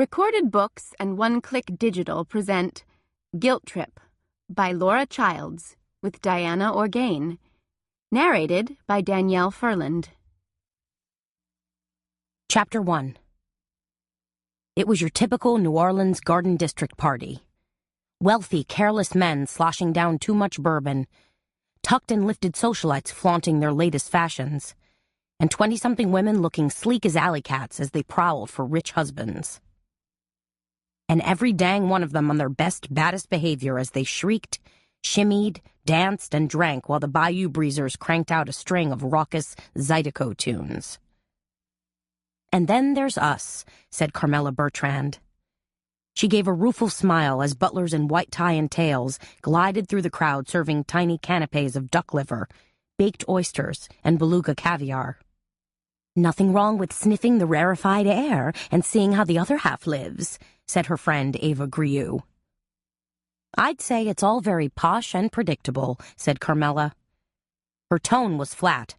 Recorded Books and One Click Digital present Guilt Trip by Laura Childs with Diana Orgain. Narrated by Danielle Furland. Chapter 1. It was your typical New Orleans Garden District party. Wealthy, careless men sloshing down too much bourbon, tucked and lifted socialites flaunting their latest fashions, and 20-something women looking sleek as alley cats as they prowled for rich husbands. And every dang one of them on their best, baddest behavior as they shrieked, shimmied, danced, and drank while the Bayou Breezers cranked out a string of raucous Zydeco tunes. "And then there's us," said Carmela Bertrand. She gave a rueful smile as butlers in white tie and tails glided through the crowd serving tiny canapes of duck liver, baked oysters, and beluga caviar. "Nothing wrong with sniffing the rarefied air and seeing how the other half lives," said her friend Ava Grieux. "I'd say it's all very posh and predictable," said Carmela. Her tone was flat,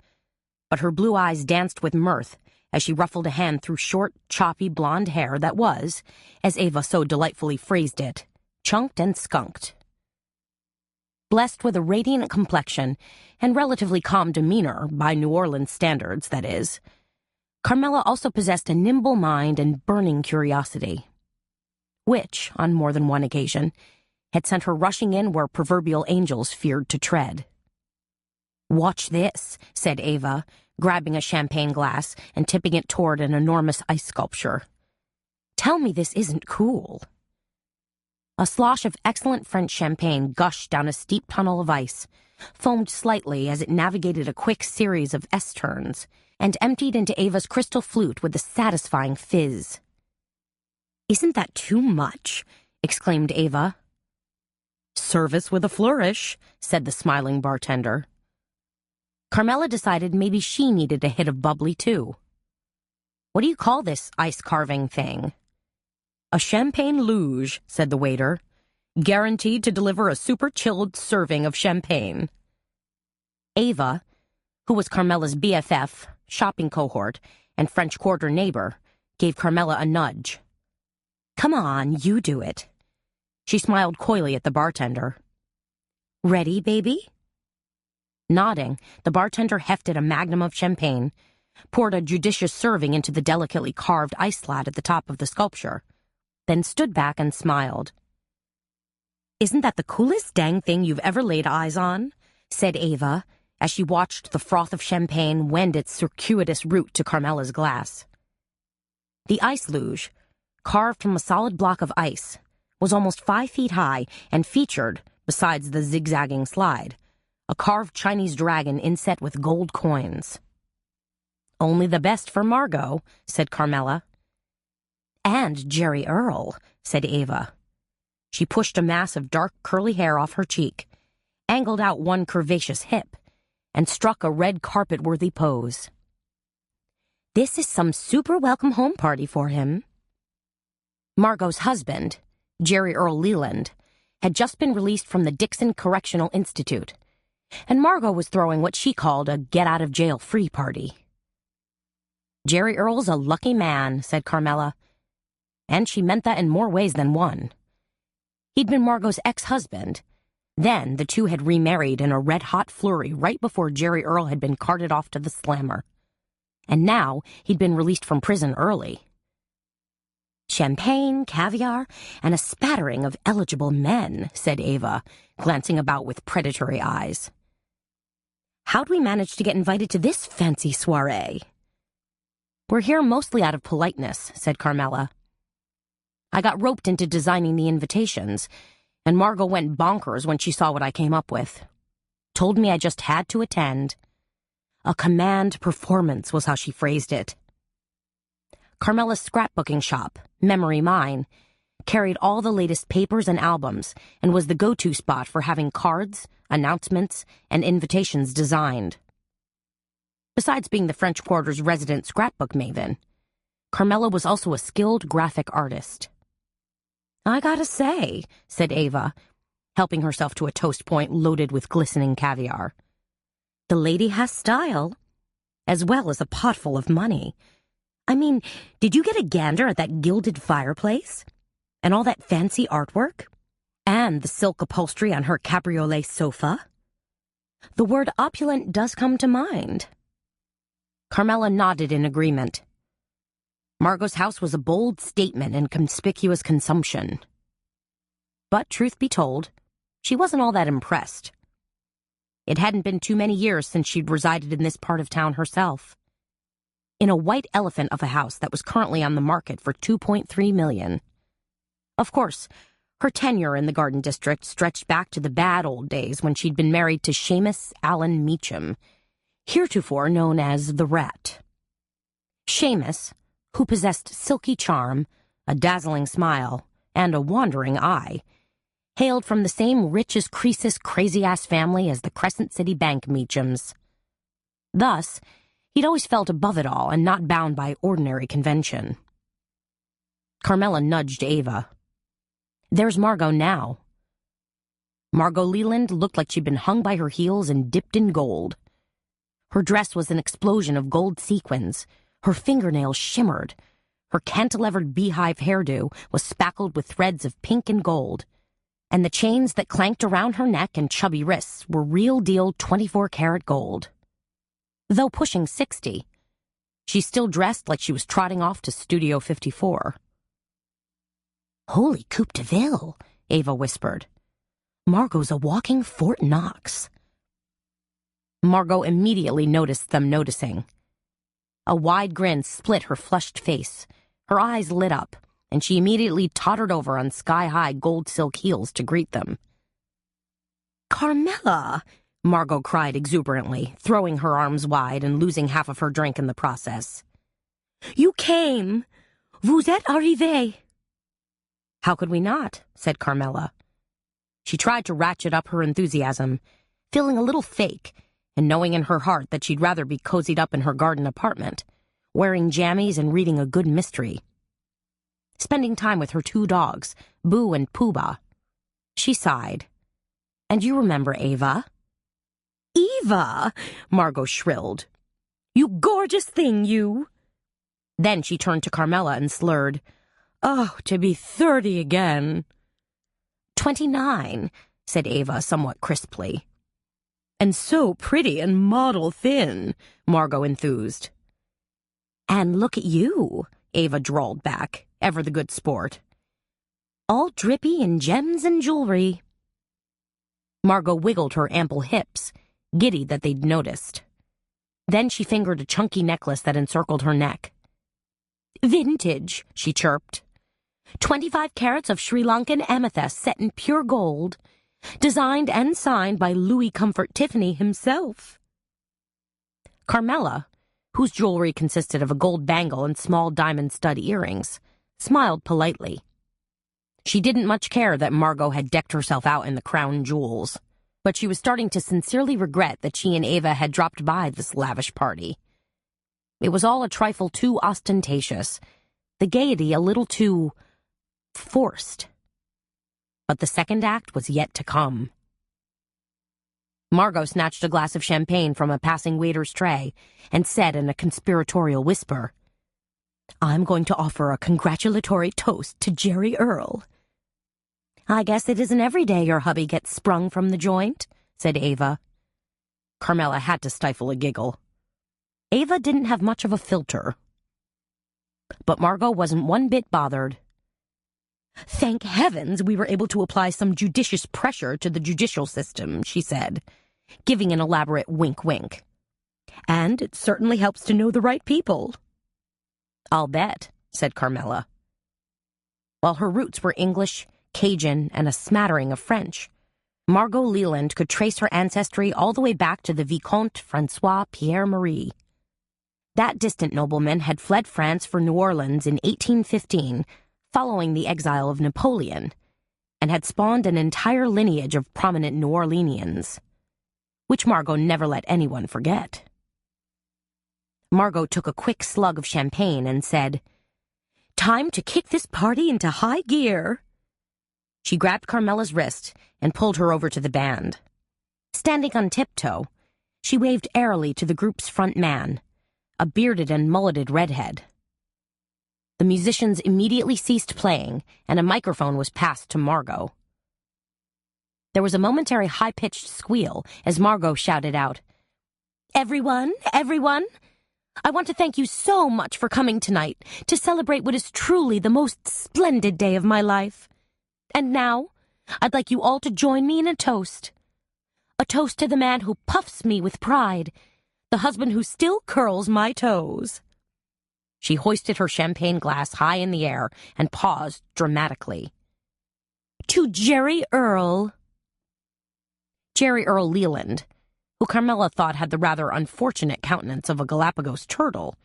but her blue eyes danced with mirth as she ruffled a hand through short, choppy blonde hair that was, as Ava so delightfully phrased it, chunked and skunked. Blessed with a radiant complexion and relatively calm demeanor, by New Orleans standards, that is, Carmela also possessed a nimble mind and burning curiosity, which, on more than one occasion, had sent her rushing in where proverbial angels feared to tread. "Watch this," said Ava, grabbing a champagne glass and tipping it toward an enormous ice sculpture. "Tell me this isn't cool." A slosh of excellent French champagne gushed down a steep tunnel of ice, foamed slightly as it navigated a quick series of S-turns, and emptied into Ava's crystal flute with a satisfying fizz. "Isn't that too much?" exclaimed Ava. "Service with a flourish," said the smiling bartender. Carmela decided maybe she needed a hit of bubbly, too. "What do you call this ice-carving thing?" "A champagne luge," said the waiter, "guaranteed to deliver a super-chilled serving of champagne." Ava, who was Carmela's BFF, shopping cohort, and French Quarter neighbor, gave Carmela a nudge. "Come on, you do it." She smiled coyly at the bartender. "Ready, baby?" Nodding, the bartender hefted a magnum of champagne, poured a judicious serving into the delicately carved ice slat at the top of the sculpture, then stood back and smiled. "Isn't that the coolest dang thing you've ever laid eyes on?" said Ava, as she watched the froth of champagne wend its circuitous route to Carmela's glass. The ice luge, carved from a solid block of ice, was almost 5 feet high and featured, besides the zigzagging slide, a carved Chinese dragon inset with gold coins. "Only the best for Margot," said Carmela. "And Jerry Earl," said Ava. She pushed a mass of dark curly hair off her cheek, angled out one curvaceous hip, and struck a red carpet-worthy pose. "This is some super welcome home party for him." Margot's husband, Jerry Earl Leland, had just been released from the Dixon Correctional Institute, and Margot was throwing what she called a get-out-of-jail-free party. "Jerry Earl's a lucky man," said Carmela, and she meant that in more ways than one. He'd been Margot's ex-husband. Then the two had remarried in a red-hot flurry right before Jerry Earl had been carted off to the slammer. And now he'd been released from prison early. "Champagne, caviar, and a spattering of eligible men," said Ava, glancing about with predatory eyes. "How'd we manage to get invited to this fancy soiree?" "We're here mostly out of politeness," said Carmela. "I got roped into designing the invitations, and Margot went bonkers when she saw what I came up with. Told me I just had to attend. A command performance was how she phrased it." Carmela's scrapbooking shop, Memory Mine, carried all the latest papers and albums and was the go-to spot for having cards, announcements, and invitations designed. Besides being the French Quarter's resident scrapbook maven, Carmela was also a skilled graphic artist. "I gotta say," said Ava, helping herself to a toast point loaded with glistening caviar, "the lady has style, as well as a potful of money. I mean, did you get a gander at that gilded fireplace? And all that fancy artwork? And the silk upholstery on her cabriolet sofa? The word opulent does come to mind. Carmela nodded in agreement. Margot's house was a bold statement in conspicuous consumption. But truth be told, she wasn't all that impressed. It hadn't been too many years since she'd resided in this part of town herself. In a white elephant of a house that was currently on the market for $2.3 million. Of course, her tenure in the Garden District stretched back to the bad old days when she'd been married to Seamus Allen Meacham, heretofore known as the Rat. Seamus, who possessed silky charm, a dazzling smile, and a wandering eye, hailed from the same rich-as-Croesus crazy-ass family as the Crescent City Bank Meachams. Thus, he'd always felt above it all and not bound by ordinary convention. Carmela nudged Ava. There's Margot now. Margot Leland looked like she'd been hung by her heels and dipped in gold. Her dress was an explosion of gold sequins. Her fingernails shimmered. Her cantilevered beehive hairdo was spackled with threads of pink and gold. And the chains that clanked around her neck and chubby wrists were real-deal 24-karat gold. Though pushing 60, she still dressed like she was trotting off to Studio 54. Holy Coupe de Ville, Ava whispered. Margot's a walking Fort Knox. Margot immediately noticed them noticing. A wide grin split her flushed face. Her eyes lit up, and she immediately tottered over on sky-high gold silk heels to greet them. Carmela! Margot cried exuberantly, throwing her arms wide and losing half of her drink in the process. You came! Vous êtes arrivée! How could we not? Said Carmela. She tried to ratchet up her enthusiasm, feeling a little fake, and knowing in her heart that she'd rather be cozied up in her garden apartment, wearing jammies and reading a good mystery. Spending time with her 2 dogs, Boo and Pooh-Bah. She sighed. And you remember Ava? Eva! Margot shrilled. You gorgeous thing, you! Then she turned to Carmela and slurred, Oh, to be 30 again. 29, said Ava somewhat crisply. And so pretty and model thin, Margot enthused. And look at you, Ava drawled back, ever the good sport. All drippy in gems and jewelry. Margot wiggled her ample hips, giddy that they'd noticed. Then she fingered a chunky necklace that encircled her neck. Vintage, she chirped. 25 carats of Sri Lankan amethyst set in pure gold, designed and signed by Louis Comfort Tiffany himself. Carmela, whose jewelry consisted of a gold bangle and small diamond stud earrings, smiled politely. She didn't much care that Margot had decked herself out in the crown jewels, but she was starting to sincerely regret that she and Ava had dropped by this lavish party. It was all a trifle too ostentatious, the gaiety a little too forced. But the second act was yet to come. Margot snatched a glass of champagne from a passing waiter's tray and said in a conspiratorial whisper, I'm going to offer a congratulatory toast to Jerry Earl. I guess it isn't every day your hubby gets sprung from the joint, said Ava. Carmela had to stifle a giggle. Ava didn't have much of a filter. But Margot wasn't one bit bothered. Thank heavens we were able to apply some judicious pressure to the judicial system, she said, giving an elaborate wink-wink. And it certainly helps to know the right people. I'll bet, said Carmela. While her roots were English, Cajun, and a smattering of French, Margot Leland could trace her ancestry all the way back to the Vicomte Francois Pierre-Marie. That distant nobleman had fled France for New Orleans in 1815, following the exile of Napoleon, and had spawned an entire lineage of prominent New Orleanians, which Margot never let anyone forget. Margot took a quick slug of champagne and said, Time to kick this party into high gear. She grabbed Carmela's wrist and pulled her over to the band. Standing on tiptoe, she waved airily to the group's front man, a bearded and mulleted redhead. The musicians immediately ceased playing, and a microphone was passed to Margot. There was a momentary high-pitched squeal as Margot shouted out, "Everyone, everyone! I want to thank you so much for coming tonight to celebrate what is truly the most splendid day of my life. And now, I'd like you all to join me in a toast. A toast to the man who puffs me with pride, the husband who still curls my toes." She hoisted her champagne glass high in the air and paused dramatically. "To Jerry Earl." Jerry Earl Leland, who Carmela thought had the rather unfortunate countenance of a Galapagos turtle,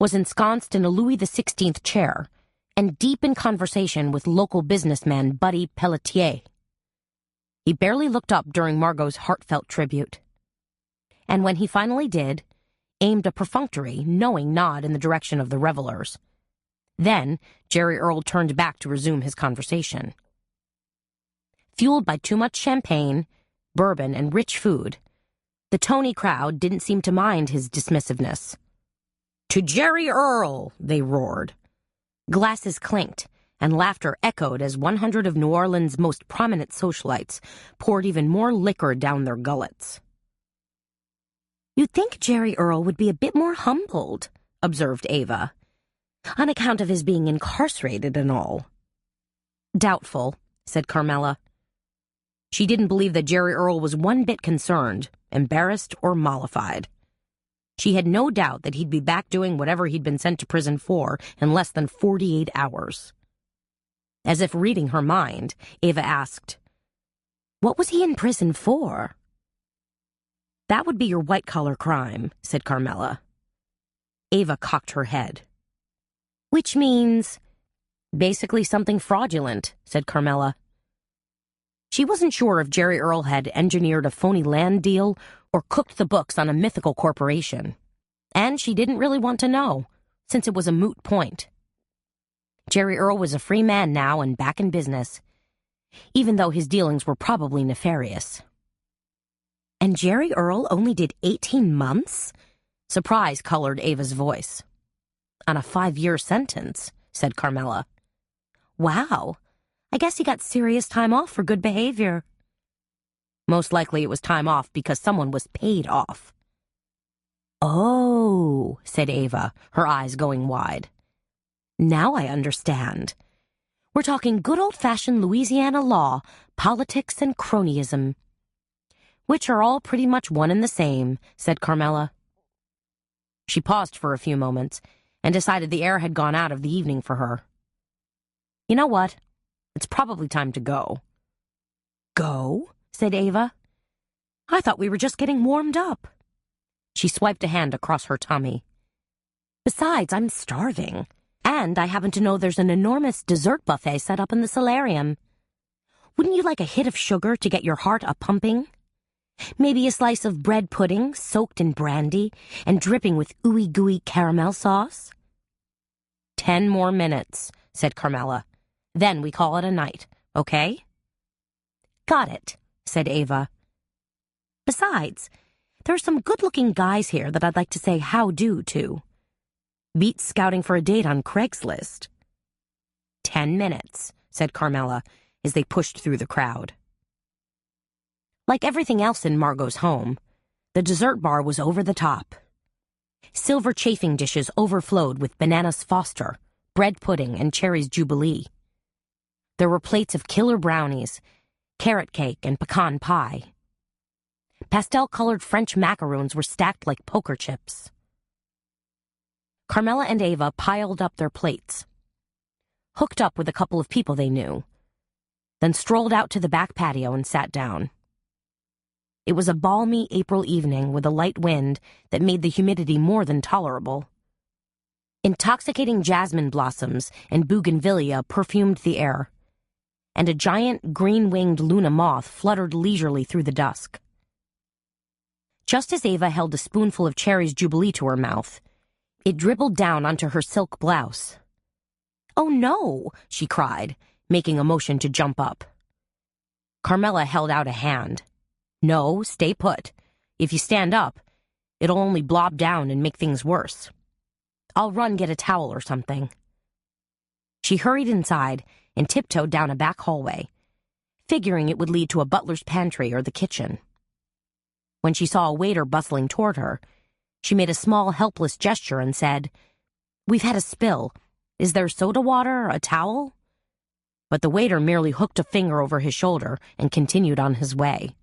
was ensconced in a Louis XVI chair and deep in conversation with local businessman Buddy Pelletier. He barely looked up during Margot's heartfelt tribute. And when he finally did, aimed a perfunctory, knowing nod in the direction of the revelers. Then, Jerry Earl turned back to resume his conversation. Fueled by too much champagne, bourbon, and rich food, the Tony crowd didn't seem to mind his dismissiveness. "To Jerry Earl!" they roared. Glasses clinked, and laughter echoed as 100 of New Orleans' most prominent socialites poured even more liquor down their gullets. "You'd think Jerry Earl would be a bit more humbled," observed Ava, "on account of his being incarcerated and all." "Doubtful," said Carmela. She didn't believe that Jerry Earl was one bit concerned, embarrassed, or mollified. She had no doubt that he'd be back doing whatever he'd been sent to prison for in less than 48 hours. As if reading her mind, Ava asked, "What was he in prison for?" "That would be your white-collar crime," said Carmela. Ava cocked her head. "Which means—" "Basically something fraudulent," said Carmela. She wasn't sure if Jerry Earl had engineered a phony land deal or cooked the books on a mythical corporation. And she didn't really want to know, since it was a moot point. Jerry Earl was a free man now and back in business, even though his dealings were probably nefarious. "And Jerry Earl only did 18 months? Surprise colored Ava's voice. "On a 5-year sentence," said Carmela. "Wow. I guess he got serious time off for good behavior." "Most likely it was time off because someone was paid off." "Oh," said Ava, her eyes going wide. "Now I understand. We're talking good old-fashioned Louisiana law, politics, and cronyism." "Which are all pretty much one and the same," said Carmela. She paused for a few moments and decided the air had gone out of the evening for her. "You know what? It's probably time to go." "Go?" said Ava. "I thought we were just getting warmed up." She swiped a hand across her tummy. "Besides, I'm starving. And I happen to know there's an enormous dessert buffet set up in the solarium. Wouldn't you like a hit of sugar to get your heart a-pumping? Maybe a slice of bread pudding soaked in brandy and dripping with ooey-gooey caramel sauce?" 10 more minutes, said Carmela. "Then we call it a night, okay?" "Got it," said Ava. "Besides, there are some good-looking guys here that I'd like to say how-do to. Beats scouting for a date on Craigslist." 10 minutes, said Carmela, as they pushed through the crowd. Like everything else in Margot's home, the dessert bar was over the top. Silver chafing dishes overflowed with bananas Foster, bread pudding, and cherries Jubilee. There were plates of killer brownies, carrot cake, and pecan pie. Pastel-colored French macaroons were stacked like poker chips. Carmela and Ava piled up their plates, hooked up with a couple of people they knew, then strolled out to the back patio and sat down. It was a balmy April evening with a light wind that made the humidity more than tolerable. Intoxicating jasmine blossoms and bougainvillea perfumed the air, and a giant green-winged Luna moth fluttered leisurely through the dusk. Just as Ava held a spoonful of cherries Jubilee to her mouth, it dribbled down onto her silk blouse. "Oh no!" she cried, making a motion to jump up. Carmela held out a hand. "No, stay put. If you stand up, it'll only blob down and make things worse. I'll run get a towel or something." She hurried inside and tiptoed down a back hallway, figuring it would lead to a butler's pantry or the kitchen. When she saw a waiter bustling toward her, she made a small, helpless gesture and said, "We've had a spill. Is there soda water, a towel?" But the waiter merely hooked a finger over his shoulder and continued on his way.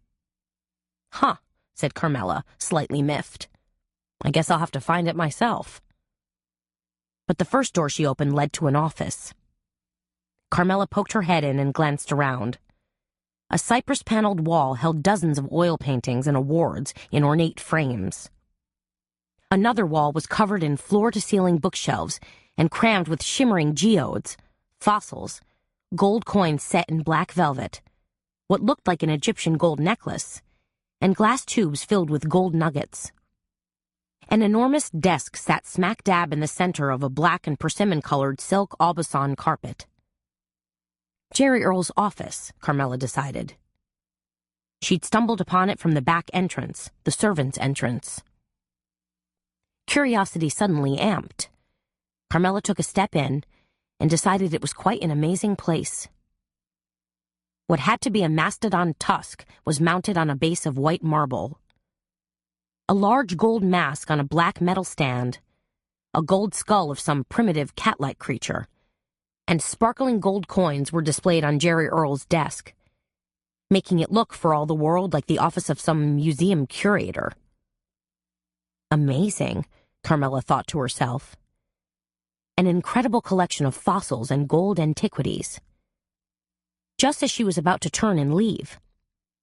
"Huh," said Carmela, slightly miffed. "I guess I'll have to find it myself." But the first door she opened led to an office. Carmela poked her head in and glanced around. A cypress-paneled wall held dozens of oil paintings and awards in ornate frames. Another wall was covered in floor-to-ceiling bookshelves and crammed with shimmering geodes, fossils, gold coins set in black velvet, what looked like an Egyptian gold necklace, and glass tubes filled with gold nuggets. An enormous desk sat smack dab in the center of a black and persimmon-colored silk Aubusson carpet. Jerry Earl's office, Carmela decided. She'd stumbled upon it from the back entrance, the servants' entrance. Curiosity suddenly amped. Carmela took a step in and decided it was quite an amazing place. What had to be a mastodon tusk was mounted on a base of white marble. A large gold mask on a black metal stand, a gold skull of some primitive cat-like creature, and sparkling gold coins were displayed on Jerry Earl's desk, making it look for all the world like the office of some museum curator. Amazing, Carmela thought to herself. An incredible collection of fossils and gold antiquities. Just as she was about to turn and leave,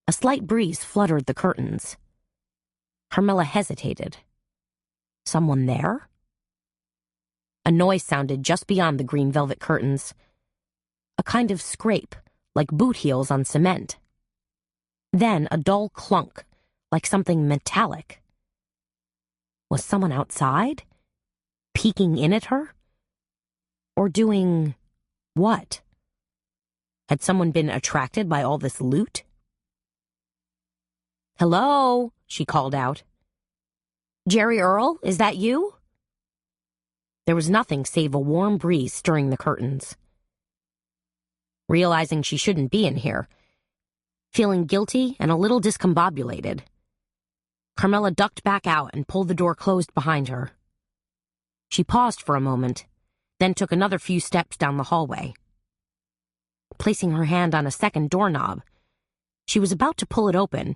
a slight breeze fluttered the curtains. Carmela hesitated. Someone there? A noise sounded just beyond the green velvet curtains. A kind of scrape, like boot heels on cement. Then a dull clunk, like something metallic. Was someone outside? Peeking in at her? Or doing what? Had someone been attracted by all this loot? "Hello," she called out. "Jerry Earl, is that you?" There was nothing save a warm breeze stirring the curtains. Realizing she shouldn't be in here, feeling guilty and a little discombobulated, Carmela ducked back out and pulled the door closed behind her. She paused for a moment, then took another few steps down the hallway. Placing her hand on a second doorknob, she was about to pull it open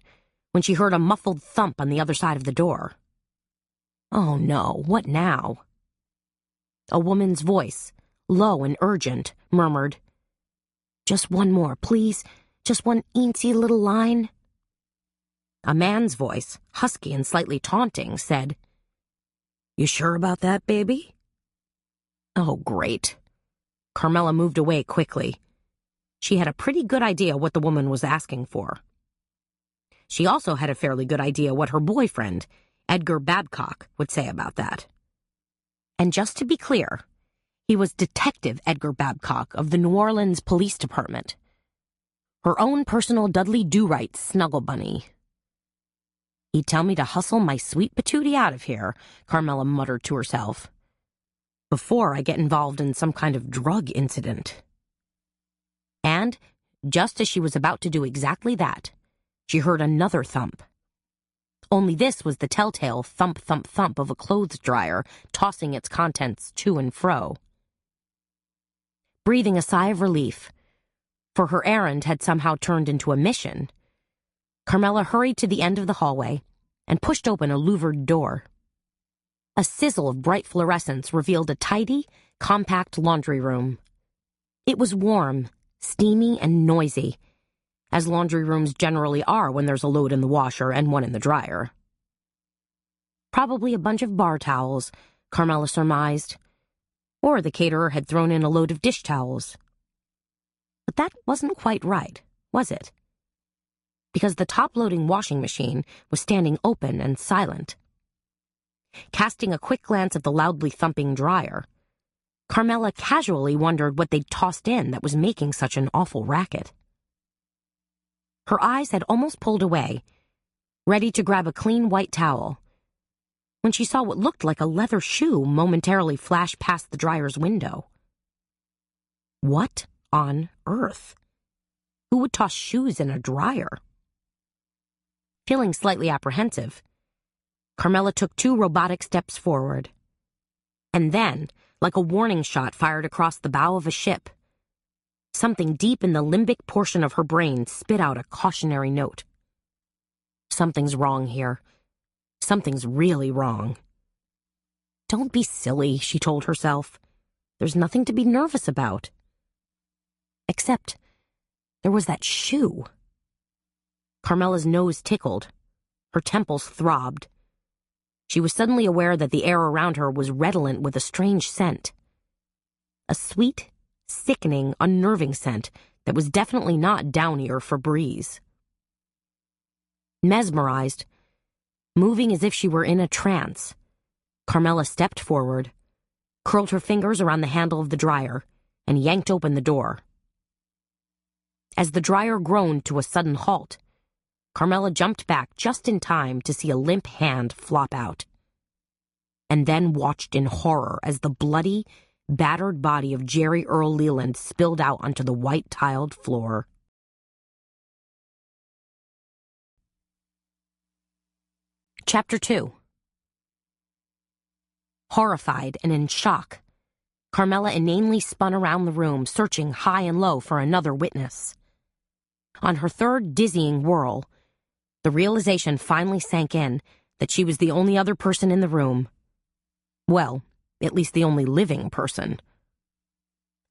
when she heard a muffled thump on the other side of the door. Oh no, what now? A woman's voice, low and urgent, murmured, "Just one more, please. Just one eensy little line." A man's voice, husky and slightly taunting, said, "You sure about that, baby?" Oh, great. Carmela moved away quickly. She had a pretty good idea what the woman was asking for. She also had a fairly good idea what her boyfriend, Edgar Babcock, would say about that. And just to be clear, he was Detective Edgar Babcock of the New Orleans Police Department. Her own personal Dudley Do-Right snuggle bunny. "He'd tell me to hustle my sweet patootie out of here," Carmela muttered to herself, "before I get involved in some kind of drug incident." And, just as she was about to do exactly that, she heard another thump. Only this was the telltale thump, thump, thump of a clothes dryer tossing its contents to and fro. Breathing a sigh of relief, for her errand had somehow turned into a mission, Carmela hurried to the end of the hallway and pushed open a louvered door. A sizzle of bright fluorescence revealed a tidy, compact laundry room. It was warm, steamy, and noisy, as laundry rooms generally are when there's a load in the washer and one in the dryer. Probably a bunch of bar towels, Carmela surmised, or the caterer had thrown in a load of dish towels. But that wasn't quite right, was it? Because the top-loading washing machine was standing open and silent. Casting a quick glance at the loudly thumping dryer, Carmela casually wondered what they'd tossed in that was making such an awful racket. Her eyes had almost pulled away, ready to grab a clean white towel, when she saw what looked like a leather shoe momentarily flash past the dryer's window. What on earth? Who would toss shoes in a dryer? Feeling slightly apprehensive, Carmela took 2 robotic steps forward. And then, like a warning shot fired across the bow of a ship, something deep in the limbic portion of her brain spit out a cautionary note. Something's wrong here. Something's really wrong. Don't be silly, she told herself. There's nothing to be nervous about. Except there was that shoe. Carmela's nose tickled. Her temples throbbed. She was suddenly aware that the air around her was redolent with a strange scent. A sweet, sickening, unnerving scent that was definitely not Downy or Febreze. Mesmerized, moving as if she were in a trance, Carmela stepped forward, curled her fingers around the handle of the dryer, and yanked open the door. As the dryer groaned to a sudden halt, Carmela jumped back just in time to see a limp hand flop out, and then watched in horror as the bloody, battered body of Jerry Earl Leland spilled out onto the white-tiled floor. Chapter 2. Horrified and in shock, Carmela inanely spun around the room, searching high and low for another witness. On her third dizzying whirl, the realization finally sank in that she was the only other person in the room. Well, at least the only living person.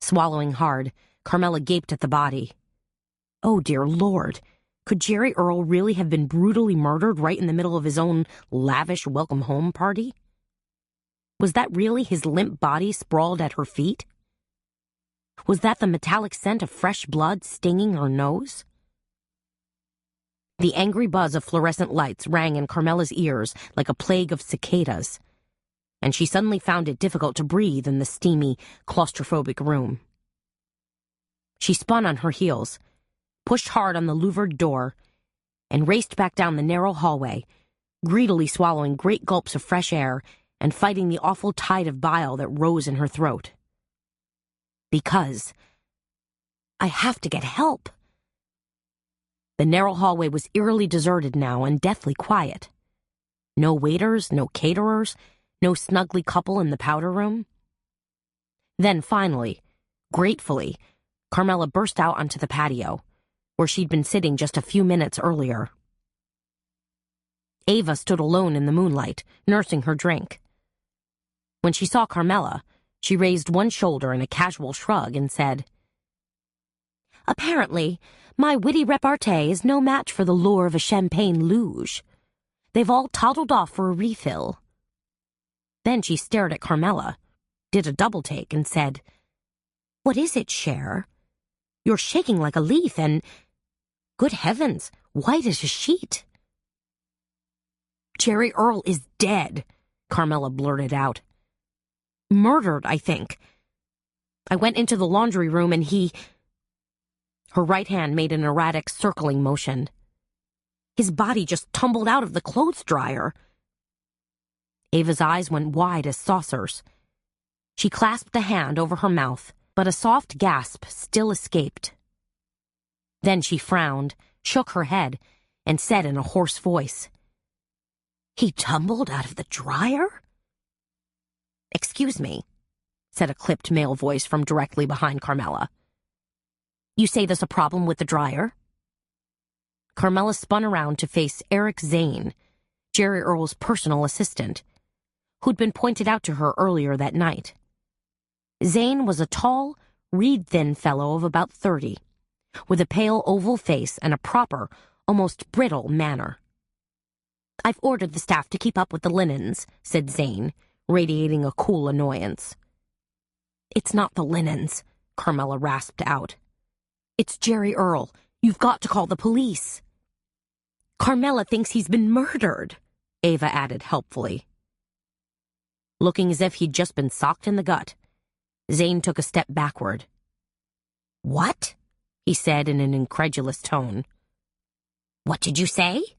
Swallowing hard, Carmela gaped at the body. Oh, dear Lord, could Jerry Earl really have been brutally murdered right in the middle of his own lavish welcome home party? Was that really his limp body sprawled at her feet? Was that the metallic scent of fresh blood stinging her nose? The angry buzz of fluorescent lights rang in Carmela's ears like a plague of cicadas, and she suddenly found it difficult to breathe in the steamy, claustrophobic room. She spun on her heels, pushed hard on the louvered door, and raced back down the narrow hallway, greedily swallowing great gulps of fresh air and fighting the awful tide of bile that rose in her throat. Because I have to get help. The narrow hallway was eerily deserted now and deathly quiet. No waiters, no caterers, no snuggly couple in the powder room. Then finally, gratefully, Carmela burst out onto the patio, where she'd been sitting just a few minutes earlier. Ava stood alone in the moonlight, nursing her drink. When she saw Carmela, she raised one shoulder in a casual shrug and said, "Apparently, my witty repartee is no match for the lure of a champagne luge. They've all toddled off for a refill." Then she stared at Carmela, did a double-take, and said, "What is it, Cher? You're shaking like a leaf and, good heavens, white as a sheet." "Jerry Earl is dead," Carmela blurted out. "Murdered, I think. I went into the laundry room and he..." Her right hand made an erratic circling motion. "His body just tumbled out of the clothes dryer." Ava's eyes went wide as saucers. She clasped the hand over her mouth, but a soft gasp still escaped. Then she frowned, shook her head, and said in a hoarse voice, "He tumbled out of the dryer?" "Excuse me," said a clipped male voice from directly behind Carmela. "You say there's a problem with the dryer?" Carmela spun around to face Eric Zane, Jerry Earl's personal assistant, who'd been pointed out to her earlier that night. Zane was a tall, reed-thin fellow of about 30, with a pale oval face and a proper, almost brittle manner. "I've ordered the staff to keep up with the linens," said Zane, radiating a cool annoyance. "It's not the linens," Carmela rasped out. "It's Jerry Earl. You've got to call the police." "Carmela thinks he's been murdered," Ava added helpfully. Looking as if he'd just been socked in the gut, Zane took a step backward. "What?" he said in an incredulous tone. "What did you say?"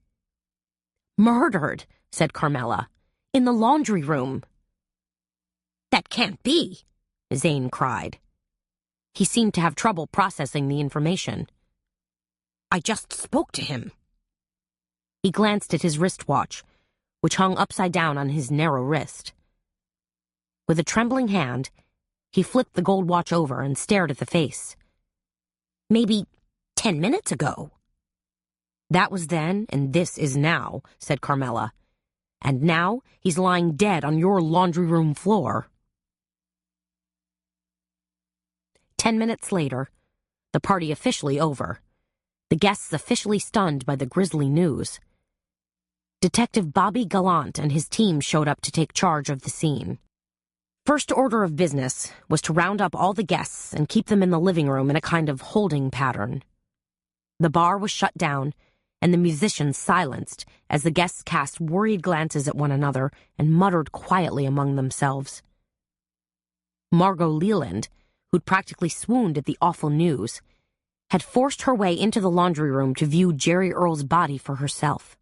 "Murdered," said Carmela. "In the laundry room." "That can't be," Zane cried. He seemed to have trouble processing the information. "I just spoke to him." He glanced at his wristwatch, which hung upside down on his narrow wrist. With a trembling hand, he flipped the gold watch over and stared at the face. "Maybe 10 minutes ago." "That was then, and this is now," said Carmela. "And now he's lying dead on your laundry room floor." 10 minutes later, the party officially over, the guests officially stunned by the grisly news. Detective Bobby Gallant and his team showed up to take charge of the scene. First order of business was to round up all the guests and keep them in the living room in a kind of holding pattern. The bar was shut down, and the musicians silenced as the guests cast worried glances at one another and muttered quietly among themselves. Margot Leland, who'd practically swooned at the awful news, had forced her way into the laundry room to view Jerry Earle's body for herself.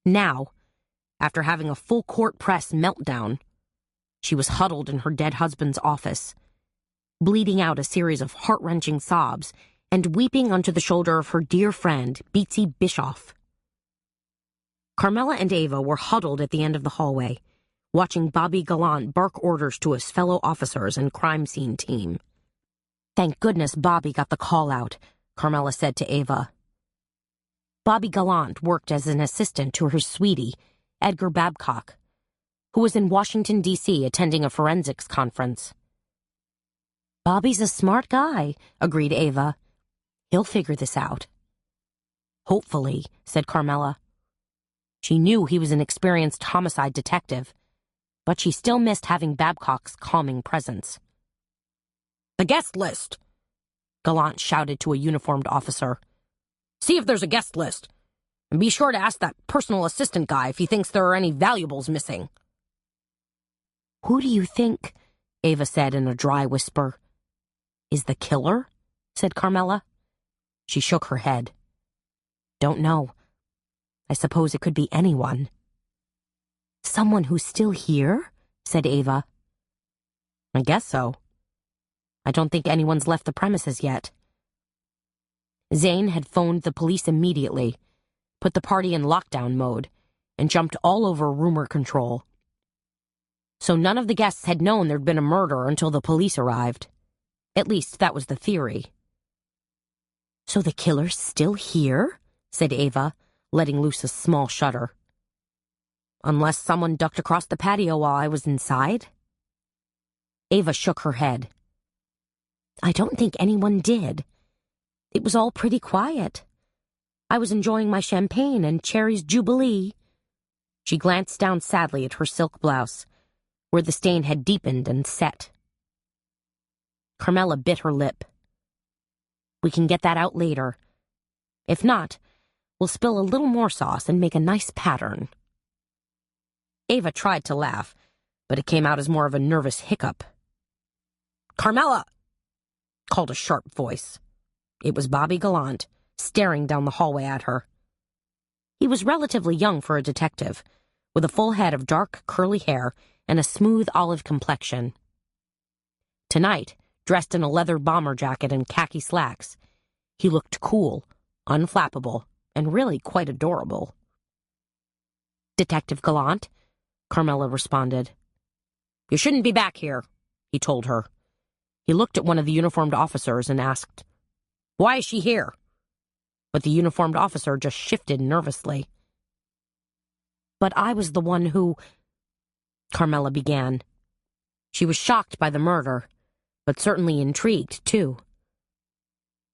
Now, after having a full-court press meltdown, she was huddled in her dead husband's office, bleeding out a series of heart-wrenching sobs and weeping onto the shoulder of her dear friend, Betsy Bischoff. Carmela and Ava were huddled at the end of the hallway, watching Bobby Gallant bark orders to his fellow officers and crime scene team. "Thank goodness Bobby got the call out," Carmela said to Ava. Bobby Gallant worked as an assistant to her sweetie, Edgar Babcock, who was in Washington, D.C. attending a forensics conference. "Bobby's a smart guy," agreed Ava. "He'll figure this out." "Hopefully," said Carmela. She knew he was an experienced homicide detective, but she still missed having Babcock's calming presence. "The guest list!" Gallant shouted to a uniformed officer. "See if there's a guest list, and be sure to ask that personal assistant guy if he thinks there are any valuables missing." "Who do you think?" Ava said in a dry whisper. "Is the killer?" said Carmela. She shook her head. "Don't know. I suppose it could be anyone." "Someone who's still here?" said Ava. "I guess so. I don't think anyone's left the premises yet." Zane had phoned the police immediately, put the party in lockdown mode, and jumped all over rumor control. So none of the guests had known there'd been a murder until the police arrived. At least that was the theory. "So the killer's still here?" said Ava, letting loose a small shudder. "Unless someone ducked across the patio while I was inside?" Ava shook her head. "I don't think anyone did. It was all pretty quiet. I was enjoying my champagne and Cherry's Jubilee." She glanced down sadly at her silk blouse, where the stain had deepened and set. Carmela bit her lip. "We can get that out later. If not, we'll spill a little more sauce and make a nice pattern." Ava tried to laugh, but it came out as more of a nervous hiccup. "Carmela!" called a sharp voice. It was Bobby Gallant, staring down the hallway at her. He was relatively young for a detective, with a full head of dark, curly hair and a smooth olive complexion. Tonight, dressed in a leather bomber jacket and khaki slacks, he looked cool, unflappable, and really quite adorable. "Detective Gallant," Carmela responded. "You shouldn't be back here," he told her. He looked at one of the uniformed officers and asked, "Why is she here?" But the uniformed officer just shifted nervously. "But I was the one who—" Carmela began. She was shocked by the murder, but certainly intrigued, too.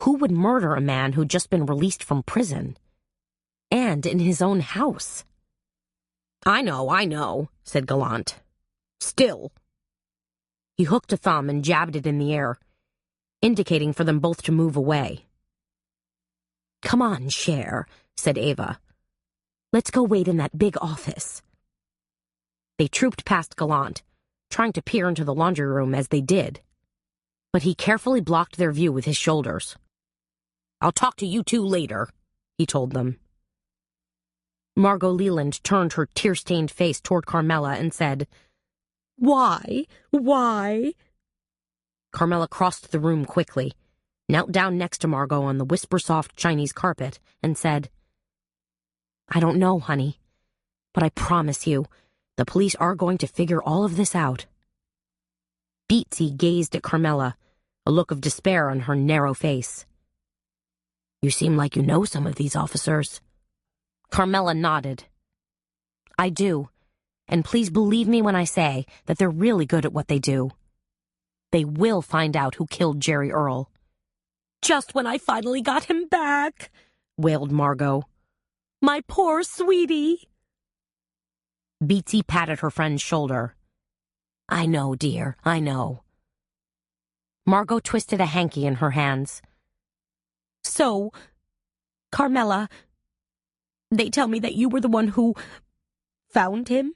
Who would murder a man who'd just been released from prison? And in his own house? I know, said Gallant. "Still." He hooked a thumb and jabbed it in the air, indicating for them both to move away. "Come on, Cher," said Ava. "Let's go wait in that big office." They trooped past Gallant, trying to peer into the laundry room as they did. But he carefully blocked their view with his shoulders. "I'll talk to you two later," he told them. Margot Leland turned her tear-stained face toward Carmela and said, Why? Carmela crossed the room quickly, knelt down next to Margot on the whisper-soft Chinese carpet, and said, "I don't know, honey, but I promise you, the police are going to figure all of this out." Beatsy gazed at Carmela, a look of despair on her narrow face. "You seem like you know some of these officers." Carmela nodded. "I do, and please believe me when I say that they're really good at what they do. They will find out who killed Jerry Earl." "Just when I finally got him back," wailed Margot. "My poor sweetie." Beatsy patted her friend's shoulder. "I know, dear, I know." Margot twisted a hanky in her hands. "So, Carmela, they tell me that you were the one who found him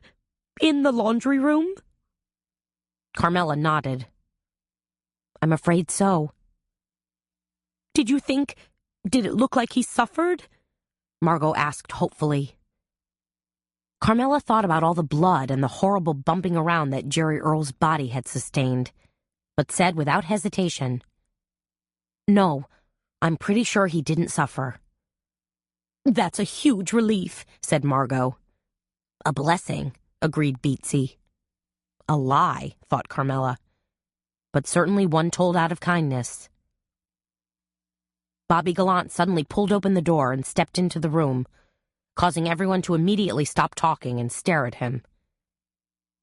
in the laundry room?" Carmela nodded. "I'm afraid so." Did it look like he suffered?" Margot asked hopefully. Carmela thought about all the blood and the horrible bumping around that Jerry Earl's body had sustained, but said without hesitation, "No, I'm pretty sure he didn't suffer." "That's a huge relief," said Margot. "A blessing," agreed Beatsy. A lie, thought Carmela, but certainly one told out of kindness. Bobby Gallant suddenly pulled open the door and stepped into the room, causing everyone to immediately stop talking and stare at him.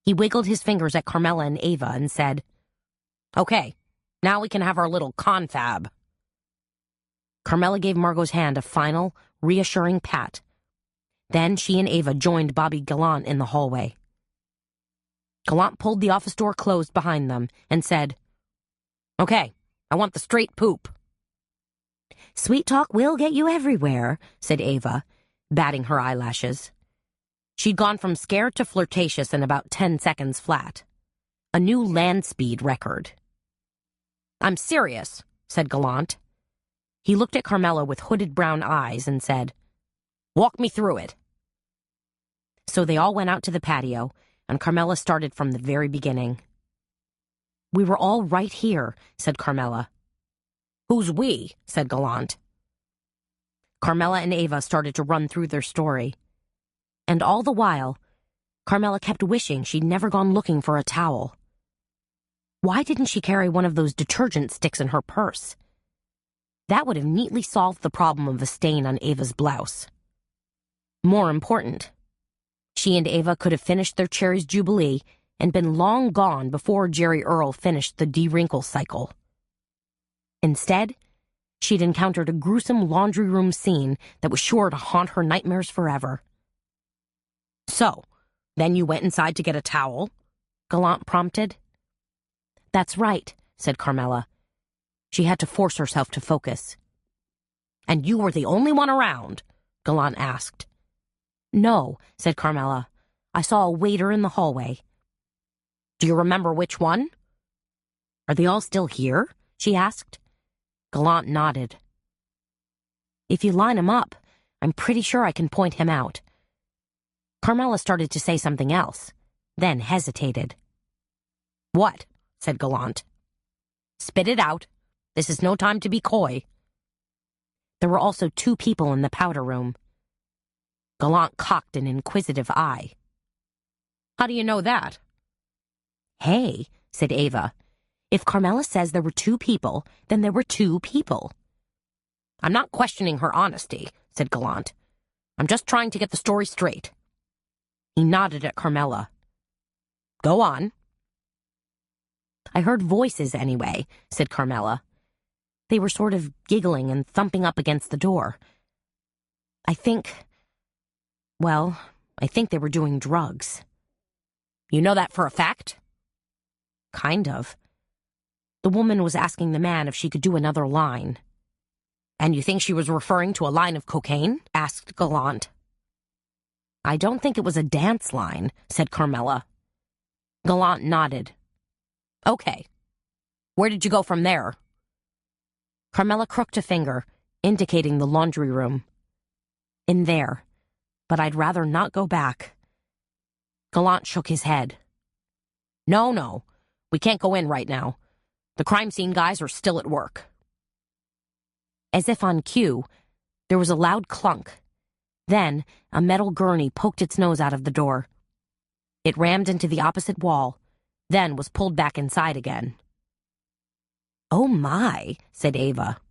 He wiggled his fingers at Carmela and Ava and said, "Okay, now we can have our little confab." Carmela gave Margot's hand a final, reassuring pat. Then she and Ava joined Bobby Gallant in the hallway. Gallant pulled the office door closed behind them and said, "Okay, I want the straight poop." "Sweet talk will get you everywhere," said Ava, batting her eyelashes. She'd gone from scared to flirtatious in about 10 seconds flat. A new land speed record. "I'm serious," said Gallant. He looked at Carmela with hooded brown eyes and said, "Walk me through it." So they all went out to the patio, and Carmela started from the very beginning. "We were all right here," said Carmela. "Who's we?" said Gallant. Carmela and Ava started to run through their story. And all the while, Carmela kept wishing she'd never gone looking for a towel. Why didn't she carry one of those detergent sticks in her purse? That would have neatly solved the problem of a stain on Ava's blouse. More important, she and Ava could have finished their Cherry's Jubilee and been long gone before Jerry Earl finished the de-wrinkle cycle. Instead, she'd encountered a gruesome laundry room scene that was sure to haunt her nightmares forever. "So, then you went inside to get a towel?" Gallant prompted. "That's right," said Carmela. She had to force herself to focus. "And you were the only one around?" Gallant asked. "No," said Carmela. "I saw a waiter in the hallway." "Do you remember which one?" "Are they all still here?" she asked. Gallant nodded. "If you line him up, I'm pretty sure I can point him out." Carmela started to say something else, then hesitated. "What?" said Gallant. "Spit it out. This is no time to be coy." There were also 2 people in the powder room. Gallant cocked an inquisitive eye. "How do you know that?" "Hey," said Ava. "If Carmela says there were 2 people, then there were 2 people." "I'm not questioning her honesty," said Gallant. "I'm just trying to get the story straight." He nodded at Carmela. "Go on." "I heard voices anyway," said Carmela. "They were sort of giggling and thumping up against the door. I think they were doing drugs." "You know that for a fact?" "Kind of. The woman was asking the man if she could do another line." "And you think she was referring to a line of cocaine?" asked Gallant. "I don't think it was a dance line," said Carmela. Gallant nodded. "Okay. Where did you go from there?" Carmela crooked a finger, indicating the laundry room. "In there, but I'd rather not go back." Gallant shook his head. No, we can't go in right now. The crime scene guys are still at work." As if on cue, there was a loud clunk. Then, a metal gurney poked its nose out of the door. It rammed into the opposite wall, then was pulled back inside again. "Oh my," said Ava.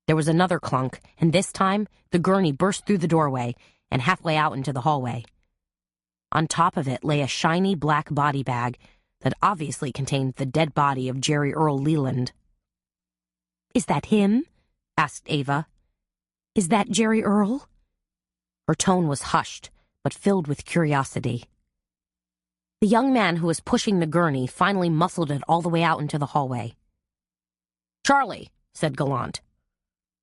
There was another clunk, and this time, the gurney burst through the doorway and halfway out into the hallway. On top of it lay a shiny black body bag that obviously contained the dead body of Jerry Earl Leland. "Is that him?" asked Ava. "Is that Jerry Earl?" Her tone was hushed, but filled with curiosity. The young man who was pushing the gurney finally muscled it all the way out into the hallway. "Charlie," said Gallant,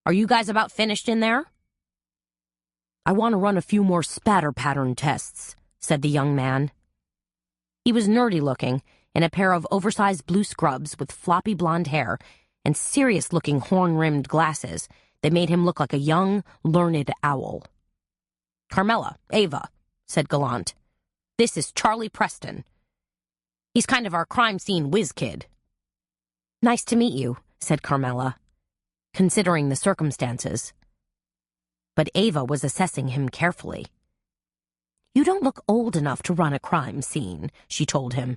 "are you guys about finished in there?" "I want to run a few more spatter pattern tests," said the young man. He was nerdy-looking, in a pair of oversized blue scrubs with floppy blonde hair and serious-looking horn-rimmed glasses that made him look like a young, learned owl. "Carmela, Ava," said Gallant. "This is Charlie Preston. He's kind of our crime scene whiz kid." "Nice to meet you," said Carmela, considering the circumstances. But Ava was assessing him carefully. "You don't look old enough to run a crime scene," she told him.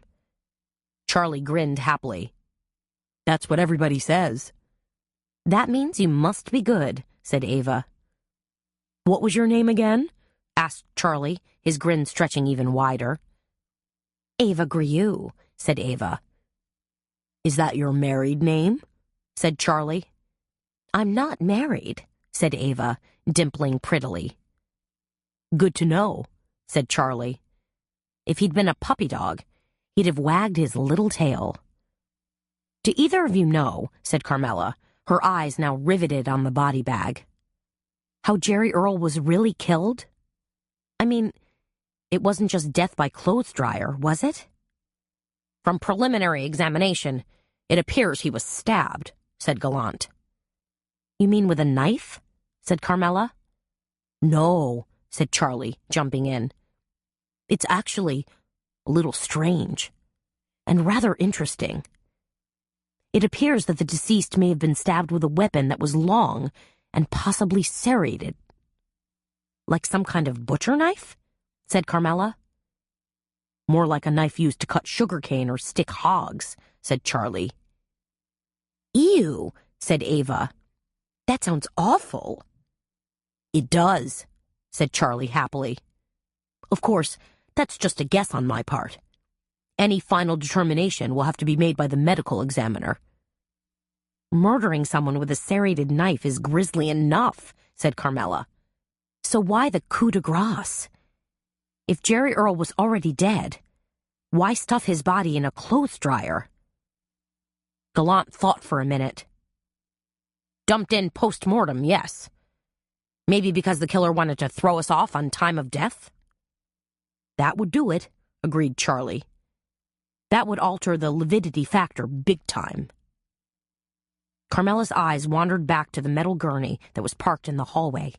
Charlie grinned happily. "That's what everybody says." "That means you must be good," said Ava. "What was your name again?" asked Charlie, his grin stretching even wider. "Ava Grieux," said Ava. "Is that your married name?" said Charlie. "I'm not married," said Ava, dimpling prettily. "Good to know," said Charlie. If he'd been a puppy dog, he'd have wagged his little tail. "Do either of you know," said Carmela, her eyes now riveted on the body bag, "how Jerry Earl was really killed? I mean, it wasn't just death by clothes dryer, was it?" "From preliminary examination, it appears he was stabbed," said Gallant. "You mean with a knife?" said Carmela. "No," said Charlie, jumping in. "It's actually a little strange, and rather interesting. It appears that the deceased may have been stabbed with a weapon that was long and possibly serrated." "Like some kind of butcher knife?" said Carmela. "More like a knife used to cut sugarcane or stick hogs," said Charlie. "Ew," said Ava. "That sounds awful." "It does," said Charlie happily. "Of course, that's just a guess on my part. Any final determination will have to be made by the medical examiner." "Murdering someone with a serrated knife is grisly enough," said Carmela. "So why the coup de grace? If Jerry Earl was already dead, why stuff his body in a clothes dryer?" Gallant thought for a minute. "Dumped in post-mortem, yes. Maybe because the killer wanted to throw us off on time of death?" "That would do it," agreed Charlie. "That would alter the lividity factor big time." Carmela's eyes wandered back to the metal gurney that was parked in the hallway.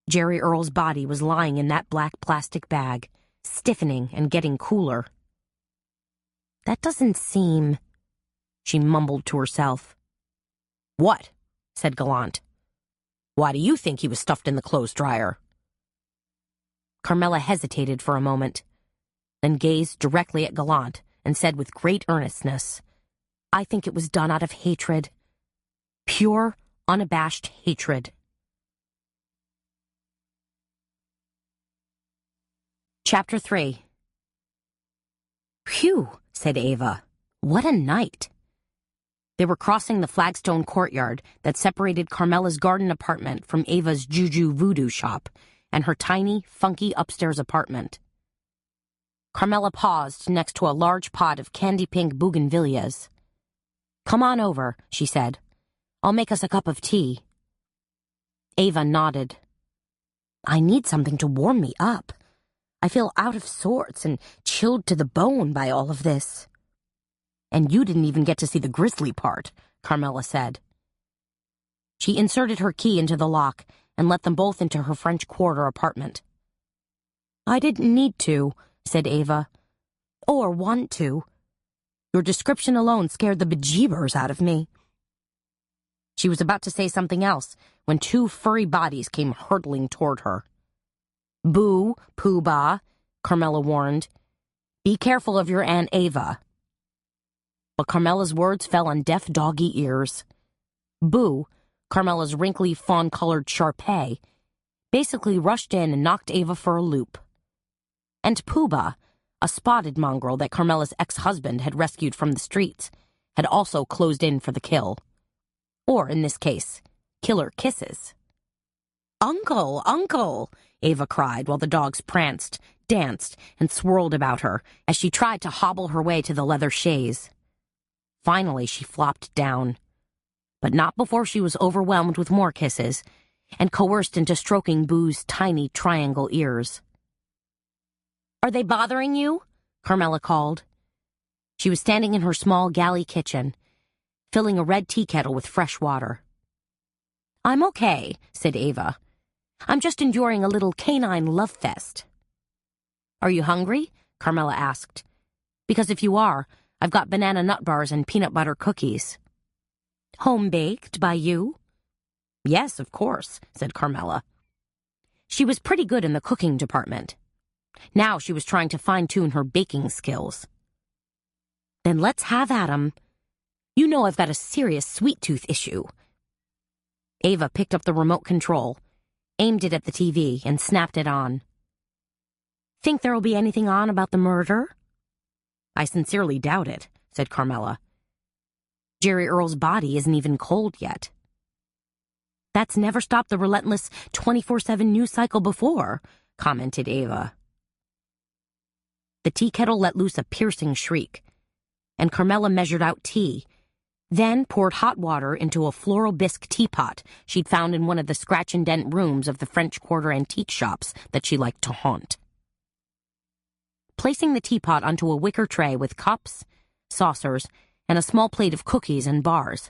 Jerry Earl's body was lying in that black plastic bag, stiffening and getting cooler. "That doesn't seem—" she mumbled to herself. "What?" said Gallant. "Why do you think he was stuffed in the clothes dryer?" Carmela hesitated for a moment, then gazed directly at Gallant and said with great earnestness, "I think it was done out of hatred. Pure, unabashed hatred." Chapter 3. "Phew," said Ava. "What a night." They were crossing the flagstone courtyard that separated Carmela's garden apartment from Ava's juju voodoo shop and her tiny, funky upstairs apartment. Carmela paused next to a large pot of candy-pink bougainvilleas. "Come on over," she said. "I'll make us a cup of tea." Ava nodded. "I need something to warm me up. I feel out of sorts and chilled to the bone by all of this." "And you didn't even get to see the grisly part," Carmela said. She inserted her key into the lock and let them both into her French Quarter apartment. "I didn't need to," said Ava. "Or want to. Your description alone scared the bejeebers out of me." She was about to say something else when two furry bodies came hurtling toward her. "Boo, Pooh-Bah," Carmela warned. "Be careful of your Aunt Ava." But Carmela's words fell on deaf doggy ears. Boo, Carmela's wrinkly, fawn-colored Shar-Pei, basically rushed in and knocked Ava for a loop. And Pooh-Bah, a spotted mongrel that Carmela's ex-husband had rescued from the streets, had also closed in for the kill. Or, in this case, killer kisses. "Uncle, Uncle!" Ava cried while the dogs pranced, danced, and swirled about her as she tried to hobble her way to the leather chaise. Finally, she flopped down. But not before she was overwhelmed with more kisses and coerced into stroking Boo's tiny triangle ears. "Are they bothering you?" Carmela called. She was standing in her small galley kitchen, filling a red tea kettle with fresh water. "I'm okay," said Ava. "I'm just enduring a little canine love fest." "Are you hungry?" Carmela asked. "Because if you are, I've got banana nut bars and peanut butter cookies." "Home-baked by you?" "Yes, of course," said Carmela. She was pretty good in the cooking department. Now she was trying to fine-tune her baking skills. "Then let's have at 'em. You know I've got a serious sweet tooth issue." Ava picked up the remote control, aimed it at the TV, and snapped it on. "Think there'll be anything on about the murder?" "I sincerely doubt it," said Carmela. "Jerry Earl's body isn't even cold yet." "That's never stopped the relentless 24/7 news cycle before," commented Ava. The tea kettle let loose a piercing shriek, and Carmela measured out tea, then poured hot water into a floral bisque teapot she'd found in one of the scratch-and-dent rooms of the French Quarter antique shops that she liked to haunt. Placing the teapot onto a wicker tray with cups, saucers, and a small plate of cookies and bars,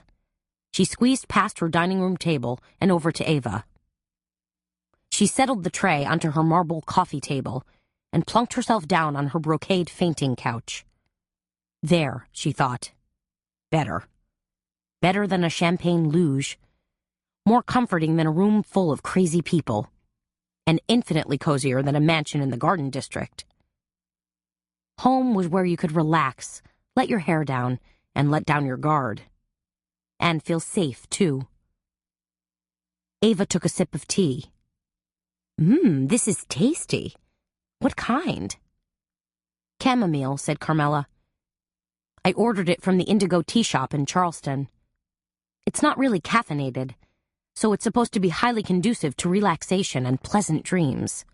she squeezed past her dining room table and over to Ava. She settled the tray onto her marble coffee table and plunked herself down on her brocade fainting couch. There, she thought. Better. Better than a champagne luge. More comforting than a room full of crazy people. And infinitely cozier than a mansion in the Garden District. Home was where you could relax, let your hair down, and let down your guard. And feel safe, too. Ava took a sip of tea. This is tasty. What kind?" "Chamomile," said Carmela. "I ordered it from the Indigo Tea Shop in Charleston. It's not really caffeinated, so it's supposed to be highly conducive to relaxation and pleasant dreams."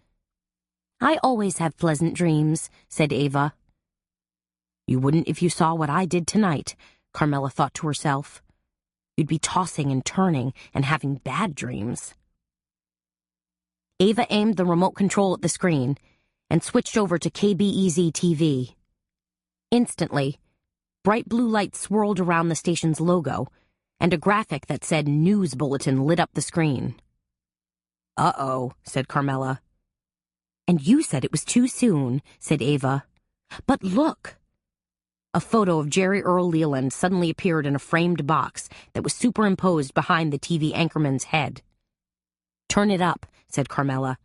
"I always have pleasant dreams," said Ava. "You wouldn't if you saw what I did tonight," Carmela thought to herself. "You'd be tossing and turning and having bad dreams." Ava aimed the remote control at the screen and switched over to KBEZ TV. Instantly, bright blue light swirled around the station's logo, and a graphic that said News Bulletin lit up the screen. "Uh-oh," said Carmela. "And you said it was too soon," said Ava. "But look!" A photo of Jerry Earl Leland suddenly appeared in a framed box that was superimposed behind the TV anchorman's head. "Turn it up," said Carmela.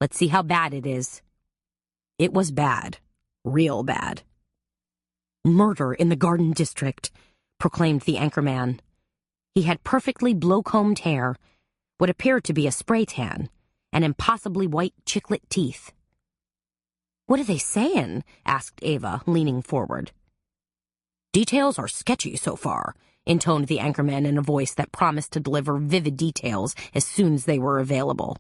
"Let's see how bad it is." It was bad. Real bad. "Murder in the Garden District," proclaimed the anchorman. He had perfectly blow-combed hair, what appeared to be a spray tan, and impossibly white chiclet teeth. "What are they saying?" asked Ava, leaning forward. "Details are sketchy so far," intoned the anchorman in a voice that promised to deliver vivid details as soon as they were available.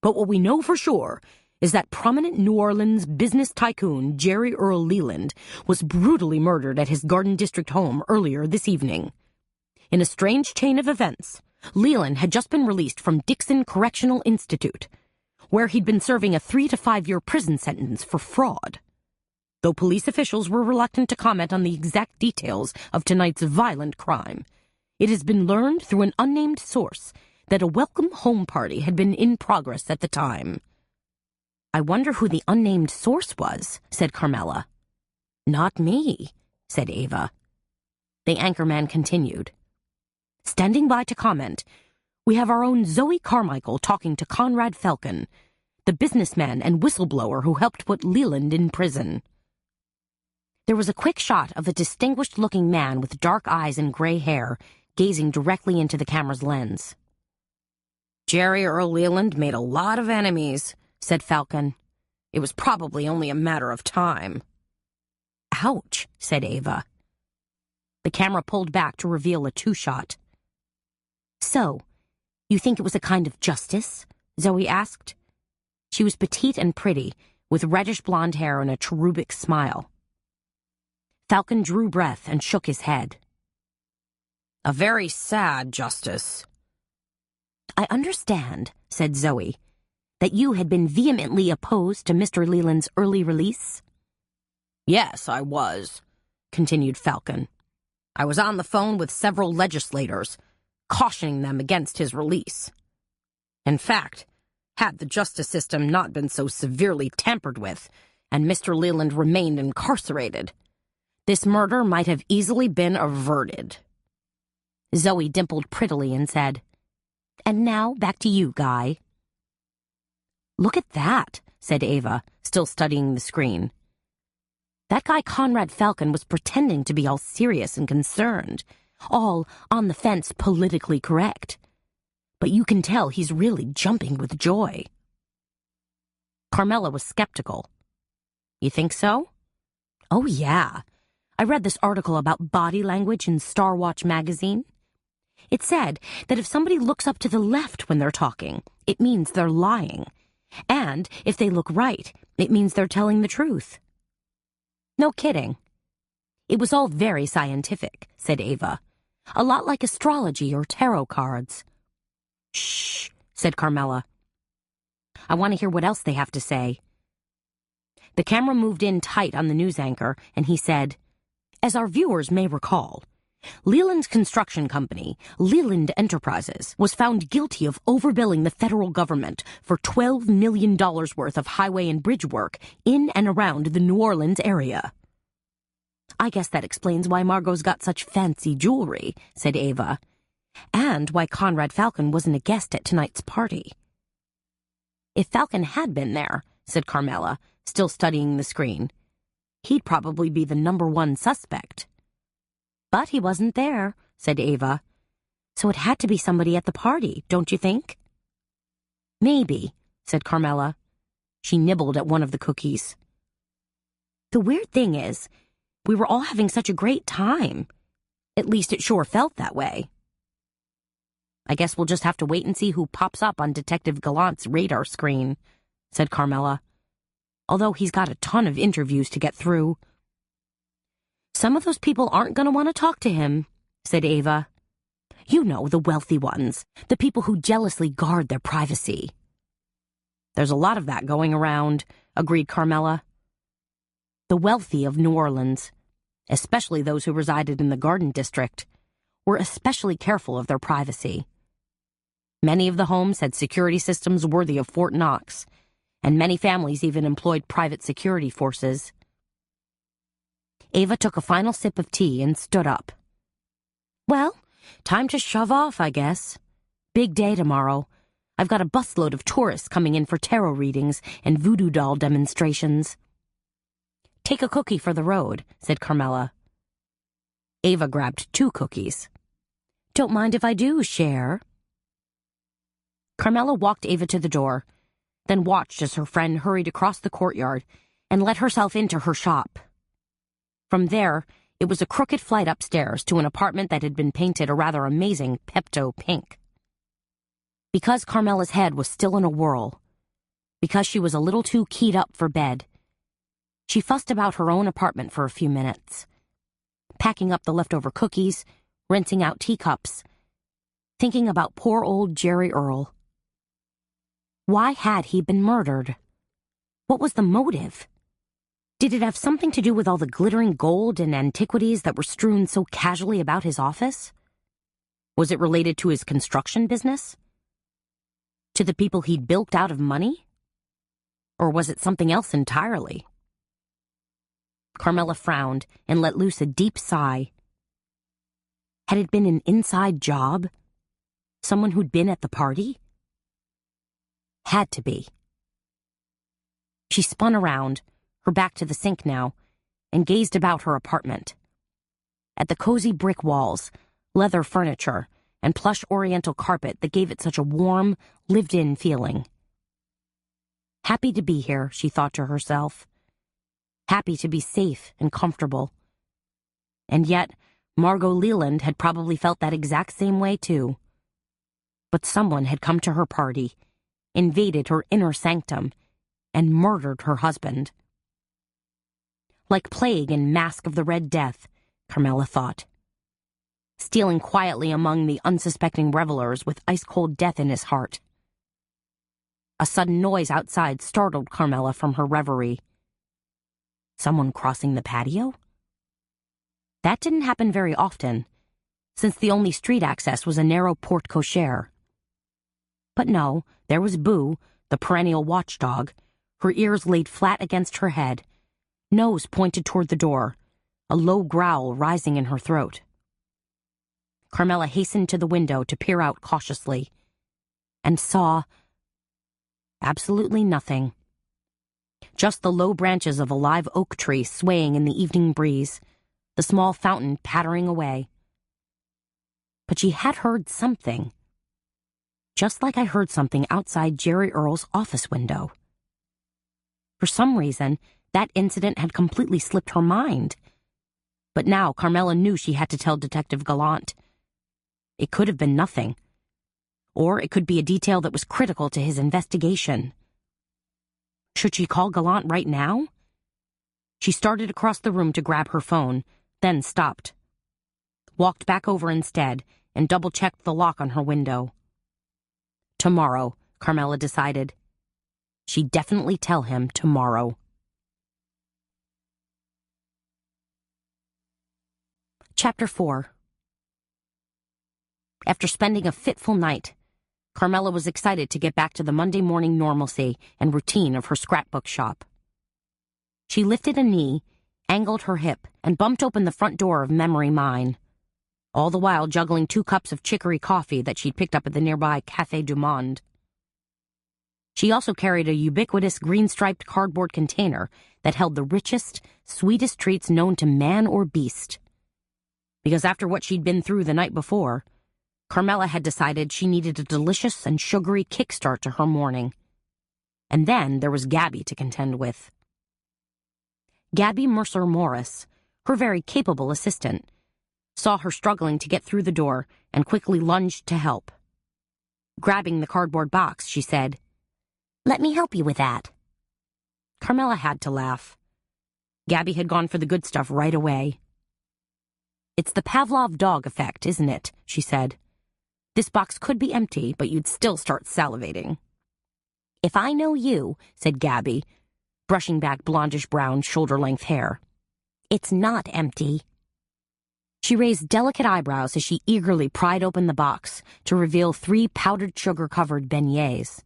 "But what we know for sure is that prominent New Orleans business tycoon Jerry Earl Leland was brutally murdered at his Garden District home earlier this evening. In a strange chain of events, Leland had just been released from Dixon Correctional Institute, where he'd been serving a 3 to 5 year prison sentence for fraud. Though police officials were reluctant to comment on the exact details of tonight's violent crime, it has been learned through an unnamed source that a welcome home party had been in progress at the time." "I wonder who the unnamed source was," said Carmela. "Not me," said Ava. The anchorman continued. Standing by to comment, we have our own Zoe Carmichael talking to Conrad Falcon, the businessman and whistleblower who helped put Leland in prison. There was a quick shot of a distinguished-looking man with dark eyes and gray hair gazing directly into the camera's lens. Jerry Earl Leland made a lot of enemies, said Falcon. It was probably only a matter of time. Ouch, said Ava. The camera pulled back to reveal a two-shot. So, you think it was a kind of justice? Zoe asked. She was petite and pretty, with reddish blonde hair and a cherubic smile. Falcon drew breath and shook his head. A very sad justice. I understand, said Zoe, that you had been vehemently opposed to Mr. Leland's early release? Yes, I was, continued Falcon. I was on the phone with several legislators, cautioning them against his release. In fact, had the justice system not been so severely tampered with, and Mr. Leland remained incarcerated, this murder might have easily been averted. Zoe dimpled prettily and said, And now back to you, Guy. Look at that, said Ava, still studying the screen. That guy Conrad Falcon was pretending to be all serious and concerned, all on the fence politically correct. But you can tell he's really jumping with joy. Carmela was skeptical. You think so? Oh, yeah. I read this article about body language in Star Watch magazine. It said that if somebody looks up to the left when they're talking, it means they're lying. And if they look right, it means they're telling the truth. No kidding. It was all very scientific, said Ava. A lot like astrology or tarot cards. Shh, said Carmela. I want to hear what else they have to say. The camera moved in tight on the news anchor, and he said, As our viewers may recall, Leland's construction company, Leland Enterprises, was found guilty of overbilling the federal government for $12 million worth of highway and bridge work in and around the New Orleans area. I guess that explains why Margot's got such fancy jewelry, said Ava, and why Conrad Falcon wasn't a guest at tonight's party. If Falcon had been there, said Carmela, still studying the screen, he'd probably be the #1 suspect. But he wasn't there, said Ava. So it had to be somebody at the party, don't you think? Maybe, said Carmela. She nibbled at one of the cookies. The weird thing is, we were all having such a great time. At least it sure felt that way. I guess we'll just have to wait and see who pops up on Detective Gallant's radar screen, said Carmela. Although he's got a ton of interviews to get through. Some of those people aren't going to want to talk to him, said Ava. You know, the wealthy ones, the people who jealously guard their privacy. There's a lot of that going around, agreed Carmela. The wealthy of New Orleans, especially those who resided in the Garden District, were especially careful of their privacy. Many of the homes had security systems worthy of Fort Knox, and many families even employed private security forces. Ava took a final sip of tea and stood up. Well, time to shove off, I guess. Big day tomorrow. I've got a busload of tourists coming in for tarot readings and voodoo doll demonstrations. Take a cookie for the road, said Carmela. Ava grabbed 2 cookies. Don't mind if I do, Cher. Carmela walked Ava to the door, then watched as her friend hurried across the courtyard and let herself into her shop. From there, it was a crooked flight upstairs to an apartment that had been painted a rather amazing Pepto pink. Because Carmela's head was still in a whirl, because she was a little too keyed up for bed, she fussed about her own apartment for a few minutes, packing up the leftover cookies, rinsing out teacups, thinking about poor old Jerry Earl. Why had he been murdered? What was the motive? Did it have something to do with all the glittering gold and antiquities that were strewn so casually about his office? Was it related to his construction business? To the people he'd bilked out of money? Or was it something else entirely? Carmela frowned and let loose a deep sigh. Had it been an inside job? Someone who'd been at the party? Had to be. She spun around, her back to the sink now, and gazed about her apartment. At the cozy brick walls, leather furniture, and plush oriental carpet that gave it such a warm, lived-in feeling. Happy to be here, she thought to herself. Happy to be safe and comfortable. And yet, Margot Leland had probably felt that exact same way too. But someone had come to her party, invaded her inner sanctum, and murdered her husband. Like plague in Mask of the Red Death, Carmela thought. Stealing quietly among the unsuspecting revelers with ice-cold death in his heart. A sudden noise outside startled Carmela from her reverie. Someone crossing the patio? That didn't happen very often, since the only street access was a narrow porte cochere. But no, there was Boo, the perennial watchdog, her ears laid flat against her head, nose pointed toward the door, a low growl rising in her throat. Carmela hastened to the window to peer out cautiously, and saw absolutely nothing. Just the low branches of a live oak tree swaying in the evening breeze, the small fountain pattering away. But she had heard something. Just like I heard something outside Jerry Earle's office window. For some reason, that incident had completely slipped her mind. But now Carmela knew she had to tell Detective Gallant. It could have been nothing. Or it could be a detail that was critical to his investigation. Should she call Gallant right now? She started across the room to grab her phone, then stopped. Walked back over instead and double-checked the lock on her window. Tomorrow, Carmela decided. She'd definitely tell him tomorrow. Chapter 4. After spending a fitful night, Carmela was excited to get back to the Monday morning normalcy and routine of her scrapbook shop. She lifted a knee, angled her hip, and bumped open the front door of Memory Mine, all the while juggling 2 cups of chicory coffee that she'd picked up at the nearby Café du Monde. She also carried a ubiquitous green-striped cardboard container that held the richest, sweetest treats known to man or beast. Because after what she'd been through the night before, Carmela had decided she needed a delicious and sugary kickstart to her morning. And then there was Gabby to contend with. Gabby Mercer Morris, her very capable assistant, saw her struggling to get through the door and quickly lunged to help. Grabbing the cardboard box, she said, "Let me help you with that." Carmela had to laugh. Gabby had gone for the good stuff right away. "It's the Pavlov dog effect, isn't it?" she said. "This box could be empty, but you'd still start salivating." "If I know you," said Gabby, brushing back blondish-brown, shoulder-length hair, "it's not empty." She raised delicate eyebrows as she eagerly pried open the box to reveal 3 powdered sugar-covered beignets.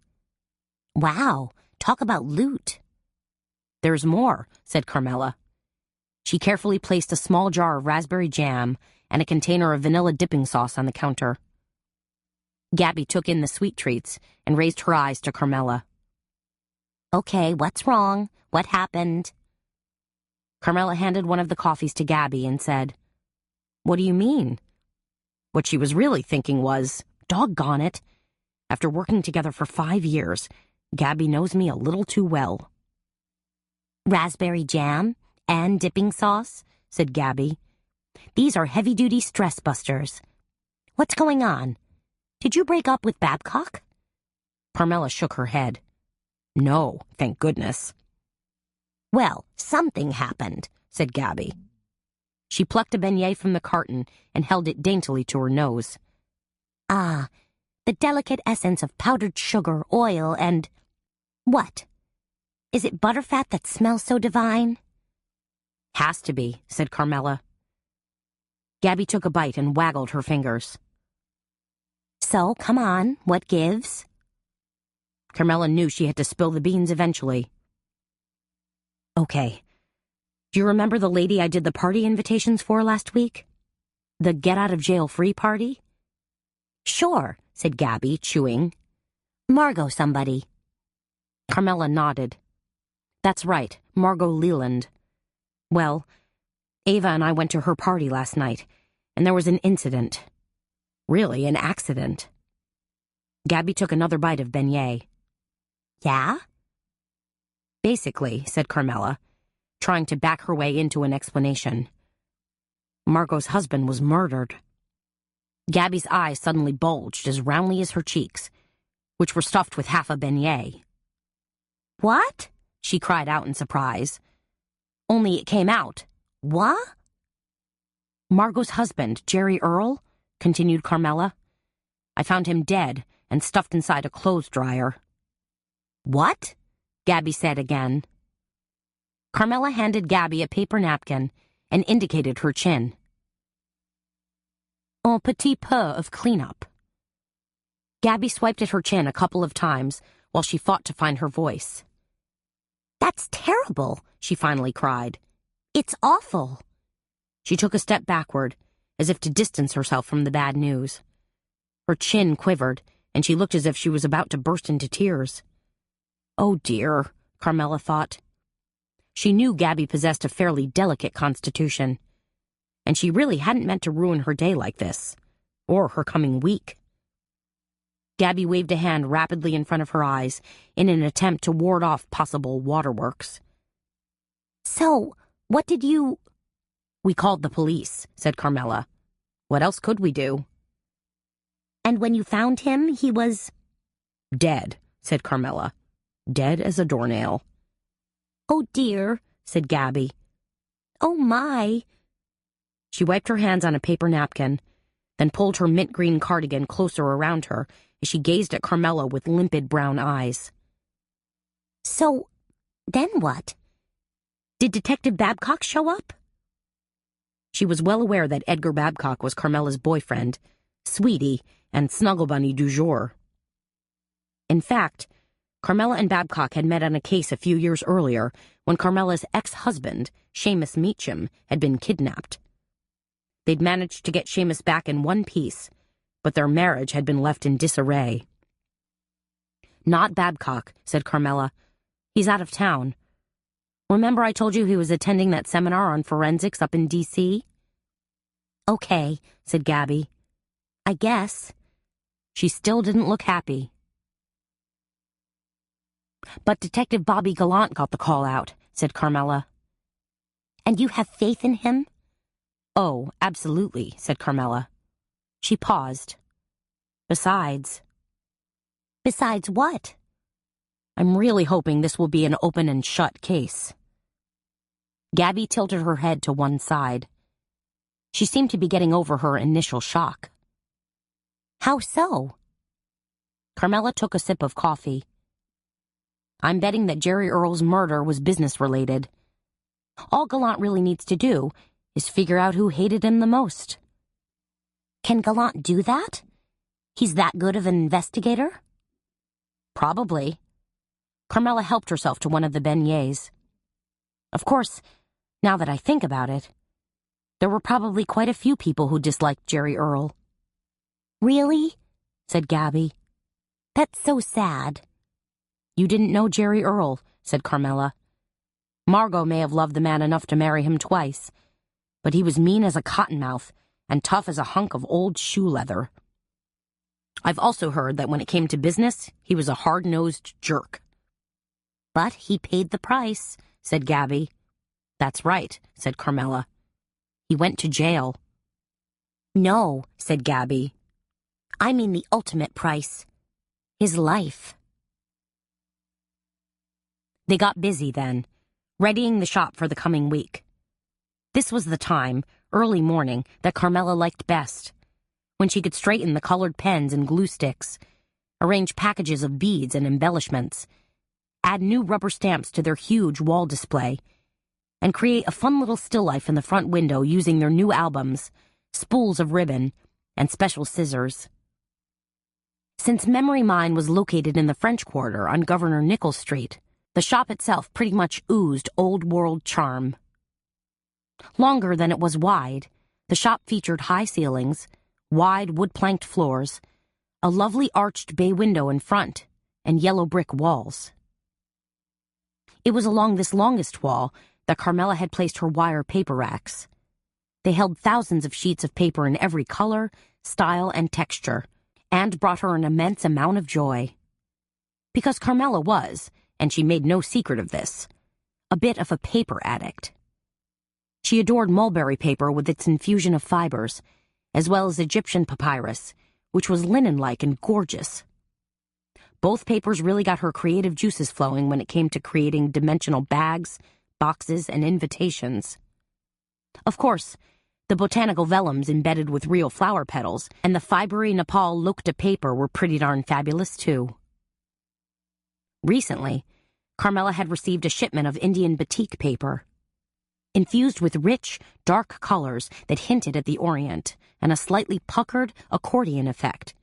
"Wow, talk about loot." "There's more," said Carmela. She carefully placed a small jar of raspberry jam and a container of vanilla dipping sauce on the counter. Gabby took in the sweet treats and raised her eyes to Carmela. "Okay, what's wrong? What happened?" Carmela handed one of the coffees to Gabby and said, "What do you mean?" What she was really thinking was, doggone it. After working together for 5 years, Gabby knows me a little too well. "Raspberry jam and dipping sauce," said Gabby. "These are heavy-duty stress busters. What's going on? Did you break up with Babcock?" Carmela shook her head. "No, thank goodness." "Well, something happened," said Gabby. She plucked a beignet from the carton and held it daintily to her nose. "Ah, the delicate essence of powdered sugar, oil, and... What? Is it butterfat that smells so divine?" "Has to be," said Carmela. Gabby took a bite and waggled her fingers. "So, come on, what gives?" Carmela knew she had to spill the beans eventually. "Okay, Do you remember the lady I did the party invitations for last week? The get-out-of-jail-free party? Sure, said Gabby, chewing. Margot somebody. Carmela nodded. That's right, Margot Leland. Well, Ava and I went to her party last night, and there was an incident. Really, an accident. Gabby took another bite of beignet. Yeah? Basically, said Carmela, trying to back her way into an explanation. Margot's husband was murdered. Gabby's eyes suddenly bulged as roundly as her cheeks, which were stuffed with half a beignet. What? She cried out in surprise. Only it came out. What? Margot's husband, Jerry Earl, continued Carmela. I found him dead and stuffed inside a clothes dryer. What? Gabby said again. Carmela handed Gabby a paper napkin and indicated her chin. Un petit peu of cleanup. Gabby swiped at her chin a couple of times while she fought to find her voice. That's terrible, she finally cried. It's awful. She took a step backward, as if to distance herself from the bad news. Her chin quivered, and she looked as if she was about to burst into tears. Oh dear, Carmela thought. She knew Gabby possessed a fairly delicate constitution, and she really hadn't meant to ruin her day like this, or her coming week. Gabby waved a hand rapidly in front of her eyes in an attempt to ward off possible waterworks. So, what did you... We called the police, said Carmela. What else could we do? And when you found him, he was... Dead, said Carmela. Dead as a doornail. Oh dear, said Gabby. Oh my. She wiped her hands on a paper napkin, then pulled her mint green cardigan closer around her as she gazed at Carmela with limpid brown eyes. So, then what? Did Detective Babcock show up? She was well aware that Edgar Babcock was Carmela's boyfriend, sweetie, and snuggle bunny du jour. In fact, Carmela and Babcock had met on a case a few years earlier when Carmela's ex-husband, Seamus Meacham, had been kidnapped. They'd managed to get Seamus back in one piece, but their marriage had been left in disarray. Not Babcock, said Carmela. He's out of town. Remember I told you he was attending that seminar on forensics up in D.C.? Okay, said Gabby. I guess. She still didn't look happy. But Detective Bobby Gallant got the call out, said Carmela. And you have faith in him? Oh, absolutely, said Carmela. She paused. Besides what? I'm really hoping this will be an open and shut case. Gabby tilted her head to one side. She seemed to be getting over her initial shock. How so? Carmela took a sip of coffee. I'm betting that Jerry Earl's murder was business-related. All Gallant really needs to do is figure out who hated him the most. Can Gallant do that? He's that good of an investigator? Probably. Carmela helped herself to one of the beignets. Of course, now that I think about it, there were probably quite a few people who disliked Jerry Earl. Really? Said Gabby. That's so sad. You didn't know Jerry Earl, said Carmela. Margot may have loved the man enough to marry him twice, but he was mean as a cottonmouth and tough as a hunk of old shoe leather. I've also heard that when it came to business, he was a hard-nosed jerk. But he paid the price, said Gabby. That's right, said Carmela. He went to jail. No, said Gabby. I mean the ultimate price. His life. They got busy then, readying the shop for the coming week. This was the time, early morning, that Carmela liked best, when she could straighten the colored pens and glue sticks, arrange packages of beads and embellishments, add new rubber stamps to their huge wall display, and create a fun little still life in the front window using their new albums, spools of ribbon, and special scissors. Since Memory Mine was located in the French Quarter on Governor Nichols Street, the shop itself pretty much oozed old-world charm. Longer than it was wide, the shop featured high ceilings, wide wood-planked floors, a lovely arched bay window in front, and yellow brick walls. It was along this longest wall that Carmela had placed her wire paper racks. They held thousands of sheets of paper in every color, style, and texture, and brought her an immense amount of joy. Because Carmela was, and she made no secret of this, a bit of a paper addict. She adored mulberry paper with its infusion of fibers, as well as Egyptian papyrus, which was linen-like and gorgeous. Both papers really got her creative juices flowing when it came to creating dimensional bags, boxes, and invitations. Of course, the botanical vellums embedded with real flower petals and the fibery Nepal lokta paper were pretty darn fabulous, too. Recently, Carmela had received a shipment of Indian batik paper, infused with rich, dark colors that hinted at the Orient and a slightly puckered accordion effect.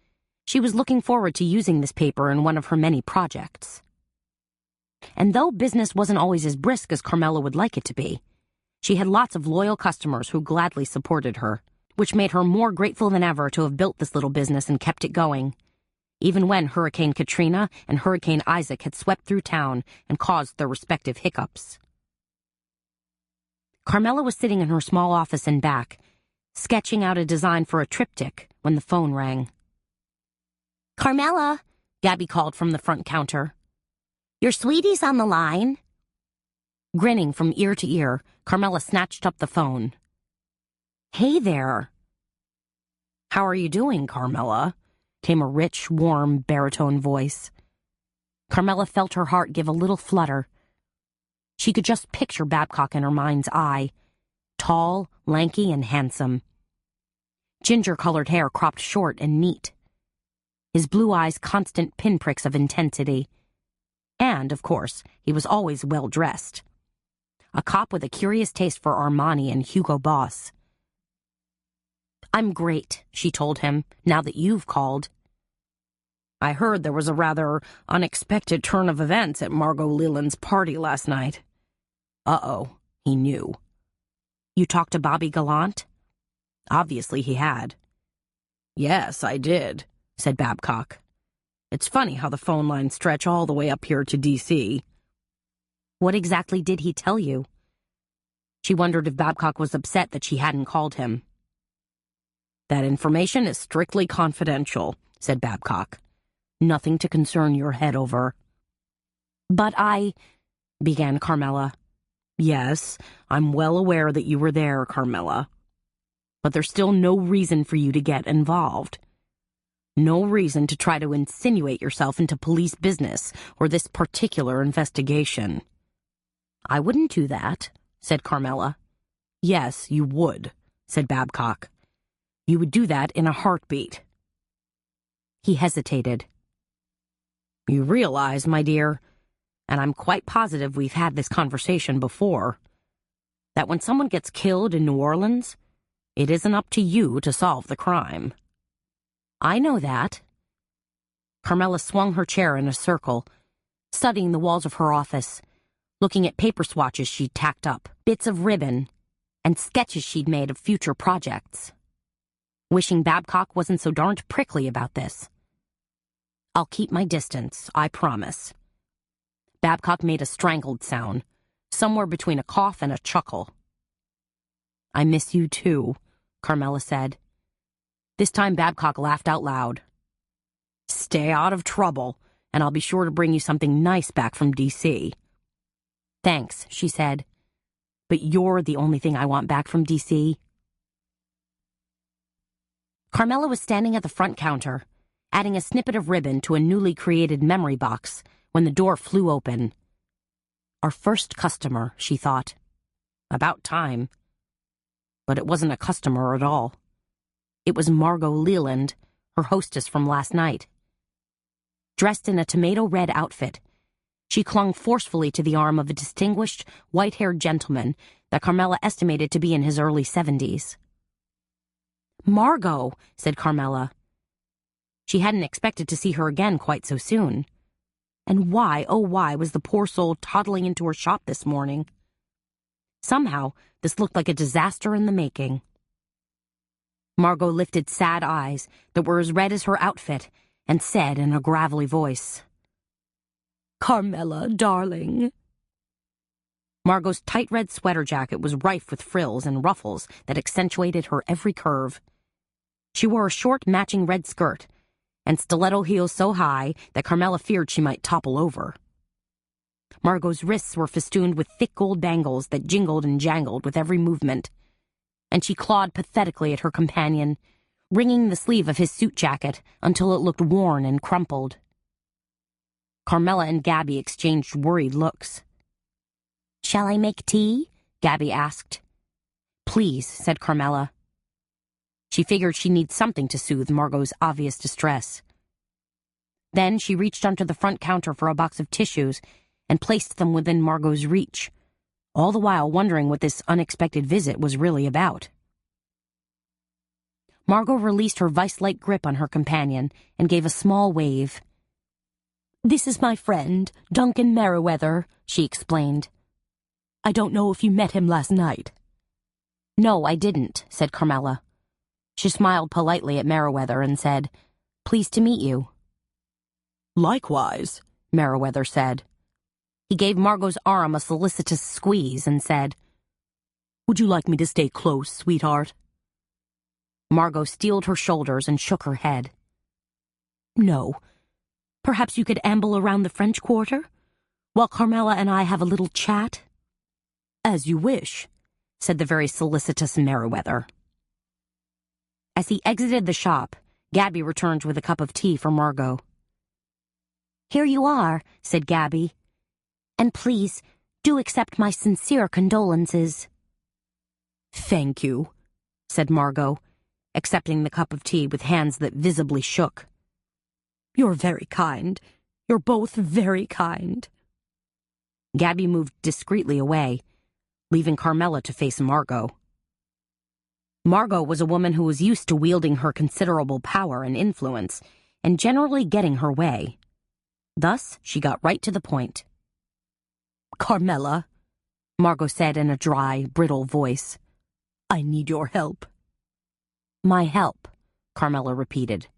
She was looking forward to using this paper in one of her many projects. And though business wasn't always as brisk as Carmela would like it to be, she had lots of loyal customers who gladly supported her, which made her more grateful than ever to have built this little business and kept it going, even when Hurricane Katrina and Hurricane Isaac had swept through town and caused their respective hiccups. Carmela was sitting in her small office in back, sketching out a design for a triptych when the phone rang. "Carmela," Gabby called from the front counter. "Your sweetie's on the line." Grinning from ear to ear, Carmela snatched up the phone. "Hey there." "How are you doing, Carmela?" came a rich, warm, baritone voice. Carmela felt her heart give a little flutter. She could just picture Babcock in her mind's eye, tall, lanky, and handsome. Ginger-colored hair cropped short and neat. His blue eyes constant pinpricks of intensity. And, of course, he was always well-dressed. A cop with a curious taste for Armani and Hugo Boss. "I'm great," she told him, "now that you've called." "I heard there was a rather unexpected turn of events at Margot Leland's party last night." Uh-oh, he knew. "You talked to Bobby Gallant?" Obviously he had. "Yes, I did," said Babcock. "It's funny how the phone lines stretch all the way up here to D.C. What exactly did he tell you? She wondered if Babcock was upset that she hadn't called him. "That information is strictly confidential," said Babcock. "Nothing to concern your head over." "But I—" began Carmela. "Yes, I'm well aware that you were there, Carmela. But there's still no reason for you to get involved. No reason to try to insinuate yourself into police business or this particular investigation." "I wouldn't do that," said Carmela. "Yes, you would," said Babcock. "You would do that in a heartbeat." He hesitated. "You realize, my dear, and I'm quite positive we've had this conversation before, that when someone gets killed in New Orleans, it isn't up to you to solve the crime." "I know that." Carmela swung her chair in a circle, studying the walls of her office, looking at paper swatches she'd tacked up, bits of ribbon, and sketches she'd made of future projects. Wishing Babcock wasn't so darned prickly about this. "I'll keep my distance, I promise." Babcock made a strangled sound, somewhere between a cough and a chuckle. "I miss you too," Carmela said. This time Babcock laughed out loud. "Stay out of trouble, and I'll be sure to bring you something nice back from D.C. "Thanks," she said. "But you're the only thing I want back from D.C. Carmela was standing at the front counter, adding a snippet of ribbon to a newly created memory box, when the door flew open. Our first customer, she thought. About time. But it wasn't a customer at all. It was Margot Leland, her hostess from last night. Dressed in a tomato-red outfit, she clung forcefully to the arm of a distinguished, white-haired gentleman that Carmela estimated to be in his early 70s. "Margot," said Carmela. She hadn't expected to see her again quite so soon. And why, oh why, was the poor soul toddling into her shop this morning? Somehow, this looked like a disaster in the making. Margot lifted sad eyes that were as red as her outfit and said in a gravelly voice, "Carmela, darling." Margot's tight red sweater jacket was rife with frills and ruffles that accentuated her every curve. She wore a short matching red skirt and stiletto heels so high that Carmela feared she might topple over. Margot's wrists were festooned with thick gold bangles that jingled and jangled with every movement, and she clawed pathetically at her companion, wringing the sleeve of his suit jacket until it looked worn and crumpled. Carmela and Gabby exchanged worried looks. "Shall I make tea?" Gabby asked. "Please," said Carmela. She figured she'd need something to soothe Margot's obvious distress. Then she reached onto the front counter for a box of tissues and placed them within Margot's reach, all the while wondering what this unexpected visit was really about. Margot released her vice-like grip on her companion and gave a small wave. "This is my friend, Duncan Merriweather," she explained. "I don't know if you met him last night." "No, I didn't," said Carmela. She smiled politely at Merriweather and said, "Pleased to meet you." "Likewise," Merriweather said. He gave Margot's arm a solicitous squeeze and said, "Would you like me to stay close, sweetheart?" Margot steeled her shoulders and shook her head. "No. Perhaps you could amble around the French Quarter, while Carmela and I have a little chat?" "As you wish," said the very solicitous Merriweather. As he exited the shop, Gabby returned with a cup of tea for Margot. "Here you are," said Gabby. "And please, do accept my sincere condolences." "Thank you," said Margot, accepting the cup of tea with hands that visibly shook. "You're very kind. You're both very kind." Gabby moved discreetly away, leaving Carmela to face Margot. Margot was a woman who was used to wielding her considerable power and influence, and generally getting her way. Thus, she got right to the point. "Carmela," Margot said in a dry, brittle voice, "I need your help." "My help," Carmela repeated.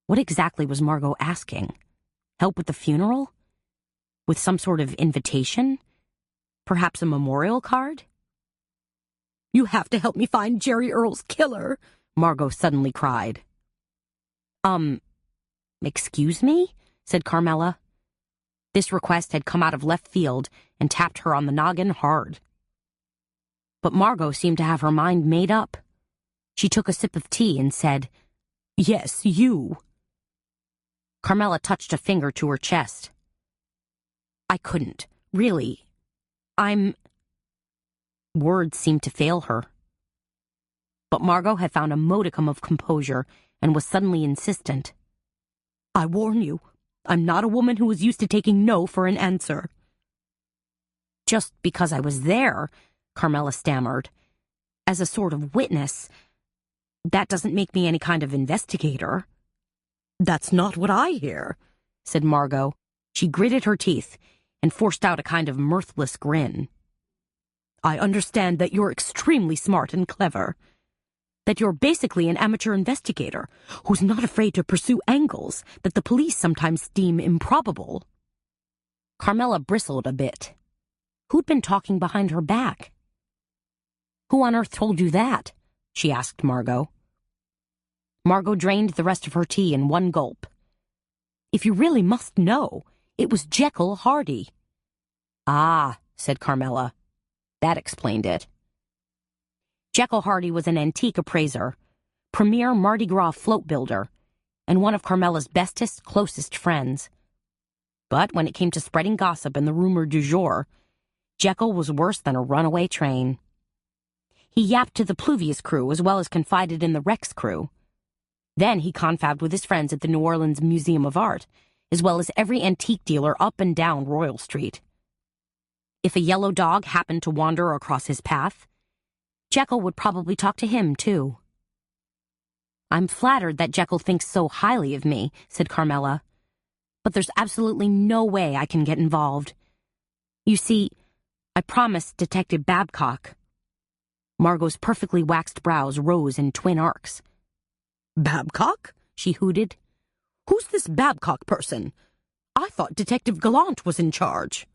What exactly was Margot asking? Help with the funeral? With some sort of invitation? Perhaps a memorial card? "You have to help me find Jerry Earl's killer," Margot suddenly cried. Excuse me?" said Carmela. This request had come out of left field and tapped her on the noggin hard. But Margot seemed to have her mind made up. She took a sip of tea and said, "Yes, you." Carmela touched a finger to her chest. "I couldn't, really. Words seemed to fail her. But Margot had found a modicum of composure and was suddenly insistent. "I warn you, I'm not a woman who is used to taking no for an answer." "Just because I was there," Carmela stammered, "as a sort of witness, that doesn't make me any kind of investigator." "That's not what I hear," said Margot. She gritted her teeth and forced out a kind of mirthless grin. "I understand that you're extremely smart and clever. That you're basically an amateur investigator who's not afraid to pursue angles that the police sometimes deem improbable." Carmela bristled a bit. Who'd been talking behind her back? "Who on earth told you that?" she asked Margot. Margot drained the rest of her tea in one gulp. "If you really must know, it was Jekyll Hardy." "Ah," said Carmela. That explained it. Jekyll Hardy was an antique appraiser, premier Mardi Gras float builder, and one of Carmela's bestest, closest friends. But when it came to spreading gossip and the rumor du jour, Jekyll was worse than a runaway train. He yapped to the Pluvius crew as well as confided in the Rex crew. Then he confabbed with his friends at the New Orleans Museum of Art, as well as every antique dealer up and down Royal Street. If a yellow dog happened to wander across his path, Jekyll would probably talk to him, too. "I'm flattered that Jekyll thinks so highly of me," said Carmela. "But there's absolutely no way I can get involved. You see, I promised Detective Babcock. Margot's perfectly waxed brows rose in twin arcs. Babcock? She hooted. Who's this Babcock person? I thought Detective Gallant was in charge.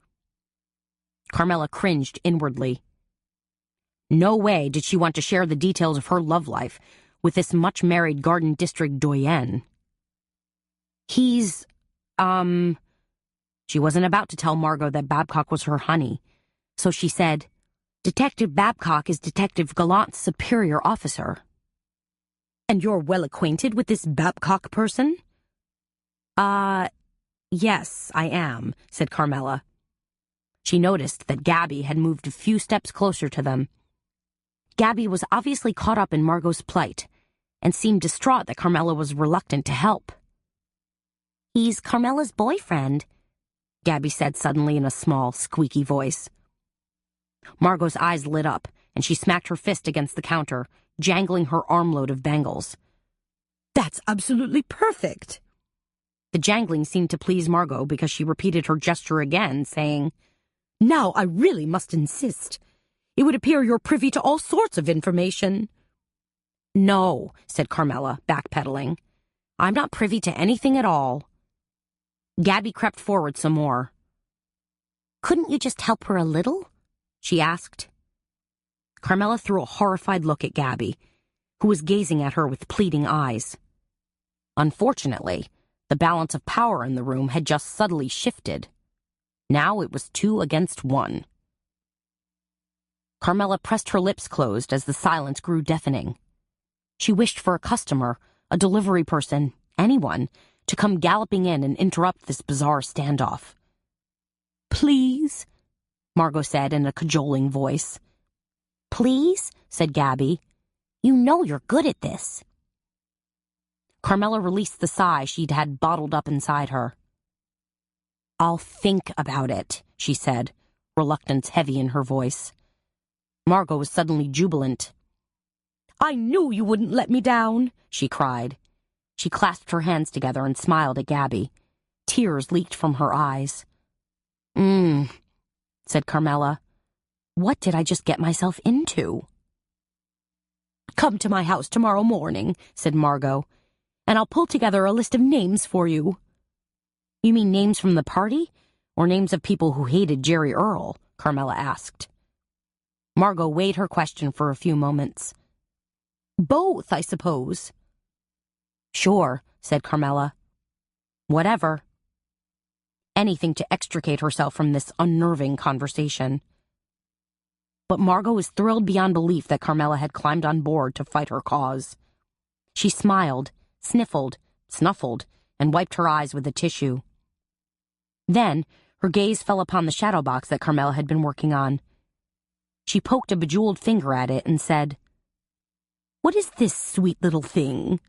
Carmela cringed inwardly. No way did she want to share the details of her love life with this much-married Garden District doyenne. He's, She wasn't about to tell Margot that Babcock was her honey, so she said, Detective Babcock is Detective Gallant's superior officer. And you're well acquainted with this Babcock person? Yes, I am, said Carmela. She noticed that Gabby had moved a few steps closer to them. Gabby was obviously caught up in Margot's plight and seemed distraught that Carmela was reluctant to help. He's Carmela's boyfriend, Gabby said suddenly in a small, squeaky voice. Margot's eyes lit up, and she smacked her fist against the counter, jangling her armload of bangles. That's absolutely perfect! The jangling seemed to please Margot because she repeated her gesture again, saying, Now I really must insist. It would appear you're privy to all sorts of information. No, said Carmela, backpedaling. I'm not privy to anything at all. Gabby crept forward some more. Couldn't you just help her a little? She asked. Carmela threw a horrified look at Gabby, who was gazing at her with pleading eyes. Unfortunately, the balance of power in the room had just subtly shifted. Now it was 2 against 1. Carmela pressed her lips closed as the silence grew deafening. She wished for a customer, a delivery person, anyone, to come galloping in and interrupt this bizarre standoff. Please, Margot said in a cajoling voice. Please, said Gabby. You know you're good at this. Carmela released the sigh she'd had bottled up inside her. I'll think about it, she said, reluctance heavy in her voice. Margot was suddenly jubilant. I knew you wouldn't let me down, she cried. She clasped her hands together and smiled at Gabby. Tears leaked from her eyes. Said Carmela. What did I just get myself into? Come to my house tomorrow morning, said Margot, and I'll pull together a list of names for you. You mean names from the party, or names of people who hated Jerry Earl? Carmela asked. Margot weighed her question for a few moments. Both, I suppose. Sure, said Carmela. Whatever. Anything to extricate herself from this unnerving conversation. But Margot was thrilled beyond belief that Carmela had climbed on board to fight her cause. She smiled, sniffled, snuffled, and wiped her eyes with a tissue. Then, her gaze fell upon the shadow box that Carmela had been working on. She poked a bejeweled finger at it and said, What is this sweet little thing?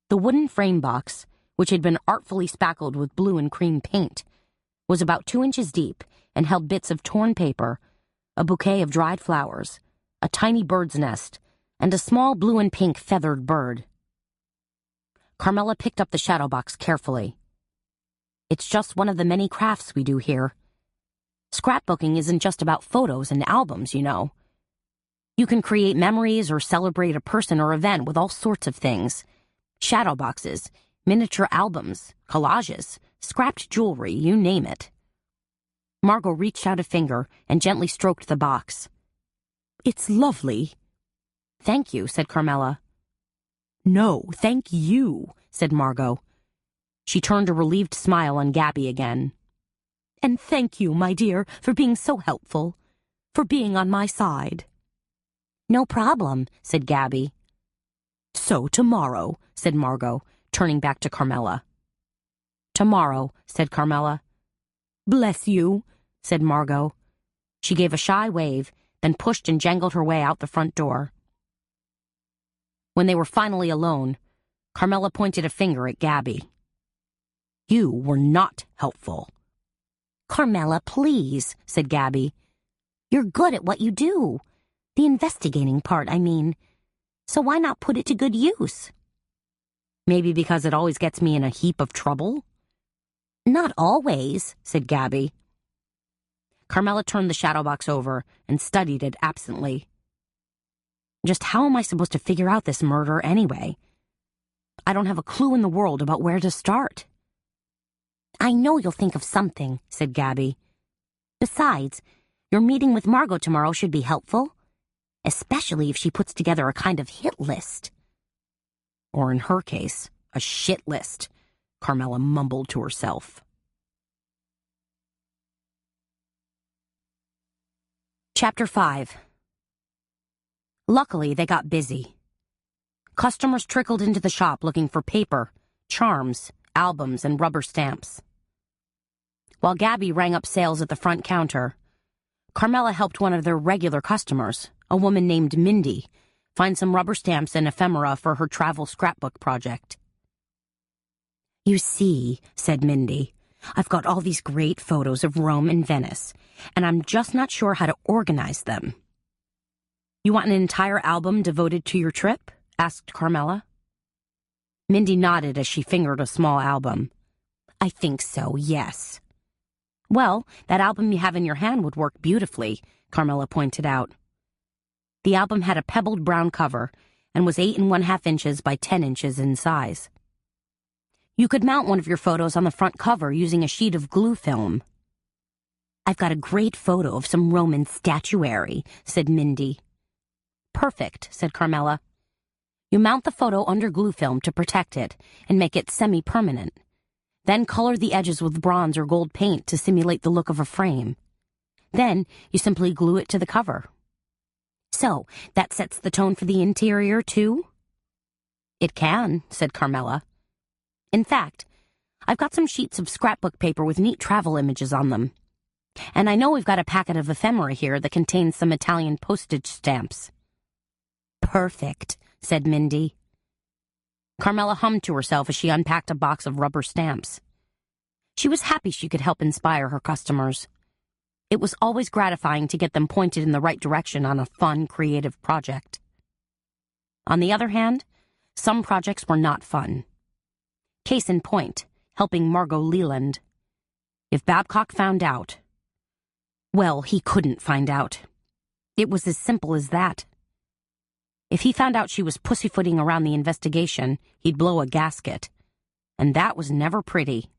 The wooden frame box, which had been artfully spackled with blue and cream paint, was about 2 inches deep and held bits of torn paper, a bouquet of dried flowers, a tiny bird's nest, and a small blue and pink feathered bird. Carmela picked up the shadow box carefully. It's just one of the many crafts we do here. Scrapbooking isn't just about photos and albums, you know. You can create memories or celebrate a person or event with all sorts of things. Shadow boxes, miniature albums, collages, scrapped jewelry, you name it. Margot reached out a finger and gently stroked the box. It's lovely. Thank you, said Carmela. No, thank you, said Margot. She turned a relieved smile on Gabby again. And thank you, my dear, for being so helpful, for being on my side. No problem, said Gabby. So tomorrow, said Margot, turning back to Carmela. Tomorrow, said Carmela. Bless you, said Margot. She gave a shy wave, then pushed and jangled her way out the front door. When they were finally alone, Carmela pointed a finger at Gabby. You were not helpful. Carmela, please, said Gabby. You're good at what you do. The investigating part, I mean. So why not put it to good use? Maybe because it always gets me in a heap of trouble? Not always, said Gabby. Carmela turned the shadow box over and studied it absently. Just how am I supposed to figure out this murder anyway? I don't have a clue in the world about where to start. I know you'll think of something, said Gabby. Besides, your meeting with Margot tomorrow should be helpful, especially if she puts together a kind of hit list. Or in her case, a shit list, Carmela mumbled to herself. Chapter 5. Luckily, they got busy. Customers trickled into the shop looking for paper, charms, albums, and rubber stamps. While Gabby rang up sales at the front counter, Carmela helped one of their regular customers, a woman named Mindy, find some rubber stamps and ephemera for her travel scrapbook project. You see, said Mindy, I've got all these great photos of Rome and Venice, and I'm just not sure how to organize them. You want an entire album devoted to your trip? Asked Carmela. Mindy nodded as she fingered a small album. I think so, yes. Well, that album you have in your hand would work beautifully, Carmela pointed out. The album had a pebbled brown cover and was 8 1/2 inches by 10 inches in size. You could mount one of your photos on the front cover using a sheet of glue film. I've got a great photo of some Roman statuary, said Mindy. Perfect, said Carmela. You mount the photo under glue film to protect it and make it semi-permanent. Then color the edges with bronze or gold paint to simulate the look of a frame. Then you simply glue it to the cover. So, that sets the tone for the interior, too? It can, said Carmela. In fact, I've got some sheets of scrapbook paper with neat travel images on them. And I know we've got a packet of ephemera here that contains some Italian postage stamps. Perfect, said Mindy. Carmela hummed to herself as she unpacked a box of rubber stamps. She was happy she could help inspire her customers. It was always gratifying to get them pointed in the right direction on a fun, creative project. On the other hand, some projects were not fun. Case in point, helping Margot Leland. If Babcock found out, well, he couldn't find out. It was as simple as that. If he found out she was pussyfooting around the investigation, he'd blow a gasket. And that was never pretty.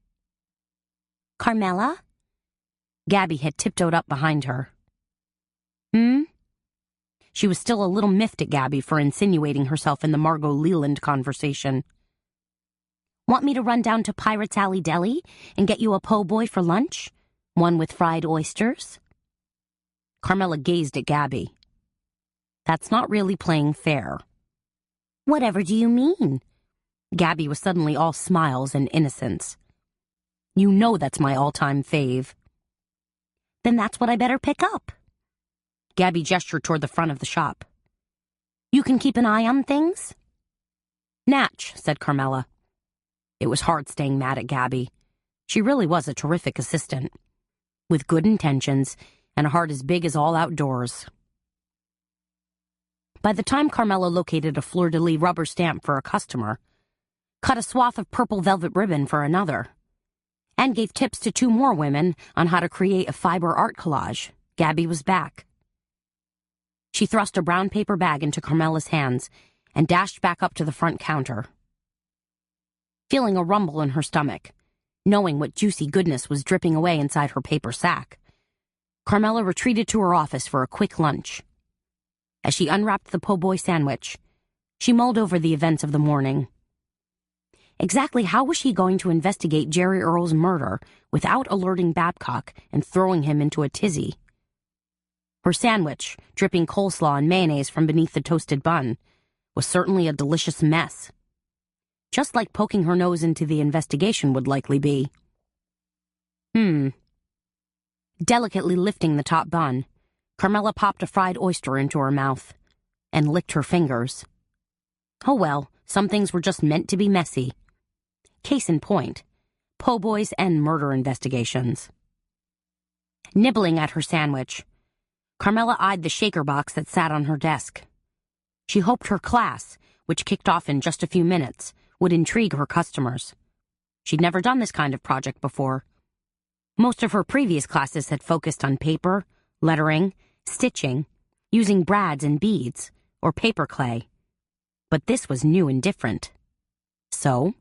Carmela? Gabby had tiptoed up behind her. She was still a little miffed at Gabby for insinuating herself in the Margot Leland conversation. Want me to run down to Pirates Alley Deli and get you a po' boy for lunch? One with fried oysters? Carmela gazed at Gabby. That's not really playing fair. Whatever do you mean? Gabby was suddenly all smiles and innocence. You know that's my all-time fave. Then that's what I better pick up. Gabby gestured toward the front of the shop. You can keep an eye on things? Natch, said Carmela. It was hard staying mad at Gabby. She really was a terrific assistant, with good intentions and a heart as big as all outdoors. By the time Carmela located a fleur-de-lis rubber stamp for a customer, cut a swath of purple velvet ribbon for another, and gave tips to 2 more women on how to create a fiber art collage, Gabby was back. She thrust a brown paper bag into Carmela's hands and dashed back up to the front counter. Feeling a rumble in her stomach, knowing what juicy goodness was dripping away inside her paper sack, Carmela retreated to her office for a quick lunch. As she unwrapped the po' boy sandwich, she mulled over the events of the morning. Exactly how was she going to investigate Jerry Earle's murder without alerting Babcock and throwing him into a tizzy? Her sandwich, dripping coleslaw and mayonnaise from beneath the toasted bun, was certainly a delicious mess. Just like poking her nose into the investigation would likely be. Delicately lifting the top bun, Carmela popped a fried oyster into her mouth and licked her fingers. Oh well, some things were just meant to be messy. Case in point, po' boys and murder investigations. Nibbling at her sandwich, Carmela eyed the shaker box that sat on her desk. She hoped her class, which kicked off in just a few minutes, would intrigue her customers. She'd never done this kind of project before. Most of her previous classes had focused on paper, lettering, stitching, using brads and beads, or paper clay. But this was new and different. So,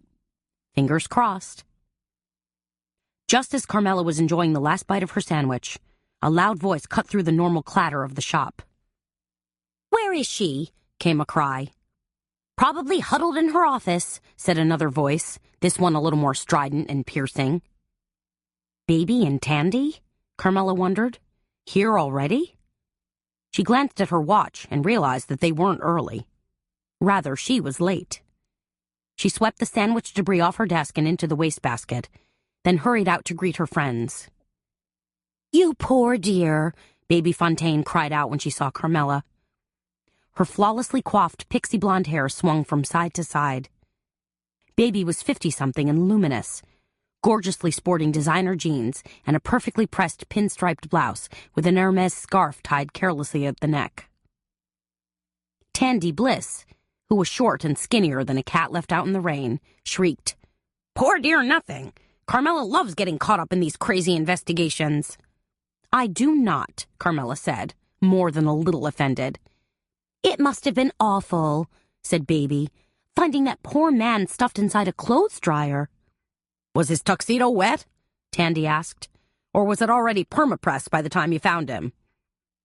fingers crossed. Just as Carmela was enjoying the last bite of her sandwich, a loud voice cut through the normal clatter of the shop. "Where is she?" came a cry. "Probably huddled in her office," said another voice, this one a little more strident and piercing. Baby and Tandy? Carmela wondered. Here already? She glanced at her watch and realized that they weren't early. Rather, she was late. She swept the sandwich debris off her desk and into the wastebasket, then hurried out to greet her friends. "You poor dear," Baby Fontaine cried out when she saw Carmela. Her flawlessly coiffed pixie blonde hair swung from side to side. Baby was 50-something and luminous, gorgeously sporting designer jeans and a perfectly pressed pinstriped blouse with an Hermes scarf tied carelessly at the neck. Tandy Bliss, who was short and skinnier than a cat left out in the rain, shrieked, "Poor dear nothing! Carmela loves getting caught up in these crazy investigations." "I do not," Carmela said, more than a little offended. "It must have been awful," said Baby, "finding that poor man stuffed inside a clothes dryer." "Was his tuxedo wet?" Tandy asked. "Or was it already permapressed by the time you found him?"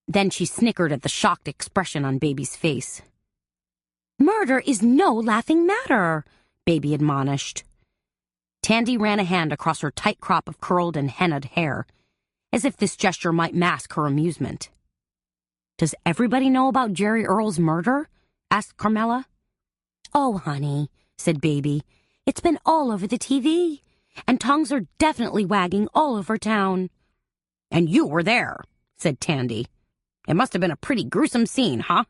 Then she snickered at the shocked expression on Baby's face. "Murder is no laughing matter," Baby admonished. Tandy ran a hand across her tight crop of curled and hennaed hair, as if this gesture might mask her amusement. "Does everybody know about Jerry Earl's murder?" asked Carmela. "Oh, honey," said Baby, "it's been all over the TV, and tongues are definitely wagging all over town." "And you were there," said Tandy. "It must have been a pretty gruesome scene, huh?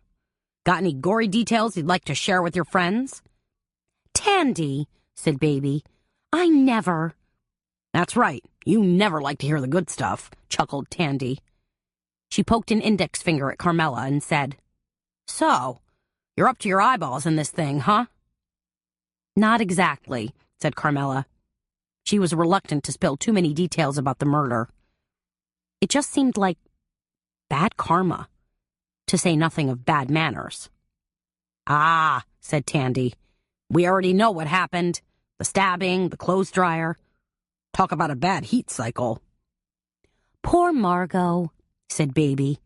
Got any gory details you'd like to share with your friends?" "Tandy," said Baby, "I never—" "That's right, you never like to hear the good stuff," chuckled Tandy. She poked an index finger at Carmela and said, "So, you're up to your eyeballs in this thing, huh?" "Not exactly," said Carmela. She was reluctant to spill too many details about the murder. It just seemed like bad karma, to say nothing of bad manners. "Ah," said Tandy, "we already know what happened. The stabbing, the clothes dryer. Talk about a bad heat cycle." "Poor Margot," said Baby.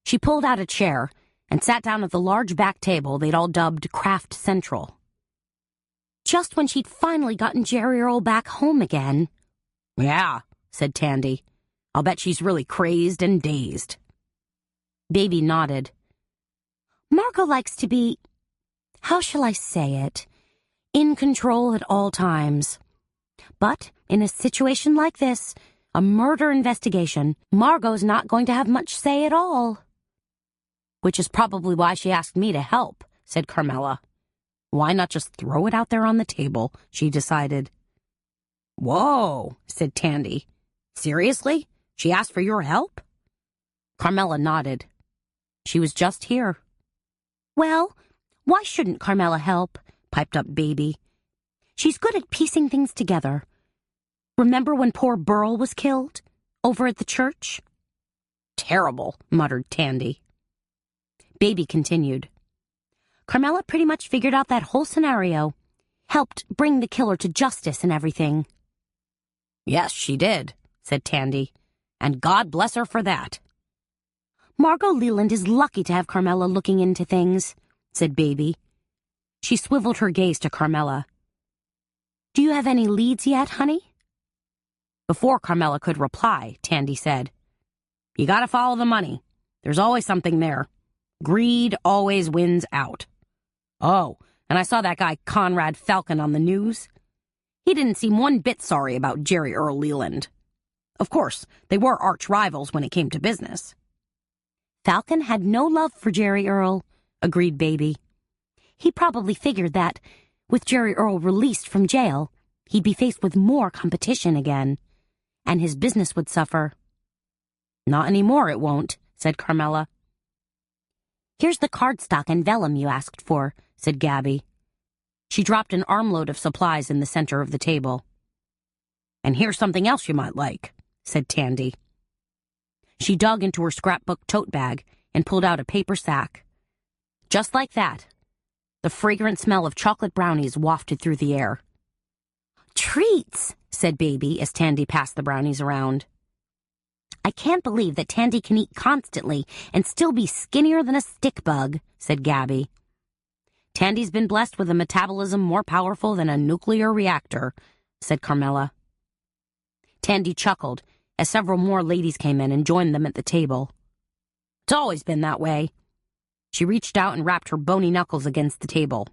She pulled out a chair and sat down at the large back table they'd all dubbed Craft Central. "Just when she'd finally gotten Jerry Earl back home again." "Yeah," said Tandy. "I'll bet she's really crazed and dazed." Baby nodded. "Margot likes to be, how shall I say it, in control at all times. But in a situation like this, a murder investigation, Margot's not going to have much say at all." "Which is probably why she asked me to help," said Carmela. Why not just throw it out there on the table, she decided. "Whoa," said Tandy. "Seriously? She asked for your help?" Carmela nodded. She was just here. "Well, why shouldn't Carmela help?" piped up Baby. "She's good at piecing things together. Remember when poor Burl was killed? Over at the church?" "Terrible," muttered Tandy. Baby continued. "Carmela pretty much figured out that whole scenario. Helped bring the killer to justice and everything." "Yes, she did," said Tandy. "And God bless her for that." "Margot Leland is lucky to have Carmela looking into things," said Baby. She swiveled her gaze to Carmela. "Do you have any leads yet, honey?" Before Carmela could reply, Tandy said, "You gotta follow the money. There's always something there. Greed always wins out. Oh, and I saw that guy Conrad Falcon on the news. He didn't seem one bit sorry about Jerry Earl Leland. Of course, they were arch rivals when it came to business." "Falcon had no love for Jerry Earl," agreed Baby. "He probably figured that, with Jerry Earl released from jail, he'd be faced with more competition again, and his business would suffer." "Not anymore, it won't," said Carmela. "Here's the cardstock and vellum you asked for," said Gabby. She dropped an armload of supplies in the center of the table. "And here's something else you might like," said Tandy. She dug into her scrapbook tote bag and pulled out a paper sack. Just like that, the fragrant smell of chocolate brownies wafted through the air. "Treats," said Baby as Tandy passed the brownies around. "I can't believe that Tandy can eat constantly and still be skinnier than a stick bug," said Gabby. "Tandy's been blessed with a metabolism more powerful than a nuclear reactor," said Carmela. Tandy chuckled as several more ladies came in and joined them at the table. "It's always been that way." She reached out and rapped her bony knuckles against the table.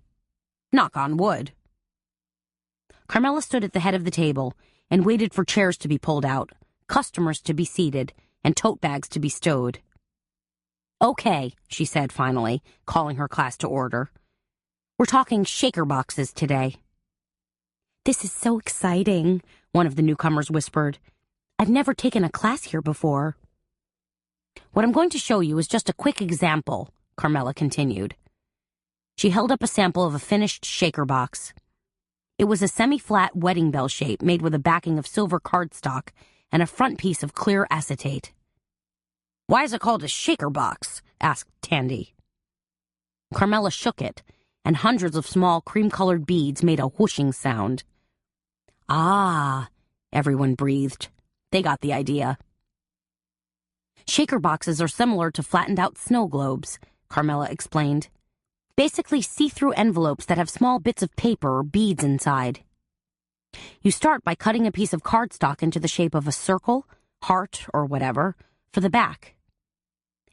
"Knock on wood." Carmela stood at the head of the table and waited for chairs to be pulled out, customers to be seated, and tote bags to be stowed. "Okay," she said finally, calling her class to order. "We're talking shaker boxes today." "This is so exciting," one of the newcomers whispered. "I've never taken a class here before." "What I'm going to show you is just a quick example," Carmela continued. She held up a sample of a finished shaker box. It was a semi-flat wedding bell shape made with a backing of silver cardstock and a front piece of clear acetate. "Why is it called a shaker box?" asked Tandy. Carmela shook it, and hundreds of small cream-colored beads made a whooshing sound. "Ah," everyone breathed. They got the idea. "Shaker boxes are similar to flattened-out snow globes," Carmela explained. "Basically see-through envelopes that have small bits of paper or beads inside. You start by cutting a piece of cardstock into the shape of a circle, heart, or whatever, for the back.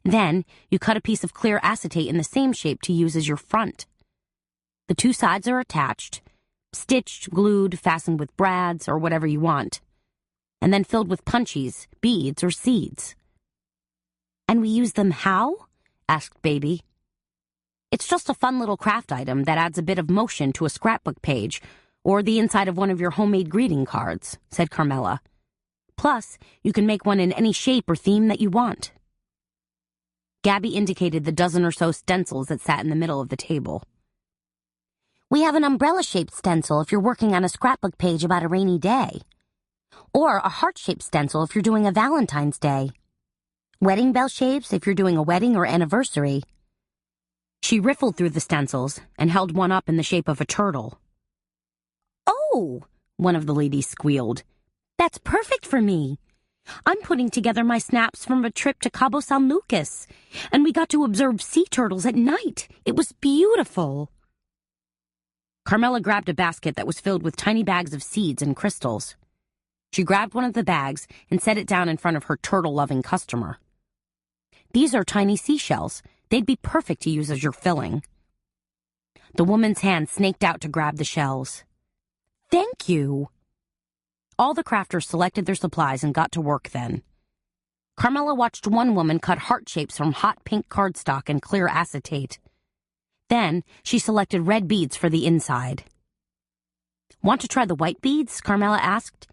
Then, you cut a piece of clear acetate in the same shape to use as your front. The two sides are attached, stitched, glued, fastened with brads, or whatever you want, and then filled with punchies, beads, or seeds." "And we use them how?" asked Baby. "It's just a fun little craft item that adds a bit of motion to a scrapbook page or the inside of one of your homemade greeting cards," said Carmela. "Plus, you can make one in any shape or theme that you want." Gabby indicated the dozen or so stencils that sat in the middle of the table. "We have an umbrella-shaped stencil if you're working on a scrapbook page about a rainy day. Or a heart-shaped stencil if you're doing a Valentine's Day. Wedding bell shapes if you're doing a wedding or anniversary." She riffled through the stencils and held one up in the shape of a turtle. "Oh," one of the ladies squealed. "That's perfect for me. I'm putting together my snaps from a trip to Cabo San Lucas, and we got to observe sea turtles at night. It was beautiful." Carmela grabbed a basket that was filled with tiny bags of seeds and crystals. She grabbed one of the bags and set it down in front of her turtle-loving customer. "These are tiny seashells. They'd be perfect to use as your filling." The woman's hand snaked out to grab the shells. "Thank you." All the crafters selected their supplies and got to work then. Carmela watched one woman cut heart shapes from hot pink cardstock and clear acetate. Then she selected red beads for the inside. "Want to try the white beads?" Carmela asked.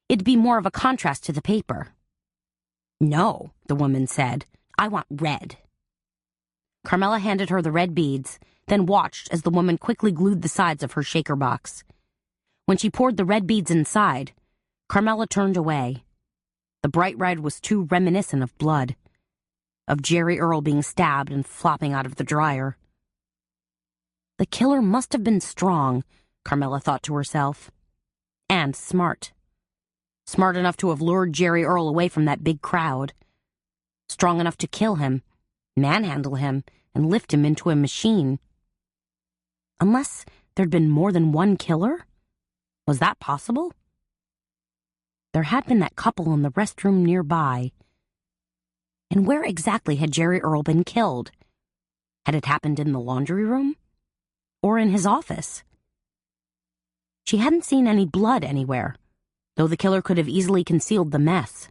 "It'd be more of a contrast to the paper." "No," the woman said. "I want red." Carmela handed her the red beads, then watched as the woman quickly glued the sides of her shaker box. When she poured the red beads inside, Carmela turned away. The bright red was too reminiscent of blood, of Jerry Earl being stabbed and flopping out of the dryer. The killer must have been strong, Carmela thought to herself. And smart. Smart enough to have lured Jerry Earl away from that big crowd. Strong enough to kill him, manhandle him, and lift him into a machine. Unless there'd been more than one killer? Was that possible? There had been that couple in the restroom nearby. And where exactly had Jerry Earl been killed? Had it happened in the laundry room? Or in his office? She hadn't seen any blood anywhere, though the killer could have easily concealed the mess.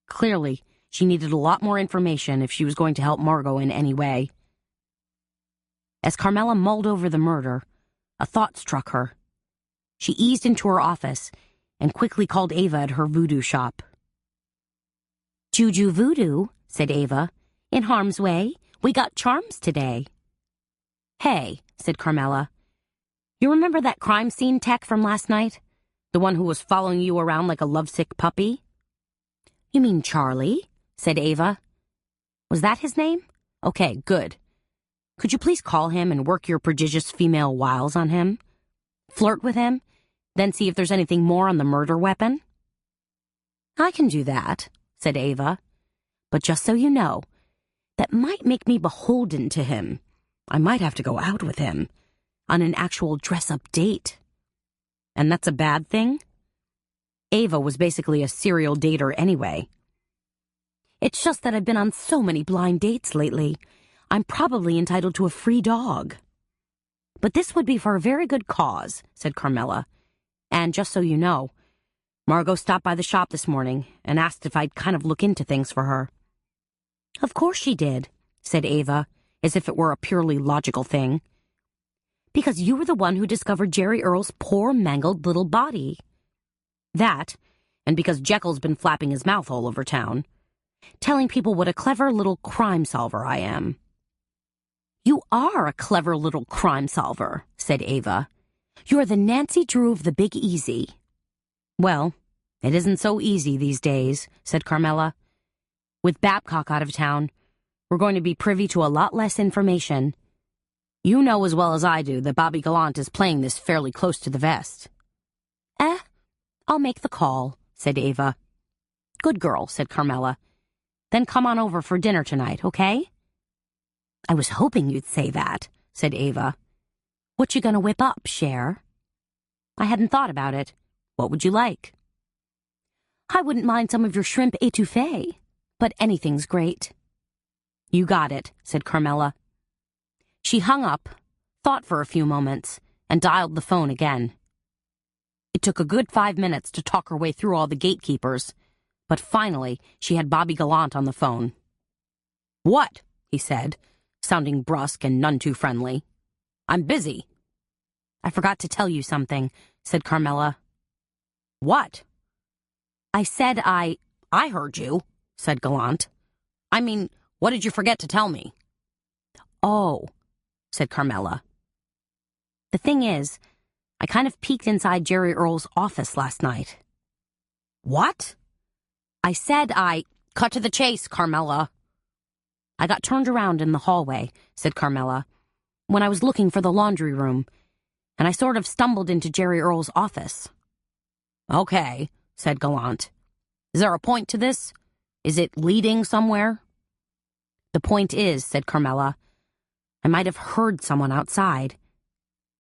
Clearly, she needed a lot more information if she was going to help Margot in any way. As Carmela mulled over the murder, a thought struck her. She eased into her office and quickly called Ava at her voodoo shop. "Juju voodoo," said Ava. "In harm's way. We got charms today." "Hey," said Carmela. "You remember that crime scene tech from last night? The one who was following you around like a lovesick puppy? You mean Charlie? Said Ava. Was that his name? Okay, good. Could you please call him and work your prodigious female wiles on him? Flirt with him, then see if there's anything more on the murder weapon? I can do that, said Ava. But just so you know, that might make me beholden to him. I might have to go out with him on an actual dress-up date. And that's a bad thing? Ava was basically a serial dater anyway. It's just that I've been on so many blind dates lately. I'm probably entitled to a free dog. But this would be for a very good cause, said Carmela. And just so you know, Margot stopped by the shop this morning and asked if I'd kind of look into things for her. Of course she did, said Ava, as if it were a purely logical thing. Because you were the one who discovered Jerry Earl's poor, mangled little body. That, and because Jekyll's been flapping his mouth all over town, telling people what a clever little crime solver I am. You are a clever little crime solver, said Ava. You're the Nancy Drew of the Big Easy. Well, it isn't so easy these days, said Carmela. With Babcock out of town, we're going to be privy to a lot less information. You know as well as I do that Bobby Gallant is playing this fairly close to the vest. I'll make the call, said Ava. Good girl, said Carmela. Then come on over for dinner tonight, okay? I was hoping you'd say that, said Ava. What you gonna whip up, Cher? I hadn't thought about it. What would you like? I wouldn't mind some of your shrimp étouffée, but anything's great. You got it, said Carmela. She hung up, thought for a few moments, and dialed the phone again. It took a good 5 minutes to talk her way through all the gatekeepers, but finally she had Bobby Gallant on the phone. What? He said, sounding brusque and none too friendly. I'm busy. I forgot to tell you something, said Carmela. What? I said I heard you, said Gallant. I mean, what did you forget to tell me? Oh, said Carmela. The thing is, I kind of peeked inside Jerry Earl's office last night. What? I said cut to the chase, Carmela. I got turned around in the hallway, said Carmela, when I was looking for the laundry room, and I sort of stumbled into Jerry Earl's office. Okay, said Gallant. Is there a point to this? Is it leading somewhere? The point is, said Carmela, I might have heard someone outside.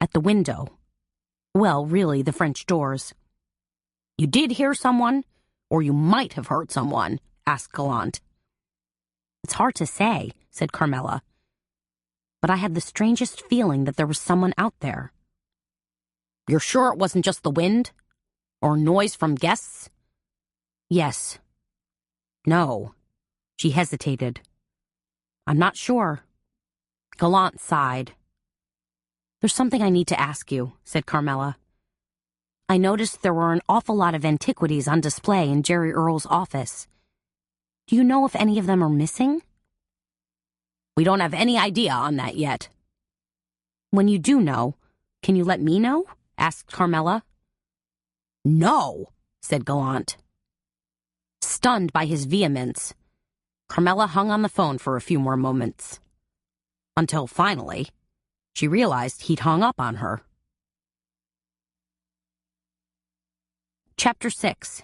At the window. Well, really, the French doors. You did hear someone? Or you might have heard someone? Asked Gallant. It's hard to say, said Carmela. But I had the strangest feeling that there was someone out there. You're sure it wasn't just the wind? Or noise from guests? Yes. No. She hesitated. I'm not sure. Gallant sighed. There's something I need to ask you, said Carmela. I noticed there were an awful lot of antiquities on display in Jerry Earl's office. Do you know if any of them are missing? We don't have any idea on that yet. When you do know, can you let me know? Asked Carmela. No, said Gallant. Stunned by his vehemence, Carmela hung on the phone for a few more moments. Until finally, she realized he'd hung up on her. Chapter 6.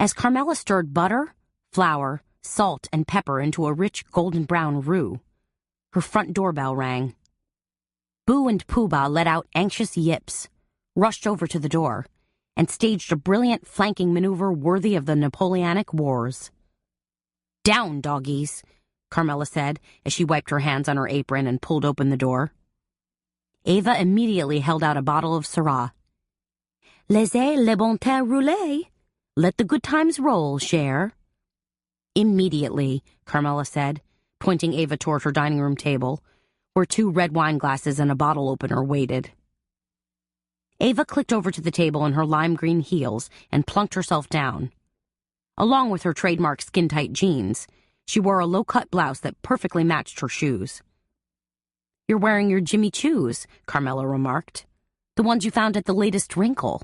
As Carmela stirred butter, flour, salt, and pepper into a rich golden brown roux, her front doorbell rang. Boo and Pooh Bah let out anxious yips, rushed over to the door, and staged a brilliant flanking maneuver worthy of the Napoleonic Wars. Down, doggies, Carmela said as she wiped her hands on her apron and pulled open the door. Ava immediately held out a bottle of Syrah. Laissez le bon temps rouler. Let the good times roll, Cher. Immediately, Carmela said, pointing Ava toward her dining room table, where 2 red wine glasses and a bottle opener waited. Ava clicked over to the table in her lime green heels and plunked herself down. Along with her trademark skin-tight jeans, she wore a low-cut blouse that perfectly matched her shoes. You're wearing your Jimmy Choos, Carmela remarked. The ones you found at the Latest Wrinkle.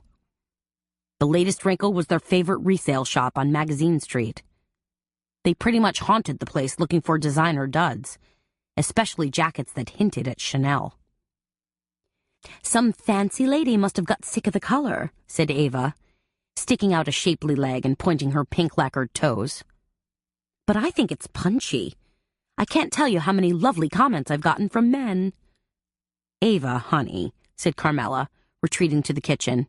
The Latest Wrinkle was their favorite resale shop on Magazine Street. They pretty much haunted the place looking for designer duds, especially jackets that hinted at Chanel. "Some fancy lady must have got sick of the color," said Ava, sticking out a shapely leg and pointing her pink-lacquered toes. "But I think it's punchy. I can't tell you how many lovely comments I've gotten from men." "Ava, honey," said Carmela, retreating to the kitchen.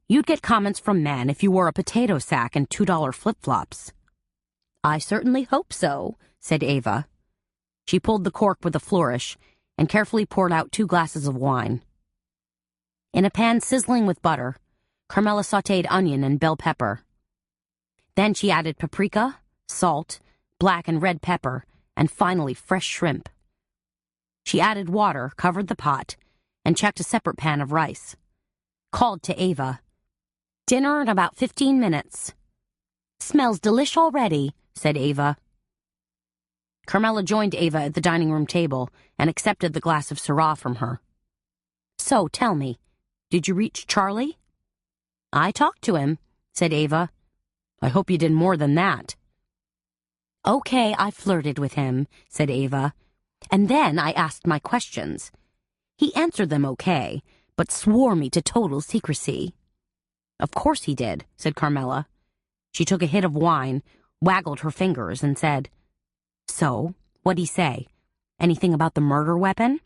"You'd get comments from men if you wore a potato sack and $2 flip-flops." "I certainly hope so," said Ava. She pulled the cork with a flourish and carefully poured out 2 glasses of wine. In a pan sizzling with butter, Carmela sautéed onion and bell pepper. Then she added paprika, salt, black and red pepper, and finally fresh shrimp. She added water, covered the pot, and checked a separate pan of rice. Called to Ava. "Dinner in about 15 minutes. "Smells delish already," said Ava. Carmela joined Ava at the dining room table and accepted the glass of Syrah from her. "So, tell me, did you reach Charlie?" "I talked to him," said Ava. "I hope you did more than that." "Okay, I flirted with him," said Ava. "And then I asked my questions. He answered them okay, but swore me to total secrecy." "Of course he did," said Carmela. She took a hit of wine, waggled her fingers, and said, "So, what'd he say? Anything about the murder weapon?"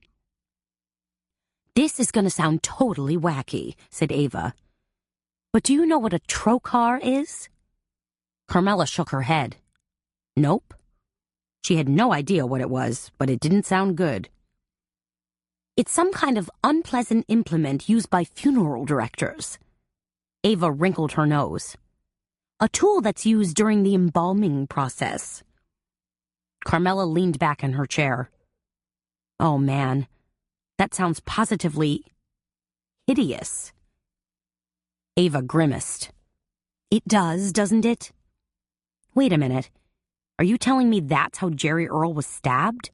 "This is going to sound totally wacky," said Ava. "But do you know what a trocar is?" Carmela shook her head. "Nope." She had no idea what it was, but it didn't sound good. "It's some kind of unpleasant implement used by funeral directors." Ava wrinkled her nose. "A tool that's used during the embalming process." Carmela leaned back in her chair. "Oh, man, that sounds positively hideous." Ava grimaced. "It does, doesn't it? Wait a minute. Are you telling me that's how Jerry Earl was stabbed?"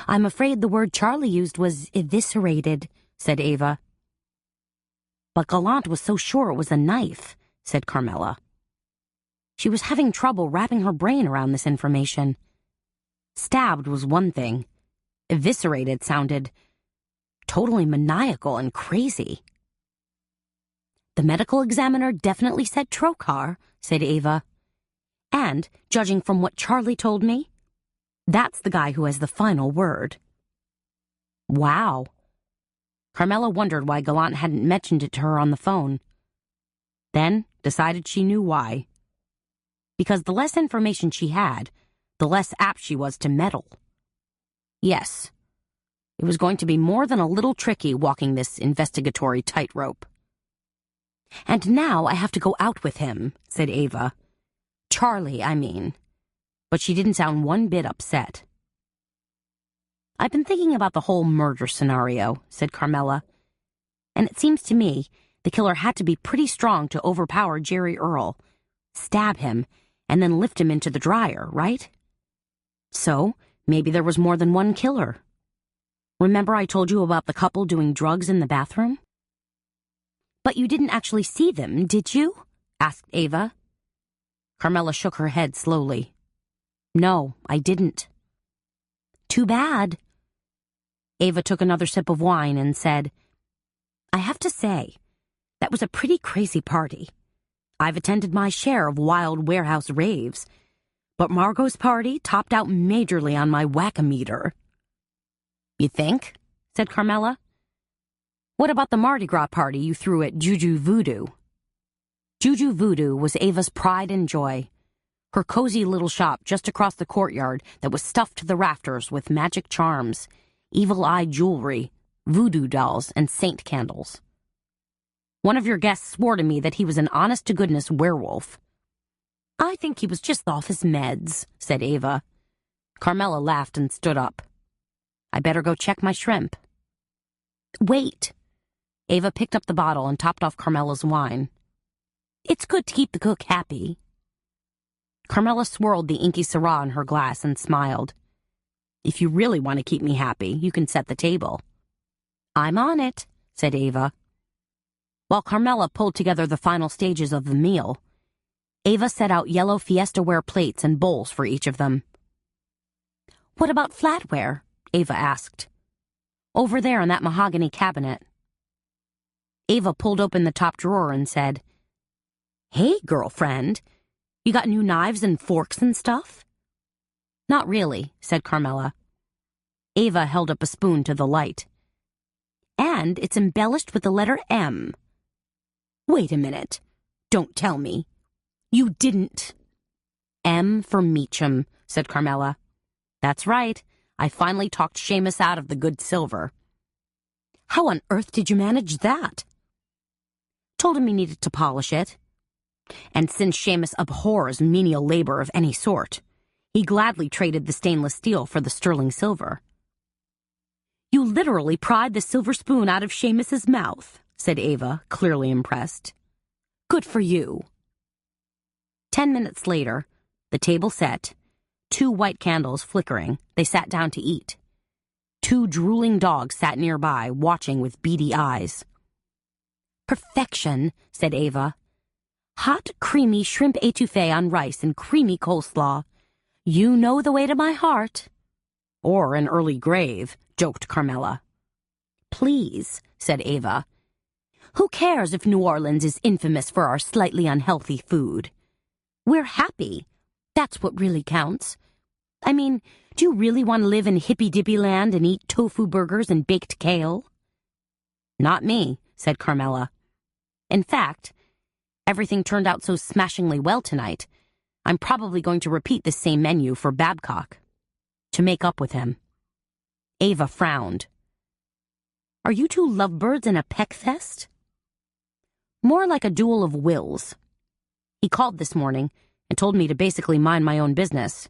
"I'm afraid the word Charlie used was eviscerated," said Ava. "But Gallant was so sure it was a knife," said Carmela. She was having trouble wrapping her brain around this information. Stabbed was one thing. Eviscerated sounded totally maniacal and crazy. "The medical examiner definitely said trocar," said Ava. "And, judging from what Charlie told me, that's the guy who has the final word." Wow. Carmela wondered why Gallant hadn't mentioned it to her on the phone. Then decided she knew why. Because the less information she had, the less apt she was to meddle. Yes, it was going to be more than a little tricky walking this investigatory tightrope. "And now I have to go out with him," said Ava. "Charlie, I mean." But she didn't sound one bit upset. "I've been thinking about the whole murder scenario," said Carmela. "And it seems to me the killer had to be pretty strong to overpower Jerry Earl, stab him, and then lift him into the dryer, right? So, maybe there was more than one killer. Remember I told you about the couple doing drugs in the bathroom?" "But you didn't actually see them, did you?" asked Ava. Carmela shook her head slowly. "No, I didn't." "Too bad." Ava took another sip of wine and said, "I have to say, that was a pretty crazy party. I've attended my share of wild warehouse raves, but Margot's party topped out majorly on my whack-a-meter." "You think?" said Carmela. "What about the Mardi Gras party you threw at Juju Voodoo?" Juju Voodoo was Ava's pride and joy. Her cozy little shop just across the courtyard that was stuffed to the rafters with magic charms, evil-eye jewelry, voodoo dolls, and saint candles. One of your guests swore to me that he was an honest-to-goodness werewolf. "I think he was just off his meds," said Ava. Carmela laughed and stood up. "I better go check my shrimp." "Wait." Ava picked up the bottle and topped off Carmela's wine. "It's good to keep the cook happy." Carmela swirled the inky Syrah in her glass and smiled. "If you really want to keep me happy, you can set the table." "I'm on it," said Ava. While Carmela pulled together the final stages of the meal, Ava set out yellow Fiesta-ware plates and bowls for each of them. "What about flatware?" Ava asked. "Over there in that mahogany cabinet." Ava pulled open the top drawer and said, "Hey, girlfriend, you got new knives and forks and stuff?" "Not really," said Carmela. Ava held up a spoon to the light. "And it's embellished with the letter M." "Wait a minute. Don't tell me. You didn't—" "M for Meacham," said Carmela. "That's right. I finally talked Seamus out of the good silver." "How on earth did you manage that?" "Told him he needed to polish it. And since Seamus abhors menial labor of any sort, he gladly traded the stainless steel for the sterling silver." "You literally pried the silver spoon out of Seamus's mouth," said Ava, clearly impressed. "Good for you." 10 minutes later, the table set, 2 white candles flickering, they sat down to eat. 2 drooling dogs sat nearby, watching with beady eyes. "Perfection," said Ava. "Hot, creamy shrimp étouffée on rice and creamy coleslaw. You know the way to my heart." "Or an early grave," joked Carmela. "Please," said Ava. "Who cares if New Orleans is infamous for our slightly unhealthy food? We're happy. That's what really counts. I mean, do you really want to live in hippy-dippy land and eat tofu burgers and baked kale?" "Not me," said Carmela. "In fact, everything turned out so smashingly well tonight, I'm probably going to repeat the same menu for Babcock, to make up with him." Ava frowned. "Are you 2 lovebirds in a peck fest?" "More like a duel of wills. He called this morning and told me to basically mind my own business.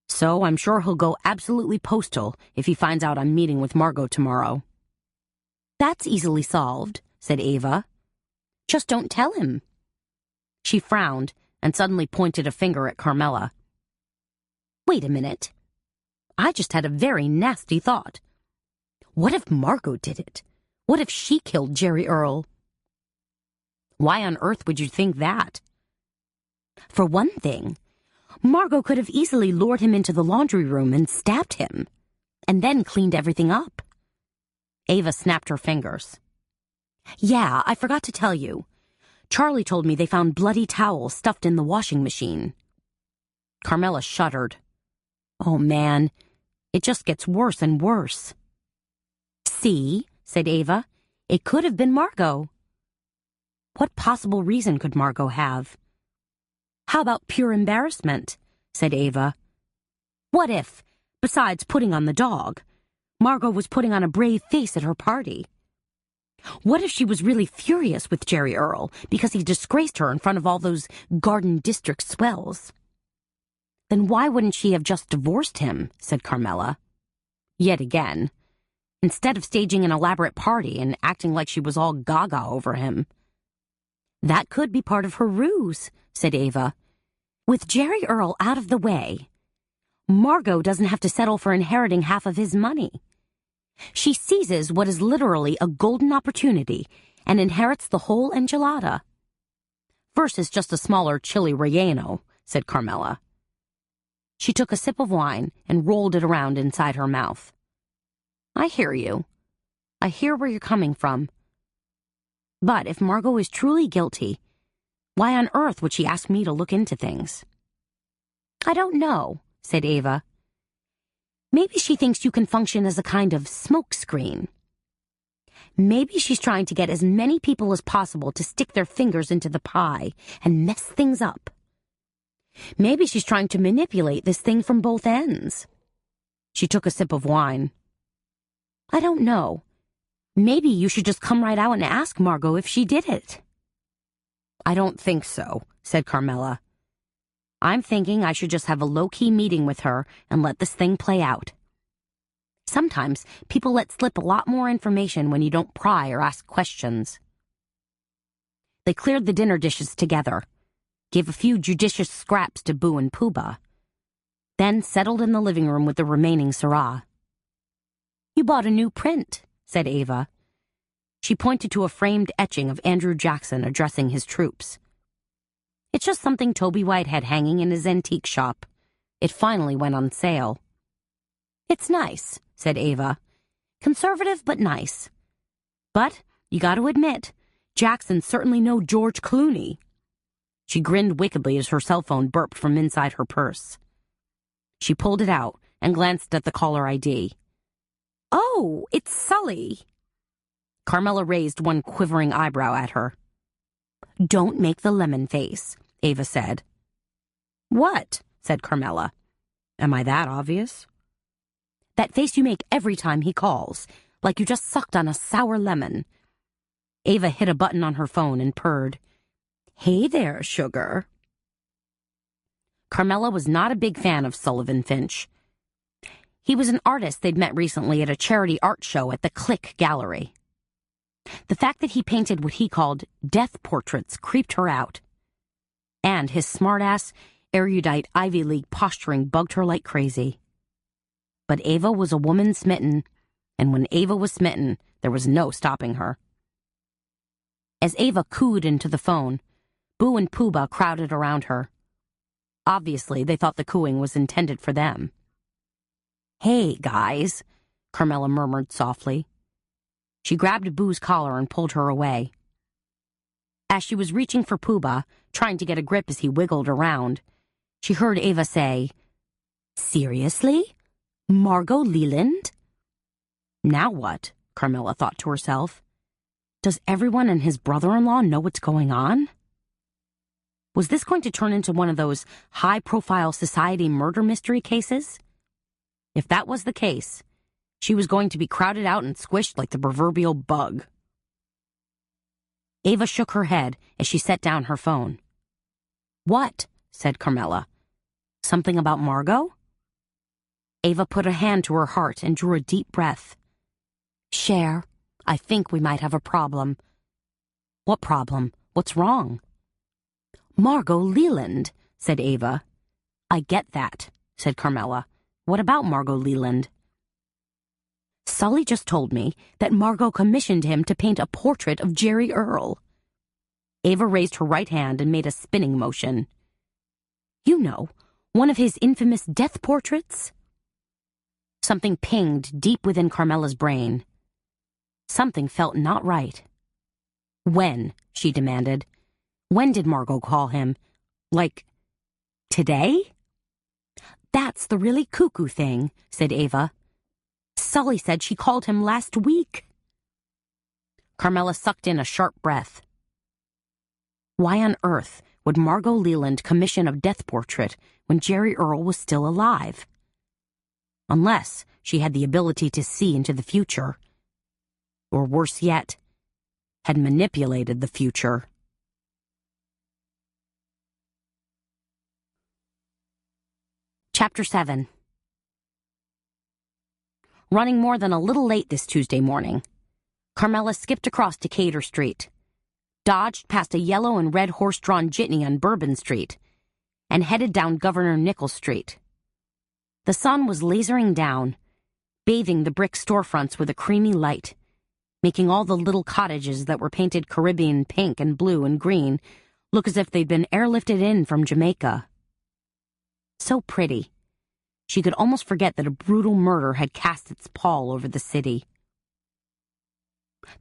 So I'm sure he'll go absolutely postal if he finds out I'm meeting with Margot tomorrow." "That's easily solved," said Ava. "Just don't tell him." She frowned and suddenly pointed a finger at Carmela. "Wait a minute. I just had a very nasty thought. What if Margot did it? What if she killed Jerry Earl?" "Why on earth would you think that?" "For one thing, Margot could have easily lured him into the laundry room and stabbed him, and then cleaned everything up." Ava snapped her fingers. "Yeah, I forgot to tell you. Charlie told me they found bloody towels stuffed in the washing machine." Carmela shuddered. "Oh, man, it just gets worse and worse." "See," said Ava, "it could have been Margot." "What possible reason could Margot have?" "How about pure embarrassment?" said Ava. "What if, besides putting on the dog, Margot was putting on a brave face at her party? What if she was really furious with Jerry Earl because he disgraced her in front of all those Garden District swells?" "Then why wouldn't she have just divorced him?" said Carmela. Yet again, instead of staging an elaborate party and acting like she was all gaga over him. "That could be part of her ruse," said Ava. "With Jerry Earl out of the way, Margot doesn't have to settle for inheriting half of his money. She seizes what is literally a golden opportunity and inherits the whole enchilada." "Versus just a smaller chili relleno," said Carmela. She took a sip of wine and rolled it around inside her mouth. "I hear you. I hear where you're coming from. But if Margot is truly guilty, why on earth would she ask me to look into things?" "I don't know," said Ava. "Maybe she thinks you can function as a kind of smokescreen. Maybe she's trying to get as many people as possible to stick their fingers into the pie and mess things up. Maybe she's trying to manipulate this thing from both ends." She took a sip of wine. "I don't know. Maybe you should just come right out and ask Margot if she did it." "I don't think so," said Carmela. "I'm thinking I should just have a low-key meeting with her and let this thing play out. Sometimes people let slip a lot more information when you don't pry or ask questions." They cleared the dinner dishes together, gave a few judicious scraps to Boo and Pooh-Bah, then settled in the living room with the remaining Syrah. "You bought a new print," said Ava. She pointed to a framed etching of Andrew Jackson addressing his troops. It's just something Toby White had hanging in his antique shop. It finally went on sale. It's nice, said Ava. Conservative, but nice. But, you got to admit, Jackson's certainly no George Clooney. She grinned wickedly as her cell phone burped from inside her purse. She pulled it out and glanced at the caller ID. Oh, it's Sully. Carmela raised one quivering eyebrow at her. Don't make the lemon face, Ava said. What? Said Carmela. Am I that obvious? That face you make every time he calls, like you just sucked on a sour lemon. Ava hit a button on her phone and purred. Hey there, sugar. Carmela was not a big fan of Sullivan Finch. He was an artist they'd met recently at a charity art show at the Click Gallery. The fact that he painted what he called death portraits creeped her out. And his smart-ass, erudite Ivy League posturing bugged her like crazy. But Ava was a woman smitten, and when Ava was smitten, there was no stopping her. As Ava cooed into the phone, Boo and Pooba crowded around her. Obviously, they thought the cooing was intended for them. Hey, guys, Carmela murmured softly. She grabbed Boo's collar and pulled her away. As she was reaching for Pooba, trying to get a grip as he wiggled around, she heard Ava say, Seriously? Margot Leland? Now what? Carmela thought to herself. Does everyone and his brother-in-law know what's going on? Was this going to turn into one of those high-profile society murder mystery cases? If that was the case, she was going to be crowded out and squished like the proverbial bug. Ava shook her head as she set down her phone. What? Said Carmela. Something about Margot? Ava put a hand to her heart and drew a deep breath. Cher, I think we might have a problem. What problem? What's wrong? Margot Leland, said Ava. I get that, said Carmela. What about Margot Leland? Sully just told me that Margot commissioned him to paint a portrait of Jerry Earl. Ava raised her right hand and made a spinning motion. You know, one of his infamous death portraits? Something pinged deep within Carmela's brain. Something felt not right. When? She demanded. When did Margot call him? Like, today? That's the really cuckoo thing, said Ava. Sully said she called him last week. Carmela sucked in a sharp breath. Why on earth would Margot Leland commission a death portrait when Jerry Earl was still alive? Unless she had the ability to see into the future. Or worse yet, had manipulated the future. Chapter 7. Running more than a little late this Tuesday morning, Carmela skipped across Decatur Street, dodged past a yellow and red horse-drawn jitney on Bourbon Street, and headed down Governor Nichols Street. The sun was lasering down, bathing the brick storefronts with a creamy light, making all the little cottages that were painted Caribbean pink and blue and green look as if they'd been airlifted in from Jamaica. So pretty. She could almost forget that a brutal murder had cast its pall over the city.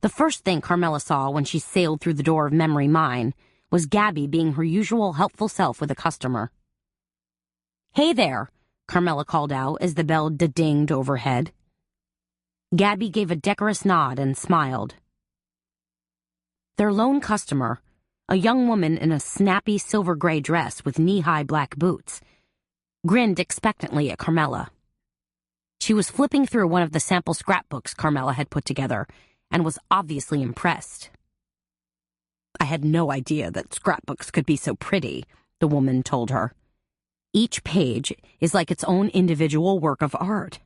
The first thing Carmela saw when she sailed through the door of Memory Mine was Gabby being her usual helpful self with a customer. Hey there, Carmela called out as the bell da-dinged overhead. Gabby gave a decorous nod and smiled. Their lone customer, a young woman in a snappy silver-gray dress with knee-high black boots, grinned expectantly at Carmela. She was flipping through one of the sample scrapbooks Carmela had put together and was obviously impressed. I had no idea that scrapbooks could be so pretty, the woman told her. Each page is like its own individual work of art.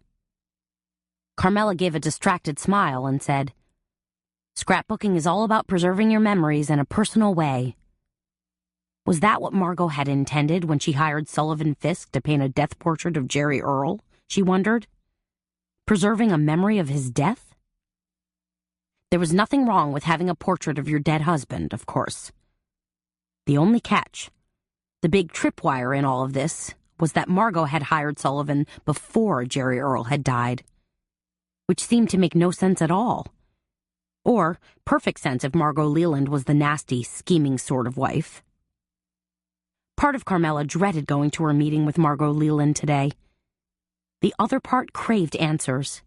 Carmela gave a distracted smile and said, Scrapbooking is all about preserving your memories in a personal way. Was that what Margot had intended when she hired Sullivan Fisk to paint a death portrait of Jerry Earl, she wondered? Preserving a memory of his death? There was nothing wrong with having a portrait of your dead husband, of course. The only catch, the big tripwire in all of this, was that Margot had hired Sullivan before Jerry Earl had died, which seemed to make no sense at all. Or perfect sense if Margot Leland was the nasty, scheming sort of wife. Part of Carmela dreaded going to her meeting with Margot Leland today. The other part craved answers.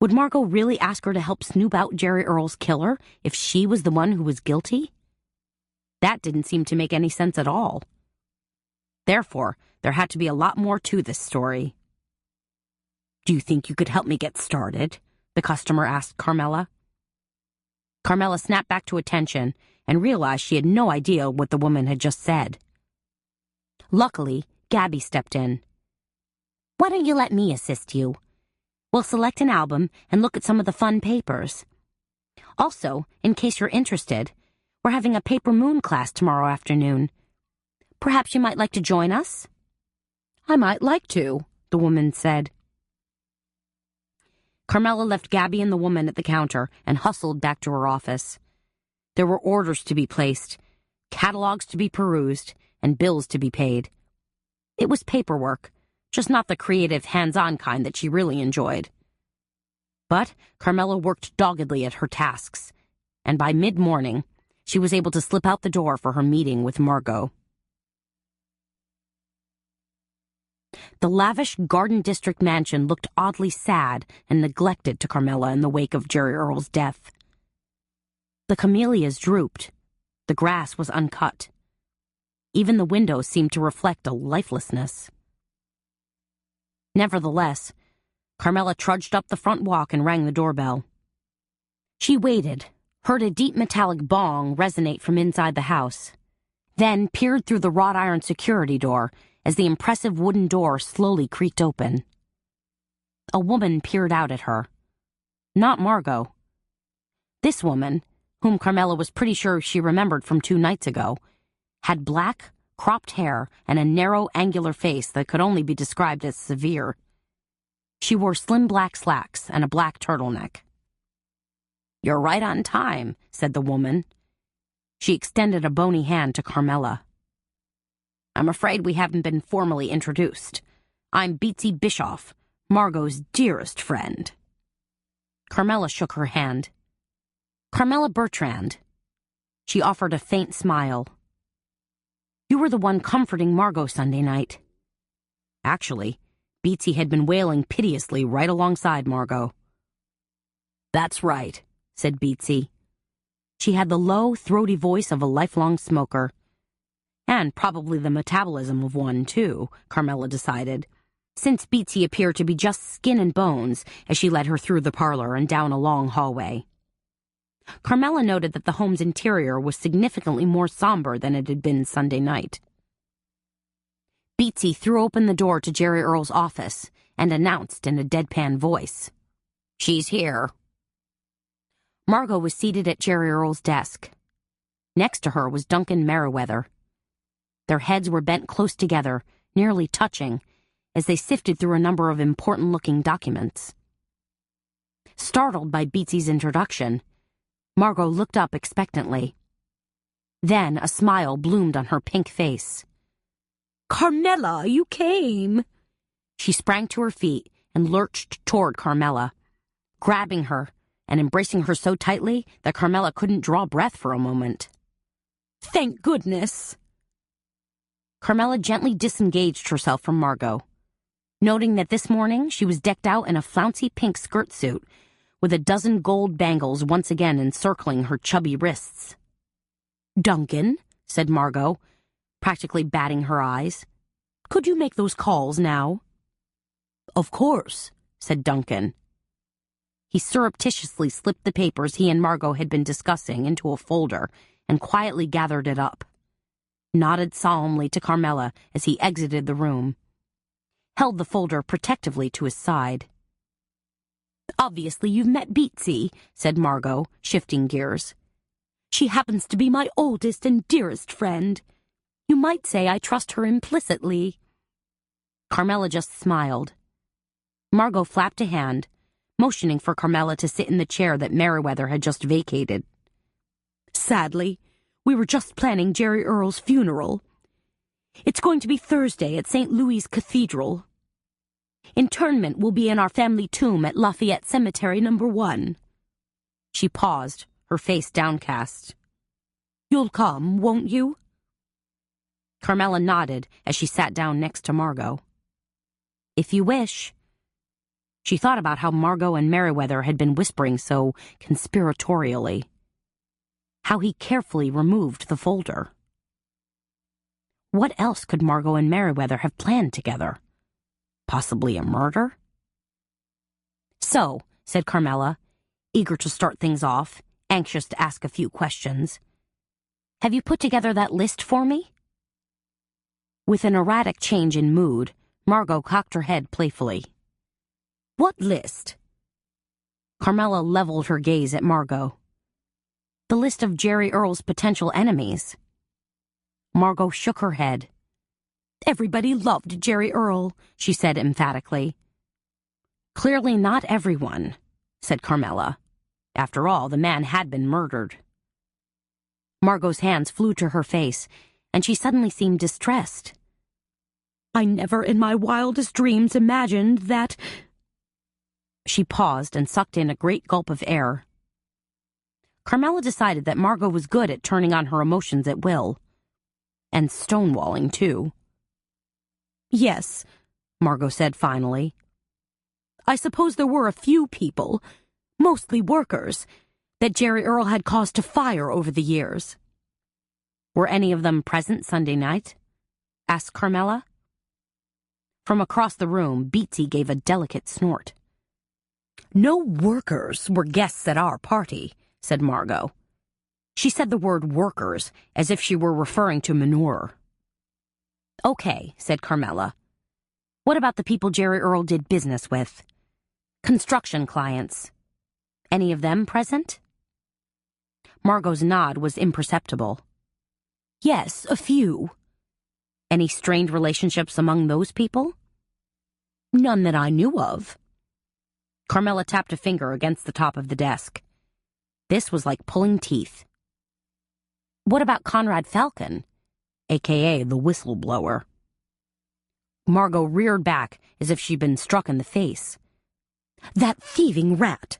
Would Margot really ask her to help snoop out Jerry Earl's killer if she was the one who was guilty? That didn't seem to make any sense at all. Therefore, there had to be a lot more to this story. "Do you think you could help me get started?" the customer asked Carmela. Carmela snapped back to attention and realized she had no idea what the woman had just said. Luckily, Gabby stepped in. "Why don't you let me assist you? We'll select an album and look at some of the fun papers. Also, in case you're interested, we're having a paper moon class tomorrow afternoon. Perhaps you might like to join us?" "I might like to," the woman said. Carmela left Gabby and the woman at the counter and hustled back to her office. There were orders to be placed, catalogs to be perused, and bills to be paid. It was paperwork, just not the creative, hands-on kind that she really enjoyed. But Carmela worked doggedly at her tasks, and by mid-morning, she was able to slip out the door for her meeting with Margot. The lavish Garden District mansion looked oddly sad and neglected to Carmela in the wake of Jerry Earl's death. The camellias drooped. The grass was uncut. Even the windows seemed to reflect a lifelessness. Nevertheless, Carmela trudged up the front walk and rang the doorbell. She waited, heard a deep metallic bong resonate from inside the house, then peered through the wrought iron security door as the impressive wooden door slowly creaked open. A woman peered out at her. Not Margot. This woman, whom Carmela was pretty sure she remembered from 2 nights ago, had black, cropped hair and a narrow, angular face that could only be described as severe. She wore slim black slacks and a black turtleneck. "You're right on time," said the woman. She extended a bony hand to Carmela. "I'm afraid we haven't been formally introduced. I'm Betsy Bischoff, Margot's dearest friend." Carmela shook her hand. "Carmela Bertrand." She offered a faint smile. "You were the one comforting Margot Sunday night." Actually, Betsy had been wailing piteously right alongside Margot. "That's right," said Betsy. She had the low, throaty voice of a lifelong smoker. And probably the metabolism of one, too, Carmela decided, since Betsy appeared to be just skin and bones as she led her through the parlor and down a long hallway. Carmela noted that the home's interior was significantly more somber than it had been Sunday night. Betsy threw open the door to Jerry Earl's office and announced in a deadpan voice, "She's here." Margot was seated at Jerry Earl's desk. Next to her was Duncan Merriweather. Their heads were bent close together, nearly touching, as they sifted through a number of important-looking documents. Startled by Betsy's introduction, Margot looked up expectantly. Then a smile bloomed on her pink face. "Carmela, you came!" She sprang to her feet and lurched toward Carmela, grabbing her and embracing her so tightly that Carmela couldn't draw breath for a moment. "Thank goodness!" Carmela gently disengaged herself from Margot, noting that this morning she was decked out in a flouncy pink skirt suit with a dozen gold bangles once again encircling her chubby wrists. "Duncan," said Margot, practically batting her eyes, "could you make those calls now?" "Of course," said Duncan. He surreptitiously slipped the papers he and Margot had been discussing into a folder and quietly gathered it up, nodded solemnly to Carmela as he exited the room, held the folder protectively to his side. "Obviously you've met Betsy," said Margot, shifting gears. "She happens to be my oldest and dearest friend. You might say I trust her implicitly." Carmela just smiled. Margot flapped a hand, motioning for Carmela to sit in the chair that Merriweather had just vacated. "Sadly, we were just planning Jerry Earle's funeral. It's going to be Thursday at St. Louis Cathedral. Interment will be in our family tomb at Lafayette Cemetery No. 1. She paused, her face downcast. "You'll come, won't you?" Carmela nodded as she sat down next to Margot. "If you wish." She thought about how Margot and Merriweather had been whispering so conspiratorially. How he carefully removed the folder. What else could Margot and Merriweather have planned together? Possibly a murder? "So," said Carmela, eager to start things off, anxious to ask a few questions, "have you put together that list for me?" With an erratic change in mood, Margot cocked her head playfully. "What list?" Carmela leveled her gaze at Margot. "The list of Jerry Earle's potential enemies." Margot shook her head. "Everybody loved Jerry Earle," she said emphatically. "Clearly not everyone," said Carmela. After all, the man had been murdered. Margot's hands flew to her face, and she suddenly seemed distressed. "I never in my wildest dreams imagined that—" She paused and sucked in a great gulp of air. Carmela decided that Margot was good at turning on her emotions at will. And stonewalling, too. "Yes," Margot said finally. "I suppose there were a few people, mostly workers, that Jerry Earle had caused to fire over the years." "Were any of them present Sunday night?" asked Carmela. From across the room, Beatsy gave a delicate snort. "No workers were guests at our party," said Margot. She said the word workers as if she were referring to manure. "Okay," said Carmela. "What about the people Jerry Earle did business with? Construction clients. Any of them present?" Margot's nod was imperceptible. "Yes, a few." "Any strained relationships among those people?" "None that I knew of." Carmela tapped a finger against the top of the desk. This was like pulling teeth. "What about Conrad Falcon, a.k.a. the whistleblower?" Margot reared back as if she'd been struck in the face. "That thieving rat!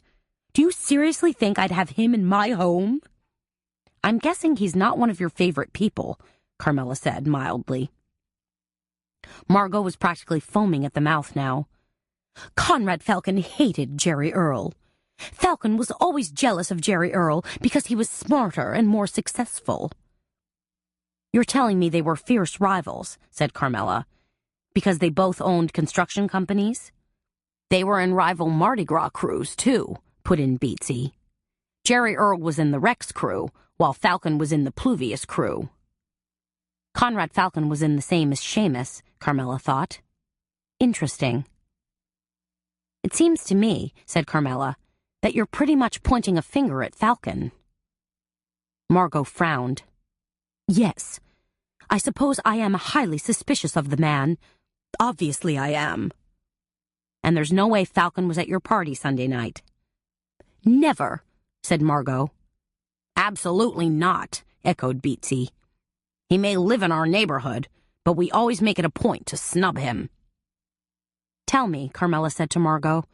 Do you seriously think I'd have him in my home?" "I'm guessing he's not one of your favorite people," Carmela said mildly. Margot was practically foaming at the mouth now. "Conrad Falcon hated Jerry Earle. Falcon was always jealous of Jerry Earle because he was smarter and more successful." "You're telling me they were fierce rivals," said Carmela, "because they both owned construction companies?" "They were in rival Mardi Gras crews, too," put in Beatsy. "Jerry Earle was in the Rex crew, while Falcon was in the Pluvius crew." Conrad Falcon was in the same as Seamus, Carmela thought. Interesting. "It seems to me," said Carmela, "that you're pretty much pointing a finger at Falcon." Margot frowned. "Yes, I suppose I am highly suspicious of the man. Obviously I am." "And there's no way Falcon was at your party Sunday night?" "Never," said Margot. "Absolutely not," echoed Beatsy. "He may live in our neighborhood, but we always make it a point to snub him." "Tell me," Carmela said to Margot,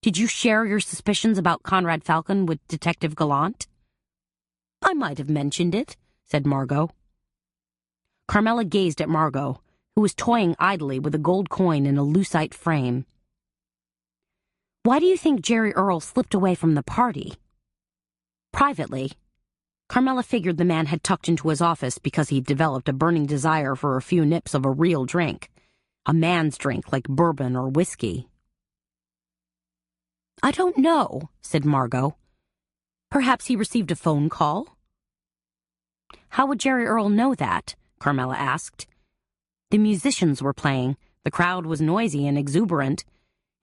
"did you share your suspicions about Conrad Falcon with Detective Gallant?" "I might have mentioned it," said Margot. Carmela gazed at Margot, who was toying idly with a gold coin in a lucite frame. "Why do you think Jerry Earle slipped away from the party?" Privately, Carmela figured the man had tucked into his office because he'd developed a burning desire for a few nips of a real drink, a man's drink like bourbon or whiskey. "I don't know," said Margot. "Perhaps he received a phone call?" "How would Jerry Earle know that?" Carmela asked. "The musicians were playing, the crowd was noisy and exuberant,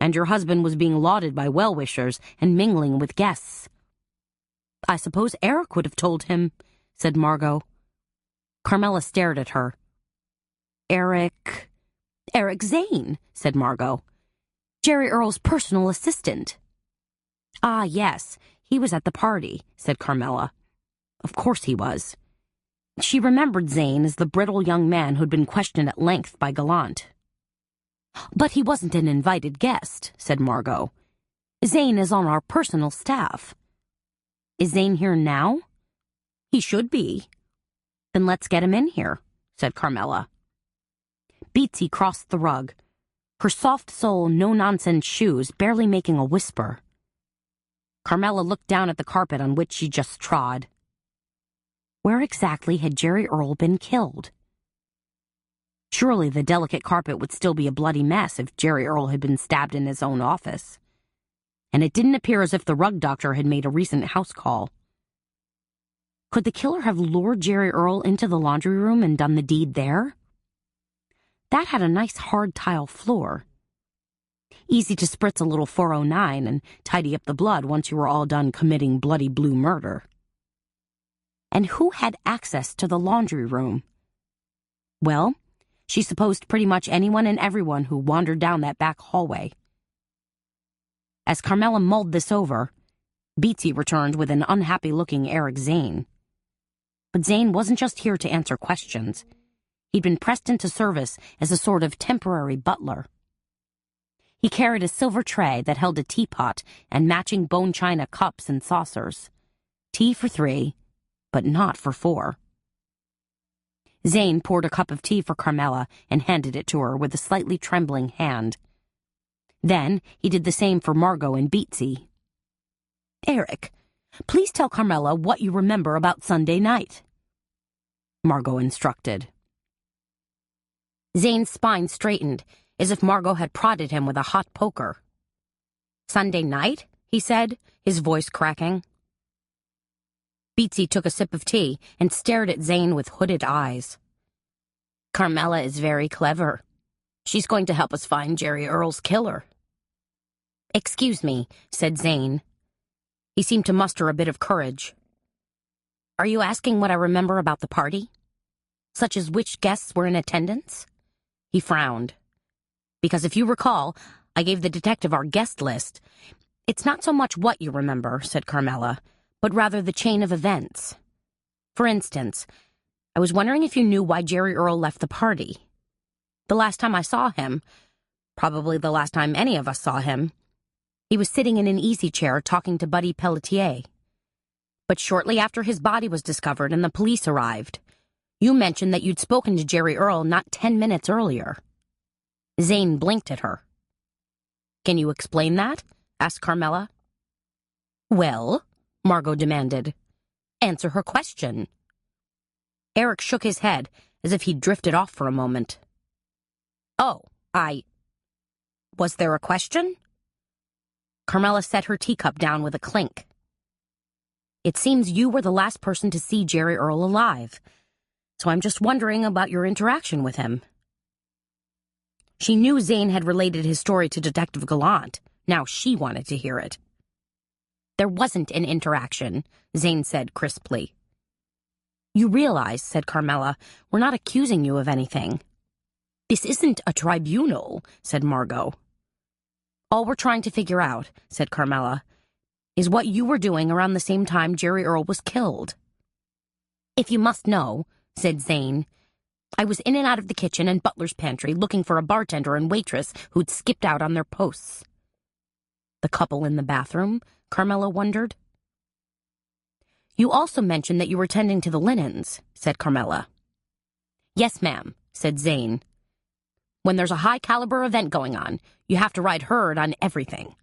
and your husband was being lauded by well-wishers and mingling with guests." "I suppose Eric would have told him," said Margot. Carmela stared at her. Eric Zane," said Margot. "Jerry Earle's personal assistant." Ah, yes, he was at the party, said Carmela. Of course he was. She remembered Zane as the brittle young man who'd been questioned at length by Gallant. But he wasn't an invited guest, said Margot. Zane is on our personal staff. Is Zane here now? He should be. Then let's get him in here, said Carmela. Beatsy crossed the rug, her soft-sole, no-nonsense shoes barely making a whisper. Carmela looked down at the carpet on which she just trod. Where exactly had Jerry Earl been killed? Surely the delicate carpet would still be a bloody mess if Jerry Earl had been stabbed in his own office. And it didn't appear as if the rug doctor had made a recent house call. Could the killer have lured Jerry Earl into the laundry room and done the deed there? That had a nice hard tile floor. Easy to spritz a little 409 and tidy up the blood once you were all done committing bloody blue murder. And who had access to the laundry room? Well, she supposed pretty much anyone and everyone who wandered down that back hallway. As Carmela mulled this over, Beatsy returned with an unhappy-looking Eric Zane. But Zane wasn't just here to answer questions. He'd been pressed into service as a sort of temporary butler. He carried a silver tray that held a teapot and matching bone china cups and saucers. Tea for 3, but not for 4. Zane poured a cup of tea for Carmela and handed it to her with a slightly trembling hand. Then he did the same for Margot and Beatsy. Eric, please tell Carmela what you remember about Sunday night, Margot instructed. Zane's spine straightened, as if Margot had prodded him with a hot poker. Sunday night, he said, his voice cracking. Beatsy took a sip of tea and stared at Zane with hooded eyes. Carmela is very clever. She's going to help us find Jerry Earl's killer. Excuse me, said Zane. He seemed to muster a bit of courage. Are you asking what I remember about the party? Such as which guests were in attendance? He frowned. Because if you recall, I gave the detective our guest list. It's not so much what you remember, said Carmela, but rather the chain of events. For instance, I was wondering if you knew why Jerry Earl left the party. The last time I saw him, probably the last time any of us saw him, he was sitting in an easy chair talking to Buddy Pelletier. But shortly after his body was discovered and the police arrived, you mentioned that you'd spoken to Jerry Earl not 10 minutes earlier. Zane blinked at her. Can you explain that? Asked Carmela. Well, Margot demanded. Answer her question. Eric shook his head as if he'd drifted off for a moment. Oh, Was there a question? Carmela set her teacup down with a clink. It seems you were the last person to see Jerry Earl alive, so I'm just wondering about your interaction with him. She knew Zane had related his story to Detective Gallant. Now she wanted to hear it. There wasn't an interaction, Zane said crisply. You realize, said Carmela, we're not accusing you of anything. This isn't a tribunal, said Margot. All we're trying to figure out, said Carmela, is what you were doing around the same time Jerry Earl was killed. If you must know, said Zane, I was in and out of the kitchen and butler's pantry looking for a bartender and waitress who'd skipped out on their posts. The couple in the bathroom, Carmela wondered. You also mentioned that you were tending to the linens, said Carmela. Yes, ma'am, said Zane. When there's a high-caliber event going on, you have to ride herd on everything.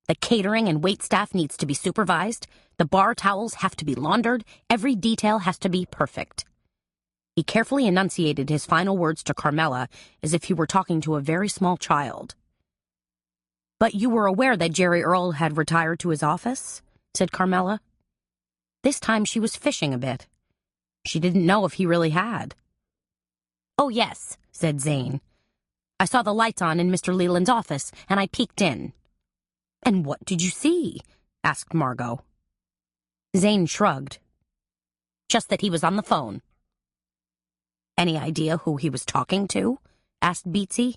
The catering and waitstaff needs to be supervised, the bar towels have to be laundered, every detail has to be perfect. He carefully enunciated his final words to Carmela as if he were talking to a very small child. But you were aware that Jerry Earl had retired to his office? Said Carmela. This time she was fishing a bit. She didn't know if he really had. Oh, yes, said Zane. I saw the lights on in Mr. Leland's office, and I peeked in. And what did you see? Asked Margot. Zane shrugged. Just that he was on the phone. Any idea who he was talking to? Asked Beatsy.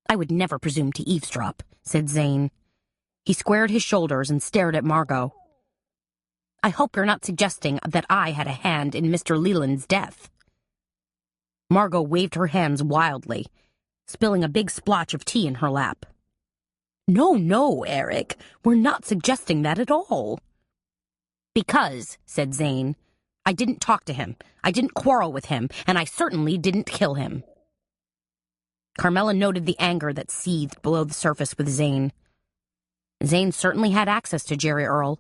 I would never presume to eavesdrop, said Zane. He squared his shoulders and stared at Margot. I hope you're not suggesting that I had a hand in Mr. Leland's death. Margot waved her hands wildly, spilling a big splotch of tea in her lap. No, Eric, we're not suggesting that at all. Because, said Zane, I didn't talk to him, I didn't quarrel with him, and I certainly didn't kill him. Carmela noted the anger that seethed below the surface with Zane. Zane certainly had access to Jerry Earl,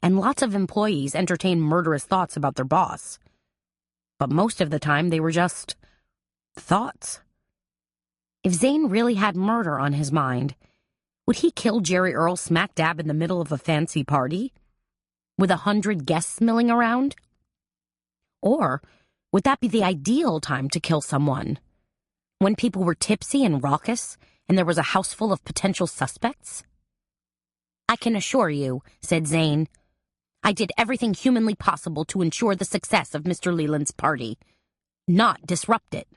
and lots of employees entertained murderous thoughts about their boss. But most of the time they were just thoughts. If Zane really had murder on his mind, would he kill Jerry Earl smack dab in the middle of a fancy party, with 100 guests milling around? Or would that be the ideal time to kill someone, when people were tipsy and raucous and there was a house full of potential suspects? I can assure you, said Zane, I did everything humanly possible to ensure the success of Mr. Leland's party, not disrupt it.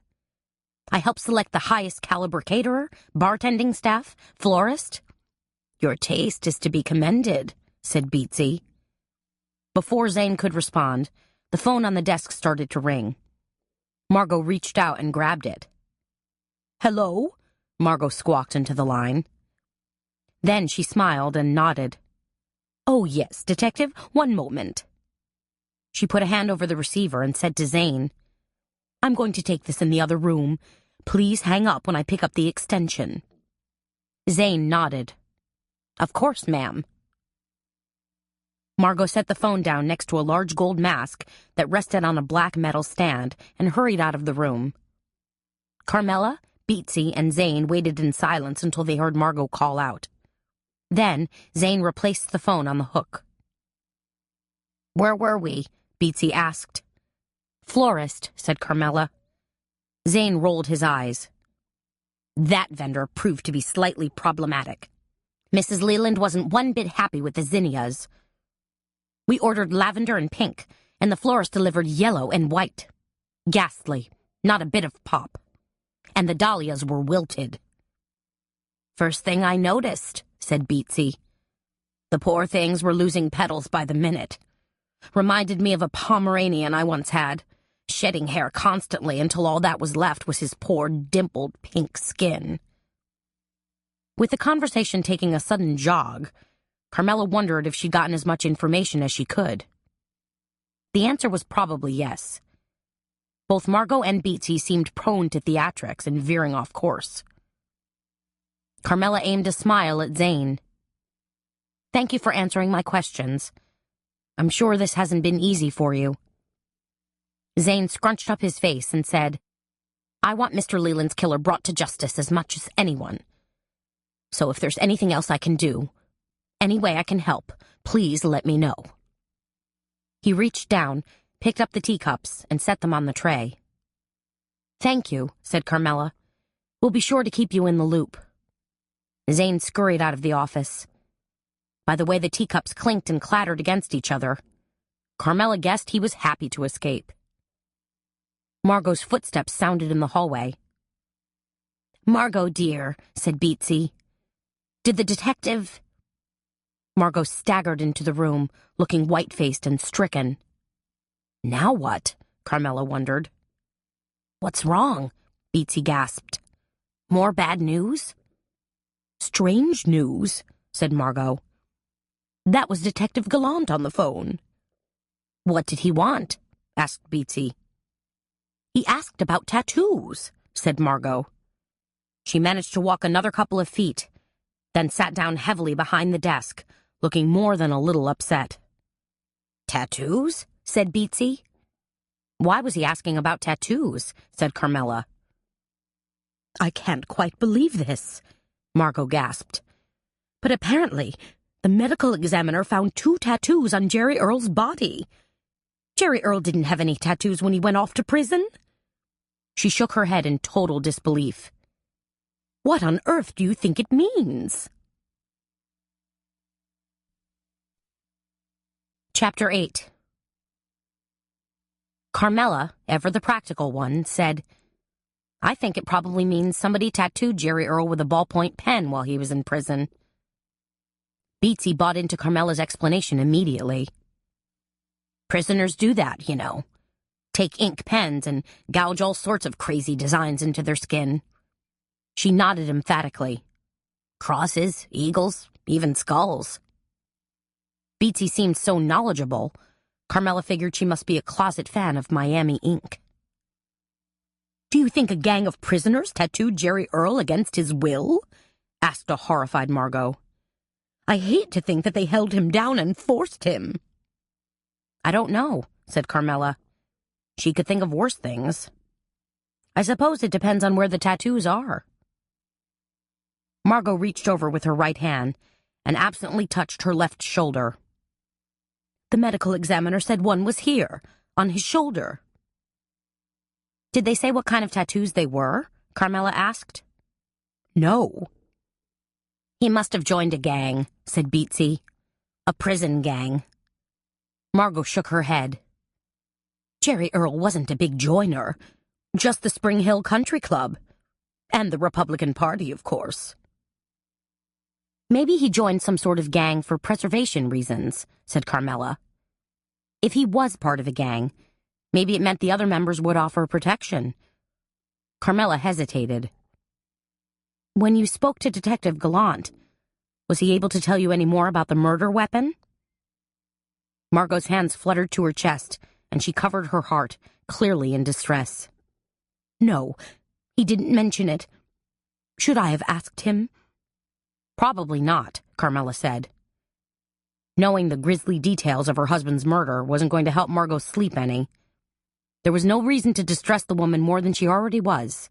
I helped select the highest caliber caterer, bartending staff, florist. Your taste is to be commended, said Beatsy. Before Zane could respond, the phone on the desk started to ring. Margot reached out and grabbed it. Hello? Margot squawked into the line. Then she smiled and nodded. Oh, yes, Detective, one moment. She put a hand over the receiver and said to Zane, I'm going to take this in the other room. Please hang up when I pick up the extension. Zane nodded. Of course, ma'am. Margot set the phone down next to a large gold mask that rested on a black metal stand and hurried out of the room. Carmela, Beatsy, and Zane waited in silence until they heard Margot call out. Then, Zane replaced the phone on the hook. Where were we? Beatsy asked. Florist, said Carmela. Zane rolled his eyes. That vendor proved to be slightly problematic. Mrs. Leland wasn't one bit happy with the zinnias. We ordered lavender and pink, and the florist delivered yellow and white. Ghastly, not a bit of pop. And the dahlias were wilted. First thing I noticed, said Beatsy. The poor things were losing petals by the minute. Reminded me of a Pomeranian I once had, shedding hair constantly until all that was left was his poor, dimpled pink skin. With the conversation taking a sudden jog, Carmela wondered if she'd gotten as much information as she could. The answer was probably yes. Both Margot and Beatsy seemed prone to theatrics and veering off course. Carmela aimed a smile at Zane. Thank you for answering my questions. I'm sure this hasn't been easy for you. Zane scrunched up his face and said, I want Mr. Leland's killer brought to justice as much as anyone. So if there's anything else I can do, any way I can help, please let me know. He reached down, picked up the teacups, and set them on the tray. Thank you, said Carmela. We'll be sure to keep you in the loop. Zane scurried out of the office. By the way the teacups clinked and clattered against each other, Carmela guessed he was happy to escape. Margot's footsteps sounded in the hallway. Margot, dear, said Beatsy. Did the detective... Margot staggered into the room, looking white-faced and stricken. Now what? Carmela wondered. What's wrong? Beatsy gasped. More bad news? Strange news, said Margot. That was Detective Gallant on the phone. What did he want? Asked Beatsy. He asked about tattoos, said Margot. She managed to walk another couple of feet, then sat down heavily behind the desk, looking more than a little upset. Tattoos? Said Beatsy. Why was he asking about tattoos? Said Carmela. I can't quite believe this, Margot gasped. But apparently, the medical examiner found 2 tattoos on Jerry Earl's body. Jerry Earl didn't have any tattoos when he went off to prison. She shook her head in total disbelief. What on earth do you think it means? Chapter 8. Carmela, ever the practical one, said, I think it probably means somebody tattooed Jerry Earl with a ballpoint pen while he was in prison. Beatsy bought into Carmela's explanation immediately. Prisoners do that, you know. Take ink pens and gouge all sorts of crazy designs into their skin. She nodded emphatically. Crosses, eagles, even skulls. Beatsy seemed so knowledgeable, Carmela figured she must be a closet fan of Miami ink. Do you think a gang of prisoners tattooed Jerry Earl against his will? Asked a horrified Margot. I hate to think that they held him down and forced him. I don't know, said Carmela. She could think of worse things. I suppose it depends on where the tattoos are. Margot reached over with her right hand and absently touched her left shoulder. The medical examiner said one was here, on his shoulder. Did they say what kind of tattoos they were? Carmela asked. No. He must have joined a gang, said Beatsy. A prison gang. Margot shook her head. Jerry Earl wasn't a big joiner, just the Spring Hill Country Club. And the Republican Party, of course. Maybe he joined some sort of gang for preservation reasons, said Carmela. If he was part of a gang, maybe it meant the other members would offer protection. Carmela hesitated. When you spoke to Detective Gallant, was he able to tell you any more about the murder weapon? Margot's hands fluttered to her chest, and she covered her heart, clearly in distress. No, he didn't mention it. Should I have asked him? Probably not, Carmela said. Knowing the grisly details of her husband's murder wasn't going to help Margot sleep any. There was no reason to distress the woman more than she already was.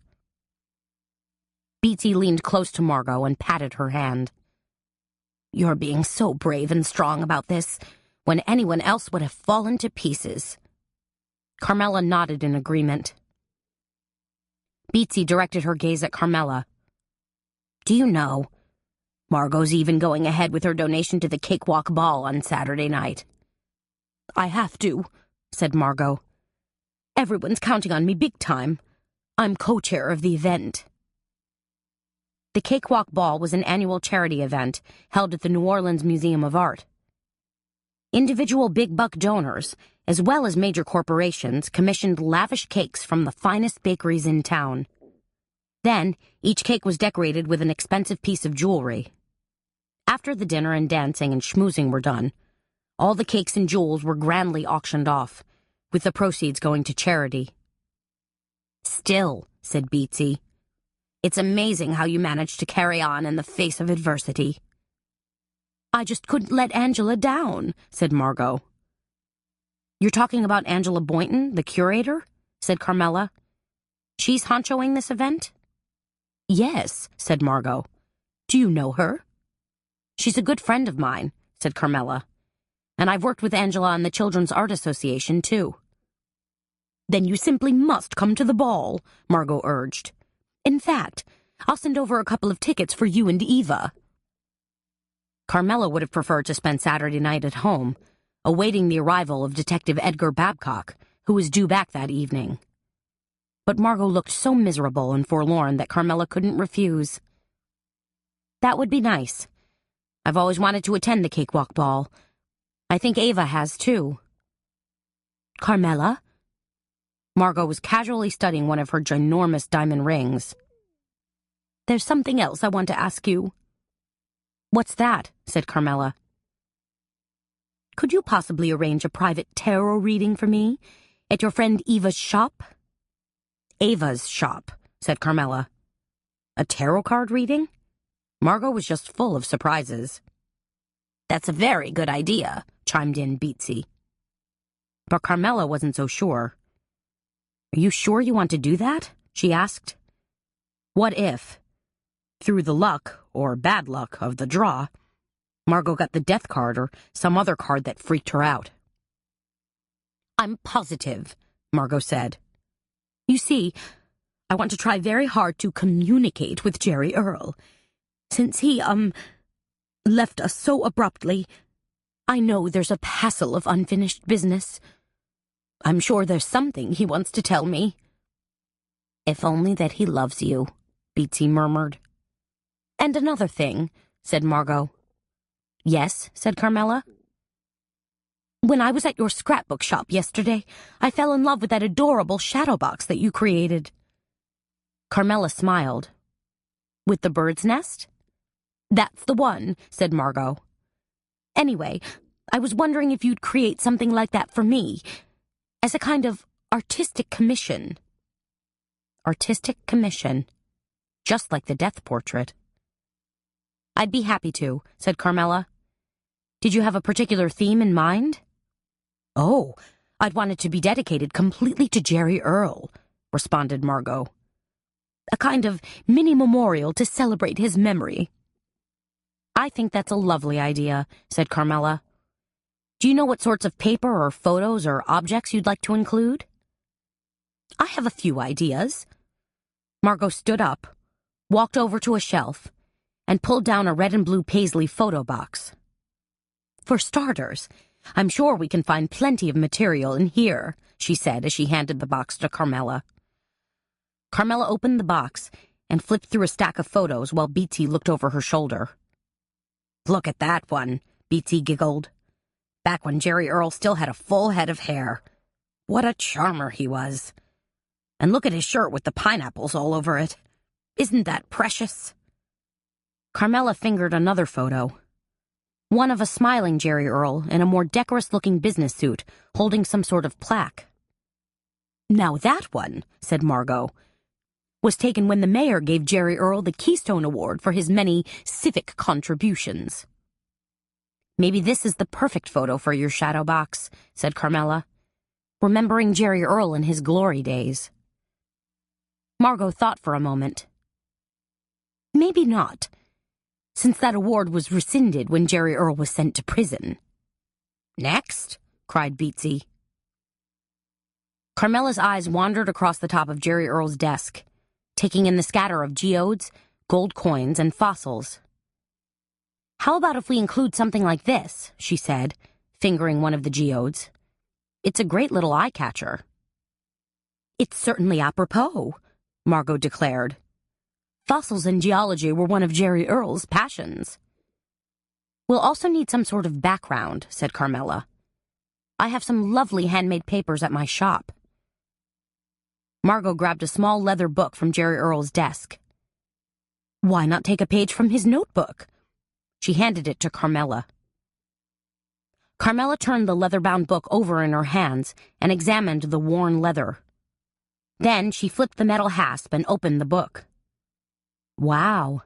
Beatsy leaned close to Margot and patted her hand. You're being so brave and strong about this, when anyone else would have fallen to pieces. Carmela nodded in agreement. Beatsy directed her gaze at Carmela. Do you know, Margot's even going ahead with her donation to the cakewalk ball on Saturday night. I have to, said Margot. Everyone's counting on me big time. I'm co-chair of the event. The Cakewalk Ball was an annual charity event held at the New Orleans Museum of Art. Individual big-buck donors, as well as major corporations, commissioned lavish cakes from the finest bakeries in town. Then, each cake was decorated with an expensive piece of jewelry. After the dinner and dancing and schmoozing were done, all the cakes and jewels were grandly auctioned off, with the proceeds going to charity. Still, said Beatsy, it's amazing how you managed to carry on in the face of adversity. I just couldn't let Angela down, said Margot. You're talking about Angela Boynton, the curator? Said Carmela. She's honchoing this event? Yes, said Margot. Do you know her? She's a good friend of mine, said Carmela. And I've worked with Angela on the Children's Art Association, too. Then you simply must come to the ball, Margot urged. In fact, I'll send over a couple of tickets for you and Eva. Carmela would have preferred to spend Saturday night at home, awaiting the arrival of Detective Edgar Babcock, who was due back that evening. But Margot looked so miserable and forlorn that Carmela couldn't refuse. That would be nice. I've always wanted to attend the Cakewalk Ball. I think Ava has, too. Carmela? Margot was casually studying one of her ginormous diamond rings. There's something else I want to ask you. What's that? Said Carmela. Could you possibly arrange a private tarot reading for me at your friend Eva's shop? Ava's shop, said Carmela. A tarot card reading? Margot was just full of surprises. That's a very good idea, chimed in Beatsy. But Carmela wasn't so sure. Are you sure you want to do that? She asked. What if, through the luck, or bad luck, of the draw, Margot got the death card or some other card that freaked her out? I'm positive, Margot said. You see, I want to try very hard to communicate with Jerry Earl. Since he, left us so abruptly, I know there's a passel of unfinished business. I'm sure there's something he wants to tell me. If only that he loves you, Beatsy murmured. And another thing, said Margot. Yes, said Carmela. When I was at your scrapbook shop yesterday, I fell in love with that adorable shadow box that you created. Carmela smiled. With the bird's nest? That's the one, said Margot. Anyway, I was wondering if you'd create something like that for me, as a kind of artistic commission. Artistic commission. Just like the death portrait. I'd be happy to, said Carmela. Did you have a particular theme in mind? Oh, I'd want it to be dedicated completely to Jerry Earl, responded Margot. A kind of mini memorial to celebrate his memory. I think that's a lovely idea, said Carmela. Do you know what sorts of paper or photos or objects you'd like to include? I have a few ideas. Margot stood up, walked over to a shelf, and pulled down a red and blue paisley photo box. For starters, I'm sure we can find plenty of material in here, she said as she handed the box to Carmela. Carmela opened the box and flipped through a stack of photos while Beatsy looked over her shoulder. Look at that one, Beatsy giggled. Back when Jerry Earl still had a full head of hair. What a charmer he was. And look at his shirt with the pineapples all over it. Isn't that precious? Carmela fingered another photo. One of a smiling Jerry Earl in a more decorous-looking business suit, holding some sort of plaque. Now that one, said Margot, was taken when the mayor gave Jerry Earl the Keystone Award for his many civic contributions. Maybe this is the perfect photo for your shadow box, said Carmela, remembering Jerry Earl in his glory days. Margot thought for a moment. Maybe not, since that award was rescinded when Jerry Earl was sent to prison. Next, cried Beatsy. Carmela's eyes wandered across the top of Jerry Earl's desk, taking in the scatter of geodes, gold coins, and fossils. How about if we include something like this, she said, fingering one of the geodes. It's a great little eye-catcher. It's certainly apropos, Margot declared. Fossils and geology were one of Jerry Earl's passions. We'll also need some sort of background, said Carmela. I have some lovely handmade papers at my shop. Margot grabbed a small leather book from Jerry Earl's desk. Why not take a page from his notebook? She handed it to Carmela. Carmela turned the leather-bound book over in her hands and examined the worn leather. Then she flipped the metal hasp and opened the book. Wow.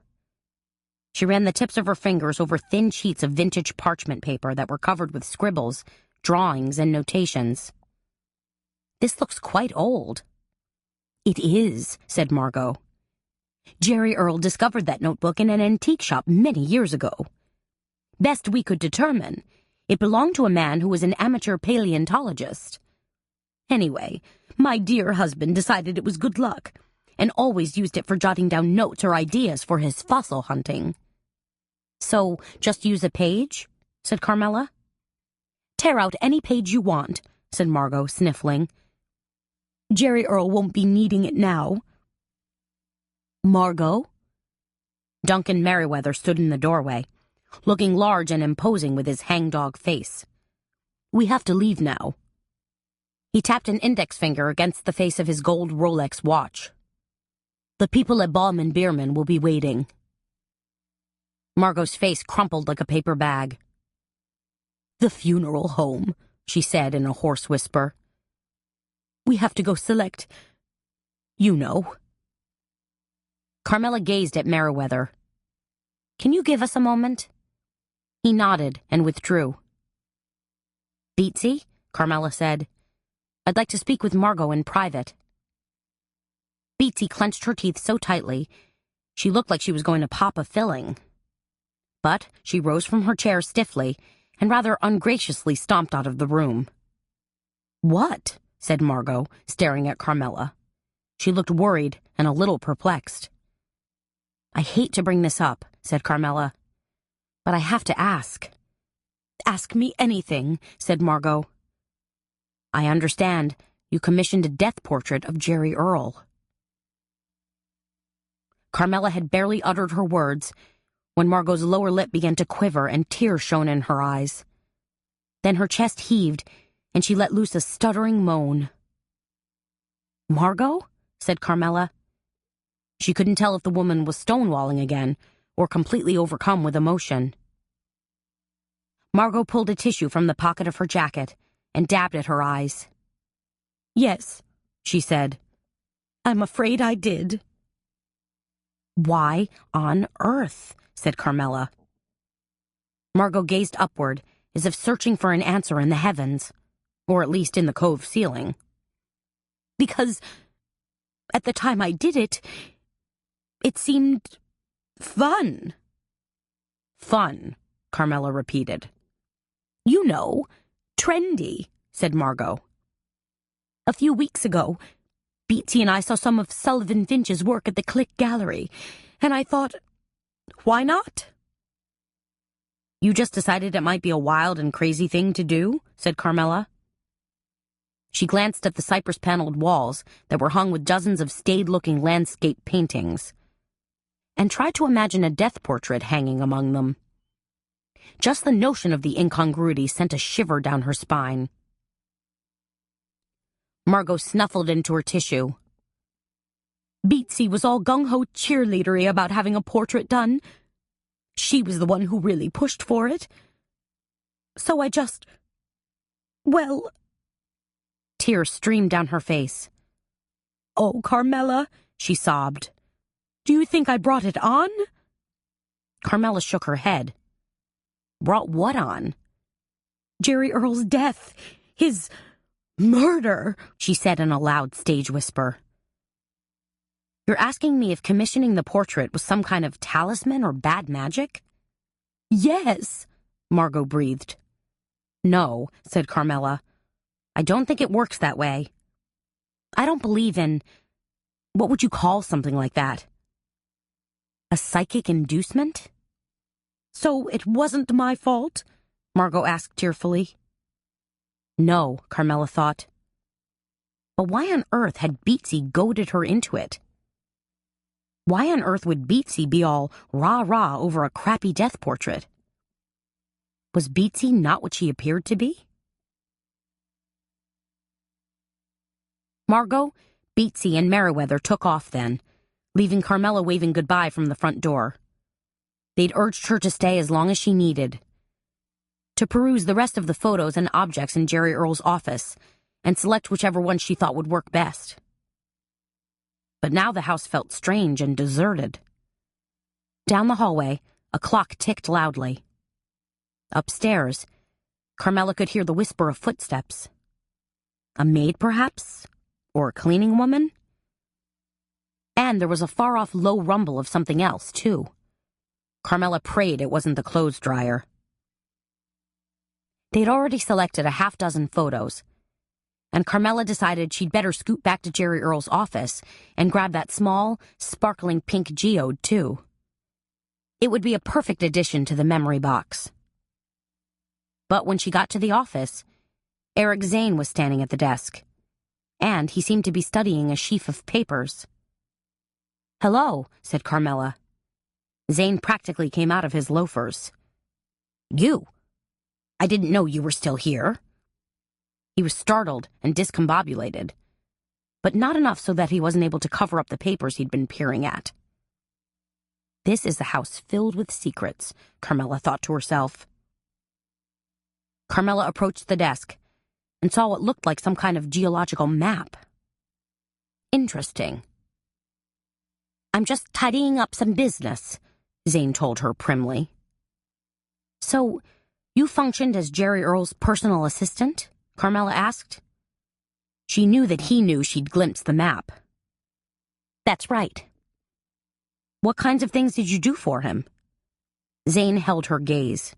She ran the tips of her fingers over thin sheets of vintage parchment paper that were covered with scribbles, drawings, and notations. This looks quite old. It is, said Margot. Jerry Earl discovered that notebook in an antique shop many years ago. Best we could determine, it belonged to a man who was an amateur paleontologist. Anyway, my dear husband decided it was good luck, and always used it for jotting down notes or ideas for his fossil hunting. So, just use a page? Said Carmela. Tear out any page you want, said Margot, sniffling. Jerry Earl won't be needing it now. Margot? Duncan Merriweather stood in the doorway, looking large and imposing with his hangdog face. We have to leave now. He tapped an index finger against the face of his gold Rolex watch. The people at Baum and Bierman will be waiting. Margot's face crumpled like a paper bag. The funeral home, she said in a hoarse whisper. We have to go select, you know. Carmela gazed at Merriweather. Can you give us a moment? He nodded and withdrew. Beatsy, Carmela said. I'd like to speak with Margot in private. Beatsy clenched her teeth so tightly, she looked like she was going to pop a filling. But she rose from her chair stiffly and rather ungraciously stomped out of the room. What? Said Margot, staring at Carmela. She looked worried and a little perplexed. I hate to bring this up, said Carmela, but I have to ask. Ask me anything, said Margot. I understand you commissioned a death portrait of Jerry Earl. Carmela had barely uttered her words when Margot's lower lip began to quiver and tears shone in her eyes. Then her chest heaved, and she let loose a stuttering moan. "Margot?" said Carmela. She couldn't tell if the woman was stonewalling again or completely overcome with emotion. Margot pulled a tissue from the pocket of her jacket and dabbed at her eyes. "Yes," she said. "I'm afraid I did." "Why on earth?" said Carmela. Margot gazed upward, as if searching for an answer in the heavens, or at least in the cove ceiling. "Because at the time I did it, it seemed fun." "Fun," Carmela repeated. "You know, trendy," said Margot. "A few weeks ago, Beatsy and I saw some of Sullivan Finch's work at the Click Gallery, and I thought, why not?" "You just decided it might be a wild and crazy thing to do?" said Carmela. She glanced at the cypress-paneled walls that were hung with dozens of staid-looking landscape paintings, and tried to imagine a death portrait hanging among them. Just the notion of the incongruity sent a shiver down her spine. Margot snuffled into her tissue. "Beatsy was all gung-ho cheerleadery about having a portrait done. She was the one who really pushed for it. So I just... well..." Tears streamed down her face. "Oh, Carmela," she sobbed. "Do you think I brought it on?" Carmela shook her head. "Brought what on?" "Jerry Earl's death. His murder," she said in a loud stage whisper. "You're asking me if commissioning the portrait was some kind of talisman or bad magic?" "Yes," Margot breathed. "No," said Carmela. "I don't think it works that way. I don't believe in... what would you call something like that? A psychic inducement?" "So it wasn't my fault?" Margot asked tearfully. No, Carmela thought. But why on earth had Beatsy goaded her into it? Why on earth would Beatsy be all rah-rah over a crappy death portrait? Was Beatsy not what she appeared to be? Margot, Beatsy, and Merriweather took off then, leaving Carmela waving goodbye from the front door. They'd urged her to stay as long as she needed, to peruse the rest of the photos and objects in Jerry Earl's office and select whichever one she thought would work best. But now the house felt strange and deserted. Down the hallway, a clock ticked loudly. Upstairs, Carmela could hear the whisper of footsteps. A maid, perhaps? Or a cleaning woman? And there was a far-off low rumble of something else, too. Carmela prayed it wasn't the clothes dryer. They'd already selected a half-dozen photos, and Carmela decided she'd better scoot back to Jerry Earl's office and grab that small, sparkling pink geode, too. It would be a perfect addition to the memory box. But when she got to the office, Eric Zane was standing at the desk, and he seemed to be studying a sheaf of papers. "Hello," said Carmela. Zane practically came out of his loafers. "You? I didn't know you were still here." He was startled and discombobulated, but not enough so that he wasn't able to cover up the papers he'd been peering at. This is a house filled with secrets, Carmela thought to herself. Carmela approached the desk and saw what looked like some kind of geological map. Interesting. "I'm just tidying up some business," Zane told her primly. "So, you functioned as Jerry Earl's personal assistant?" Carmela asked. She knew that he knew she'd glimpsed the map. "That's right." "What kinds of things did you do for him?" Zane held her gaze.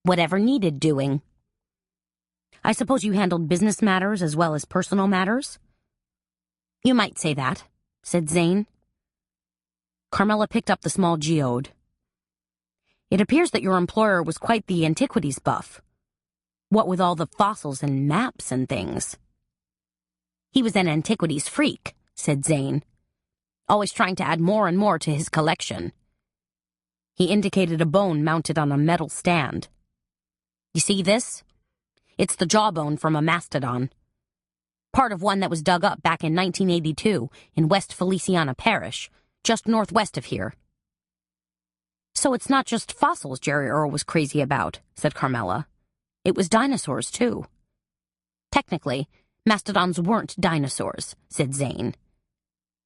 "Whatever needed doing." "I suppose you handled business matters as well as personal matters?" "You might say that," said Zane. Carmela picked up the small geode. "It appears that your employer was quite the antiquities buff. What with all the fossils and maps and things." "He was an antiquities freak," said Zane, "always trying to add more and more to his collection." He indicated a bone mounted on a metal stand. You see this? It's the jawbone from a mastodon. Part of one that was dug up back in 1982 in West Feliciana Parish, just northwest of here. So it's not just fossils Jerry Earl was crazy about, said Carmela. It was dinosaurs, too. Technically, mastodons weren't dinosaurs, said Zane.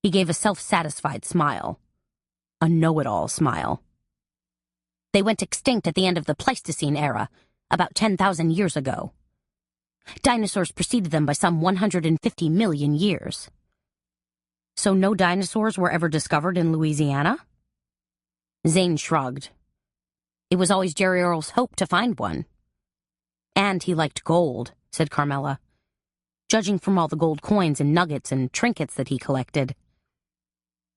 He gave a self-satisfied smile. A know-it-all smile. They went extinct at the end of the Pleistocene era, about 10,000 years ago. Dinosaurs preceded them by some 150 million years. So no dinosaurs were ever discovered in Louisiana? Zane shrugged. It was always Jerry Earl's hope to find one. And he liked gold, said Carmela, judging from all the gold coins and nuggets and trinkets that he collected.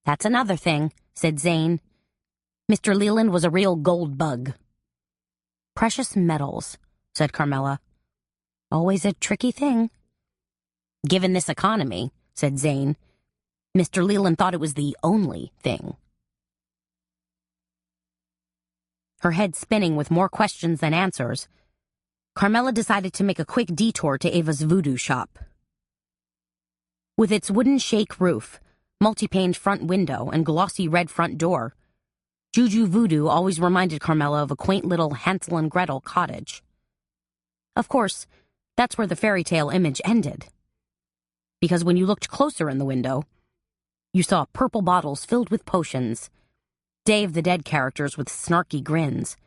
That's another thing, said Zane. Mr. Leland was a real gold bug. Precious metals, said Carmela. Always a tricky thing. Given this economy, said Zane, Mr. Leland thought it was the only thing. Her head spinning with more questions than answers, Carmela decided to make a quick detour to Ava's voodoo shop. With its wooden shake roof, multi-paned front window, and glossy red front door, Juju Voodoo always reminded Carmela of a quaint little Hansel and Gretel cottage. Of course, that's where the fairy tale image ended. Because when you looked closer in the window, you saw purple bottles filled with potions, Day of the Dead characters with snarky grins,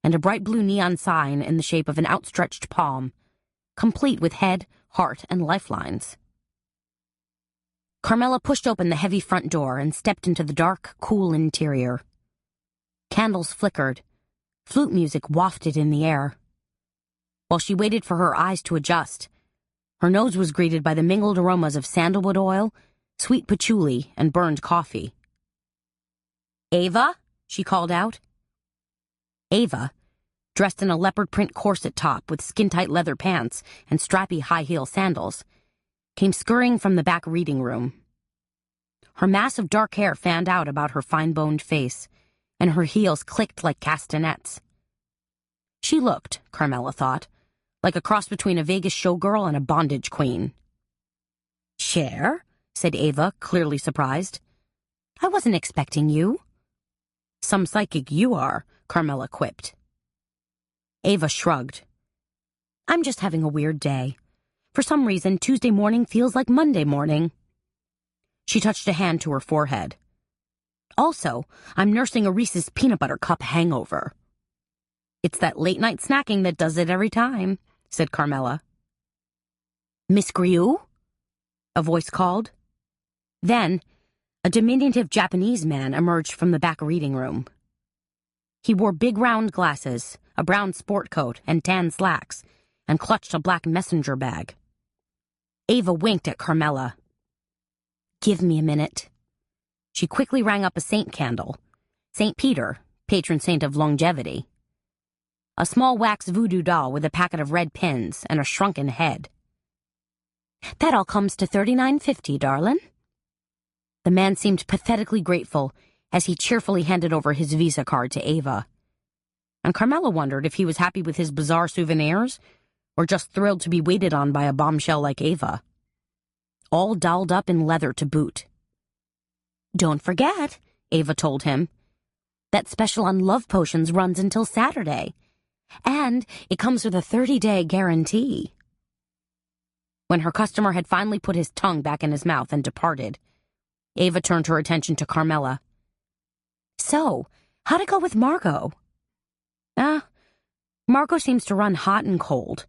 and a bright blue neon sign in the shape of an outstretched palm, complete with head, heart, and lifelines. Carmela pushed open the heavy front door and stepped into the dark, cool interior. Candles flickered. Flute music wafted in the air. While she waited for her eyes to adjust, her nose was greeted by the mingled aromas of sandalwood oil, sweet patchouli, and burned coffee. "Ava?" she called out. Ava, dressed in a leopard print corset top with skin-tight leather pants and strappy high-heel sandals, came scurrying from the back reading room. Her mass of dark hair fanned out about her fine-boned face, and her heels clicked like castanets. She looked, Carmela thought, like a cross between a Vegas showgirl and a bondage queen. "Cher?" said Ava, clearly surprised. "I wasn't expecting you." "Some psychic you are," Carmela quipped. Ava shrugged. "I'm just having a weird day. For some reason, Tuesday morning feels like Monday morning." She touched a hand to her forehead. "Also, I'm nursing a Reese's peanut butter cup hangover." "It's that late-night snacking that does it every time," said Carmela. "Miss Griou?" a voice called. Then, a diminutive Japanese man emerged from the back reading room. He wore big round glasses, a brown sport coat, and tan slacks, and clutched a black messenger bag. Ava winked at Carmela. "Give me a minute." She quickly rang up a saint candle, St. Peter, patron saint of longevity. A small wax voodoo doll with a packet of red pins and a shrunken head. "That all comes to $39.50, darlin'." The man seemed pathetically grateful as he cheerfully handed over his Visa card to Ava. And Carmela wondered if he was happy with his bizarre souvenirs or just thrilled to be waited on by a bombshell like Ava. All dolled up in leather to boot. "Don't forget," Ava told him, "that special on love potions runs until Saturday. And it comes with a 30-day guarantee." When her customer had finally put his tongue back in his mouth and departed, Ava turned her attention to Carmela. "So, how'd it go with Margot?" Margot seems to run hot and cold.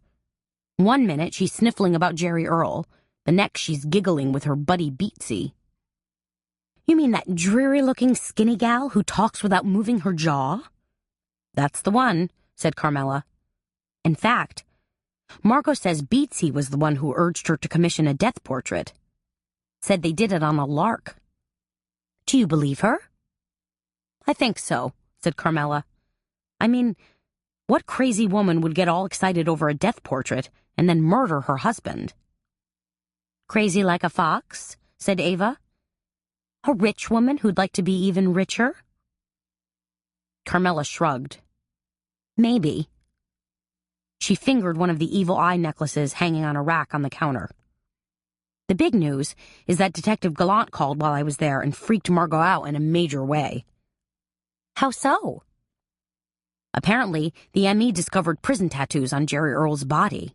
One minute she's sniffling about Jerry Earl, the next she's giggling with her buddy Beatsy." "You mean that dreary-looking skinny gal who talks without moving her jaw?" "That's the one," said Carmela. "In fact, Margot says Beatsy was the one who urged her to commission a death portrait. Said they did it on a lark." "Do you believe her?" "I think so," said Carmela. "I mean, what crazy woman would get all excited over a death portrait and then murder her husband?" "Crazy like a fox," said Ava. "A rich woman who'd like to be even richer?" Carmela shrugged. Maybe. She fingered one of the evil eye necklaces hanging on a rack on the counter. The big news is that Detective Gallant called while I was there and freaked Margot out in a major way. How so? Apparently, the ME discovered prison tattoos on Jerry Earl's body.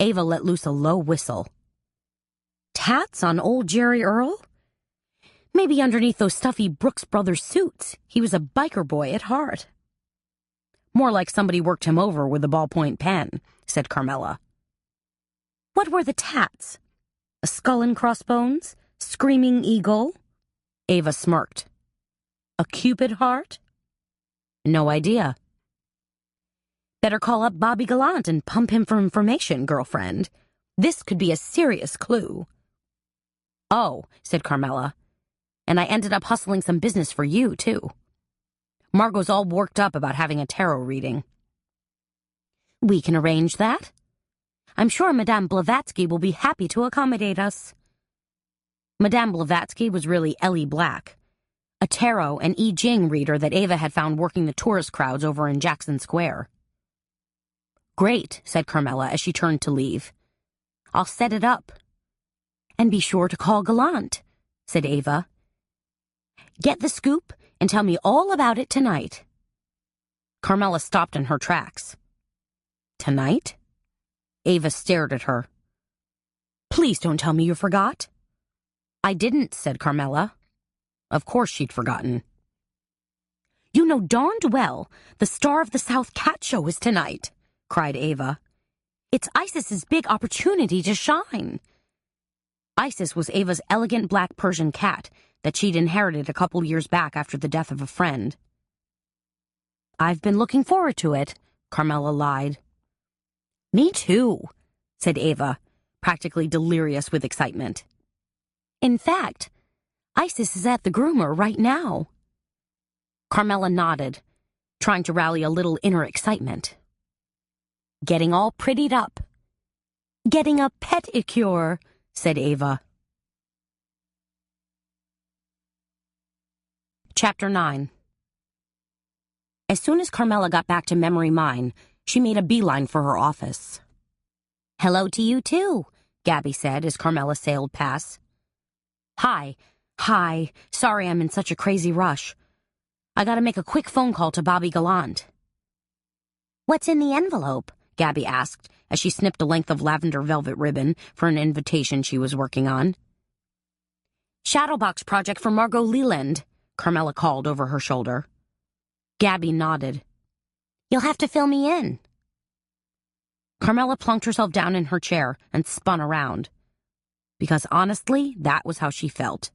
Ava let loose a low whistle. Tats on old Jerry Earl? Maybe underneath those stuffy Brooks Brothers suits, he was a biker boy at heart. More like somebody worked him over with a ballpoint pen, said Carmela. What were the tats? A skull and crossbones? Screaming eagle? Ava smirked. A cupid heart? No idea. Better call up Bobby Gallant and pump him for information, girlfriend. This could be a serious clue. Oh, said Carmela. And I ended up hustling some business for you, too. Margot's all worked up about having a tarot reading. We can arrange that. I'm sure Madame Blavatsky will be happy to accommodate us. Madame Blavatsky was really Ellie Black, a tarot and I Ching reader that Ava had found working the tourist crowds over in Jackson Square. Great, said Carmela as she turned to leave. I'll set it up. And be sure to call Gallant, said Ava. Get the scoop and tell me all about it tonight. Carmela stopped in her tracks. Tonight? Ava stared at her. Please don't tell me you forgot. I didn't, said Carmela. Of course she'd forgotten. You know darned well the Star of the South cat show is tonight, cried Ava. It's Isis's big opportunity to shine. Isis was Ava's elegant black Persian cat that she'd inherited a couple years back after the death of a friend. I've been looking forward to it, Carmela lied. Me too, said Ava, practically delirious with excitement. In fact, Isis is at the groomer right now. Carmela nodded, trying to rally a little inner excitement. Getting all prettied up. Getting a pedicure, said Ava. Chapter 9. As soon as Carmela got back to Memory Mine, she made a beeline for her office. Hello to you, too, Gabby said as Carmela sailed past. Hi. Sorry I'm in such a crazy rush. I gotta make a quick phone call to Bobby Gallant. What's in the envelope? Gabby asked as she snipped a length of lavender velvet ribbon for an invitation she was working on. Shadowbox project for Margot Leland, Carmela called over her shoulder. Gabby nodded. You'll have to fill me in. Carmela plunked herself down in her chair and spun around. Because honestly, that was how she felt.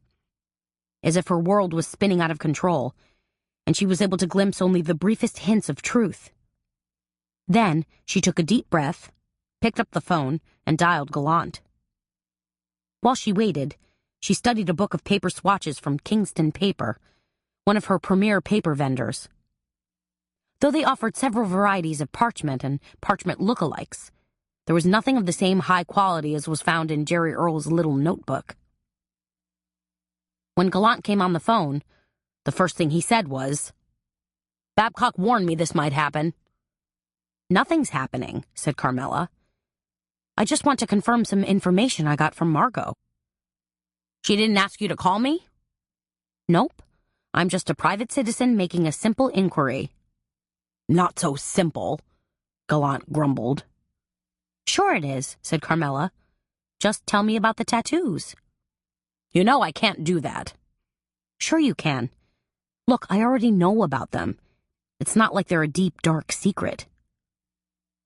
As if her world was spinning out of control, and she was able to glimpse only the briefest hints of truth. Then she took a deep breath, picked up the phone, and dialed Gallant. While she waited, she studied a book of paper swatches from Kingston Paper, one of her premier paper vendors. Though they offered several varieties of parchment and parchment lookalikes, there was nothing of the same high quality as was found in Jerry Earl's little notebook. When Gallant came on the phone, the first thing he said was, Babcock warned me this might happen. Nothing's happening, said Carmela. I just want to confirm some information I got from Margot. She didn't ask you to call me? Nope. I'm just a private citizen making a simple inquiry. Not so simple, Gallant grumbled. Sure it is, said Carmela. Just tell me about the tattoos. You know I can't do that. Sure you can. Look, I already know about them. It's not like they're a deep, dark secret.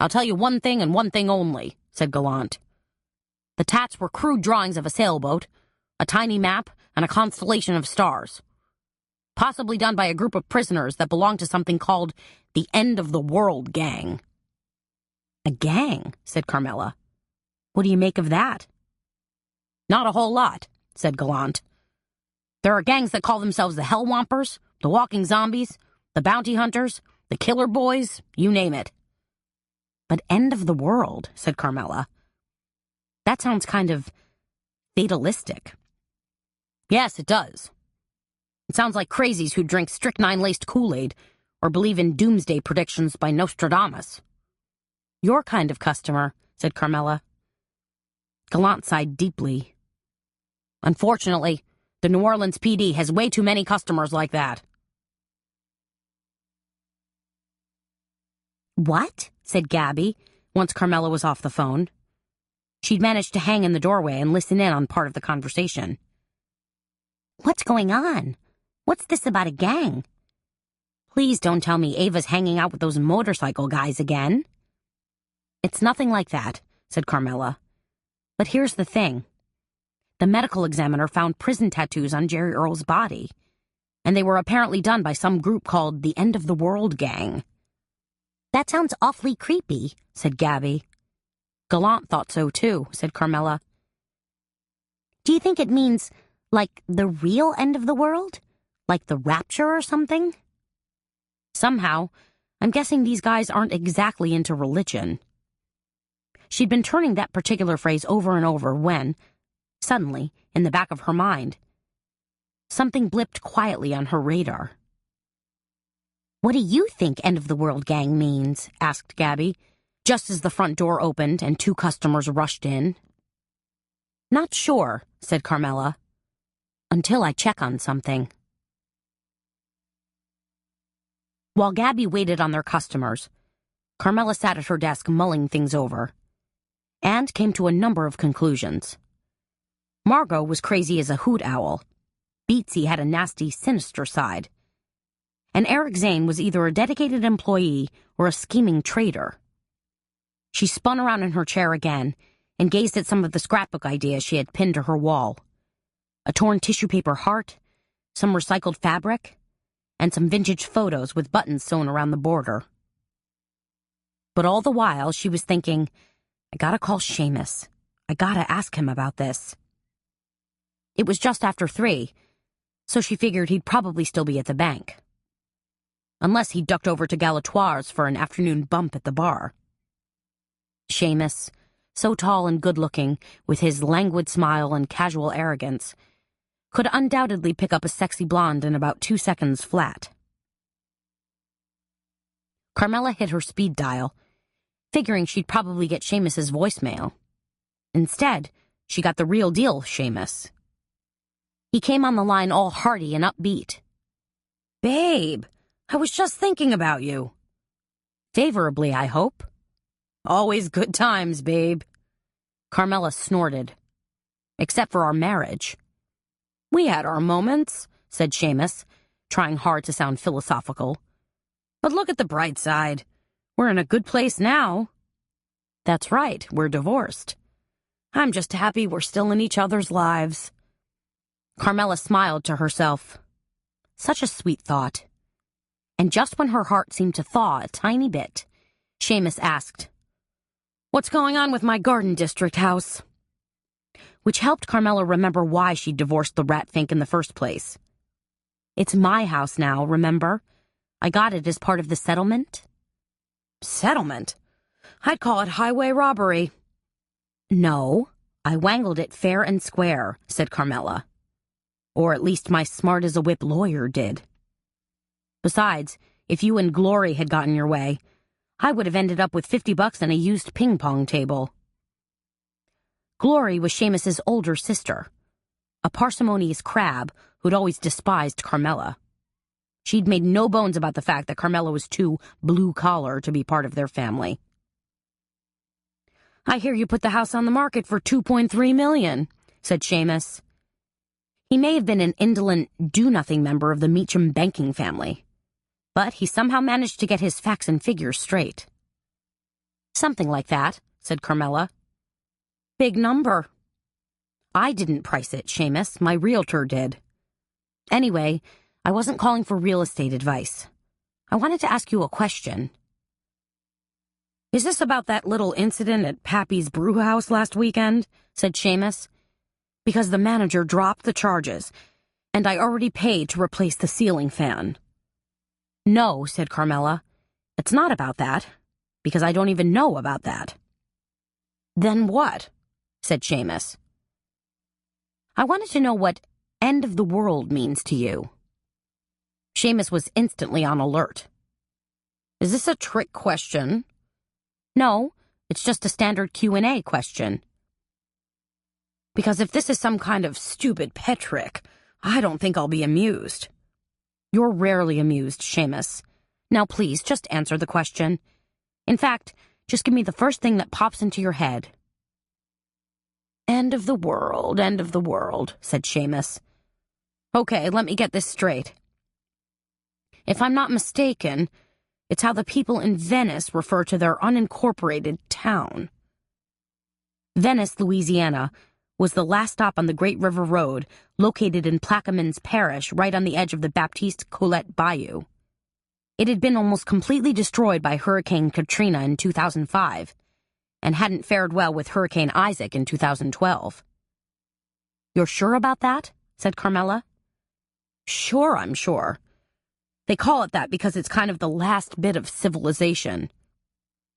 I'll tell you one thing and one thing only, said Gallant. The tats were crude drawings of a sailboat, a tiny map, and a constellation of stars. Possibly done by a group of prisoners that belonged to something called the End of the World Gang. A gang, said Carmela. What do you make of that? Not a whole lot, said Gallant. There are gangs that call themselves the Hellwampers, the Walking Zombies, the Bounty Hunters, the Killer Boys, you name it. But End of the World, said Carmela. That sounds kind of fatalistic. Yes, it does. It sounds like crazies who drink strychnine-laced Kool-Aid or believe in doomsday predictions by Nostradamus. Your kind of customer, said Carmela. Gallant sighed deeply. Unfortunately, the New Orleans PD has way too many customers like that. What? Said Gabby, once Carmela was off the phone. She'd managed to hang in the doorway and listen in on part of the conversation. What's going on? What's this about a gang? Please don't tell me Ava's hanging out with those motorcycle guys again. It's nothing like that, said Carmela. But here's the thing. The medical examiner found prison tattoos on Jerry Earl's body, and they were apparently done by some group called the End of the World Gang. That sounds awfully creepy, said Gabby. Gallant thought so too, said Carmela. Do you think it means, like, the real end of the world? Like the rapture or something? Somehow, I'm guessing these guys aren't exactly into religion. She'd been turning that particular phrase over and over when, suddenly, in the back of her mind, something blipped quietly on her radar. What do you think End of the World Gang means? Asked Gabby, just as the front door opened and 2 customers rushed in. Not sure, said Carmela, until I check on something. While Gabby waited on their customers, Carmela sat at her desk mulling things over, and came to a number of conclusions. Margot was crazy as a hoot owl. Beatsy had a nasty, sinister side. And Eric Zane was either a dedicated employee or a scheming traitor. She spun around in her chair again and gazed at some of the scrapbook ideas she had pinned to her wall. A torn tissue paper heart, some recycled fabric, and some vintage photos with buttons sewn around the border. But all the while, she was thinking, I gotta call Seamus. I gotta ask him about this. It was just after 3, so she figured he'd probably still be at the bank. Unless he ducked over to Galatoire's for an afternoon bump at the bar. Seamus, so tall and good-looking, with his languid smile and casual arrogance, could undoubtedly pick up a sexy blonde in about 2 seconds flat. Carmela hit her speed dial, figuring she'd probably get Seamus's voicemail. Instead, she got the real deal Seamus. He came on the line all hearty and upbeat. Babe, I was just thinking about you. Favorably, I hope. Always good times, babe. Carmela snorted. Except for our marriage. We had our moments, said Seamus, trying hard to sound philosophical. But look at the bright side. We're in a good place now. That's right, we're divorced. I'm just happy we're still in each other's lives. Carmela smiled to herself. Such a sweet thought. And just when her heart seemed to thaw a tiny bit, Seamus asked, What's going on with my Garden District house? Which helped Carmela remember why she'd divorced the Ratfink in the first place. It's my house now, remember? I got it as part of the settlement. Settlement? I'd call it highway robbery. No, I wangled it fair and square, said Carmela. Or at least my smart-as-a-whip lawyer did. Besides, if you and Glory had gotten your way, I would have ended up with $50 and a used ping-pong table. Glory was Seamus's older sister, a parsimonious crab who'd always despised Carmela. She'd made no bones about the fact that Carmela was too blue-collar to be part of their family. I hear you put the house on the market for $2.3 million, said Seamus. He may have been an indolent, do-nothing member of the Meacham banking family, but he somehow managed to get his facts and figures straight. Something like that, said Carmela. Big number. I didn't price it, Seamus. My realtor did. Anyway, I wasn't calling for real estate advice. I wanted to ask you a question. Is this about that little incident at Pappy's brew house last weekend? Said Seamus. Because the manager dropped the charges, and I already paid to replace the ceiling fan. No, said Carmela. It's not about that, because I don't even know about that. Then what? Said Seamus. I wanted to know what end of the world means to you. Seamus was instantly on alert. Is this a trick question? No, it's just a standard Q&A question. Because if this is some kind of stupid pet trick, I don't think I'll be amused. You're rarely amused, Seamus. Now please, just answer the question. In fact, just give me the first thing that pops into your head. End of the world, said Seamus. Okay, let me get this straight. If I'm not mistaken, it's how the people in Venice refer to their unincorporated town. Venice, Louisiana, was the last stop on the Great River Road, located in Plaquemines Parish, right on the edge of the Baptiste Colette Bayou. It had been almost completely destroyed by Hurricane Katrina in 2005, and hadn't fared well with Hurricane Isaac in 2012. You're sure about that? Said Carmela. Sure, I'm sure. They call it that because it's kind of the last bit of civilization.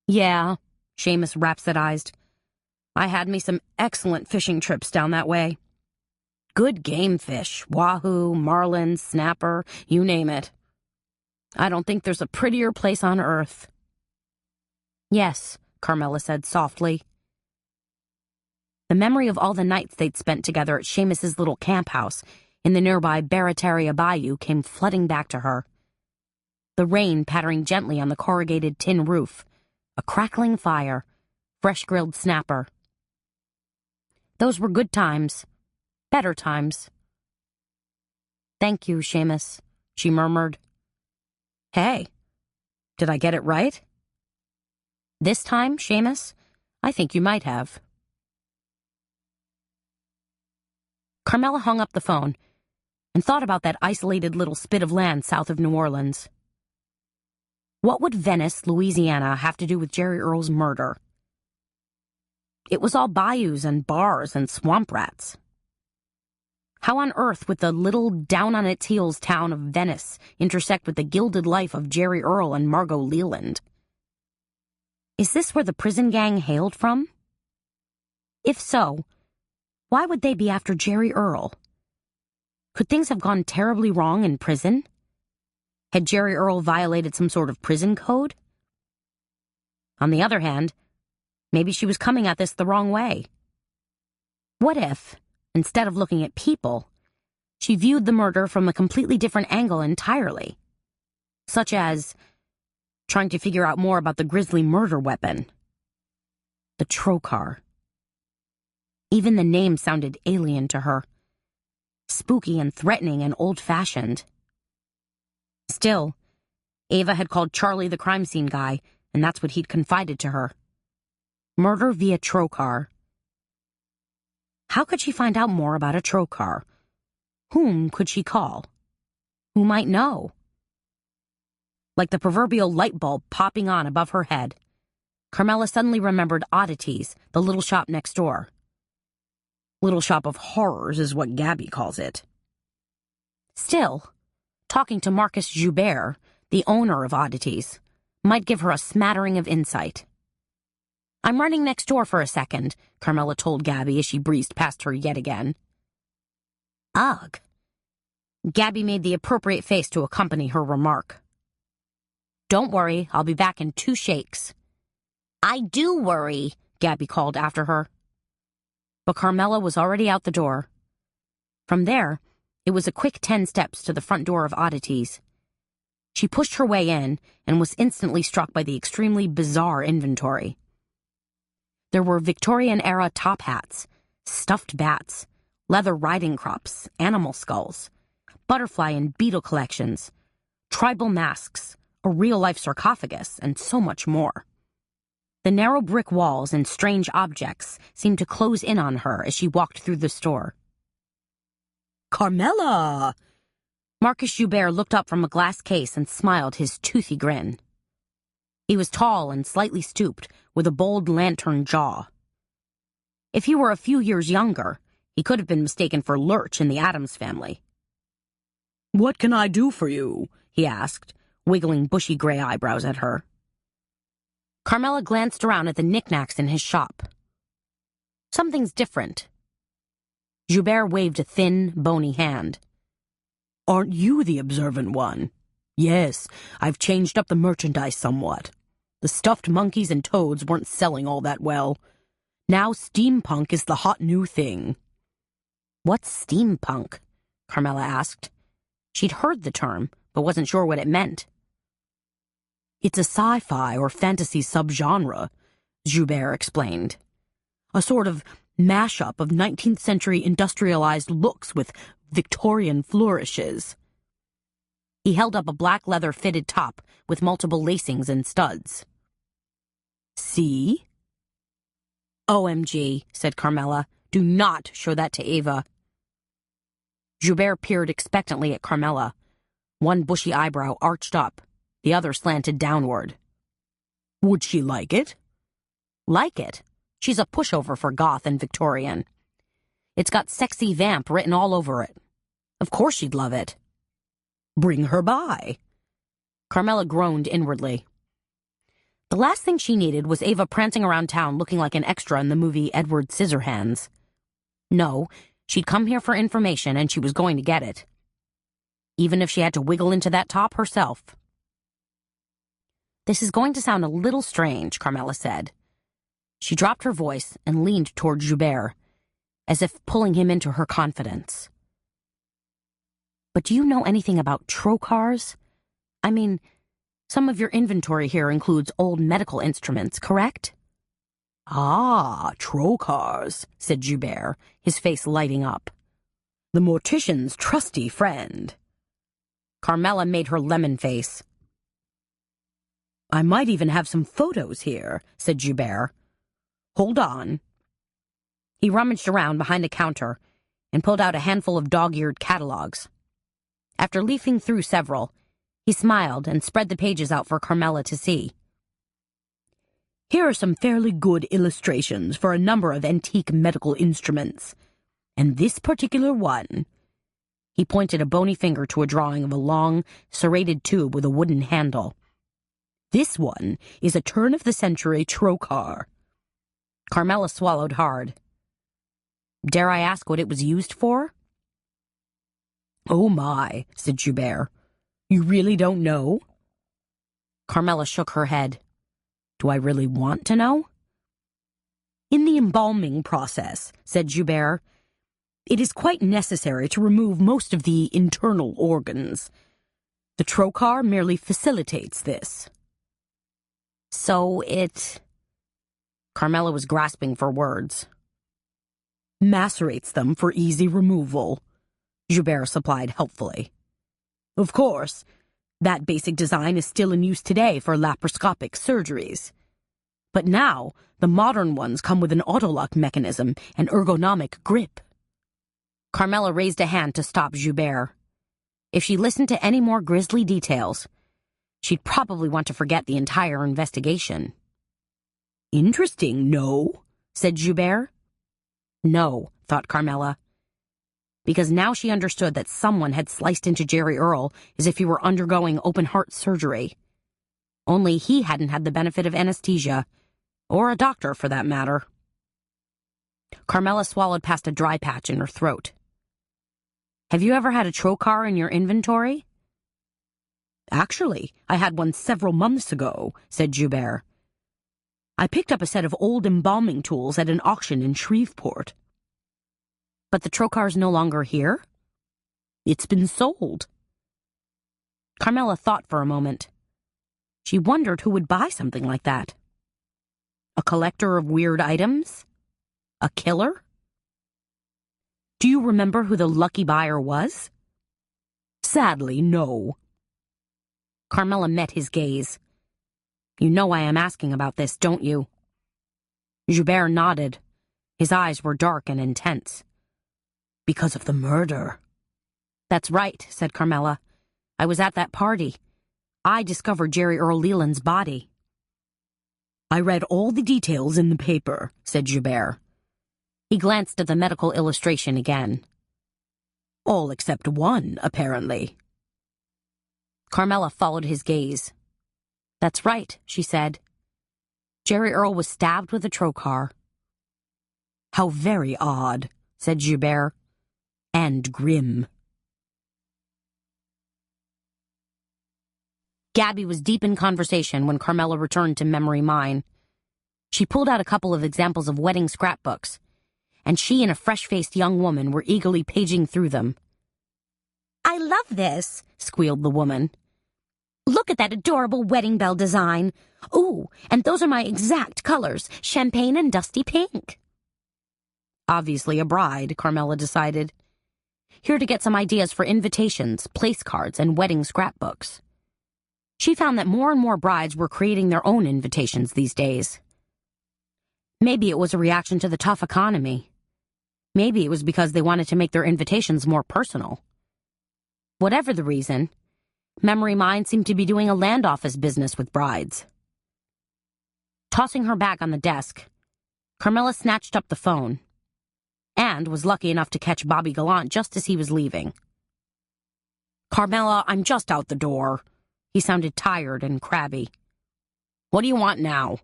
Yeah, Seamus rhapsodized. I had me some excellent fishing trips down that way. Good game fish, wahoo, marlin, snapper, you name it. I don't think there's a prettier place on earth. Yes, Carmela said softly. The memory of all the nights they'd spent together at Seamus's little camp house in the nearby Barataria Bayou came flooding back to her. The rain pattering gently on the corrugated tin roof, a crackling fire, fresh-grilled snapper. Those were good times. Better times. Thank you, Seamus, she murmured. Hey, did I get it right? This time, Seamus, I think you might have. Carmela hung up the phone and thought about that isolated little spit of land south of New Orleans. What would Venice, Louisiana, have to do with Jerry Earl's murder? It was all bayous and bars and swamp rats. How on earth would the little down-on-its-heels town of Venice intersect with the gilded life of Jerry Earl and Margot Leland? Is this where the prison gang hailed from? If so, why would they be after Jerry Earl? Could things have gone terribly wrong in prison? Had Jerry Earl violated some sort of prison code? On the other hand, maybe she was coming at this the wrong way. What if, instead of looking at people, she viewed the murder from a completely different angle entirely? Such as trying to figure out more about the grisly murder weapon. The trocar. Even the name sounded alien to her. Spooky and threatening and old-fashioned. Still, Ava had called Charlie the crime scene guy, and that's what he'd confided to her. Murder via trocar. How could she find out more about a trocar? Whom could she call? Who might know? Like the proverbial light bulb popping on above her head, Carmela suddenly remembered Oddities, the little shop next door. Little shop of horrors is what Gabby calls it. Still, talking to Marcus Joubert, the owner of Oddities, might give her a smattering of insight. I'm running next door for a second, Carmela told Gabby as she breezed past her yet again. Ugh. Gabby made the appropriate face to accompany her remark. Don't worry, I'll be back in 2 shakes. I do worry, Gabby called after her. But Carmela was already out the door. From there, it was a quick 10 steps to the front door of Oddities. She pushed her way in and was instantly struck by the extremely bizarre inventory. There were Victorian-era top hats, stuffed bats, leather riding crops, animal skulls, butterfly and beetle collections, tribal masks, a real-life sarcophagus, and so much more. The narrow brick walls and strange objects seemed to close in on her as she walked through the store. Carmela! Marcus Joubert looked up from a glass case and smiled his toothy grin. He was tall and slightly stooped, with a bold lantern jaw. If he were a few years younger, he could have been mistaken for Lurch in the Addams Family. What can I do for you? He asked, wiggling bushy gray eyebrows at her. Carmela glanced around at the knickknacks in his shop. Something's different. Joubert waved a thin, bony hand. Aren't you the observant one? Yes, I've changed up the merchandise somewhat. The stuffed monkeys and toads weren't selling all that well. Now steampunk is the hot new thing. What's steampunk? Carmela asked. She'd heard the term, but wasn't sure what it meant. It's a sci-fi or fantasy subgenre, Joubert explained. A sort of mashup of 19th century industrialized looks with Victorian flourishes. He held up a black leather fitted top with multiple lacings and studs. See? OMG, said Carmela. Do not show that to Ava. Joubert peered expectantly at Carmela. One bushy eyebrow arched up, the other slanted downward. Would she like it? Like it? She's a pushover for goth and Victorian. It's got sexy vamp written all over it. Of course she'd love it. Bring her by. Carmela groaned inwardly. The last thing she needed was Ava prancing around town looking like an extra in the movie Edward Scissorhands. No, she'd come here for information and she was going to get it. Even if she had to wiggle into that top herself. This is going to sound a little strange, Carmela said. She dropped her voice and leaned toward Joubert, as if pulling him into her confidence. But do you know anything about trocars? I mean, some of your inventory here includes old medical instruments, correct? Ah, trocars, said Joubert, his face lighting up. The mortician's trusty friend. Carmela made her lemon face. I might even have some photos here, said Joubert. Hold on. He rummaged around behind a counter and pulled out a handful of dog-eared catalogs. After leafing through several, he smiled and spread the pages out for Carmela to see. Here are some fairly good illustrations for a number of antique medical instruments. And this particular one... He pointed a bony finger to a drawing of a long, serrated tube with a wooden handle. This one is a turn-of-the-century trocar. Carmela swallowed hard. Dare I ask what it was used for? Oh my, said Joubert. You really don't know? Carmela shook her head. Do I really want to know? In the embalming process, said Joubert, it is quite necessary to remove most of the internal organs. The trocar merely facilitates this. So it... Carmela was grasping for words. Macerates them for easy removal, Joubert supplied helpfully. Of course, that basic design is still in use today for laparoscopic surgeries. But now, the modern ones come with an autolock mechanism and ergonomic grip. Carmela raised a hand to stop Joubert. If she listened to any more grisly details, she'd probably want to forget the entire investigation. Interesting, no? Said Joubert. No, thought Carmela. Because now she understood that someone had sliced into Jerry Earl as if he were undergoing open-heart surgery. Only he hadn't had the benefit of anesthesia, or a doctor for that matter. Carmela swallowed past a dry patch in her throat. Have you ever had a trocar in your inventory? Actually, I had one several months ago, said Joubert. I picked up a set of old embalming tools at an auction in Shreveport. But the trocar's no longer here? It's been sold. Carmela thought for a moment. She wondered who would buy something like that. A collector of weird items? A killer? Do you remember who the lucky buyer was? Sadly, no. Carmela met his gaze. You know why I'm asking about this, don't you? Joubert nodded. His eyes were dark and intense. Because of the murder. That's right, said Carmela. I was at that party. I discovered Jerry Earl Leland's body. I read all the details in the paper, said Joubert. He glanced at the medical illustration again. All except one, apparently. Carmela followed his gaze. That's right, she said. Jerry Earl was stabbed with a trocar. How very odd, said Joubert. And grim. Gabby was deep in conversation when Carmela returned to Memory Mine. She pulled out a couple of examples of wedding scrapbooks, and she and a fresh-faced young woman were eagerly paging through them. "I love this," squealed the woman. "Look at that adorable wedding bell design. Ooh, and those are my exact colors, champagne and dusty pink." Obviously a bride, Carmela decided. Here to get some ideas for invitations, place cards, and wedding scrapbooks. She found that more and more brides were creating their own invitations these days. Maybe it was a reaction to the tough economy. Maybe it was because they wanted to make their invitations more personal. Whatever the reason, Memory Mine seemed to be doing a land office business with brides. Tossing her bag on the desk, Carmela snatched up the phone and was lucky enough to catch Bobby Gallant just as he was leaving. "Carmela, I'm just out the door." He sounded tired and crabby. "What do you want now?"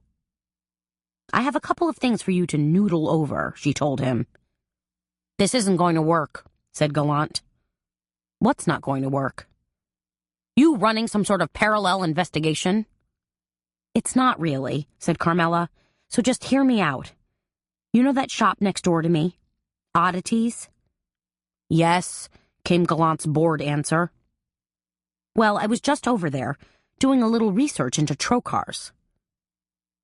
"I have a couple of things for you to noodle over," she told him. "This isn't going to work," said Gallant. "What's not going to work?" "You running some sort of parallel investigation?" "It's not really," said Carmela, "so just hear me out. You know that shop next door to me? Oddities?" "Yes," came Gallant's bored answer. "Well, I was just over there, doing a little research into trocars."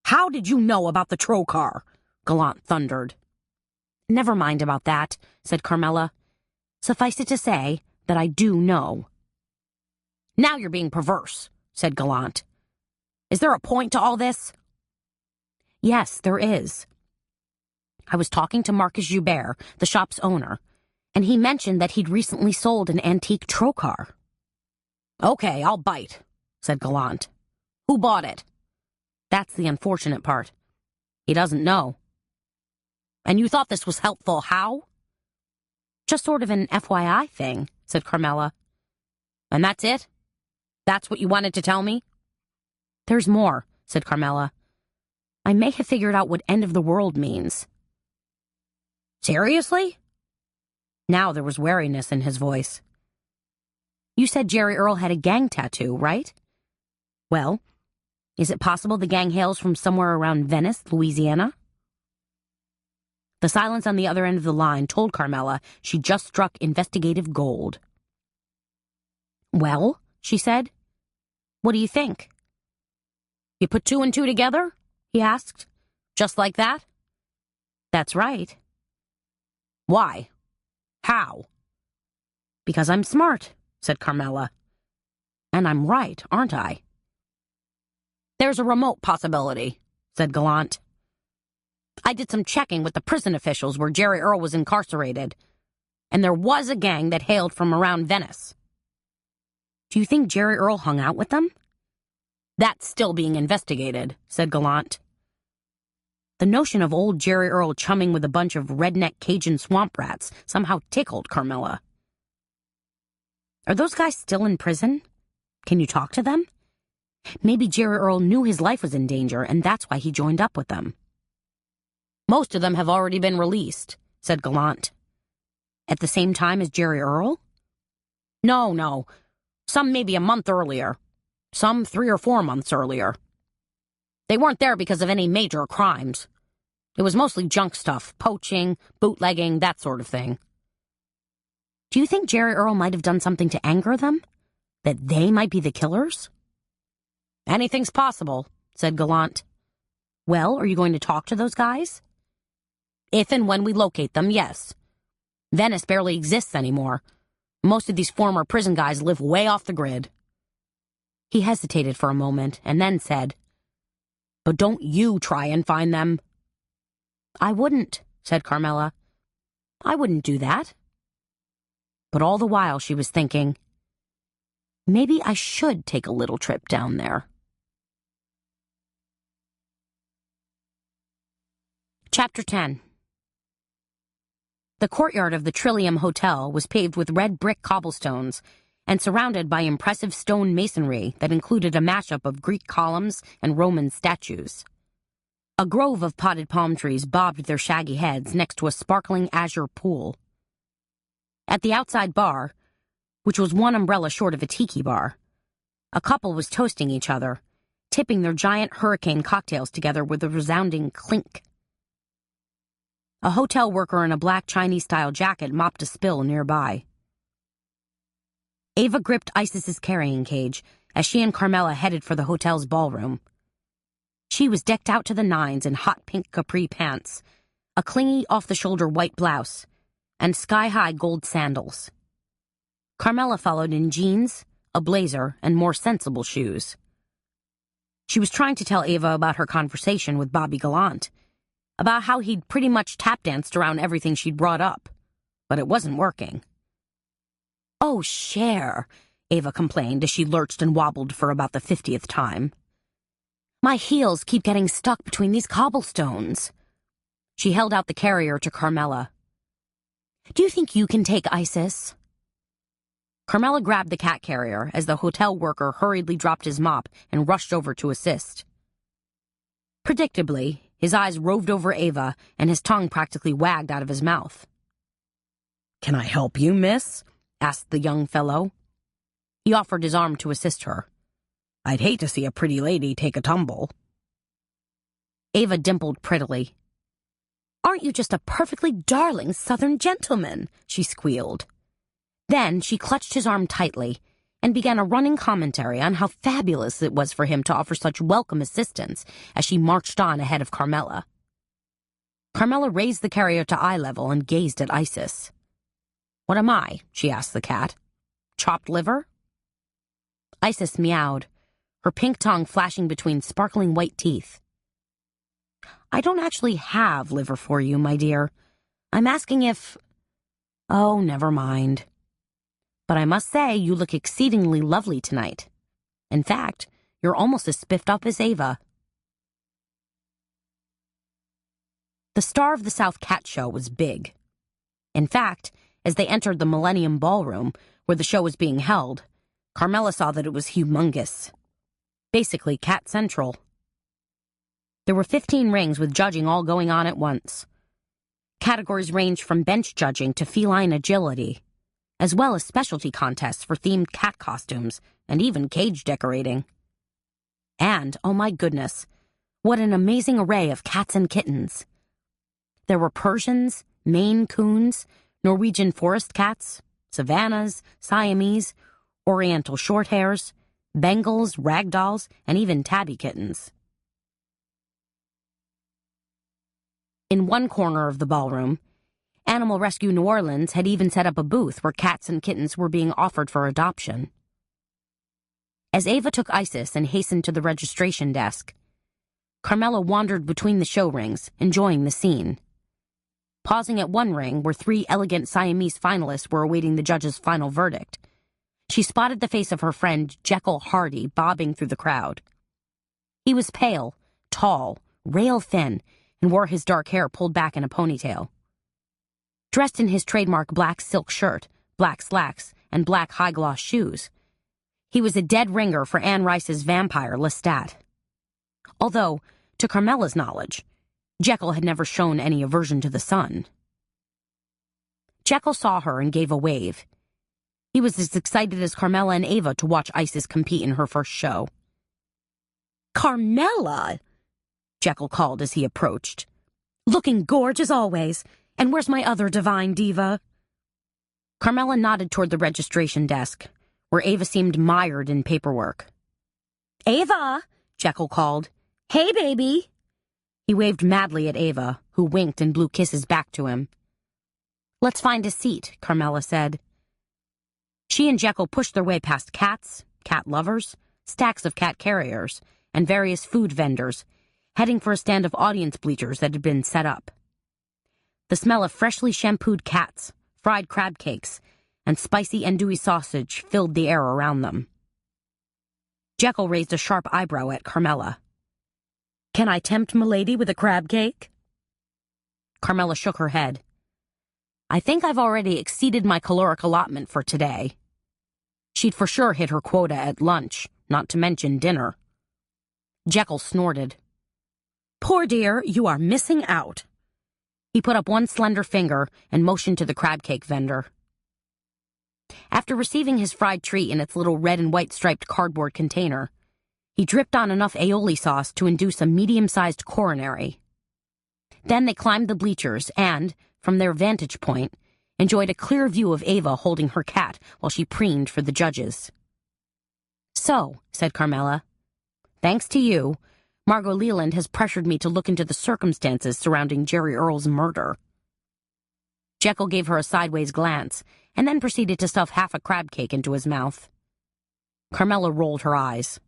"How did you know about the trocar?" Gallant thundered. "Never mind about that," said Carmela. "Suffice it to say that I do know." "Now you're being perverse," said Gallant. "Is there a point to all this?" "Yes, there is. I was talking to Marcus Joubert, the shop's owner, and he mentioned that he'd recently sold an antique trocar." "Okay, I'll bite," said Gallant. "Who bought it?" "That's the unfortunate part. He doesn't know." "And you thought this was helpful how?" "Just sort of an FYI thing," said Carmela. "And that's it? That's what you wanted to tell me?" "There's more," said Carmela. "I may have figured out what end of the world means." "Seriously?" Now there was wariness in his voice. "You said Jerry Earl had a gang tattoo, right? Well, is it possible the gang hails from somewhere around Venice, Louisiana?" The silence on the other end of the line told Carmela she just struck investigative gold. "Well," she said, "what do you think?" "You put two and two together?" he asked. "Just like that?" "That's right." "Why? How?" "Because I'm smart," said Carmela. "And I'm right, aren't I?" "There's a remote possibility," said Gallant. "I did some checking with the prison officials where Jerry Earl was incarcerated, and there was a gang that hailed from around Venice." "Do you think Jerry Earl hung out with them?" "That's still being investigated," said Gallant. The notion of old Jerry Earl chumming with a bunch of redneck Cajun swamp rats somehow tickled Carmela. "Are those guys still in prison? Can you talk to them? Maybe Jerry Earl knew his life was in danger, and that's why he joined up with them." "Most of them have already been released," said Gallant. "At the same time as Jerry Earl?" No. Some maybe a month earlier. Some 3 or 4 months earlier. They weren't there because of any major crimes. It was mostly junk stuff, poaching, bootlegging, that sort of thing." "Do you think Jerry Earl might have done something to anger them? That they might be the killers?" "Anything's possible," said Gallant. "Well, are you going to talk to those guys?" "If and when we locate them, yes. Venice barely exists anymore. Most of these former prison guys live way off the grid." He hesitated for a moment and then said, "But don't you try and find them." "I wouldn't," said Carmela. "I wouldn't do that." But all the while she was thinking, maybe I should take a little trip down there. Chapter 10. The courtyard of the Trillium Hotel was paved with red brick cobblestones and surrounded by impressive stone masonry that included a mashup of Greek columns and Roman statues. A grove of potted palm trees bobbed their shaggy heads next to a sparkling azure pool. At the outside bar, which was one umbrella short of a tiki bar, A couple was toasting each other, tipping their giant hurricane cocktails together with a resounding clink. A hotel worker in a black Chinese-style jacket mopped a spill nearby. Ava gripped Isis's carrying cage as she and Carmela headed for the hotel's ballroom. She was decked out to the nines in hot pink capri pants, a clingy off-the-shoulder white blouse, and sky-high gold sandals. Carmela followed in jeans, a blazer, and more sensible shoes. She was trying to tell Ava about her conversation with Bobby Gallant, about how he'd pretty much tap-danced around everything she'd brought up, but it wasn't working. "Oh, Cher," Ava complained as she lurched and wobbled for about the 50th time. "My heels keep getting stuck between these cobblestones." She held out the carrier to Carmela. "Do you think you can take Isis?" Carmela grabbed the cat carrier as the hotel worker hurriedly dropped his mop and rushed over to assist. Predictably, his eyes roved over Ava and his tongue practically wagged out of his mouth. "Can I help you, miss?" asked the young fellow. He offered his arm to assist her. "I'd hate to see a pretty lady take a tumble." Ava dimpled prettily. "Aren't you just a perfectly darling Southern gentleman?" she squealed. Then she clutched his arm tightly and began a running commentary on how fabulous it was for him to offer such welcome assistance as she marched on ahead of Carmela. Carmela raised the carrier to eye level and gazed at Isis. "What am I?" she asked the cat. "Chopped liver?" Isis meowed, her pink tongue flashing between sparkling white teeth. "I don't actually have liver for you, my dear. I'm asking if... Oh, never mind. But I must say you look exceedingly lovely tonight. In fact, you're almost as spiffed up as Ava." The Star of the South Cat Show was big. In fact, as they entered the Millennium Ballroom, where the show was being held, Carmela saw that it was humongous. Basically, Cat Central. There were 15 rings with judging all going on at once. Categories ranged from bench judging to feline agility, as well as specialty contests for themed cat costumes and even cage decorating. And, oh my goodness, what an amazing array of cats and kittens. There were Persians, Maine Coons, Norwegian forest cats, Savannahs, Siamese, Oriental Shorthairs, Bengals, Ragdolls, and even tabby kittens. In one corner of the ballroom, Animal Rescue New Orleans had even set up a booth where cats and kittens were being offered for adoption. As Ava took Isis and hastened to the registration desk, Carmela wandered between the show rings, enjoying the scene. Pausing at one ring where 3 elegant Siamese finalists were awaiting the judge's final verdict, she spotted the face of her friend Jekyll Hardy bobbing through the crowd. He was pale, tall, rail-thin, and wore his dark hair pulled back in a ponytail. Dressed in his trademark black silk shirt, black slacks, and black high-gloss shoes, he was a dead ringer for Anne Rice's vampire Lestat. Although, to Carmela's knowledge, Jekyll had never shown any aversion to the sun. Jekyll saw her and gave a wave. He was as excited as Carmela and Ava to watch Isis compete in her first show. "Carmela!" Jekyll called as he approached. "Looking gorge as always. And where's my other divine diva?" Carmela nodded toward the registration desk, where Ava seemed mired in paperwork. "Ava!" Jekyll called. "Hey, baby!" He waved madly at Ava, who winked and blew kisses back to him. "Let's find a seat," Carmela said. She and Jekyll pushed their way past cats, cat lovers, stacks of cat carriers, and various food vendors, heading for a stand of audience bleachers that had been set up. The smell of freshly shampooed cats, fried crab cakes, and spicy andouille sausage filled the air around them. Jekyll raised a sharp eyebrow at Carmela. "Can I tempt m'lady with a crab cake?" Carmela shook her head. "I think I've already exceeded my caloric allotment for today." She'd for sure hit her quota at lunch, not to mention dinner. Jekyll snorted. "Poor dear, you are missing out." He put up one slender finger and motioned to the crab cake vendor. After receiving his fried treat in its little red and white striped cardboard container, he dripped on enough aioli sauce to induce a medium-sized coronary. Then they climbed the bleachers and, from their vantage point, enjoyed a clear view of Ava holding her cat while she preened for the judges. "So," said Carmela, "thanks to you, Margot Leland has pressured me to look into the circumstances surrounding Jerry Earl's murder." Jekyll gave her a sideways glance and then proceeded to stuff half a crab cake into his mouth. Carmela rolled her eyes.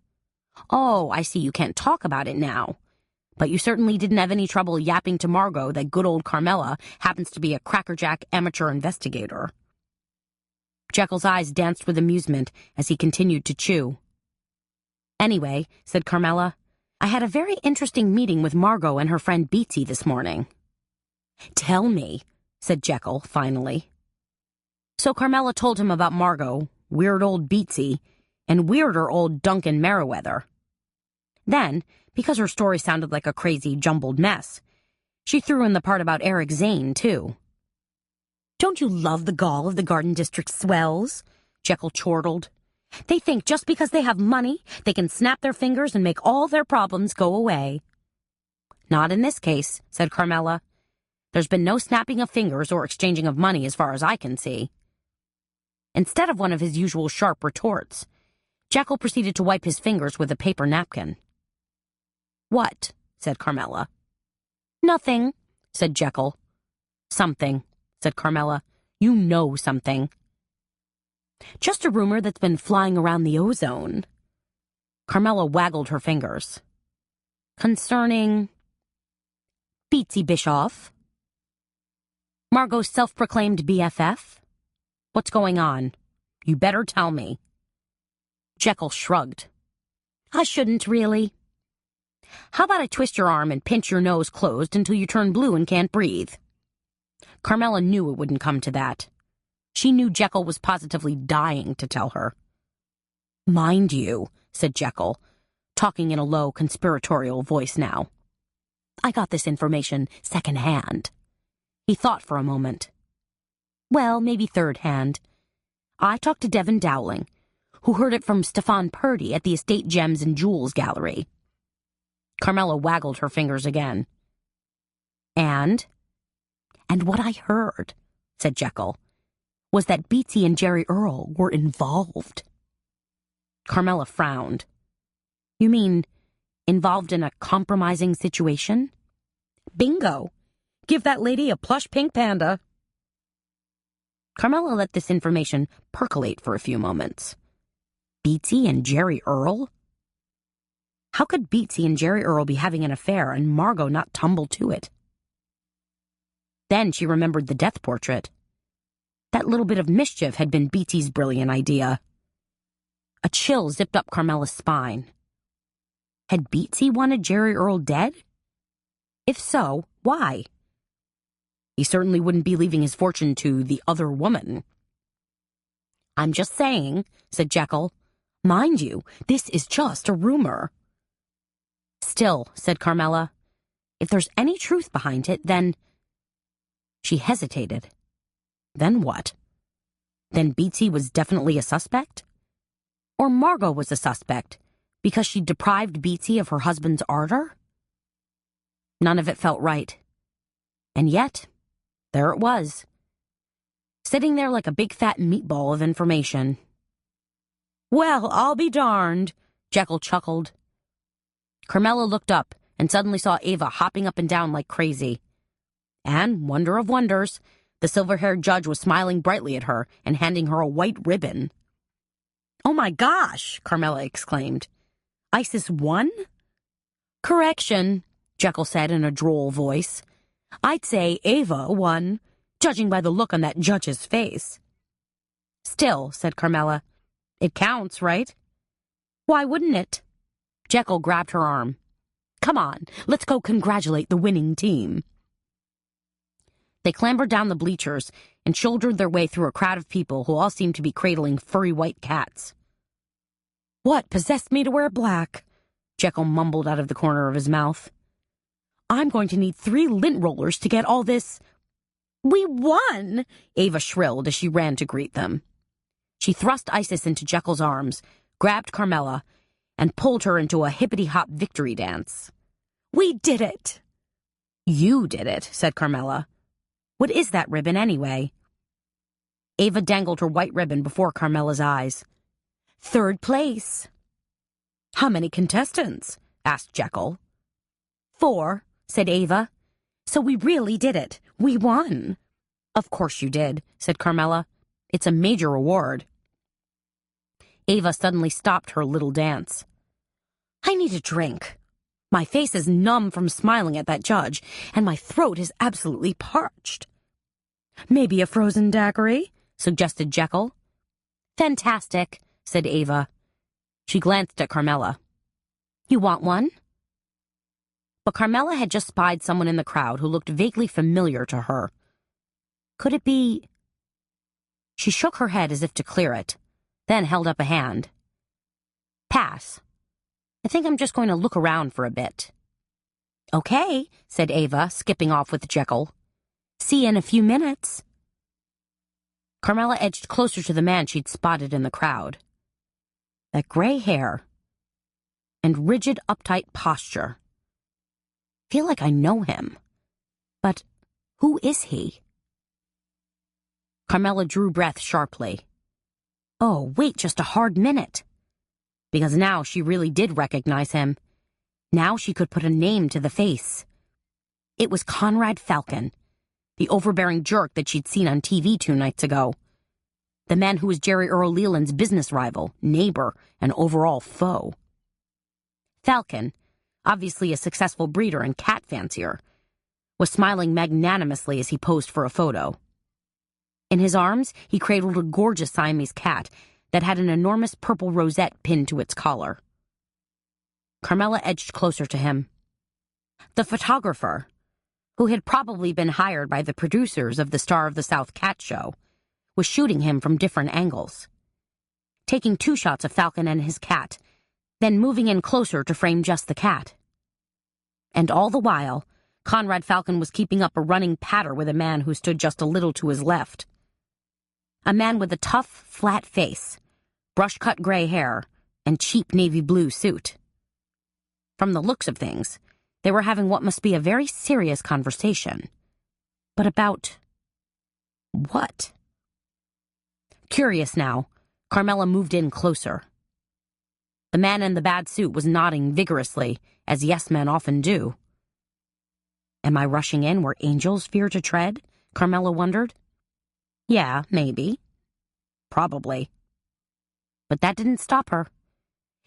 "Oh, I see you can't talk about it now. But you certainly didn't have any trouble yapping to Margot that good old Carmela happens to be a crackerjack amateur investigator." Jekyll's eyes danced with amusement as he continued to chew. "Anyway," said Carmela, "I had a very interesting meeting with Margot and her friend Beatsy this morning." "Tell me," said Jekyll, finally. So Carmela told him about Margot, weird old Beatsy, and weirder old Duncan Merriweather. Then, because her story sounded like a crazy, jumbled mess, she threw in the part about Eric Zane, too. "Don't you love the gall of the Garden District swells?" Jekyll chortled. "They think just because they have money, they can snap their fingers and make all their problems go away." "Not in this case," said Carmela. "There's been no snapping of fingers or exchanging of money as far as I can see." Instead of one of his usual sharp retorts, Jekyll proceeded to wipe his fingers with a paper napkin. "What?" said Carmela. "Nothing," said Jekyll. "Something," said Carmela. "You know something." "Just a rumor that's been flying around the ozone." Carmela waggled her fingers. "Concerning Beatsy Bischoff? Margot's self-proclaimed BFF? What's going on? You better tell me." Jekyll shrugged. "I shouldn't, really." "How about I twist your arm and pinch your nose closed until you turn blue and can't breathe?" Carmela knew it wouldn't come to that. She knew Jekyll was positively dying to tell her. "Mind you," said Jekyll, talking in a low, conspiratorial voice now, "I got this information second-hand." He thought for a moment. "Well, maybe third-hand. I talked to Devin Dowling, who heard it from Stefan Purdy at the Estate Gems and Jewels Gallery." Carmela waggled her fingers again. "And what I heard," said Jekyll, "was that Beatsy and Jerry Earl were involved." Carmela frowned. "You mean involved in a compromising situation?" "Bingo! Give that lady a plush pink panda." Carmela let this information percolate for a few moments. Beatsy and Jerry Earl? How could Beatsy and Jerry Earl be having an affair and Margot not tumble to it? Then she remembered the death portrait. That little bit of mischief had been Beatsy's brilliant idea. A chill zipped up Carmela's spine. Had Beatsy wanted Jerry Earl dead? If so, why? He certainly wouldn't be leaving his fortune to the other woman. "I'm just saying," said Jekyll. "Mind you, this is just a rumor." "Still," said Carmela, "if there's any truth behind it, then—" She hesitated. Then what? Then Beatsy was definitely a suspect? Or Margot was a suspect because she deprived Beatsy of her husband's ardor? None of it felt right. And yet, there it was, sitting there like a big fat meatball of information. "Well, I'll be darned," Jekyll chuckled. Carmela looked up and suddenly saw Ava hopping up and down like crazy. And, wonder of wonders, the silver-haired judge was smiling brightly at her and handing her a white ribbon. "Oh my gosh!" Carmela exclaimed. "Isis won?" "Correction," Jekyll said in a droll voice. "I'd say Ava won, judging by the look on that judge's face." "Still," said Carmela, "it counts, right?" "Why wouldn't it?" Jekyll grabbed her arm. "Come on, let's go congratulate the winning team." They clambered down the bleachers and shouldered their way through a crowd of people who all seemed to be cradling furry white cats. "What possessed me to wear black?" Jekyll mumbled out of the corner of his mouth. "I'm going to need 3 lint rollers to get all this—" "We won!" Ava shrilled as she ran to greet them. She thrust Isis into Jekyll's arms, grabbed Carmela, and pulled her into a hippity-hop victory dance. We did it! You did it, said Carmela. What is that ribbon, anyway? Ava dangled her white ribbon before Carmela's eyes. 3rd place. How many contestants? Asked Jekyll. 4, said Ava. So we really did it. We won. Of course you did, said Carmela. It's a major award. Ava suddenly stopped her little dance. I need a drink. My face is numb from smiling at that judge, and my throat is absolutely parched. Maybe a frozen daiquiri, suggested Jekyll. Fantastic, said Ava. She glanced at Carmela. You want one? But Carmela had just spied someone in the crowd who looked vaguely familiar to her. Could it be... She shook her head as if to clear it, then held up a hand. Pass. I think I'm just going to look around for a bit. Okay, said Ava, skipping off with Jekyll. See you in a few minutes. Carmela edged closer to the man she'd spotted in the crowd. That gray hair and rigid, uptight posture. Feel like I know him. But who is he? Carmela drew breath sharply. Oh, wait just a hard minute. Because now she really did recognize him. Now she could put a name to the face. It was Conrad Falcon, the overbearing jerk that she'd seen on TV 2 nights ago. The man who was Jerry Earl Leland's business rival, neighbor, and overall foe. Falcon, obviously a successful breeder and cat fancier, was smiling magnanimously as he posed for a photo. In his arms, he cradled a gorgeous Siamese cat that had an enormous purple rosette pinned to its collar. Carmela edged closer to him. The photographer, who had probably been hired by the producers of the Star of the South cat show, was shooting him from different angles, taking 2 shots of Falcon and his cat, then moving in closer to frame just the cat. And all the while, Conrad Falcon was keeping up a running patter with a man who stood just a little to his left. A man with a tough, flat face, brush-cut gray hair, and cheap navy blue suit. From the looks of things, they were having what must be a very serious conversation. But about... what? Curious now, Carmela moved in closer. The man in the bad suit was nodding vigorously, as yes men often do. Am I rushing in where angels fear to tread? Carmela wondered. Yeah, maybe. Probably. But that didn't stop her.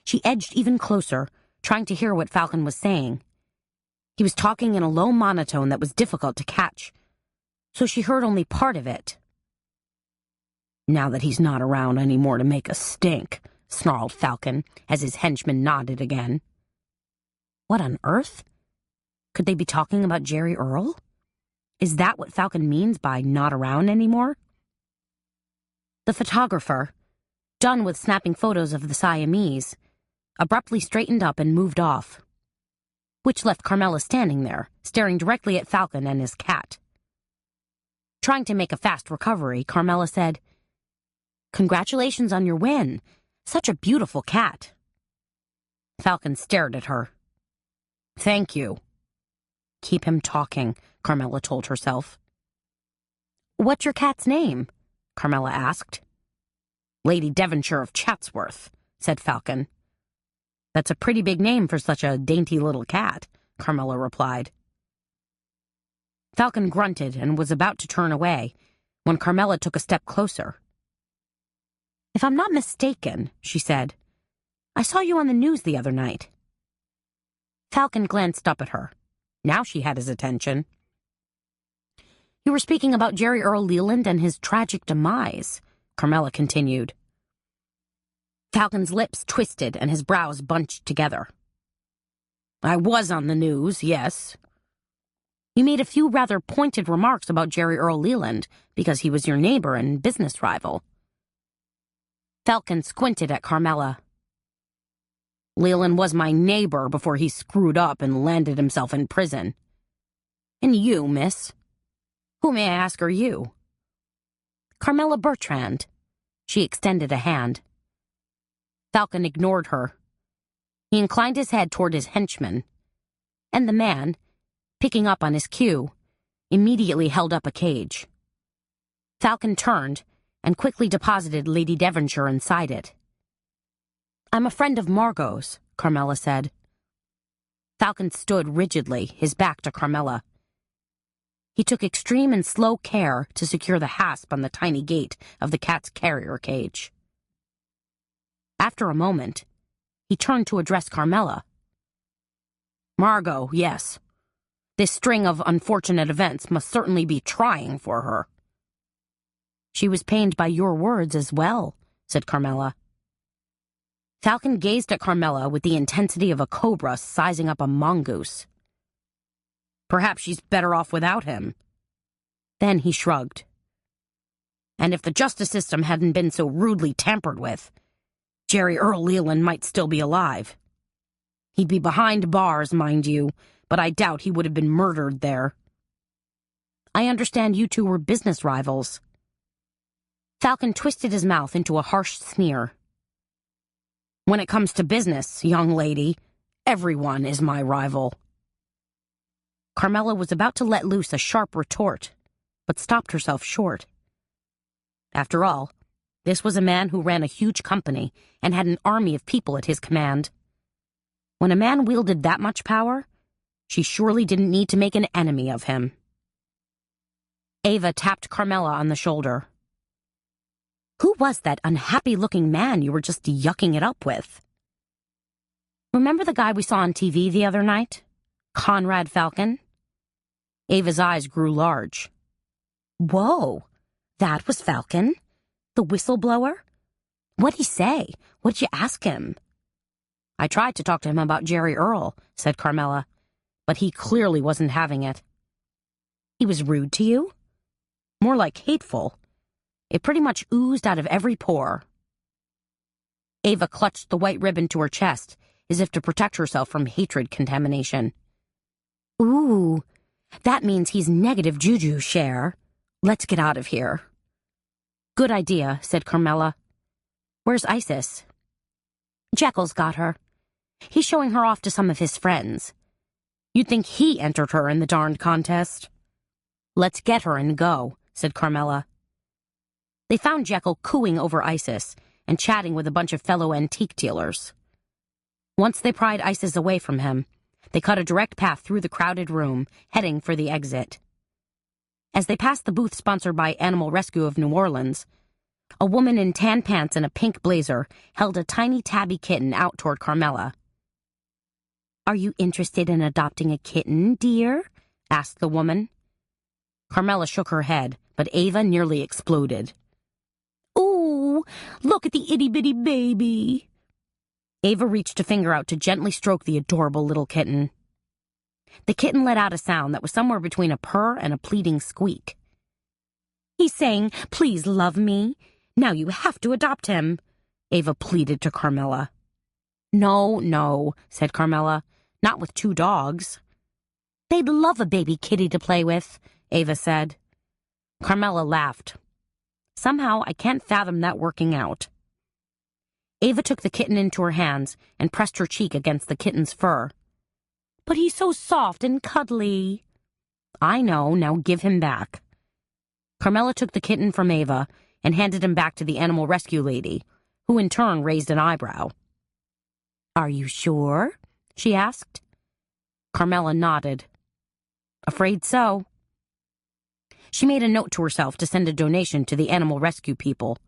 She edged even closer, trying to hear what Falcon was saying. He was talking in a low monotone that was difficult to catch, so she heard only part of it. Now that he's not around anymore to make a stink, snarled Falcon, as his henchman nodded again. What on earth? Could they be talking about Jerry Earl? Is that what Falcon means by not around anymore? The photographer, done with snapping photos of the Siamese, abruptly straightened up and moved off, which left Carmela standing there, staring directly at Falcon and his cat. Trying to make a fast recovery, Carmela said, "Congratulations on your win. Such a beautiful cat." Falcon stared at her. "Thank you." Keep him talking, Carmela told herself. What's your cat's name? Carmela asked. Lady Devonshire of Chatsworth, said Falcon. That's a pretty big name for such a dainty little cat, Carmela replied. Falcon grunted and was about to turn away when Carmela took a step closer. If I'm not mistaken, she said, I saw you on the news the other night. Falcon glanced up at her. Now she had his attention. You were speaking about Jerry Earl Leland and his tragic demise, Carmela continued. Falcon's lips twisted and his brows bunched together. I was on the news, yes. You made a few rather pointed remarks about Jerry Earl Leland because he was your neighbor and business rival. Falcon squinted at Carmela. Leland was my neighbor before he screwed up and landed himself in prison. And you, miss? Who, may I ask, are you? Carmela Bertrand. She extended a hand. Falcon ignored her. He inclined his head toward his henchman, and the man, picking up on his cue, immediately held up a cage. Falcon turned and quickly deposited Lady Devonshire inside it. "I'm a friend of Margot's," Carmela said. Falcon stood rigidly, his back to Carmela. He took extreme and slow care to secure the hasp on the tiny gate of the cat's carrier cage. After a moment, he turned to address Carmela. "Margot, yes. This string of unfortunate events must certainly be trying for her." "She was pained by your words as well," said Carmela. Falcon gazed at Carmela with the intensity of a cobra sizing up a mongoose. "Perhaps she's better off without him." Then he shrugged. "And if the justice system hadn't been so rudely tampered with, Jerry Earl Leland might still be alive. He'd be behind bars, mind you, but I doubt he would have been murdered there." "I understand you two were business rivals." Falcon twisted his mouth into a harsh sneer. "When it comes to business, young lady, everyone is my rival." Carmela was about to let loose a sharp retort, but stopped herself short. After all, this was a man who ran a huge company and had an army of people at his command. When a man wielded that much power, she surely didn't need to make an enemy of him. Ava tapped Carmela on the shoulder. "Who was that unhappy-looking man you were just yucking it up with?" "Remember the guy we saw on TV the other night? Conrad Falcon?" Ava's eyes grew large. "Whoa, that was Falcon? The whistleblower? What'd he say? What'd you ask him?" "I tried to talk to him about Jerry Earl," said Carmela, "but he clearly wasn't having it." "He was rude to you?" "More like hateful. It pretty much oozed out of every pore." Ava clutched the white ribbon to her chest, as if to protect herself from hatred contamination. "Ooh, that means he's negative juju, Cher. Let's get out of here." "Good idea," said Carmela. "Where's Isis?" "Jekyll's got her. He's showing her off to some of his friends. You'd think he entered her in the darned contest." "Let's get her and go," said Carmela. They found Jekyll cooing over Isis and chatting with a bunch of fellow antique dealers. Once they pried Isis away from him, they cut a direct path through the crowded room, heading for the exit. As they passed the booth sponsored by Animal Rescue of New Orleans, a woman in tan pants and a pink blazer held a tiny tabby kitten out toward Carmela. "Are you interested in adopting a kitten, dear?" asked the woman. Carmela shook her head, but Ava nearly exploded. "Ooh, look at the itty-bitty baby." Ava reached a finger out to gently stroke the adorable little kitten. The kitten let out a sound that was somewhere between a purr and a pleading squeak. "He's saying, 'Please love me.' Now you have to adopt him," Ava pleaded to Carmela. No, said Carmela. "Not with 2 dogs." "They'd love a baby kitty to play with," Ava said. Carmela laughed. "Somehow I can't fathom that working out." Ava took the kitten into her hands and pressed her cheek against the kitten's fur. "But he's so soft and cuddly." "I know, now give him back." Carmela took the kitten from Ava and handed him back to the animal rescue lady, who in turn raised an eyebrow. "Are you sure?" she asked. Carmela nodded. "Afraid so." She made a note to herself to send a donation to the animal rescue people.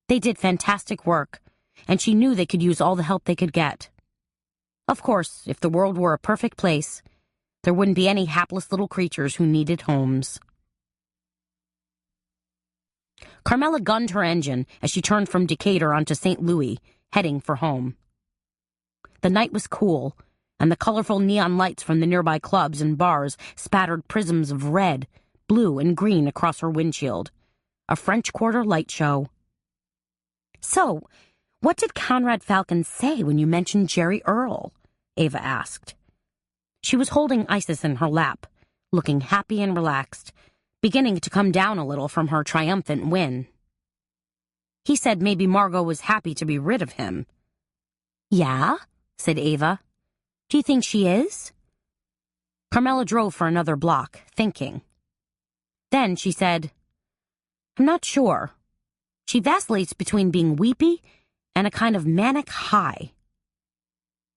They did fantastic work, and she knew they could use all the help they could get. Of course, if the world were a perfect place, there wouldn't be any hapless little creatures who needed homes. Carmela gunned her engine as she turned from Decatur onto St. Louis, heading for home. The night was cool, and the colorful neon lights from the nearby clubs and bars spattered prisms of red, blue, and green across her windshield. A French Quarter light show. "So, what did Conrad Falcon say when you mentioned Jerry Earl?" Ava asked. She was holding Isis in her lap, looking happy and relaxed, beginning to come down a little from her triumphant win. He said maybe Margot was happy to be rid of him. Yeah? Said Ava. Do you think she is? Carmela drove for another block, thinking. Then she said, I'm not sure. She vacillates between being weepy and a kind of manic high.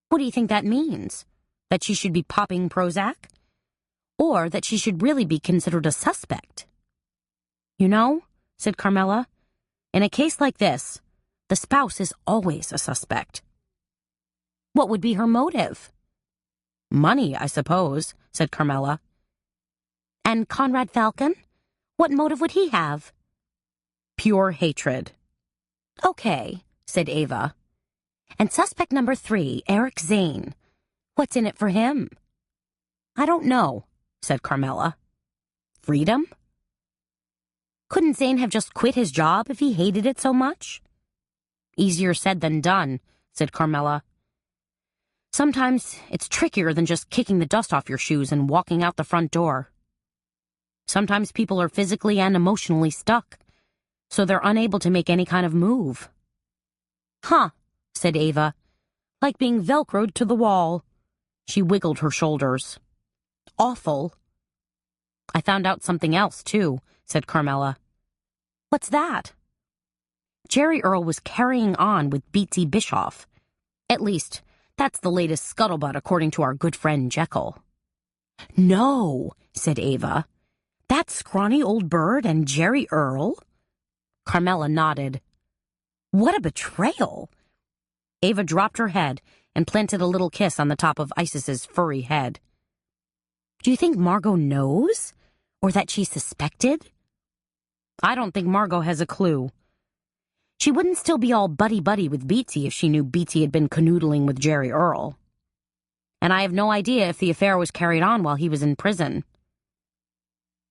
What do you think that means? That she should be popping Prozac? Or that she should really be considered a suspect? You know, said Carmela, in a case like this, the spouse is always a suspect. What would be her motive? Money, I suppose, said Carmela. And Conrad Falcon? What motive would he have? Pure hatred. Okay, said Ava. And suspect number 3, Eric Zane. What's in it for him? I don't know, said Carmela. Freedom? Couldn't Zane have just quit his job if he hated it so much? Easier said than done, said Carmela. Sometimes it's trickier than just kicking the dust off your shoes and walking out the front door. Sometimes people are physically and emotionally stuck, so they're unable to make any kind of move. Huh, said Ava, like being velcroed to the wall. She wiggled her shoulders. Awful. I found out something else, too, said Carmela. What's that? Jerry Earl was carrying on with Beatsy Bischoff. At least, that's the latest scuttlebutt according to our good friend Jekyll. No, said Ava. That scrawny old bird and Jerry Earl? Carmela nodded. What a betrayal! Ava dropped her head and planted a little kiss on the top of Isis's furry head. Do you think Margot knows? Or that she's suspected? I don't think Margot has a clue. She wouldn't still be all buddy-buddy with Beatsy if she knew Beatsy had been canoodling with Jerry Earl. And I have no idea if the affair was carried on while he was in prison.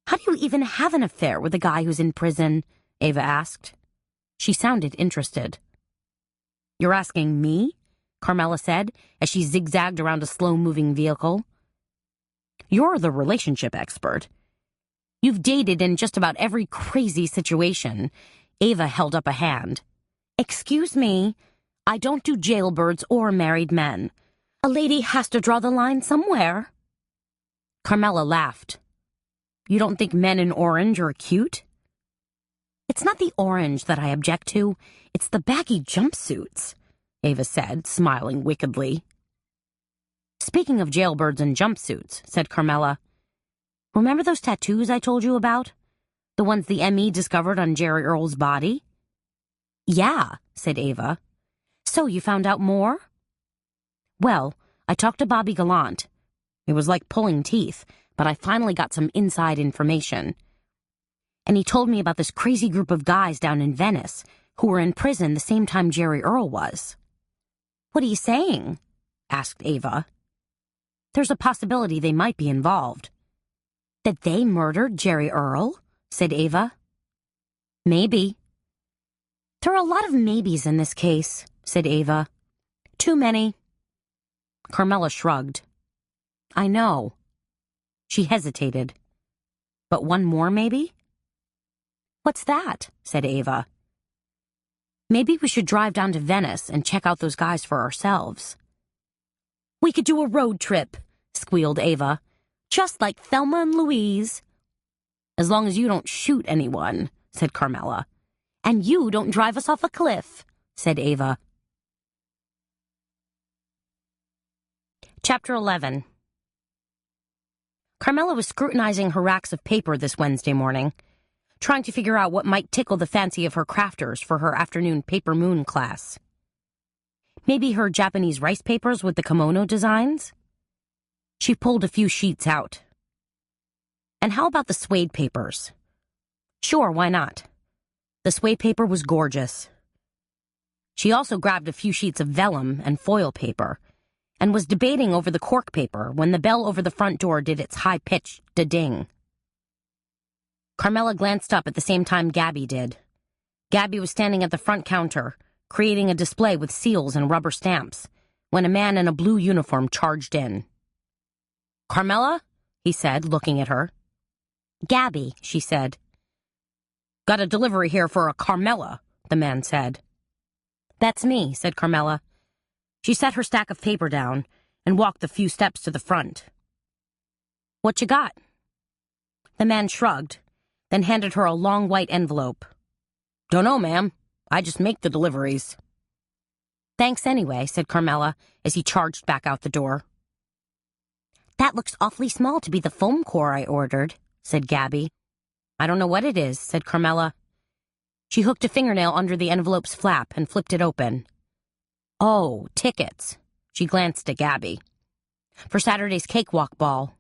How do you even have an affair with a guy who's in prison? Ava asked. She sounded interested. You're asking me? Carmela said, as she zigzagged around a slow-moving vehicle. You're the relationship expert. You've dated in just about every crazy situation. Ava held up a hand. Excuse me, I don't do jailbirds or married men. A lady has to draw the line somewhere. Carmela laughed. You don't think men in orange are cute? It's not the orange that I object to, it's the baggy jumpsuits, Ava said, smiling wickedly. Speaking of jailbirds and jumpsuits, said Carmela, remember those tattoos I told you about? The ones the ME discovered on Jerry Earl's body? Yeah, said Ava. So you found out more? Well, I talked to Bobby Gallant. It was like pulling teeth, but I finally got some inside information. And he told me about this crazy group of guys down in Venice who were in prison the same time Jerry Earl was. What are you saying? Asked Ava. There's a possibility they might be involved. That they murdered Jerry Earl? Said Ava. Maybe. There are a lot of maybes in this case, said Ava. Too many. Carmela shrugged. I know. She hesitated. But one more, maybe? What's that? Said Ava. Maybe we should drive down to Venice and check out those guys for ourselves. We could do a road trip, squealed Ava. Just like Thelma and Louise. As long as you don't shoot anyone, said Carmela. And you don't drive us off a cliff, said Ava. Chapter 11. Carmela was scrutinizing her racks of paper this Wednesday morning, trying to figure out what might tickle the fancy of her crafters for her afternoon paper moon class. Maybe her Japanese rice papers with the kimono designs? She pulled a few sheets out. And how about the suede papers? Sure, why not? The suede paper was gorgeous. She also grabbed a few sheets of vellum and foil paper, and was debating over the cork paper when the bell over the front door did its high-pitched da-ding. Carmela glanced up at the same time Gabby did. Gabby was standing at the front counter, creating a display with seals and rubber stamps, when a man in a blue uniform charged in. Carmela? He said, looking at her. Gabby, she said. Got a delivery here for a Carmela, the man said. "That's me," said Carmela. She set her stack of paper down and walked the few steps to the front. "What you got?" The man shrugged, then handed her a long white envelope. "Dunno, ma'am. I just make the deliveries." "Thanks anyway," said Carmela as he charged back out the door. That looks awfully small to be the foam core I ordered," said Gabby. "I don't know what it is," said Carmela. She hooked a fingernail under the envelope's flap and flipped it open. "Oh, tickets." She glanced at Gabby. "For Saturday's cakewalk ball.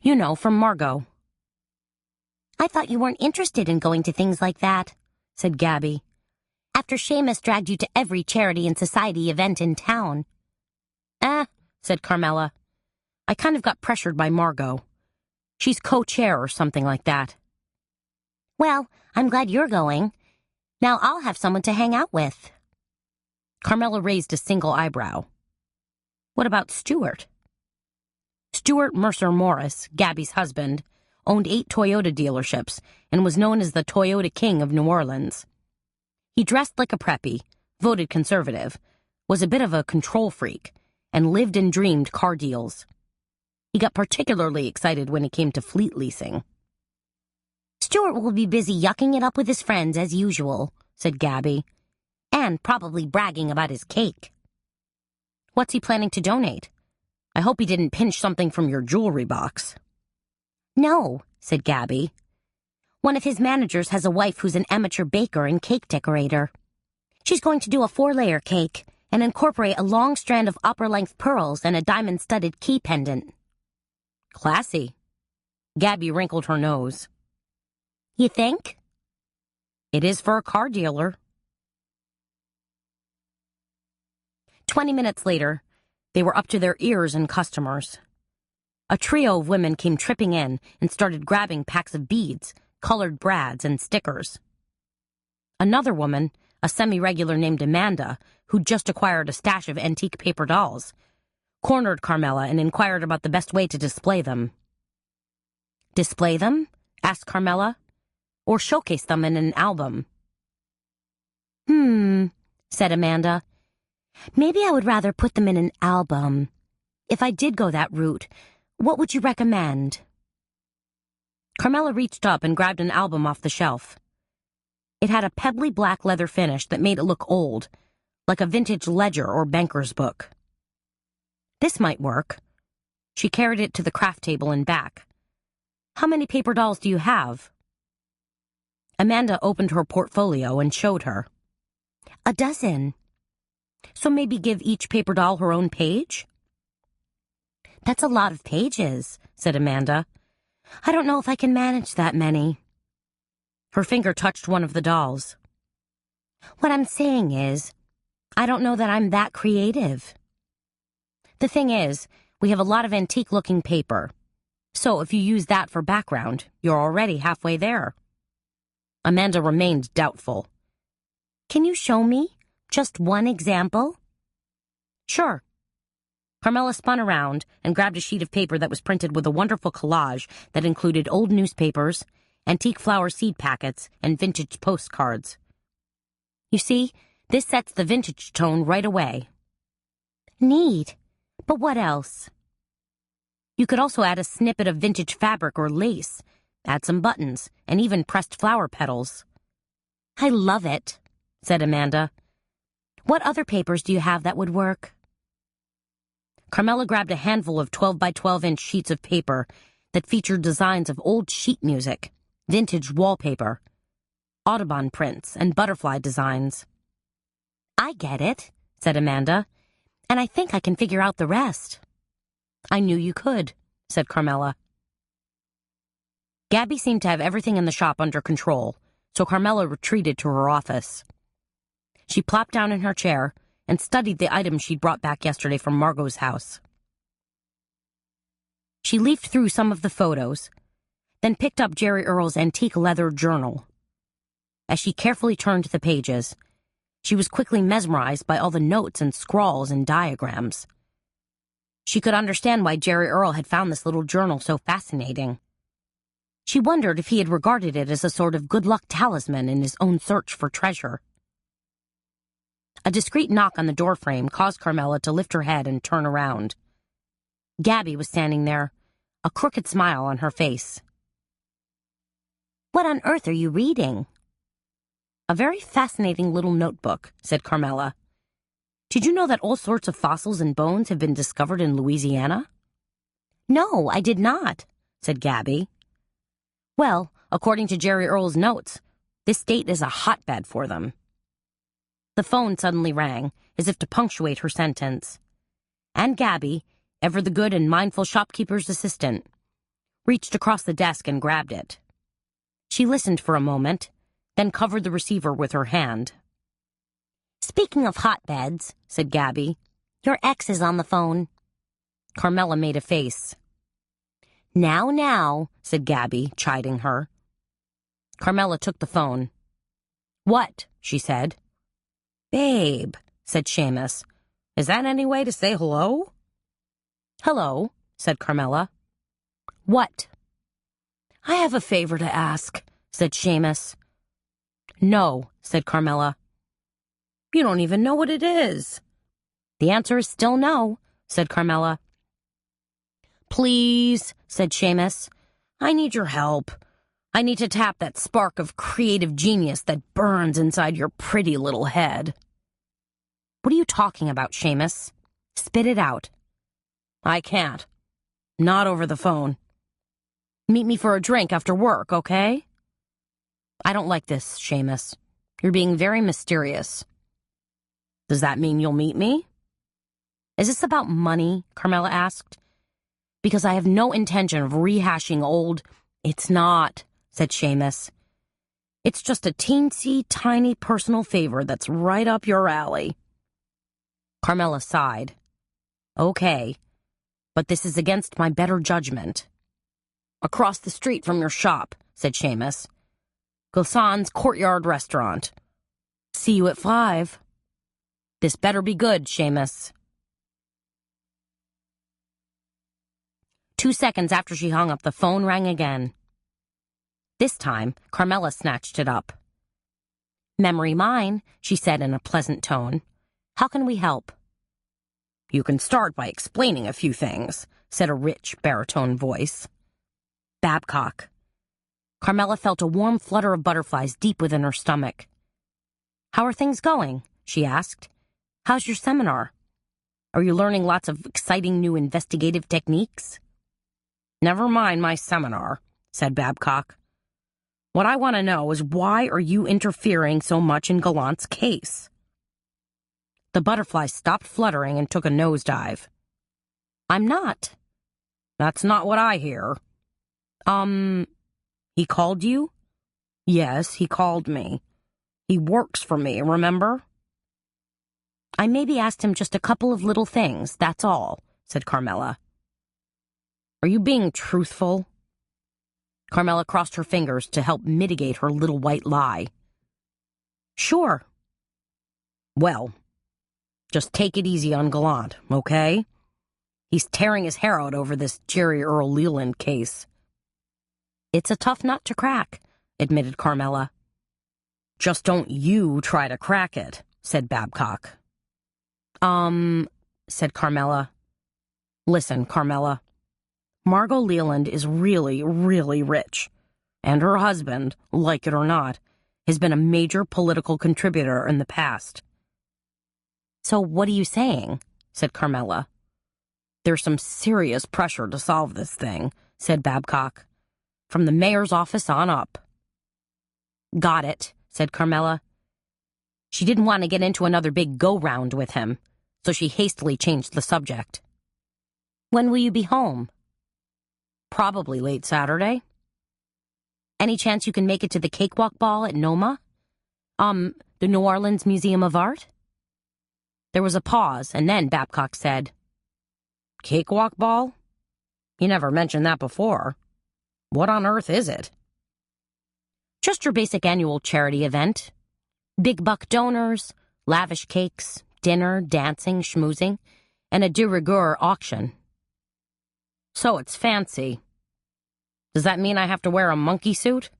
You know, from Margot." "I thought you weren't interested in going to things like that," said Gabby. "After Seamus dragged you to every charity and society event in town." Said Carmela. "I kind of got pressured by Margot. She's co-chair or something like that." "Well, I'm glad you're going. Now I'll have someone to hang out with." Carmela raised a single eyebrow. "What about Stuart?" Stuart Mercer Morris, Gabby's husband, owned 8 Toyota dealerships and was known as the Toyota King of New Orleans. He dressed like a preppy, voted conservative, was a bit of a control freak, and lived and dreamed car deals. He got particularly excited when it came to fleet leasing. "Stuart will be busy yucking it up with his friends as usual," said Gabby. "And probably bragging about his cake." "What's he planning to donate? I hope he didn't pinch something from your jewelry box." "No," said Gabby. "One of his managers has a wife who's an amateur baker and cake decorator. She's going to do a 4-layer cake and incorporate a long strand of opera-length pearls and a diamond-studded key pendant." "Classy." Gabby wrinkled her nose. "You think?" "It is for a car dealer." 20 minutes later, they were up to their ears in customers. A trio of women came tripping in and started grabbing packs of beads, colored brads, and stickers. Another woman, a semi-regular named Amanda, who'd just acquired a stash of antique paper dolls, cornered Carmela and inquired about the best way to display them. "Display them?" asked Carmela. "Or showcase them in an album?" Said Amanda. "Maybe I would rather put them in an album. If I did go that route, what would you recommend?" Carmela reached up and grabbed an album off the shelf. It had a pebbly black leather finish that made it look old, like a vintage ledger or banker's book. This might work. She carried it to the craft table and back. "How many paper dolls do you have?" Amanda opened her portfolio and showed her. "A dozen." "So maybe give each paper doll her own page?" "That's a lot of pages," said Amanda. "I don't know if I can manage that many." Her finger touched one of the dolls. "What I'm saying is, I don't know that I'm that creative." "The thing is, we have a lot of antique-looking paper. So if you use that for background, you're already halfway there." Amanda remained doubtful. "Can you show me? Just one example?" "Sure." Carmela spun around and grabbed a sheet of paper that was printed with a wonderful collage that included old newspapers, antique flower seed packets, and vintage postcards. "You see, this sets the vintage tone right away." "Neat. But what else?" "You could also add a snippet of vintage fabric or lace, add some buttons, and even pressed flower petals." "I love it," said Amanda. "What other papers do you have that would work?" Carmela grabbed a handful of 12 by 12-inch sheets of paper that featured designs of old sheet music, vintage wallpaper, Audubon prints, and butterfly designs. "I get it," said Amanda, "and I think I can figure out the rest." "I knew you could," said Carmela. Gabby seemed to have everything in the shop under control, so Carmela retreated to her office. She plopped down in her chair and studied the items she'd brought back yesterday from Margot's house. She leafed through some of the photos, then picked up Jerry Earle's antique leather journal. As she carefully turned the pages, she was quickly mesmerized by all the notes and scrawls and diagrams. She could understand why Jerry Earle had found this little journal so fascinating. She wondered if he had regarded it as a sort of good luck talisman in his own search for treasure. A discreet knock on the doorframe caused Carmela to lift her head and turn around. Gabby was standing there, a crooked smile on her face. What on earth are you reading? A very fascinating little notebook, said Carmela. Did you know that all sorts of fossils and bones have been discovered in Louisiana? No, I did not, said Gabby. Well, according to Jerry Earle's notes, this state is a hotbed for them. The phone suddenly rang, as if to punctuate her sentence. And Gabby, ever the good and mindful shopkeeper's assistant, reached across the desk and grabbed it. She listened for a moment, then covered the receiver with her hand. Speaking of hotbeds, said Gabby, your ex is on the phone. Carmela made a face. Now, said Gabby, chiding her. Carmela took the phone. What? She said. Babe, said Seamus. Is that any way to say hello? Hello, said Carmela. What? I have a favor to ask, said Seamus. No, said Carmela. You don't even know what it is. The answer is still no, said Carmela. Please, said Seamus. I need your help. I need to tap that spark of creative genius that burns inside your pretty little head. What are you talking about, Seamus? Spit it out. I can't. Not over the phone. Meet me for a drink after work, okay? I don't like this, Seamus. You're being very mysterious. Does that mean you'll meet me? Is this about money? Carmela asked. Because I have no intention of rehashing old... It's not, said Seamus. It's just a teensy tiny personal favor that's right up your alley. Carmela sighed. Okay, but this is against my better judgment. Across the street from your shop, said Seamus. Gilson's Courtyard Restaurant. See you at 5. This better be good, Seamus. 2 seconds after she hung up, the phone rang again. This time, Carmela snatched it up. Memory mine, she said in a pleasant tone. How can we help? You can start by explaining a few things, said a rich baritone voice. Babcock. Carmela felt a warm flutter of butterflies deep within her stomach. How are things going? She asked. How's your seminar? Are you learning lots of exciting new investigative techniques? Never mind my seminar, said Babcock. What I want to know is why are you interfering so much in Gallant's case? The butterfly stopped fluttering and took a nosedive. I'm not. That's not what I hear. He called you? Yes, he called me. He works for me, remember? I maybe asked him just a couple of little things, that's all, said Carmela. Are you being truthful? Carmela crossed her fingers to help mitigate her little white lie. Sure. Well, just take it easy on Gallant, okay? He's tearing his hair out over this Jerry Earle Leland case. It's a tough nut to crack, admitted Carmela. Just don't you try to crack it, said Babcock. Said Carmela. Listen, Carmela. Margot Leland is really, really rich, and her husband, like it or not, has been a major political contributor in the past. So what are you saying? Said Carmela. There's some serious pressure to solve this thing, said Babcock. From the mayor's office on up. Got it, said Carmela. She didn't want to get into another big go-round with him, so she hastily changed the subject. When will you be home? Probably late Saturday. Any chance you can make it to the cakewalk ball at NOMA? The New Orleans Museum of Art? There was a pause, and then Babcock said, Cakewalk ball? You never mentioned that before. What on earth is it? Just your basic annual charity event. Big buck donors, lavish cakes, dinner, dancing, schmoozing, and a de rigueur auction. So it's fancy. Does that mean I have to wear a monkey suit?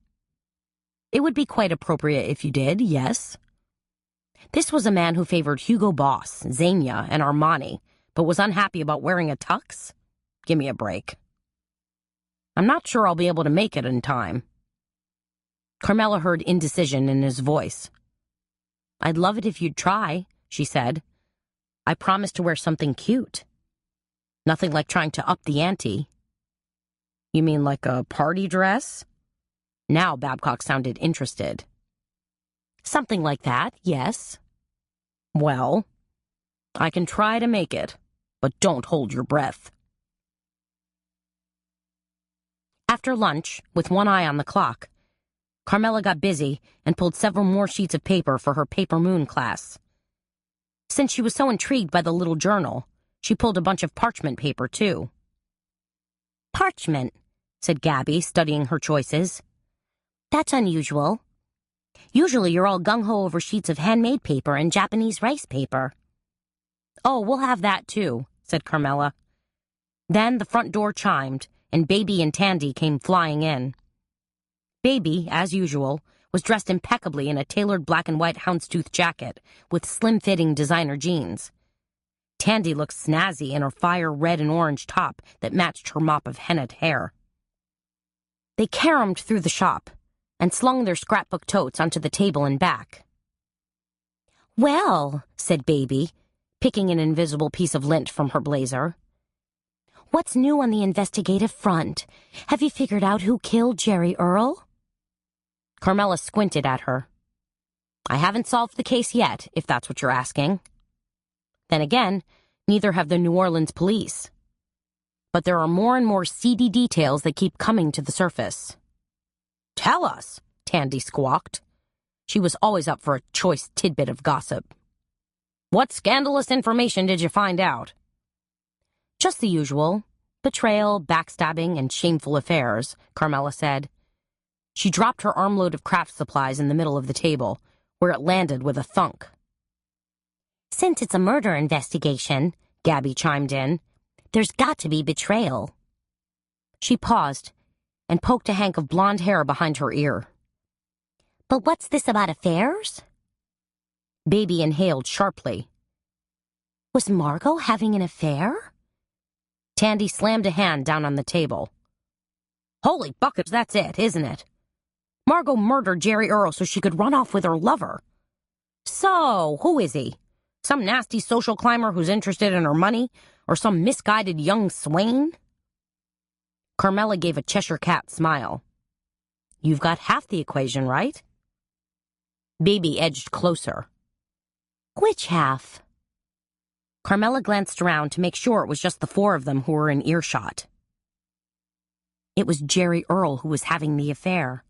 It would be quite appropriate if you did, yes. This was a man who favored Hugo Boss, Zegna, and Armani, but was unhappy about wearing a tux? Give me a break. I'm not sure I'll be able to make it in time. Carmela heard indecision in his voice. I'd love it if you'd try, she said. I promise to wear something cute. Nothing like trying to up the ante. You mean like a party dress? Now Babcock sounded interested. Something like that, yes. Well, I can try to make it, but don't hold your breath. After lunch, with one eye on the clock, Carmela got busy and pulled several more sheets of paper for her Paper Moon class. Since she was so intrigued by the little journal, she pulled a bunch of parchment paper, too. Parchment, said Gabby, studying her choices. That's unusual. Usually you're all gung-ho over sheets of handmade paper and Japanese rice paper. Oh, we'll have that, too, said Carmela. Then the front door chimed, and Baby and Tandy came flying in. Baby, as usual, was dressed impeccably in a tailored black and white houndstooth jacket with slim-fitting designer jeans. Tandy looked snazzy in her fire red and orange top that matched her mop of hennaed hair. They caromed through the shop and slung their scrapbook totes onto the table and back. Well, said Baby, picking an invisible piece of lint from her blazer. What's new on the investigative front? Have you figured out who killed Jerry Earl? Carmela squinted at her. I haven't solved the case yet, if that's what you're asking. Then again, neither have the New Orleans police. But there are more and more seedy details that keep coming to the surface. Tell us, Tandy squawked. She was always up for a choice tidbit of gossip. What scandalous information did you find out? Just the usual. Betrayal, backstabbing, and shameful affairs, Carmela said. She dropped her armload of craft supplies in the middle of the table, where it landed with a thunk. Since it's a murder investigation, Gabby chimed in, there's got to be betrayal. She paused and poked a hank of blonde hair behind her ear. But what's this about affairs? Baby inhaled sharply. Was Margot having an affair? Tandy slammed a hand down on the table. Holy buckets, that's it, isn't it? Margot murdered Jerry Earl so she could run off with her lover. So, who is he? Some nasty social climber who's interested in her money, or some misguided young swain? Carmela gave a Cheshire Cat smile. You've got half the equation right. Baby edged closer. Which half? Carmela glanced around to make sure it was just the four of them who were in earshot. It was Jerry Earl who was having the affair.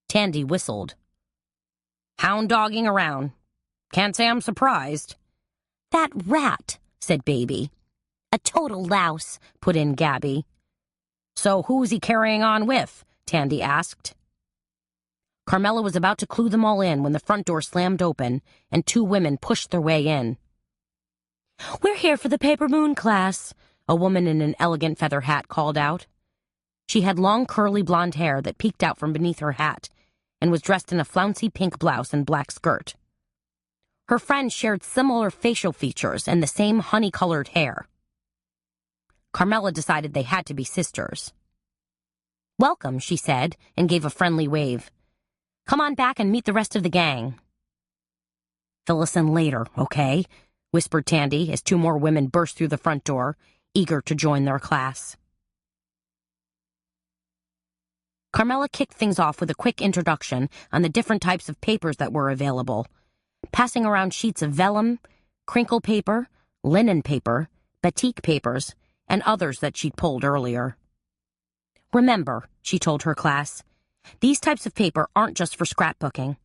Tandy whistled. Hound dogging around. Can't say I'm surprised. That rat, said Baby. A total louse, put in Gabby. So who's he carrying on with? Tandy asked. Carmela was about to clue them all in when the front door slammed open and two women pushed their way in. We're here for the Paper Moon class, a woman in an elegant feather hat called out. She had long curly blonde hair that peeked out from beneath her hat and was dressed in a flouncy pink blouse and black skirt. Her friend shared similar facial features and the same honey-colored hair. Carmela decided they had to be sisters. Welcome, she said, and gave a friendly wave. Come on back and meet the rest of the gang. Fill us in later, okay? Whispered Tandy as two more women burst through the front door, eager to join their class. Carmela kicked things off with a quick introduction on the different types of papers that were available, passing around sheets of vellum, crinkle paper, linen paper, batik papers, and others that she'd pulled earlier. Remember, she told her class, these types of paper aren't just for scrapbooking.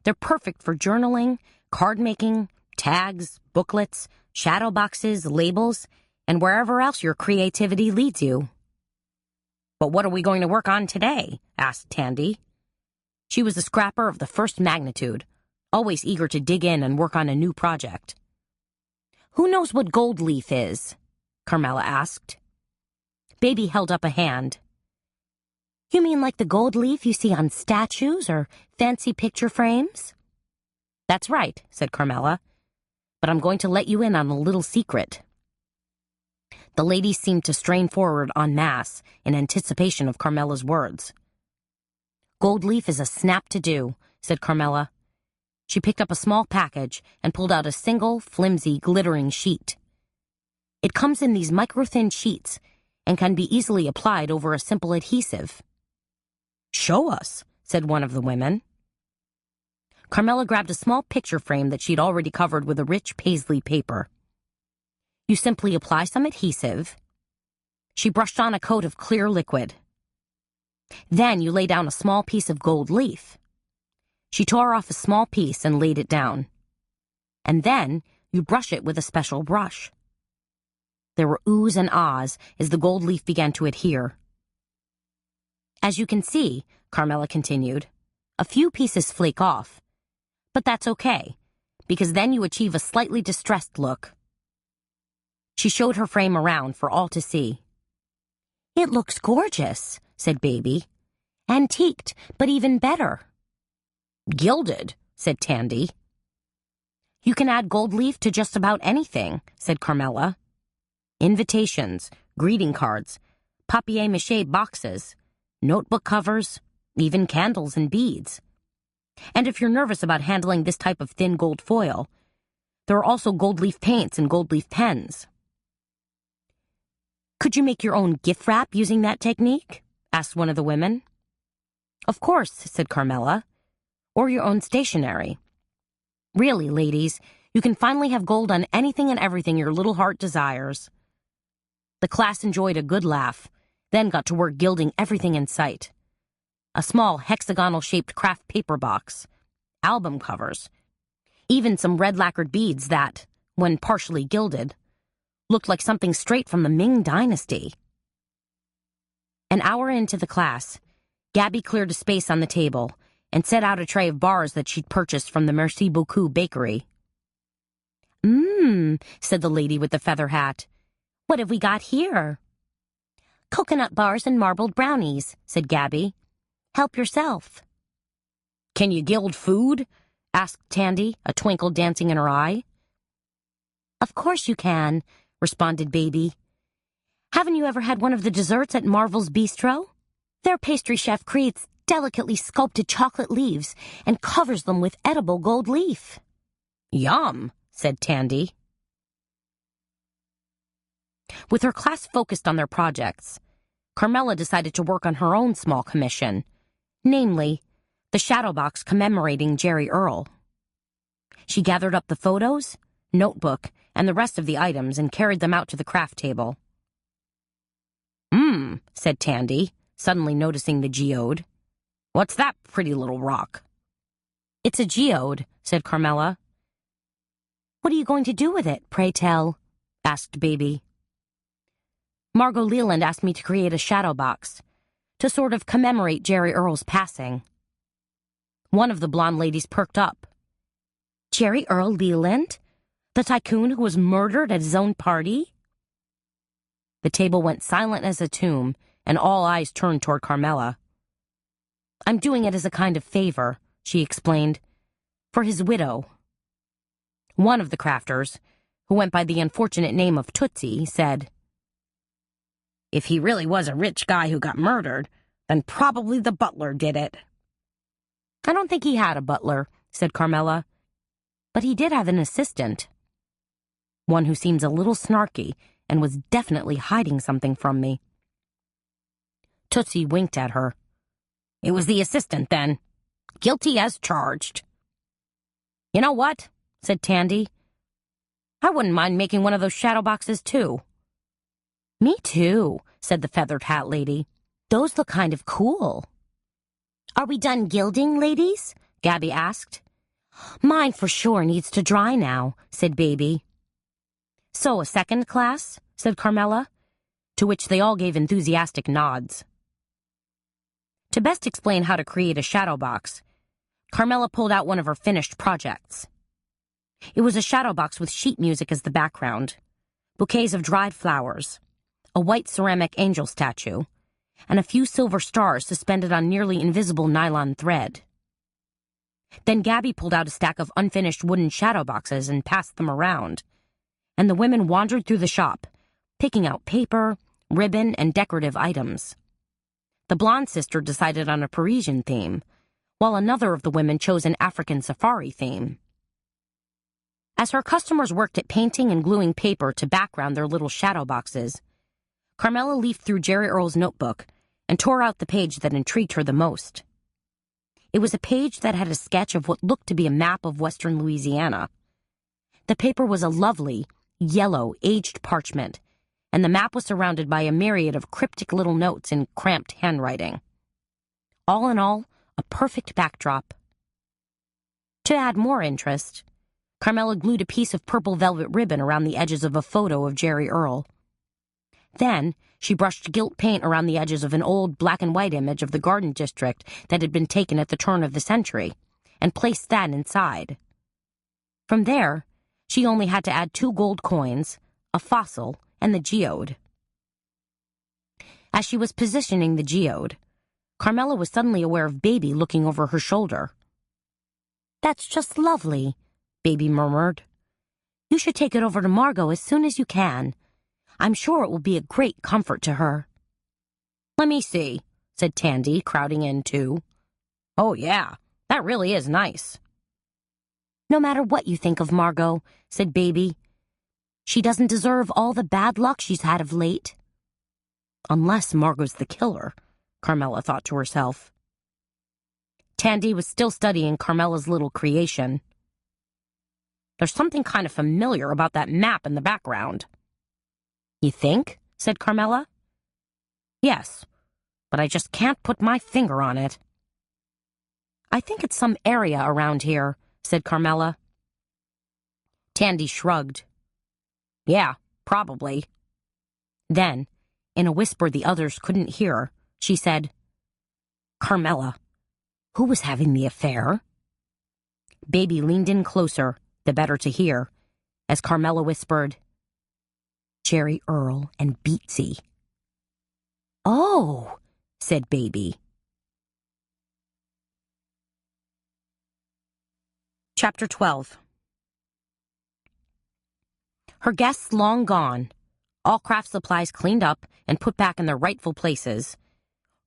They're perfect for journaling, card making, tags, booklets, shadow boxes, labels, and wherever else your creativity leads you. But what are we going to work on today? Asked Tandy. She was a scrapper of the first magnitude, always eager to dig in and work on a new project. Who knows what gold leaf is? Carmela asked. Baby held up a hand. You mean like the gold leaf you see on statues or fancy picture frames? That's right, said Carmela. But I'm going to let you in on a little secret. The ladies seemed to strain forward en masse in anticipation of Carmela's words. Gold leaf is a snap to do, said Carmela. She picked up a small package and pulled out a single, flimsy, glittering sheet. It comes in these micro-thin sheets and can be easily applied over a simple adhesive. Show us, said one of the women. Carmela grabbed a small picture frame that she'd already covered with a rich paisley paper. You simply apply some adhesive. She brushed on a coat of clear liquid. Then you lay down a small piece of gold leaf. She tore off a small piece and laid it down. And then you brush it with a special brush. There were oohs and ahs as the gold leaf began to adhere. As you can see, Carmela continued, a few pieces flake off. But that's okay, because then you achieve a slightly distressed look. She showed her frame around for all to see. It looks gorgeous, said Baby. Antiqued, but even better. Gilded, said Tandy. You can add gold leaf to just about anything, said Carmela. Invitations, greeting cards, papier-mâché boxes, notebook covers, even candles and beads. And if you're nervous about handling this type of thin gold foil, there are also gold leaf paints and gold leaf pens. Could you make your own gift wrap using that technique? Asked one of the women. Of course, said Carmela. Or your own stationery. Really, ladies, you can finally have gold on anything and everything your little heart desires. The class enjoyed a good laugh, then got to work gilding everything in sight. A small hexagonal-shaped craft paper box, album covers, even some red lacquered beads that, when partially gilded, looked like something straight from the Ming Dynasty. An hour into the class, Gabby cleared a space on the table and set out a tray of bars that she'd purchased from the Merci Beaucoup bakery. Said the lady with the feather hat. What have we got here? Coconut bars and marbled brownies, said Gabby. Help yourself. Can you gild food? Asked Tandy, a twinkle dancing in her eye. Of course you can, responded Baby. Haven't you ever had one of the desserts at Marvel's Bistro? Their pastry chef creates delicately sculpted chocolate leaves and covers them with edible gold leaf. Yum, said Tandy. With her class focused on their projects, Carmela decided to work on her own small commission, namely, the shadow box commemorating Jerry Earl. She gathered up the photos, notebook, and the rest of the items and carried them out to the craft table. Said Tandy, suddenly noticing the geode. What's that pretty little rock? It's a geode, said Carmela. What are you going to do with it, pray tell? Asked Baby. Margot Leland asked me to create a shadow box, to sort of commemorate Jerry Earl's passing. One of the blonde ladies perked up. Jerry Earl Leland? The tycoon who was murdered at his own party? The table went silent as a tomb, and all eyes turned toward Carmela. I'm doing it as a kind of favor, she explained, for his widow. One of the crafters, who went by the unfortunate name of Tootsie, said, If he really was a rich guy who got murdered, then probably the butler did it. I don't think he had a butler, said Carmela, but he did have an assistant. One who seems a little snarky and was definitely hiding something from me. Tootsie winked at her. It was the assistant, then. Guilty as charged. You know what? Said Tandy. I wouldn't mind making one of those shadow boxes, too. Me too, said the feathered hat lady. Those look kind of cool. Are we done gilding, ladies? Gabby asked. Mine for sure needs to dry now, said Baby. So a second class? Said Carmela, to which they all gave enthusiastic nods. To best explain how to create a shadow box, Carmela pulled out one of her finished projects. It was a shadow box with sheet music as the background, bouquets of dried flowers, a white ceramic angel statue, and a few silver stars suspended on nearly invisible nylon thread. Then Gabby pulled out a stack of unfinished wooden shadow boxes and passed them around, and the women wandered through the shop, picking out paper, ribbon, and decorative items. The blonde sister decided on a Parisian theme, while another of the women chose an African safari theme. As her customers worked at painting and gluing paper to background their little shadow boxes, Carmela leafed through Jerry Earl's notebook and tore out the page that intrigued her the most. It was a page that had a sketch of what looked to be a map of western Louisiana. The paper was a lovely, yellow, aged parchment, and the map was surrounded by a myriad of cryptic little notes in cramped handwriting. All in all, a perfect backdrop. To add more interest, Carmela glued a piece of purple velvet ribbon around the edges of a photo of Jerry Earl. Then, she brushed gilt paint around the edges of an old black-and-white image of the garden district that had been taken at the turn of the century, and placed that inside. From there, she only had to add 2 gold coins, a fossil, and the geode. As she was positioning the geode, Carmela was suddenly aware of Baby looking over her shoulder. "That's just lovely," Baby murmured. "You should take it over to Margot as soon as you can. I'm sure it will be a great comfort to her." "Let me see," said Tandy, crowding in too. "Oh yeah, that really is nice." "No matter what you think of Margot," said Baby, "she doesn't deserve all the bad luck she's had of late." Unless Margot's the killer, Carmela thought to herself. Tandy was still studying Carmela's little creation. "There's something kind of familiar about that map in the background." "You think?" said Carmela. "Yes, but I just can't put my finger on it." "I think it's some area around here," said Carmela. Tandy shrugged. "Yeah, probably." Then, in a whisper the others couldn't hear, she said, "Carmela, who was having the affair?" Baby leaned in closer, the better to hear, as Carmela whispered, "Jerry Earl and Beatsy." "Oh," said Baby. Chapter 12. Her guests long gone, all craft supplies cleaned up and put back in their rightful places,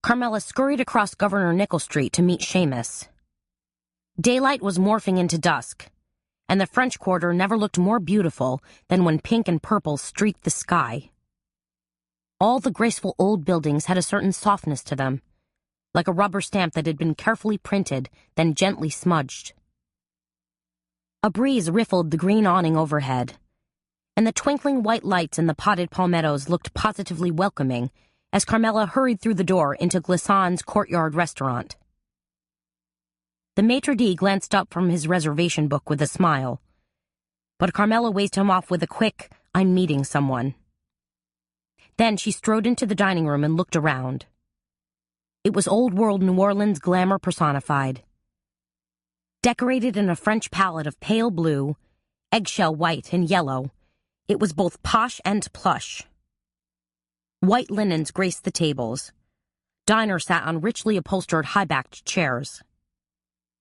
Carmela scurried across Governor Nickel Street to meet Seamus. Daylight was morphing into dusk, and the French Quarter never looked more beautiful than when pink and purple streaked the sky. All the graceful old buildings had a certain softness to them, like a rubber stamp that had been carefully printed, then gently smudged. A breeze riffled the green awning overhead, and the twinkling white lights in the potted palmettos looked positively welcoming as Carmela hurried through the door into Glisson's courtyard restaurant. The maitre d' glanced up from his reservation book with a smile, but Carmela waved him off with a quick, "I'm meeting someone." Then she strode into the dining room and looked around. It was old-world New Orleans glamour personified. Decorated in a French palette of pale blue, eggshell white, and yellow, it was both posh and plush. White linens graced the tables. Diners sat on richly upholstered high-backed chairs.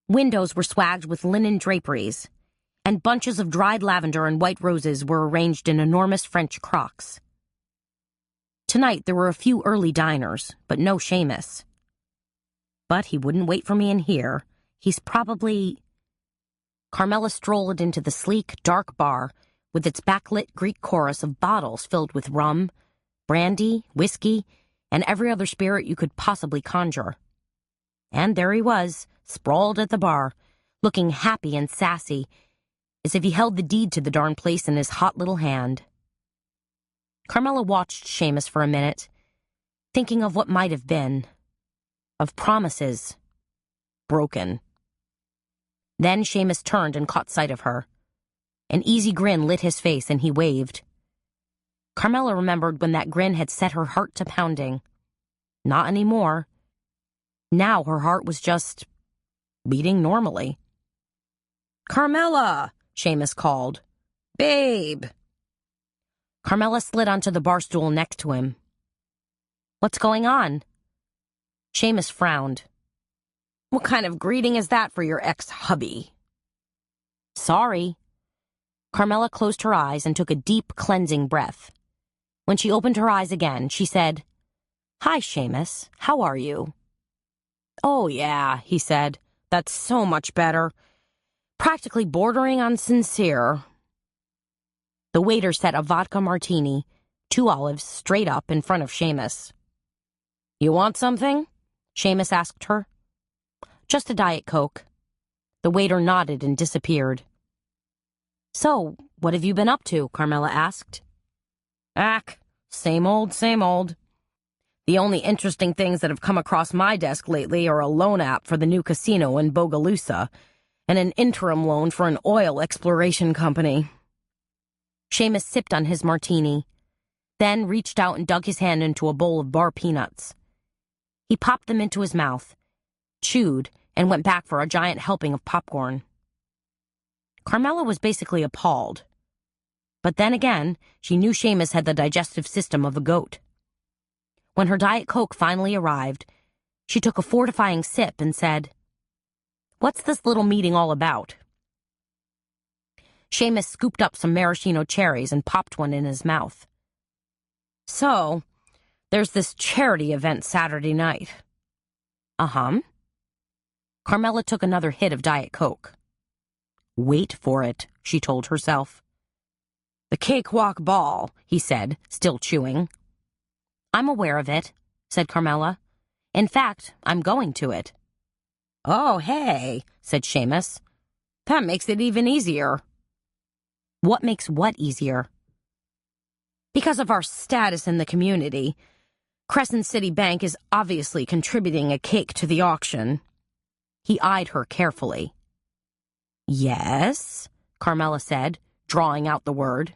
Windows were swagged with linen draperies, and bunches of dried lavender and white roses were arranged in enormous French crocks. Tonight there were a few early diners, but no Seamus. But he wouldn't wait for me in here. He's probably... Carmela strolled into the sleek, dark bar with its backlit Greek chorus of bottles filled with rum, brandy, whiskey, and every other spirit you could possibly conjure. And there he was, sprawled at the bar, looking happy and sassy, as if he held the deed to the darn place in his hot little hand. Carmela watched Seamus for a minute, thinking of what might have been, of promises broken. Then Seamus turned and caught sight of her. An easy grin lit his face and he waved. Carmela remembered when that grin had set her heart to pounding. Not anymore. Now her heart was just beating normally. "Carmela!" Seamus called. "Babe!" Carmela slid onto the bar stool next to him. "What's going on?" Seamus frowned. What kind of greeting is that for your ex-hubby? Sorry. Carmela closed her eyes and took a deep, cleansing breath. When she opened her eyes again, she said, "Hi, Seamus. How are you?" Oh, yeah, he said. That's so much better. Practically bordering on sincere. The waiter set a vodka martini, 2 olives, straight up in front of Seamus. You want something? Seamus asked her. Just a Diet Coke. The waiter nodded and disappeared. So, what have you been up to? Carmela asked. Same old, same old. The only interesting things that have come across my desk lately are a loan app for the new casino in Bogalusa and an interim loan for an oil exploration company. Seamus sipped on his martini, then reached out and dug his hand into a bowl of bar peanuts. He popped them into his mouth, chewed, and went back for a giant helping of popcorn. Carmela was basically appalled. But then again, she knew Seamus had the digestive system of a goat. When her Diet Coke finally arrived, she took a fortifying sip and said, "What's this little meeting all about?" Seamus scooped up some maraschino cherries and popped one in his mouth. So, there's this charity event Saturday night. Uh-huh. Carmela took another hit of Diet Coke. Wait for it, she told herself. The Cakewalk Ball, he said, still chewing. I'm aware of it, said Carmela. In fact, I'm going to it. Oh, hey, said Seamus. That makes it even easier. What makes what easier? Because of our status in the community, Crescent City Bank is obviously contributing a cake to the auction. He eyed her carefully. Yes, Carmela said, drawing out the word.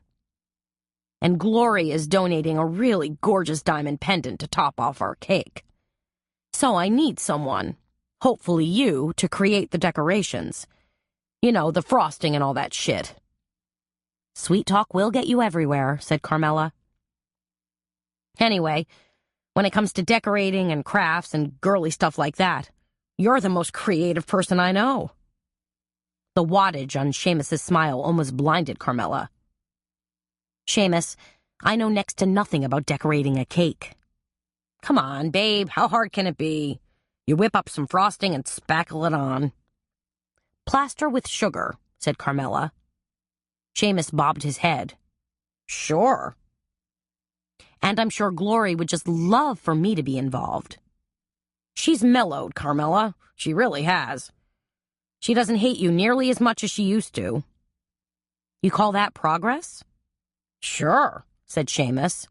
And Glory is donating a really gorgeous diamond pendant to top off our cake. So I need someone, hopefully you, to create the decorations. You know, the frosting and all that shit. Sweet talk will get you everywhere, said Carmela. Anyway, when it comes to decorating and crafts and girly stuff like that, you're the most creative person I know. The wattage on Seamus's smile almost blinded Carmela. Seamus, I know next to nothing about decorating a cake. Come on, babe, how hard can it be? You whip up some frosting and spackle it on. Plaster with sugar, said Carmela. Seamus bobbed his head. Sure. And I'm sure Glory would just love for me to be involved. She's mellowed, Carmela. She really has. She doesn't hate you nearly as much as she used to. You call that progress? Sure, said Seamus.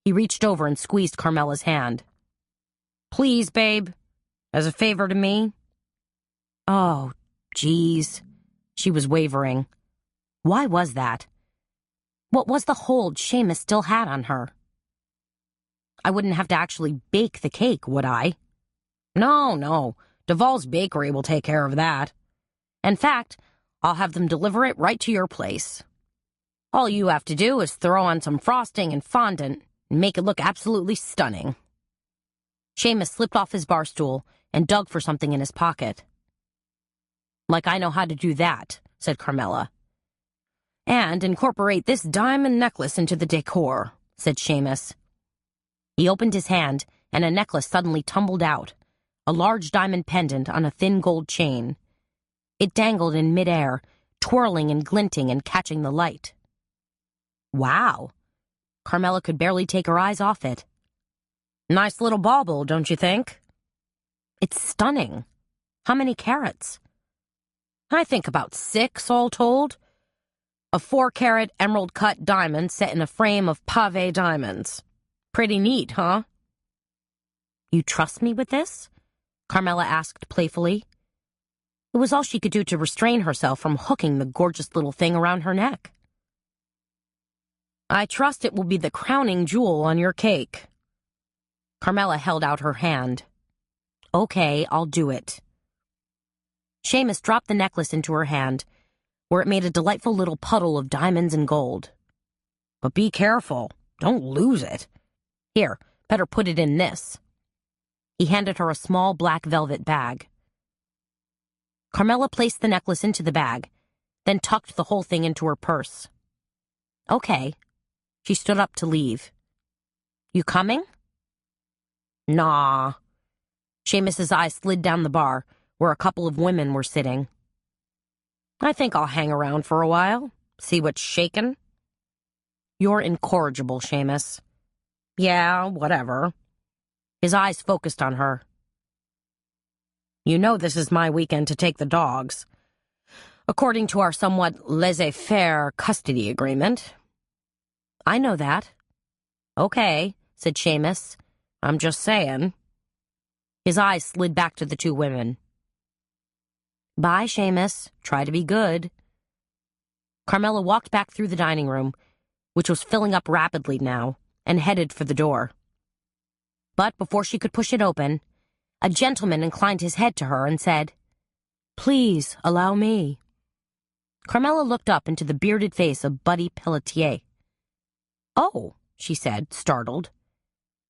He reached over and squeezed Carmela's hand. Please, babe, as a favor to me. Oh, geez. She was wavering. Why was that? What was the hold Seamus still had on her? I wouldn't have to actually bake the cake, would I? No. Duvall's Bakery will take care of that. In fact, I'll have them deliver it right to your place. All you have to do is throw on some frosting and fondant and make it look absolutely stunning. Seamus slipped off his bar stool and dug for something in his pocket. Like I know how to do that, said Carmela. And incorporate this diamond necklace into the decor, said Seamus. He opened his hand, and a necklace suddenly tumbled out, a large diamond pendant on a thin gold chain. It dangled in midair, twirling and glinting and catching the light. Wow! Carmela could barely take her eyes off it. Nice little bauble, don't you think? It's stunning. How many carats? I think about 6, all told. A 4-carat emerald-cut diamond set in a frame of pave diamonds. Pretty neat, huh? You trust me with this? Carmela asked playfully. It was all she could do to restrain herself from hooking the gorgeous little thing around her neck. I trust it will be the crowning jewel on your cake. Carmela held out her hand. Okay, I'll do it. Seamus dropped the necklace into her hand, where it made a delightful little puddle of diamonds and gold. But be careful. Don't lose it. Here, better put it in this. He handed her a small black velvet bag. Carmela placed the necklace into the bag, then tucked the whole thing into her purse. Okay. She stood up to leave. You coming? Nah. Seamus's eyes slid down the bar, where a couple of women were sitting. I think I'll hang around for a while, see what's shakin'. You're incorrigible, Seamus. Yeah, whatever. His eyes focused on her. You know this is my weekend to take the dogs. According to our somewhat laissez-faire custody agreement. I know that. Okay, said Seamus. I'm just saying. His eyes slid back to the two women. Bye, Seamus. Try to be good. Carmela walked back through the dining room, which was filling up rapidly now, and headed for the door. But before she could push it open, a gentleman inclined his head to her and said, Please, allow me. Carmela looked up into the bearded face of Buddy Pelletier. Oh, she said, startled.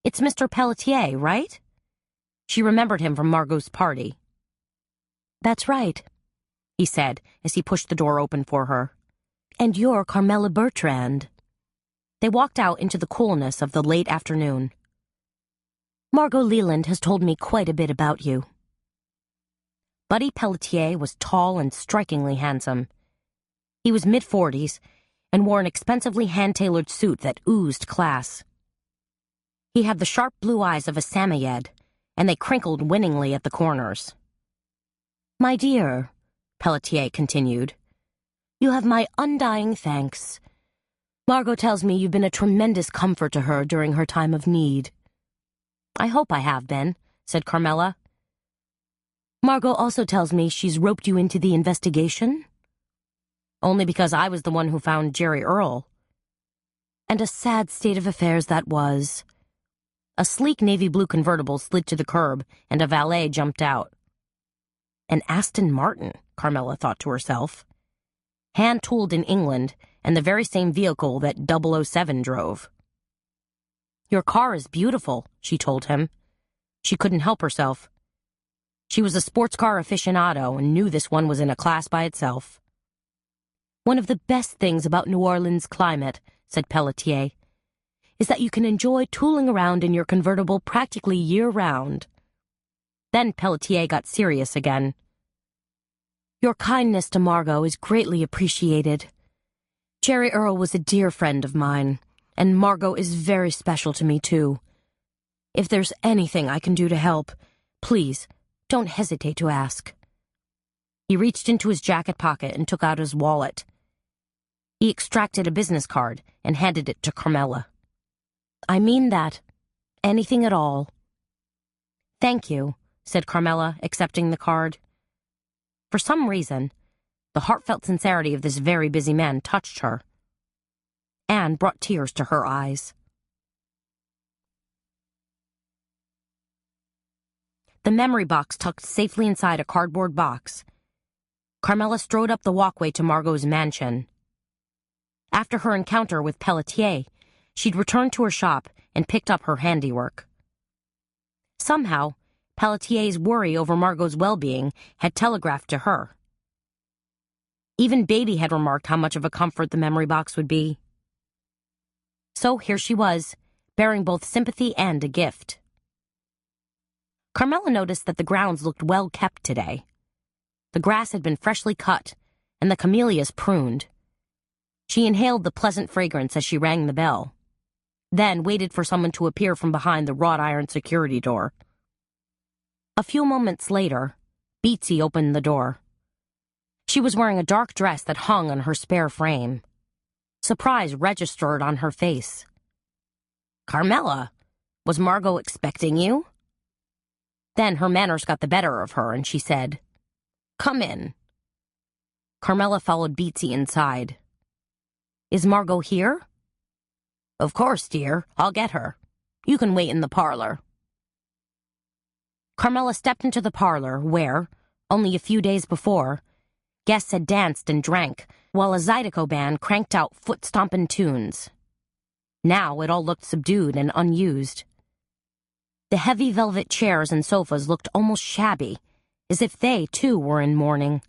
It's Mr. Pelletier, right? She remembered him from Margot's party. That's right, he said as he pushed the door open for her. And you're Carmela Bertrand. They walked out into the coolness of the late afternoon. Margot Leland has told me quite a bit about you. Buddy Pelletier was tall and strikingly handsome. He was mid-40s and wore an expensively hand-tailored suit that oozed class. He had the sharp blue eyes of a Samoyed, and they crinkled winningly at the corners. My dear, Pelletier continued, you have my undying thanks. Margot tells me you've been a tremendous comfort to her during her time of need. I hope I have been, said Carmela. Margot also tells me she's roped you into the investigation? Only because I was the one who found Jerry Earl. And a sad state of affairs that was. A sleek navy blue convertible slid to the curb, and a valet jumped out. An Aston Martin, Carmela thought to herself. Hand-tooled in England, and the very same vehicle that 007 drove. Your car is beautiful, she told him. She couldn't help herself. She was a sports car aficionado and knew this one was in a class by itself. One of the best things about New Orleans' climate, said Pelletier, is that you can enjoy tooling around in your convertible practically year-round. Then Pelletier got serious again. Your kindness to Margot is greatly appreciated. Jerry Earl was a dear friend of mine, and Margot is very special to me, too. If there's anything I can do to help, please, don't hesitate to ask. He reached into his jacket pocket and took out his wallet. He extracted a business card and handed it to Carmela. I mean that. Anything at all. Thank you, said Carmela, accepting the card. For some reason, the heartfelt sincerity of this very busy man touched her and brought tears to her eyes. The memory box tucked safely inside a cardboard box, Carmela strode up the walkway to Margot's mansion. After her encounter with Pelletier, she'd returned to her shop and picked up her handiwork. Somehow, Pelletier's worry over Margot's well-being had telegraphed to her. Even Baby had remarked how much of a comfort the memory box would be. So here she was, bearing both sympathy and a gift. Carmela noticed that the grounds looked well kept today. The grass had been freshly cut, and the camellias pruned. She inhaled the pleasant fragrance as she rang the bell, then waited for someone to appear from behind the wrought iron security door. A few moments later, Beatsy opened the door. She was wearing a dark dress that hung on her spare frame. Surprise registered on her face. Carmela, was Margot expecting you? Then her manners got the better of her, and she said, Come in. Carmela followed Beatsy inside. Is Margot here? Of course, dear. I'll get her. You can wait in the parlor. Carmela stepped into the parlor where, only a few days before, guests had danced and drank while a Zydeco band cranked out foot-stompin' tunes. Now it all looked subdued and unused. The heavy velvet chairs and sofas looked almost shabby, as if they, too, were in mourning.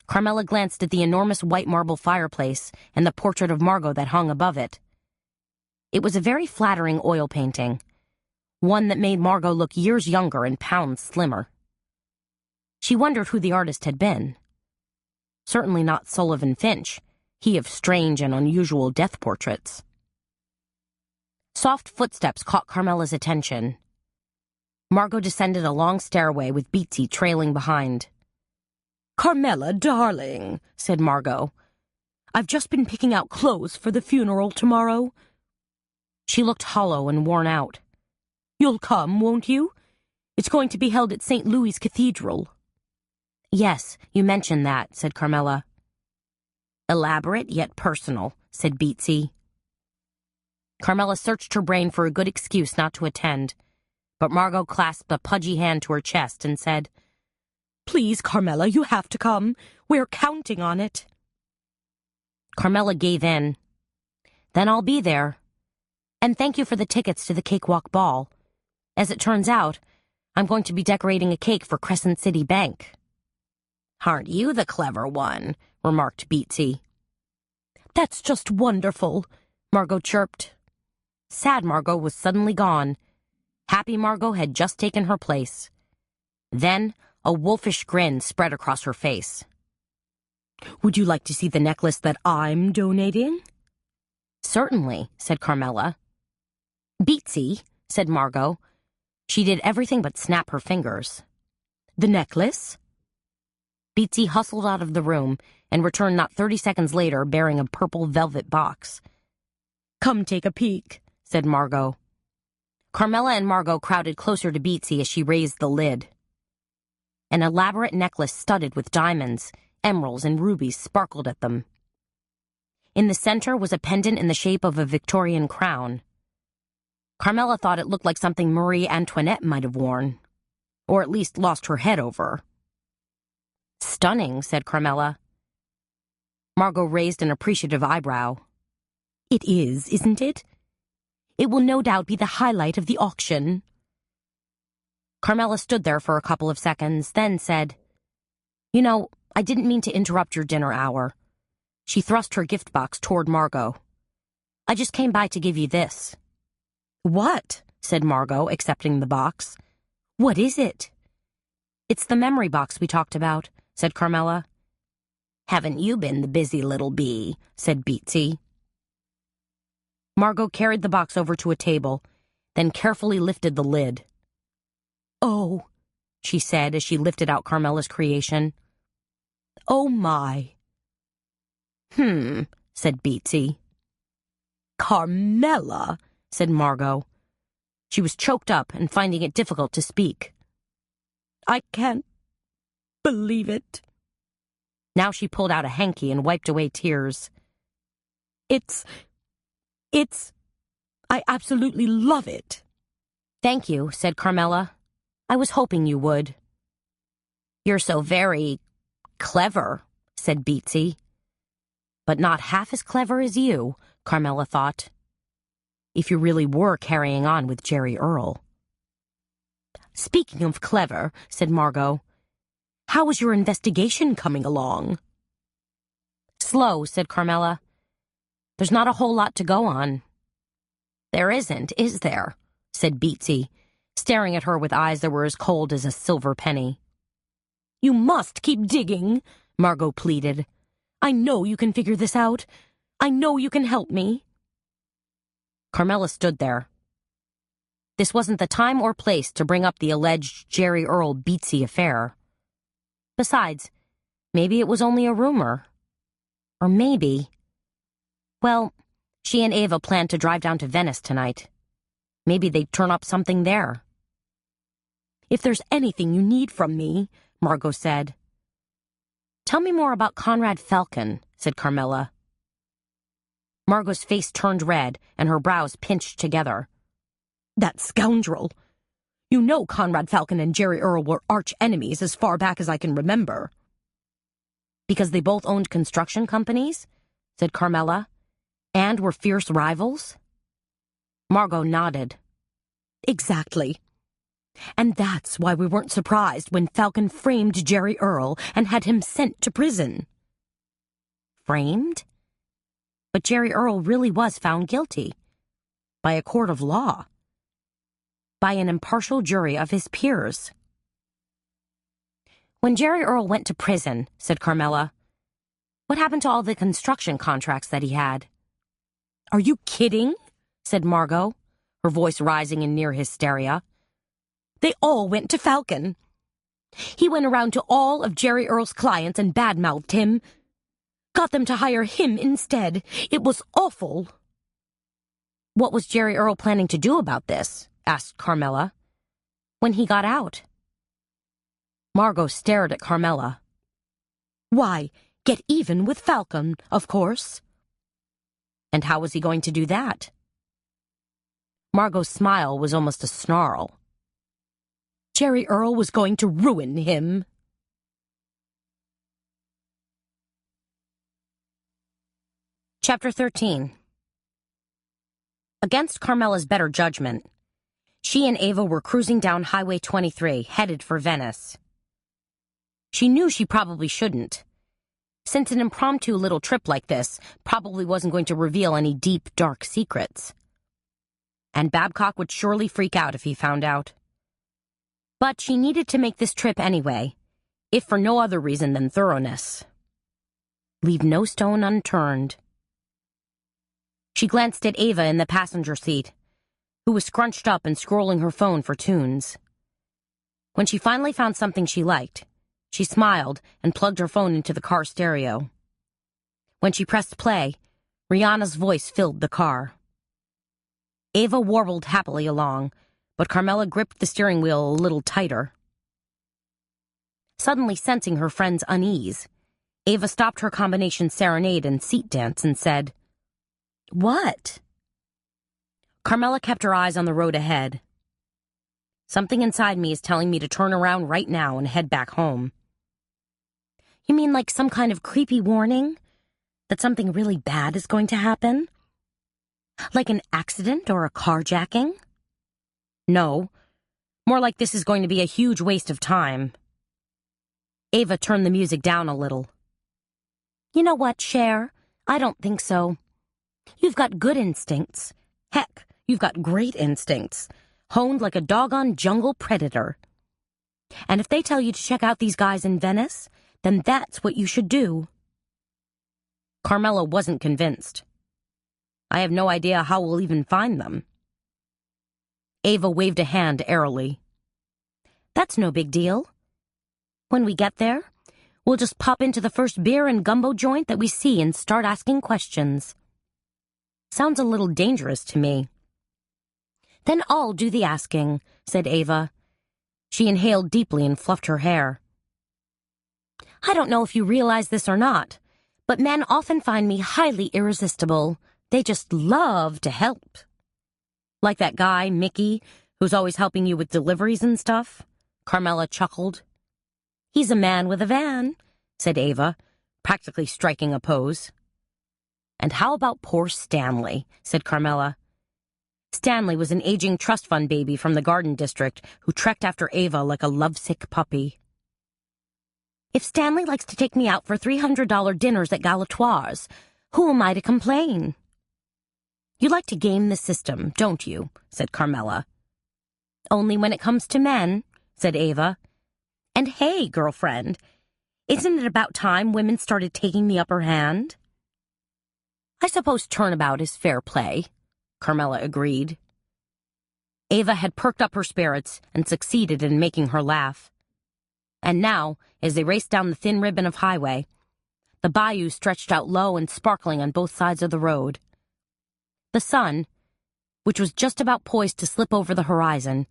Carmela glanced at the enormous white marble fireplace and the portrait of Margot that hung above it. It was a very flattering oil painting, one that made Margot look years younger and pounds slimmer. She wondered who the artist had been. Certainly not Sullivan Finch, he of strange and unusual death portraits. Soft footsteps caught Carmela's attention. Margot descended a long stairway with Beatsy trailing behind. "Carmela, darling," said Margot. "I've just been picking out clothes for the funeral tomorrow." She looked hollow and worn out. "You'll come, won't you? It's going to be held at St. Louis Cathedral." "Yes, you mentioned that," said Carmela. "Elaborate yet personal," said Beatsy. Carmela searched her brain for a good excuse not to attend, but Margot clasped a pudgy hand to her chest and said, "Please, Carmela, you have to come. We're counting on it." Carmela gave in. "Then I'll be there. And thank you for the tickets to the Cakewalk Ball. As it turns out, I'm going to be decorating a cake for Crescent City Bank." "Aren't you the clever one?" remarked Beatsy. "That's just wonderful," Margot chirped. Sad Margot was suddenly gone. Happy Margot had just taken her place. Then a wolfish grin spread across her face. "Would you like to see the necklace that I'm donating?" "Certainly," said Carmela. "Beatsy," said Margot. She did everything but snap her fingers. "The necklace?" Beatsy hustled out of the room and returned not 30 seconds later bearing a purple velvet box. "Come take a peek," said Margot. Carmela and Margot crowded closer to Beatsy as she raised the lid. An elaborate necklace studded with diamonds, emeralds, and rubies sparkled at them. In the center was a pendant in the shape of a Victorian crown. Carmela thought it looked like something Marie Antoinette might have worn, or at least lost her head over. "Stunning," said Carmela. Margot raised an appreciative eyebrow. "It is, isn't it? It will no doubt be the highlight of the auction." Carmela stood there for a couple of seconds, then said, "You know, I didn't mean to interrupt your dinner hour." She thrust her gift box toward Margot. "I just came by to give you this." "What?" said Margot, accepting the box. "What is it?" "It's the memory box we talked about," said Carmela. "Haven't you been the busy little bee?" said Beatsy. Margot carried the box over to a table, then carefully lifted the lid. "Oh," she said as she lifted out Carmela's creation. "Oh, my." Said Beatsy. "Carmela," said Margot. She was choked up and finding it difficult to speak. "I can't believe it." Now she pulled out a hanky and wiped away tears. I absolutely love it." "Thank you," said Carmela. "I was hoping you would." "You're so very clever," said Beatsy. But not half as clever as you, Carmela thought. If you really were carrying on with Jerry Earl. "Speaking of clever," said Margot, "how is your investigation coming along?" "Slow," said Carmela. "There's not a whole lot to go on." "There isn't, is there?" said Beatsy, staring at her with eyes that were as cold as a silver penny. "You must keep digging," Margot pleaded. "I know you can figure this out. I know you can help me." Carmela stood there. This wasn't the time or place to bring up the alleged Jerry Earl Beatsy affair. Besides, maybe it was only a rumor. Or maybe... Well, she and Ava planned to drive down to Venice tonight. Maybe they'd turn up something there. "If there's anything you need from me," Margot said. "Tell me more about Conrad Falcon," said Carmela. Margot's face turned red and her brows pinched together. "That scoundrel! You know Conrad Falcon and Jerry Earl were arch enemies as far back as I can remember." "Because they both owned construction companies?" said Carmela. "And were fierce rivals?" Margot nodded. "Exactly. And that's why we weren't surprised when Falcon framed Jerry Earl and had him sent to prison. Framed? But Jerry Earl really was found guilty. By a court of law. By an impartial jury of his peers. When Jerry Earl went to prison, said Carmela, what happened to all the construction contracts that he had? Are you kidding? Said Margot, her voice rising in near hysteria. They all went to Falcon. He went around to all of Jerry Earl's clients and badmouthed him. Got them to hire him instead. It was awful. What was Jerry Earl planning to do about this? Asked Carmela. When he got out. Margot stared at Carmela. Why, get even with Falcon, of course. And how was he going to do that? Margot's smile was almost a snarl. Jerry Earl was going to ruin him. Chapter 13. Against Carmela's better judgment, she and Ava were cruising down Highway 23, headed for Venice. She knew she probably shouldn't, since an impromptu little trip like this probably wasn't going to reveal any deep, dark secrets. And Babcock would surely freak out if he found out. But she needed to make this trip anyway, if for no other reason than thoroughness. Leave no stone unturned. She glanced at Ava in the passenger seat, who was scrunched up and scrolling her phone for tunes. When she finally found something she liked, she smiled and plugged her phone into the car stereo. When she pressed play, Rihanna's voice filled the car. Ava warbled happily along, but Carmela gripped the steering wheel a little tighter. Suddenly sensing her friend's unease, Ava stopped her combination serenade and seat dance and said, "What?" Carmela kept her eyes on the road ahead. Something inside me is telling me to turn around right now and head back home. You mean like some kind of creepy warning? That something really bad is going to happen? Like an accident or a carjacking? No. More like this is going to be a huge waste of time. Ava turned the music down a little. You know what, Cher? I don't think so. You've got good instincts. Heck, you've got great instincts. Honed like a doggone jungle predator. And if they tell you to check out these guys in Venice, then that's what you should do. Carmela wasn't convinced. I have no idea how we'll even find them. Ava waved a hand airily. That's no big deal. When we get there, we'll just pop into the first beer and gumbo joint that we see and start asking questions. Sounds a little dangerous to me. Then I'll do the asking, said Ava. She inhaled deeply and fluffed her hair. I don't know if you realize this or not, but men often find me highly irresistible. They just love to help. Like that guy, Mickey, who's always helping you with deliveries and stuff? Carmela chuckled. He's a man with a van, said Ava, practically striking a pose. And how about poor Stanley, said Carmela. Stanley was an aging trust fund baby from the Garden District who trekked after Ava like a lovesick puppy. If Stanley likes to take me out for $300 dinners at Galatoire's, who am I to complain? You like to game the system, don't you? Said Carmela. Only when it comes to men, said Ava. And hey, girlfriend, isn't it about time women started taking the upper hand? I suppose turnabout is fair play, Carmela agreed. Ava had perked up her spirits and succeeded in making her laugh. And now, as they raced down the thin ribbon of highway, the bayou stretched out low and sparkling on both sides of the road. The sun, which was just about poised to slip over the horizon,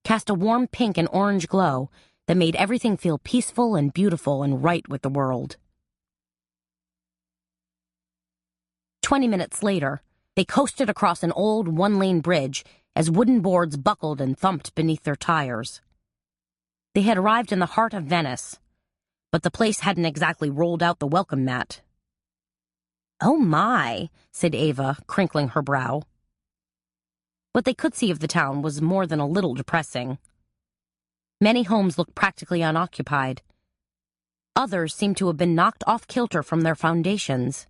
cast a warm pink and orange glow that made everything feel peaceful and beautiful and right with the world. 20 minutes later, they coasted across an old one-lane bridge as wooden boards buckled and thumped beneath their tires. They had arrived in the heart of Venice, but the place hadn't exactly rolled out the welcome mat. Oh my, said Ava, crinkling her brow. What they could see of the town was more than a little depressing. Many homes looked practically unoccupied. Others seemed to have been knocked off kilter from their foundations.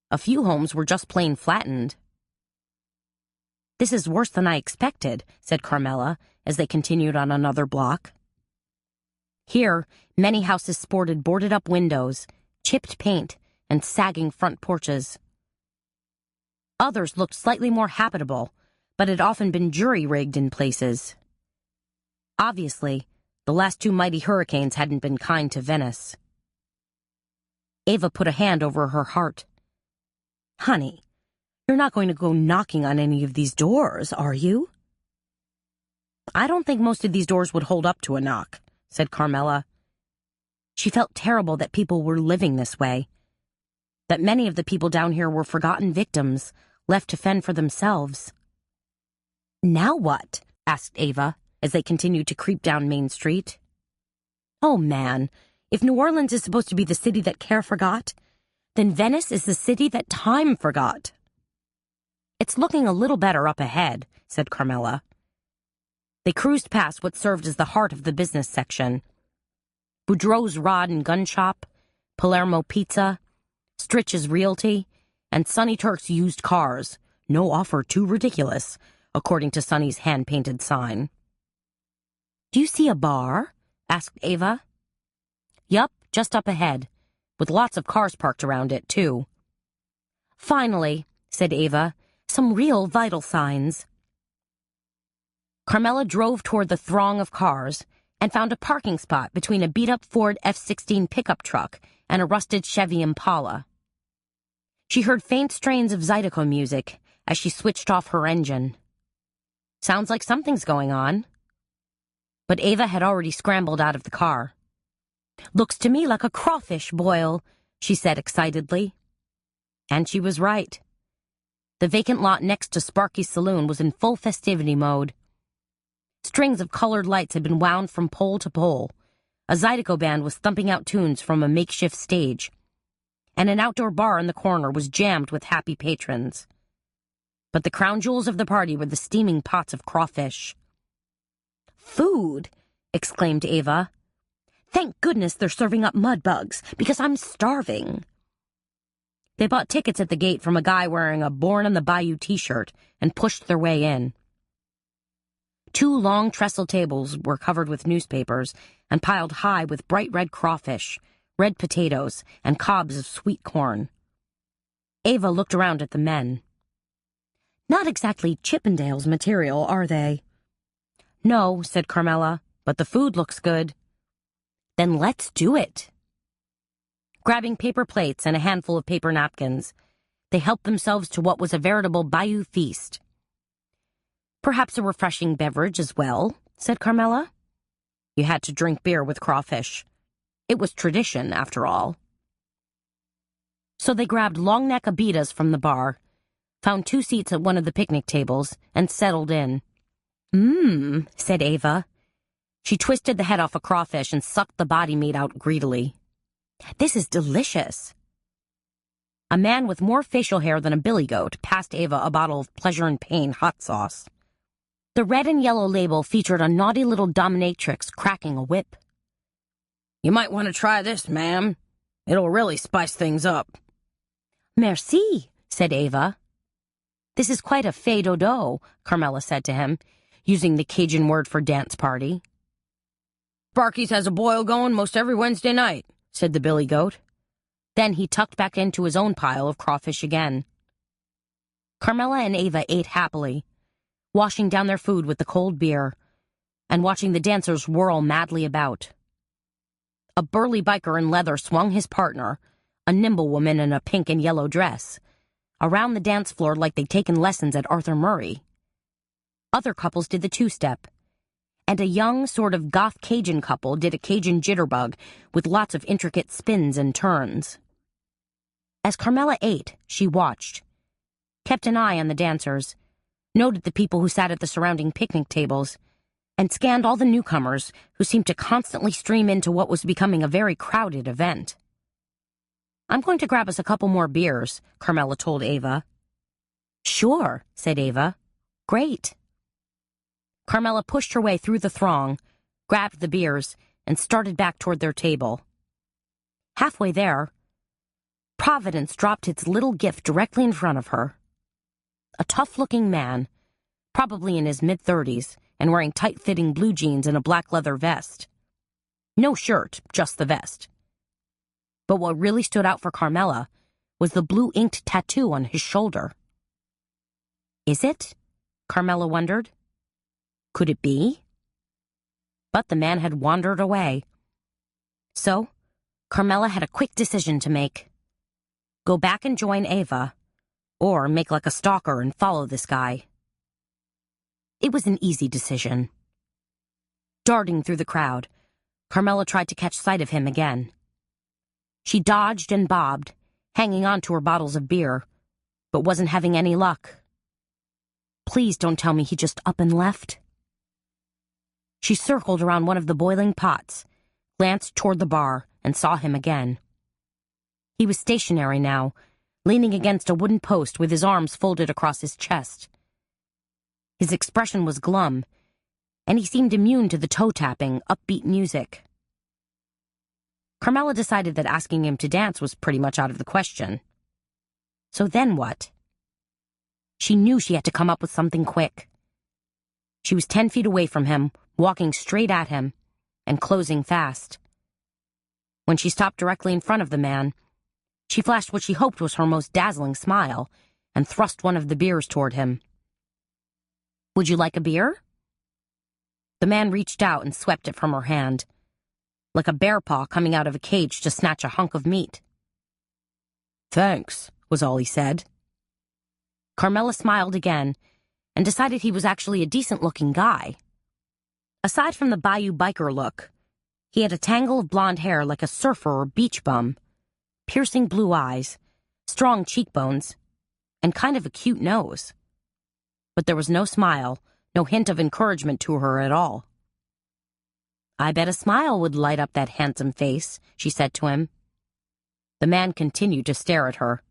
A few homes were just plain flattened. "This is worse than I expected," said Carmela as they continued on another block. Here, many houses sported boarded-up windows, chipped paint, and sagging front porches. Others looked slightly more habitable, but had often been jury-rigged in places. Obviously, the last two mighty hurricanes hadn't been kind to Venice. Ava put a hand over her heart. "Honey, you're not going to go knocking on any of these doors, are you?" "I don't think most of these doors would hold up to a knock," said Carmela. She felt terrible that people were living this way, that many of the people down here were forgotten victims, left to fend for themselves. "Now what?" asked Ava, as they continued to creep down Main Street. "Oh, man, if New Orleans is supposed to be the city that care forgot, then Venice is the city that time forgot." "It's looking a little better up ahead," said Carmela. They cruised past what served as the heart of the business section. Boudreaux's Rod and Gun Shop, Palermo Pizza, Stritch's Realty, and Sonny Turk's Used Cars. No offer too ridiculous, according to Sonny's hand-painted sign. "Do you see a bar?" asked Ava. "Yup, just up ahead, with lots of cars parked around it, too." "Finally," said Ava, "some real vital signs." Carmela drove toward the throng of cars and found a parking spot between a beat-up Ford F-16 pickup truck and a rusted Chevy Impala. She heard faint strains of Zydeco music as she switched off her engine. Sounds like something's going on. But Ava had already scrambled out of the car. "Looks to me like a crawfish boil," she said excitedly. And she was right. The vacant lot next to Sparky's Saloon was in full festivity mode. Strings of colored lights had been wound from pole to pole. A Zydeco band was thumping out tunes from a makeshift stage. And an outdoor bar in the corner was jammed with happy patrons. But the crown jewels of the party were the steaming pots of crawfish. "Food!" exclaimed Ava. "Thank goodness they're serving up mud bugs, because I'm starving." They bought tickets at the gate from a guy wearing a Born on the Bayou t-shirt and pushed their way in. Two long trestle tables were covered with newspapers and piled high with bright red crawfish, red potatoes, and cobs of sweet corn. Ava looked around at the men. "Not exactly Chippendales material, are they?" "No," said Carmela, "but the food looks good." "Then let's do it." Grabbing paper plates and a handful of paper napkins, they helped themselves to what was a veritable bayou feast. "Perhaps a refreshing beverage as well," said Carmela. You had to drink beer with crawfish. It was tradition, after all. So they grabbed long neck abitas from the bar, found 2 seats at one of the picnic tables, and settled in. Said Ava. She twisted the head off a crawfish and sucked the body meat out greedily. "This is delicious." A man with more facial hair than a billy goat passed Ava a bottle of Pleasure and Pain hot sauce. The red and yellow label featured a naughty little dominatrix cracking a whip. "You might want to try this, ma'am. It'll really spice things up." "Merci," said Ava. "This is quite a fait dodo," Carmela said to him, using the Cajun word for dance party. "Sparky's has a boil going most every Wednesday night," said the billy goat. Then he tucked back into his own pile of crawfish again. Carmela and Ava ate happily, washing down their food with the cold beer, and watching the dancers whirl madly about. A burly biker in leather swung his partner, a nimble woman in a pink and yellow dress, around the dance floor like they'd taken lessons at Arthur Murray. Other couples did the two-step, and a young, sort of goth Cajun couple did a Cajun jitterbug with lots of intricate spins and turns. As Carmela ate, she watched, kept an eye on the dancers, noted the people who sat at the surrounding picnic tables, and scanned all the newcomers who seemed to constantly stream into what was becoming a very crowded event. "I'm going to grab us a couple more beers," Carmela told Ava. "Sure," said Ava. "Great." Carmela pushed her way through the throng, grabbed the beers, and started back toward their table. Halfway there, Providence dropped its little gift directly in front of her. A tough-looking man, probably in his mid-30s, and wearing tight-fitting blue jeans and a black leather vest. No shirt, just the vest. But what really stood out for Carmela was the blue-inked tattoo on his shoulder. Is it? Carmela wondered. Could it be? But the man had wandered away. So, Carmela had a quick decision to make. Go back and join Ava, or make like a stalker and follow this guy. It was an easy decision. Darting through the crowd, Carmela tried to catch sight of him again. She dodged and bobbed, hanging on to her bottles of beer, but wasn't having any luck. Please don't tell me he just up and left. She circled around one of the boiling pots, glanced toward the bar, and saw him again. He was stationary now, leaning against a wooden post with his arms folded across his chest. His expression was glum, and he seemed immune to the toe-tapping, upbeat music. Carmela decided that asking him to dance was pretty much out of the question. So then what? She knew she had to come up with something quick. She was 10 feet away from him, walking straight at him, and closing fast. When she stopped directly in front of the man, she flashed what she hoped was her most dazzling smile, and thrust one of the beers toward him. Would you like a beer? The man reached out and swept it from her hand, like a bear paw coming out of a cage to snatch a hunk of meat. Thanks, was all he said. Carmela smiled again, and decided he was actually a decent-looking guy. Aside from the Bayou biker look, he had a tangle of blonde hair like a surfer or beach bum, piercing blue eyes, strong cheekbones, and kind of a cute nose. But there was no smile, no hint of encouragement to her at all. I bet a smile would light up that handsome face, she said to him. The man continued to stare at her.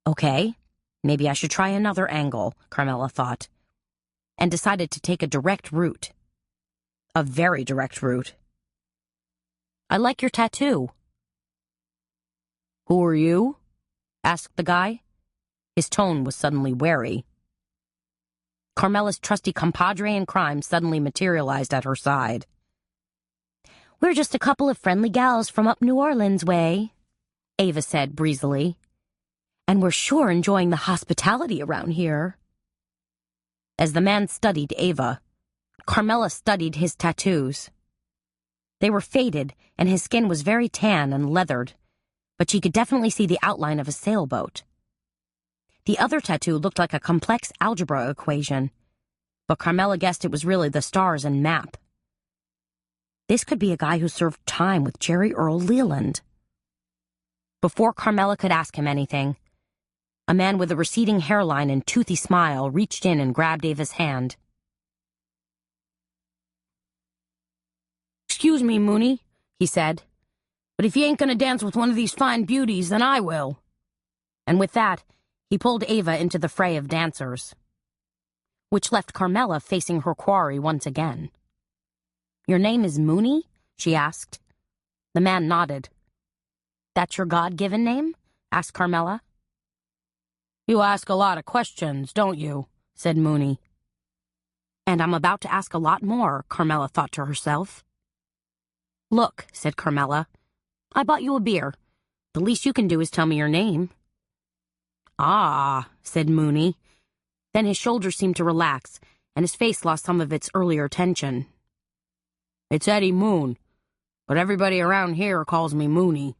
Okay, maybe I should try another angle, Carmela thought, and decided to take a direct route. A very direct route. I like your tattoo. Who are you? Asked the guy. His tone was suddenly wary. Carmela's trusty compadre in crime suddenly materialized at her side. We're just a couple of friendly gals from up New Orleans way, Ava said breezily. And we're sure enjoying the hospitality around here. As the man studied Ava, Carmela studied his tattoos. They were faded, and his skin was very tan and leathered, but she could definitely see the outline of a sailboat. The other tattoo looked like a complex algebra equation, but Carmela guessed it was really the stars and map. This could be a guy who served time with Jerry Earl Leland. Before Carmela could ask him anything, a man with a receding hairline and toothy smile reached in and grabbed Ava's hand. Excuse me, Mooney, he said, but if you ain't gonna dance with one of these fine beauties, then I will. And with that, he pulled Ava into the fray of dancers, which left Carmela facing her quarry once again. Your name is Mooney? She asked. The man nodded. That's your God-given name? Asked Carmela. You ask a lot of questions, don't you? Said Mooney. And I'm about to ask a lot more, Carmela thought to herself. Look, said Carmela, I bought you a beer. The least you can do is tell me your name. Ah, said Mooney. Then his shoulders seemed to relax, and his face lost some of its earlier tension. It's Eddie Moon, but everybody around here calls me Mooney.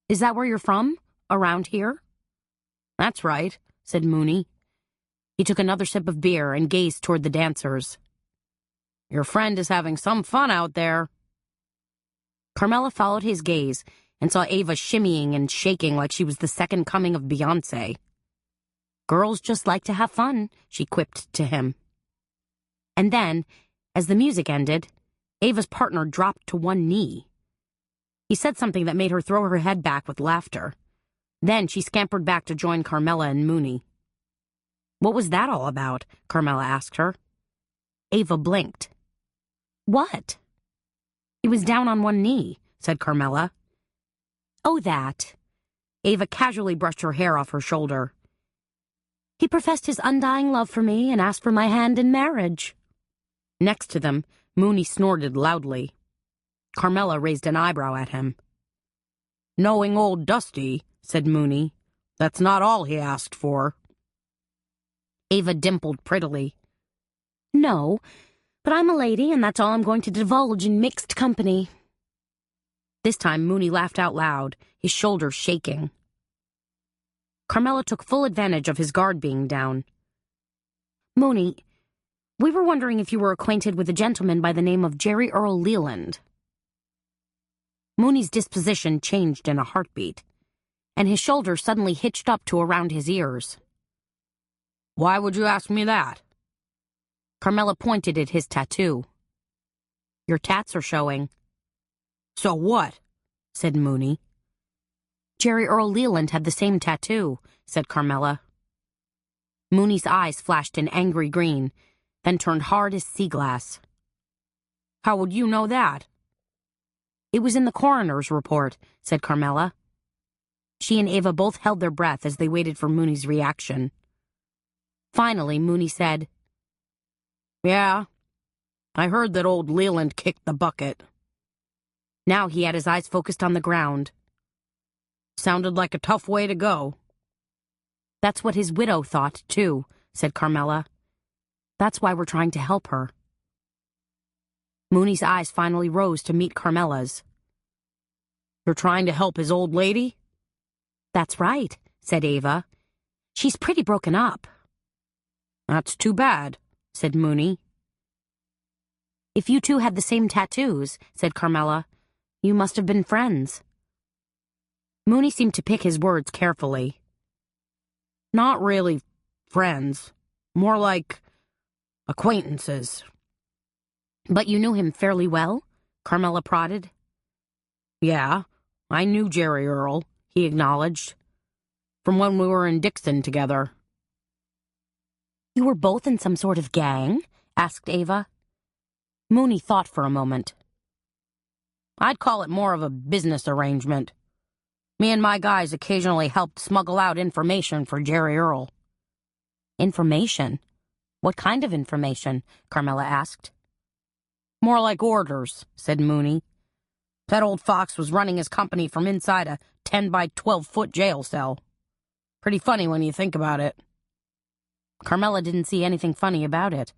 Is that where you're from? Around here? That's right, said Mooney. He took another sip of beer and gazed toward the dancers. Your friend is having some fun out there. Carmela followed his gaze and saw Ava shimmying and shaking like she was the second coming of Beyoncé. Girls just like to have fun, she quipped to him. And then, as the music ended, Ava's partner dropped to one knee. He said something that made her throw her head back with laughter. Then she scampered back to join Carmela and Mooney. What was that all about? Carmela asked her. Ava blinked. What? He was down on one knee, said Carmela. Oh, that. Ava casually brushed her hair off her shoulder. He professed his undying love for me and asked for my hand in marriage. Next to them, Mooney snorted loudly. Carmela raised an eyebrow at him. Knowing old Dusty, said Mooney, that's not all he asked for. Ava dimpled prettily. No, but I'm a lady, and that's all I'm going to divulge in mixed company. This time Mooney laughed out loud, his shoulders shaking. Carmela took full advantage of his guard being down. Mooney, we were wondering if you were acquainted with a gentleman by the name of Jerry Earl Leland. Mooney's disposition changed in a heartbeat, and his shoulders suddenly hitched up to around his ears. Why would you ask me that? Carmela pointed at his tattoo. Your tats are showing. So what? Said Mooney. Jerry Earl Leland had the same tattoo, said Carmela. Mooney's eyes flashed an angry green, then turned hard as sea glass. How would you know that? It was in the coroner's report, said Carmela. She and Ava both held their breath as they waited for Mooney's reaction. Finally, Mooney said, Yeah, I heard that old Leland kicked the bucket. Now he had his eyes focused on the ground. Sounded like a tough way to go. That's what his widow thought, too, said Carmela. That's why we're trying to help her. Mooney's eyes finally rose to meet Carmela's. You're trying to help his old lady? That's right, said Ava. She's pretty broken up. That's too bad, said Mooney. If you two had the same tattoos, said Carmela, you must have been friends. Mooney seemed to pick his words carefully. Not really friends, more like acquaintances. But you knew him fairly well? Carmela prodded. Yeah, I knew Jerry Earl, he acknowledged. From when we were in Dixon together. You were both in some sort of gang? Asked Ava. Mooney thought for a moment. I'd call it more of a business arrangement. Me and my guys occasionally helped smuggle out information for Jerry Earl. Information? What kind of information? Carmela asked. More like orders, said Mooney. That old fox was running his company from inside a 10-by-12-foot jail cell. Pretty funny when you think about it. Carmela didn't see anything funny about it.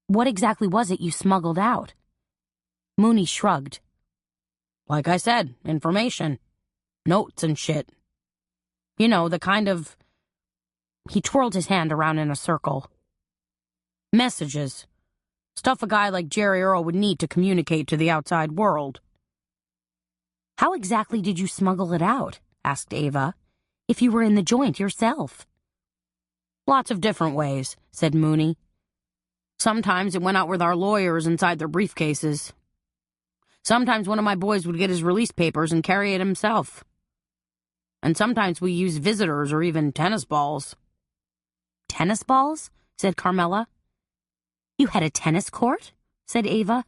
What exactly was it you smuggled out? Mooney shrugged. Like I said, information. Notes and shit. You know, the kind of... He twirled his hand around in a circle. Messages. Stuff a guy like Jerry Earl would need to communicate to the outside world. How exactly did you smuggle it out? Asked Ava. If you were in the joint yourself. Lots of different ways, said Mooney. Sometimes it went out with our lawyers inside their briefcases. Sometimes one of my boys would get his release papers and carry it himself. And sometimes we used visitors or even tennis balls. Tennis balls? Said Carmela. You had a tennis court? Said Ava.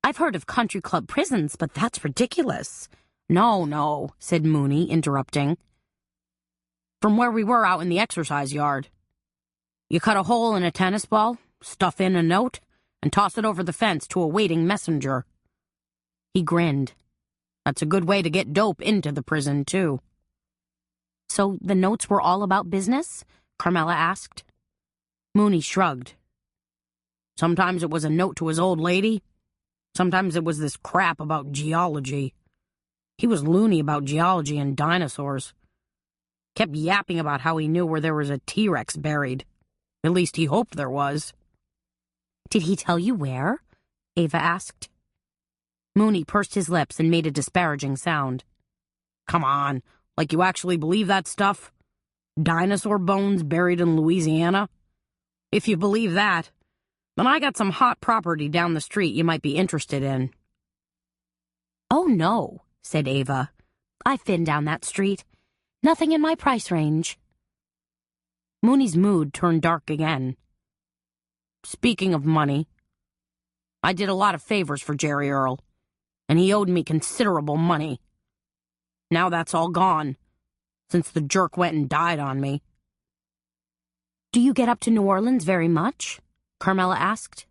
I've heard of country club prisons, but that's ridiculous. No, said Mooney, interrupting. From where we were out in the exercise yard. You cut a hole in a tennis ball, stuff in a note, and toss it over the fence to a waiting messenger. He grinned. That's a good way to get dope into the prison, too. So the notes were all about business? Carmela asked. Mooney shrugged. Sometimes it was a note to his old lady. Sometimes it was this crap about geology. He was loony about geology and dinosaurs. Kept yapping about how he knew where there was a T-Rex buried. At least he hoped there was. Did he tell you where? Ava asked. Mooney pursed his lips and made a disparaging sound. Come on, like you actually believe that stuff? Dinosaur bones buried in Louisiana? If you believe that, then I got some hot property down the street you might be interested in. Oh, no, said Ava. I've been down that street. Nothing in my price range. Mooney's mood turned dark again. Speaking of money, I did a lot of favors for Jerry Earl, and he owed me considerable money. Now that's all gone, since the jerk went and died on me." "Do you get up to New Orleans very much?" Carmela asked.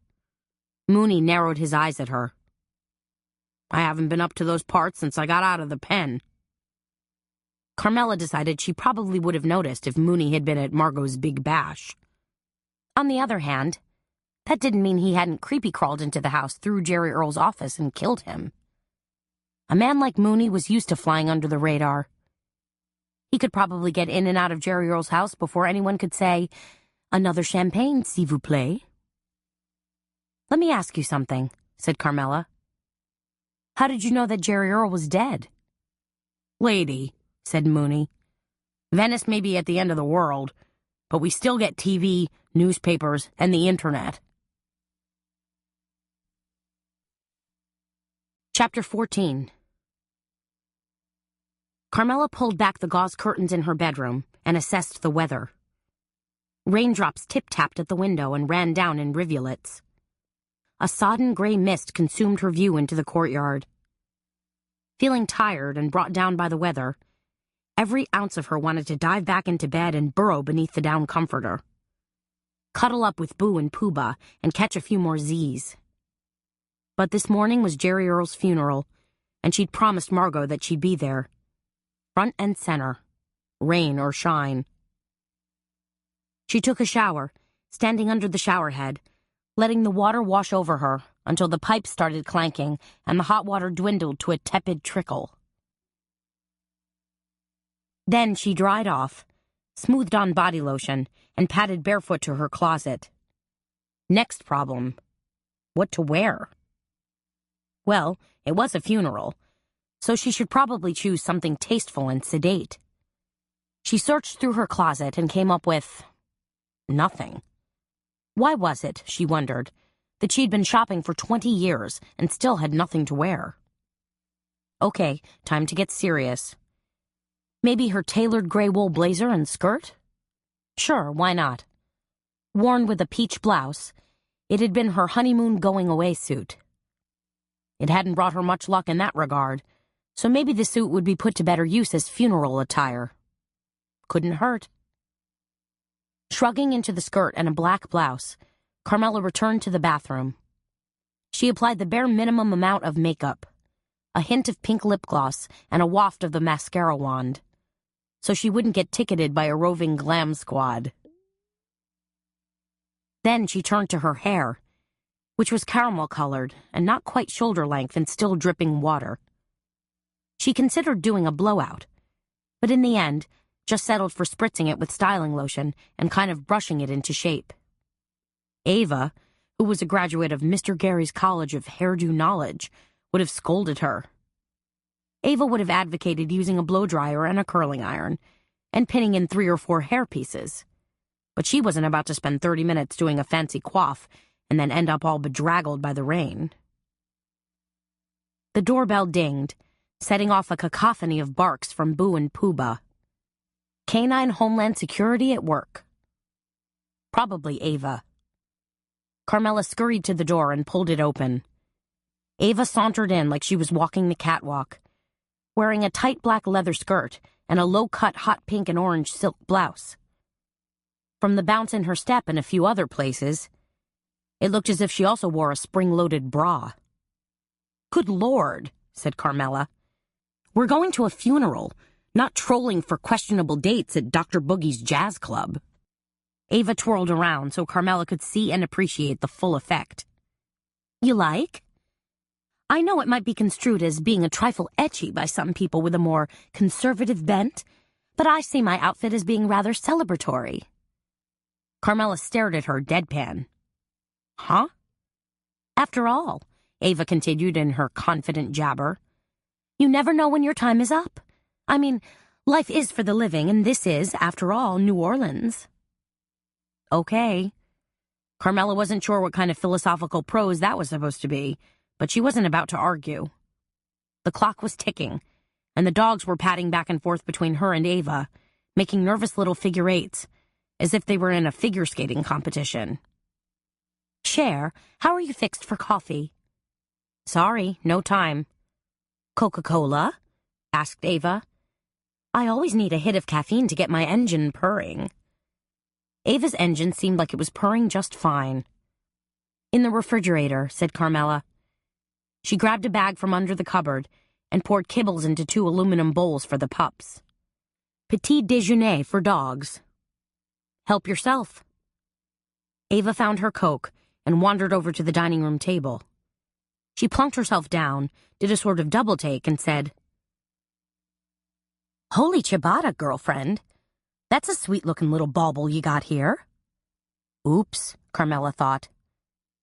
Mooney narrowed his eyes at her. "I haven't been up to those parts since I got out of the pen." Carmela decided she probably would have noticed if Mooney had been at Margot's big bash. On the other hand, that didn't mean he hadn't creepy-crawled into the house through Jerry Earl's office and killed him. A man like Mooney was used to flying under the radar. He could probably get in and out of Jerry Earl's house before anyone could say, "Another champagne, s'il vous plaît." "Let me ask you something," said Carmela. "How did you know that Jerry Earl was dead?" "Lady," said Mooney, "Venice may be at the end of the world, but we still get TV, newspapers, and the internet." Chapter 14. Carmela pulled back the gauze curtains in her bedroom and assessed the weather. Raindrops tip-tapped at the window and ran down in rivulets. A sodden gray mist consumed her view into the courtyard. Feeling tired and brought down by the weather, every ounce of her wanted to dive back into bed and burrow beneath the down comforter. Cuddle up with Boo and Pooh-Bah and catch a few more Z's. But this morning was Jerry Earl's funeral, and she'd promised Margot that she'd be there. Front and center, rain or shine. She took a shower, standing under the shower head, letting the water wash over her until the pipes started clanking and the hot water dwindled to a tepid trickle. Then she dried off, smoothed on body lotion, and padded barefoot to her closet. Next problem: what to wear? Well, it was a funeral, so she should probably choose something tasteful and sedate. She searched through her closet and came up with nothing. Why was it, she wondered, that she'd been shopping for 20 years and still had nothing to wear? Okay, time to get serious. Maybe her tailored gray wool blazer and skirt? Sure, why not? Worn with a peach blouse, it had been her honeymoon going-away suit. It hadn't brought her much luck in that regard, so maybe the suit would be put to better use as funeral attire. Couldn't hurt. Shrugging into the skirt and a black blouse, Carmela returned to the bathroom. She applied the bare minimum amount of makeup, a hint of pink lip gloss and a waft of the mascara wand, so she wouldn't get ticketed by a roving glam squad. Then she turned to her hair, which was caramel-colored and not quite shoulder-length and still dripping water. She considered doing a blowout, but in the end, just settled for spritzing it with styling lotion and kind of brushing it into shape. Ava, who was a graduate of Mr. Gary's College of Hairdo Knowledge, would have scolded her. Ava would have advocated using a blow-dryer and a curling iron, and pinning in 3 or 4 hair pieces. But she wasn't about to spend 30 minutes doing a fancy coif and then end up all bedraggled by the rain. The doorbell dinged, setting off a cacophony of barks from Boo and Pooh-Bah. Canine Homeland Security at work. Probably Ava. Carmela scurried to the door and pulled it open. Ava sauntered in like she was walking the catwalk, wearing a tight black leather skirt and a low-cut hot pink and orange silk blouse. From the bounce in her step and a few other places, it looked as if she also wore a spring-loaded bra. "Good Lord," said Carmela. "We're going to a funeral, not trolling for questionable dates at Dr. Boogie's jazz club." Ava twirled around so Carmela could see and appreciate the full effect. "You like? I know it might be construed as being a trifle etchy by some people with a more conservative bent, but I see my outfit as being rather celebratory." Carmela stared at her deadpan. "Huh?" "After all," Ava continued in her confident jabber, "you never know when your time is up. I mean, life is for the living, and this is, after all, New Orleans." Okay. Carmela wasn't sure what kind of philosophical prose that was supposed to be, but she wasn't about to argue. The clock was ticking, and the dogs were padding back and forth between her and Ava, making nervous little figure eights, as if they were in a figure skating competition. Cher, how are you fixed for coffee? Sorry, no time. Coca-Cola? Asked Ava. I always need a hit of caffeine to get my engine purring. Ava's engine seemed like it was purring just fine. In the refrigerator, said Carmela. She grabbed a bag from under the cupboard and poured kibbles into 2 aluminum bowls for the pups. Petit déjeuner for dogs. Help yourself. Ava found her Coke and wandered over to the dining room table. She plunked herself down, did a sort of double take, and said, Holy ciabatta, girlfriend. That's a sweet-looking little bauble you got here. Oops, Carmela thought.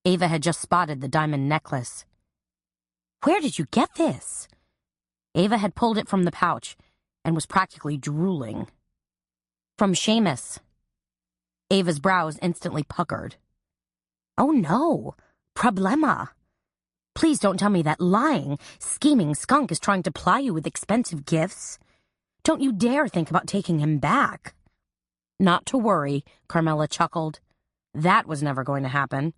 Ava had just spotted the diamond necklace. Where did you get this? Ava had pulled it from the pouch and was practically drooling. From Seamus. Ava's brows instantly puckered. Oh no, problema. Please don't tell me that lying, scheming skunk is trying to ply you with expensive gifts. Don't you dare think about taking him back. Not to worry, Carmela chuckled. That was never going to happen.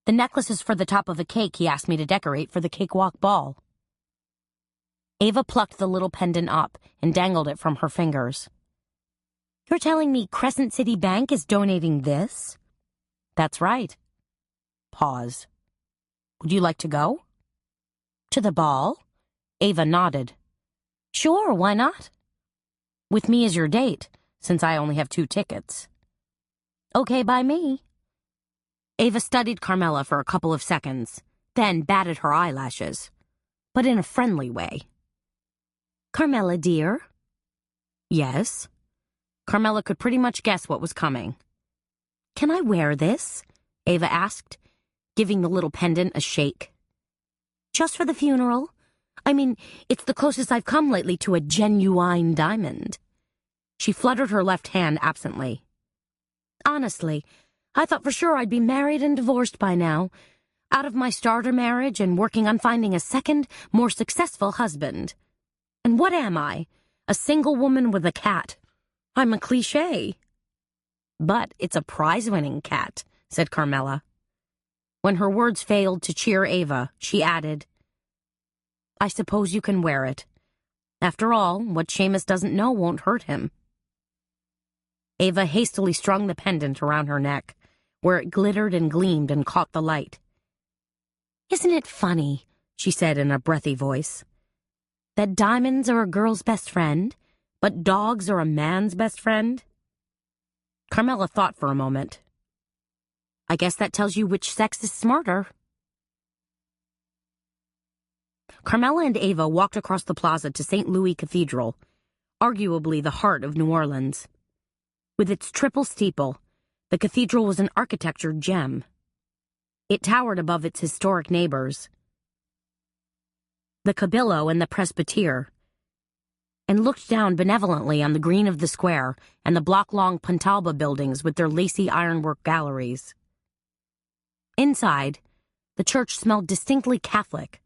The necklace is for the top of a cake he asked me to decorate for the cakewalk ball. Ava plucked the little pendant up and dangled it from her fingers. You're telling me Crescent City Bank is donating this? That's right. Pause. Would you like to go? To the ball? Ava nodded. Sure, why not? With me as your date, since I only have 2 tickets. Okay by me. Ava studied Carmela for a couple of seconds, then batted her eyelashes, but in a friendly way. Carmela, dear? Yes. Carmela could pretty much guess what was coming. Can I wear this? Ava asked, giving the little pendant a shake. Just for the funeral? I mean, it's the closest I've come lately to a genuine diamond. She fluttered her left hand absently. Honestly, I thought for sure I'd be married and divorced by now, out of my starter marriage and working on finding a second, more successful husband. And what am I? A single woman with a cat. I'm a cliché. But it's a prize-winning cat, said Carmela. When her words failed to cheer Ava, she added, I suppose you can wear it. After all, what Seamus doesn't know won't hurt him. Ava hastily strung the pendant around her neck, where it glittered and gleamed and caught the light. Isn't it funny, she said in a breathy voice, that diamonds are a girl's best friend, but dogs are a man's best friend? Carmela thought for a moment. I guess that tells you which sex is smarter. Carmela and Ava walked across the plaza to St. Louis Cathedral, arguably the heart of New Orleans. With its triple steeple, the cathedral was an architecture gem. It towered above its historic neighbors, the Cabildo and the Presbytere, and looked down benevolently on the green of the square and the block-long Pontalba buildings with their lacy ironwork galleries. Inside, the church smelled distinctly Catholic,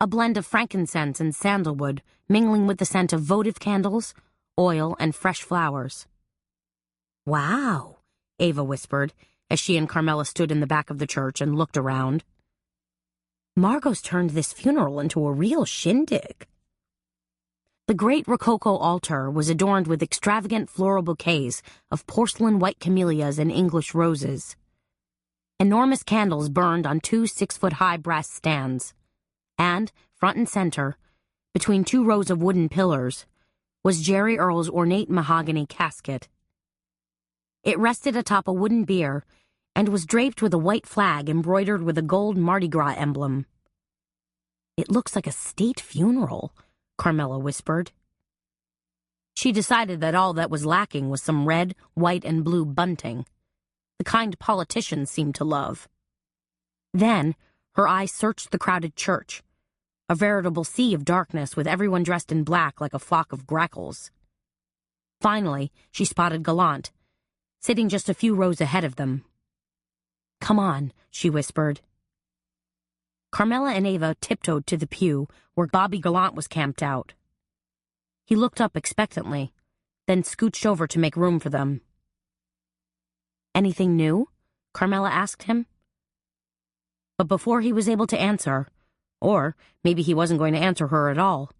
a blend of frankincense and sandalwood mingling with the scent of votive candles, oil, and fresh flowers. Wow, Ava whispered, as she and Carmela stood in the back of the church and looked around. Margot's turned this funeral into a real shindig. The great Rococo altar was adorned with extravagant floral bouquets of porcelain white camellias and English roses. Enormous candles burned on 2 6-foot-high brass stands, and, front and center, between 2 rows of wooden pillars, was Jerry Earl's ornate mahogany casket. It rested atop a wooden bier and was draped with a white flag embroidered with a gold Mardi Gras emblem. It looks like a state funeral, Carmela whispered. She decided that all that was lacking was some red, white, and blue bunting, the kind politicians seemed to love. Then, her eyes searched the crowded church, a veritable sea of darkness with everyone dressed in black like a flock of grackles. Finally, she spotted Gallant, sitting just a few rows ahead of them. Come on, she whispered. Carmela and Ava tiptoed to the pew where Bobby Gallant was camped out. He looked up expectantly, then scooched over to make room for them. Anything new? Carmela asked him. But before he was able to answer, or maybe he wasn't going to answer her at all,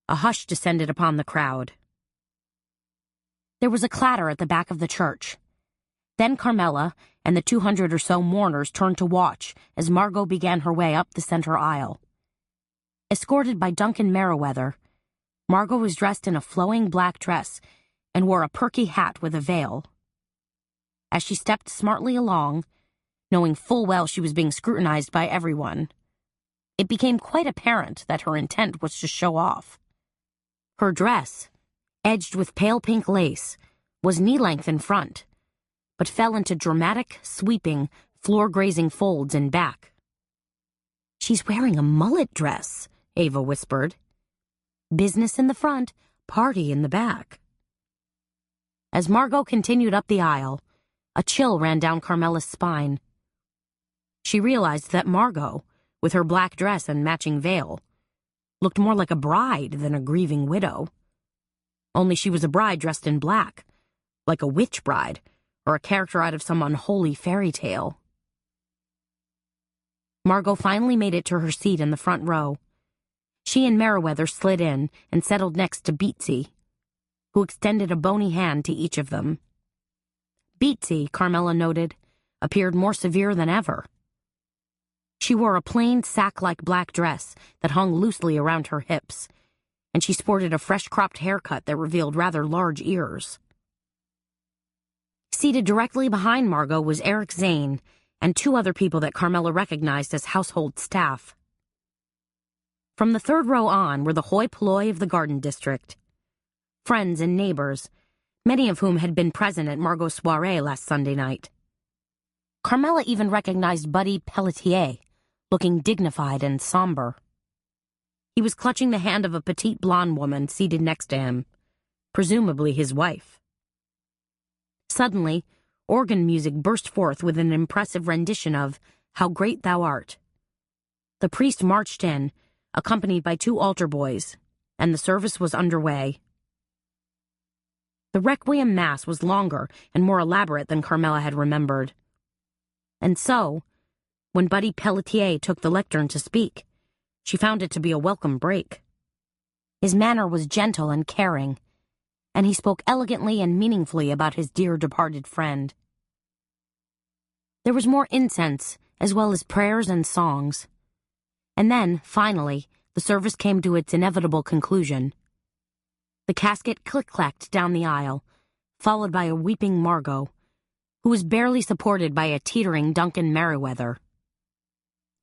a hush descended upon the crowd. There was a clatter at the back of the church. Then Carmela and the 200 or so mourners turned to watch as Margot began her way up the center aisle. Escorted by Duncan Merriweather, Margot was dressed in a flowing black dress and wore a perky hat with a veil. As she stepped smartly along, knowing full well she was being scrutinized by everyone, it became quite apparent that her intent was to show off. Her dress, edged with pale pink lace, was knee-length in front, but fell into dramatic, sweeping, floor-grazing folds in back. "She's wearing a mullet dress," Ava whispered. "Business in the front, party in the back." As Margot continued up the aisle, a chill ran down Carmela's spine. She realized that Margot, with her black dress and matching veil, looked more like a bride than a grieving widow. Only she was a bride dressed in black, like a witch bride, or a character out of some unholy fairy tale. Margot finally made it to her seat in the front row. She and Merriweather slid in and settled next to Beatsy, who extended a bony hand to each of them. Beatsy, Carmela noted, appeared more severe than ever. She wore a plain sack-like black dress that hung loosely around her hips, and she sported a fresh-cropped haircut that revealed rather large ears. Seated directly behind Margot was Eric Zane and two other people that Carmela recognized as household staff. From the third row on were the hoi polloi of the Garden District, friends and neighbors, many of whom had been present at Margot's soiree last Sunday night. Carmela even recognized Buddy Pelletier, looking dignified and somber. He was clutching the hand of a petite blonde woman seated next to him, presumably his wife. Suddenly, organ music burst forth with an impressive rendition of "How Great Thou Art." The priest marched in, accompanied by two altar boys, and the service was underway. The Requiem Mass was longer and more elaborate than Carmela had remembered. And so, when Buddy Pelletier took the lectern to speak, she found it to be a welcome break. His manner was gentle and caring, and he spoke elegantly and meaningfully about his dear departed friend. There was more incense, as well as prayers and songs. And then, finally, the service came to its inevitable conclusion. The casket click-clacked down the aisle, followed by a weeping Margot, who was barely supported by a teetering Duncan Merriweather.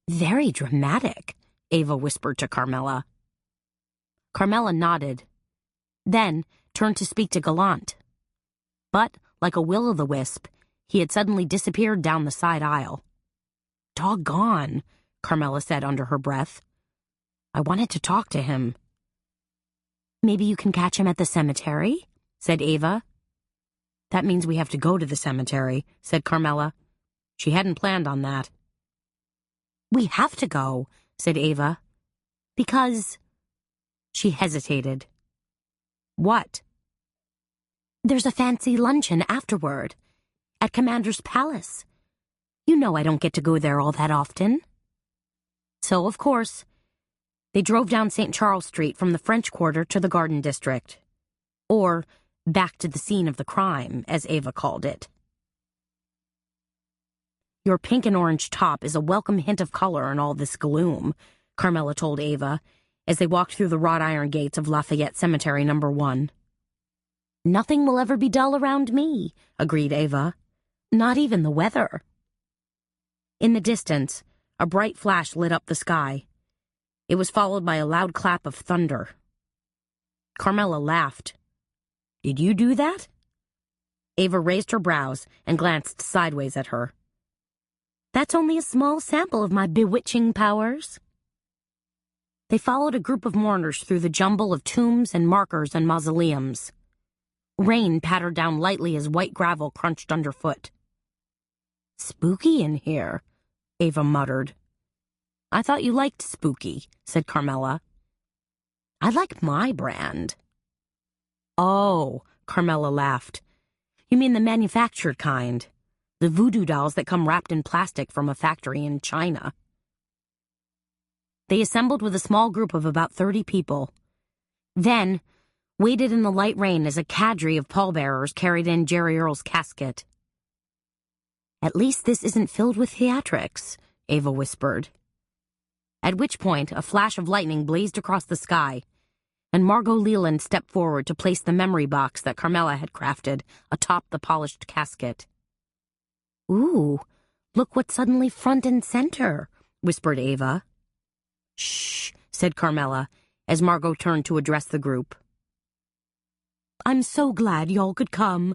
"Very dramatic," Ava whispered to Carmela. Carmela nodded, then turned to speak to Gallant. But, like a will-o'-the-wisp, he had suddenly disappeared down the side aisle. "Doggone," Carmela said under her breath. "I wanted to talk to him." "Maybe you can catch him at the cemetery," said Ava. "That means we have to go to the cemetery," said Carmela. She hadn't planned on that. "We have to go," said Ava. "Because—" She hesitated. "What?" "There's a fancy luncheon afterward, at Commander's Palace. You know I don't get to go there all that often." So, of course, they drove down St. Charles Street from the French Quarter to the Garden District. Or, back to the scene of the crime, as Ava called it. "Your pink and orange top is a welcome hint of color in all this gloom," Carmela told Ava, as they walked through the wrought iron gates of Lafayette Cemetery No. 1. "Nothing will ever be dull around me," agreed Ava. "Not even the weather." In the distance, a bright flash lit up the sky. It was followed by a loud clap of thunder. Carmela laughed. "Did you do that?" Ava raised her brows and glanced sideways at her. "That's only a small sample of my bewitching powers." They followed a group of mourners through the jumble of tombs and markers and mausoleums. Rain pattered down lightly as white gravel crunched underfoot. "Spooky in here," Ava muttered. "I thought you liked spooky," said Carmela. "I like my brand." "Oh," Carmela laughed. "You mean the manufactured kind. The the voodoo dolls that come wrapped in plastic from a factory in China. They assembled with a small group of about 30 people. Then, waited in the light rain as a cadre of pallbearers carried in Jerry Earl's casket. "At least this isn't filled with theatrics," Ava whispered. At which point, a flash of lightning blazed across the sky, and Margot Leland stepped forward to place the memory box that Carmela had crafted atop the polished casket. "Ooh, look what's suddenly front and center," whispered Ava. "Shh," said Carmela, as Margot turned to address the group. "I'm so glad y'all could come,"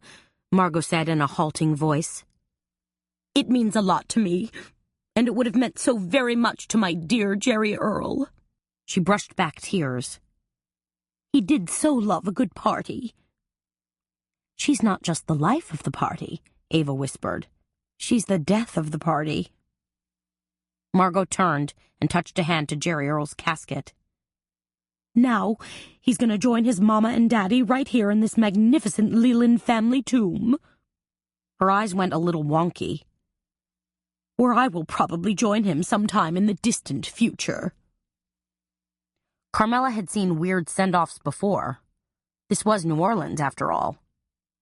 Margot said in a halting voice. "It means a lot to me, and it would have meant so very much to my dear Jerry Earl." She brushed back tears. "He did so love a good party." "She's not just the life of the party," Ava whispered. "She's the death of the party." Margot turned and touched a hand to Jerry Earl's casket. "Now, he's going to join his mama and daddy right here in this magnificent Leland family tomb." Her eyes went a little wonky. "Where I will probably join him sometime in the distant future." Carmela had seen weird send-offs before. This was New Orleans, after all.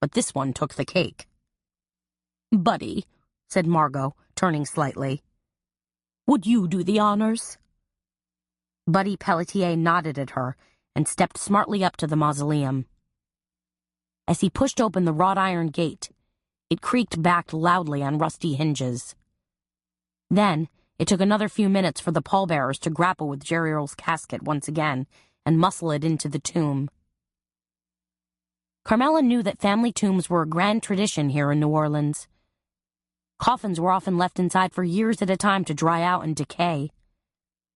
But this one took the cake. "Buddy," said Margot, turning slightly, "would you do the honors?" Buddy Pelletier nodded at her and stepped smartly up to the mausoleum. As he pushed open the wrought iron gate, it creaked back loudly on rusty hinges. Then, it took another few minutes for the pallbearers to grapple with Jerry Earl's casket once again and muscle it into the tomb. Carmela knew that family tombs were a grand tradition here in New Orleans. Coffins were often left inside for years at a time to dry out and decay.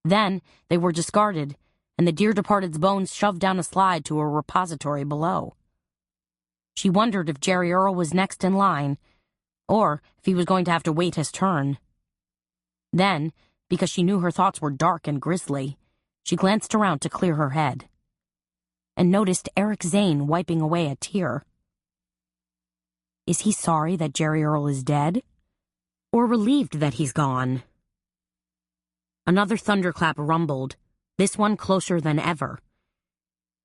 Then, they were discarded, and the dear departed's bones shoved down a slide to a repository below. She wondered if Jerry Earl was next in line, or if he was going to have to wait his turn. Then, because she knew her thoughts were dark and grisly, she glanced around to clear her head, and noticed Eric Zane wiping away a tear. Is he sorry that Jerry Earl is dead? Or relieved that he's gone? Another thunderclap rumbled, this one closer than ever,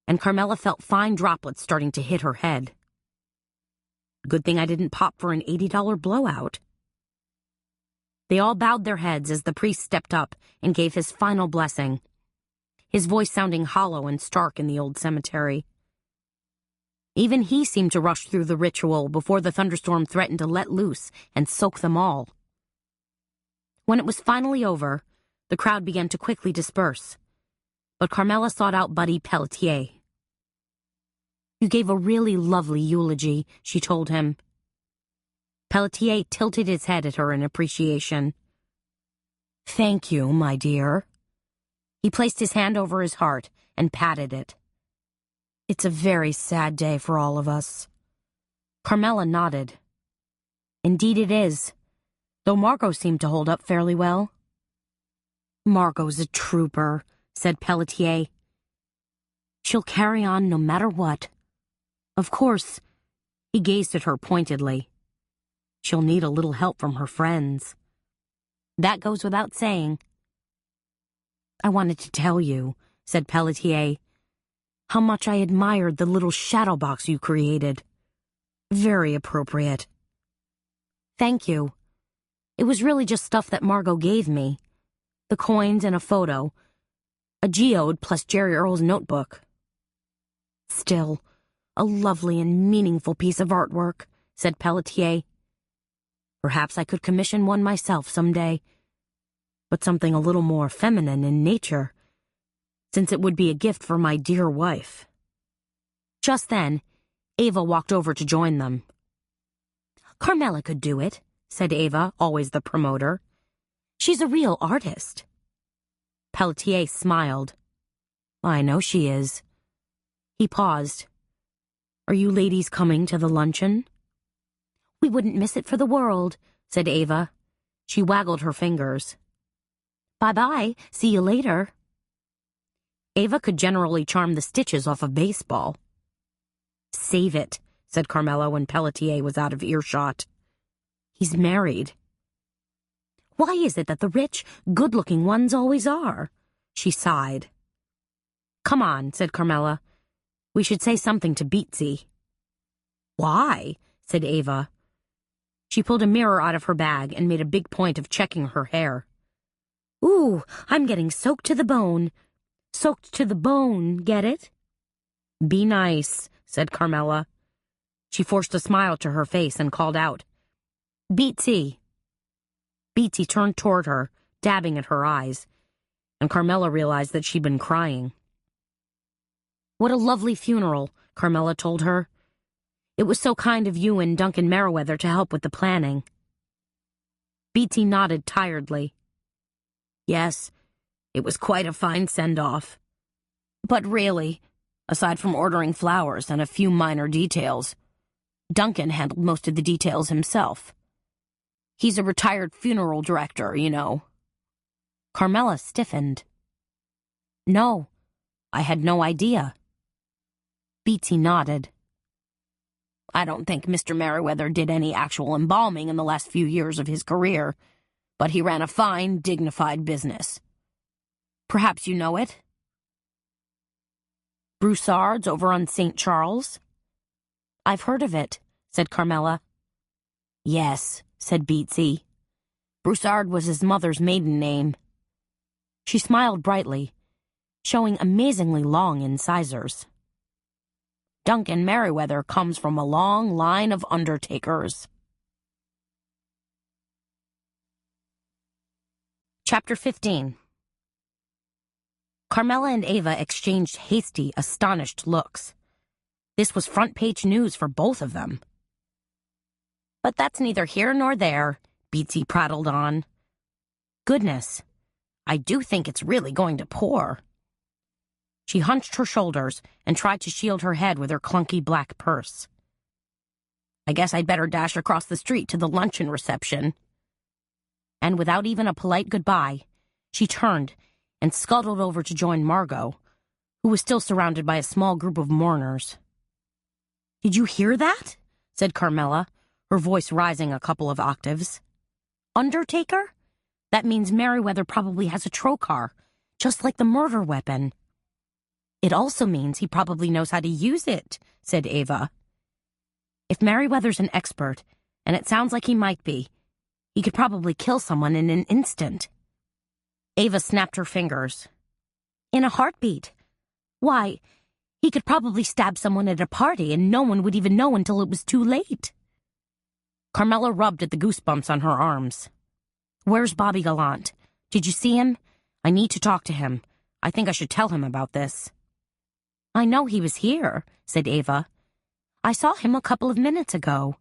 and Carmela felt fine droplets starting to hit her head. Good thing I didn't pop for an $80 blowout. They all bowed their heads as the priest stepped up and gave his final blessing, his voice sounding hollow and stark in the old cemetery. Even he seemed to rush through the ritual before the thunderstorm threatened to let loose and soak them all. When it was finally over, the crowd began to quickly disperse, but Carmela sought out Buddy Pelletier. "You gave a really lovely eulogy," she told him. Pelletier tilted his head at her in appreciation. "Thank you, my dear." He placed his hand over his heart and patted it. "It's a very sad day for all of us." Carmela nodded. "Indeed it is, though Margot seemed to hold up fairly well." "Margot's a trooper," said Pelletier. "She'll carry on no matter what. Of course," he gazed at her pointedly, "she'll need a little help from her friends. That goes without saying." "I wanted to tell you," said Pelletier, "how much I admired the little shadow box you created. Very appropriate." "Thank you. It was really just stuff that Margot gave me. The coins and a photo. A geode plus Jerry Earl's notebook." "Still, a lovely and meaningful piece of artwork," said Pelletier. "Perhaps I could commission one myself someday, but something a little more feminine in nature, since it would be a gift for my dear wife." Just then, Ava walked over to join them. "Carmela could do it," said Ava, always the promoter. "She's a real artist." Pelletier smiled. "I know she is." He paused. "Are you ladies coming to the luncheon?" "We wouldn't miss it for the world," said Ava. She waggled her fingers. "Bye-bye, see you later." Ava could generally charm the stitches off a baseball. "Save it," said Carmela when Pelletier was out of earshot. He's married. Why is it that the rich, good-looking ones always are? She sighed. Come on, said Carmela. We should say something to Beatsy. Why? Said Ava. She pulled a mirror out of her bag and made a big point of checking her hair. Ooh, I'm getting soaked to the bone. Soaked to the bone, get it? Be nice, said Carmela. She forced a smile to her face and called out, Beatsy. Beatsy turned toward her, dabbing at her eyes, and Carmela realized that she'd been crying. What a lovely funeral, Carmela told her. It was so kind of you and Duncan Merriweather to help with the planning. Beatsy nodded tiredly. Yes, it was quite a fine send-off. But really, aside from ordering flowers and a few minor details, Duncan handled most of the details himself. He's a retired funeral director, you know. Carmela stiffened. No, I had no idea. Beatsy nodded. I don't think Mr. Merriweather did any actual embalming in the last few years of his career, but he ran a fine, dignified business. Perhaps you know it? Broussard's over on St. Charles? I've heard of it, said Carmela. Yes, said Beatsy. Broussard was his mother's maiden name. She smiled brightly, showing amazingly long incisors. Duncan Merriweather comes from a long line of undertakers. Chapter 15. Carmela and Ava exchanged hasty, astonished looks. This was front-page news for both of them. But that's neither here nor there, Beatsy prattled on. Goodness, I do think it's really going to pour. She hunched her shoulders and tried to shield her head with her clunky black purse. I guess I'd better dash across the street to the luncheon reception. And without even a polite goodbye, she turned and scuttled over to join Margot, who was still surrounded by a small group of mourners. Did you hear that? Said Carmela, her voice rising a couple of octaves. Undertaker? That means Merriweather probably has a trocar, just like the murder weapon. It also means he probably knows how to use it, said Ava. If Merriweather's an expert, and it sounds like he might be, he could probably kill someone in an instant. Ava snapped her fingers. In a heartbeat. Why, he could probably stab someone at a party and no one would even know until it was too late. Carmela rubbed at the goosebumps on her arms. Where's Bobby Gallant? Did you see him? I need to talk to him. I think I should tell him about this. I know he was here, said Ava. I saw him a couple of minutes ago.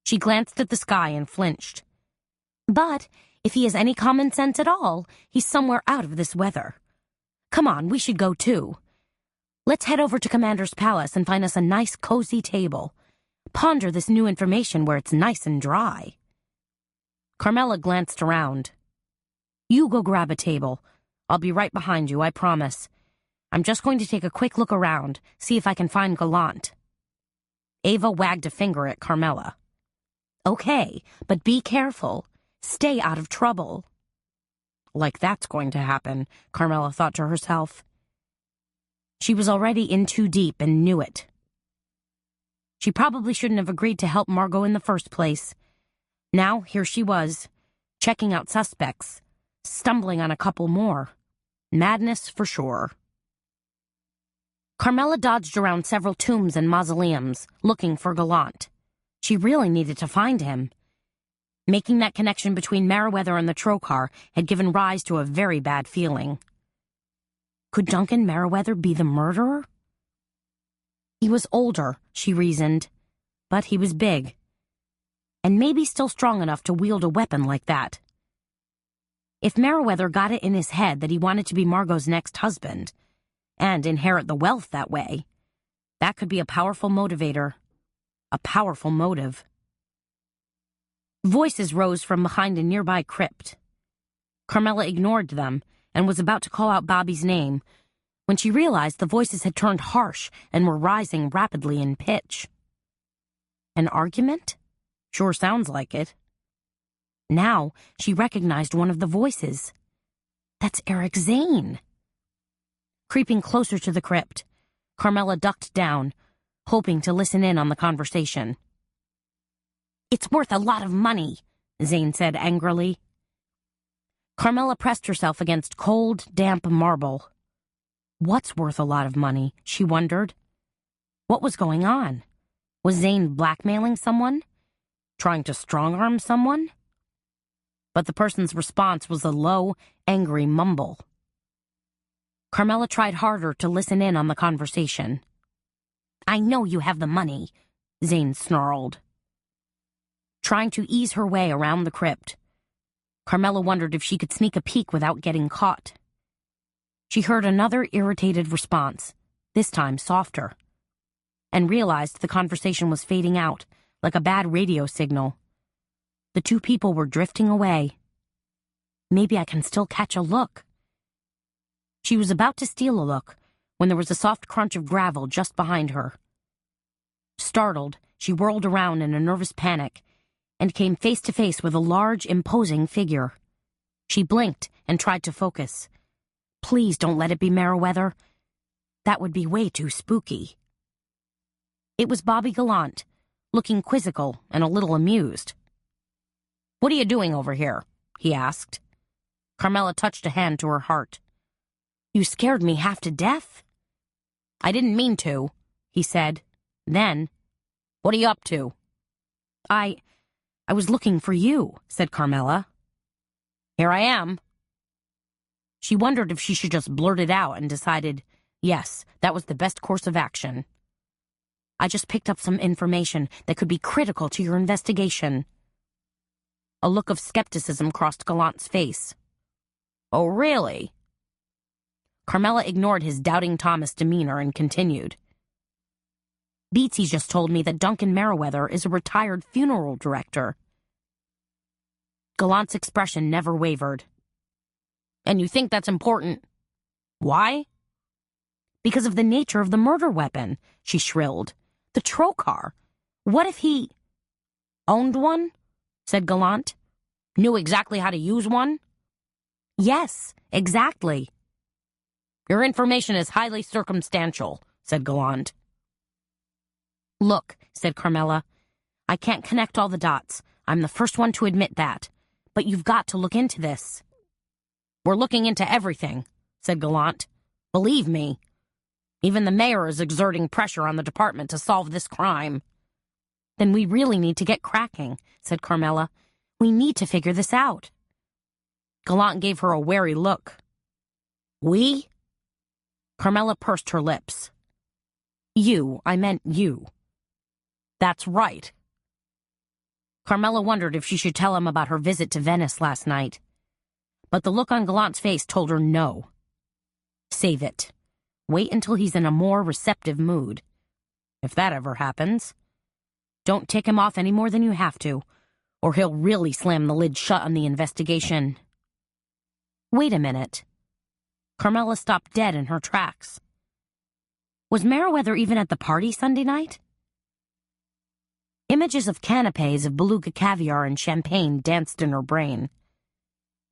She glanced at the sky and flinched. But if he has any common sense at all, he's somewhere out of this weather. Come on, we should go too. Let's head over to Commander's Palace and find us a nice, cozy table. Ponder this new information where it's nice and dry. Carmela glanced around. You go grab a table. I'll be right behind you, I promise. I'm just going to take a quick look around, see if I can find Gallant. Ava wagged a finger at Carmela. Okay, but be careful. Stay out of trouble. Like that's going to happen, Carmela thought to herself. She was already in too deep and knew it. She probably shouldn't have agreed to help Margot in the first place. Now, here she was, checking out suspects, stumbling on a couple more. Madness for sure. Carmela dodged around several tombs and mausoleums, looking for Gallant. She really needed to find him. Making that connection between Merriweather and the trocar had given rise to a very bad feeling. Could Duncan Merriweather be the murderer? He was older, she reasoned, but he was big. And maybe still strong enough to wield a weapon like that. If Merriweather got it in his head that he wanted to be Margot's next husband, and inherit the wealth that way, that could be a powerful motivator, a powerful motive. Voices rose from behind a nearby crypt. Carmela ignored them and was about to call out Bobby's name when she realized the voices had turned harsh and were rising rapidly in pitch. An argument? Sure sounds like it. Now she recognized one of the voices. That's Eric Zane. Creeping closer to the crypt, Carmela ducked down, hoping to listen in on the conversation. "It's worth a lot of money," Zane said angrily. Carmela pressed herself against cold, damp marble. What's worth a lot of money, she wondered. What was going on? Was Zane blackmailing someone? Trying to strong-arm someone? But the person's response was a low, angry mumble. Carmela tried harder to listen in on the conversation. "I know you have the money," Zane snarled. Trying to ease her way around the crypt, Carmela wondered if she could sneak a peek without getting caught. She heard another irritated response, this time softer, and realized the conversation was fading out like a bad radio signal. The two people were drifting away. Maybe I can still catch a look. She was about to steal a look when there was a soft crunch of gravel just behind her. Startled, she whirled around in a nervous panic and came face to face with a large, imposing figure. She blinked and tried to focus. Please don't let it be Meriwether. That would be way too spooky. It was Bobby Gallant, looking quizzical and a little amused. "What are you doing over here?" he asked. Carmela touched a hand to her heart. "You scared me half to death." "I didn't mean to," he said. Then, "What are you up to?" I was looking for you," said Carmela. "Here I am." She wondered if she should just blurt it out and decided, yes, that was the best course of action. "I just picked up some information that could be critical to your investigation." A look of skepticism crossed Gallant's face. "Oh, really?" Carmela ignored his doubting Thomas demeanor and continued. "Beatsy just told me that Duncan Meriwether is a retired funeral director." Gallant's expression never wavered. "And you think that's important? Why?" "Because of the nature of the murder weapon," she shrilled. "The trocar. What if he—" "Owned one?" said Gallant. "Knew exactly how to use one?" "Yes, exactly." "Your information is highly circumstantial," said Gallant. "Look," said Carmela, "I can't connect all the dots. I'm the first one to admit that. But you've got to look into this." "We're looking into everything," said Gallant. "Believe me. Even the mayor is exerting pressure on the department to solve this crime." "Then we really need to get cracking," said Carmela. "We need to figure this out." Gallant gave her a wary look. "We?" Carmela pursed her lips. I meant you." "That's right." Carmela wondered if she should tell him about her visit to Venice last night. But the look on Gallant's face told her no. Save it. Wait until he's in a more receptive mood. If that ever happens. Don't tick him off any more than you have to, or he'll really slam the lid shut on the investigation. Wait a minute. Carmela stopped dead in her tracks. Was Meriwether even at the party Sunday night? Images of canapes of beluga caviar and champagne danced in her brain,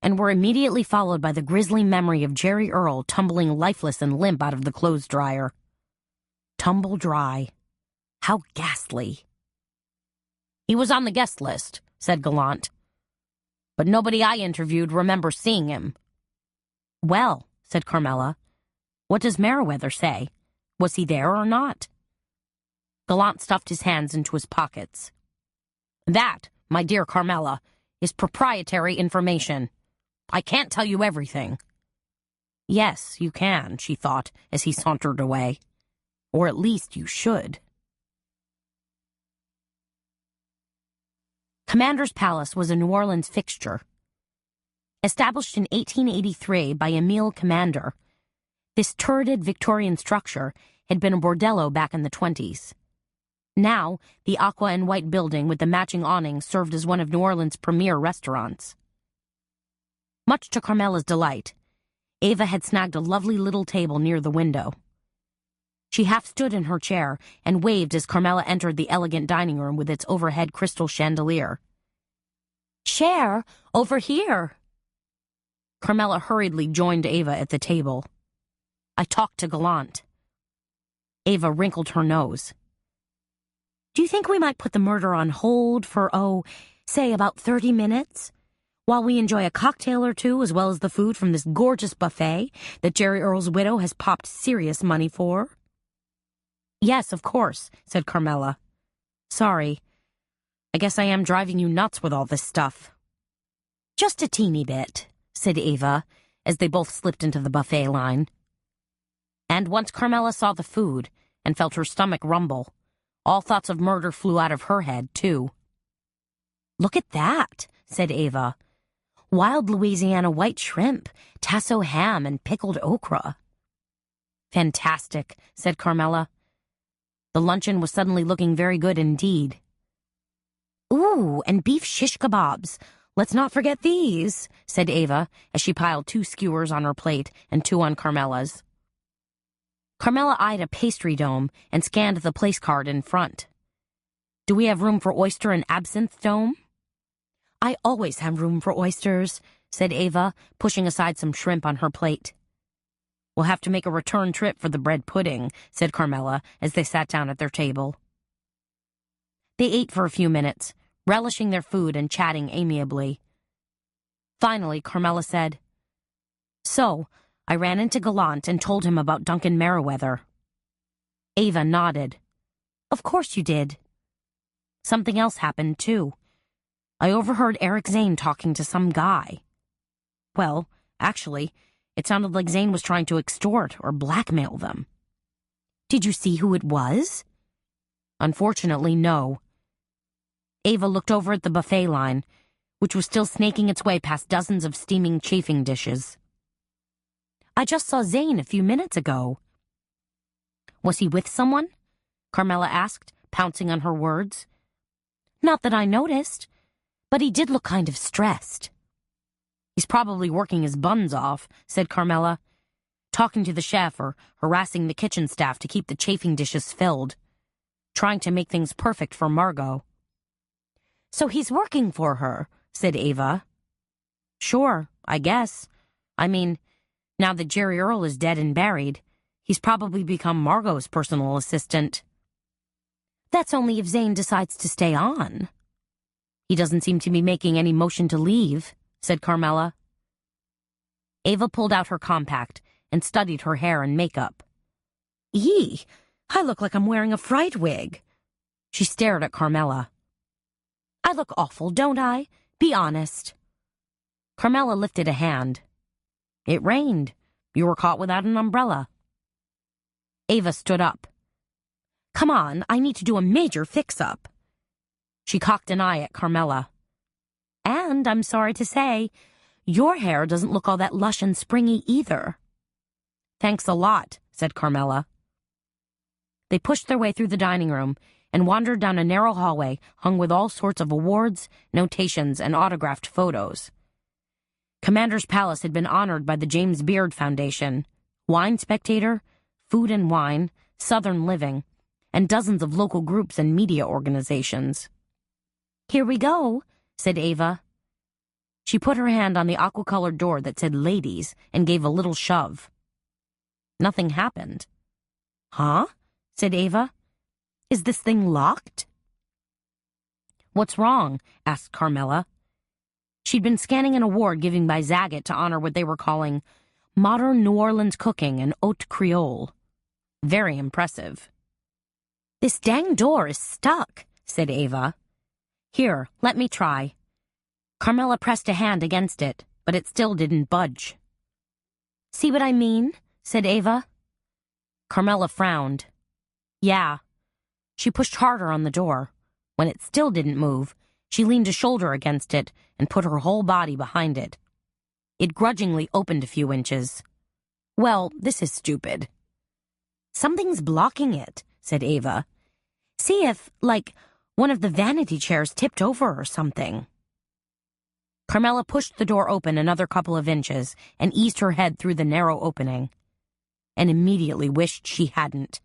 and were immediately followed by the grisly memory of Jerry Earl tumbling lifeless and limp out of the clothes dryer. Tumble dry. How ghastly. "He was on the guest list," said Gallant. "But nobody I interviewed remembers seeing him." "Well," said Carmela, "what does Meriwether say? Was he there or not?" Gallant stuffed his hands into his pockets. "That, my dear Carmela, is proprietary information. I can't tell you everything." Yes, you can, she thought, as he sauntered away. Or at least you should. Commander's Palace was a New Orleans fixture. Established in 1883 by Emile Commander, this turreted Victorian structure had been a bordello back in the 20s. Now, the aqua and white building with the matching awning served as one of New Orleans' premier restaurants. Much to Carmela's delight, Ava had snagged a lovely little table near the window. She half stood in her chair and waved as Carmela entered the elegant dining room with its overhead crystal chandelier. "Chair, over here." Carmela hurriedly joined Ava at the table. "I talked to Gallant." Ava wrinkled her nose. "Do you think we might put the murder on hold for, say about 30 minutes? While we enjoy a cocktail or two as well as the food from this gorgeous buffet that Jerry Earl's widow has popped serious money for?" "Yes, of course," said Carmela. "Sorry. I guess I am driving you nuts with all this stuff." "Just a teeny bit," said Ava, as they both slipped into the buffet line. And once Carmela saw the food and felt her stomach rumble, all thoughts of murder flew out of her head, too. "Look at that," said Ava. "Wild Louisiana white shrimp, tasso ham, and pickled okra." "Fantastic," said Carmela. The luncheon was suddenly looking very good indeed. "Ooh, and beef shish kebabs. Let's not forget these," said Ava, as she piled 2 skewers on her plate and 2 on Carmela's. Carmela eyed a pastry dome and scanned the place card in front. "Do we have room for oyster and absinthe dome?" "I always have room for oysters," said Ava, pushing aside some shrimp on her plate. "We'll have to make a return trip for the bread pudding," said Carmela as they sat down at their table. They ate for a few minutes, relishing their food and chatting amiably. Finally, Carmela said, "So, I ran into Gallant and told him about Duncan Merriweather." Ava nodded. "Of course you did." "Something else happened, too. I overheard Eric Zane talking to some guy. Well, actually, it sounded like Zane was trying to extort or blackmail them." "Did you see who it was?" "Unfortunately, no." Ava looked over at the buffet line, which was still snaking its way past dozens of steaming chafing dishes. "I just saw Zane a few minutes ago." "Was he with someone?" Carmela asked, pouncing on her words. "Not that I noticed, but he did look kind of stressed." "He's probably working his buns off," said Carmela, "talking to the chef or harassing the kitchen staff to keep the chafing dishes filled, trying to make things perfect for Margot." "So he's working for her," said Ava. "Sure, I guess. I mean, now that Jerry Earl is dead and buried, he's probably become Margot's personal assistant." "That's only if Zane decides to stay on." "He doesn't seem to be making any motion to leave," said Carmela. Ava pulled out her compact and studied her hair and makeup. "Eee, I look like I'm wearing a fright wig." She stared at Carmela. "I look awful, don't I? Be honest." Carmela lifted a hand. "It rained. You were caught without an umbrella." Ava stood up. "Come on, I need to do a major fix-up." She cocked an eye at Carmela. "And, I'm sorry to say, your hair doesn't look all that lush and springy either." "Thanks a lot," said Carmela. They pushed their way through the dining room and wandered down a narrow hallway hung with all sorts of awards, notations, and autographed photos. Commander's Palace had been honored by the James Beard Foundation, Wine Spectator, Food and Wine, Southern Living, and dozens of local groups and media organizations. "Here we go," said Ava. She put her hand on the aqua-colored door that said Ladies and gave a little shove. Nothing happened. "Huh?" said Ava. "Is this thing locked?" "What's wrong?" asked Carmela. She'd been scanning an award given by Zagat to honor what they were calling Modern New Orleans Cooking and Haute Creole. Very impressive. "This dang door is stuck," said Ava. "Here, let me try." Carmela pressed a hand against it, but it still didn't budge. "See what I mean?" said Ava. Carmela frowned. "Yeah." She pushed harder on the door. When it still didn't move, she leaned a shoulder against it and put her whole body behind it. It grudgingly opened a few inches. "Well, this is stupid." "Something's blocking it," said Ava. "See if, like, one of the vanity chairs tipped over or something." Carmela pushed the door open another couple of inches and eased her head through the narrow opening, and immediately wished she hadn't.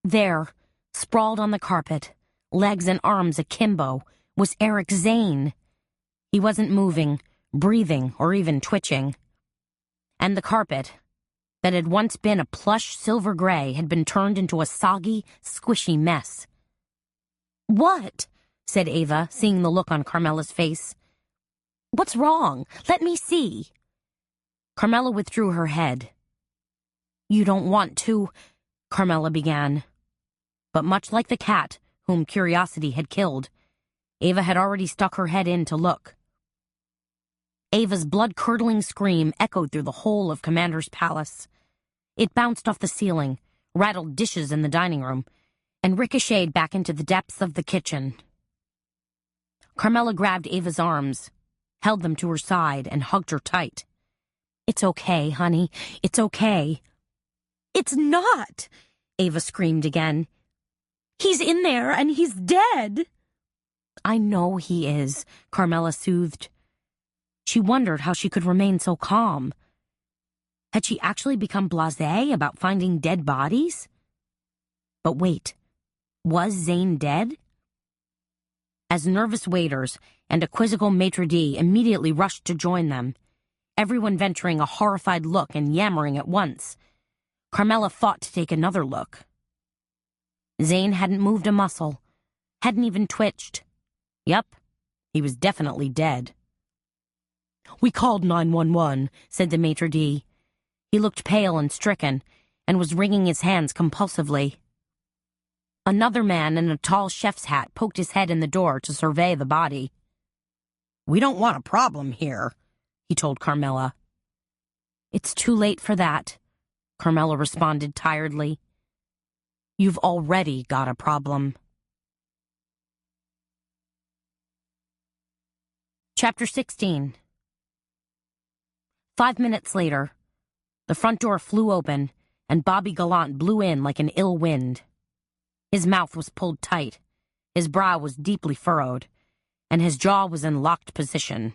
There, sprawled on the carpet, legs and arms akimbo, was Eric Zane. He wasn't moving, breathing, or even twitching. And the carpet, that had once been a plush silver gray, had been turned into a soggy, squishy mess. "What?" said Ava, seeing the look on Carmela's face. "What's wrong? Let me see." Carmela withdrew her head. "You don't want to," Carmela began. But much like the cat, whom curiosity had killed, Ava had already stuck her head in to look. Ava's blood-curdling scream echoed through the whole of Commander's palace. It bounced off the ceiling, rattled dishes in the dining room, and ricocheted back into the depths of the kitchen. Carmela grabbed Ava's arms, held them to her side, and hugged her tight. "It's okay, honey. It's okay." "It's not!" Ava screamed again. "He's in there, and he's dead." "I know he is," Carmela soothed. She wondered how she could remain so calm. Had she actually become blasé about finding dead bodies? But wait, was Zane dead? As nervous waiters and a quizzical maitre d' immediately rushed to join them, everyone venturing a horrified look and yammering at once, Carmela fought to take another look. Zane hadn't moved a muscle, hadn't even twitched. Yup, he was definitely dead. "We called 911, said the maitre d'. He looked pale and stricken, and was wringing his hands compulsively. Another man in a tall chef's hat poked his head in the door to survey the body. "We don't want a problem here," he told Carmela. "It's too late for that," Carmela responded tiredly. "You've already got a problem." Chapter 16. 5 minutes later, the front door flew open, and Bobby Gallant blew in like an ill wind. His mouth was pulled tight, his brow was deeply furrowed, and his jaw was in locked position.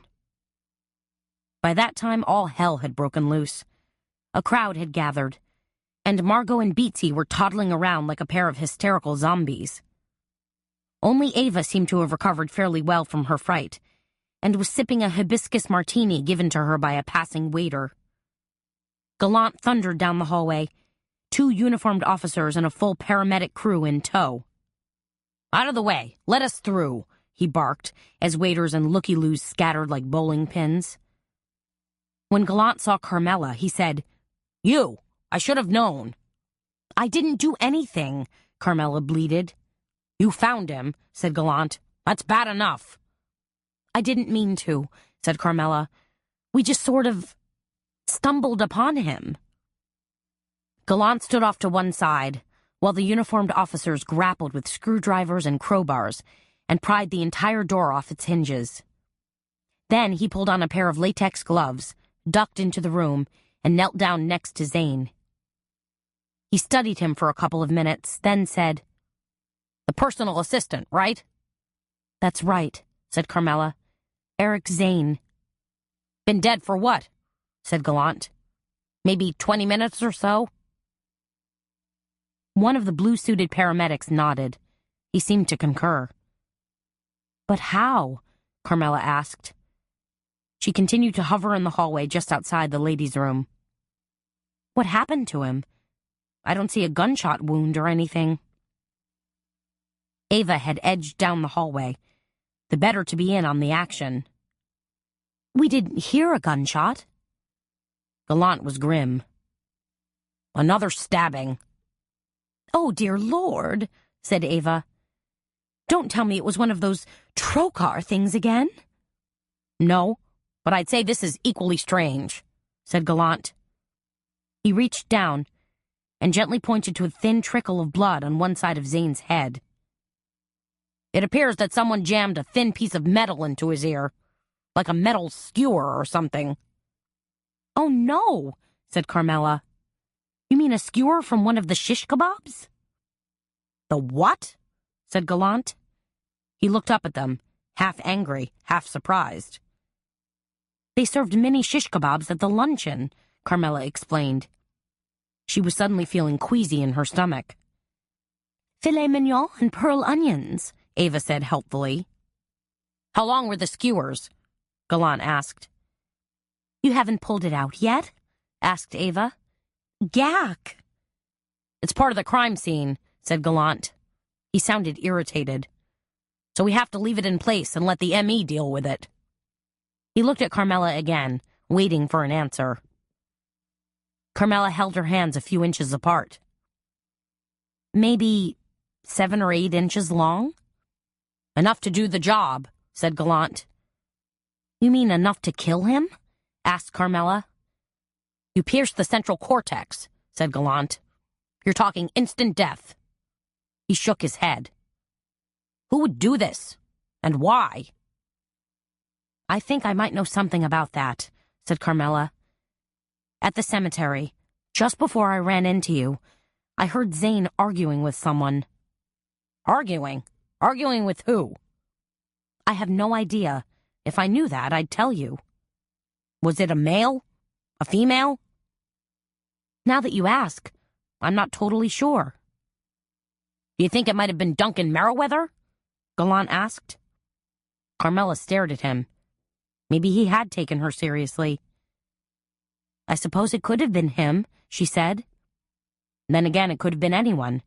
By that time, all hell had broken loose. A crowd had gathered, and Margot and Beatsy were toddling around like a pair of hysterical zombies. Only Ava seemed to have recovered fairly well from her fright, and was sipping a hibiscus martini given to her by a passing waiter. Gallant thundered down the hallway, 2 uniformed officers and a full paramedic crew in tow. "Out of the way! Let us through!" he barked, as waiters and looky-loos scattered like bowling pins. When Gallant saw Carmela, he said, "You! I should have known." "I didn't do anything," Carmela bleated. "You found him," said Gallant. "That's bad enough." "I didn't mean to," said Carmela. "We just sort of stumbled upon him." Gallant stood off to one side, while the uniformed officers grappled with screwdrivers and crowbars and pried the entire door off its hinges. Then he pulled on a pair of latex gloves, ducked into the room, and knelt down next to Zane. He studied him for a couple of minutes, then said, "The personal assistant, right?" "That's right," said Carmela. "Eric Zane." "Been dead for what?" said Gallant. "Maybe 20 minutes or so?" One of the blue-suited paramedics nodded. He seemed to concur. "But how?" Carmela asked. She continued to hover in the hallway just outside the ladies' room. "What happened to him? I don't see a gunshot wound or anything." Ava had edged down the hallway, the better to be in on the action. "We didn't hear a gunshot." Gallant was grim. "Another stabbing." "Oh, dear Lord," said Ava. "Don't tell me it was one of those trocar things again." "No, but I'd say this is equally strange," said Gallant. He reached down and gently pointed to a thin trickle of blood on one side of Zane's head. "It appears that someone jammed a thin piece of metal into his ear, like a metal skewer or something." "Oh, no," said Carmela. "You mean a skewer from one of the shish kebabs?" "The what?" said Gallant. He looked up at them, half angry, half surprised. "They served mini shish kebabs at the luncheon," Carmela explained. She was suddenly feeling queasy in her stomach. Filet mignon and pearl onions, Ava said helpfully. How long were the skewers? Gallant asked. You haven't pulled it out yet? Asked Ava. Gack! It's part of the crime scene, said Gallant. He sounded irritated. So we have to leave it in place and let the ME deal with it. He looked at Carmela again, waiting for an answer. Carmela held her hands a few inches apart. Maybe 7 or 8 inches long? Enough to do the job, said Gallant. You mean enough to kill him? Asked Carmela. You pierced the central cortex, said Gallant. You're talking instant death. He shook his head. Who would do this? And why? I think I might know something about that, said Carmela. At the cemetery, just before I ran into you, I heard Zane arguing with someone. Arguing? Arguing with who? I have no idea. If I knew that, I'd tell you. Was it a male? A female? Now that you ask, I'm not totally sure. Do you think it might have been Duncan Merriweather? Gallant asked. Carmela stared at him. Maybe he had taken her seriously. I suppose it could have been him, she said. Then again, it could have been anyone.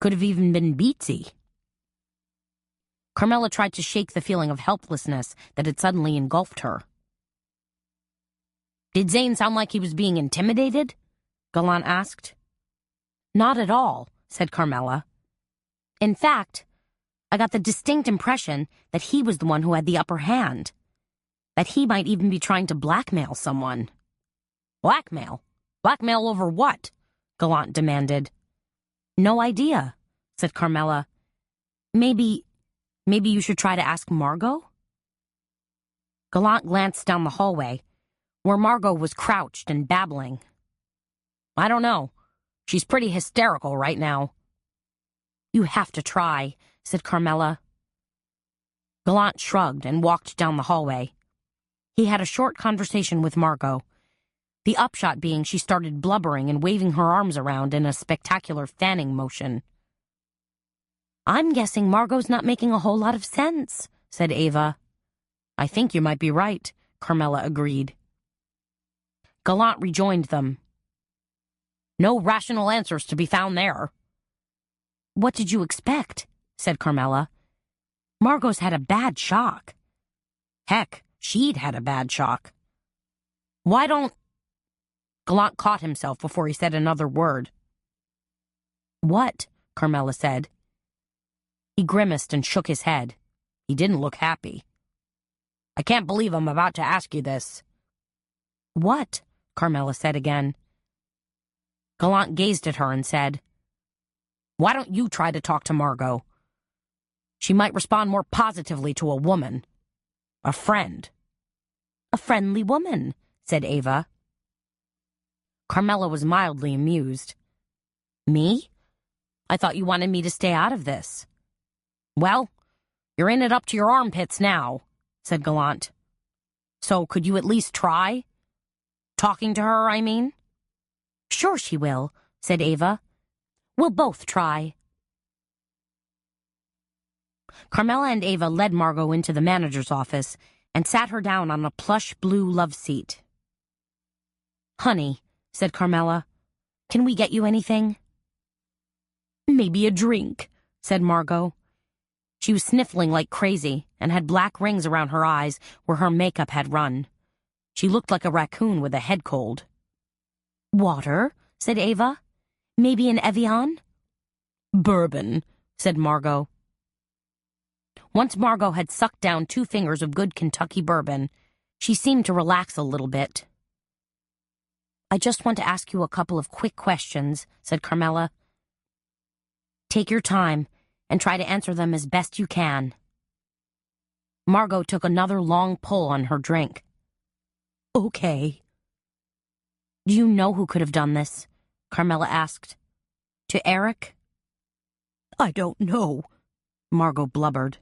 Could have even been Beatsy. Carmela tried to shake the feeling of helplessness that had suddenly engulfed her. Did Zane sound like he was being intimidated? Gallant asked. Not at all, said Carmela. In fact, I got the distinct impression that he was the one who had the upper hand. That he might even be trying to blackmail someone. Blackmail? Blackmail over what? Gallant demanded. No idea, said Carmela. Maybe you should try to ask Margot? Gallant glanced down the hallway, where Margot was crouched and babbling. I don't know. She's pretty hysterical right now. You have to try, said Carmela. Gallant shrugged and walked down the hallway. He had a short conversation with Margot. The upshot being she started blubbering and waving her arms around in a spectacular fanning motion. I'm guessing Margot's not making a whole lot of sense, said Ava. I think you might be right, Carmela agreed. Gallant rejoined them. No rational answers to be found there. What did you expect? Said Carmela. Margot's had a bad shock. Heck, she'd had a bad shock. Why don't... Gallant caught himself before he said another word. What? Carmela said. He grimaced and shook his head. He didn't look happy. I can't believe I'm about to ask you this. What? Carmela said again. Gallant gazed at her and said, Why don't you try to talk to Margot? She might respond more positively to a woman. A friend. A friendly woman, said Ava. Carmela was mildly amused. Me? I thought you wanted me to stay out of this. Well, you're in it up to your armpits now, said Gallant. So could you at least try? Talking to her, I mean? Sure she will, said Ava. We'll both try. Carmela and Ava led Margot into the manager's office and sat her down on a plush blue love seat. Honey, said Carmela, can we get you anything? Maybe a drink, said Margot. She was sniffling like crazy and had black rings around her eyes where her makeup had run. She looked like a raccoon with a head cold. Water, said Ava. Maybe an Evian? Bourbon, said Margot. Once Margot had sucked down 2 fingers of good Kentucky bourbon, she seemed to relax a little bit. I just want to ask you a couple of quick questions, said Carmela. Take your time and try to answer them as best you can. Margot took another long pull on her drink. Okay. Do you know who could have done this? Carmela asked. To Eric? I don't know, Margot blubbered.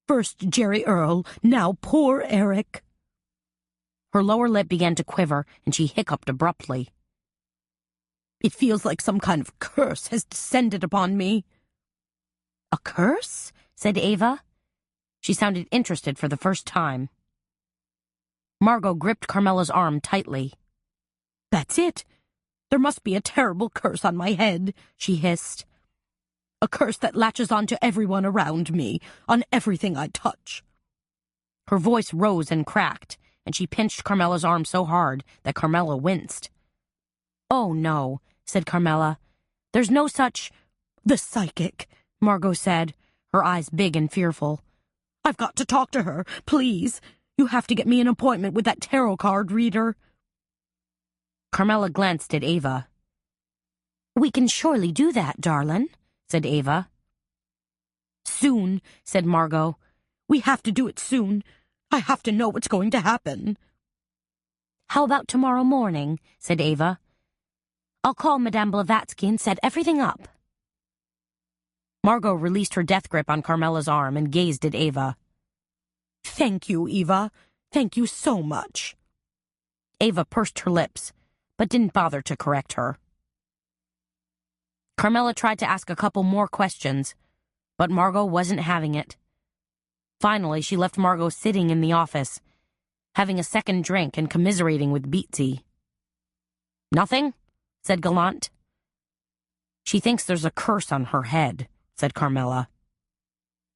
First Jerry Earl, now poor Eric. Her lower lip began to quiver, and she hiccuped abruptly. It feels like some kind of curse has descended upon me, A curse? Said Ava. She sounded interested for the first time. Margot gripped Carmela's arm tightly. That's it. There must be a terrible curse on my head, she hissed. A curse that latches onto everyone around me, on everything I touch. Her voice rose and cracked, and she pinched Carmela's arm so hard that Carmela winced. Oh, no, said Carmela. There's no such... The psychic, Margot said, her eyes big and fearful. I've got to talk to her, please. You have to get me an appointment with that tarot card reader. Carmela glanced at Ava. We can surely do that, darling, said Ava. Soon, said Margot. We have to do it soon. I have to know what's going to happen. How about tomorrow morning, said Ava. I'll call Madame Blavatsky and set everything up. Margot released her death grip on Carmela's arm and gazed at Ava. Thank you, Eva. Thank you so much. Ava pursed her lips, but didn't bother to correct her. Carmela tried to ask a couple more questions, but Margot wasn't having it. Finally, she left Margot sitting in the office, having a second drink and commiserating with Beatsy. Nothing? Said Gallant. She thinks there's a curse on her head, said Carmela.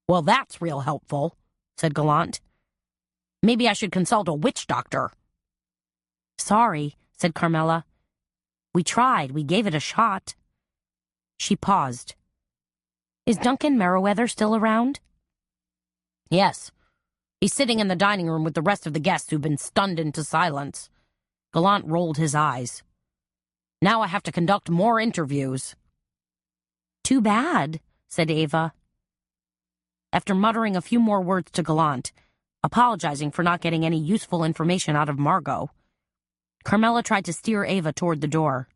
Well, that's real helpful, said Gallant. Maybe I should consult a witch doctor. Sorry, said Carmela. We tried. We gave it a shot. She paused. Is Duncan Merriweather still around? Yes. He's sitting in the dining room with the rest of the guests who've been stunned into silence. Gallant rolled his eyes. Now I have to conduct more interviews. Too bad, said Ava. After muttering a few more words to Gallant, apologizing for not getting any useful information out of Margot, Carmela tried to steer Ava toward the door.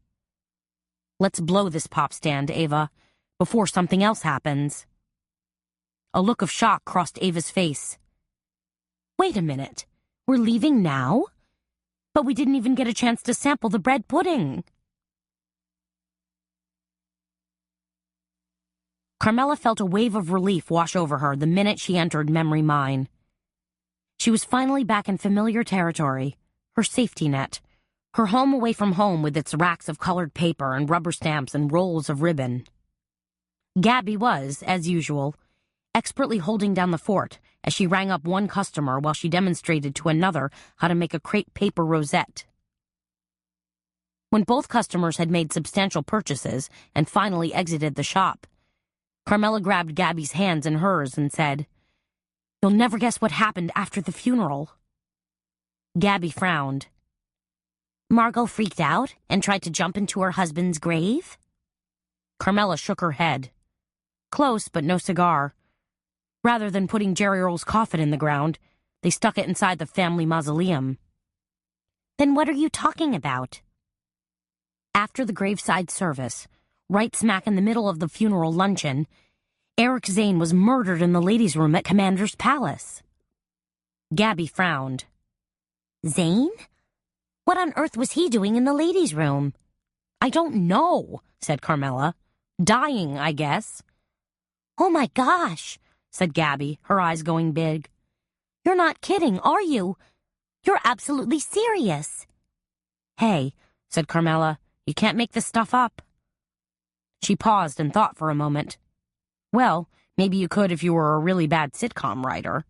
Let's blow this pop stand, Ava, before something else happens. A look of shock crossed Ava's face. Wait a minute. We're leaving now? But we didn't even get a chance to sample the bread pudding. Carmela felt a wave of relief wash over her the minute she entered Memory Mine. She was finally back in familiar territory, her safety net, her home away from home with its racks of colored paper and rubber stamps and rolls of ribbon. Gabby was, as usual, expertly holding down the fort as she rang up one customer while she demonstrated to another how to make a crepe paper rosette. When both customers had made substantial purchases and finally exited the shop, Carmela grabbed Gabby's hands in hers and said, "You'll never guess what happened after the funeral." Gabby frowned. Margot freaked out and tried to jump into her husband's grave? Carmela shook her head. Close, but no cigar. Rather than putting Jerry Earl's coffin in the ground, they stuck it inside the family mausoleum. Then what are you talking about? After the graveside service, right smack in the middle of the funeral luncheon, Eric Zane was murdered in the ladies' room at Commander's Palace. Gabby frowned. Zane? What on earth was he doing in the ladies' room? I don't know, said Carmela. Dying, I guess. Oh my gosh, said Gabby, her eyes going big. You're not kidding, are you? You're absolutely serious. Hey, said Carmela, you can't make this stuff up. She paused and thought for a moment. Well, maybe you could if you were a really bad sitcom writer.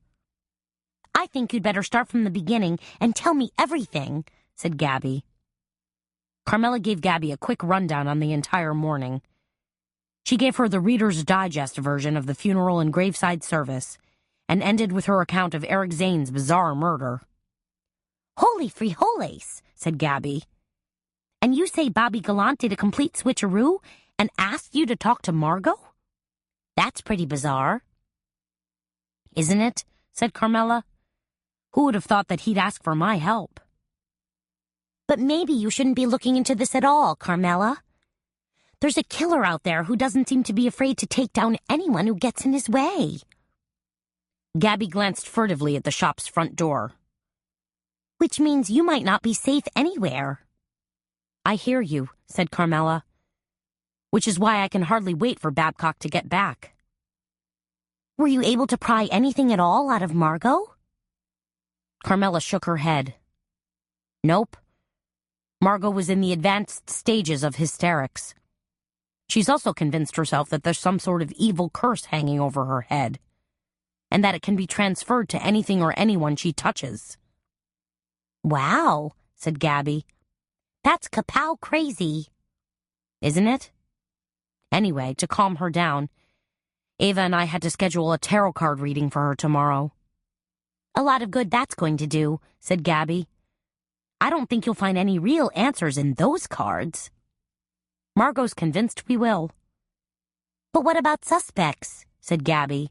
I think you'd better start from the beginning and tell me everything, said Gabby. Carmela gave Gabby a quick rundown on the entire morning. She gave her the Reader's Digest version of the funeral and graveside service, and ended with her account of Eric Zane's bizarre murder. Holy frijoles, said Gabby. And you say Bobby Gallant did a complete switcheroo and asked you to talk to Margot? That's pretty bizarre. Isn't it? Said Carmela. Who would have thought that he'd ask for my help? But maybe you shouldn't be looking into this at all, Carmela. There's a killer out there who doesn't seem to be afraid to take down anyone who gets in his way. Gabby glanced furtively at the shop's front door. Which means you might not be safe anywhere. I hear you, said Carmela. Which is why I can hardly wait for Babcock to get back. Were you able to pry anything at all out of Margot? Carmela shook her head. Nope. Margot was in the advanced stages of hysterics. She's also convinced herself that there's some sort of evil curse hanging over her head, and that it can be transferred to anything or anyone she touches. Wow, said Gabby. That's kapow crazy. Isn't it? Anyway, to calm her down, Ava and I had to schedule a tarot card reading for her tomorrow. A lot of good that's going to do, said Gabby. I don't think you'll find any real answers in those cards. Margot's convinced we will. But what about suspects? Said Gabby.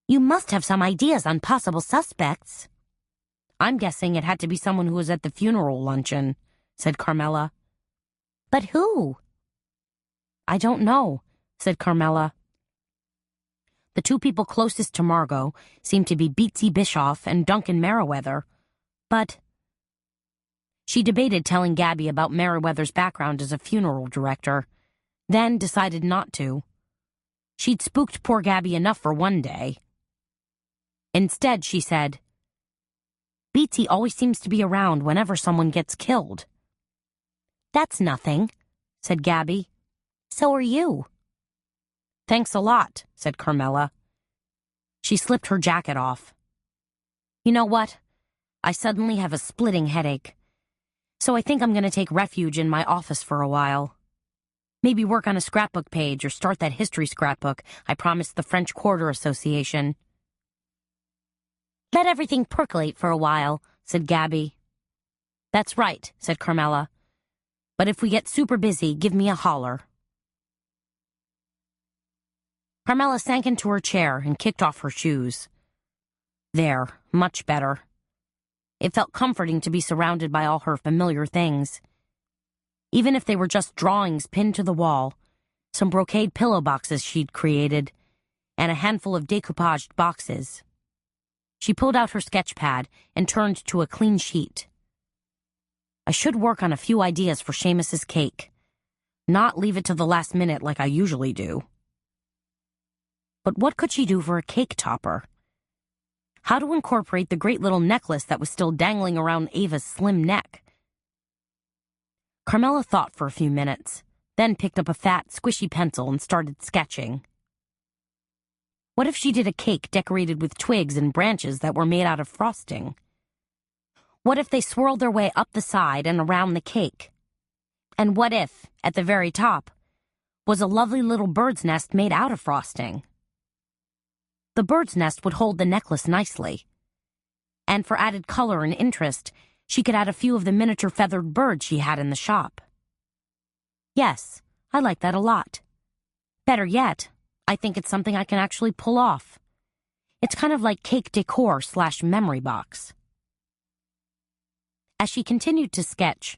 You must have some ideas on possible suspects. I'm guessing it had to be someone who was at the funeral luncheon, said Carmela. But who? I don't know, said Carmela. The two people closest to Margot seemed to be Betsy Bischoff and Duncan Merriweather, but she debated telling Gabby about Merriweather's background as a funeral director, then decided not to. She'd spooked poor Gabby enough for one day. Instead, she said, Betsy always seems to be around whenever someone gets killed. That's nothing, said Gabby. So are you. Thanks a lot, said Carmela. She slipped her jacket off. You know what? I suddenly have a splitting headache. So I think I'm going to take refuge in my office for a while. Maybe work on a scrapbook page or start that history scrapbook I promised the French Quarter Association. Let everything percolate for a while, said Gabby. That's right, said Carmela. But if we get super busy, give me a holler. Carmela sank into her chair and kicked off her shoes. There, much better. It felt comforting to be surrounded by all her familiar things. Even if they were just drawings pinned to the wall, some brocade pillow boxes she'd created, and a handful of decoupaged boxes. She pulled out her sketch pad and turned to a clean sheet. I should work on a few ideas for Seamus's cake, not leave it to the last minute like I usually do. But what could she do for a cake topper? How to incorporate the great little necklace that was still dangling around Ava's slim neck? Carmela thought for a few minutes, then picked up a fat, squishy pencil and started sketching. What if she did a cake decorated with twigs and branches that were made out of frosting? What if they swirled their way up the side and around the cake? And what if, at the very top, was a lovely little bird's nest made out of frosting? The bird's nest would hold the necklace nicely. And for added color and interest, she could add a few of the miniature feathered birds she had in the shop. Yes, I like that a lot. Better yet, I think it's something I can actually pull off. It's kind of like cake decor / memory box. As she continued to sketch,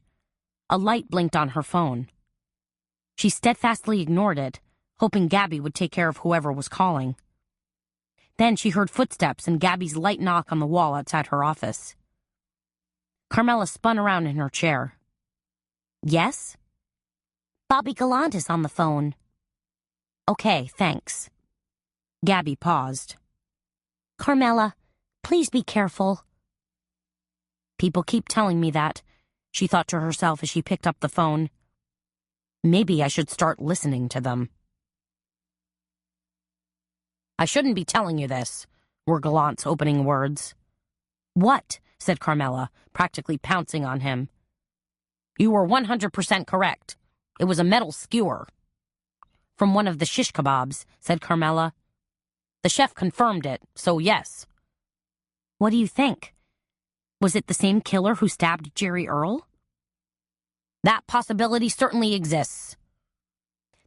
a light blinked on her phone. She steadfastly ignored it, hoping Gabby would take care of whoever was calling. Then she heard footsteps and Gabby's light knock on the wall outside her office. Carmela spun around in her chair. Yes? Bobby Gallant is on the phone. Okay, thanks. Gabby paused. Carmela, please be careful. People keep telling me that, she thought to herself as she picked up the phone. Maybe I should start listening to them. I shouldn't be telling you this, were Gallant's opening words. What? Said Carmela, practically pouncing on him. You were 100% correct. It was a metal skewer. From one of the shish kebabs, said Carmela. The chef confirmed it, so yes. What do you think? Was it the same killer who stabbed Jerry Earl? That possibility certainly exists.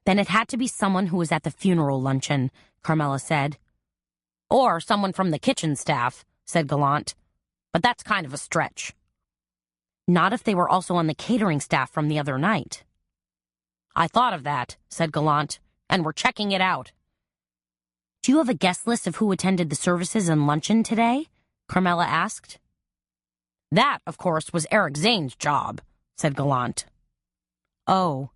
Then it had to be someone who was at the funeral luncheon, Carmela said. Or someone from the kitchen staff, said Gallant. But that's kind of a stretch. Not if they were also on the catering staff from the other night. I thought of that, said Gallant, and we're checking it out. Do you have a guest list of who attended the services and luncheon today? Carmela asked. That, of course, was Eric Zane's job, said Gallant. Oh.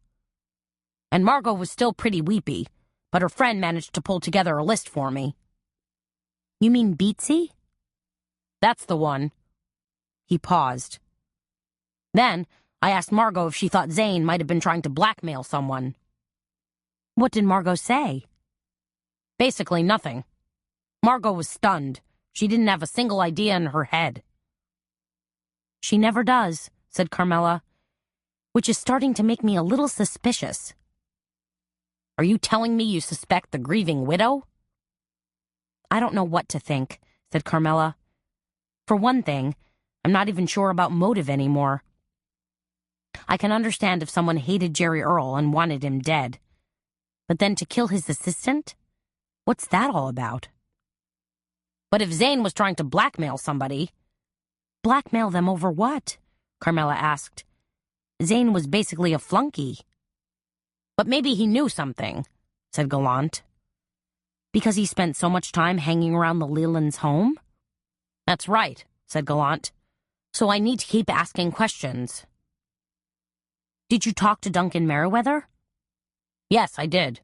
And Margot was still pretty weepy, but her friend managed to pull together a list for me. You mean Beatsy? That's the one. He paused. Then, I asked Margot if she thought Zane might have been trying to blackmail someone. What did Margot say? Basically nothing. Margot was stunned. She didn't have a single idea in her head. She never does, said Carmela, which is starting to make me a little suspicious. Are you telling me you suspect the grieving widow? I don't know what to think, said Carmela. For one thing, I'm not even sure about motive anymore. I can understand if someone hated Jerry Earl and wanted him dead. But then to kill his assistant? What's that all about? But if Zane was trying to blackmail somebody... Blackmail them over what? Carmela asked. Zane was basically a flunky. But maybe he knew something, said Gallant. Because he spent so much time hanging around the Lelands' home? That's right, said Gallant. So I need to keep asking questions. Did you talk to Duncan Merriweather? Yes, I did.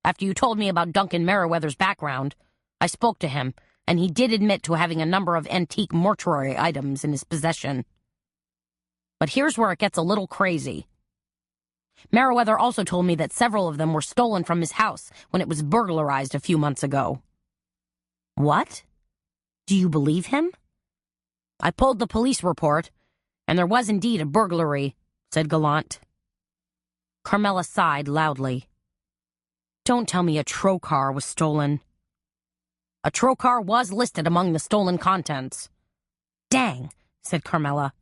After you told me about Duncan Merriweather's background, I spoke to him, and he did admit to having a number of antique mortuary items in his possession. But here's where it gets a little crazy. Merriweather also told me that several of them were stolen from his house when it was burglarized a few months ago. What? Do you believe him? I pulled the police report, and there was indeed a burglary, said Gallant. Carmela sighed loudly. Don't tell me a trocar was stolen. A trocar was listed among the stolen contents. Dang, said Carmela.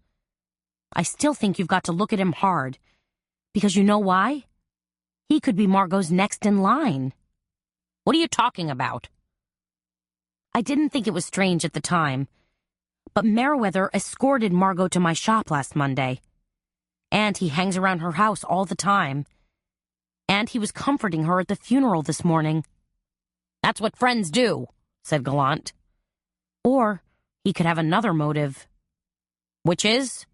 I still think you've got to look at him hard. Because you know why? He could be Margot's next in line. What are you talking about? I didn't think it was strange at the time, but Merriweather escorted Margot to my shop last Monday. And he hangs around her house all the time. And he was comforting her at the funeral this morning. That's what friends do, said Gallant. Or he could have another motive. Which is?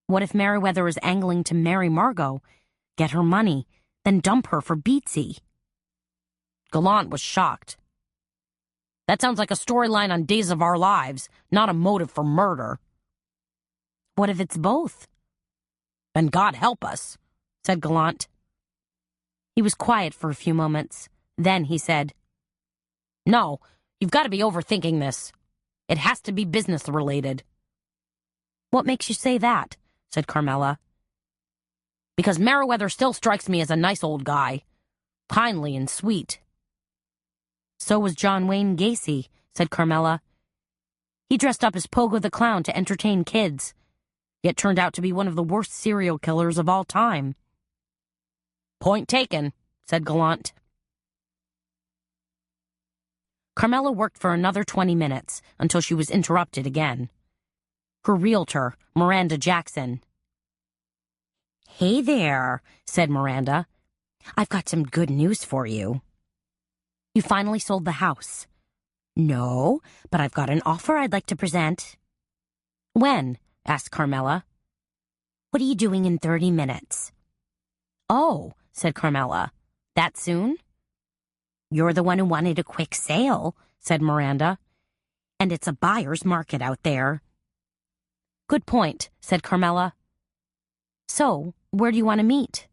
What if Merriweather is angling to marry Margot, get her money, then dump her for Beatsy? Gallant was shocked. That sounds like a storyline on Days of Our Lives, not a motive for murder. What if it's both? Then God help us, said Gallant. He was quiet for a few moments. Then he said, No, you've got to be overthinking this. It has to be business-related. What makes you say that? Said Carmela. Because Merriweather still strikes me as a nice old guy. Kindly and sweet. So was John Wayne Gacy, said Carmela. He dressed up as Pogo the Clown to entertain kids, yet turned out to be one of the worst serial killers of all time. Point taken, said Gallant. Carmela worked for another 20 minutes until she was interrupted again. Her realtor, Miranda Jackson. Hey there, said Miranda. I've got some good news for you. You finally sold the house. No, but I've got an offer I'd like to present. When? Asked Carmela. What are you doing in 30 minutes? Oh, said Carmela. That soon? You're the one who wanted a quick sale, said Miranda. And it's a buyer's market out there. Good point, said Carmela. So, where do you want to meet?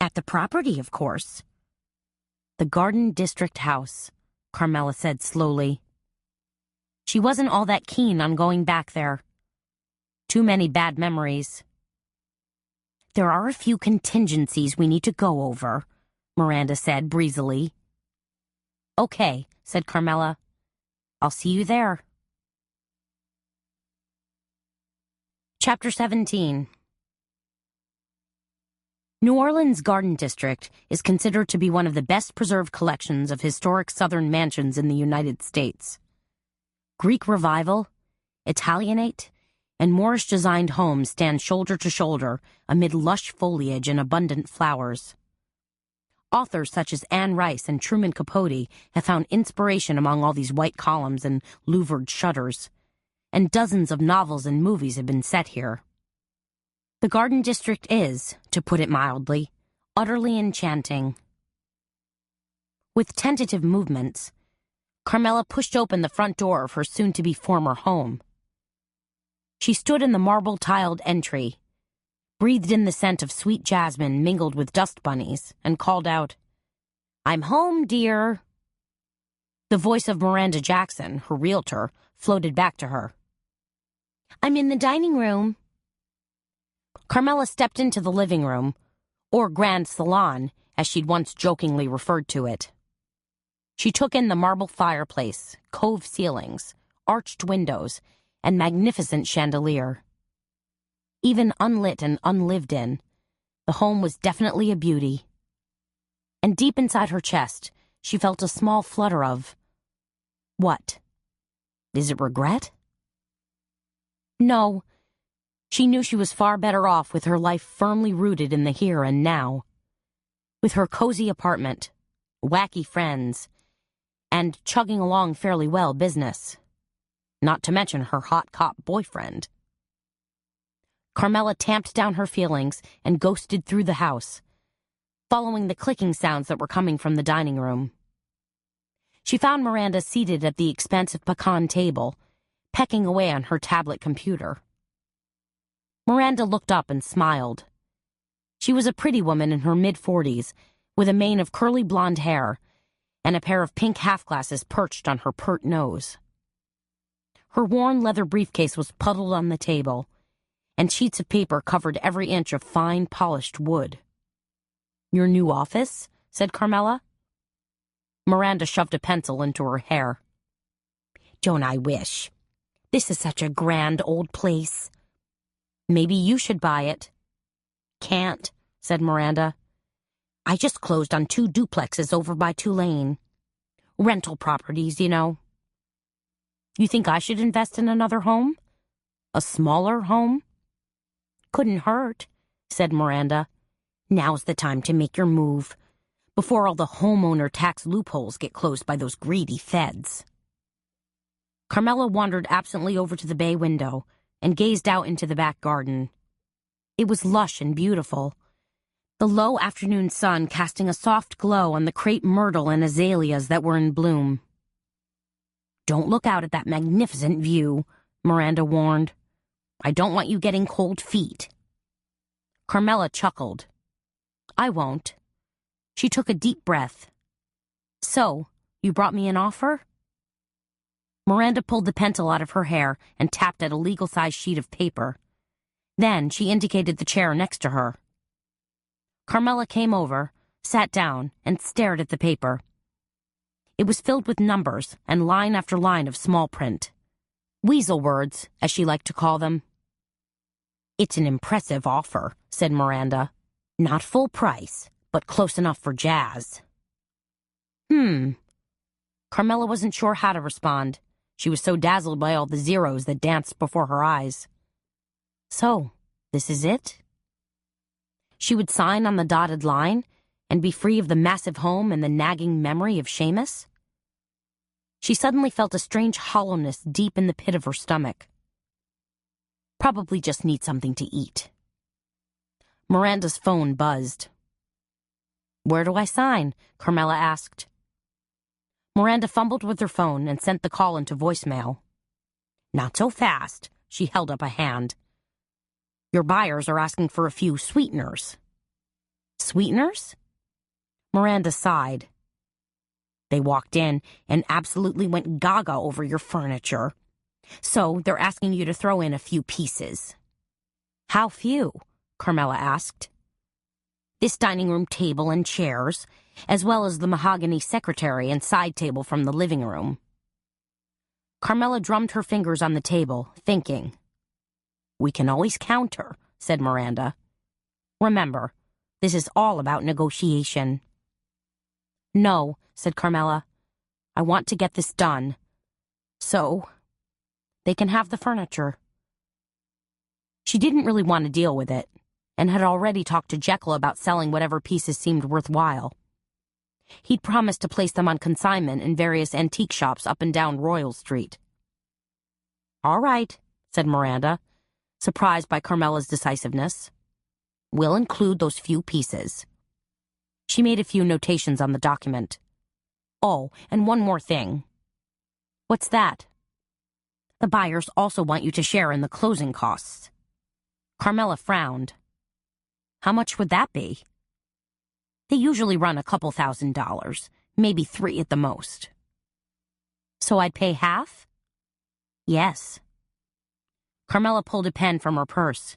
At the property, of course. The Garden District house, Carmela said slowly. She wasn't all that keen on going back there. Too many bad memories. There are a few contingencies we need to go over, Miranda said breezily. Okay, said Carmela. I'll see you there. Chapter 17. New Orleans' Garden District is considered to be one of the best preserved collections of historic Southern mansions in the United States. Greek Revival, Italianate, and Moorish-designed homes stand shoulder to shoulder amid lush foliage and abundant flowers. Authors such as Anne Rice and Truman Capote have found inspiration among all these white columns and louvered shutters, and dozens of novels and movies have been set here. The Garden District is, to put it mildly, utterly enchanting. With tentative movements, Carmela pushed open the front door of her soon-to-be former home. She stood in the marble-tiled entry, breathed in the scent of sweet jasmine mingled with dust bunnies, and called out, "I'm home, dear." The voice of Miranda Jackson, her realtor, floated back to her. "I'm in the dining room." Carmela stepped into the living room, or grand salon, as she'd once jokingly referred to it. She took in the marble fireplace, cove ceilings, arched windows, and magnificent chandelier. Even unlit and unlived in, the home was definitely a beauty. And deep inside her chest, she felt a small flutter of... what? Is it regret? No. She knew she was far better off with her life firmly rooted in the here and now. With her cozy apartment, wacky friends, and chugging along fairly well business. Not to mention her hot cop boyfriend. Carmela tamped down her feelings and ghosted through the house, following the clicking sounds that were coming from the dining room. She found Miranda seated at the expansive pecan table, pecking away on her tablet computer. Miranda looked up and smiled. She was a pretty woman in her mid-40s, with a mane of curly blonde hair and a pair of pink half-glasses perched on her pert nose. Her worn leather briefcase was puddled on the table, and sheets of paper covered every inch of fine, polished wood. "Your new office?" said Carmela. Miranda shoved a pencil into her hair. "Don't I wish? This is such a grand old place. Maybe you should buy it." "Can't," said Miranda. "I just closed on 2 duplexes over by Tulane. Rental properties, you know." "You think I should invest in another home? A smaller home?" "Couldn't hurt," said Miranda. "Now's the time to make your move, before all the homeowner tax loopholes get closed by those greedy feds." Carmela wandered absently over to the bay window and gazed out into the back garden. It was lush and beautiful, the low afternoon sun casting a soft glow on the crepe myrtle and azaleas that were in bloom. "Don't look out at that magnificent view," Miranda warned. "I don't want you getting cold feet." Carmela chuckled. "I won't." She took a deep breath. "So, you brought me an offer?" Miranda pulled the pencil out of her hair and tapped at a legal-sized sheet of paper. Then she indicated the chair next to her. Carmela came over, sat down, and stared at the paper. It was filled with numbers and line after line of small print. Weasel words, as she liked to call them. "It's an impressive offer," said Miranda. "Not full price, but close enough for jazz." Carmela wasn't sure how to respond. She was so dazzled by all the zeros that danced before her eyes. So, this is it? She would sign on the dotted line and be free of the massive home and the nagging memory of Seamus? She suddenly felt a strange hollowness deep in the pit of her stomach. Probably just need something to eat. Miranda's phone buzzed. "Where do I sign?" Carmela asked. Miranda fumbled with her phone and sent the call into voicemail. "Not so fast," she held up a hand. "Your buyers are asking for a few sweeteners." "Sweeteners?" Miranda sighed. "They walked in and absolutely went gaga over your furniture. So they're asking you to throw in a few pieces." "How few?" Carmela asked. "This dining room table and chairs, as well as the mahogany secretary and side table from the living room." Carmela drummed her fingers on the table, thinking. "We can always counter," said Miranda. "Remember, this is all about negotiation." "No," said Carmela. "I want to get this done. So, they can have the furniture." She didn't really want to deal with it, and had already talked to Jekyll about selling whatever pieces seemed worthwhile. He'd promised to place them on consignment in various antique shops up and down Royal Street. "All right," said Miranda, surprised by Carmela's decisiveness. "We'll include those few pieces." She made a few notations on the document. "Oh, and one more thing. What's that? The buyers also want you to share in the closing costs. Carmela frowned. How much would that be? They usually run a couple $1,000, maybe $3 at the most. So I'd pay half? Yes. Carmela pulled a pen from her purse.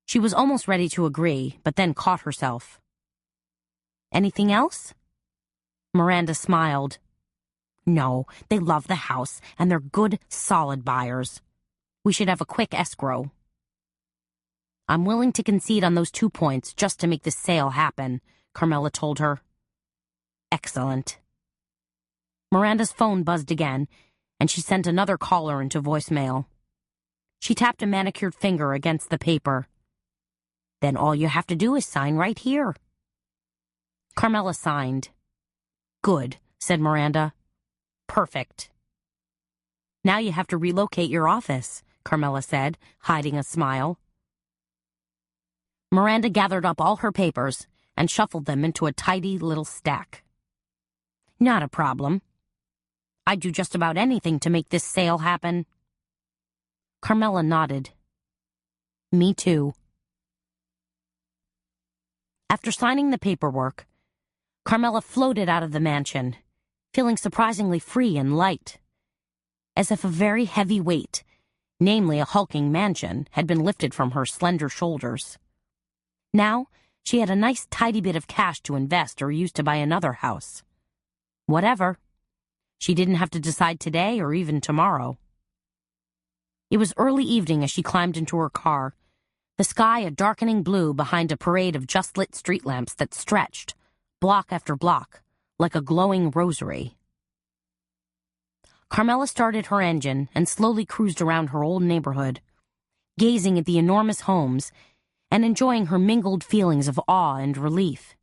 She was almost ready to agree, but then caught herself. Anything else? Miranda smiled. No, they love the house, and they're good, solid buyers. We should have a quick escrow. I'm willing to concede on those 2 points just to make this sale happen, Carmela told her. Excellent. Miranda's phone buzzed again, and she sent another caller into voicemail. She tapped a manicured finger against the paper. Then all you have to do is sign right here. Carmela signed. Good, said Miranda. Perfect. Now you have to relocate your office, Carmela said, hiding a smile. Miranda gathered up all her papers and shuffled them into a tidy little stack. Not a problem. I'd do just about anything to make this sale happen. Carmela nodded. Me too. After signing the paperwork, Carmela floated out of the mansion, feeling surprisingly free and light, as if a very heavy weight, namely a hulking mansion, had been lifted from her slender shoulders. Now, she had a nice tidy bit of cash to invest or use to buy another house. Whatever. She didn't have to decide today or even tomorrow. It was early evening as she climbed into her car, the sky a darkening blue behind a parade of just-lit street lamps that stretched, block after block, like a glowing rosary. Carmela started her engine and slowly cruised around her old neighborhood, gazing at the enormous homes and enjoying her mingled feelings of awe and relief.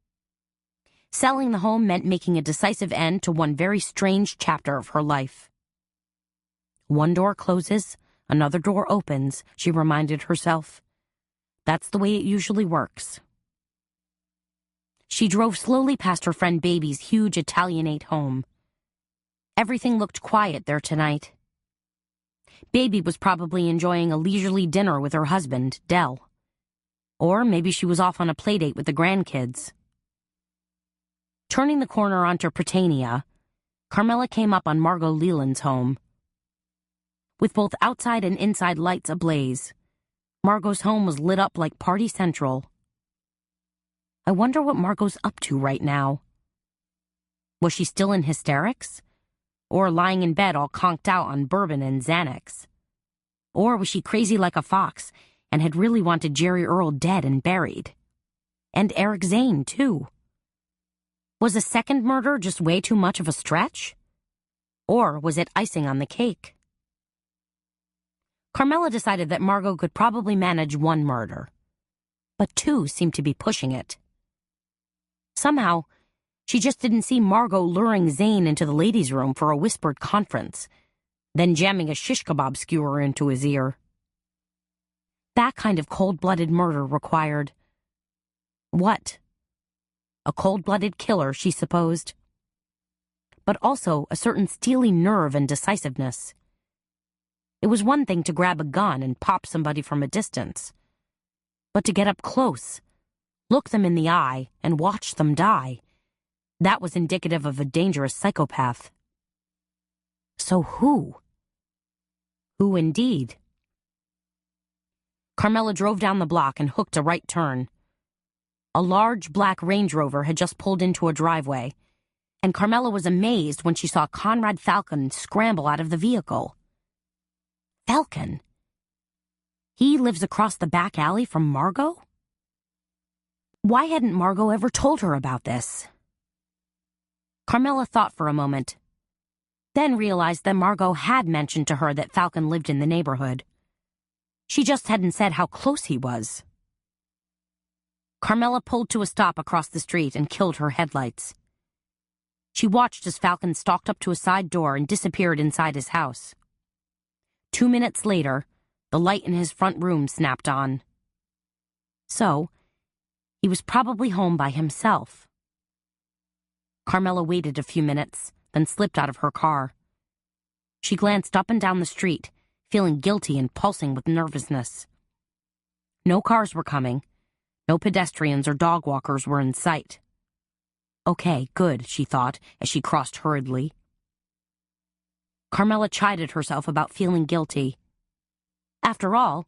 Selling the home meant making a decisive end to one very strange chapter of her life. One door closes, another door opens, she reminded herself. That's the way it usually works. She drove slowly past her friend Baby's huge Italianate home. Everything looked quiet there tonight. Baby was probably enjoying a leisurely dinner with her husband, Dell. Or maybe she was off on a playdate with the grandkids. Turning the corner onto Prytania, Carmela came up on Margot Leland's home. With both outside and inside lights ablaze, Margot's home was lit up like Party Central. I wonder what Margot's up to right now. Was she still in hysterics? Or lying in bed all conked out on bourbon and Xanax? Or was she crazy like a fox and had really wanted Jerry Earl dead and buried? And Eric Zane, too. Was a second murder just way too much of a stretch? Or was it icing on the cake? Carmela decided that Margot could probably manage one murder, but two seemed to be pushing it. Somehow, she just didn't see Margot luring Zane into the ladies' room for a whispered conference, then jamming a shish kebab skewer into his ear. That kind of cold-blooded murder required... what? A cold-blooded killer, she supposed. But also a certain steely nerve and decisiveness. It was one thing to grab a gun and pop somebody from a distance. But to get up close, look them in the eye, and watch them die, that was indicative of a dangerous psychopath. So who? Who indeed? Carmela drove down the block and hooked a right turn. A large black Range Rover had just pulled into a driveway, and Carmela was amazed when she saw Conrad Falcon scramble out of the vehicle. Falcon? He lives across the back alley from Margot? Why hadn't Margot ever told her about this? Carmela thought for a moment, then realized that Margot had mentioned to her that Falcon lived in the neighborhood. She just hadn't said how close he was. Carmela pulled to a stop across the street and killed her headlights. She watched as Falcon stalked up to a side door and disappeared inside his house. 2 minutes later, the light in his front room snapped on. So, he was probably home by himself. Carmela waited a few minutes, then slipped out of her car. She glanced up and down the street, feeling guilty and pulsing with nervousness. No cars were coming. No pedestrians or dog walkers were in sight. Okay, good, she thought as she crossed hurriedly. Carmela chided herself about feeling guilty. After all,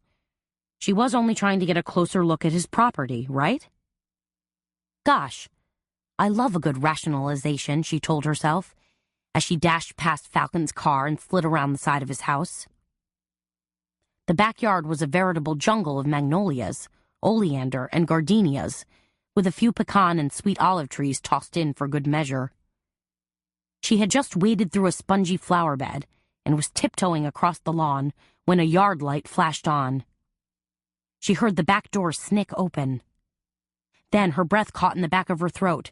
she was only trying to get a closer look at his property, right? Gosh, I love a good rationalization, she told herself, as she dashed past Falcon's car and slid around the side of his house. The backyard was a veritable jungle of magnolias, oleander, and gardenias, with a few pecan and sweet olive trees tossed in for good measure. She had just waded through a spongy flower bed and was tiptoeing across the lawn when a yard light flashed on. She heard the back door snick open. Then her breath caught in the back of her throat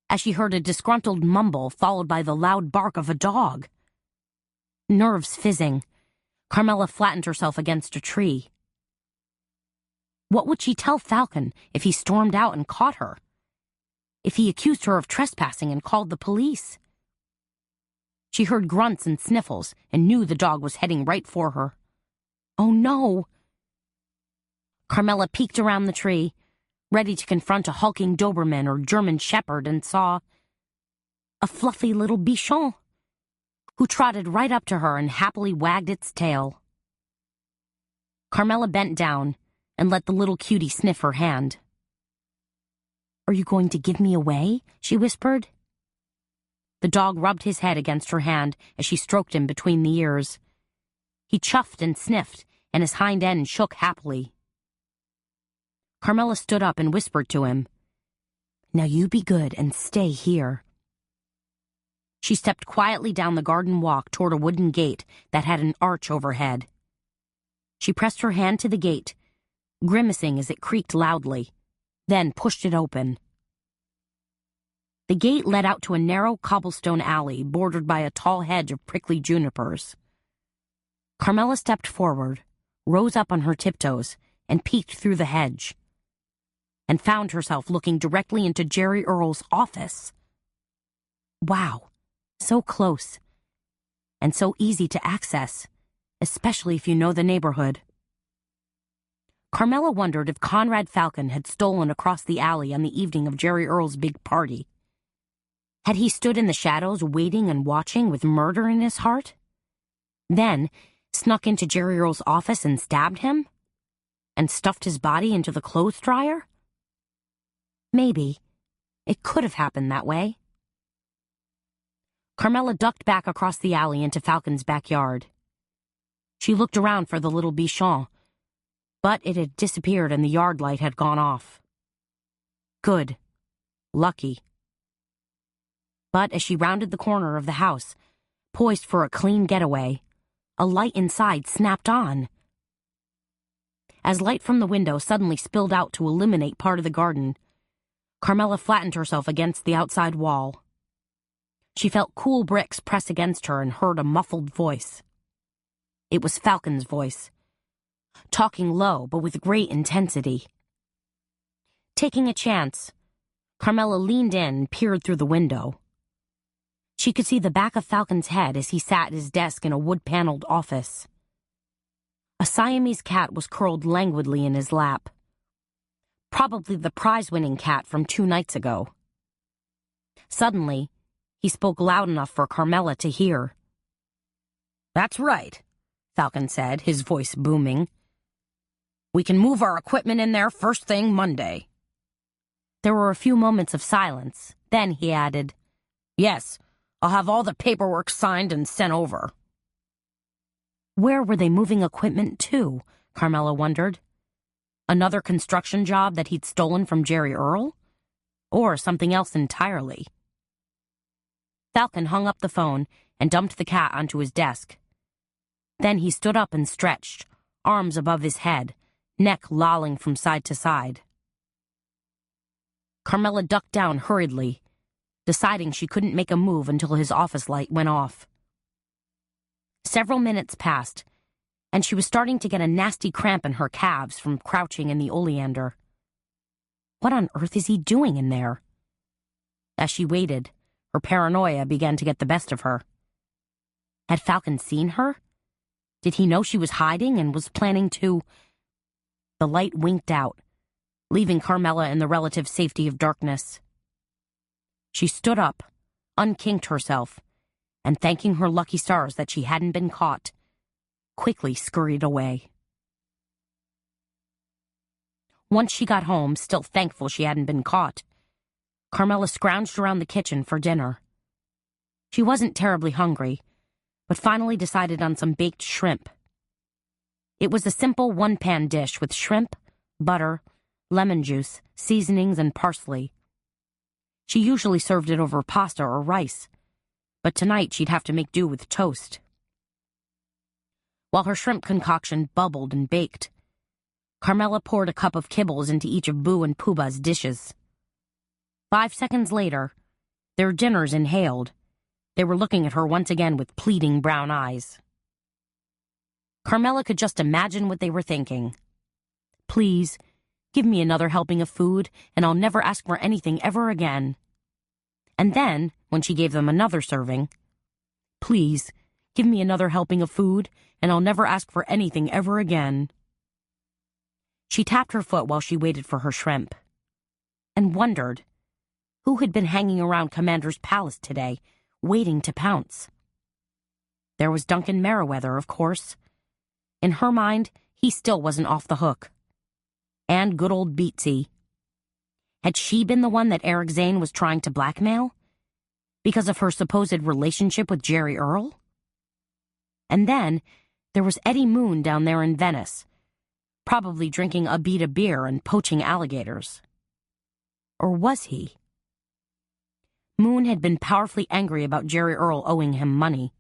as she heard a disgruntled mumble followed by the loud bark of a dog. Nerves fizzing, Carmela flattened herself against a tree. What would she tell Falcon if he stormed out and caught her? If he accused her of trespassing and called the police? She heard grunts and sniffles and knew the dog was heading right for her. Oh no! Carmela peeked around the tree, ready to confront a hulking Doberman or German Shepherd, and saw a fluffy little bichon who trotted right up to her and happily wagged its tail. Carmela bent down and let the little cutie sniff her hand. Are you going to give me away? She whispered. The dog rubbed his head against her hand as she stroked him between the ears. He chuffed and sniffed, and his hind end shook happily. Carmela stood up and whispered to him, Now you be good and stay here. She stepped quietly down the garden walk toward a wooden gate that had an arch overhead. She pressed her hand to the gate, grimacing as it creaked loudly, then pushed it open. The gate led out to a narrow cobblestone alley bordered by a tall hedge of prickly junipers. Carmela stepped forward, rose up on her tiptoes, and peeked through the hedge, and found herself looking directly into Jerry Earle's office. Wow, so close, and so easy to access, especially if you know the neighborhood. Carmela wondered if Conrad Falcon had stolen across the alley on the evening of Jerry Earle's big party. Had he stood in the shadows waiting and watching with murder in his heart? Then snuck into Jerry Earle's office and stabbed him? And stuffed his body into the clothes dryer? Maybe. It could have happened that way. Carmela ducked back across the alley into Falcon's backyard. She looked around for the little bichon, but it had disappeared and the yard light had gone off. Good. Lucky. But as she rounded the corner of the house, poised for a clean getaway, a light inside snapped on. As light from the window suddenly spilled out to illuminate part of the garden, Carmela flattened herself against the outside wall. She felt cool bricks press against her and heard a muffled voice. It was Falcon's voice, talking low but with great intensity. Taking a chance, Carmela leaned in and peered through the window. She could see the back of Falcon's head as he sat at his desk in a wood-paneled office. A Siamese cat was curled languidly in his lap. Probably the prize-winning cat from 2 nights ago. Suddenly, he spoke loud enough for Carmela to hear. That's right, Falcon said, his voice booming. We can move our equipment in there first thing Monday. There were a few moments of silence. Then he added, Yes, I'll have all the paperwork signed and sent over. Where were they moving equipment to? Carmela wondered. Another construction job that he'd stolen from Jerry Earle? Or something else entirely? Falcon hung up the phone and dumped the cat onto his desk. Then he stood up and stretched, arms above his head, neck lolling from side to side. Carmela ducked down hurriedly, deciding she couldn't make a move until his office light went off. Several minutes passed, and she was starting to get a nasty cramp in her calves from crouching in the oleander. What on earth is he doing in there? As she waited, her paranoia began to get the best of her. Had Falcon seen her? Did he know she was hiding and was planning to... The light winked out, leaving Carmela in the relative safety of darkness. She stood up, unkinked herself, and thanking her lucky stars that she hadn't been caught, quickly scurried away. Once she got home, still thankful she hadn't been caught, Carmela scrounged around the kitchen for dinner. She wasn't terribly hungry, but finally decided on some baked shrimp. It was a simple one-pan dish with shrimp, butter, lemon juice, seasonings, and parsley. She usually served it over pasta or rice, but tonight she'd have to make do with toast. While her shrimp concoction bubbled and baked, Carmela poured a cup of kibbles into each of Boo and Pooh's dishes. 5 seconds later, their dinners inhaled, they were looking at her once again with pleading brown eyes. Carmela could just imagine what they were thinking. Please, give me another helping of food, and I'll never ask for anything ever again. And then, when she gave them another serving, please, give me another helping of food, and I'll never ask for anything ever again. She tapped her foot while she waited for her shrimp, and wondered who had been hanging around Commander's palace today, waiting to pounce. There was Duncan Merriweather, of course. In her mind, he still wasn't off the hook. And good old Beatsy. Had she been the one that Eric Zane was trying to blackmail? Because of her supposed relationship with Jerry Earl? And then, there was Eddie Moon down there in Venice, probably drinking a beat of beer and poaching alligators. Or was he? Moon had been powerfully angry about Jerry Earl owing him money.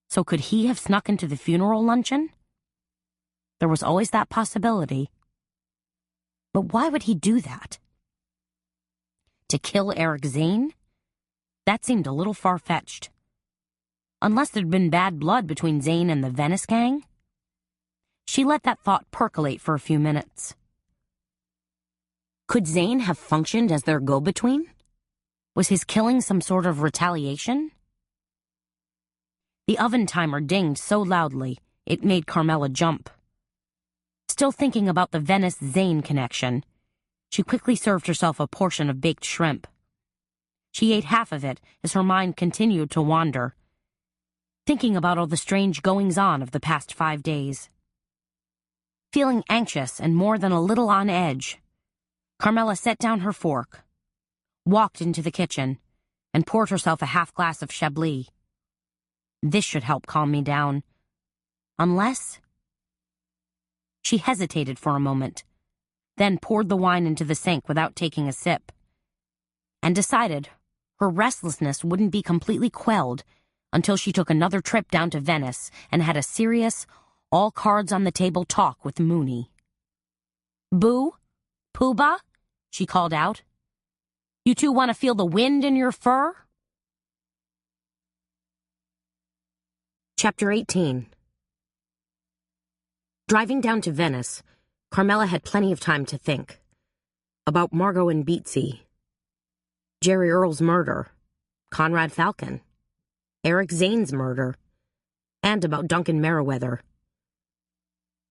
So could he have snuck into the funeral luncheon? There was always that possibility. But why would he do that? To kill Eric Zane? That seemed a little far-fetched. Unless there'd been bad blood between Zane and the Venice gang? She let that thought percolate for a few minutes. Could Zane have functioned as their go-between? Was his killing some sort of retaliation? The oven timer dinged so loudly, it made Carmela jump. Still thinking about the Venice-Zane connection, she quickly served herself a portion of baked shrimp. She ate half of it as her mind continued to wander, thinking about all the strange goings-on of the past 5 days. Feeling anxious and more than a little on edge, Carmela set down her fork, walked into the kitchen, and poured herself a half glass of Chablis. This should help calm me down. Unless... She hesitated for a moment, then poured the wine into the sink without taking a sip, and decided her restlessness wouldn't be completely quelled until she took another trip down to Venice and had a serious, all-cards-on-the-table talk with Mooney. "Boo? Pooh-Bah?" she called out. "You two want to feel the wind in your fur?" Chapter 18. Driving down to Venice, Carmela had plenty of time to think. About Margot and Beatsy, Jerry Earl's murder, Conrad Falcon, Eric Zane's murder, and about Duncan Merriweather.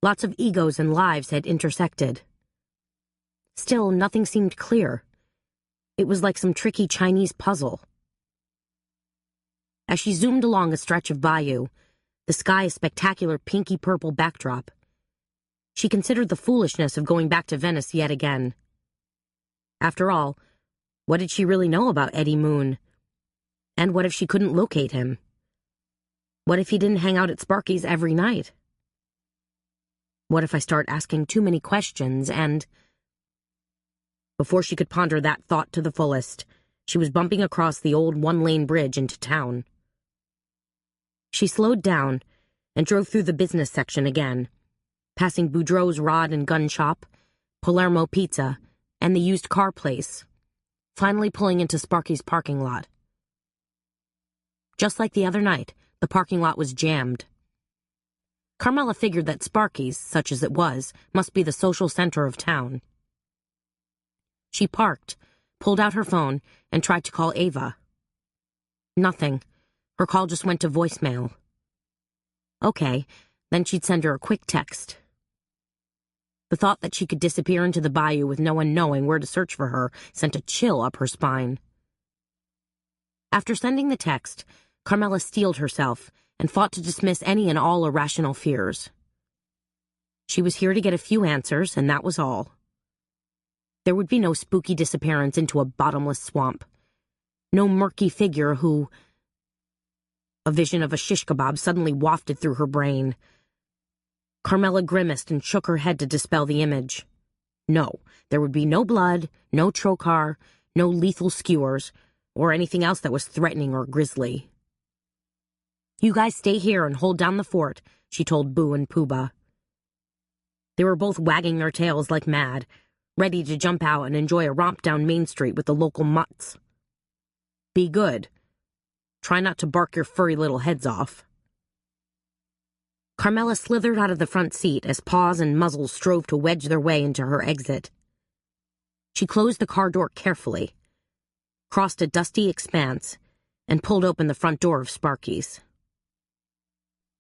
Lots of egos and lives had intersected. Still, nothing seemed clear. It was like some tricky Chinese puzzle. As she zoomed along a stretch of bayou, the sky a spectacular pinky-purple backdrop, she considered the foolishness of going back to Venice yet again. After all, what did she really know about Eddie Moon? And what if she couldn't locate him? What if he didn't hang out at Sparky's every night? What if I start asking too many questions and... Before she could ponder that thought to the fullest, she was bumping across the old one-lane bridge into town. She slowed down and drove through the business section again, passing Boudreaux's Rod and Gun Shop, Palermo Pizza, and the used car place, finally pulling into Sparky's parking lot. Just like the other night, the parking lot was jammed. Carmela figured that Sparky's, such as it was, must be the social center of town. She parked, pulled out her phone, and tried to call Ava. Nothing. Her call just went to voicemail. Okay, then she'd send her a quick text. The thought that she could disappear into the bayou with no one knowing where to search for her sent a chill up her spine. After sending the text, Carmela steeled herself and fought to dismiss any and all irrational fears. She was here to get a few answers, and that was all. There would be no spooky disappearance into a bottomless swamp. No murky figure who... A vision of a shish kebab suddenly wafted through her brain. Carmela grimaced and shook her head to dispel the image. No, there would be no blood, no trocar, no lethal skewers, or anything else that was threatening or grisly. You guys stay here and hold down the fort, she told Boo and Pooba. They were both wagging their tails like mad, ready to jump out and enjoy a romp down Main Street with the local mutts. Be good. Try not to bark your furry little heads off. Carmela slithered out of the front seat as paws and muzzles strove to wedge their way into her exit. She closed the car door carefully, crossed a dusty expanse, and pulled open the front door of Sparky's.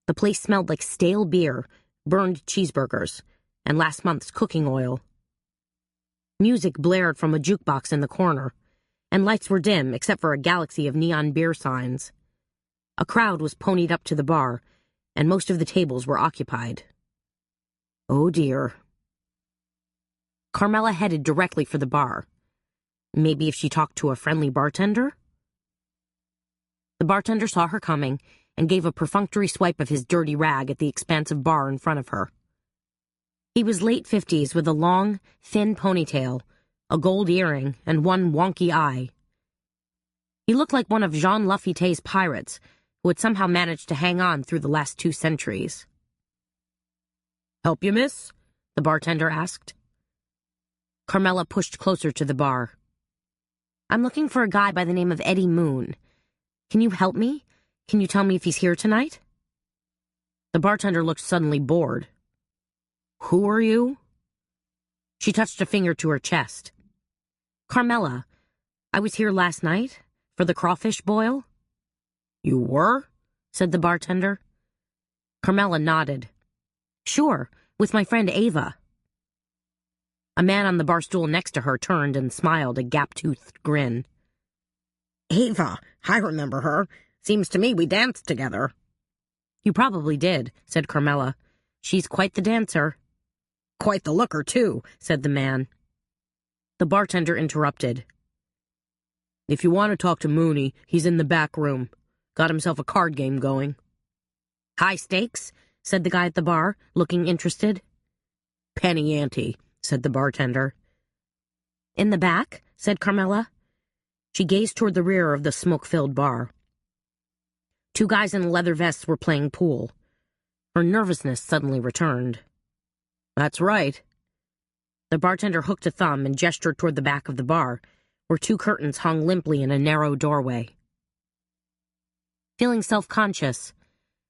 The place smelled like stale beer, burned cheeseburgers, and last month's cooking oil. Music blared from a jukebox in the corner, and lights were dim except for a galaxy of neon beer signs. A crowd was ponied up to the bar, and most of the tables were occupied. Oh dear. Carmela headed directly for the bar. Maybe if she talked to a friendly bartender? The bartender saw her coming and gave a perfunctory swipe of his dirty rag at the expansive bar in front of her. He was late 50s with a long, thin ponytail, a gold earring, and one wonky eye. He looked like one of Jean Lafitte's pirates, who had somehow managed to hang on through the last 2 centuries. "Help you, miss?" the bartender asked. Carmela pushed closer to the bar. "I'm looking for a guy by the name of Eddie Moon. Can you help me? Can you tell me if he's here tonight?" The bartender looked suddenly bored. "Who are you?" She touched a finger to her chest. "Carmela, I was here last night, for the crawfish boil." "You were?" said the bartender. Carmela nodded. "Sure, with my friend Ava." A man on the bar stool next to her turned and smiled a gap-toothed grin. "Ava, I remember her. Seems to me we danced together." "You probably did," said Carmela. "She's quite the dancer." "Quite the looker, too," said the man. The bartender interrupted. "If you want to talk to Mooney, he's in the back room. Got himself a card game going." "High stakes?" said the guy at the bar, looking interested. "Penny ante," said the bartender. "In the back?" said Carmela. She gazed toward the rear of the smoke-filled bar. 2 guys in leather vests were playing pool. Her nervousness suddenly returned. "That's right." The bartender hooked a thumb and gestured toward the back of the bar, where 2 curtains hung limply in a narrow doorway. Feeling self-conscious,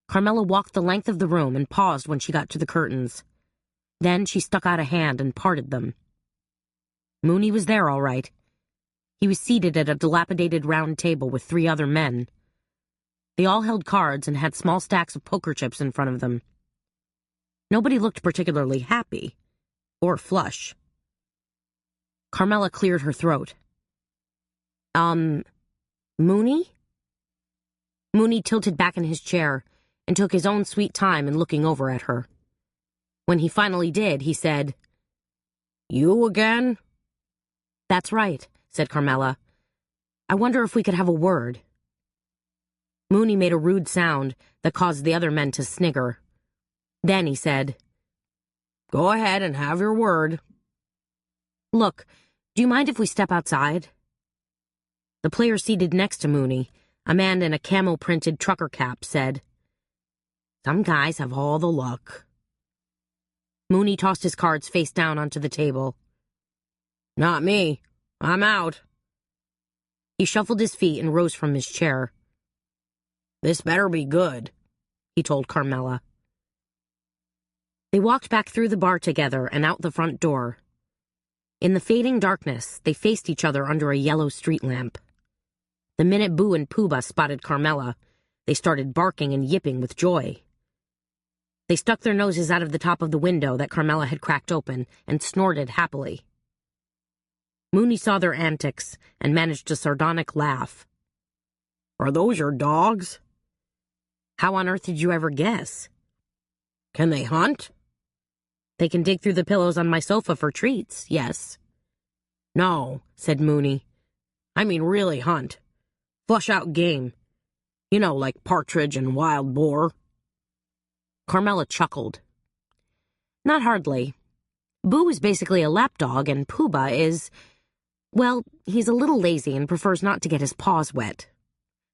Carmela walked the length of the room and paused when she got to the curtains. Then she stuck out a hand and parted them. Mooney was there, all right. He was seated at a dilapidated round table with 3 other men. They all held cards and had small stacks of poker chips in front of them. Nobody looked particularly happy or flush. Carmela cleared her throat. Mooney?" Mooney tilted back in his chair and took his own sweet time in looking over at her. When he finally did, he said, "You again?" "That's right," said Carmela. "I wonder if we could have a word." Mooney made a rude sound that caused the other men to snigger. Then he said, "Go ahead and have your word." "Look, do you mind if we step outside?" The player seated next to Mooney, a man in a camel-printed trucker cap, said, "Some guys have all the luck." Mooney tossed his cards face down onto the table. "Not me. I'm out." He shuffled his feet and rose from his chair. "This better be good," he told Carmela. They walked back through the bar together and out the front door. In the fading darkness, they faced each other under a yellow street lamp. The minute Boo and Pooba spotted Carmela, They started barking and yipping with joy. They stuck their noses out of the top of the window that Carmela had cracked open and snorted happily. Mooney saw their antics and managed a sardonic laugh. "Are those your dogs?" "How on earth did you ever guess?" "Can they hunt?" "They can dig through the pillows on my sofa for treats, yes." "No," said Mooney. "I mean really hunt. Flush out game. You know, like partridge and wild boar." Carmela chuckled. "Not hardly. Boo is basically a lapdog, and Pooba is, well, he's a little lazy and prefers not to get his paws wet.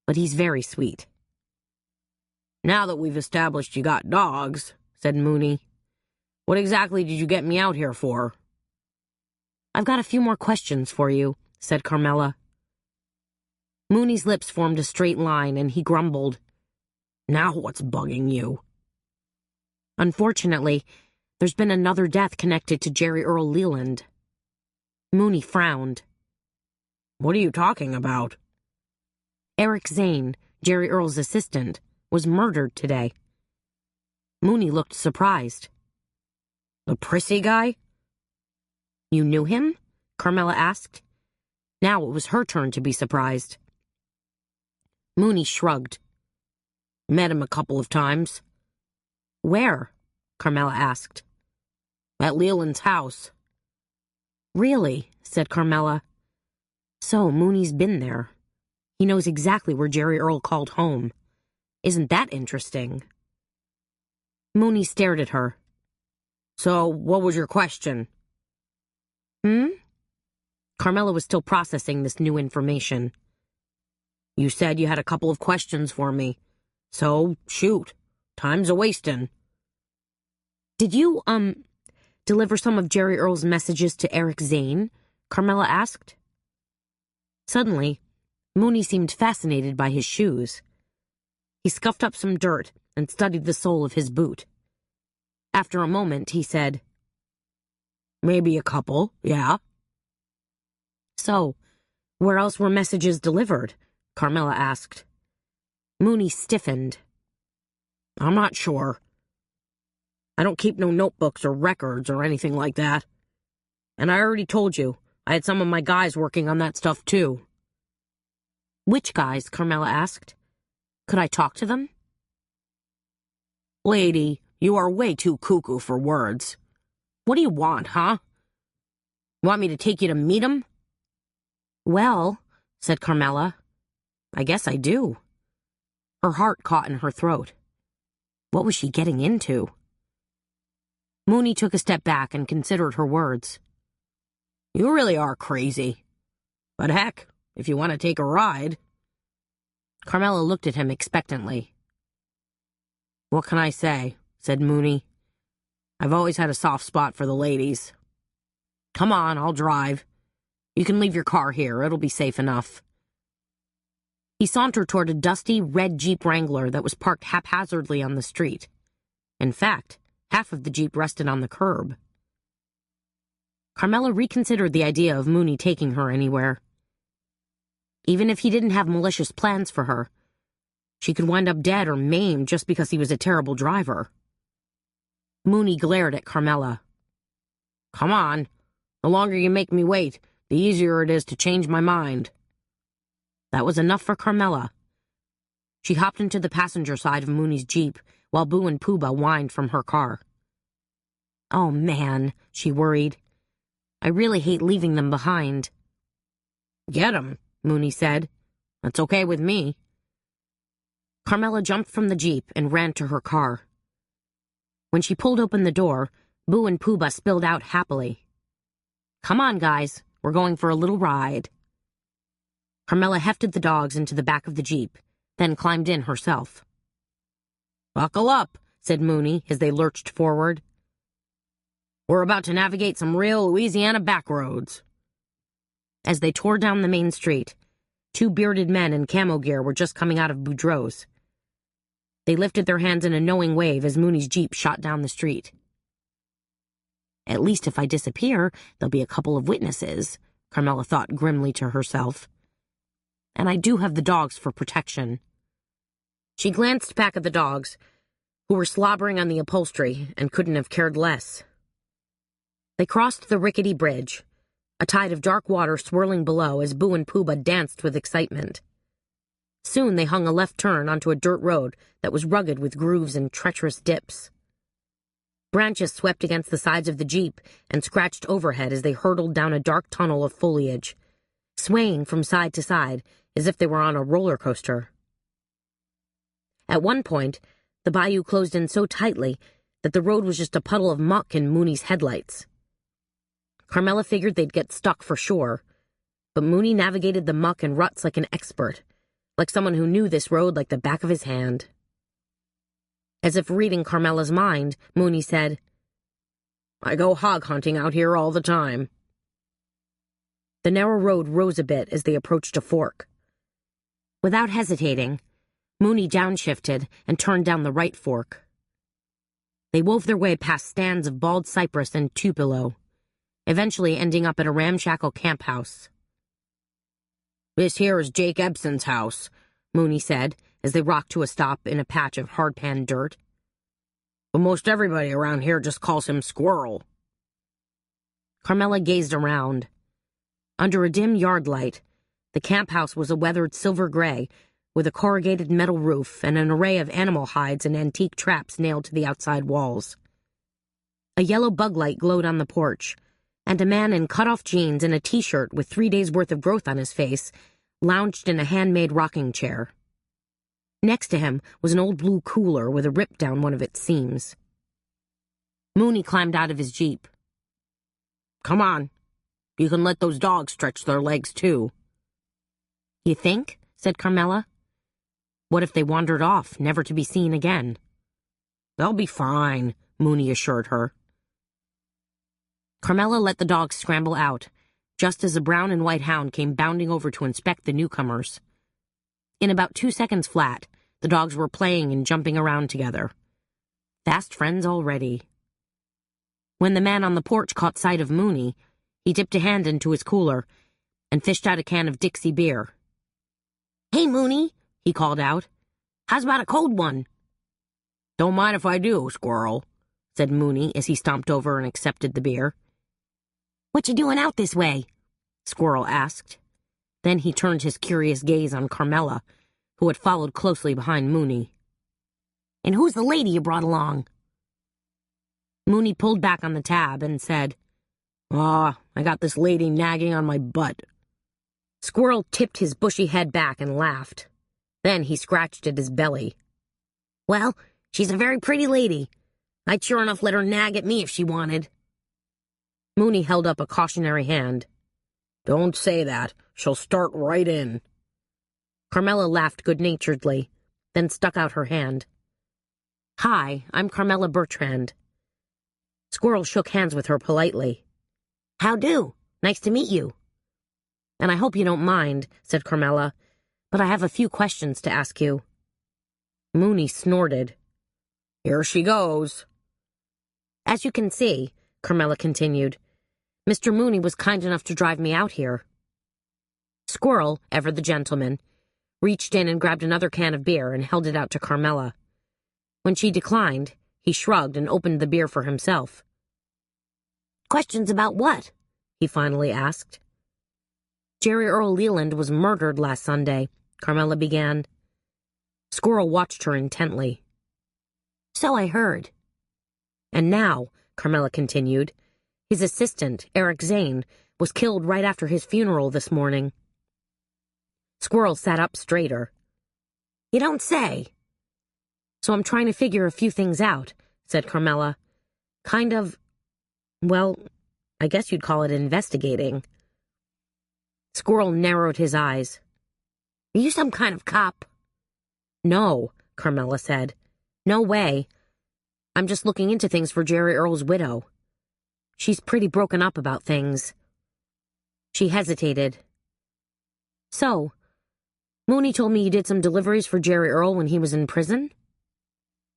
But he's very sweet." "Now that we've established you got dogs," said Mooney, "what exactly did you get me out here for?" "I've got a few more questions for you," said Carmela. Mooney's lips formed a straight line, and he grumbled, "Now what's bugging you?" "Unfortunately, there's been another death connected to Jerry Earl Leland." Mooney frowned. "What are you talking about?" "Eric Zane, Jerry Earl's assistant, was murdered today." Mooney looked surprised. "The prissy guy?" "You knew him?" Carmela asked. Now it was her turn to be surprised. Mooney shrugged. "Met him a couple of times." "Where?" Carmela asked. "At Leland's house." "Really?" said Carmela. "So Mooney's been there. He knows exactly where Jerry Earl called home. Isn't that interesting?" Mooney stared at her. "So, what was your question?" Carmela was still processing this new information. "You said you had a couple of questions for me. So, shoot. Time's a-wastin'." "Did you, deliver some of Jerry Earl's messages to Eric Zane?" Carmela asked. Suddenly, Mooney seemed fascinated by his shoes. He scuffed up some dirt and studied the sole of his boot. After a moment, he said, "Maybe a couple, yeah." "So, where else were messages delivered?" Carmela asked. Mooney stiffened. "I'm not sure. I don't keep no notebooks or records or anything like that. And I already told you, I had some of my guys working on that stuff too." "Which guys?" Carmela asked. "Could I talk to them?" "Lady, you are way too cuckoo for words. What do you want, huh? You want me to take you to meet 'em?" "Well," said Carmela, "I guess I do." Her heart caught in her throat. What was she getting into? Mooney took a step back and considered her words. "You really are crazy. But heck, if you want to take a ride." Carmela looked at him expectantly. "What can I say?" said Mooney. "I've always had a soft spot for the ladies. Come on, I'll drive. You can leave your car here, it'll be safe enough." He sauntered toward a dusty, red Jeep Wrangler that was parked haphazardly on the street. In fact, half of the Jeep rested on the curb. Carmela reconsidered the idea of Mooney taking her anywhere. Even if he didn't have malicious plans for her, she could wind up dead or maimed just because he was a terrible driver. Mooney glared at Carmela. "Come on. The longer you make me wait, the easier it is to change my mind." That was enough for Carmela. She hopped into the passenger side of Mooney's Jeep while Boo and Pooba whined from her car. "Oh, man," she worried. "I really hate leaving them behind." "Get 'em," Mooney said. "That's okay with me." Carmela jumped from the Jeep and ran to her car. When she pulled open the door, Boo and Pooba spilled out happily. "Come on, guys. We're going for a little ride." Carmela hefted the dogs into the back of the Jeep, then climbed in herself. "Buckle up," said Mooney as they lurched forward. "We're about to navigate some real Louisiana backroads." As they tore down the main street, two bearded men in camo gear were just coming out of Boudreaux's. They lifted their hands in a knowing wave as Mooney's Jeep shot down the street. "At least if I disappear, there'll be a couple of witnesses," Carmela thought grimly to herself. "And I do have the dogs for protection." She glanced back at the dogs, who were slobbering on the upholstery and couldn't have cared less. They crossed the rickety bridge, a tide of dark water swirling below as Boo and Pooba danced with excitement. Soon they hung a left turn onto a dirt road that was rugged with grooves and treacherous dips. Branches swept against the sides of the Jeep and scratched overhead as they hurtled down a dark tunnel of foliage, swaying from side to side as if they were on a roller coaster. At one point, the bayou closed in so tightly that the road was just a puddle of muck in Mooney's headlights. Carmela figured they'd get stuck for sure, but Mooney navigated the muck and ruts like an expert, like someone who knew this road like the back of his hand. As if reading Carmela's mind, Mooney said, "I go hog hunting out here all the time." The narrow road rose a bit as they approached a fork. Without hesitating, Mooney downshifted and turned down the right fork. They wove their way past stands of bald cypress and tupelo, eventually ending up at a ramshackle camp house. "This here is Jake Ebson's house," Mooney said, as they rocked to a stop in a patch of hard-pan dirt. "But most everybody around here just calls him Squirrel." Carmela gazed around. Under a dim yard light, the camp house was a weathered silver gray with a corrugated metal roof and an array of animal hides and antique traps nailed to the outside walls. A yellow bug light glowed on the porch, and a man in cut-off jeans and a t-shirt with 3 days' worth of growth on his face lounged in a handmade rocking chair. Next to him was an old blue cooler with a rip down one of its seams. Mooney climbed out of his Jeep. "Come on. You can let those dogs stretch their legs, too." "You think?" said Carmela. What if they wandered off, never to be seen again? "They'll be fine," Mooney assured her. Carmela let the dogs scramble out, just as a brown and white hound came bounding over to inspect the newcomers. In about 2 seconds flat, the dogs were playing and jumping around together. Fast friends already. When the man on the porch caught sight of Mooney, he dipped a hand into his cooler and fished out a can of Dixie beer. "Hey, Mooney," he called out. "How's about a cold one?" "Don't mind if I do, Squirrel," said Mooney as he stomped over and accepted the beer. "What you doing out this way?" Squirrel asked. Then he turned his curious gaze on Carmela, who had followed closely behind Mooney. "And who's the lady you brought along?" Mooney pulled back on the tab and said, I got this lady nagging on my butt." Squirrel tipped his bushy head back and laughed. Then he scratched at his belly. "Well, she's a very pretty lady. I'd sure enough let her nag at me if she wanted." Mooney held up a cautionary hand. "Don't say that. She'll start right in." Carmela laughed good-naturedly, then stuck out her hand. "Hi, I'm Carmela Bertrand." Squirrel shook hands with her politely. "How do? Nice to meet you." "And I hope you don't mind," said Carmela, "but I have a few questions to ask you." Mooney snorted. "Here she goes." "As you can see," Carmela continued, "Mr. Mooney was kind enough to drive me out here." Squirrel, ever the gentleman, reached in and grabbed another can of beer and held it out to Carmela. When she declined, he shrugged and opened the beer for himself. "Questions about what?" he finally asked. "Jerry Earl Leland was murdered last Sunday," Carmela began. Squirrel watched her intently. "So I heard." "And now," Carmela continued, "his assistant, Eric Zane, was killed right after his funeral this morning." Squirrel sat up straighter. "You don't say." "So I'm trying to figure a few things out," said Carmela. "Kind of, well, I guess you'd call it investigating." Squirrel narrowed his eyes. "Are you some kind of cop?" "No," Carmela said. "No way. I'm just looking into things for Jerry Earl's widow. She's pretty broken up about things." She hesitated. "So, Mooney told me you did some deliveries for Jerry Earl when he was in prison?"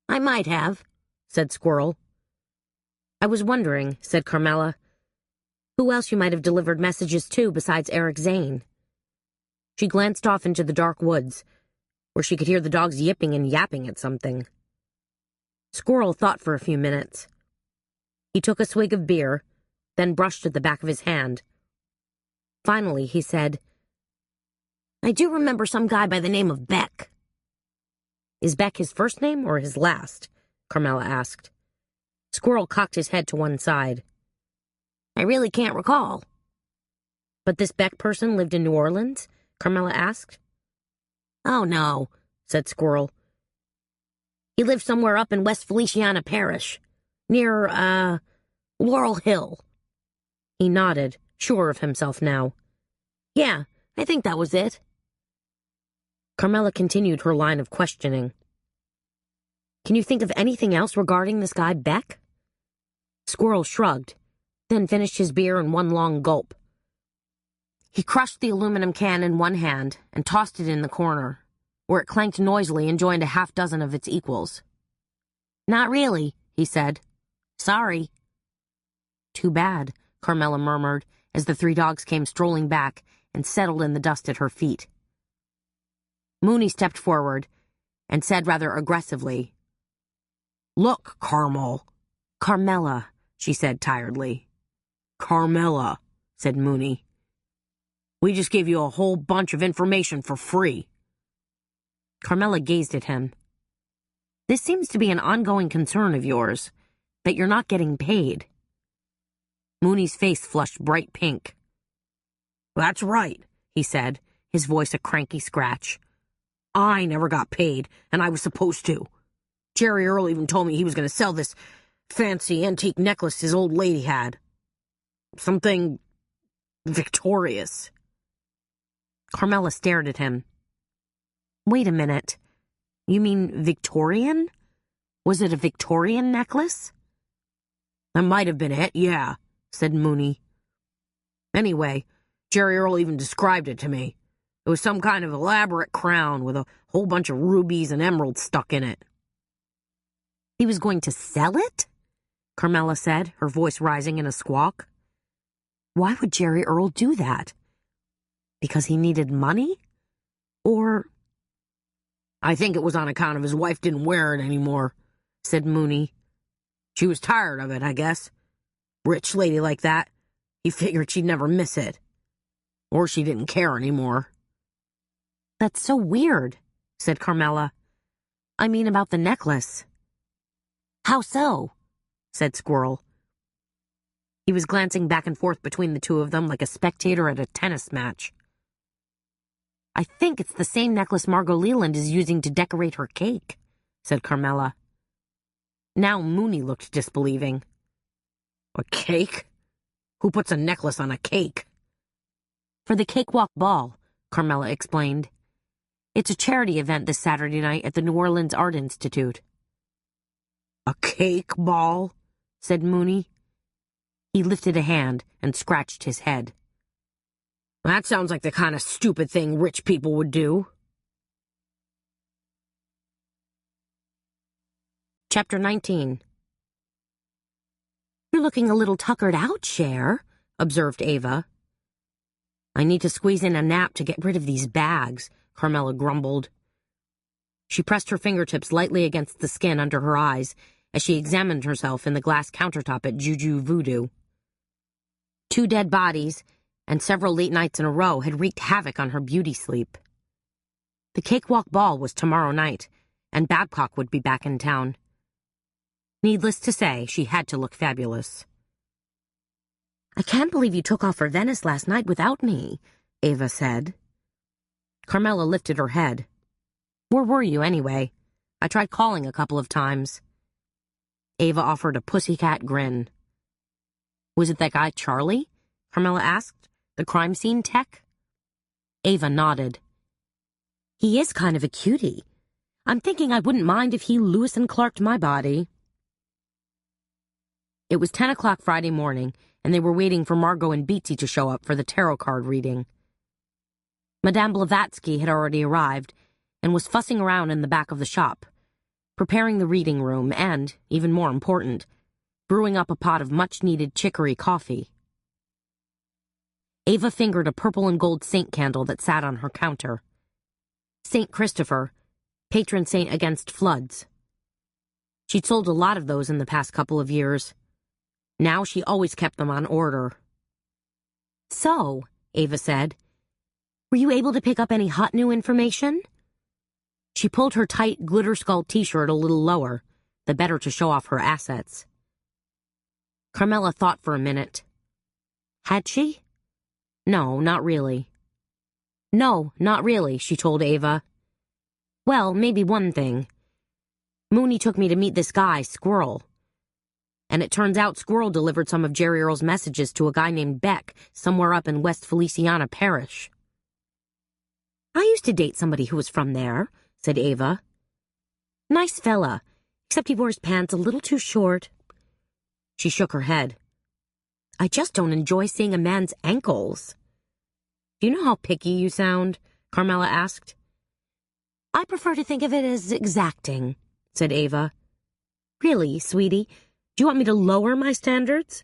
"I might have," said Squirrel. "I was wondering," said Carmela, "who else you might have delivered messages to besides Eric Zane." She glanced off into the dark woods, where she could hear the dogs yipping and yapping at something. Squirrel thought for a few minutes. He took a swig of beer, then brushed at the back of his hand. Finally, he said, "I do remember some guy by the name of Beck." "Is Beck his first name or his last?" Carmela asked. Squirrel cocked his head to one side. "I really can't recall." "But this Beck person lived in New Orleans?" Carmela asked. "Oh, no," said Squirrel. "He lived somewhere up in West Feliciana Parish, near, Laurel Hill." He nodded, sure of himself now. "Yeah, I think that was it." Carmela continued her line of questioning. "Can you think of anything else regarding this guy Beck?" Squirrel shrugged, then finished his beer in one long gulp. He crushed the aluminum can in one hand and tossed it in the corner, where it clanked noisily and joined a half-dozen of its equals. "Not really," he said. "Sorry." "Too bad," Carmela murmured as the three dogs came strolling back and settled in the dust at her feet. Mooney stepped forward and said rather aggressively, "Look, Carmela," she said tiredly. "Carmela," said Mooney. "We just gave you a whole bunch of information for free." Carmela gazed at him. "This seems to be an ongoing concern of yours, that you're not getting paid." Mooney's face flushed bright pink. "That's right," he said, his voice a cranky scratch. "I never got paid, and I was supposed to. Jerry Earl even told me he was going to sell this fancy antique necklace his old lady had. Something victorious." Carmela stared at him. "Wait a minute. You mean Victorian? Was it a Victorian necklace?" "That might have been it, yeah," said Mooney. "Anyway, Jerry Earl even described it to me. It was some kind of elaborate crown with a whole bunch of rubies and emeralds stuck in it." "He was going to sell it?" Carmela said, her voice rising in a squawk. "Why would Jerry Earl do that? Because he needed money? Or—" "I think it was on account of his wife didn't wear it anymore," said Mooney. "She was tired of it, I guess. Rich lady like that, he figured she'd never miss it. Or she didn't care anymore." "That's so weird," said Carmela. "I mean about the necklace." "How so?" said Squirrel. He was glancing back and forth between the two of them like a spectator at a tennis match. "I think it's the same necklace Margot Leland is using to decorate her cake," said Carmela. Now Mooney looked disbelieving. "A cake? Who puts a necklace on a cake?" "For the Cakewalk Ball," Carmela explained. "It's a charity event this Saturday night at the New Orleans Art Institute." "A cake ball?" said Mooney. He lifted a hand and scratched his head. "That sounds like the kind of stupid thing rich people would do." Chapter 19. "You're looking a little tuckered out, Cher," observed Ava. "I need to squeeze in a nap to get rid of these bags," Carmela grumbled. She pressed her fingertips lightly against the skin under her eyes as she examined herself in the glass countertop at Juju Voodoo. 2 dead bodies and several late nights in a row had wreaked havoc on her beauty sleep. The Cakewalk Ball was tomorrow night, and Babcock would be back in town. Needless to say, she had to look fabulous. "I can't believe you took off for Venice last night without me," Ava said. Carmela lifted her head. "Where were you, anyway? I tried calling a couple of times." Ava offered a pussycat grin. "Was it that guy Charlie?" Carmela asked. "The crime scene tech?" Ava nodded. "He is kind of a cutie. I'm thinking I wouldn't mind if he Lewis and Clark'd my body." It was 10 o'clock Friday morning, and they were waiting for Margot and Beatsy to show up for the tarot card reading. Madame Blavatsky had already arrived and was fussing around in the back of the shop, preparing the reading room and, even more important, brewing up a pot of much-needed chicory coffee. Ava fingered a purple and gold saint candle that sat on her counter. St. Christopher, patron saint against floods. She'd sold a lot of those in the past couple of years. Now she always kept them on order. So, Ava said, were you able to pick up any hot new information? She pulled her tight glitter-skull t-shirt a little lower, the better to show off her assets. Carmela thought for a minute. Had she? No, not really. No, not really, she told Ava. Well, maybe one thing. Mooney took me to meet this guy, Squirrel. And it turns out Squirrel delivered some of Jerry Earl's messages to a guy named Beck, somewhere up in West Feliciana Parish. I used to date somebody who was from there, said Ava. Nice fella, except he wore his pants a little too short. She shook her head. I just don't enjoy seeing a man's ankles. Do you know how picky you sound? Carmela asked. I prefer to think of it as exacting, said Ava. Really, sweetie? Do you want me to lower my standards?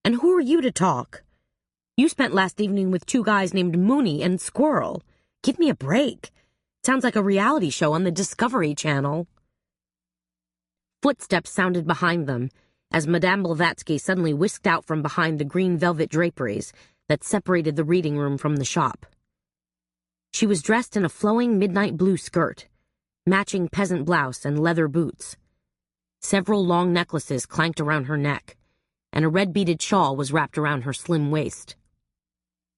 And who are you to talk? You spent last evening with two guys named Mooney and Squirrel. Give me a break. Sounds like a reality show on the Discovery Channel. Footsteps sounded behind them as Madame Blavatsky suddenly whisked out from behind the green velvet draperies that separated the reading room from the shop. She was dressed in a flowing midnight blue skirt, matching peasant blouse and leather boots. Several long necklaces clanked around her neck, and a red beaded shawl was wrapped around her slim waist.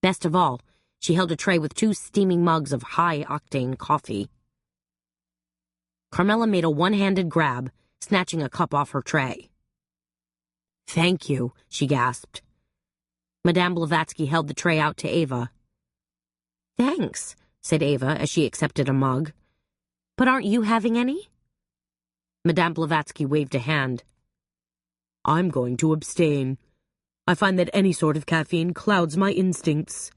Best of all, she held a tray with 2 steaming mugs of high-octane coffee. Carmela made a one-handed grab, snatching a cup off her tray. Thank you, she gasped. Madame Blavatsky held the tray out to Ava. Thanks, said Ava as she accepted a mug. But aren't you having any? Madame Blavatsky waved a hand. I'm going to abstain. I find that any sort of caffeine clouds my instincts.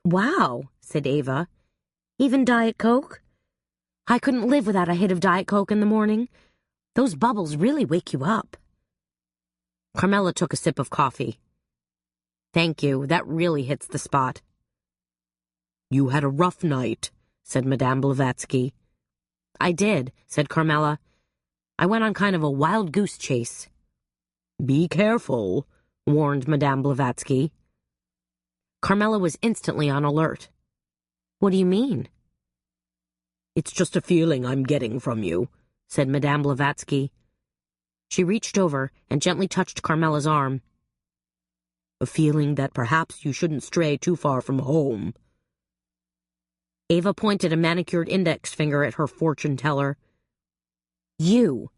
Wow, said Ava. Even Diet Coke? I couldn't live without a hit of Diet Coke in the morning. Those bubbles really wake you up. Carmela took a sip of coffee. Thank you, that really hits the spot. You had a rough night, said Madame Blavatsky. I did, said Carmela. I went on kind of a wild goose chase. Be careful, warned Madame Blavatsky. Carmela was instantly on alert. What do you mean? It's just a feeling I'm getting from you, said Madame Blavatsky. She reached over and gently touched Carmela's arm. A feeling that perhaps you shouldn't stray too far from home. Ava pointed a manicured index finger at her fortune teller. You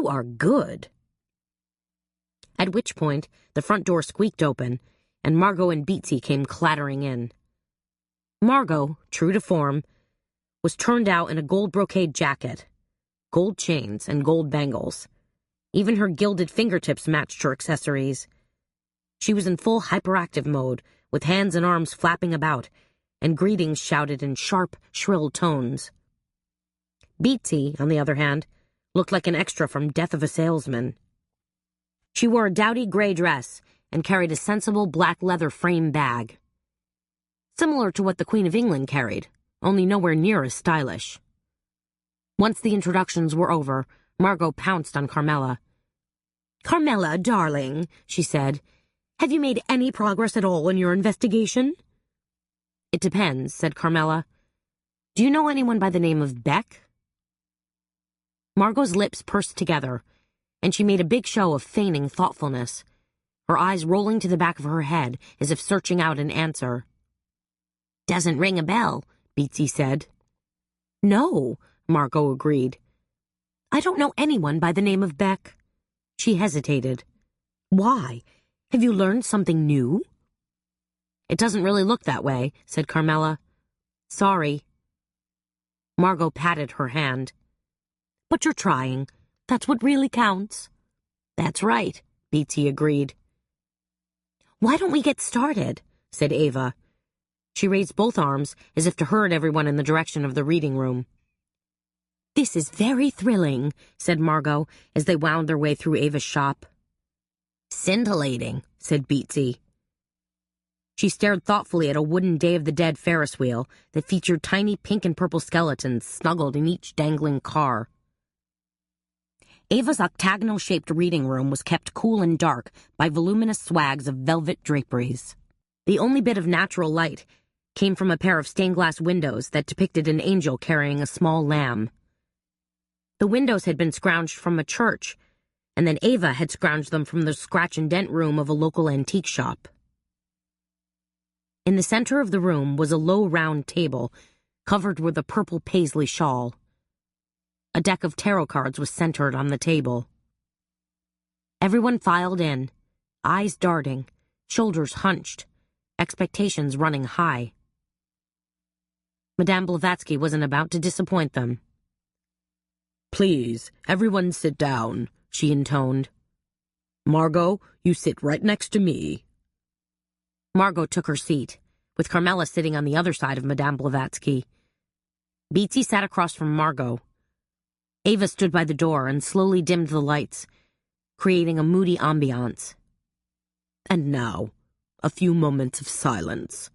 are good. At which point, the front door squeaked open, and Margot and Beatsy came clattering in. Margot, true to form, was turned out in a gold brocade jacket, gold chains, and gold bangles. Even her gilded fingertips matched her accessories. She was in full hyperactive mode, with hands and arms flapping about, and greetings shouted in sharp, shrill tones. Beatsy, on the other hand, looked like an extra from Death of a Salesman. She wore a dowdy gray dress and carried a sensible black leather frame bag. Similar to what the Queen of England carried, only nowhere near as stylish. Once the introductions were over, Margot pounced on Carmela. Carmela, darling, she said, have you made any progress at all in your investigation? It depends, said Carmela. Do you know anyone by the name of Beck? Margot's lips pursed together, and she made a big show of feigning thoughtfulness, her eyes rolling to the back of her head as if searching out an answer. Doesn't ring a bell, Beatsy said. No, Margot agreed. I don't know anyone by the name of Beck. She hesitated. Why? Have you learned something new? It doesn't really look that way, said Carmela. Sorry. Margot patted her hand. But you're trying. That's what really counts. That's right, Beatsy agreed. Why don't we get started? Said Ava. She raised both arms as if to herd everyone in the direction of the reading room. This is very thrilling, said Margot as they wound their way through Ava's shop. Scintillating, said Beatsy. She stared thoughtfully at a wooden Day of the Dead Ferris wheel that featured tiny pink and purple skeletons snuggled in each dangling car. Ava's octagonal-shaped reading room was kept cool and dark by voluminous swags of velvet draperies. The only bit of natural light came from a pair of stained-glass windows that depicted an angel carrying a small lamb. The windows had been scrounged from a church, and then Ava had scrounged them from the scratch-and-dent room of a local antique shop. In the center of the room was a low round table covered with a purple paisley shawl. A deck of tarot cards was centered on the table. Everyone filed in, eyes darting, shoulders hunched, expectations running high. Madame Blavatsky wasn't about to disappoint them. "Please, everyone sit down," she intoned. "Margot, you sit right next to me." Margot took her seat, with Carmela sitting on the other side of Madame Blavatsky. Beatsy sat across from Margot. Ava stood by the door and slowly dimmed the lights, creating a moody ambiance. "And now, a few moments of silence,"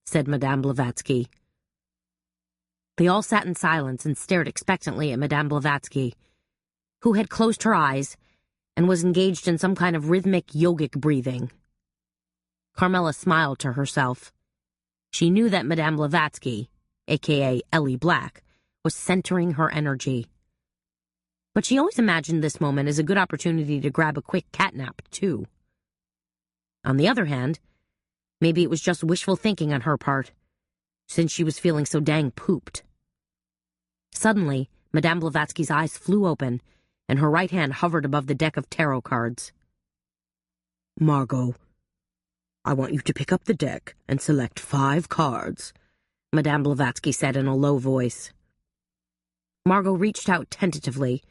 said Madame Blavatsky. They all sat in silence and stared expectantly at Madame Blavatsky, who had closed her eyes and was engaged in some kind of rhythmic yogic breathing. Carmela smiled to herself. She knew that Madame Blavatsky, a.k.a. Ellie Black, was centering her energy. But she always imagined this moment as a good opportunity to grab a quick catnap, too. On the other hand, maybe it was just wishful thinking on her part, since she was feeling so dang pooped. Suddenly, Madame Blavatsky's eyes flew open, and her right hand hovered above the deck of tarot cards. "Margot, I want you to pick up the deck and select 5 cards," Madame Blavatsky said in a low voice. Margot reached out tentatively,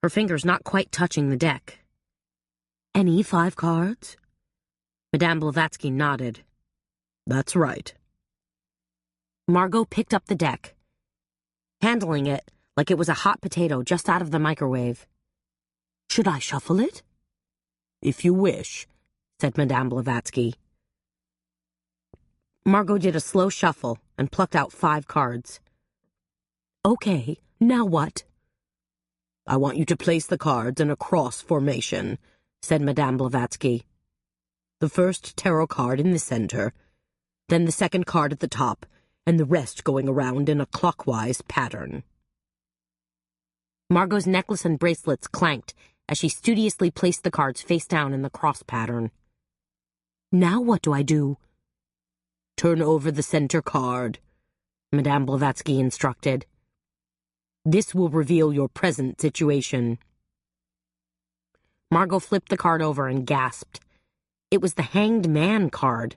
her fingers not quite touching the deck. "Any 5 cards?" Madame Blavatsky nodded. "That's right." Margot picked up the deck, handling it like it was a hot potato just out of the microwave. "Should I shuffle it?" "If you wish," said Madame Blavatsky. Margot did a slow shuffle and plucked out 5 cards. "Okay, now what?" "I want you to place the cards in a cross formation," said Madame Blavatsky. "The first tarot card in the center, then the second card at the top, and the rest going around in a clockwise pattern." Margot's necklace and bracelets clanked as she studiously placed the cards face down in the cross pattern. "Now what do I do?" "Turn over the center card," Madame Blavatsky instructed. "This will reveal your present situation." Margot flipped the card over and gasped. It was the Hanged Man card.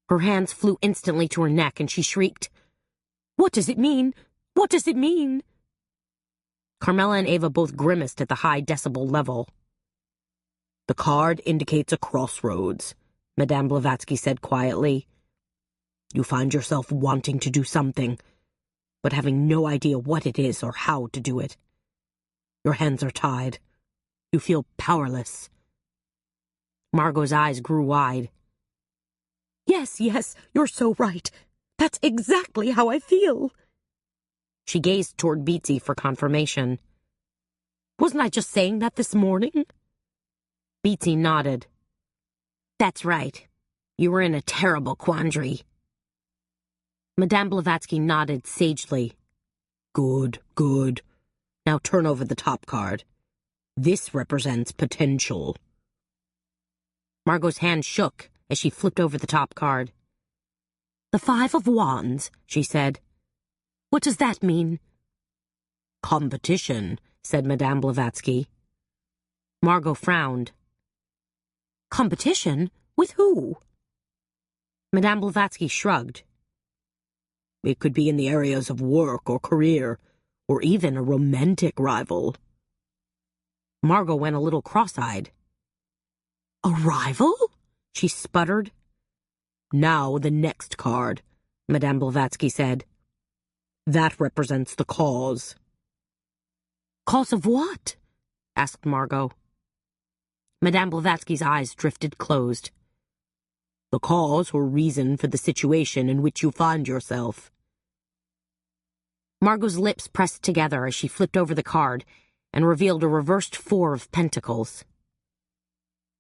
Her hands flew instantly to her neck and she shrieked, "What does it mean? What does it mean?" Carmela and Ava both grimaced at the high decibel level. "The card indicates a crossroads," Madame Blavatsky said quietly. "You find yourself wanting to do something, but having no idea what it is or how to do it. Your hands are tied. You feel powerless." Margot's eyes grew wide. Yes, you're so right. That's exactly how I feel." She gazed toward Beatsy for confirmation. "Wasn't I just saying that this morning?" Beatsy nodded. "That's right. You were in a terrible quandary." Madame Blavatsky nodded sagely. Good. Now turn over the top card. This represents potential." Margot's hand shook as she flipped over the top card. "The 5 of Wands," she said. "What does that mean?" "Competition," said Madame Blavatsky. Margot frowned. "Competition? With who?" Madame Blavatsky shrugged. "It could be in the areas of work or career, or even a romantic rival." Margot went a little cross-eyed. "A rival?" she sputtered. "Now the next card," Madame Blavatsky said. "That represents the cause." "Cause of what?" asked Margot. Madame Blavatsky's eyes drifted closed. The cause or reason for the situation in which you find yourself. Margot's lips pressed together as she flipped over the card and revealed a reversed 4 of pentacles.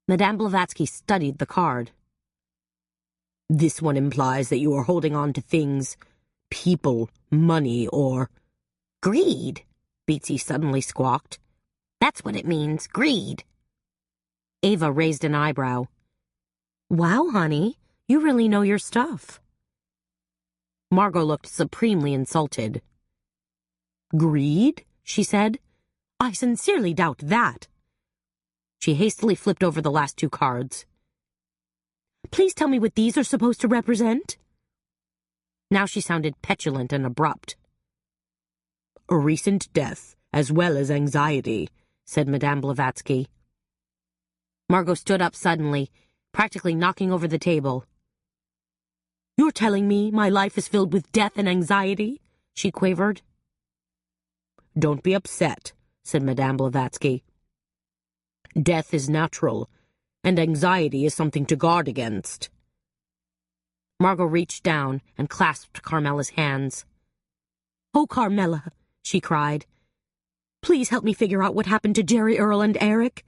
Madame Blavatsky studied the card. This one implies that you are holding on to things, people, money, or... Greed, Beatsy suddenly squawked. That's what it means, greed. Ava raised an eyebrow. Wow, honey, you really know your stuff. Margot looked supremely insulted. Greed? She said. I sincerely doubt that. She hastily flipped over the last 2 cards. Please tell me what these are supposed to represent. Now she sounded petulant and abrupt. A recent death, as well as anxiety, said Madame Blavatsky. Margot stood up suddenly, practically knocking over the table. You're telling me my life is filled with death and anxiety? She quavered. Don't be upset, said Madame Blavatsky. Death is natural, and anxiety is something to guard against. Margot reached down and clasped Carmela's hands. Oh, Carmela, she cried. Please help me figure out what happened to Jerry Earl and Eric.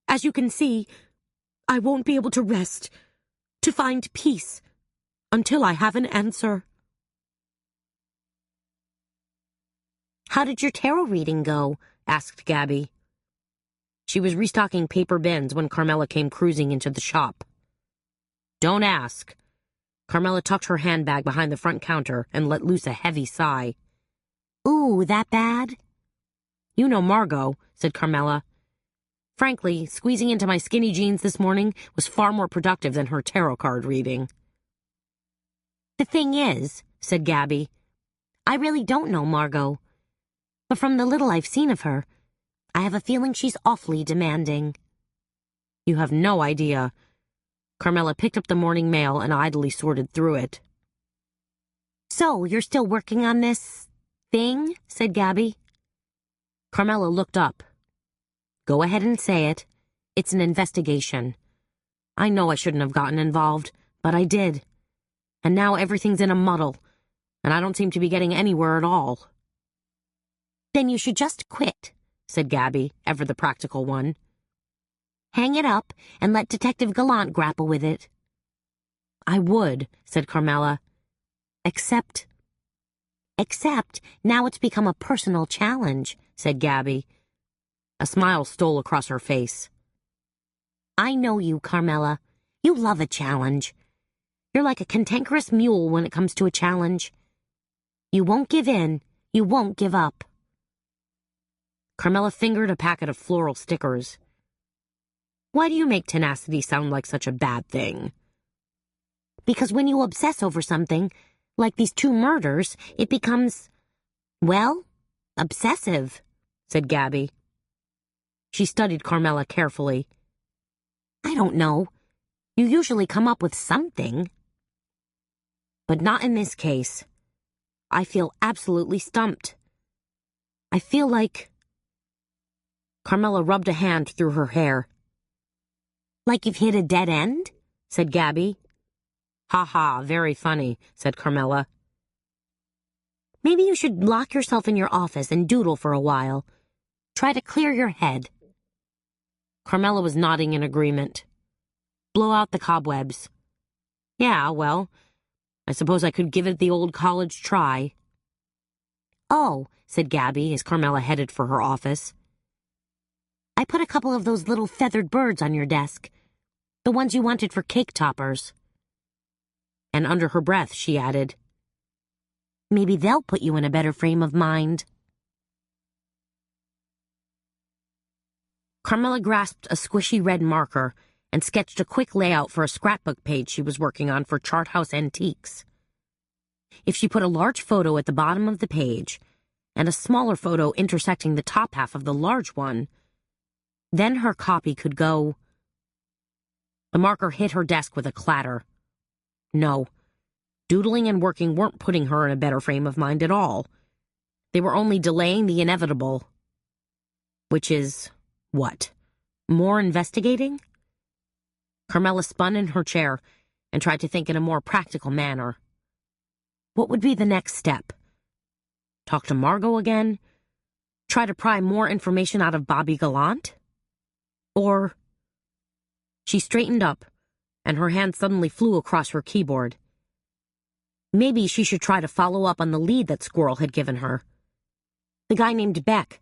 As you can see, I won't be able to rest, to find peace, until I have an answer. How did your tarot reading go? Asked Gabby. She was restocking paper bins when Carmela came cruising into the shop. Don't ask. Carmela tucked her handbag behind the front counter and let loose a heavy sigh. Ooh, that bad? You know Margot, said Carmela. Frankly, squeezing into my skinny jeans this morning was far more productive than her tarot card reading. The thing is, said Gabby, I really don't know Margot. But from the little I've seen of her, I have a feeling she's awfully demanding. You have no idea. Carmela picked up the morning mail and idly sorted through it. So, you're still working on this thing? Said Gabby. Carmela looked up. Go ahead and say it. It's an investigation. I know I shouldn't have gotten involved, but I did. And now everything's in a muddle, and I don't seem to be getting anywhere at all. Then you should just quit, said Gabby, ever the practical one. Hang it up and let Detective Gallant grapple with it. I would, said Carmela. Except now it's become a personal challenge, said Gabby. A smile stole across her face. I know you, Carmela. You love a challenge. You're like a cantankerous mule when it comes to a challenge. You won't give in. You won't give up. Carmela fingered a packet of floral stickers. Why do you make tenacity sound like such a bad thing? Because when you obsess over something, like these 2 murders, it becomes, well, obsessive, said Gabby. She studied Carmela carefully. I don't know. You usually come up with something. But not in this case. I feel absolutely stumped. I feel like... Carmela rubbed a hand through her hair. Like you've hit a dead end? Said Gabby. Ha ha, very funny, said Carmela. Maybe you should lock yourself in your office and doodle for a while. Try to clear your head. Carmela was nodding in agreement. Blow out the cobwebs. Yeah, well, I suppose I could give it the old college try. Oh, said Gabby as Carmela headed for her office. I put a couple of those little feathered birds on your desk. The ones you wanted for cake toppers. And under her breath, she added, Maybe they'll put you in a better frame of mind. Carmela grasped a squishy red marker and sketched a quick layout for a scrapbook page she was working on for Chart House Antiques. If she put a large photo at the bottom of the page and a smaller photo intersecting the top half of the large one, then her copy could go... The marker hit her desk with a clatter. No, doodling and working weren't putting her in a better frame of mind at all. They were only delaying the inevitable. Which is... what? More investigating? Carmela spun in her chair and tried to think in a more practical manner. What would be the next step? Talk to Margot again? Try to pry more information out of Bobby Gallant? Or... She straightened up, and her hand suddenly flew across her keyboard. Maybe she should try to follow up on the lead that Squirrel had given her. The guy named Beck,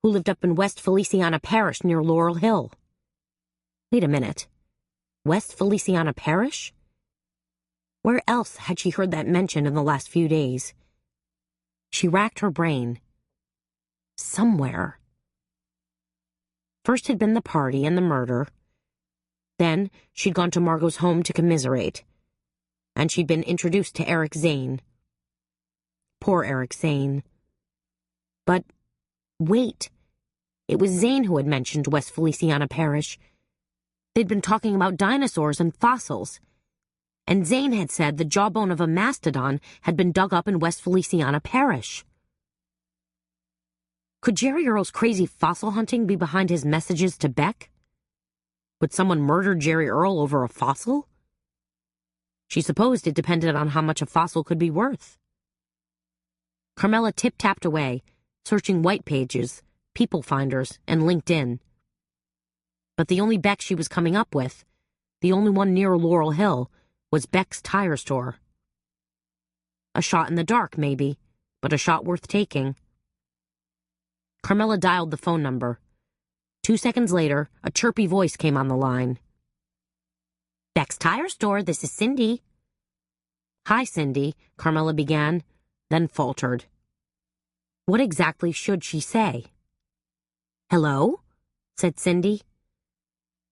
who lived up in West Feliciana Parish near Laurel Hill. Wait a minute. West Feliciana Parish? Where else had she heard that mentioned in the last few days? She racked her brain. Somewhere. First had been the party and the murder. Then she'd gone to Margot's home to commiserate. And she'd been introduced to Eric Zane. Poor Eric Zane. But, wait. It was Zane who had mentioned West Feliciana Parish. They'd been talking about dinosaurs and fossils. And Zane had said the jawbone of a mastodon had been dug up in West Feliciana Parish. Could Jerry Earl's crazy fossil hunting be behind his messages to Beck? Would someone murder Jerry Earl over a fossil? She supposed it depended on how much a fossil could be worth. Carmela tip-tapped away, searching white pages, people finders, and LinkedIn. But the only Beck she was coming up with, the only one near Laurel Hill, was Beck's tire store. A shot in the dark, maybe, but a shot worth taking. Carmela dialed the phone number. 2 seconds later, a chirpy voice came on the line. Beck's tire store, this is Cindy. Hi, Cindy, Carmela began, then faltered. What exactly should she say? Hello? Said Cindy.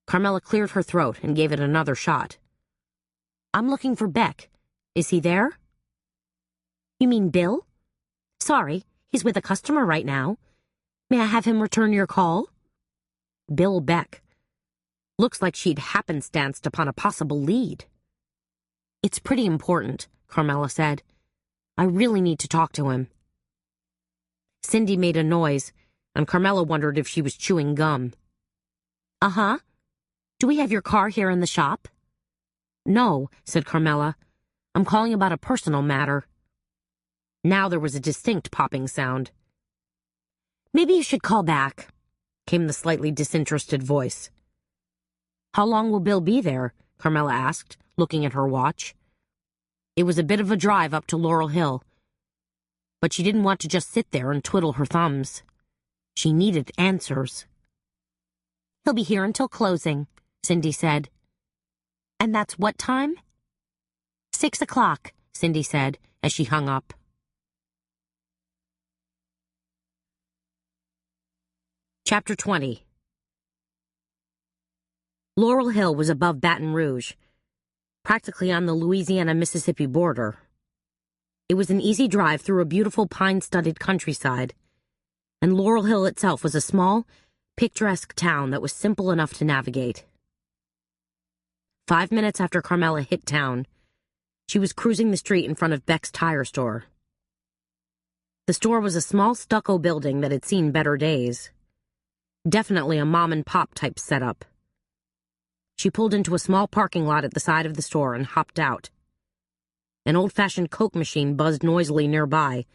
Carmela cleared her throat and gave it another shot. I'm looking for Beck. Is he there? You mean Bill? Sorry, he's with a customer right now. May I have him return your call? Bill Beck. Looks like she'd happenstanced upon a possible lead. It's pretty important, Carmela said. I really need to talk to him. Cindy made a noise, and Carmela wondered if she was chewing gum. Uh-huh. Do we have your car here in the shop? No, said Carmela. I'm calling about a personal matter. Now there was a distinct popping sound. Maybe you should call back, came the slightly disinterested voice. How long will Bill be there? Carmela asked, looking at her watch. It was a bit of a drive up to Laurel Hill, but she didn't want to just sit there and twiddle her thumbs. She needed answers. He'll be here until closing, Cindy said. And that's what time? 6 o'clock, Cindy said, as she hung up. Chapter 20. Laurel Hill was above Baton Rouge, practically on the Louisiana-Mississippi border. It was an easy drive through a beautiful pine-studded countryside, and Laurel Hill itself was a small, picturesque town that was simple enough to navigate. 5 minutes after Carmela hit town, she was cruising the street in front of Beck's tire store. The store was a small stucco building that had seen better days. Definitely a mom-and-pop type setup. She pulled into a small parking lot at the side of the store and hopped out. An old-fashioned Coke machine buzzed noisily nearby,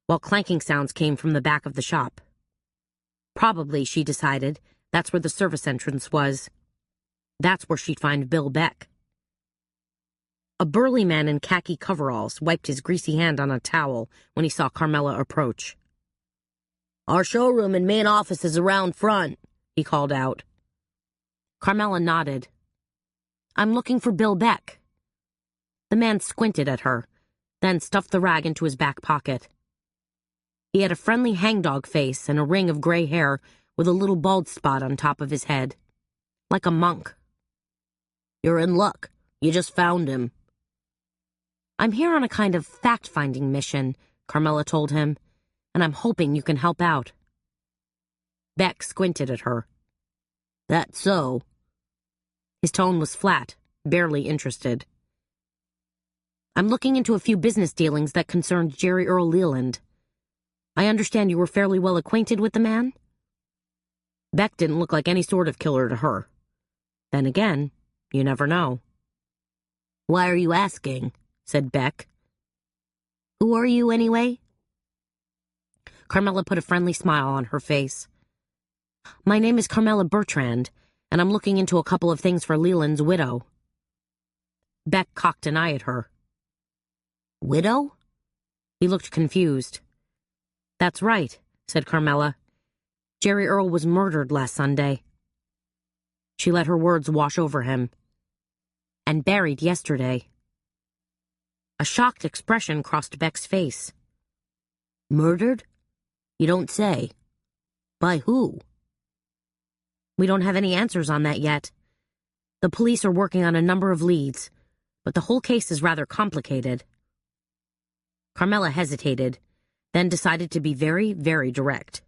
while clanking sounds came from the back of the shop. Probably, she decided, that's where the service entrance was. That's where she'd find Bill Beck. A burly man in khaki coveralls wiped his greasy hand on a towel when he saw Carmela approach. Our showroom and main office is around front, he called out. Carmela nodded. I'm looking for Bill Beck. The man squinted at her, then stuffed the rag into his back pocket. He had a friendly hangdog face and a ring of gray hair with a little bald spot on top of his head. Like a monk. You're in luck. You just found him. I'm here on a kind of fact-finding mission, Carmela told him, and I'm hoping you can help out. Beck squinted at her. That's so. His tone was flat, barely interested. I'm looking into a few business dealings that concerned Jerry Earl Leland. I understand you were fairly well acquainted with the man? Beck didn't look like any sort of killer to her. Then again, you never know. Why are you asking? Said Beck. Who are you, anyway? Carmela put a friendly smile on her face. My name is Carmela Bertrand, and I'm looking into a couple of things for Leland's widow. Beck cocked an eye at her. Widow? He looked confused. That's right, said Carmela. Jerry Earl was murdered last Sunday. She let her words wash over him. And buried yesterday. A shocked expression crossed Beck's face. Murdered? You don't say. By who? We don't have any answers on that yet. The police are working on a number of leads, but the whole case is rather complicated. Carmela hesitated, then decided to be very, very direct.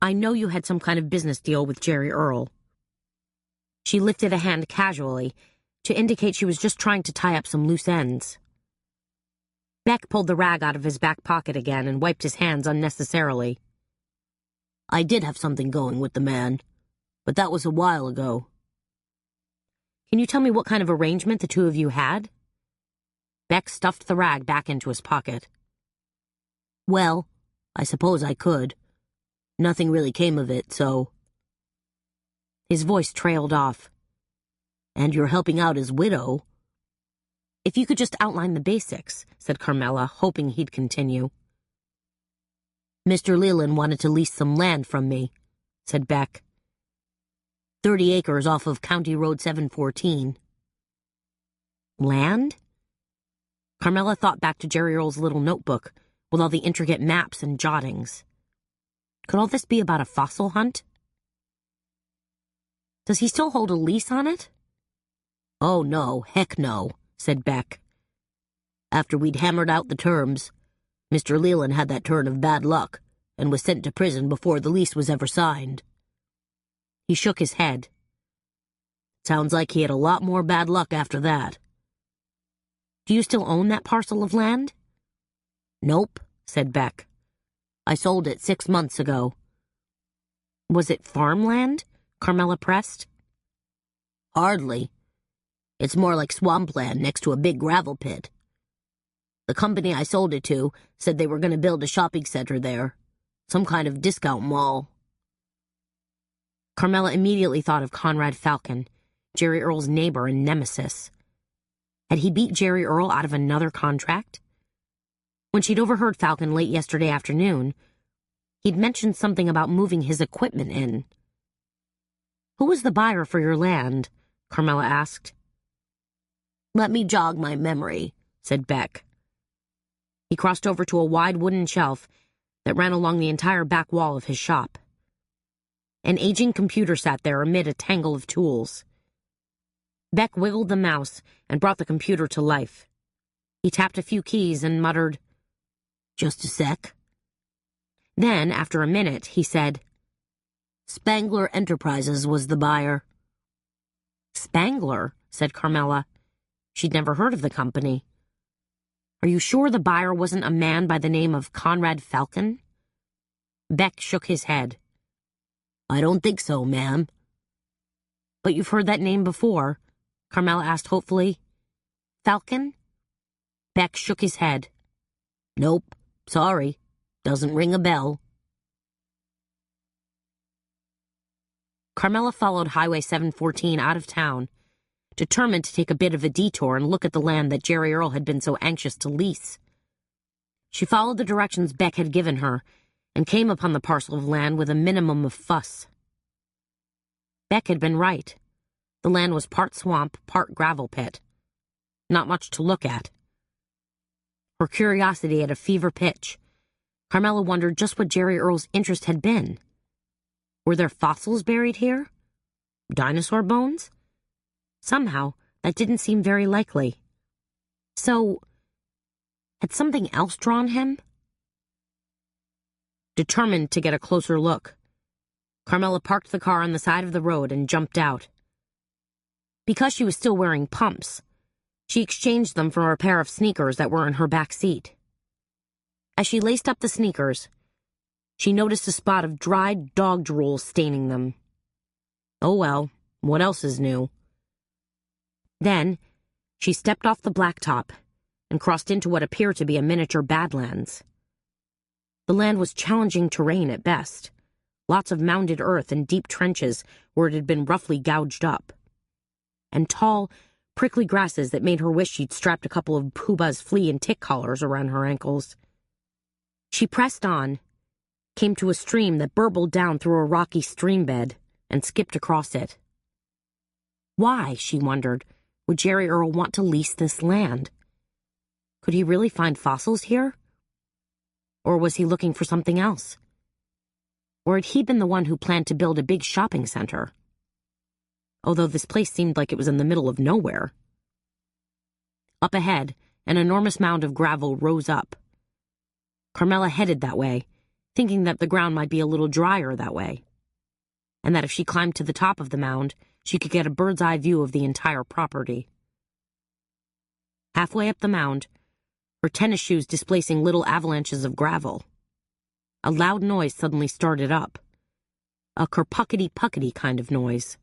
I know you had some kind of business deal with Jerry Earl. She lifted a hand casually to indicate she was just trying to tie up some loose ends. Beck pulled the rag out of his back pocket again and wiped his hands unnecessarily. I did have something going with the man, but that was a while ago. Can you tell me what kind of arrangement the two of you had? Beck stuffed the rag back into his pocket. Well, I suppose I could. Nothing really came of it, so... His voice trailed off. And you're helping out his widow. If you could just outline the basics, said Carmela, hoping he'd continue. Mr. Leland wanted to lease some land from me, said Beck. 30 acres off of County Road 714. Land? Carmela thought back to Jerry Earl's little notebook with all the intricate maps and jottings. Could all this be about a fossil hunt? Does he still hold a lease on it? Oh, no, heck no, said Beck. After we'd hammered out the terms, Mr. Leland had that turn of bad luck and was sent to prison before the lease was ever signed. He shook his head. Sounds like he had a lot more bad luck after that. Do you still own that parcel of land? Nope, said Beck. I sold it 6 months ago. Was it farmland? Carmela pressed. Hardly. It's more like swampland next to a big gravel pit. The company I sold it to said they were going to build a shopping center there. Some kind of discount mall. Carmela immediately thought of Conrad Falcon, Jerry Earl's neighbor and nemesis. Had he beat Jerry Earl out of another contract? When she'd overheard Falcon late yesterday afternoon, he'd mentioned something about moving his equipment in. Who was the buyer for your land? Carmela asked. Let me jog my memory, said Beck. He crossed over to a wide wooden shelf that ran along the entire back wall of his shop. An aging computer sat there amid a tangle of tools. Beck wiggled the mouse and brought the computer to life. He tapped a few keys and muttered, Just a sec. Then, after a minute, he said, Spangler Enterprises was the buyer. Spangler, said Carmela. She'd never heard of the company. Are you sure the buyer wasn't a man by the name of Conrad Falcon? Beck shook his head. I don't think so, ma'am. But you've heard that name before, Carmela asked hopefully. Falcon? Beck shook his head. Nope, sorry. Doesn't ring a bell. Carmela followed Highway 714 out of town, determined to take a bit of a detour and look at the land that Jerry Earl had been so anxious to lease. She followed the directions Beck had given her and came upon the parcel of land with a minimum of fuss. Beck had been right. The land was part swamp, part gravel pit. Not much to look at. Her curiosity at a fever pitch, Carmela wondered just what Jerry Earl's interest had been. Were there fossils buried here? Dinosaur bones? Somehow, that didn't seem very likely. So, had something else drawn him? Determined to get a closer look, Carmela parked the car on the side of the road and jumped out. Because she was still wearing pumps, she exchanged them for a pair of sneakers that were in her back seat. As she laced up the sneakers, she noticed a spot of dried dog drool staining them. Oh well, what else is new? Then, She stepped off the blacktop and crossed into what appeared to be a miniature Badlands. The land was challenging terrain at best, lots of mounded earth and deep trenches where it had been roughly gouged up, and tall, prickly grasses that made her wish she'd strapped a couple of Puba's flea and tick collars around her ankles. She pressed on, came to a stream that burbled down through a rocky stream bed, and skipped across it. Why, she wondered, would Jerry Earl want to lease this land? Could he really find fossils here? Or was he looking for something else? Or had he been the one who planned to build a big shopping center? Although this place seemed like it was in the middle of nowhere. Up ahead, an enormous mound of gravel rose up. Carmela headed that way, thinking that the ground might be a little drier that way, and that if she climbed to the top of the mound, she could get a bird's-eye view of the entire property. Halfway up the mound, her tennis shoes displacing little avalanches of gravel. A loud noise suddenly started up. A kerpuckety-puckety kind of noise.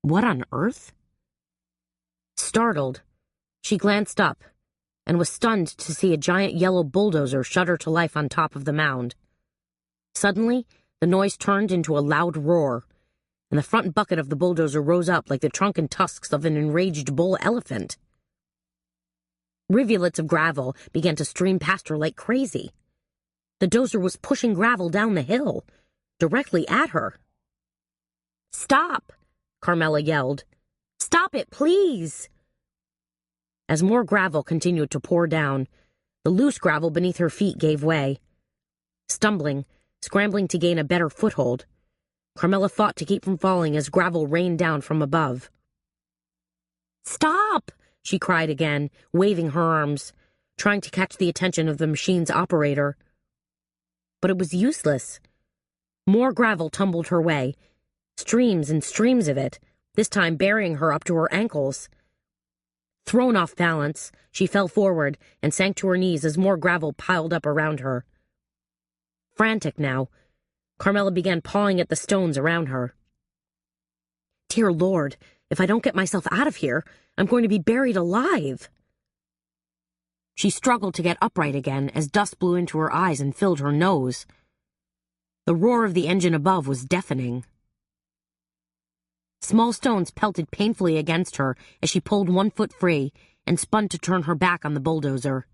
What on earth? Startled, she glanced up and was stunned to see a giant yellow bulldozer shudder to life on top of the mound. Suddenly, the noise turned into a loud roar, and the front bucket of the bulldozer rose up like the trunk and tusks of an enraged bull elephant. Rivulets of gravel began to stream past her like crazy. The dozer was pushing gravel down the hill, directly at her. "Stop!" Carmela yelled. "Stop it, please!" As more gravel continued to pour down, the loose gravel beneath her feet gave way. Stumbling, scrambling to gain a better foothold, Carmela fought to keep from falling as gravel rained down from above. "Stop!" she cried again, waving her arms, trying to catch the attention of the machine's operator. But it was useless. More gravel tumbled her way, streams and streams of it, this time burying her up to her ankles. Thrown off balance, she fell forward and sank to her knees as more gravel piled up around her. Frantic now, Carmela began pawing at the stones around her. "Dear Lord, if I don't get myself out of here, I'm going to be buried alive." She struggled to get upright again as dust blew into her eyes and filled her nose. The roar of the engine above was deafening. Small stones pelted painfully against her as she pulled one foot free and spun to turn her back on the bulldozer.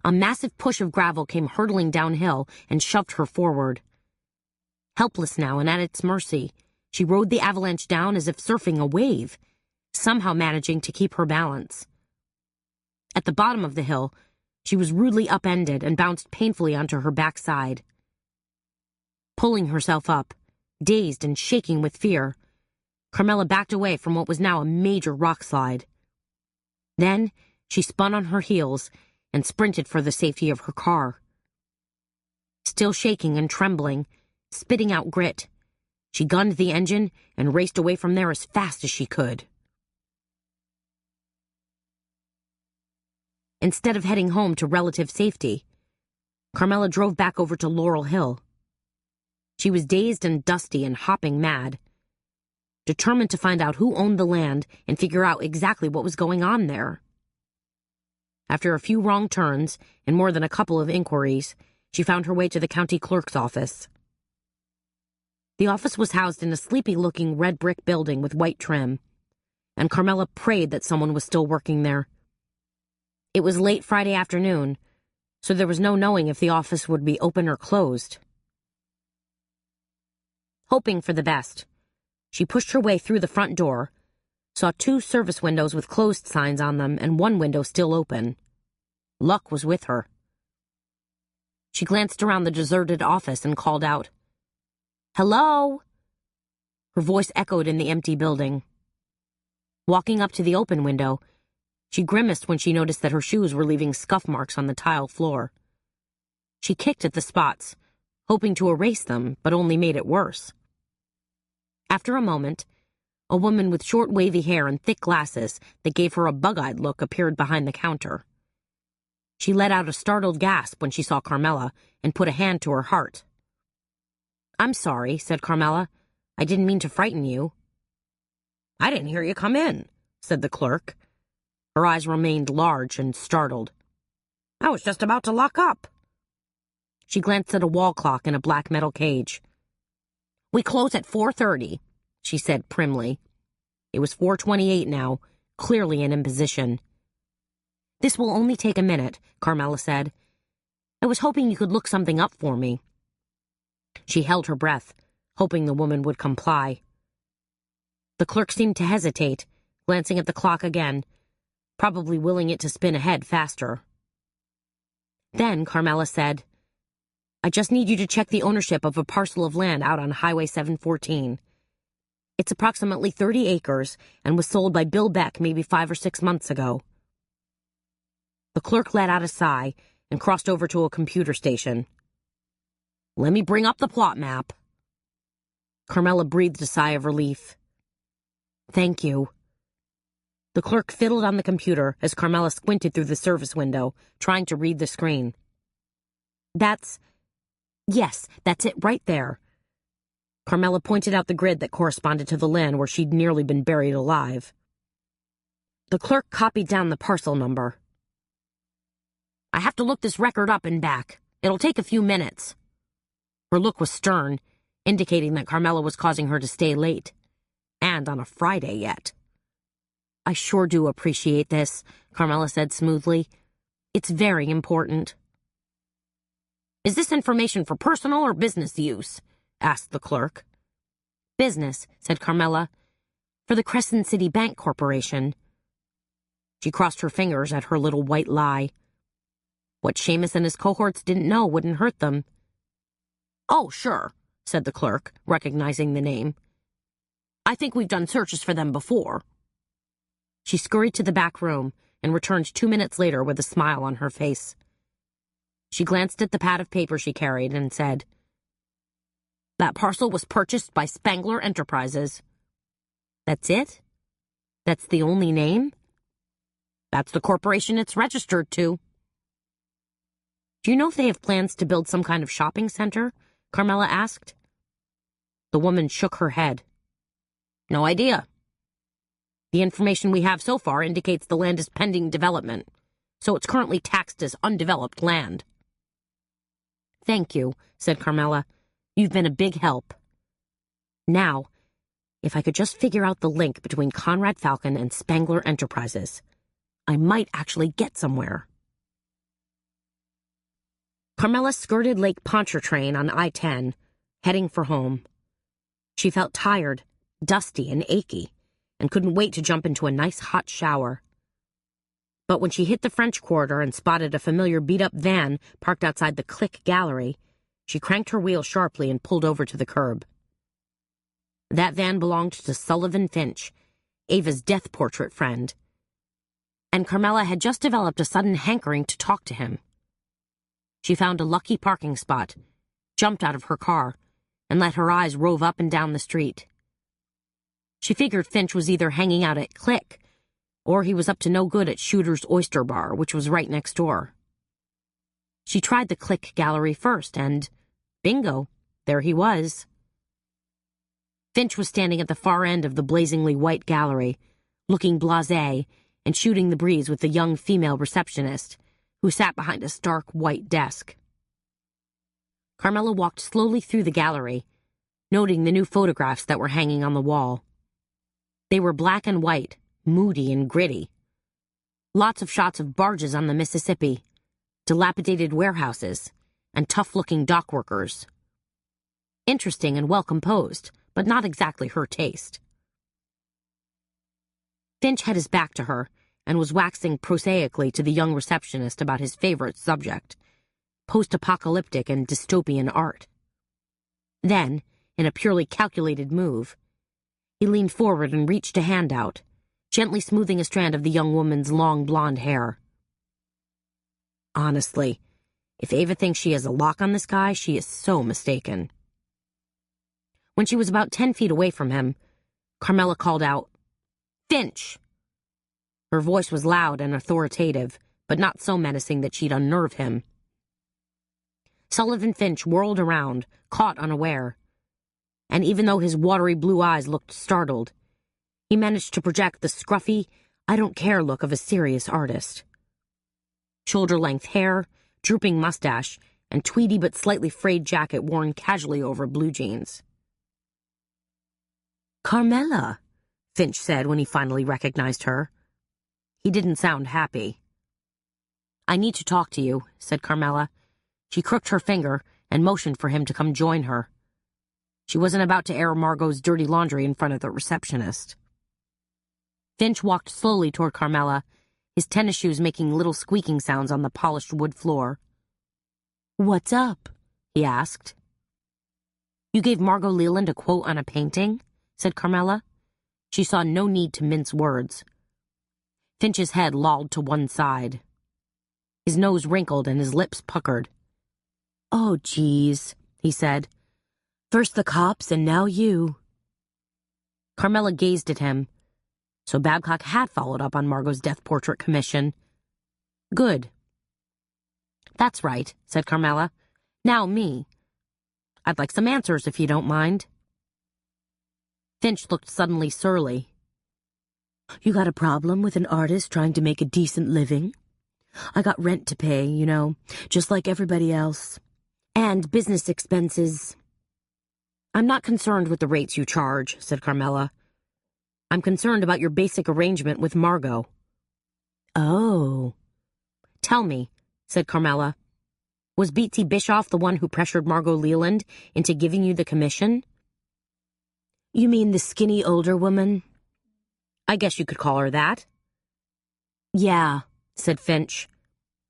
A massive push of gravel came hurtling downhill and shoved her forward. Helpless now and at its mercy, she rode the avalanche down as if surfing a wave, somehow managing to keep her balance. At the bottom of the hill, she was rudely upended and bounced painfully onto her backside. Pulling herself up, dazed and shaking with fear, Carmela backed away from what was now a major rock slide. Then she spun on her heels and sprinted for the safety of her car. Still shaking and trembling, spitting out grit, she gunned the engine and raced away from there as fast as she could. Instead of heading home to relative safety, Carmela drove back over to Laurel Hill. She was dazed and dusty and hopping mad, determined to find out who owned the land and figure out exactly what was going on there. After a few wrong turns and more than a couple of inquiries, she found her way to the county clerk's office. The office was housed in a sleepy-looking red brick building with white trim, and Carmela prayed that someone was still working there. It was late Friday afternoon, so there was no knowing if the office would be open or closed. Hoping for the best, she pushed her way through the front door, saw 2 service windows with closed signs on them and one window still open. Luck was with her. She glanced around the deserted office and called out, "Hello?" Her voice echoed in the empty building. Walking up to the open window, she grimaced when she noticed that her shoes were leaving scuff marks on the tile floor. She kicked at the spots, hoping to erase them, but only made it worse. After a moment, a woman with short wavy hair and thick glasses that gave her a bug-eyed look appeared behind the counter. She let out a startled gasp when she saw Carmela and put a hand to her heart. "I'm sorry," said Carmela. "I didn't mean to frighten you." "I didn't hear you come in," said the clerk. Her eyes remained large and startled. I was just about to lock up. She glanced at a wall clock in a black metal cage. We close at 4:30, she said primly. It was 4:28 now, clearly an imposition. This will only take a minute, Carmela said. I was hoping you could look something up for me. She held her breath, hoping the woman would comply. The clerk seemed to hesitate, glancing at the clock again, probably willing it to spin ahead faster. Then Carmela said, I just need you to check the ownership of a parcel of land out on Highway 714. It's approximately 30 acres and was sold by Bill Beck maybe 5 or 6 months ago. The clerk let out a sigh and crossed over to a computer station. Let me bring up the plot map. Carmela breathed a sigh of relief. Thank you. The clerk fiddled on the computer as Carmela squinted through the service window, trying to read the screen. Yes, that's it right there. Carmela pointed out the grid that corresponded to the land where she'd nearly been buried alive. The clerk copied down the parcel number. I have to look this record up and back. It'll take a few minutes. Her look was stern, indicating that Carmela was causing her to stay late. And on a Friday yet. I sure do appreciate this, Carmela said smoothly. It's very important. Is this information for personal or business use? Asked the clerk. Business, said Carmela. For the Crescent City Bank Corporation. She crossed her fingers at her little white lie. What Seamus and his cohorts didn't know wouldn't hurt them. Oh, sure, said the clerk, recognizing the name. I think we've done searches for them before. She scurried to the back room and returned 2 minutes later with a smile on her face. She glanced at the pad of paper she carried and said, That parcel was purchased by Spangler Enterprises. That's it? That's the only name? That's the corporation it's registered to. Do you know if they have plans to build some kind of shopping center? Carmela asked. The woman shook her head. No idea. The information we have so far indicates the land is pending development, so it's currently taxed as undeveloped land. Thank you, said Carmela. You've been a big help. Now, if I could just figure out the link between Conrad Falcon and Spangler Enterprises, I might actually get somewhere. Carmela skirted Lake Pontchartrain on I-10, heading for home. She felt tired, dusty, and achy, and couldn't wait to jump into a nice hot shower. But when she hit the French Quarter and spotted a familiar beat-up van parked outside the Click Gallery, she cranked her wheel sharply and pulled over to the curb. That van belonged to Sullivan Finch, Ava's death portrait friend, and Carmela had just developed a sudden hankering to talk to him. She found a lucky parking spot, jumped out of her car, and let her eyes rove up and down the street. She figured Finch was either hanging out at Click, or he was up to no good at Shooter's Oyster Bar, which was right next door. She tried the Click Gallery first, and bingo, there he was. Finch was standing at the far end of the blazingly white gallery, looking blasé and shooting the breeze with the young female receptionist, who sat behind a stark white desk. Carmela walked slowly through the gallery, noting the new photographs that were hanging on the wall. They were black and white, moody and gritty. Lots of shots of barges on the Mississippi, dilapidated warehouses, and tough-looking dock workers. Interesting and well-composed, but not exactly her taste. Finch had his back to her and was waxing prosaically to the young receptionist about his favorite subject, post-apocalyptic and dystopian art. Then, in a purely calculated move, he leaned forward and reached a hand out, gently smoothing a strand of the young woman's long blonde hair. Honestly, if Ava thinks she has a lock on this guy, she is so mistaken. When she was about 10 feet away from him, Carmela called out, "Finch!" Her voice was loud and authoritative, but not so menacing that she'd unnerve him. Sullivan Finch whirled around, caught unaware, and even though his watery blue eyes looked startled, He managed to project the scruffy, I-don't-care look of a serious artist. Shoulder-length hair, drooping mustache, and tweedy but slightly frayed jacket worn casually over blue jeans. "Carmela," Finch said when he finally recognized her. He didn't sound happy. "I need to talk to you," said Carmela. She crooked her finger and motioned for him to come join her. She wasn't about to air Margot's dirty laundry in front of the receptionist. Finch walked slowly toward Carmela, his tennis shoes making little squeaking sounds on the polished wood floor. "What's up?" he asked. "You gave Margot Leland a quote on a painting?" said Carmela. She saw no need to mince words. Finch's head lolled to one side. His nose wrinkled and his lips puckered. "Oh, geez," he said. "First the cops and now you." Carmela gazed at him. So Babcock had followed up on Margot's death portrait commission. "Good." "That's right," said Carmela. "Now me. I'd like some answers if you don't mind." Finch looked suddenly surly. "You got a problem with an artist trying to make a decent living? I got rent to pay, just like everybody else. And business expenses." "I'm not concerned with the rates you charge," said Carmela. "I'm concerned about your basic arrangement with Margot." "Oh." "Tell me," said Carmela. "Was Betsy Bischoff the one who pressured Margot Leland into giving you the commission?" "You mean the skinny older woman?" "I guess you could call her that." "Yeah," said Finch.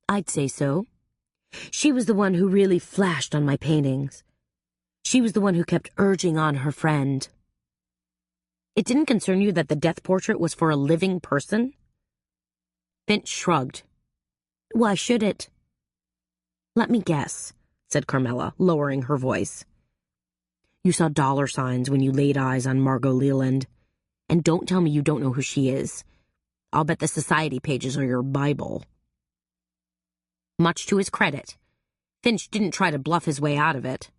"I'd say so. She was the one who really flashed on my paintings. She was the one who kept urging on her friend." "It didn't concern you that the death portrait was for a living person?" Finch shrugged. "Why should it?" "Let me guess," said Carmela, lowering her voice. "You saw dollar signs when you laid eyes on Margot Leland. And don't tell me you don't know who she is. I'll bet the society pages are your Bible." Much to his credit, Finch didn't try to bluff his way out of it.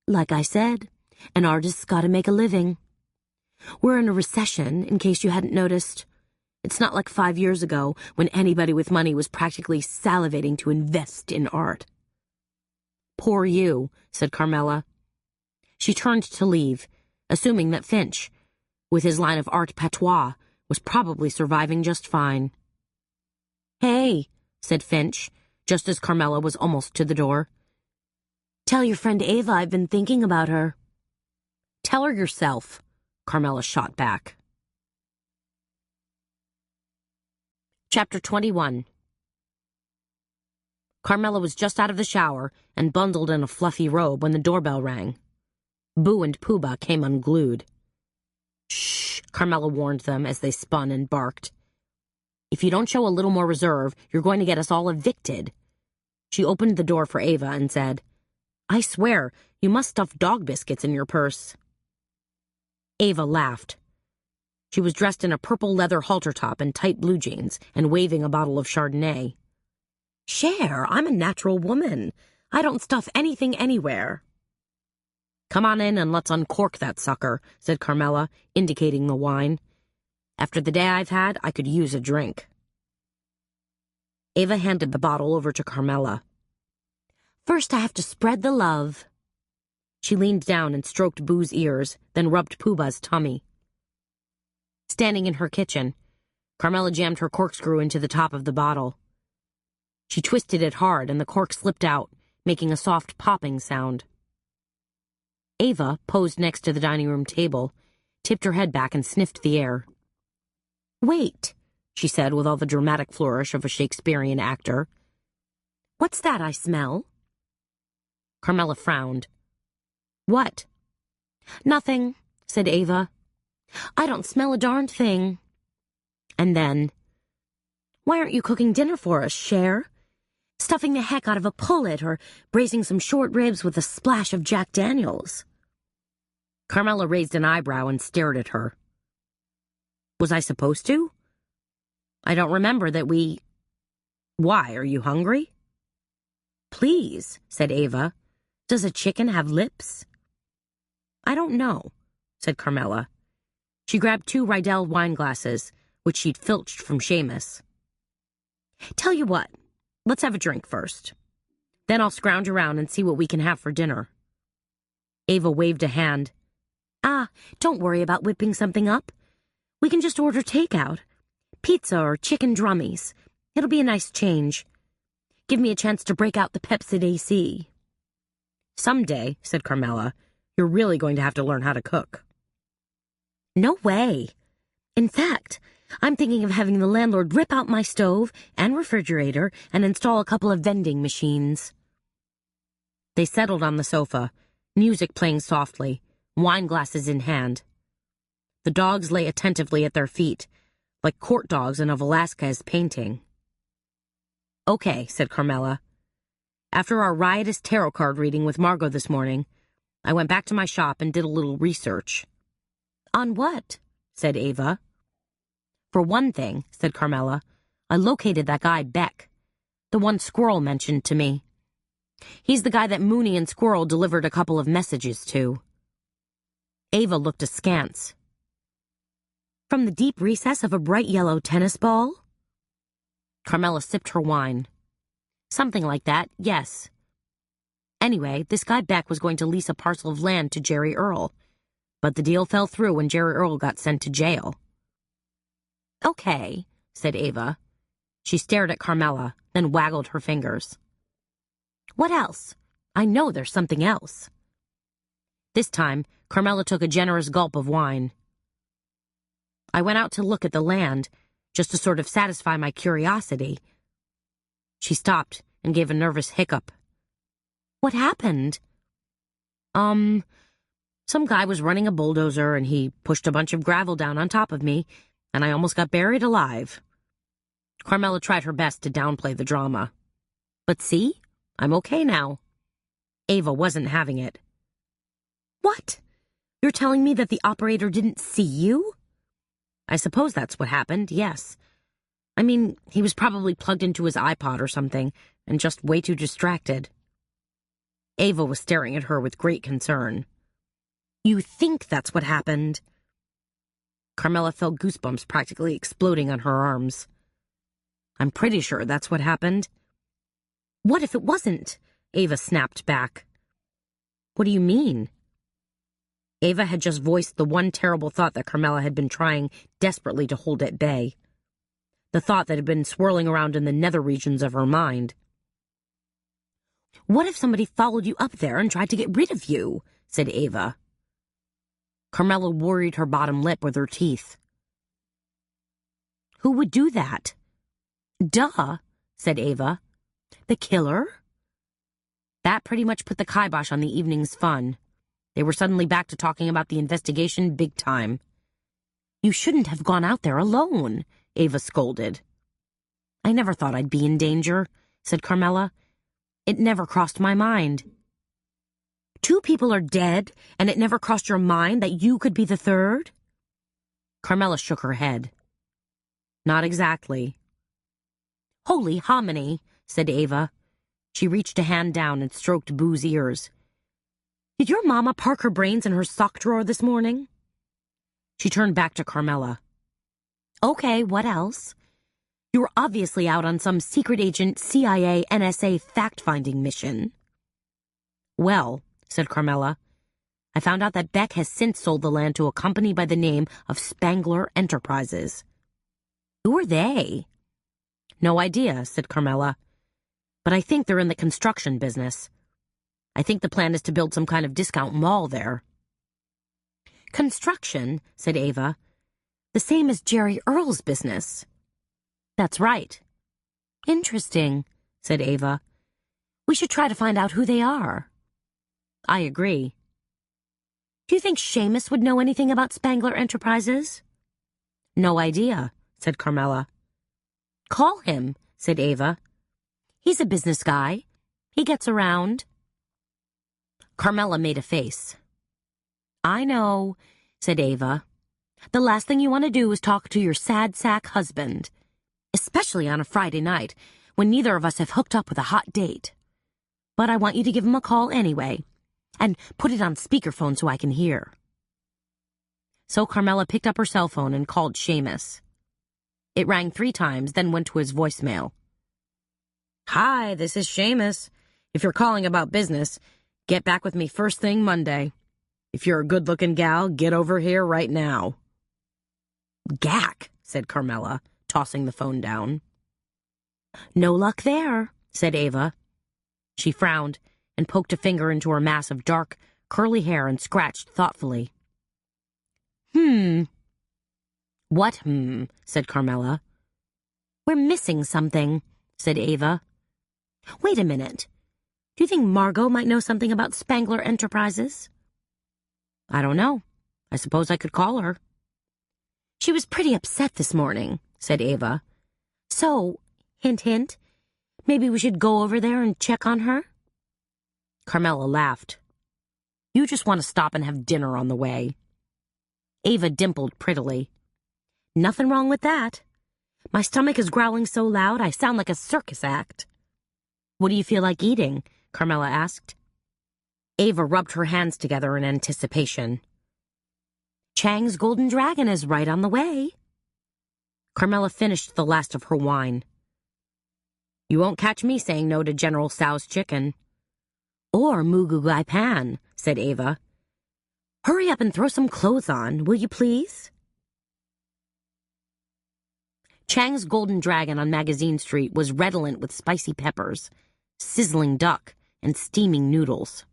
"Like I said, an artist's got to make a living. We're in a recession, in case you hadn't noticed. It's not like 5 years ago when anybody with money was practically salivating to invest in art." "Poor you," said Carmela. She turned to leave, assuming that Finch, with his line of art patois, was probably surviving just fine. "Hey," said Finch, just as Carmela was almost to the door. "Tell your friend Ava I've been thinking about her." "Tell her yourself," Carmela shot back. Chapter 21. Carmela was just out of the shower and bundled in a fluffy robe when the doorbell rang. Boo and Pooba came unglued. "Shh," Carmela warned them as they spun and barked. "If you don't show a little more reserve, you're going to get us all evicted." She opened the door for Ava and said, "I swear, you must stuff dog biscuits in your purse." Ava laughed. She was dressed in a purple leather halter top and tight blue jeans and waving a bottle of Chardonnay. "Cher, I'm a natural woman. I don't stuff anything anywhere." "Come on in and let's uncork that sucker," said Carmela, indicating the wine. "After the day I've had, I could use a drink." Ava handed the bottle over to Carmela. "First I have to spread the love." She leaned down and stroked Boo's ears, then rubbed Pooba's tummy. Standing in her kitchen, Carmela jammed her corkscrew into the top of the bottle. She twisted it hard and the cork slipped out, making a soft popping sound. Ava, posed next to the dining room table, tipped her head back and sniffed the air. "Wait," she said with all the dramatic flourish of a Shakespearean actor. "What's that I smell?" Carmela frowned. "What?" "Nothing," said Ava. "I don't smell a darned thing." And then, "Why aren't you cooking dinner for us, Cher? Stuffing the heck out of a pullet or braising some short ribs with a splash of Jack Daniels?" Carmela raised an eyebrow and stared at her. "Was I supposed to? I don't remember that we... Why, are you hungry?" "Please," said Ava. "Does a chicken have lips?" "I don't know," said Carmela. She grabbed 2 Rydell wine glasses, which she'd filched from Seamus. "Tell you what, let's have a drink first. Then I'll scrounge around and see what we can have for dinner." Ava waved a hand. Don't worry about whipping something up. We can just order takeout. Pizza or chicken drummies. It'll be a nice change. Give me a chance to break out the Pepsid AC. "Someday," said Carmela, "you're really going to have to learn how to cook." "No way. In fact, I'm thinking of having the landlord rip out my stove and refrigerator and install a couple of vending machines." They settled on the sofa, music playing softly, wine glasses in hand. The dogs lay attentively at their feet, like court dogs in a Velázquez painting. "Okay," said Carmela. "After our riotous tarot card reading with Margot this morning, I went back to my shop and did a little research." "On what?" said Ava. "For one thing," said Carmela, "I located that guy Beck, the one Squirrel mentioned to me. He's the guy that Mooney and Squirrel delivered a couple of messages to." Ava looked askance. "From the deep recess of a bright yellow tennis ball?" Carmela sipped her wine. "Something like that, yes. Anyway, this guy Beck was going to lease a parcel of land to Jerry Earl, but the deal fell through when Jerry Earl got sent to jail." "Okay," said Ava. She stared at Carmela, then waggled her fingers. "What else? I know there's something else." This time, Carmela took a generous gulp of wine. "I went out to look at the land, just to sort of satisfy my curiosity." She stopped and gave a nervous hiccup. "What happened?" Some guy was running a bulldozer and he pushed a bunch of gravel down on top of me, and I almost got buried alive." Carmela tried her best to downplay the drama. "But see, I'm okay now." Ava wasn't having it. "What? You're telling me that the operator didn't see you?" "I suppose that's what happened, yes. I mean, he was probably plugged into his iPod or something, and just way too distracted." Ava was staring at her with great concern. "You think that's what happened?" Carmela felt goosebumps practically exploding on her arms. "I'm pretty sure that's what happened." "What if it wasn't?" Ava snapped back. "What do you mean?" Ava had just voiced the one terrible thought that Carmela had been trying desperately to hold at bay. The thought that had been swirling around in the nether regions of her mind. "What if somebody followed you up there and tried to get rid of you?" said Ava. Carmela worried her bottom lip with her teeth. "Who would do that?" "Duh," said Ava. "The killer?" That pretty much put the kibosh on the evening's fun. They were suddenly back to talking about the investigation big time. "You shouldn't have gone out there alone," Ava scolded. "I never thought I'd be in danger," said Carmela. "It never crossed my mind." "2 people are dead, and it never crossed your mind that you could be the third?" Carmela shook her head. "Not exactly." "Holy hominy," said Ava. She reached a hand down and stroked Boo's ears. "Did your mama park her brains in her sock drawer this morning?" She turned back to Carmela. "Okay, what else? You were obviously out on some secret agent CIA NSA fact-finding mission." "Well," said Carmela, "I found out that Beck has since sold the land to a company by the name of Spangler Enterprises." "Who are they?" "No idea," said Carmela. "But I think they're in the construction business. I think the plan is to build some kind of discount mall there." "Construction," said Ava. "The same as Jerry Earl's business." "That's right." "Interesting," said Ava. "We should try to find out who they are." "I agree." "Do you think Seamus would know anything about Spangler Enterprises?" "No idea," said Carmela. "Call him," said Ava. "He's a business guy. He gets around." Carmela made a face. "I know," said Ava. "The last thing you want to do is talk to your sad sack husband, especially on a Friday night when neither of us have hooked up with a hot date. But I want you to give him a call anyway, and put it on speakerphone so I can hear." So Carmela picked up her cell phone and called Seamus. It rang 3 times, then went to his voicemail. "Hi, this is Seamus. If you're calling about business, get back with me first thing Monday. If you're a good-looking gal, get over here right now." "Gack," said Carmela, tossing the phone down. "No luck there," said Ava. She frowned and poked a finger into her mass of dark, curly hair and scratched thoughtfully. "What, said Carmela. "We're missing something," said Ava. "Wait a minute. Do you think Margot might know something about Spangler Enterprises?" "I don't know. I suppose I could call her." "She was pretty upset this morning," said Ava. "So, hint, hint, maybe we should go over there and check on her?" Carmela laughed. "You just want to stop and have dinner on the way." Ava dimpled prettily. "Nothing wrong with that. My stomach is growling so loud I sound like a circus act." "What do you feel like eating?" Carmela asked. Ava rubbed her hands together in anticipation. "Chang's Golden Dragon is right on the way." Carmela finished the last of her wine. "You won't catch me saying no to General Tso's chicken." "Or Mugu Gai Pan," said Ava. "Hurry up and throw some clothes on, will you please?" Chang's Golden Dragon on Magazine Street was redolent with spicy peppers, sizzling duck, and steaming noodles.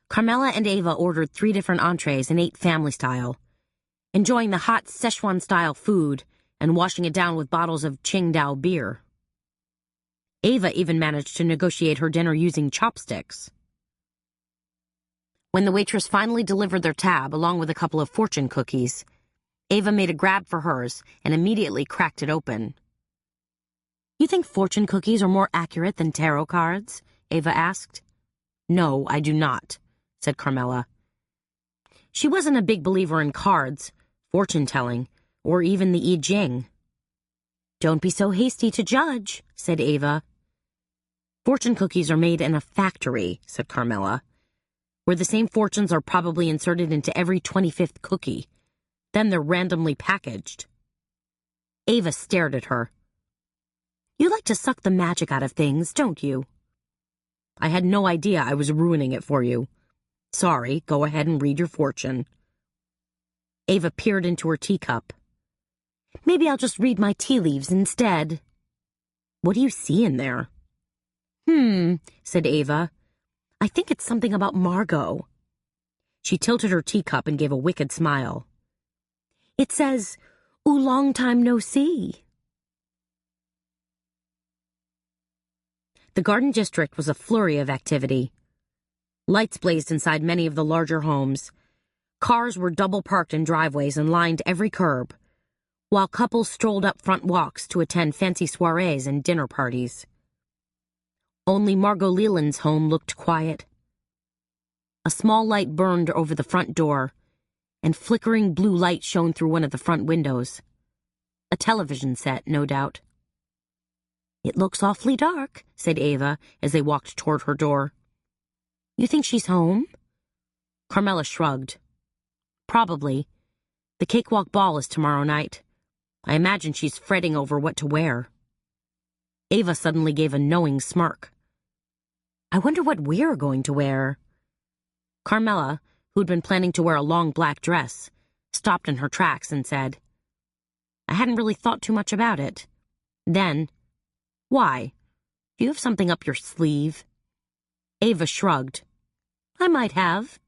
Carmela and Ava ordered 3 different entrees and ate family style, enjoying the hot Szechuan-style food and washing it down with bottles of Qingdao beer. Ava even managed to negotiate her dinner using chopsticks. When the waitress finally delivered their tab along with a couple of fortune cookies, Ava made a grab for hers and immediately cracked it open. "You think fortune cookies are more accurate than tarot cards?" Ava asked. "No, I do not," said Carmela. She wasn't a big believer in cards, fortune-telling, or even the I Ching. "Don't be so hasty to judge," said Ava. "Fortune cookies are made in a factory," said Carmela, "where the same fortunes are probably inserted into every 25th cookie. Then they're randomly packaged." Ava stared at her. "You like to suck the magic out of things, don't you?" "I had no idea I was ruining it for you. Sorry, go ahead and read your fortune." Ava peered into her teacup. "Maybe I'll just read my tea leaves instead." "What do you see in there?" Said Ava. "I think it's something about Margot." She tilted her teacup and gave a wicked smile. "It says, 'Ooh, long time no see.'" The Garden District was a flurry of activity. Lights blazed inside many of the larger homes. Cars were double parked in driveways and lined every curb, while couples strolled up front walks to attend fancy soirees and dinner parties. Only Margot Leland's home looked quiet. A small light burned over the front door, and flickering blue light shone through one of the front windows. A television set, no doubt. "It looks awfully dark," said Ava as they walked toward her door. "You think she's home?" Carmela shrugged. "Probably. The cakewalk ball is tomorrow night. I imagine she's fretting over what to wear." Ava suddenly gave a knowing smirk. "I wonder what we're going to wear." Carmela, who'd been planning to wear a long black dress, stopped in her tracks and said, "I hadn't really thought too much about it." Then, "Why? Do you have something up your sleeve?" Ava shrugged. "I might have."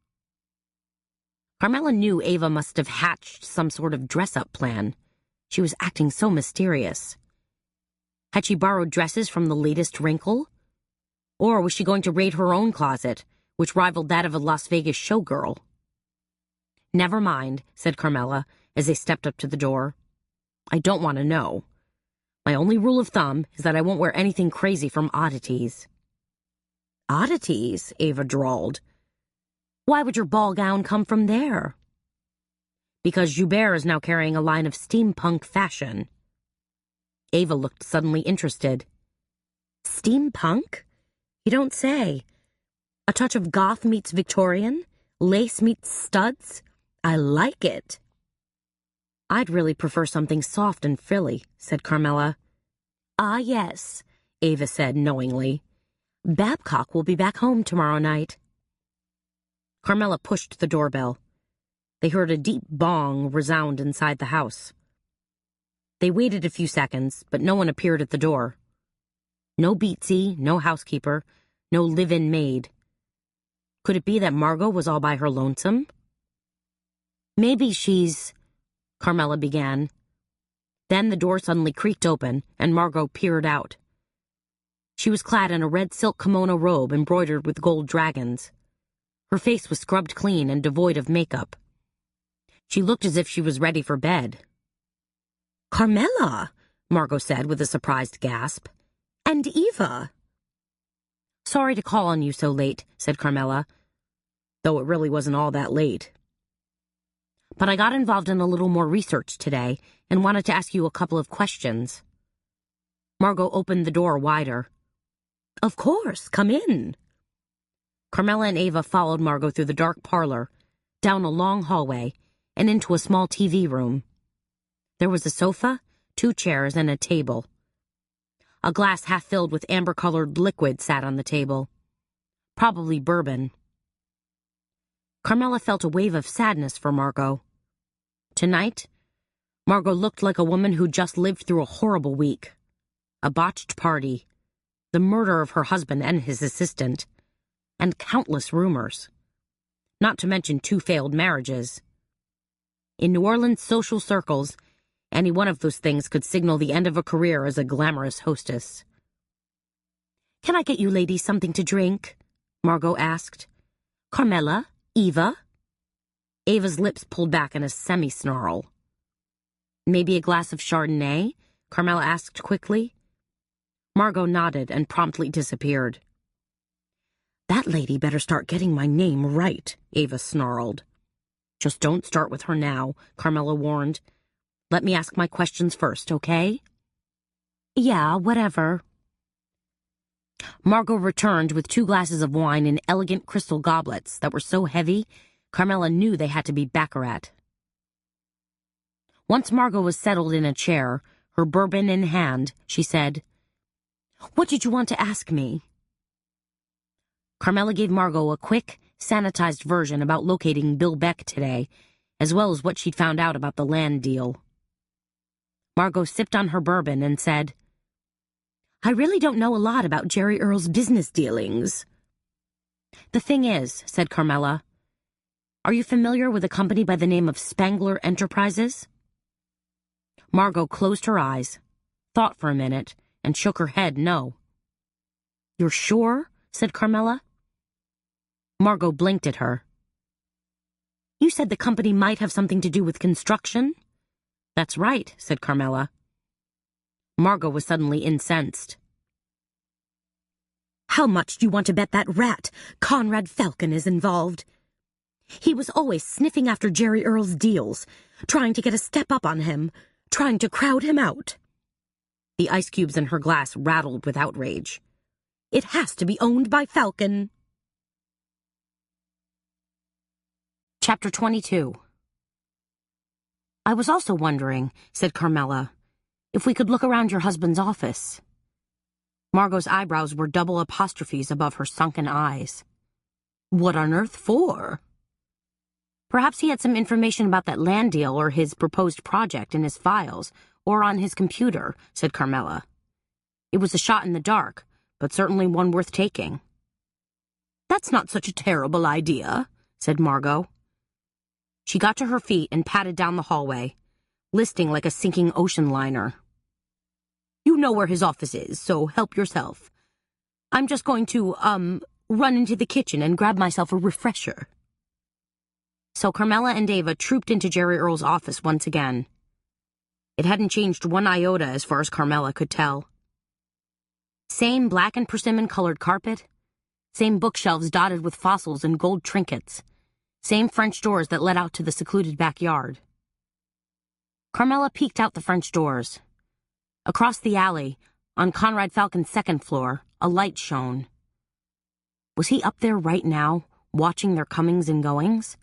Carmela knew Ava must have hatched some sort of dress-up plan. She was acting so mysterious. Had she borrowed dresses from the latest wrinkle? Or was she going to raid her own closet, which rivaled that of a Las Vegas showgirl? "Never mind," said Carmela as they stepped up to the door. "I don't want to know. My only rule of thumb is that I won't wear anything crazy from Oddities." "Oddities?" Ava drawled. "Why would your ball gown come from there?" "Because Joubert is now carrying a line of steampunk fashion." Ava looked suddenly interested. "Steampunk? You don't say. A touch of goth meets Victorian? Lace meets studs? I like it. I'd really prefer something soft and frilly, said Carmela. Ah, yes, Ava said knowingly. Babcock will be back home tomorrow night. Carmela pushed the doorbell. They heard a deep bong resound inside the house. They waited a few seconds, but no one appeared at the door. No Beatsy, no housekeeper, no live-in maid. Could it be that Margot was all by her lonesome? maybe she's... Carmela began. Then the door suddenly creaked open, and Margot peered out. She was clad in a red silk kimono robe embroidered with gold dragons. Her face was scrubbed clean and devoid of makeup. She looked as if she was ready for bed. Carmela, Margot said with a surprised gasp. And Eva. Sorry to call on you so late, said Carmela, though it really wasn't all that late. But I got involved in a little more research today and wanted to ask you a couple of questions. Margot opened the door wider. Of course, come in. Carmela and Ava followed Margot through the dark parlor, down a long hallway, and into a small TV room. There was a sofa, 2 chairs, and a table. A glass half filled with amber-colored liquid sat on the table. Probably bourbon. Carmela felt a wave of sadness for Margot. Tonight, Margot looked like a woman who just lived through a horrible week. A botched party, the murder of her husband and his assistant, and countless rumors. Not to mention 2 failed marriages. In New Orleans social circles, any one of those things could signal the end of a career as a glamorous hostess. Can I get you ladies something to drink? Margot asked. Carmela? Eva? Ava's lips pulled back in a semi-snarl. Maybe a glass of Chardonnay? Carmela asked quickly. Margot nodded and promptly disappeared. That lady better start getting my name right, Ava snarled. Just don't start with her now, Carmela warned. Let me ask my questions first, okay? Yeah, whatever. Margot returned with 2 glasses of wine in elegant crystal goblets that were so heavy, Carmela knew they had to be baccarat. Once Margot was settled in a chair, her bourbon in hand, she said, What did you want to ask me? Carmela gave Margot a quick, sanitized version about locating Bill Beck today, as well as what she'd found out about the land deal. Margot sipped on her bourbon and said, I really don't know a lot about Jerry Earl's business dealings. The thing is, said Carmela, are you familiar with a company by the name of Spangler Enterprises? Margot closed her eyes, thought for a minute, and shook her head no. You're sure? Said Carmela. Margot blinked at her. You said the company might have something to do with construction? That's right, said Carmela. Margot was suddenly incensed. How much do you want to bet that rat, Conrad Falcon, is involved? He was always sniffing after Jerry Earl's deals, trying to get a step up on him, trying to crowd him out. The ice cubes in her glass rattled with outrage. It has to be owned by Falcon. Chapter 22. I was also wondering, said Carmela, if we could look around your husband's office. Margot's eyebrows were double apostrophes above her sunken eyes. What on earth for? Perhaps he had some information about that land deal or his proposed project in his files, or on his computer, said Carmela. It was a shot in the dark, but certainly one worth taking. That's not such a terrible idea, said Margot. She got to her feet and padded down the hallway, listing like a sinking ocean liner. You know where his office is, so help yourself. I'm just going to, run into the kitchen and grab myself a refresher. So Carmela and Ava trooped into Jerry Earl's office once again. It hadn't changed one iota as far as Carmela could tell. Same black and persimmon-colored carpet, same bookshelves dotted with fossils and gold trinkets, same French doors that led out to the secluded backyard. Carmela peeked out the French doors. Across the alley, on Conrad Falcon's second floor, a light shone. Was he up there right now, watching their comings and goings?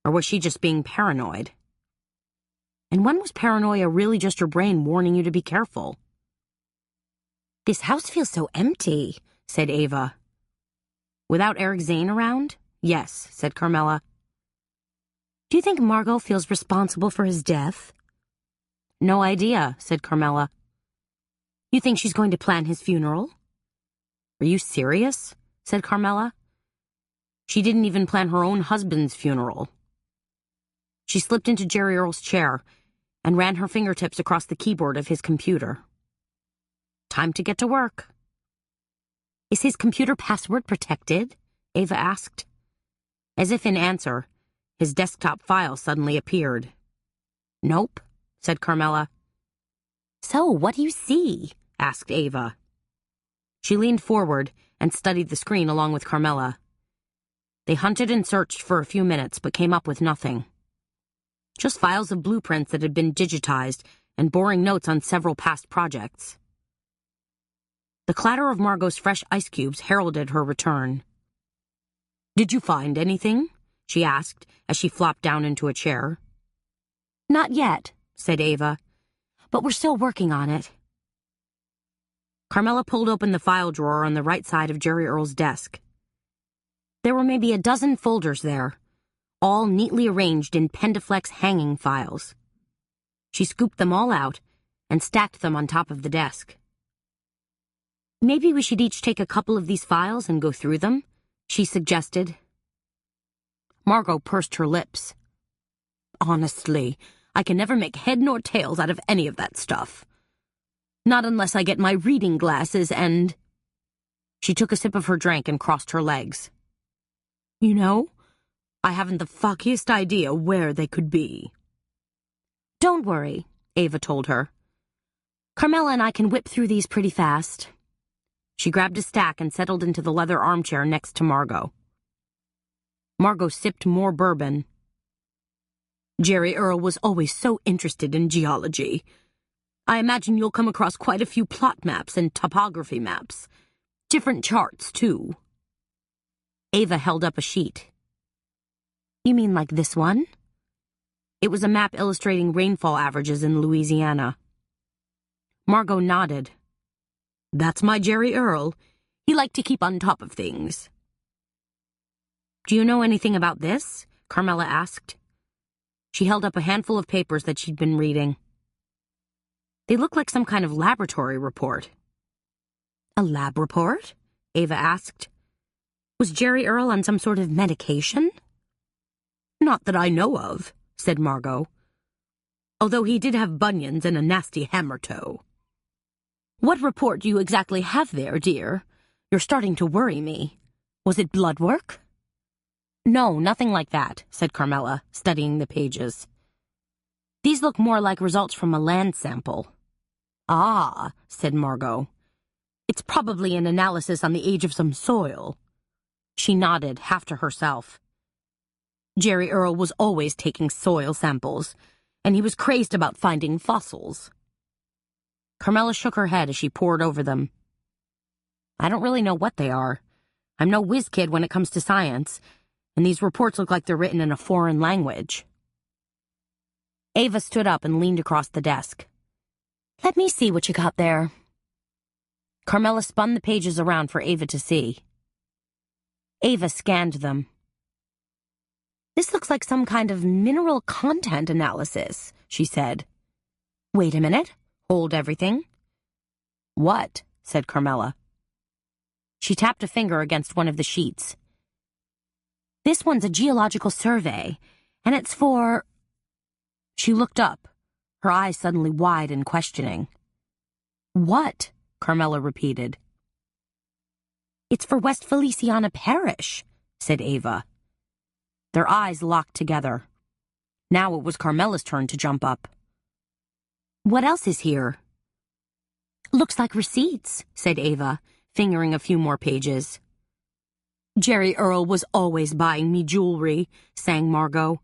Or was she just being paranoid? And when was paranoia really just your brain warning you to be careful? This house feels so empty, said Ava. Without Eric Zane around? Yes, said Carmela. Do you think Margot feels responsible for his death? No idea, said Carmela. You think she's going to plan his funeral? Are you serious? Said Carmela. She didn't even plan her own husband's funeral. She slipped into Jerry Earl's chair and ran her fingertips across the keyboard of his computer. Time to get to work. Is his computer password protected? Ava asked. As if in answer, his desktop file suddenly appeared. Nope, said Carmela. So, what do you see? Asked Ava. She leaned forward and studied the screen along with Carmela. They hunted and searched for a few minutes but came up with nothing. Just files of blueprints that had been digitized and boring notes on several past projects. The clatter of Margot's fresh ice cubes heralded her return. Did you find anything? She asked as she flopped down into a chair. Not yet, said Ava, but we're still working on it. Carmela pulled open the file drawer on the right side of Jerry Earl's desk. There were maybe a dozen folders there, all neatly arranged in Pendaflex hanging files. She scooped them all out and stacked them on top of the desk. Maybe we should each take a couple of these files and go through them, she suggested. Margot pursed her lips. Honestly, I can never make head nor tails out of any of that stuff. Not unless I get my reading glasses and... She took a sip of her drink and crossed her legs. You know, I haven't the fuckiest idea where they could be. Don't worry, Ava told her. Carmela and I can whip through these pretty fast. She grabbed a stack and settled into the leather armchair next to Margot. Margot sipped more bourbon. Jerry Earl was always so interested in geology. I imagine you'll come across quite a few plot maps and topography maps. Different charts, too. Ava held up a sheet. You mean like this one? It was a map illustrating rainfall averages in Louisiana. Margot nodded. That's my Jerry Earl. He liked to keep on top of things. Do you know anything about this? Carmela asked. She held up a handful of papers that she'd been reading. They looked like some kind of laboratory report. A lab report? Ava asked. Was Jerry Earl on some sort of medication? Not that I know of, said Margot. Although he did have bunions and a nasty hammer toe. What report do you exactly have there, dear? You're starting to worry me. Was it blood work? No, nothing like that, said Carmela, studying the pages. These look more like results from a land sample. Ah, said Margot. It's probably an analysis on the age of some soil. She nodded, half to herself. Jerry Earl was always taking soil samples, and he was crazed about finding fossils. Carmela shook her head as she pored over them. I don't really know what they are. I'm no whiz kid when it comes to science, and these reports look like they're written in a foreign language. Ava stood up and leaned across the desk. Let me see what you got there. Carmela spun the pages around for Ava to see. Ava scanned them. This looks like some kind of mineral content analysis, she said. Wait a minute. Hold everything. What? Said Carmela. She tapped a finger against one of the sheets. This one's a geological survey, and it's for... She looked up, her eyes suddenly wide and questioning. What? Carmela repeated. It's for West Feliciana Parish, said Ava. Their eyes locked together. Now it was Carmela's turn to jump up. What else is here? Looks like receipts, said Ava, fingering a few more pages. Jerry Earl was always buying me jewelry, sang Margot.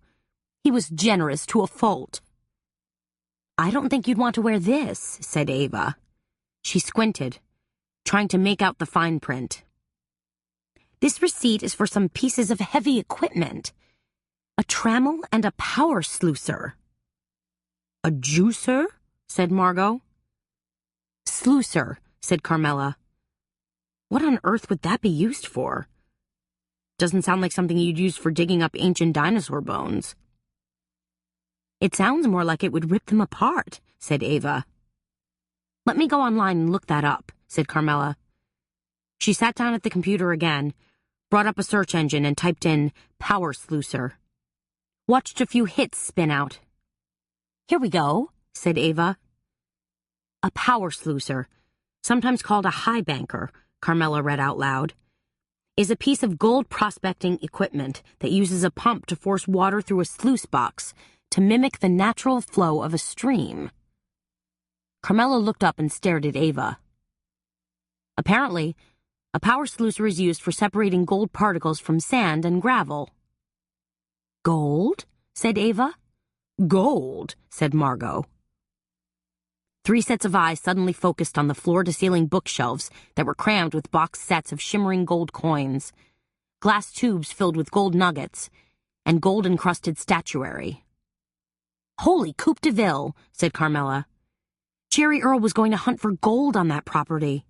He was generous to a fault. I don't think you'd want to wear this, said Ava. She squinted, trying to make out the fine print. This receipt is for some pieces of heavy equipment. A trammel and a power sluicer. A juicer? Said Margot. Sluicer, said Carmela. What on earth would that be used for? Doesn't sound like something you'd use for digging up ancient dinosaur bones. It sounds more like it would rip them apart, said Ava. Let me go online and look that up, said Carmela. She sat down at the computer again, brought up a search engine and typed in power sluicer. Watched a few hits spin out. Here we go, said Ava. A power sluicer, sometimes called a high banker, Carmela read out loud, is a piece of gold prospecting equipment that uses a pump to force water through a sluice box to mimic the natural flow of a stream. Carmela looked up and stared at Ava. Apparently, a power sluicer is used for separating gold particles from sand and gravel. Gold? Said Ava. Gold, said Margot. 3 sets of eyes suddenly focused on the floor-to-ceiling bookshelves that were crammed with boxed sets of shimmering gold coins, glass tubes filled with gold nuggets, and gold-encrusted statuary. Holy Coupe de Ville, said Carmela. Jerry Earl was going to hunt for gold on that property.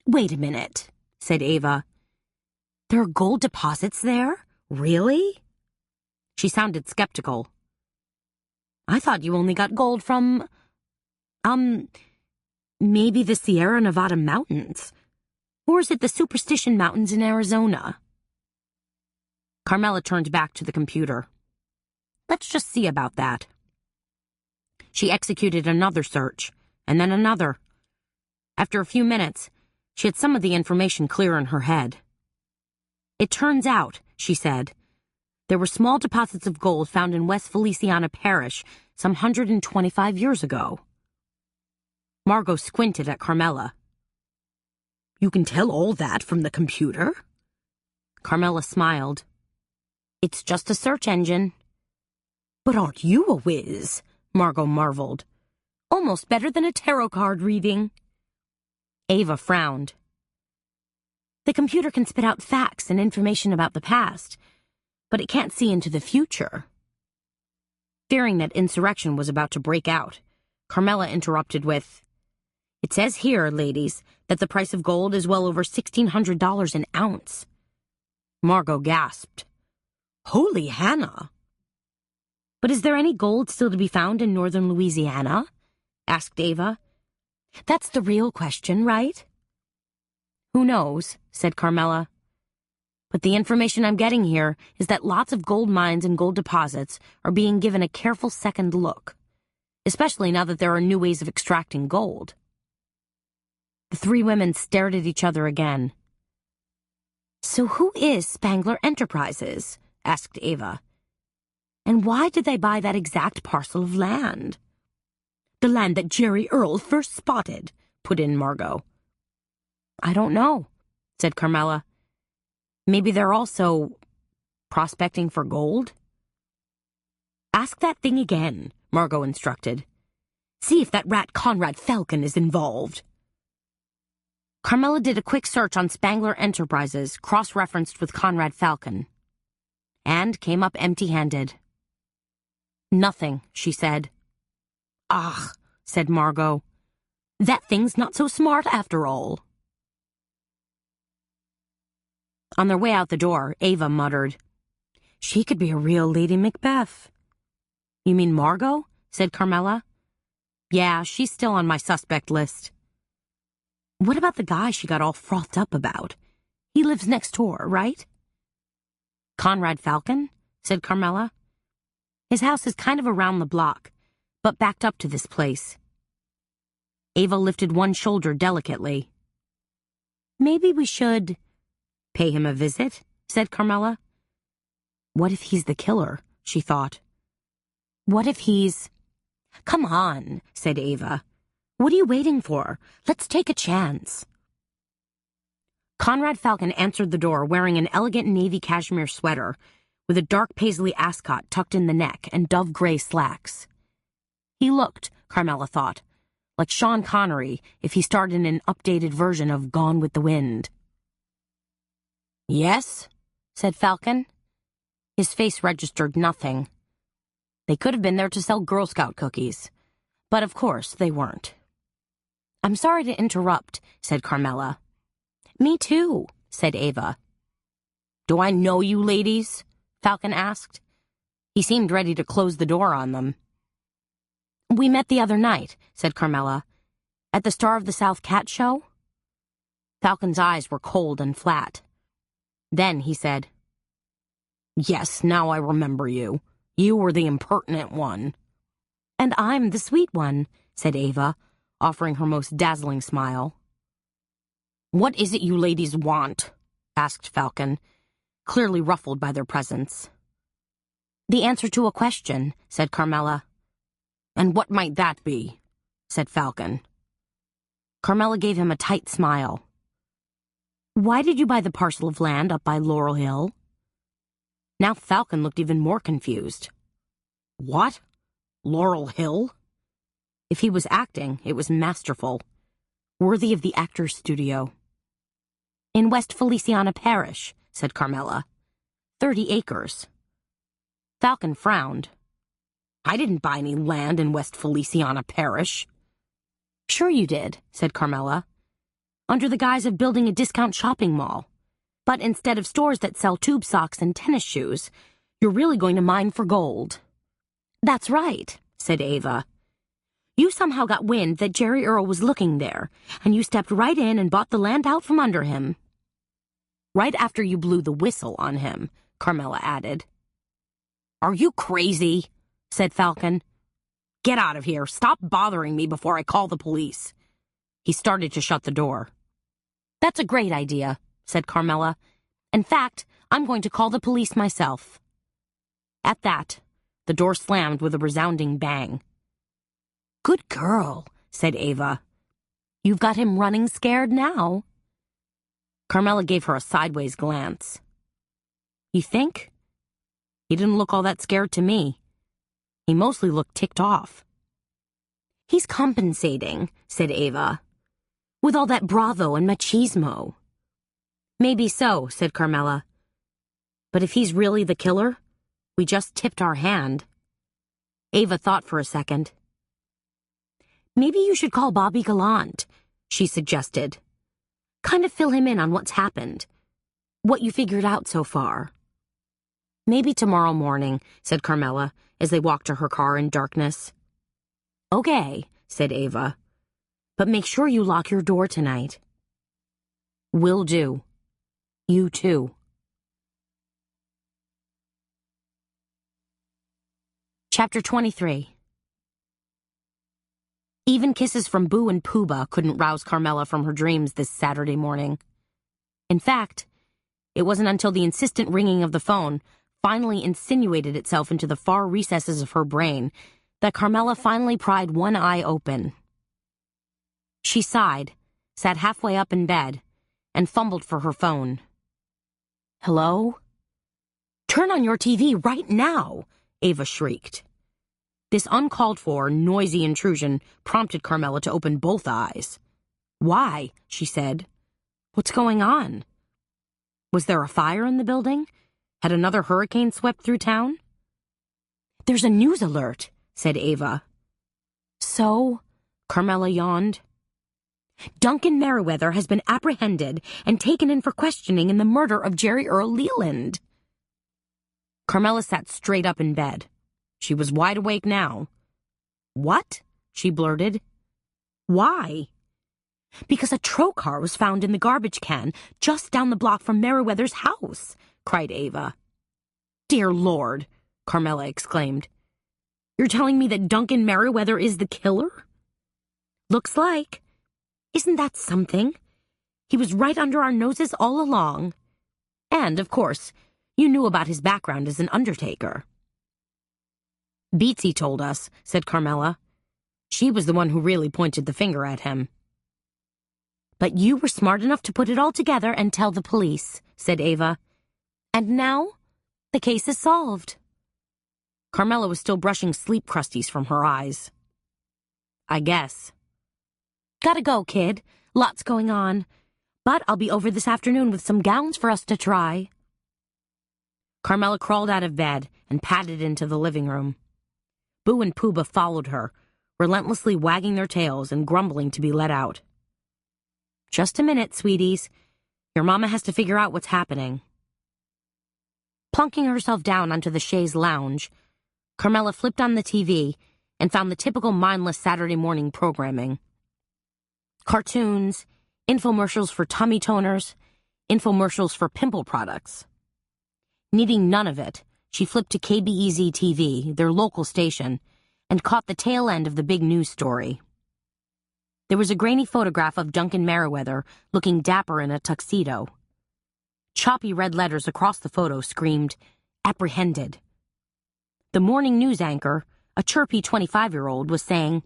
Wait a minute, said Ava. There are gold deposits there? Really? She sounded skeptical. I thought you only got gold from... maybe the Sierra Nevada mountains. Or is it the Superstition Mountains in Arizona? Carmela turned back to the computer. Let's just see about that. She executed another search, and then another. After a few minutes, she had some of the information clear in her head. It turns out, she said, there were small deposits of gold found in West Feliciana Parish some 125 years ago. Margot squinted at Carmela. You can tell all that from the computer? Carmela smiled. It's just a search engine. But aren't you a whiz? Margot marveled. Almost better than a tarot card reading. Ava frowned. The computer can spit out facts and information about the past, but it can't see into the future. Fearing that insurrection was about to break out, Carmela interrupted with, It says here, ladies, that the price of gold is well over $1,600 an ounce. Margot gasped. Holy Hannah! But is there any gold still to be found in northern Louisiana? Asked Ava. That's the real question, right? Who knows, said Carmela. But the information I'm getting here is that lots of gold mines and gold deposits are being given a careful second look, especially now that there are new ways of extracting gold. The 3 women stared at each other again. So who is Spangler Enterprises? Asked Ava. And why did they buy that exact parcel of land? The land that Jerry Earl first spotted, put in Margot. I don't know, said Carmela. Maybe they're also prospecting for gold? Ask that thing again, Margot instructed. See if that rat Conrad Falcon is involved. Carmela did a quick search on Spangler Enterprises, cross-referenced with Conrad Falcon, and came up empty-handed. Nothing, she said. Ah, said Margot. That thing's not so smart after all. On their way out the door, Ava muttered, She could be a real Lady Macbeth. You mean Margot? Said Carmela. Yeah, she's still on my suspect list. What about the guy she got all frothed up about? He lives next door, right? Conrad Falcon? Said Carmela. His house is kind of around the block, but backed up to this place. Ava lifted one shoulder delicately. Maybe we should pay him a visit, said Carmela. What if he's the killer, she thought. What if he's... Come on, said Ava. What are you waiting for? Let's take a chance. Conrad Falcon answered the door wearing an elegant navy cashmere sweater with a dark paisley ascot tucked in the neck and dove-gray slacks. He looked, Carmela thought, like Sean Connery if he starred in an updated version of Gone with the Wind. Yes, said Falcon. His face registered nothing. They could have been there to sell Girl Scout cookies, but of course they weren't. "I'm sorry to interrupt," said Carmela. "Me too," said Ava. "Do I know you ladies?" Falcon asked. He seemed ready to close the door on them. "We met the other night," said Carmela, "at the Star of the South cat show." Falcon's eyes were cold and flat. Then he said, "Yes, now I remember you. You were the impertinent one." "And I'm the sweet one," said Ava, offering her most dazzling smile. "What is it you ladies want?" asked Falcon, clearly ruffled by their presence. "The answer to a question," said Carmela. "And what might that be?" said Falcon. Carmela gave him a tight smile. "Why did you buy the parcel of land up by Laurel Hill?" Now Falcon looked even more confused. "What? Laurel Hill?" If he was acting, it was masterful, worthy of the actor's studio. "In West Feliciana Parish," said Carmela. 30 acres. Falcon frowned. "I didn't buy any land in West Feliciana Parish." "Sure you did," said Carmela, "under the guise of building a discount shopping mall. But instead of stores that sell tube socks and tennis shoes, you're really going to mine for gold." "That's right," said Ava. "You somehow got wind that Jerry Earl was looking there, and you stepped right in and bought the land out from under him." "Right after you blew the whistle on him," Carmela added. "Are you crazy?" said Falcon. "Get out of here. Stop bothering me before I call the police." He started to shut the door. "That's a great idea," said Carmela. "In fact, I'm going to call the police myself." At that, the door slammed with a resounding bang. "Good girl," said Ava. "You've got him running scared now." Carmela gave her a sideways glance. "You think?" He didn't look all that scared to me. He mostly looked ticked off. "He's compensating," said Ava, "with all that bravo and machismo." "Maybe so," said Carmela. "But if he's really the killer, we just tipped our hand." Ava thought for a second. "Maybe you should call Bobby Gallant," she suggested. "Kind of fill him in on what's happened, what you figured out so far." "Maybe tomorrow morning," said Carmela, as they walked to her car in darkness. "Okay," said Ava. "But make sure you lock your door tonight." "Will do. You too." Chapter 23. Even kisses from Boo and Pooba couldn't rouse Carmela from her dreams this Saturday morning. In fact, it wasn't until the insistent ringing of the phone finally insinuated itself into the far recesses of her brain that Carmela finally pried one eye open. She sighed, sat halfway up in bed, and fumbled for her phone. "Hello?" "Turn on your TV right now!" Ava shrieked. This uncalled-for, noisy intrusion prompted Carmela to open both eyes. "Why?" she said. "What's going on?" Was there a fire in the building? Had another hurricane swept through town? "There's a news alert," said Ava. "So?" Carmela yawned. "Duncan Merriweather has been apprehended and taken in for questioning in the murder of Jerry Earl Leland." Carmela sat straight up in bed. She was wide awake now. "What?" she blurted. "Why?" "Because a trocar was found in the garbage can just down the block from Merriweather's house," cried Ava. "Dear Lord," Carmela exclaimed. "You're telling me that Duncan Merriweather is the killer?" "Looks like. Isn't that something? He was right under our noses all along. And, of course, you knew about his background as an undertaker." "Beatsy told us," said Carmela. "She was the one who really pointed the finger at him." "But you were smart enough to put it all together and tell the police," said Ava. "And now, the case is solved." Carmela was still brushing sleep crusties from her eyes. "I guess." "Gotta go, kid. Lots going on. But I'll be over this afternoon with some gowns for us to try." Carmela crawled out of bed and padded into the living room. Boo and Pooba followed her, relentlessly wagging their tails and grumbling to be let out. "Just a minute, sweeties. Your mama has to figure out what's happening." Plunking herself down onto the chaise lounge, Carmela flipped on the TV and found the typical mindless Saturday morning programming. Cartoons, infomercials for tummy toners, infomercials for pimple products. Needing none of it, she flipped to KBEZ TV, their local station, and caught the tail end of the big news story. There was a grainy photograph of Duncan Merriweather looking dapper in a tuxedo. Choppy red letters across the photo screamed, "Apprehended." The morning news anchor, a chirpy 25-year-old, was saying,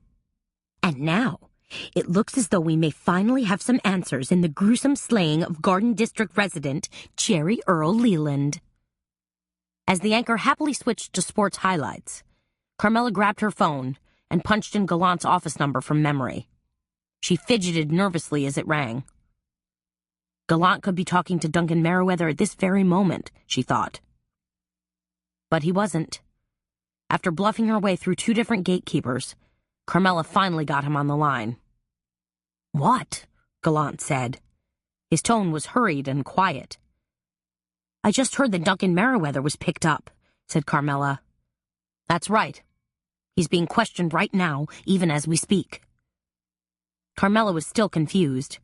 "And now, it looks as though we may finally have some answers in the gruesome slaying of Garden District resident Jerry Earl Leland." As the anchor happily switched to sports highlights, Carmela grabbed her phone and punched in Gallant's office number from memory. She fidgeted nervously as it rang. Gallant could be talking to Duncan Merriweather at this very moment, she thought. But he wasn't. After bluffing her way through 2 different gatekeepers, Carmela finally got him on the line. "What?" Gallant said. His tone was hurried and quiet. "I just heard that Duncan Merriweather was picked up," said Carmela. "That's right. He's being questioned right now, even as we speak." Carmela was still confused.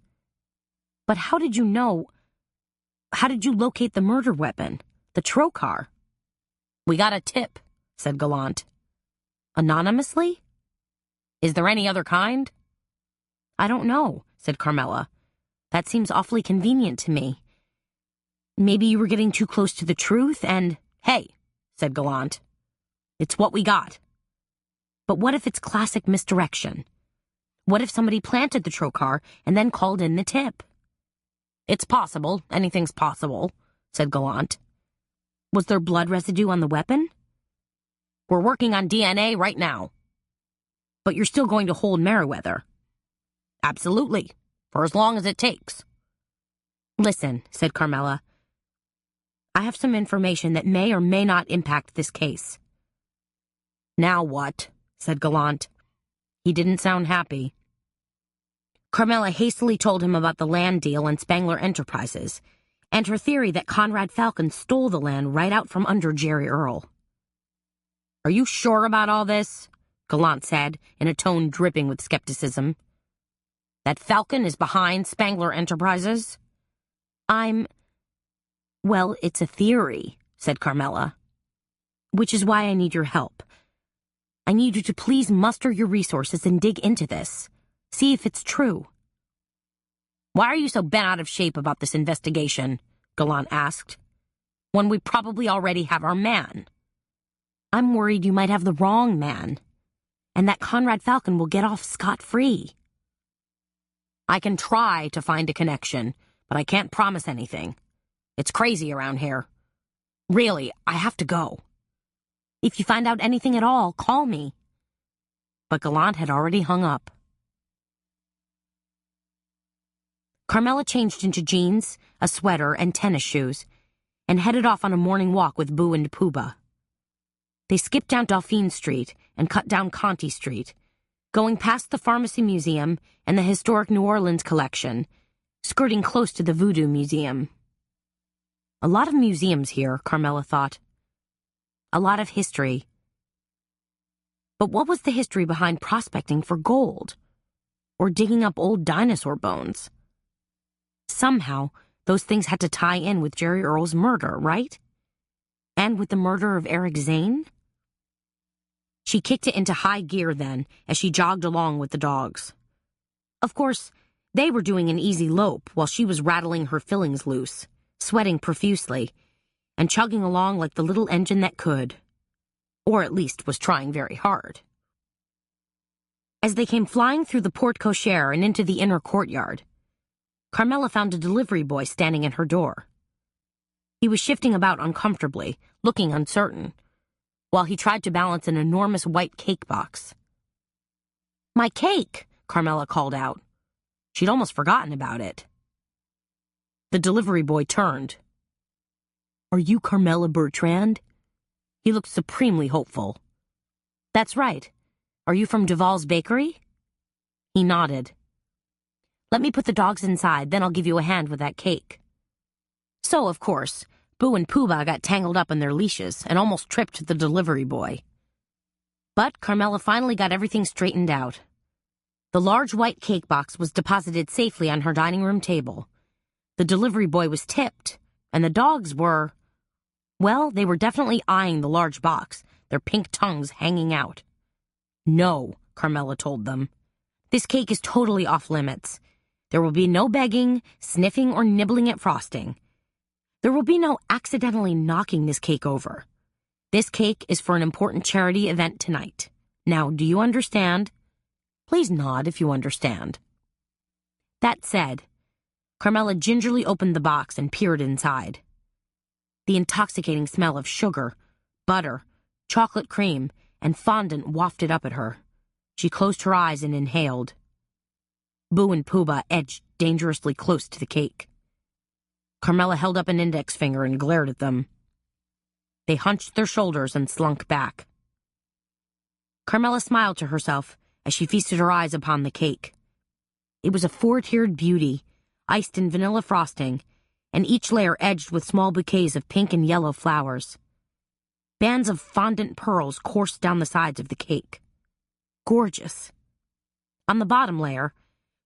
"But how did you know? How did you locate the murder weapon, the trocar?" "We got a tip," said Gallant. "Anonymously? Is there any other kind?" "I don't know," said Carmela. "That seems awfully convenient to me. Maybe you were getting too close to the truth and—" "Hey," said Gallant. "It's what we got." "But what if it's classic misdirection? What if somebody planted the trocar and then called in the tip?" "It's possible. Anything's possible," said Gallant. "Was there blood residue on the weapon?" "We're working on DNA right now." "But you're still going to hold Merriweather?" "Absolutely. For as long as it takes." "Listen," said Carmela. "I have some information that may or may not impact this case." "Now what?" said Gallant. He didn't sound happy. Carmela hastily told him about the land deal and Spangler Enterprises, and her theory that Conrad Falcon stole the land right out from under Jerry Earl. "Are you sure about all this?" Gallant said, in a tone dripping with skepticism. "That Falcon is behind Spangler Enterprises?" "Well, it's a theory," said Carmela. "Which is why I need your help. I need you to please muster your resources and dig into this. See if it's true." "Why are you so bent out of shape about this investigation?" Gallant asked. "When we probably already have our man." "I'm worried you might have the wrong man, and that Conrad Falcon will get off scot-free." "I can try to find a connection, but I can't promise anything. It's crazy around here. Really, I have to go." "If you find out anything at all, call me." But Gallant had already hung up. Carmela changed into jeans, a sweater, and tennis shoes, and headed off on a morning walk with Boo and Pooba. They skipped down Dauphine Street and cut down Conti Street, going past the Pharmacy Museum and the Historic New Orleans Collection, skirting close to the Voodoo Museum. A lot of museums here, Carmela thought. A lot of history. But what was the history behind prospecting for gold? Or digging up old dinosaur bones? Somehow, those things had to tie in with Jerry Earl's murder, right? And with the murder of Eric Zane? She kicked it into high gear then, as she jogged along with the dogs. Of course, they were doing an easy lope while she was rattling her fillings loose, sweating profusely, and chugging along like the little engine that could. Or at least was trying very hard. As they came flying through the porte cochere and into the inner courtyard, Carmela found a delivery boy standing at her door. He was shifting about uncomfortably, looking uncertain, while he tried to balance an enormous white cake box. "My cake!" Carmela called out. She'd almost forgotten about it. The delivery boy turned. Are you Carmela Bertrand? He looked supremely hopeful. That's right. Are you from Duval's Bakery? He nodded. Let me put the dogs inside, then I'll give you a hand with that cake. So, of course, Boo and Pooh-Bah got tangled up in their leashes and almost tripped the delivery boy. But Carmela finally got everything straightened out. The large white cake box was deposited safely on her dining room table. The delivery boy was tipped, and the dogs were... well, they were definitely eyeing the large box, their pink tongues hanging out. No, Carmela told them. This cake is totally off limits. There will be no begging, sniffing, or nibbling at frosting. There will be no accidentally knocking this cake over. This cake is for an important charity event tonight. Now, do you understand? Please nod if you understand. That said, Carmela gingerly opened the box and peered inside. The intoxicating smell of sugar, butter, chocolate cream, and fondant wafted up at her. She closed her eyes and inhaled. Boo and Pooh-Bah edged dangerously close to the cake. Carmela held up an index finger and glared at them. They hunched their shoulders and slunk back. Carmela smiled to herself as she feasted her eyes upon the cake. It was a 4-tiered beauty, iced in vanilla frosting, and each layer edged with small bouquets of pink and yellow flowers. Bands of fondant pearls coursed down the sides of the cake. Gorgeous. On the bottom layer,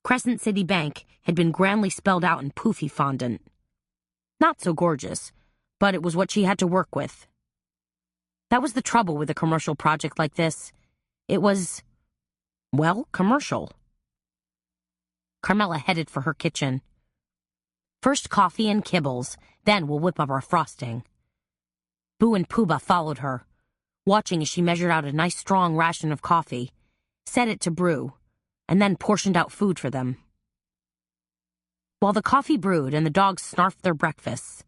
Crescent City Bank had been grandly spelled out in poofy fondant. Not so gorgeous, but it was what she had to work with. That was the trouble with a commercial project like this. It was, well, commercial. Carmela headed for her kitchen. First coffee and kibbles, then we'll whip up our frosting. Boo and Pooh-Bah followed her, watching as she measured out a nice strong ration of coffee, set it to brew, and then portioned out food for them. While the coffee brewed and the dogs snarfed their breakfasts,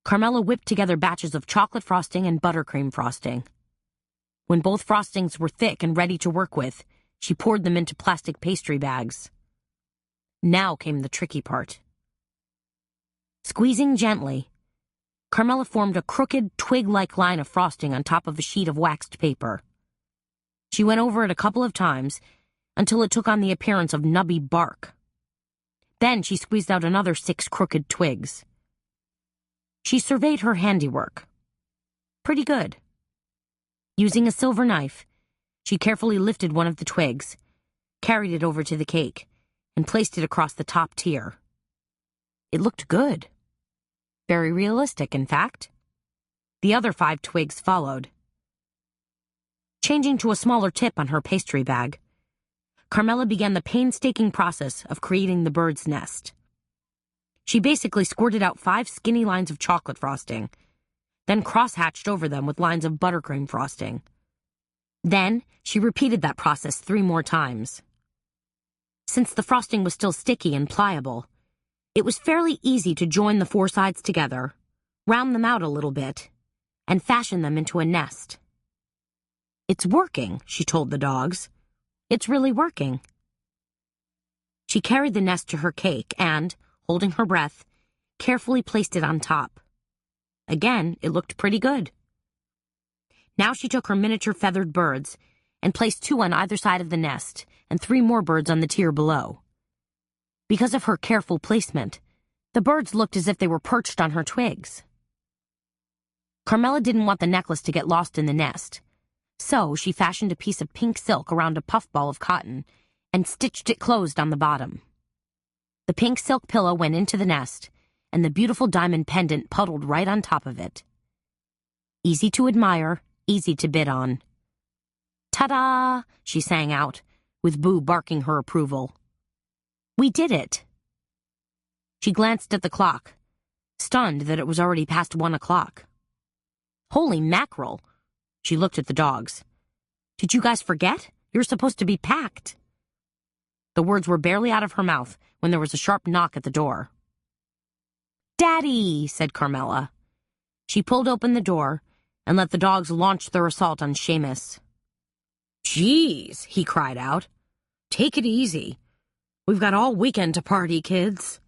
Carmela whipped together batches of chocolate frosting and buttercream frosting. When both frostings were thick and ready to work with, she poured them into plastic pastry bags. Now came the tricky part. Squeezing gently, Carmela formed a crooked, twig-like line of frosting on top of a sheet of waxed paper. She went over it a couple of times until it took on the appearance of nubby bark. Then she squeezed out another 6 crooked twigs. She surveyed her handiwork. Pretty good. Using a silver knife, she carefully lifted one of the twigs, carried it over to the cake, and placed it across the top tier. It looked good. Very realistic, in fact. The other 5 twigs followed. Changing to a smaller tip on her pastry bag, Carmela began the painstaking process of creating the bird's nest. She basically squirted out 5 skinny lines of chocolate frosting, then cross-hatched over them with lines of buttercream frosting. Then, she repeated that process 3 more times. Since the frosting was still sticky and pliable, it was fairly easy to join the 4 sides together, round them out a little bit, and fashion them into a nest. It's working, she told the dogs. It's really working. She carried the nest to her cake and, holding her breath, carefully placed it on top. Again, it looked pretty good. Now she took her miniature feathered birds and placed 2 on either side of the nest and 3 more birds on the tier below. Because of her careful placement, the birds looked as if they were perched on her twigs. Carmela didn't want the necklace to get lost in the nest, so she fashioned a piece of pink silk around a puffball of cotton and stitched it closed on the bottom. The pink silk pillow went into the nest, and the beautiful diamond pendant puddled right on top of it. Easy to admire, easy to bid on. Ta-da! She sang out, with Boo barking her approval. We did it! She glanced at the clock, stunned that it was already past 1 o'clock. Holy mackerel! She looked at the dogs. Did you guys forget? You're supposed to be packed. The words were barely out of her mouth when there was a sharp knock at the door. Daddy, said Carmela. She pulled open the door and let the dogs launch their assault on Seamus. Jeez, he cried out. Take it easy. We've got all weekend to party, kids.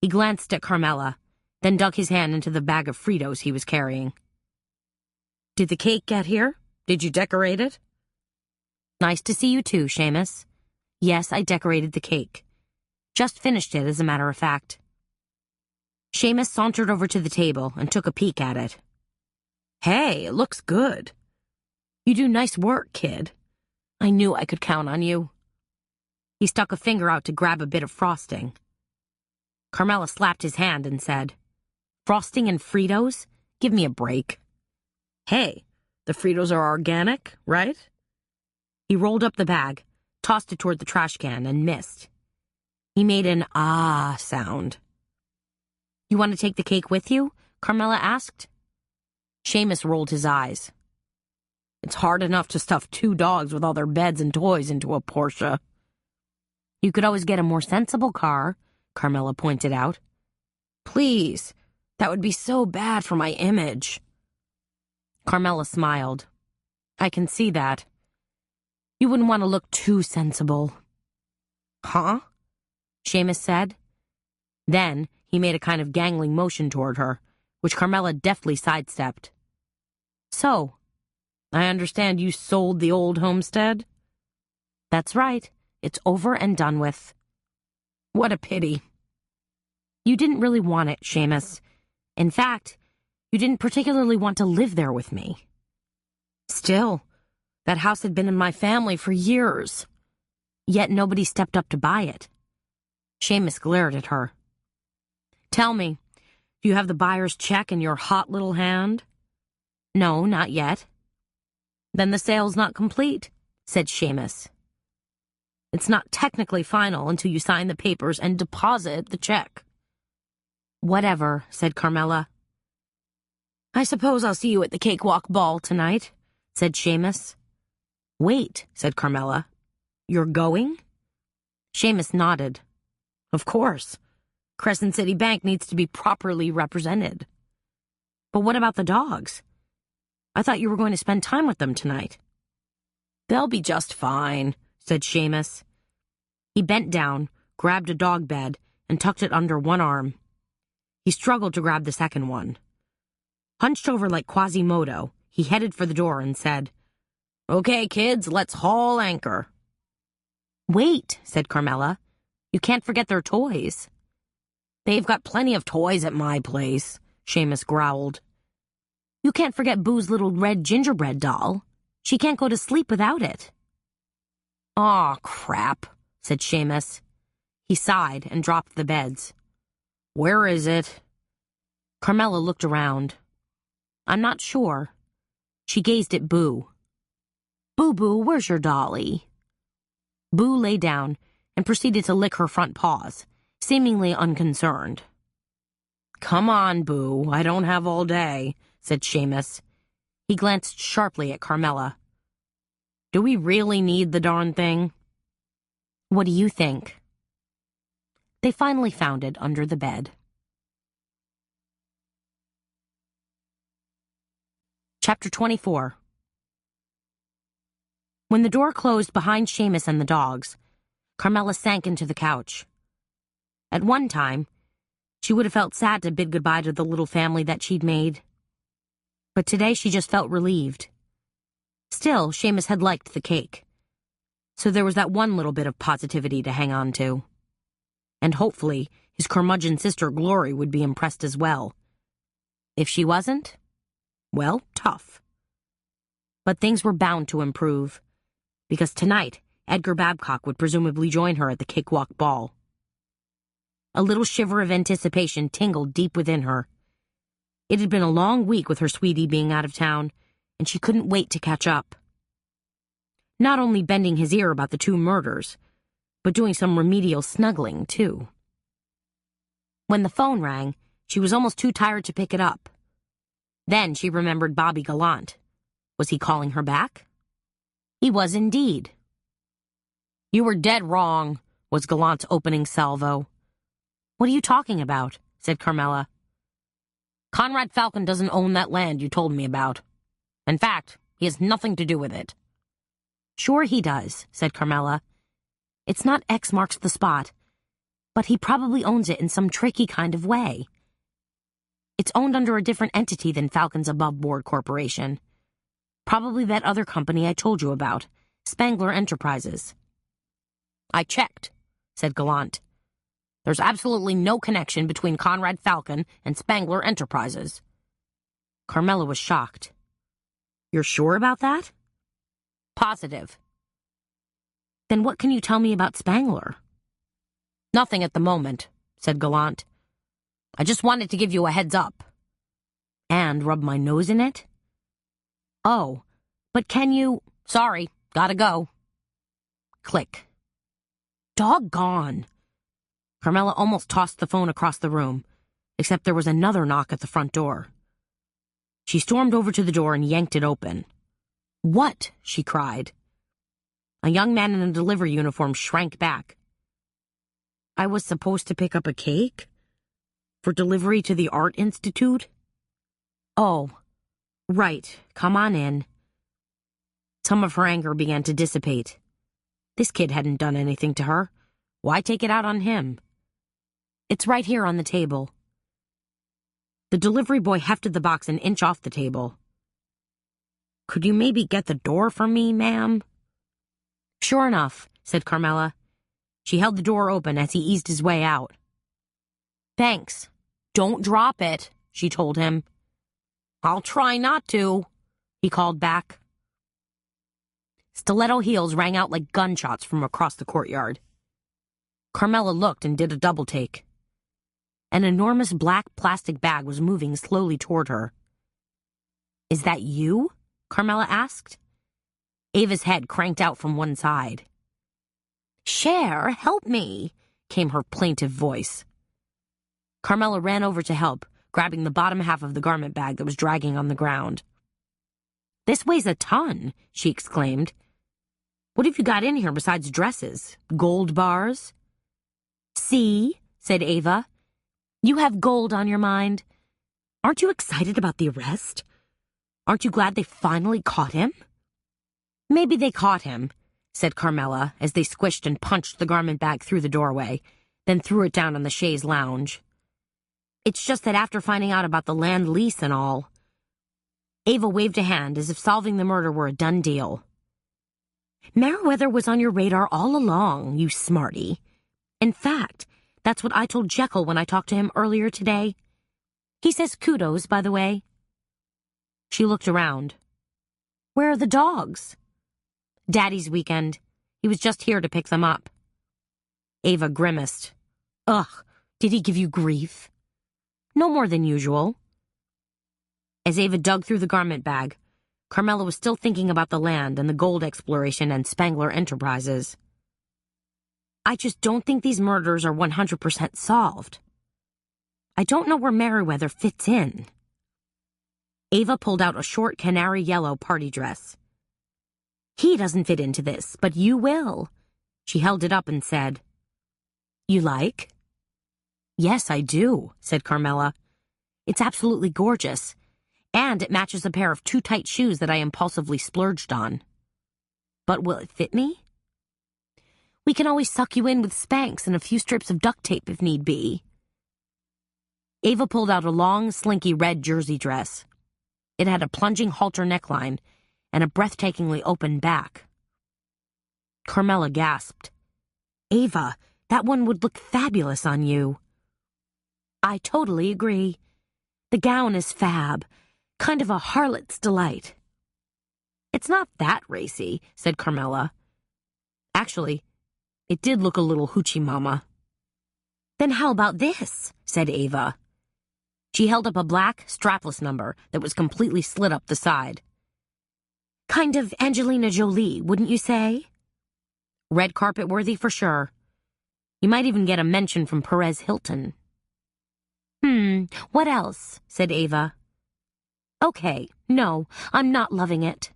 He glanced at Carmela, then dug his hand into the bag of Fritos he was carrying. "Did the cake get here? Did you decorate it?" "Nice to see you too, Seamus. Yes, I decorated the cake. Just finished it, as a matter of fact." Seamus sauntered over to the table and took a peek at it. "Hey, it looks good. You do nice work, kid. I knew I could count on you." He stuck a finger out to grab a bit of frosting. Carmela slapped his hand and said, "Frosting and Fritos? Give me a break." "Hey, the Fritos are organic, right?" He rolled up the bag, tossed it toward the trash can, and missed. He made an ah sound. "You want to take the cake with you?" Carmela asked. Seamus rolled his eyes. "It's hard enough to stuff 2 dogs with all their beds and toys into a Porsche." "You could always get a more sensible car," Carmela pointed out. "Please, that would be so bad for my image." Carmela smiled. "I can see that. You wouldn't want to look too sensible." "Huh?" Seamus said. Then he made a kind of gangling motion toward her, which Carmela deftly sidestepped. "So, I understand you sold the old homestead?" "That's right. It's over and done with." "What a pity." "You didn't really want it, Seamus. In fact, you didn't particularly want to live there with me." "Still, that house had been in my family for years. Yet nobody stepped up to buy it." Seamus glared at her. "Tell me, do you have the buyer's check in your hot little hand?" "No, not yet." "Then the sale's not complete," said Seamus. "It's not technically final until you sign the papers and deposit the check." "Whatever," said Carmela. "I suppose I'll see you at the cakewalk ball tonight," said Seamus. "Wait," said Carmela. "You're going?" Seamus nodded. "Of course. Crescent City Bank needs to be properly represented." "But what about the dogs? I thought you were going to spend time with them tonight." "They'll be just fine," said Seamus. He bent down, grabbed a dog bed, and tucked it under one arm. He struggled to grab the second one. Hunched over like Quasimodo, he headed for the door and said, "Okay, kids, let's haul anchor." "Wait," said Carmela. "You can't forget their toys." "They've got plenty of toys at my place," Seamus growled. "You can't forget Boo's little red gingerbread doll. She can't go to sleep without it." "Aw, crap," said Seamus. He sighed and dropped the beds. "Where is it?" Carmela looked around. "I'm not sure." She gazed at Boo. "Boo-Boo, where's your dolly?" Boo lay down and proceeded to lick her front paws, seemingly unconcerned. "Come on, Boo, I don't have all day," said Seamus. He glanced sharply at Carmela. "Do we really need the darn thing?" "What do you think?" They finally found it under the bed. Chapter 24. When the door closed behind Seamus and the dogs, Carmela sank into the couch. At one time, she would have felt sad to bid goodbye to the little family that she'd made. But today she just felt relieved. Still, Seamus had liked the cake. So there was that one little bit of positivity to hang on to. And hopefully, his curmudgeon sister Glory would be impressed as well. If she wasn't, well, tough. But things were bound to improve, because tonight, Edgar Babcock would presumably join her at the cakewalk ball. A little shiver of anticipation tingled deep within her. It had been a long week with her sweetie being out of town, and she couldn't wait to catch up. Not only bending his ear about the 2 murders, but doing some remedial snuggling, too. When the phone rang, she was almost too tired to pick it up. Then she remembered Bobby Gallant. Was he calling her back? He was indeed. "You were dead wrong," was Gallant's opening salvo. "What are you talking about?" said Carmela. "Conrad Falcon doesn't own that land you told me about. In fact, he has nothing to do with it." "Sure he does," said Carmela. "It's not X marks the spot, but he probably owns it in some tricky kind of way. It's owned under a different entity than Falcon's Above Board Corporation. Probably that other company I told you about, Spangler Enterprises. I checked, said Gallant. There's absolutely no connection between Conrad Falcon and Spangler Enterprises. Carmela was shocked. You're sure about that? Positive. Then what can you tell me about Spangler? Nothing at the moment, said Gallant. I just wanted to give you a heads up. And rub my nose in it? Oh, but can you... Sorry, gotta go. Click. Doggone. Carmela almost tossed the phone across the room, except there was another knock at the front door. She stormed over to the door and yanked it open. What? She cried. A young man in a delivery uniform shrank back. I was supposed to pick up a cake? For delivery to the Art Institute? Oh, right. Come on in. Some of her anger began to dissipate. This kid hadn't done anything to her. Why take it out on him? It's right here on the table. The delivery boy hefted the box an inch off the table. Could you maybe get the door for me, ma'am? Sure enough, said Carmela. She held the door open as he eased his way out. Thanks. Don't drop it, she told him. I'll try not to, he called back. Stiletto heels rang out like gunshots from across the courtyard. Carmela looked and did a double take. An enormous black plastic bag was moving slowly toward her. Is that you? Carmela asked. Ava's head cranked out from one side. Cher, help me, came her plaintive voice. Carmela ran over to help, grabbing the bottom half of the garment bag that was dragging on the ground. This weighs a ton, she exclaimed. What have you got in here besides dresses? Gold bars? See, said Ava. You have gold on your mind. Aren't you excited about the arrest? Aren't you glad they finally caught him? Maybe they caught him, said Carmela as they squished and punched the garment bag through the doorway, then threw it down on the chaise lounge. It's just that after finding out about the land lease and all... Ava waved a hand as if solving the murder were a done deal. Meriwether was on your radar all along, you smarty. In fact, that's what I told Jekyll when I talked to him earlier today. He says kudos, by the way. She looked around. Where are the dogs? Daddy's weekend. He was just here to pick them up. Ava grimaced. Ugh, did he give you grief? No more than usual. As Ava dug through the garment bag, Carmela was still thinking about the land and the gold exploration and Spangler Enterprises. I just don't think these murders are 100% solved. I don't know where Meriwether fits in. Ava pulled out a short canary yellow party dress. He doesn't fit into this, but you will. She held it up and said, You like? Yes, I do, said Carmela. It's absolutely gorgeous, and it matches a pair of too tight shoes that I impulsively splurged on. But will it fit me? We can always suck you in with Spanx and a few strips of duct tape if need be. Ava pulled out a long, slinky red jersey dress. It had a plunging halter neckline and a breathtakingly open back. Carmela gasped. Ava, that one would look fabulous on you. I totally agree. The gown is fab, kind of a harlot's delight. It's not that racy, said Carmela. Actually, it did look a little hoochie mama. Then how about this, said Ava. She held up a black, strapless number that was completely slit up the side. Kind of Angelina Jolie, wouldn't you say? Red carpet worthy for sure. You might even get a mention from Perez Hilton. What else? Said Ava. Okay, no, I'm not loving it.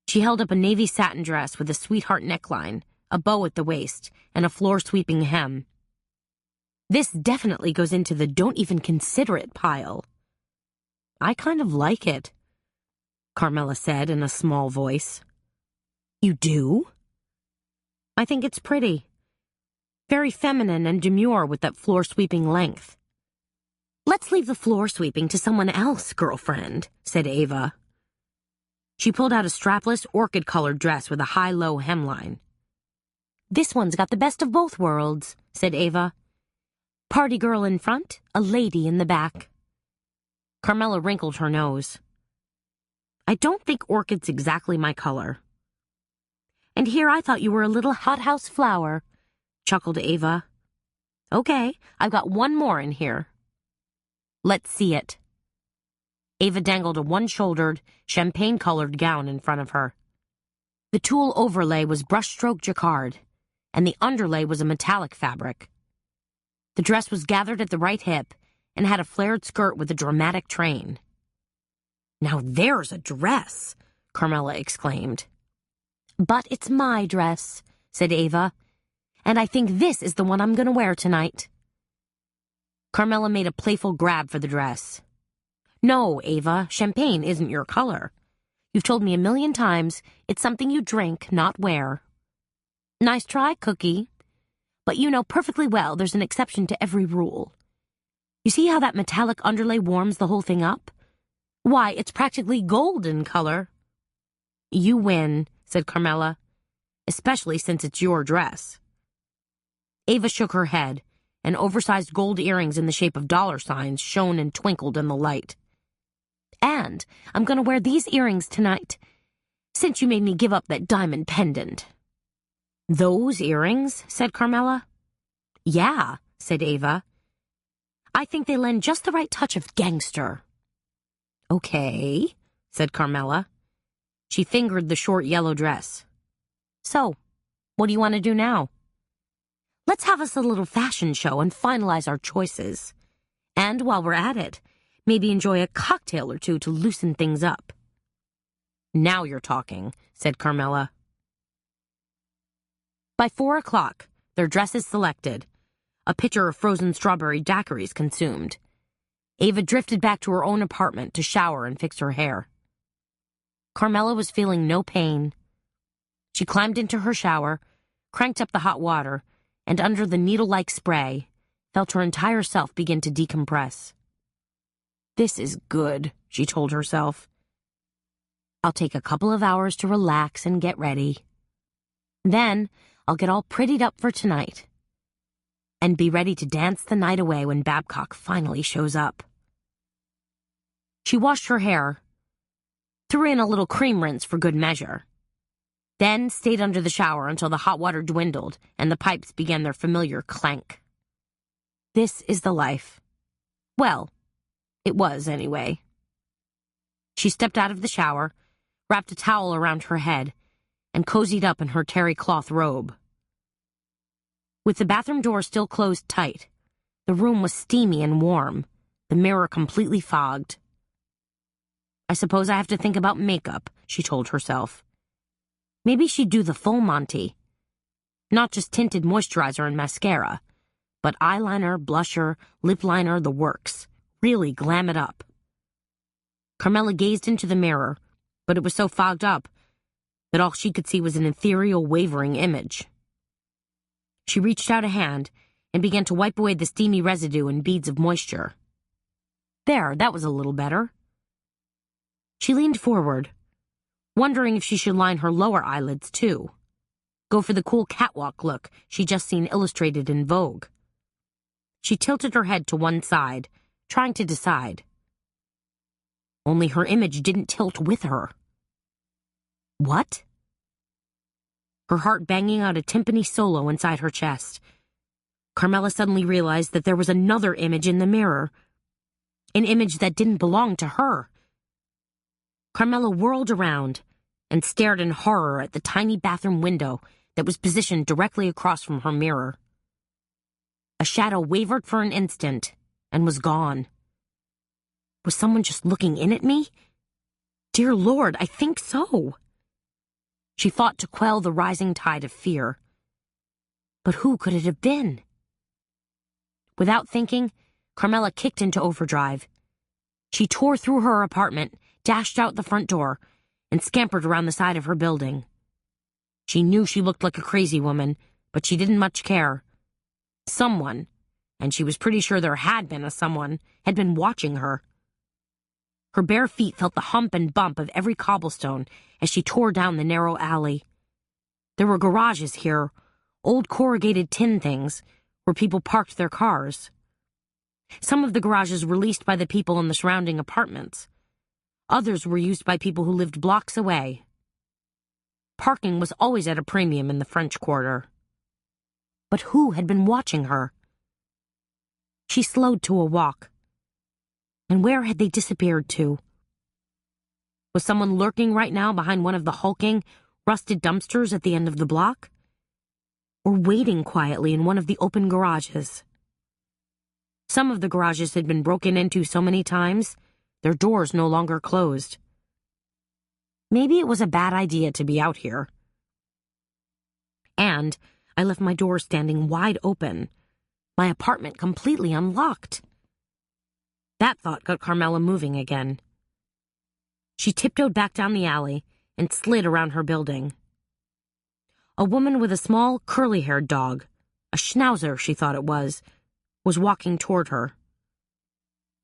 She held up a navy satin dress with a sweetheart neckline, a bow at the waist, and a floor-sweeping hem. This definitely goes into the don't even consider it pile. I kind of like it, Carmela said in a small voice. You do? I think it's pretty. Very feminine and demure with that floor-sweeping length. Let's leave the floor sweeping to someone else, girlfriend, said Ava. She pulled out a strapless, orchid-colored dress with a high-low hemline. This one's got the best of both worlds, said Ava. Party girl in front, a lady in the back. Carmela wrinkled her nose. I don't think orchid's exactly my color. And here I thought you were a little hothouse flower, chuckled Ava. Okay, I've got one more in here. Let's see it. Ava dangled a one-shouldered, champagne-colored gown in front of her. The tulle overlay was brushstroke jacquard, and the underlay was a metallic fabric. The dress was gathered at the right hip and had a flared skirt with a dramatic train. Now there's a dress, Carmela exclaimed. But it's my dress, said Ava, and I think this is the one I'm going to wear tonight. Carmela made a playful grab for the dress. No, Ava, champagne isn't your color. You've told me 1,000,000 times it's something you drink, not wear. Nice try, Cookie. But you know perfectly well there's an exception to every rule. You see how that metallic underlay warms the whole thing up? Why, it's practically golden color. You win, said Carmela, especially since it's your dress. Ava shook her head, and oversized gold earrings in the shape of dollar signs shone and twinkled in the light. And I'm going to wear these earrings tonight, since you made me give up that diamond pendant. Those earrings? Said Carmela. Yeah, said Ava. I think they lend just the right touch of gangster. Okay, said Carmela. She fingered the short yellow dress. So, what do you want to do now? Let's have us a little fashion show and finalize our choices. And while we're at it, maybe enjoy a cocktail or two to loosen things up. Now you're talking, said Carmela. By 4 o'clock, their dresses selected, a pitcher of frozen strawberry daiquiris consumed, Ava drifted back to her own apartment to shower and fix her hair. Carmela was feeling no pain. She climbed into her shower, cranked up the hot water, and under the needle-like spray, felt her entire self begin to decompress. This is good, she told herself. I'll take a couple of hours to relax and get ready. Then I'll get all prettied up for tonight and be ready to dance the night away when Babcock finally shows up. She washed her hair, threw in a little cream rinse for good measure, then stayed under the shower until the hot water dwindled and the pipes began their familiar clank. This is the life. Well, it was anyway. She stepped out of the shower, wrapped a towel around her head, and cozied up in her terry cloth robe. With the bathroom door still closed tight, the room was steamy and warm, the mirror completely fogged. I suppose I have to think about makeup, she told herself. Maybe she'd do the full Monty. Not just tinted moisturizer and mascara, but eyeliner, blusher, lip liner, the works. Really glam it up. Carmela gazed into the mirror, but it was so fogged up that all she could see was an ethereal, wavering image. She reached out a hand and began to wipe away the steamy residue and beads of moisture. There, that was a little better. She leaned forward, wondering if she should line her lower eyelids too. Go for the cool catwalk look she'd just seen illustrated in Vogue. She tilted her head to one side, trying to decide. Only her image didn't tilt with her. What? Her heart banging out a timpani solo inside her chest. Carmela suddenly realized that there was another image in the mirror. An image that didn't belong to her. Carmela whirled around and stared in horror at the tiny bathroom window that was positioned directly across from her mirror. A shadow wavered for an instant and was gone. Was someone just looking in at me? Dear Lord, I think so. She fought to quell the rising tide of fear. But who could it have been? Without thinking, Carmela kicked into overdrive. She tore through her apartment, dashed out the front door, and scampered around the side of her building. She knew she looked like a crazy woman, but she didn't much care. Someone, and she was pretty sure there had been someone had been watching her. Her bare feet felt the hump and bump of every cobblestone as she tore down the narrow alley. There were garages here, old corrugated tin things, where people parked their cars. Some of the garages were leased by the people in the surrounding apartments. Others were used by people who lived blocks away. Parking was always at a premium in the French Quarter. But who had been watching her? She slowed to a walk. And where had they disappeared to? Was someone lurking right now behind one of the hulking, rusted dumpsters at the end of the block? Or waiting quietly in one of the open garages? Some of the garages had been broken into so many times, their doors no longer closed. Maybe it was a bad idea to be out here. And I left my door standing wide open, my apartment completely unlocked. That thought got Carmela moving again. She tiptoed back down the alley and slid around her building. A woman with a small, curly-haired dog, a schnauzer she thought it was walking toward her.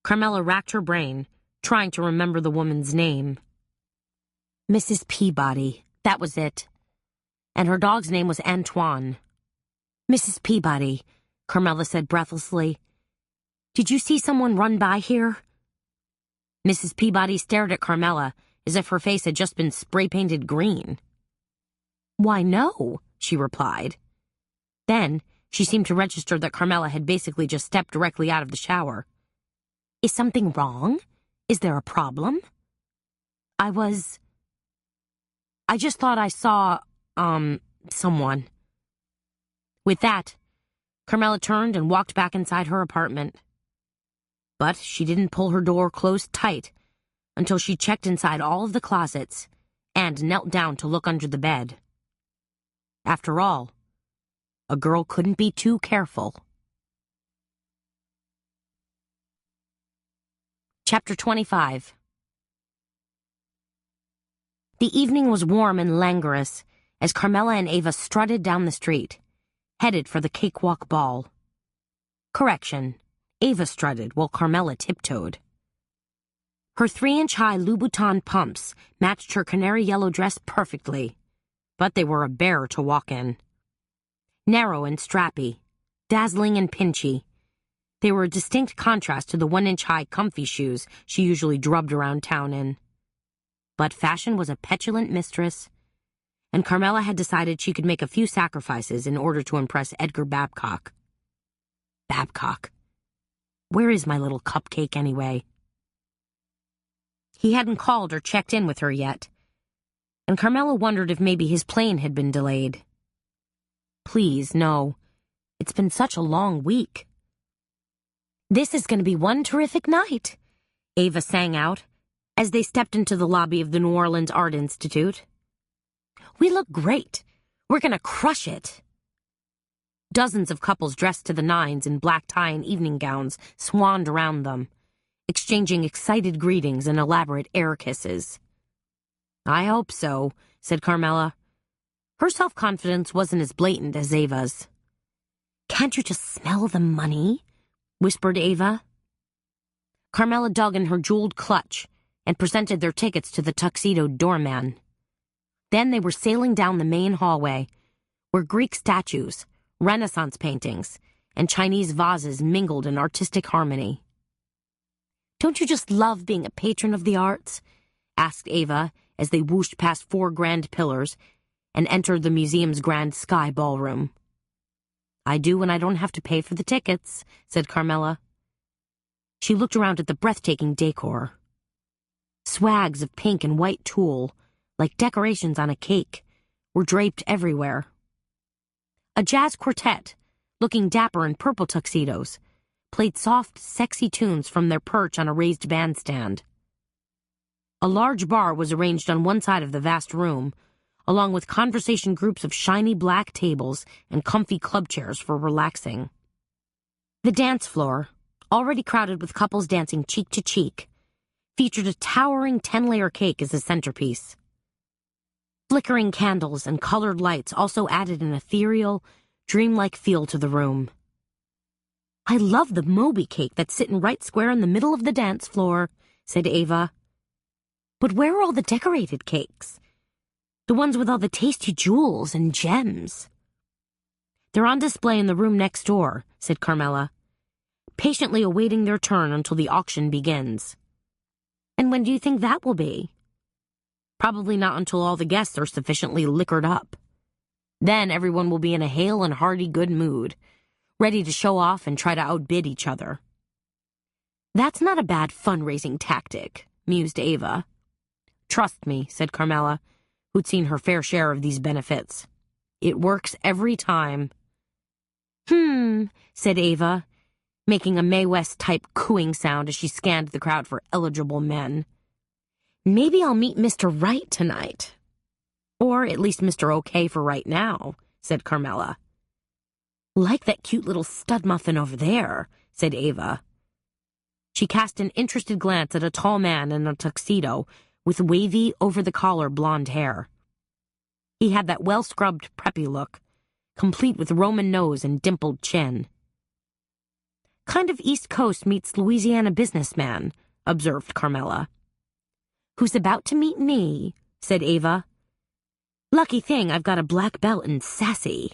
Carmela racked her brain, trying to remember the woman's name. Mrs. Peabody, that was it. And her dog's name was Antoine. Mrs. Peabody, Carmela said breathlessly. Did you see someone run by here? Mrs. Peabody stared at Carmela as if her face had just been spray-painted green. Why, no, she replied. Then she seemed to register that Carmela had basically just stepped directly out of the shower. Is something wrong? Is there a problem? I just thought I saw, someone. With that, Carmela turned and walked back inside her apartment. But she didn't pull her door closed tight until she checked inside all of the closets and knelt down to look under the bed. After all, a girl couldn't be too careful. Chapter 25. The evening was warm and languorous as Carmela and Ava strutted down the street, headed for the cakewalk ball. Correction, Ava strutted while Carmela tiptoed. Her 3-inch-high Louboutin pumps matched her canary yellow dress perfectly, but they were a bear to walk in. Narrow and strappy, dazzling and pinchy, they were a distinct contrast to the 1-inch-high comfy shoes she usually drubbed around town in. But fashion was a petulant mistress, and Carmela had decided she could make a few sacrifices in order to impress Edgar Babcock. Babcock. Where is my little cupcake anyway? He hadn't called or checked in with her yet, and Carmela wondered if maybe his plane had been delayed. Please, no. It's been such a long week. This is going to be one terrific night, Ava sang out as they stepped into the lobby of the New Orleans Art Institute. We look great. We're going to crush it. Dozens of couples dressed to the nines in black tie and evening gowns swanned around them, exchanging excited greetings and elaborate air kisses. I hope so, said Carmela. Her self-confidence wasn't as blatant as Ava's. Can't you just smell the money? Whispered Ava. Carmela dug in her jeweled clutch and presented their tickets to the tuxedoed doorman. Then they were sailing down the main hallway, where Greek statues, Renaissance paintings, and Chinese vases mingled in artistic harmony. Don't you just love being a patron of the arts? Asked Ava as they whooshed past 4 grand pillars and entered the museum's grand sky ballroom. I do when I don't have to pay for the tickets, said Carmela. She looked around at the breathtaking decor. Swags of pink and white tulle, like decorations on a cake, were draped everywhere. A jazz quartet, looking dapper in purple tuxedos, played soft, sexy tunes from their perch on a raised bandstand. A large bar was arranged on one side of the vast room, along with conversation groups of shiny black tables and comfy club chairs for relaxing. The dance floor, already crowded with couples dancing cheek to cheek, featured a towering 10-layer cake as a centerpiece. Flickering candles and colored lights also added an ethereal, dreamlike feel to the room. I love the Moby cake that's sitting right square in the middle of the dance floor, said Ava. But where are all the decorated cakes? The ones with all the tasty jewels and gems. They're on display in the room next door, said Carmela, patiently awaiting their turn until the auction begins. And when do you think that will be? Probably not until all the guests are sufficiently liquored up. Then everyone will be in a hale and hearty good mood, ready to show off and try to outbid each other. That's not a bad fundraising tactic, mused Ava. Trust me, said Carmela, who'd seen her fair share of these benefits. It works every time. Said Ava, making a Mae West-type cooing sound as she scanned the crowd for eligible men. Maybe I'll meet Mr. Right tonight. Or at least Mr. Okay for right now, said Carmela. Like that cute little stud muffin over there, said Ava. She cast an interested glance at a tall man in a tuxedo with wavy, over-the-collar blonde hair. He had that well-scrubbed, preppy look, complete with Roman nose and dimpled chin. Kind of East Coast meets Louisiana businessman, observed Carmela. Who's about to meet me, said Ava. Lucky thing I've got a black belt in sassy.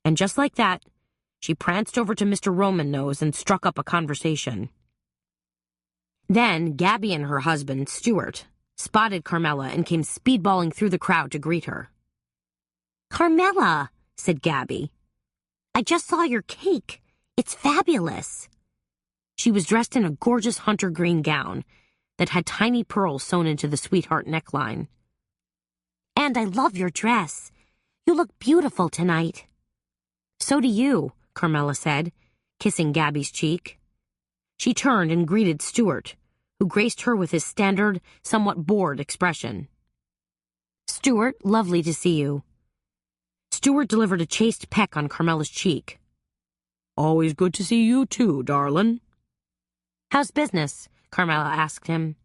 And just like that, she pranced over to Mr. Roman Nose and struck up a conversation. Then Gabby and her husband, Stuart, spotted Carmela and came speedballing through the crowd to greet her. Carmela, said Gabby. I just saw your cake. It's fabulous. She was dressed in a gorgeous hunter green gown that had tiny pearls sewn into the sweetheart neckline. And I love your dress. You look beautiful tonight. So do you, Carmela said, kissing Gabby's cheek. She turned and greeted Stuart, who graced her with his standard, somewhat bored expression. Stuart, lovely to see you. Stuart delivered a chaste peck on Carmela's cheek. Always good to see you too, darlin'. How's business? Carmela asked him.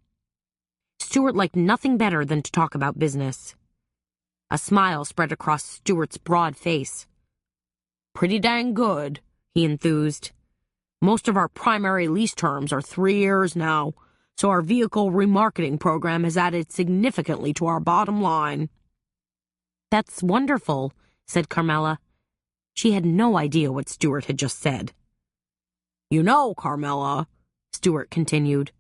Stuart liked nothing better than to talk about business. A smile spread across Stuart's broad face. Pretty dang good, he enthused. Most of our primary lease terms are 3 years now, so our vehicle remarketing program has added significantly to our bottom line. That's wonderful, said Carmela. She had no idea what Stuart had just said. You know, Carmela, Stuart continued,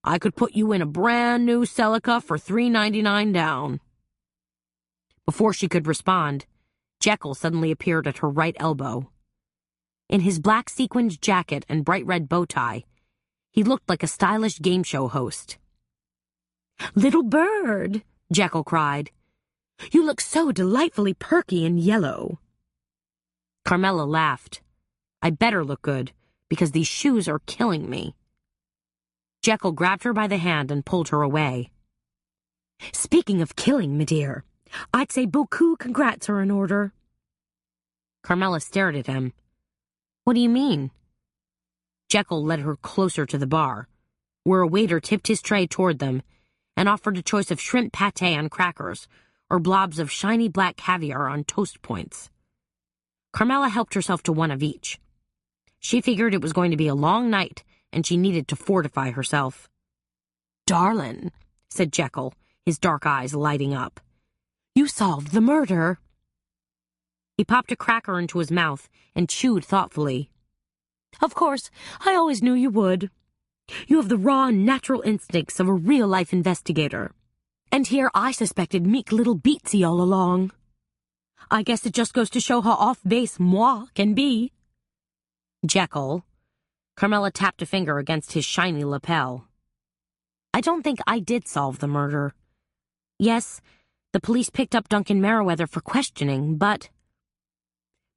I could put you in a brand new Celica for $3.99 down. Before she could respond, Jekyll suddenly appeared at her right elbow. In his black sequined jacket and bright red bow tie, he looked like a stylish game show host. Little bird, Jekyll cried. You look so delightfully perky and yellow. Carmela laughed. I better look good, because these shoes are killing me. Jekyll grabbed her by the hand and pulled her away. Speaking of killing, me dear, I'd say beaucoup congrats are in order. Carmela stared at him. What do you mean? Jekyll led her closer to the bar, where a waiter tipped his tray toward them and offered a choice of shrimp pâté on crackers or blobs of shiny black caviar on toast points. Carmela helped herself to one of each. She figured it was going to be a long night, and she needed to fortify herself. Darlin', said Jekyll, his dark eyes lighting up. You solved the murder. He popped a cracker into his mouth and chewed thoughtfully. Of course, I always knew you would. You have the raw, natural instincts of a real-life investigator. And here I suspected meek little Beatsy all along. I guess it just goes to show how off-base moi can be. Jekyll. Carmela tapped a finger against his shiny lapel. I don't think I did solve the murder. Yes, the police picked up Duncan Merriweather for questioning, but...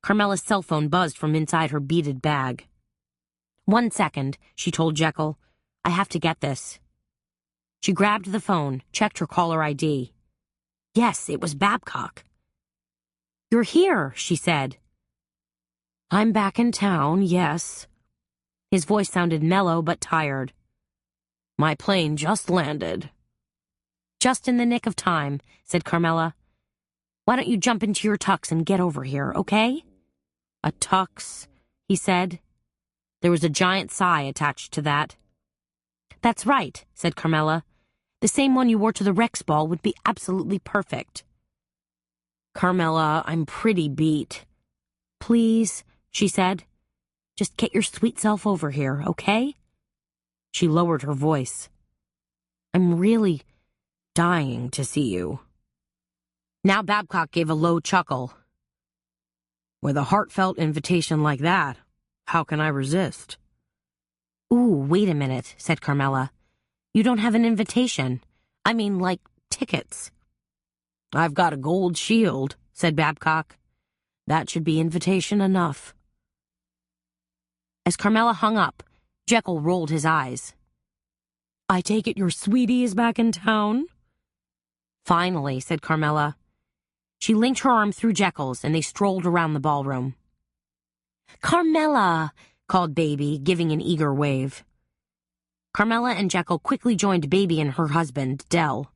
Carmela's cell phone buzzed from inside her beaded bag. 1 second, she told Jekyll. I have to get this. She grabbed the phone, checked her caller ID. Yes, it was Babcock. You're here, she said. I'm back in town, yes. His voice sounded mellow but tired. My plane just landed. Just in the nick of time, said Carmela. Why don't you jump into your tux and get over here, okay? A tux, he said, There was a giant sigh attached to that. "That's right," said Carmela. "The same one you wore to the Rex ball would be absolutely perfect." "Carmela, I'm pretty beat." "Please," she said. "Just get your sweet self over here, okay?" She lowered her voice. "I'm really dying to see you." Now Babcock gave a low chuckle. "With a heartfelt invitation like that, how can I resist?" "Ooh, wait a minute," said Carmela. "You don't have an invitation. I mean, like, tickets." "I've got a gold shield," said Babcock. "That should be invitation enough." As Carmela hung up, Jekyll rolled his eyes. "I take it your sweetie is back in town?" "Finally," said Carmela. She linked her arm through Jekyll's, and they strolled around the ballroom. "Carmela!" called Baby, giving an eager wave. Carmela and Jekyll quickly joined Baby and her husband, Dell.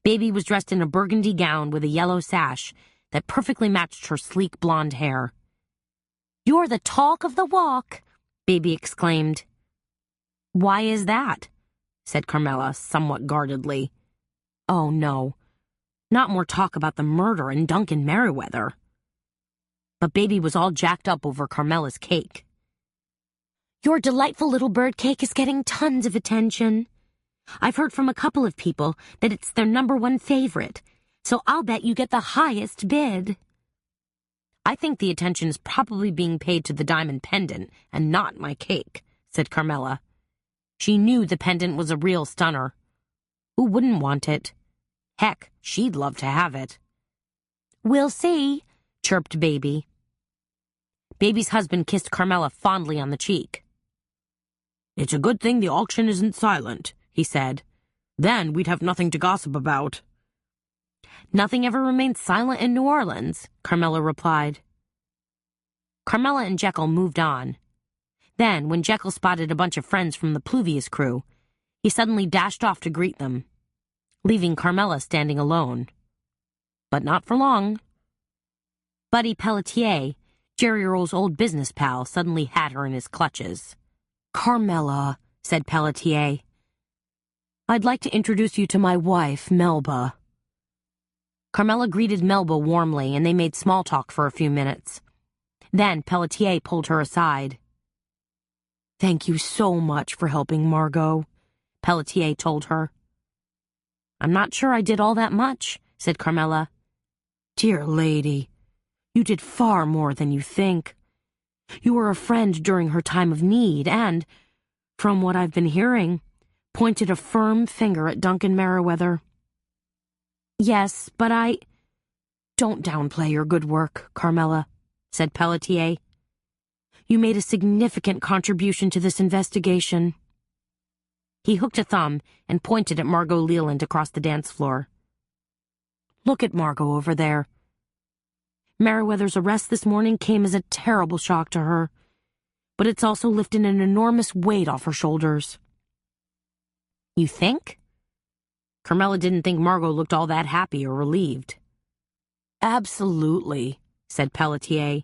Baby was dressed in a burgundy gown with a yellow sash that perfectly matched her sleek blonde hair. "You're the talk of the walk," Baby exclaimed. "Why is that?" said Carmela, somewhat guardedly. "Oh, no. Not more talk about the murder and Duncan Merriweather." But Baby was all jacked up over Carmela's cake. "Your delightful little bird cake is getting tons of attention. I've heard from a couple of people that it's their #1 favorite, so I'll bet you get the highest bid." "I think the attention is probably being paid to the diamond pendant and not my cake," said Carmela. She knew the pendant was a real stunner. Who wouldn't want it? Heck, she'd love to have it. "We'll see," chirped Baby. Baby's husband kissed Carmela fondly on the cheek. "It's a good thing the auction isn't silent," he said. "Then we'd have nothing to gossip about." "Nothing ever remains silent in New Orleans," Carmela replied. Carmela and Jekyll moved on. Then, when Jekyll spotted a bunch of friends from the Pluvius crew, he suddenly dashed off to greet them, leaving Carmela standing alone. But not for long. Buddy Pelletier, Jerry Earl's old business pal, suddenly had her in his clutches. "Carmela," said Pelletier, "I'd like to introduce you to my wife, Melba." Carmela greeted Melba warmly, and they made small talk for a few minutes. Then Pelletier pulled her aside. "Thank you so much for helping Margot," Pelletier told her. "I'm not sure I did all that much," said Carmela. "Dear lady, you did far more than you think. You were a friend during her time of need and, from what I've been hearing, pointed a firm finger at Duncan Merriweather." "Yes, but Don't downplay your good work, Carmela," said Pelletier. "You made a significant contribution to this investigation." He hooked a thumb and pointed at Margot Leland across the dance floor. "Look at Margot over there. Merriweather's arrest this morning came as a terrible shock to her, but it's also lifted an enormous weight off her shoulders." "You think?" Carmela didn't think Margot looked all that happy or relieved. "Absolutely," said Pelletier.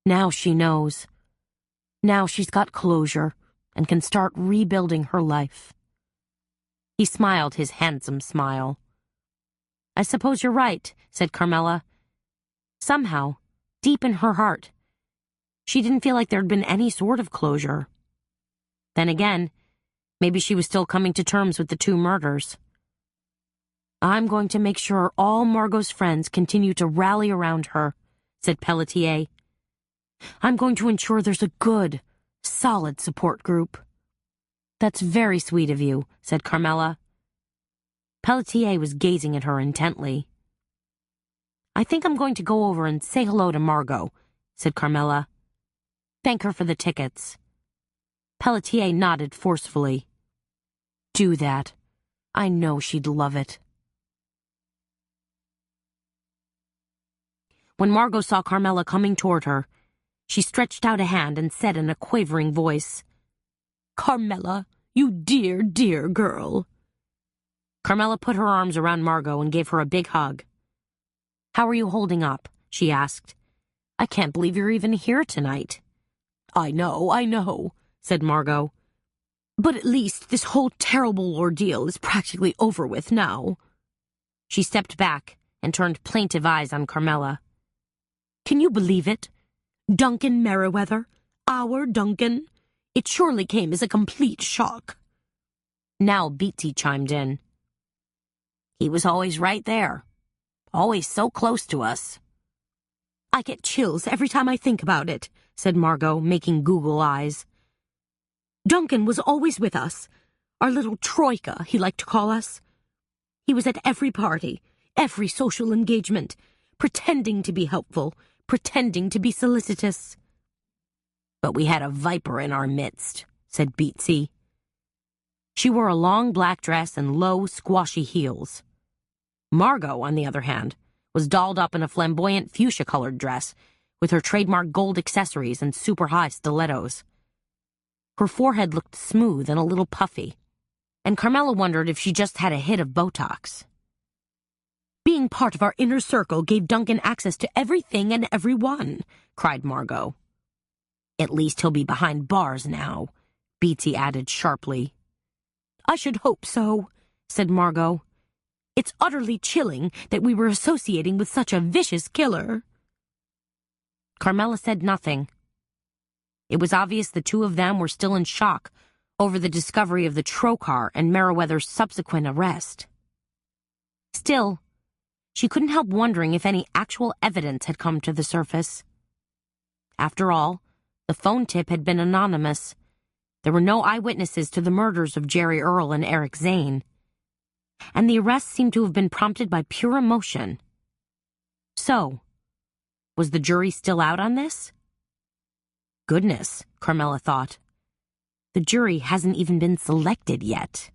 "Now she knows. Now she's got closure and can start rebuilding her life." He smiled his handsome smile. "I suppose you're right," said Carmela. Somehow, deep in her heart, she didn't feel like there'd been any sort of closure. Then again, maybe she was still coming to terms with the 2 murders. "I'm going to make sure all Margot's friends continue to rally around her," said Pelletier. "I'm going to ensure there's a good, solid support group." "That's very sweet of you," said Carmela. Pelletier was gazing at her intently. "I think I'm going to go over and say hello to Margot," said Carmela. "Thank her for the tickets." Pelletier nodded forcefully. "Do that. I know she'd love it." When Margot saw Carmela coming toward her, she stretched out a hand and said in a quavering voice, "Carmela, you dear, dear girl." Carmela put her arms around Margot and gave her a big hug. "How are you holding up?" she asked. "I can't believe you're even here tonight." I know, said Margot. But at least this whole terrible ordeal is practically over with now. She stepped back and turned plaintive eyes on Carmela. Can you believe it? Duncan Merriweather, our Duncan. It surely came as a complete shock. Now Beatsy chimed in. He was always right there. Always so close to us. I get chills every time I think about it, said Margot, making Google eyes. Duncan was always with us. Our little troika, he liked to call us. He was at every party, every social engagement, pretending to be helpful, pretending to be solicitous. But we had a viper in our midst, said Beatsy. She wore a long black dress and low, squashy heels. Margot, on the other hand, was dolled up in a flamboyant fuchsia-colored dress with her trademark gold accessories and super-high stilettos. Her forehead looked smooth and a little puffy, and Carmela wondered if she just had a hit of Botox. Being part of our inner circle gave Duncan access to everything and everyone, cried Margot. At least he'll be behind bars now, Beatsy added sharply. I should hope so, said Margot. It's utterly chilling that we were associating with such a vicious killer. Carmela said nothing. It was obvious the two of them were still in shock over the discovery of the trocar and Merriweather's subsequent arrest. Still, she couldn't help wondering if any actual evidence had come to the surface. After all, the phone tip had been anonymous. There were no eyewitnesses to the murders of Jerry Earle and Eric Zane. And the arrest seemed to have been prompted by pure emotion. So, was the jury still out on this? Goodness, Carmela thought. The jury hasn't even been selected yet.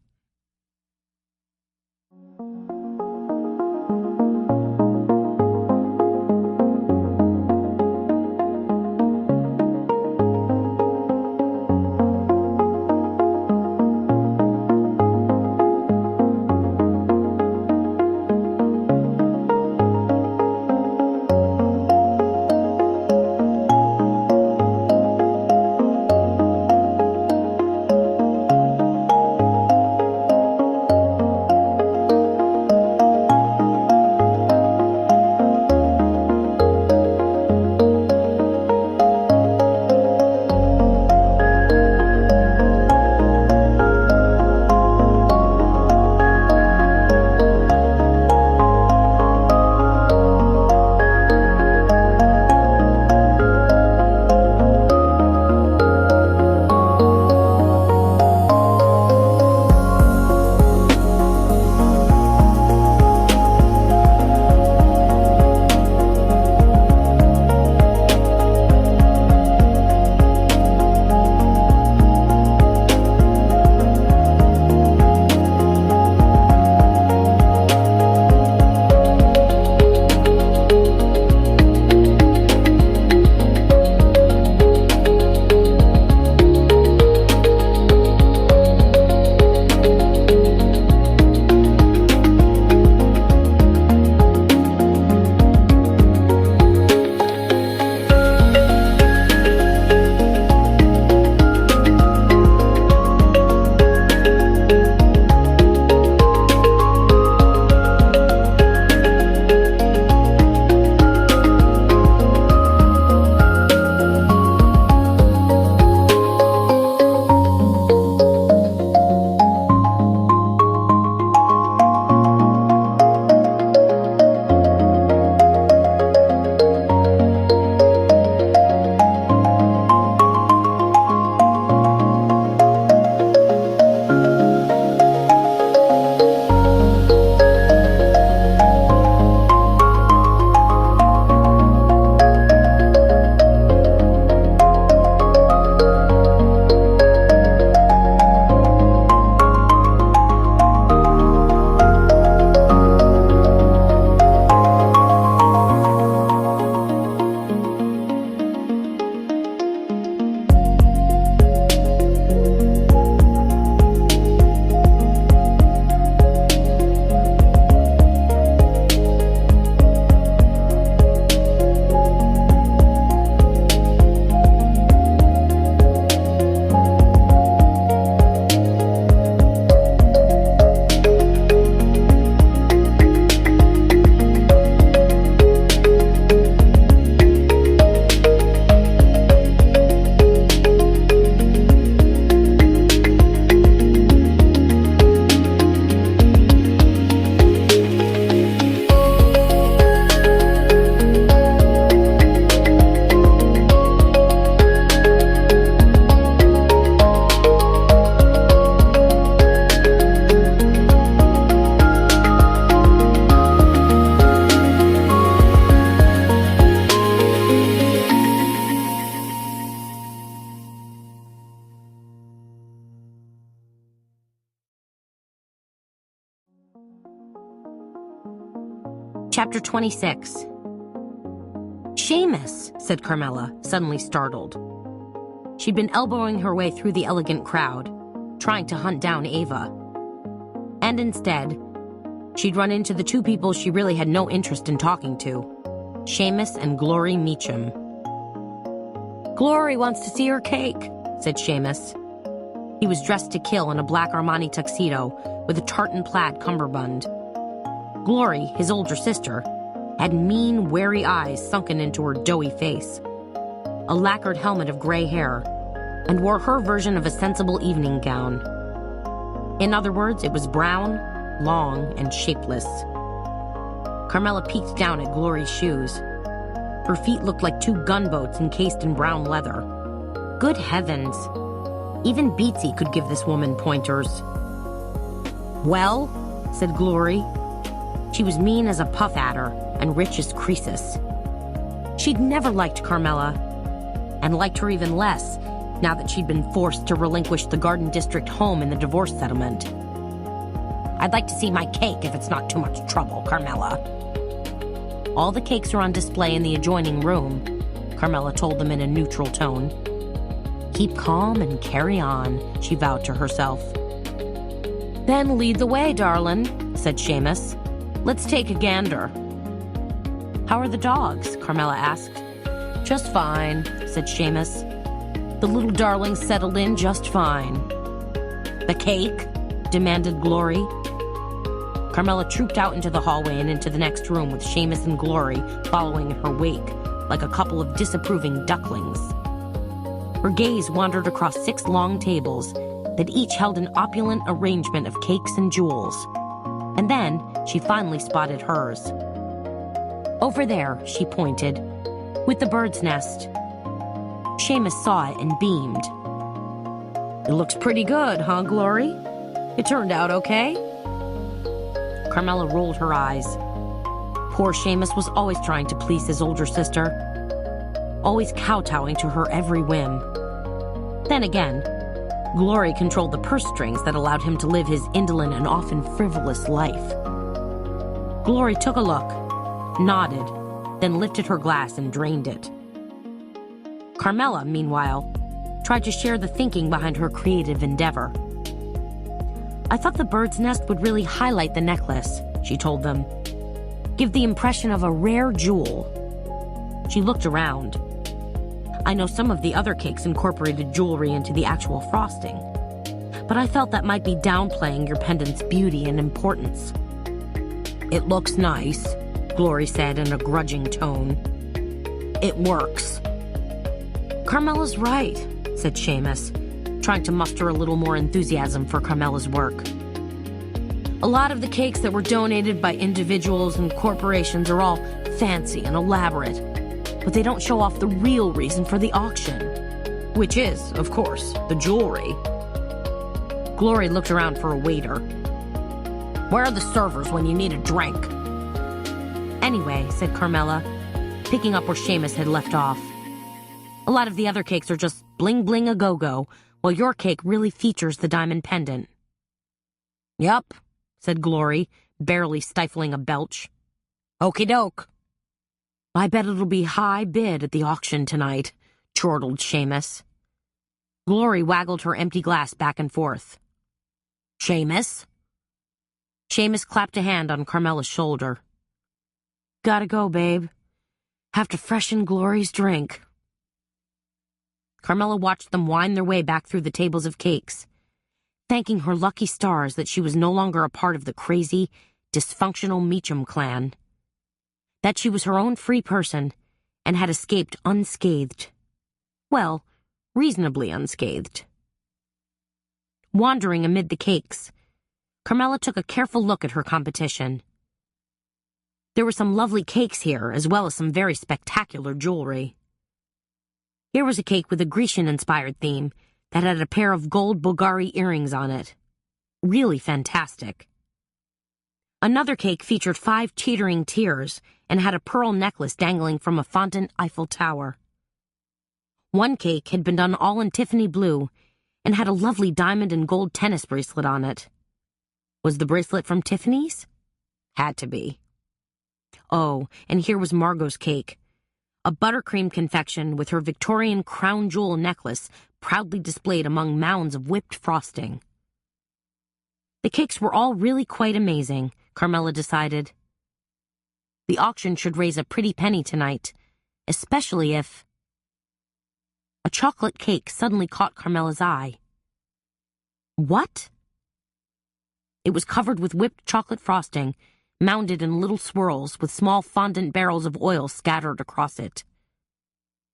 Chapter 26. Seamus, said Carmela, suddenly startled. She'd been elbowing her way through the elegant crowd, trying to hunt down Ava. And instead, she'd run into the two people she really had no interest in talking to, Seamus and Glory Meacham. Glory wants to see her cake, said Seamus. He was dressed to kill in a black Armani tuxedo with a tartan plaid cummerbund. Glory, his older sister, had mean, wary eyes sunken into her doughy face, a lacquered helmet of gray hair, and wore her version of a sensible evening gown. In other words, it was brown, long, and shapeless. Carmela peeked down at Glory's shoes. Her feet looked like two gunboats encased in brown leather. Good heavens! Even Beatsy could give this woman pointers. Well, said Glory. She was mean as a puff adder and rich as Croesus. She'd never liked Carmela, and liked her even less now that she'd been forced to relinquish the Garden District home in the divorce settlement. I'd like to see my cake if it's not too much trouble, Carmela. All the cakes are on display in the adjoining room, Carmela told them in a neutral tone. Keep calm and carry on, she vowed to herself. Then lead the way, darlin', said Seamus. Let's take a gander. How are the dogs? Carmela asked. Just fine, said Seamus. The little darlings settled in just fine. The cake? Demanded Glory. Carmela trooped out into the hallway and into the next room with Seamus and Glory following in her wake, like a couple of disapproving ducklings. Her gaze wandered across 6 long tables that each held an opulent arrangement of cakes and jewels. And then she finally spotted hers. Over there, she pointed, with the bird's nest. Seamus saw it and beamed. It looks pretty good, huh, Glory? It turned out okay? Carmela rolled her eyes. Poor Seamus was always trying to please his older sister, always kowtowing to her every whim. Then again, Glory controlled the purse strings that allowed him to live his indolent and often frivolous life. Glory took a look, nodded, then lifted her glass and drained it. Carmela, meanwhile, tried to share the thinking behind her creative endeavor. I thought the bird's nest would really highlight the necklace, she told them. Give the impression of a rare jewel. She looked around. I know some of the other cakes incorporated jewelry into the actual frosting, but I felt that might be downplaying your pendant's beauty and importance. It looks nice, Glory said in a grudging tone. It works. Carmela's right, said Seamus, trying to muster a little more enthusiasm for Carmela's work. A lot of the cakes that were donated by individuals and corporations are all fancy and elaborate, but they don't show off the real reason for the auction, which is, of course, the jewelry. Glory looked around for a waiter. Where are the servers when you need a drink? Anyway, said Carmela, picking up where Seamus had left off. A lot of the other cakes are just bling-bling a go-go, while your cake really features the diamond pendant. Yup, said Glory, barely stifling a belch. Okie doke. I bet it'll be high bid at the auction tonight, chortled Seamus. Glory waggled her empty glass back and forth. Seamus? Seamus clapped a hand on Carmela's shoulder. Gotta go, babe. Have to freshen Glory's drink. Carmela watched them wind their way back through the tables of cakes, thanking her lucky stars that she was no longer a part of the crazy, dysfunctional Meacham clan. That she was her own free person and had escaped unscathed. Well, reasonably unscathed. Wandering amid the cakes, Carmela took a careful look at her competition. There were some lovely cakes here, as well as some very spectacular jewelry. Here was a cake with a Grecian-inspired theme that had a pair of gold Bulgari earrings on it. Really fantastic. Another cake featured 5 teetering tears and had a pearl necklace dangling from a fondant Eiffel Tower. One cake had been done all in Tiffany blue and had a lovely diamond and gold tennis bracelet on it. Was the bracelet from Tiffany's? Had to be. Oh, and here was Margot's cake. A buttercream confection with her Victorian crown jewel necklace proudly displayed among mounds of whipped frosting. The cakes were all really quite amazing, Carmela decided. The auction should raise a pretty penny tonight, especially if... A chocolate cake suddenly caught Carmela's eye. What? It was covered with whipped chocolate frosting, mounded in little swirls with small fondant barrels of oil scattered across it.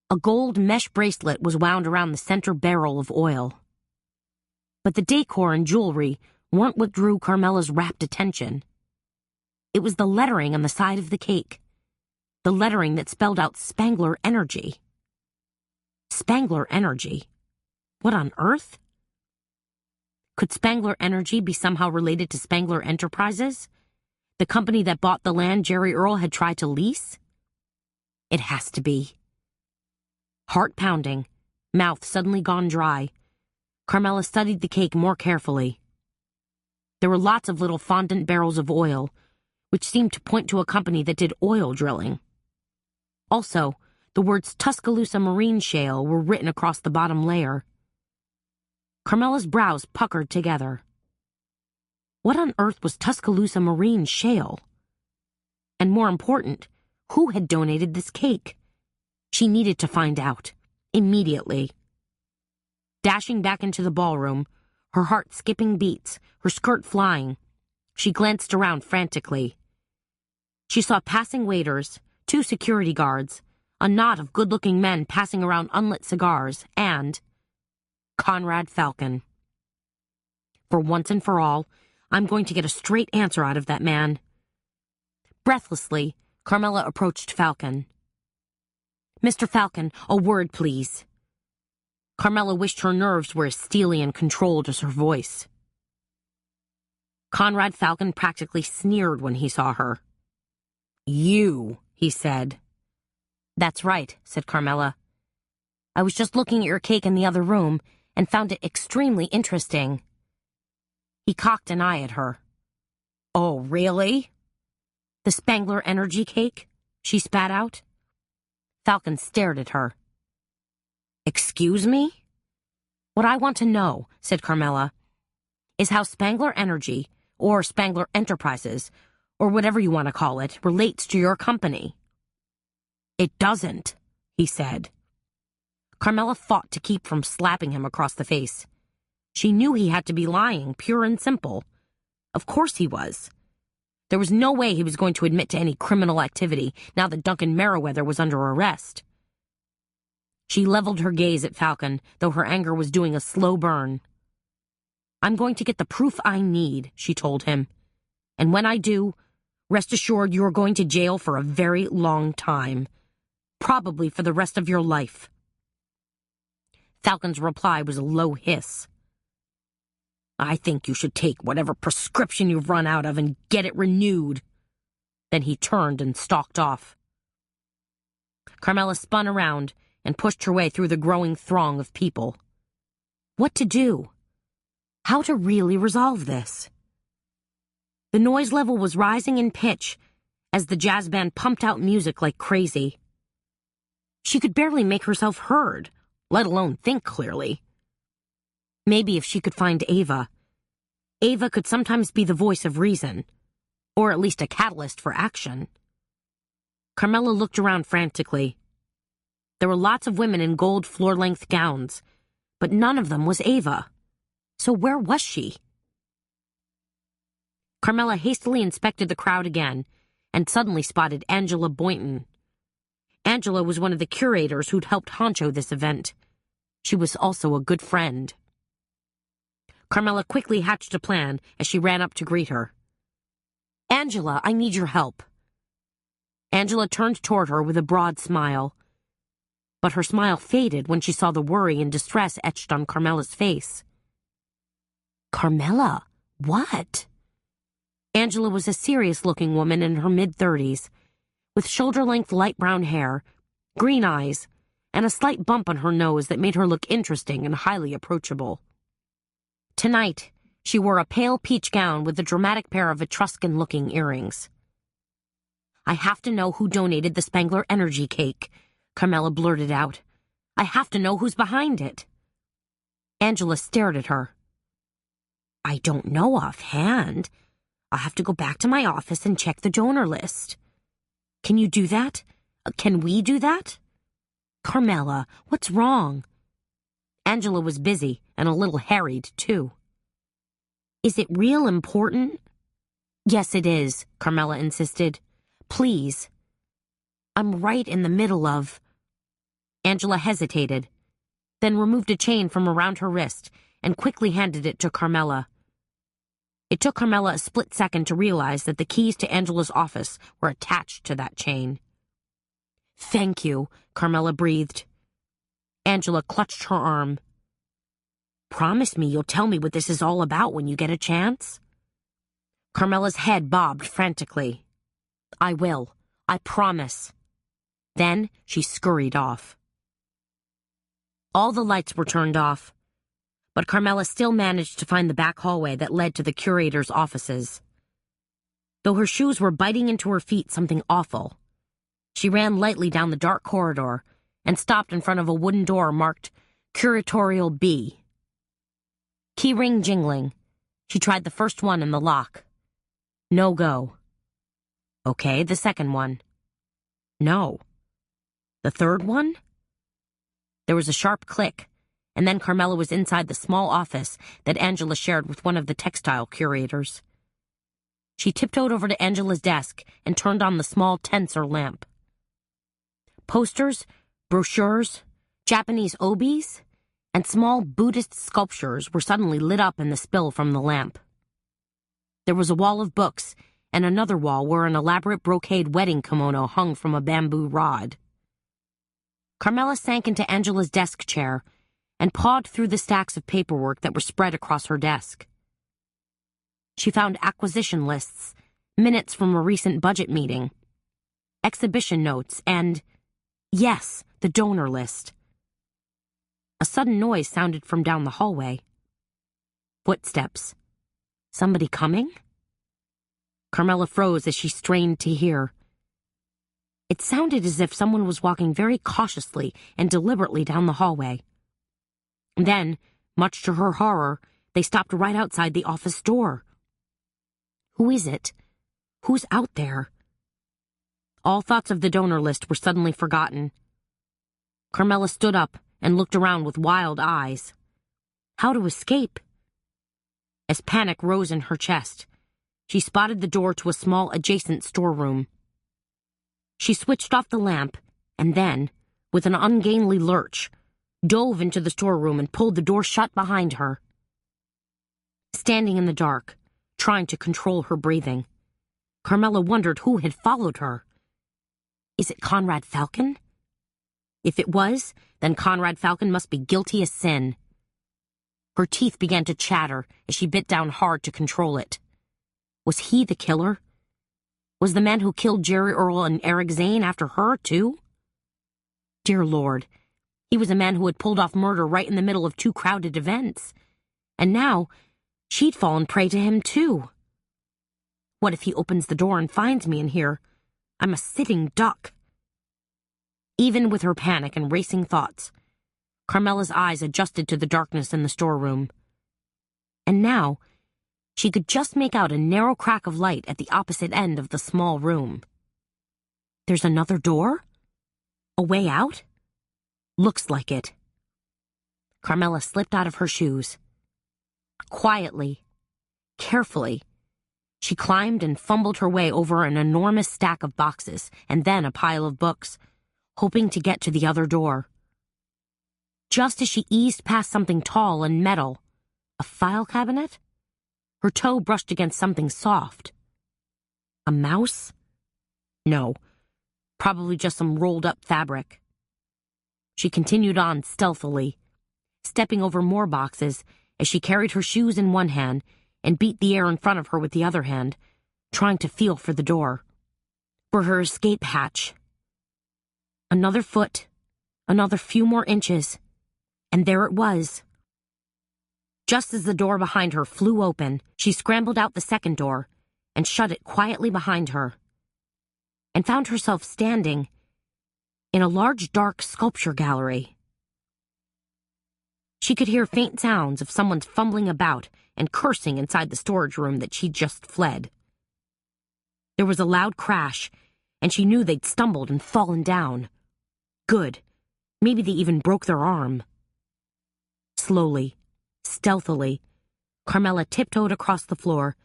A gold mesh bracelet was wound around the center barrel of oil. But the decor and jewelry weren't what drew Carmela's rapt attention. It was the lettering on the side of the cake, the lettering that spelled out Spangler Energy. Spangler Energy? What on earth? Could Spangler Energy be somehow related to Spangler Enterprises, the company that bought the land Jerry Earl had tried to lease? It has to be. Heart pounding, mouth suddenly gone dry, Carmela studied the cake more carefully. There were lots of little fondant barrels of oil, which seemed to point to a company that did oil drilling. Also, the words Tuscaloosa Marine Shale were written across the bottom layer. Carmela's brows puckered together. What on earth was Tuscaloosa Marine Shale? And more important, who had donated this cake? She needed to find out, immediately. Dashing back into the ballroom, her heart skipping beats, her skirt flying, she glanced around frantically. She saw passing waiters, 2 security guards, a knot of good-looking men passing around unlit cigars, and Conrad Falcon. For once and for all, I'm going to get a straight answer out of that man. Breathlessly, Carmela approached Falcon. Mr. Falcon, a word, please. Carmela wished her nerves were as steely and controlled as her voice. Conrad Falcon practically sneered when he saw her. You, he said. That's right, said Carmela. I was just looking at your cake in the other room and found it extremely interesting. He cocked an eye at her. Oh, really? The Spangler Energy cake? She spat out. Falcon stared at her. Excuse me? What I want to know, said Carmela, is how Spangler Energy, or Spangler Enterprises, or whatever you want to call it, relates to your company. It doesn't, he said. Carmela fought to keep from slapping him across the face. She knew he had to be lying, pure and simple. Of course he was. There was no way he was going to admit to any criminal activity now that Duncan Merriweather was under arrest. She leveled her gaze at Falcon, though her anger was doing a slow burn. I'm going to get the proof I need, she told him. And when I do, rest assured you're going to jail for a very long time. Probably for the rest of your life. Falcon's reply was a low hiss. I think you should take whatever prescription you've run out of and get it renewed. Then he turned and stalked off. Carmela spun around and pushed her way through the growing throng of people. What to do? How to really resolve this? The noise level was rising in pitch as the jazz band pumped out music like crazy. She could barely make herself heard, let alone think clearly. Maybe if she could find Ava. Ava could sometimes be the voice of reason, or at least a catalyst for action. Carmela looked around frantically. There were lots of women in gold floor-length gowns, but none of them was Ava. So where was she? Carmela hastily inspected the crowd again, and suddenly spotted Angela Boynton. Angela was one of the curators who'd helped honcho this event. She was also a good friend. Carmela quickly hatched a plan as she ran up to greet her. Angela, I need your help. Angela turned toward her with a broad smile. But her smile faded when she saw the worry and distress etched on Carmela's face. Carmela, what? Angela was a serious-looking woman in her mid-30s, with shoulder-length light brown hair, green eyes, and a slight bump on her nose that made her look interesting and highly approachable. Tonight, she wore a pale peach gown with a dramatic pair of Etruscan-looking earrings. I have to know who donated the Spangler energy cake, Carmela blurted out. I have to know who's behind it. Angela stared at her. I don't know offhand. I'll have to go back to my office and check the donor list. Can you do that? Can we do that? Carmela, what's wrong? Angela was busy and a little harried, too. Is it real important? Yes, it is, Carmela insisted. Please. I'm right in the middle of... Angela hesitated, then removed a chain from around her wrist and quickly handed it to Carmela. It took Carmela a split second to realize that the keys to Angela's office were attached to that chain. Thank you, Carmela breathed. Angela clutched her arm. Promise me you'll tell me what this is all about when you get a chance? Carmela's head bobbed frantically. I will. I promise. Then she scurried off. All the lights were turned off, but Carmela still managed to find the back hallway that led to the curator's offices. Though her shoes were biting into her feet something awful, she ran lightly down the dark corridor and stopped in front of a wooden door marked Curatorial B. Key ring jingling, she tried the first one in the lock. No go. Okay, the second one. No. The third one? There was a sharp click, and then Carmela was inside the small office that Angela shared with one of the textile curators. She tiptoed over to Angela's desk and turned on the small tensor lamp. Posters, brochures, Japanese obies, and small Buddhist sculptures were suddenly lit up in the spill from the lamp. There was a wall of books, and another wall where an elaborate brocade wedding kimono hung from a bamboo rod. Carmela sank into Angela's desk chair and pawed through the stacks of paperwork that were spread across her desk. She found acquisition lists, minutes from a recent budget meeting, exhibition notes, and, yes, the donor list. A sudden noise sounded from down the hallway. Footsteps. Somebody coming? Carmela froze as she strained to hear. It sounded as if someone was walking very cautiously and deliberately down the hallway. Then, much to her horror, they stopped right outside the office door. Who is it? Who's out there? All thoughts of the donor list were suddenly forgotten. Carmela stood up and looked around with wild eyes. How to escape? As panic rose in her chest, she spotted the door to a small adjacent storeroom. She switched off the lamp and then, with an ungainly lurch, dove into the storeroom and pulled the door shut behind her. Standing in the dark, trying to control her breathing, Carmela wondered who had followed her. Is it Conrad Falcon? If it was, then Conrad Falcon must be guilty as sin. Her teeth began to chatter as she bit down hard to control it. Was he the killer? Was the man who killed Jerry Earl and Eric Zane after her, too? Dear Lord, he was a man who had pulled off murder right in the middle of two crowded events. And now, she'd fallen prey to him, too. What if he opens the door and finds me in here? I'm a sitting duck. Even with her panic and racing thoughts, Carmela's eyes adjusted to the darkness in the storeroom. And now, she could just make out a narrow crack of light at the opposite end of the small room. There's another door? A way out? Looks like it. Carmela slipped out of her shoes. Quietly, carefully, she climbed and fumbled her way over an enormous stack of boxes and then a pile of books, hoping to get to the other door. Just as she eased past something tall and metal, a file cabinet, her toe brushed against something soft. A mouse? No, probably just some rolled-up fabric. She continued on stealthily, stepping over more boxes as she carried her shoes in one hand and beat the air in front of her with the other hand, trying to feel for the door, for her escape hatch. Another foot, another few more inches, and there it was. Just as the door behind her flew open, she scrambled out the second door and shut it quietly behind her. and found herself standing in a large dark sculpture gallery. She could hear faint sounds of someone fumbling about and cursing inside the storage room that she'd just fled. There was a loud crash, and she knew they'd stumbled and fallen down. Good. Maybe they even broke their arm. Slowly, stealthily, Carmela tiptoed across the floor,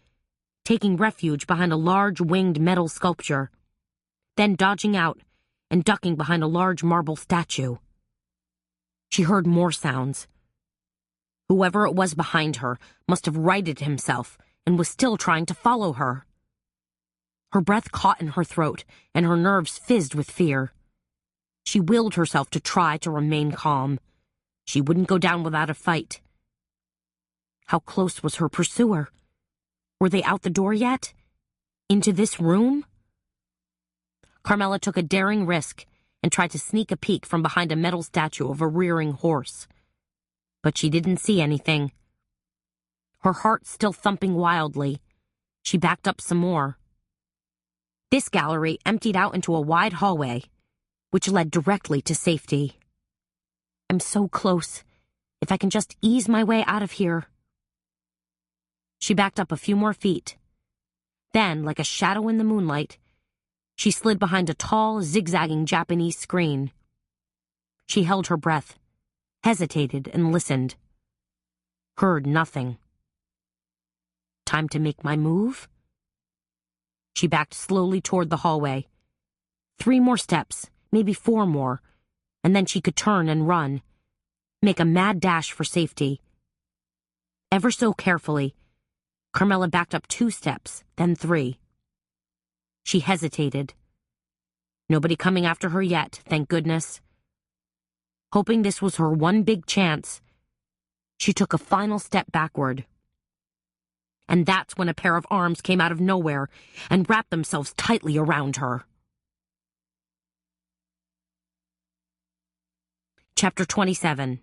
taking refuge behind a large winged metal sculpture, then dodging out and ducking behind a large marble statue. She heard more sounds. Whoever it was behind her must have righted himself and was still trying to follow her. Her breath caught in her throat, and her nerves fizzed with fear. She willed herself to try to remain calm. She wouldn't go down without a fight. How close was her pursuer? Were they out the door yet? Into this room? Carmela took a daring risk and tried to sneak a peek from behind a metal statue of a rearing horse. But she didn't see anything. Her heart still thumping wildly, she backed up some more. This gallery emptied out into a wide hallway, which led directly to safety. I'm so close. If I can just ease my way out of here. She backed up a few more feet. Then, like a shadow in the moonlight, she slid behind a tall, zigzagging Japanese screen. She held her breath, hesitated, and listened. Heard nothing. Time to make my move? She backed slowly toward the hallway. 3 more steps, maybe 4 more, and then she could turn and run, make a mad dash for safety. Ever so carefully, Carmela backed up 2 steps, then 3. She hesitated. Nobody coming after her yet, thank goodness. Hoping this was her one big chance, she took a final step backward. And that's when a pair of arms came out of nowhere and wrapped themselves tightly around her. Chapter 27.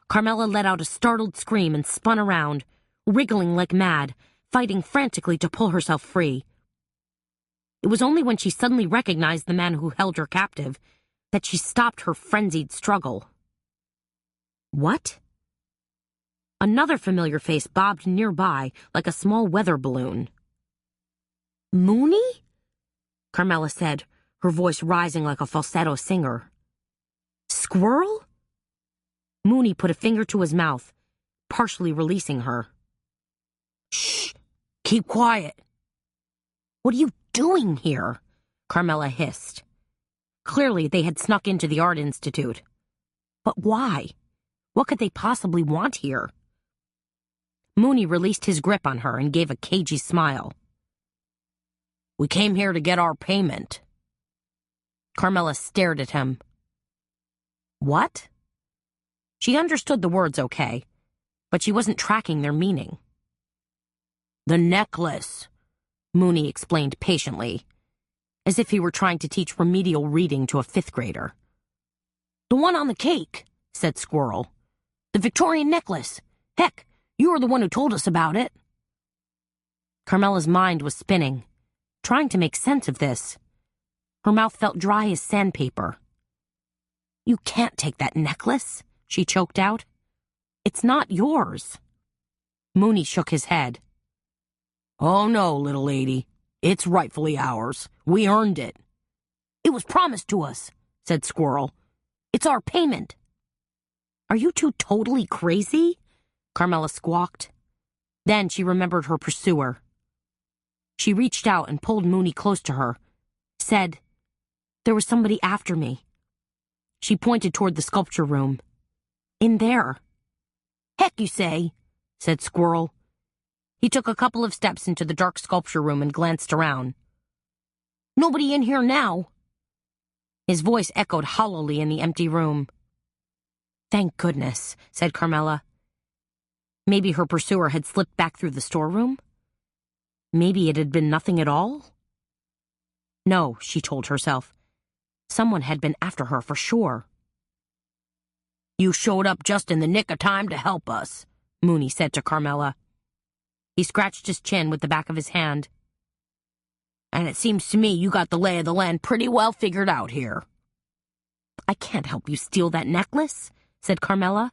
Carmela let out a startled scream and spun around, wriggling like mad, fighting frantically to pull herself free. It was only when she suddenly recognized the man who held her captive that she stopped her frenzied struggle. What? Another familiar face bobbed nearby like a small weather balloon. Mooney? Carmela said, her voice rising like a falsetto singer. Squirrel? Mooney put a finger to his mouth, partially releasing her. Shh! Keep quiet! What are you doing here? Carmela hissed. Clearly they had snuck into the Art Institute. But why? What could they possibly want here? Mooney released his grip on her and gave a cagey smile. We came here to get our payment. Carmela stared at him. What? She understood the words okay, but she wasn't tracking their meaning. The necklace, Mooney explained patiently, as if he were trying to teach remedial reading to a 5th grader. The one on the cake, said Squirrel. The Victorian necklace. Heck, you were the one who told us about it. Carmela's mind was spinning, trying to make sense of this. Her mouth felt dry as sandpaper. You can't take that necklace, she choked out. It's not yours. Mooney shook his head. Oh no, little lady. It's rightfully ours. We earned it. It was promised to us, said Squirrel. It's our payment. Are you two totally crazy? Carmela squawked. Then she remembered her pursuer. She reached out and pulled Mooney close to her, said, There was somebody after me. She pointed toward the sculpture room. In there. Heck, you say, said Squirrel. He took a couple of steps into the dark sculpture room and glanced around. Nobody in here now. His voice echoed hollowly in the empty room. Thank goodness, said Carmela. Maybe her pursuer had slipped back through the storeroom? Maybe it had been nothing at all? No, she told herself. Someone had been after her for sure. You showed up just in the nick of time to help us, Mooney said to Carmela. He scratched his chin with the back of his hand. And it seems to me you got the lay of the land pretty well figured out here. I can't help you steal that necklace, said Carmela.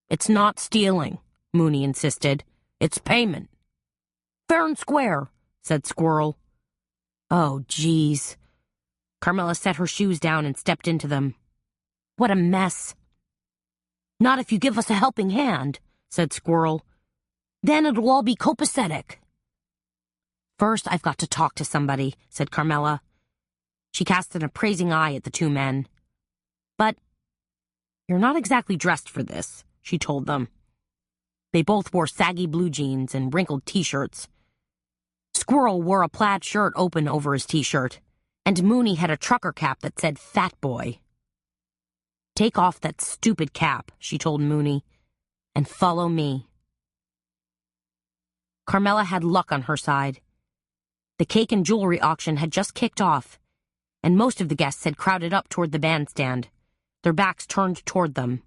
It's not stealing, Mooney insisted. It's payment. Fair and square, said Squirrel. Oh, geez. Carmela set her shoes down and stepped into them. What a mess. Not if you give us a helping hand, said Squirrel. Then it'll all be copacetic. First, I've got to talk to somebody, said Carmela. She cast an appraising eye at the two men. But you're not exactly dressed for this, she told them. They both wore saggy blue jeans and wrinkled t-shirts. Squirrel wore a plaid shirt open over his t-shirt, and Mooney had a trucker cap that said Fat Boy. Take off that stupid cap, she told Mooney, and follow me. Carmela had luck on her side. The cake and jewelry auction had just kicked off, and most of the guests had crowded up toward the bandstand, their backs turned toward them.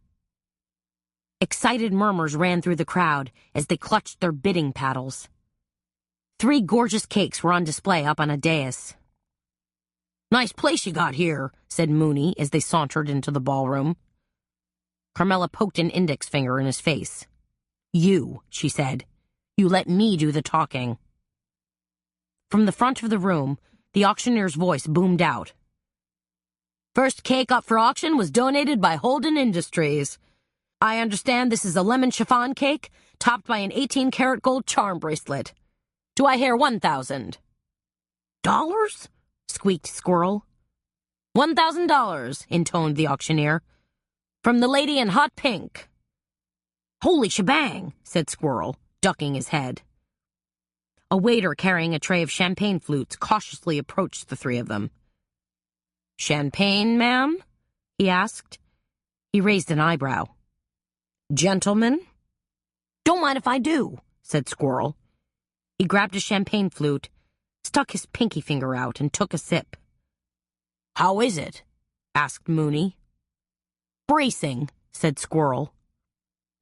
Excited murmurs ran through the crowd as they clutched their bidding paddles. 3 gorgeous cakes were on display up on a dais. Nice place you got here, said Mooney as they sauntered into the ballroom. Carmela poked an index finger in his face. You, she said. You let me do the talking. From the front of the room, the auctioneer's voice boomed out. First cake up for auction was donated by Holden Industries. I understand this is a lemon chiffon cake topped by an 18-karat gold charm bracelet. Do I hear $1,000? Dollars? Squeaked Squirrel. $1,000, intoned the auctioneer. From the lady in hot pink. Holy shebang, said Squirrel, ducking his head. A waiter carrying a tray of champagne flutes cautiously approached the 3 of them. Champagne, ma'am? He asked. He raised an eyebrow. Gentlemen? Don't mind if I do, said Squirrel. He grabbed a champagne flute, stuck his pinky finger out, and took a sip. How is it? Asked Mooney. Bracing, said Squirrel.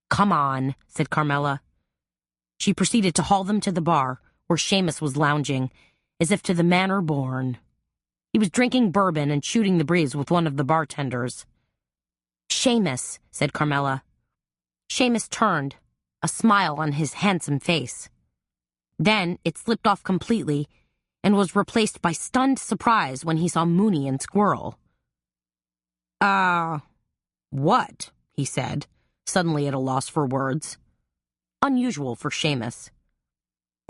Come on, said Carmela. She proceeded to haul them to the bar, where Seamus was lounging, as if to the manor born. He was drinking bourbon and shooting the breeze with one of the bartenders. Seamus, said Carmela. Seamus turned, a smile on his handsome face. Then it slipped off completely and was replaced by stunned surprise when he saw Mooney and Squirrel. What? He said, suddenly at a loss for words. Unusual for Seamus.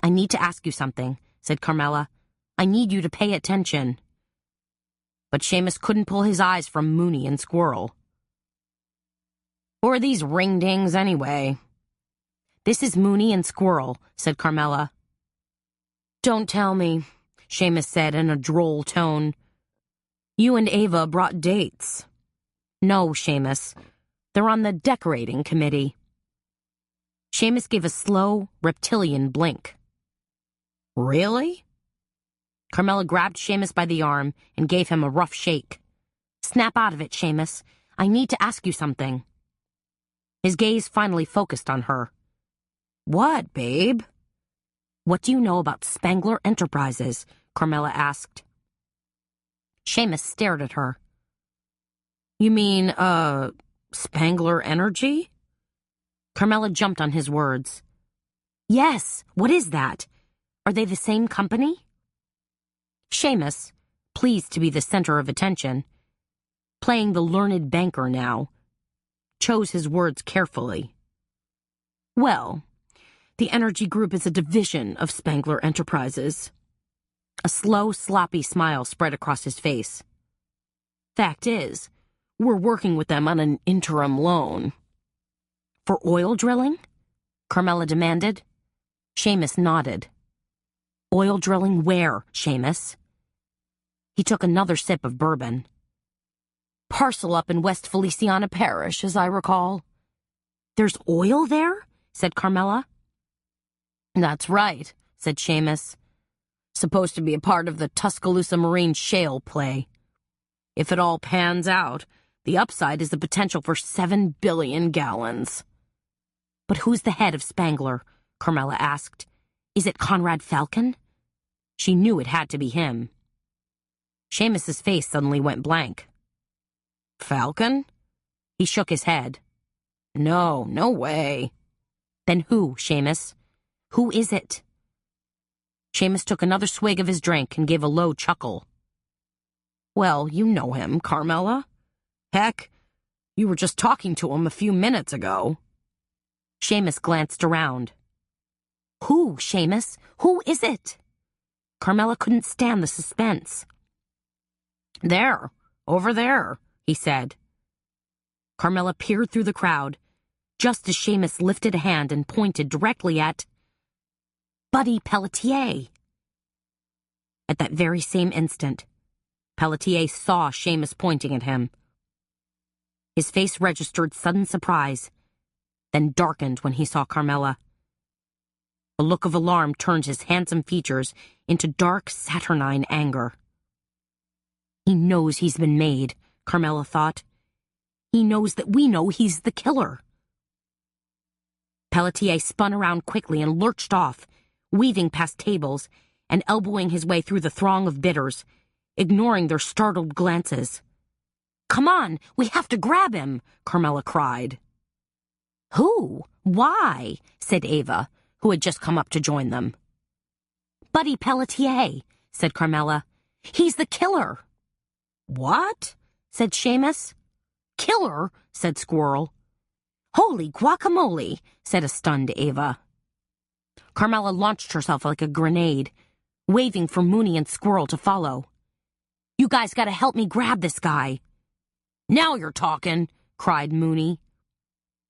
I need to ask you something, said Carmela. I need you to pay attention. But Seamus couldn't pull his eyes from Mooney and Squirrel. Who are these ring-dings anyway? This is Mooney and Squirrel, said Carmela. Don't tell me, Seamus said in a droll tone. You and Ava brought dates. No, Seamus. They're on the decorating committee. Seamus gave a slow, reptilian blink. Really? Carmela grabbed Seamus by the arm and gave him a rough shake. Snap out of it, Seamus. I need to ask you something. His gaze finally focused on her. What, babe? What do you know about Spangler Enterprises? Carmela asked. Seamus stared at her. You mean, Spangler Energy? Carmela jumped on his words. Yes, what is that? Are they the same company? Seamus, pleased to be the center of attention, playing the learned banker now, chose his words carefully. Well, the Energy Group is a division of Spangler Enterprises. A slow, sloppy smile spread across his face. Fact is, we're working with them on an interim loan. For oil drilling? Carmela demanded. Seamus nodded. Oil drilling where, Seamus? He took another sip of bourbon. Parcel up in West Feliciana Parish, as I recall. There's oil there? Said Carmela. That's right, said Seamus. Supposed to be a part of the Tuscaloosa Marine shale play. If it all pans out, the upside is the potential for 7 billion gallons. But who's the head of Spangler? Carmela asked. Is it Conrad Falcon? She knew it had to be him. Seamus's face suddenly went blank. Falcon? He shook his head. No way. Then who, Seamus? Who is it? Seamus took another swig of his drink and gave a low chuckle. Well, you know him, Carmela. Heck, you were just talking to him a few minutes ago. Seamus glanced around. Who, Seamus? Who is it? Carmela couldn't stand the suspense. There, over there, he said. Carmela peered through the crowd, just as Seamus lifted a hand and pointed directly at Buddy Pelletier. At that very same instant, Pelletier saw Seamus pointing at him. His face registered sudden surprise, then darkened when he saw Carmela. A look of alarm turned his handsome features into dark, saturnine anger. He knows he's been made, Carmela thought. He knows that we know he's the killer. Pelletier spun around quickly and lurched off, weaving past tables and elbowing his way through the throng of bidders, ignoring their startled glances. Come on, we have to grab him, Carmela cried. Who? Why? Said Ava, who had just come up to join them. Buddy Pelletier, said Carmela. He's the killer. What? Said Seamus. Killer, said Squirrel. Holy guacamole, said a stunned Ava. Carmela launched herself like a grenade, waving for Mooney and Squirrel to follow. You guys gotta help me grab this guy. Now you're talking, cried Mooney.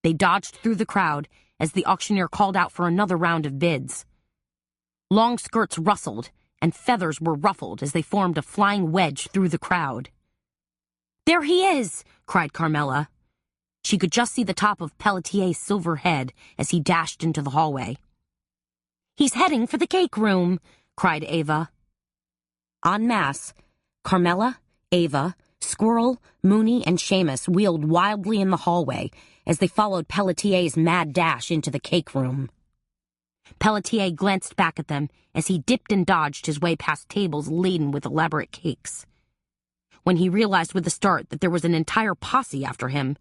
They dodged through the crowd as the auctioneer called out for another round of bids. Long skirts rustled and feathers were ruffled as they formed a flying wedge through the crowd. There he is, cried Carmela. She could just see the top of Pelletier's silver head as he dashed into the hallway. He's heading for the cake room, cried Ava. En masse, Carmela, Ava, Squirrel, Mooney, and Seamus wheeled wildly in the hallway as they followed Pelletier's mad dash into the cake room. Pelletier glanced back at them as he dipped and dodged his way past tables laden with elaborate cakes. When he realized with a start that there was an entire posse after him,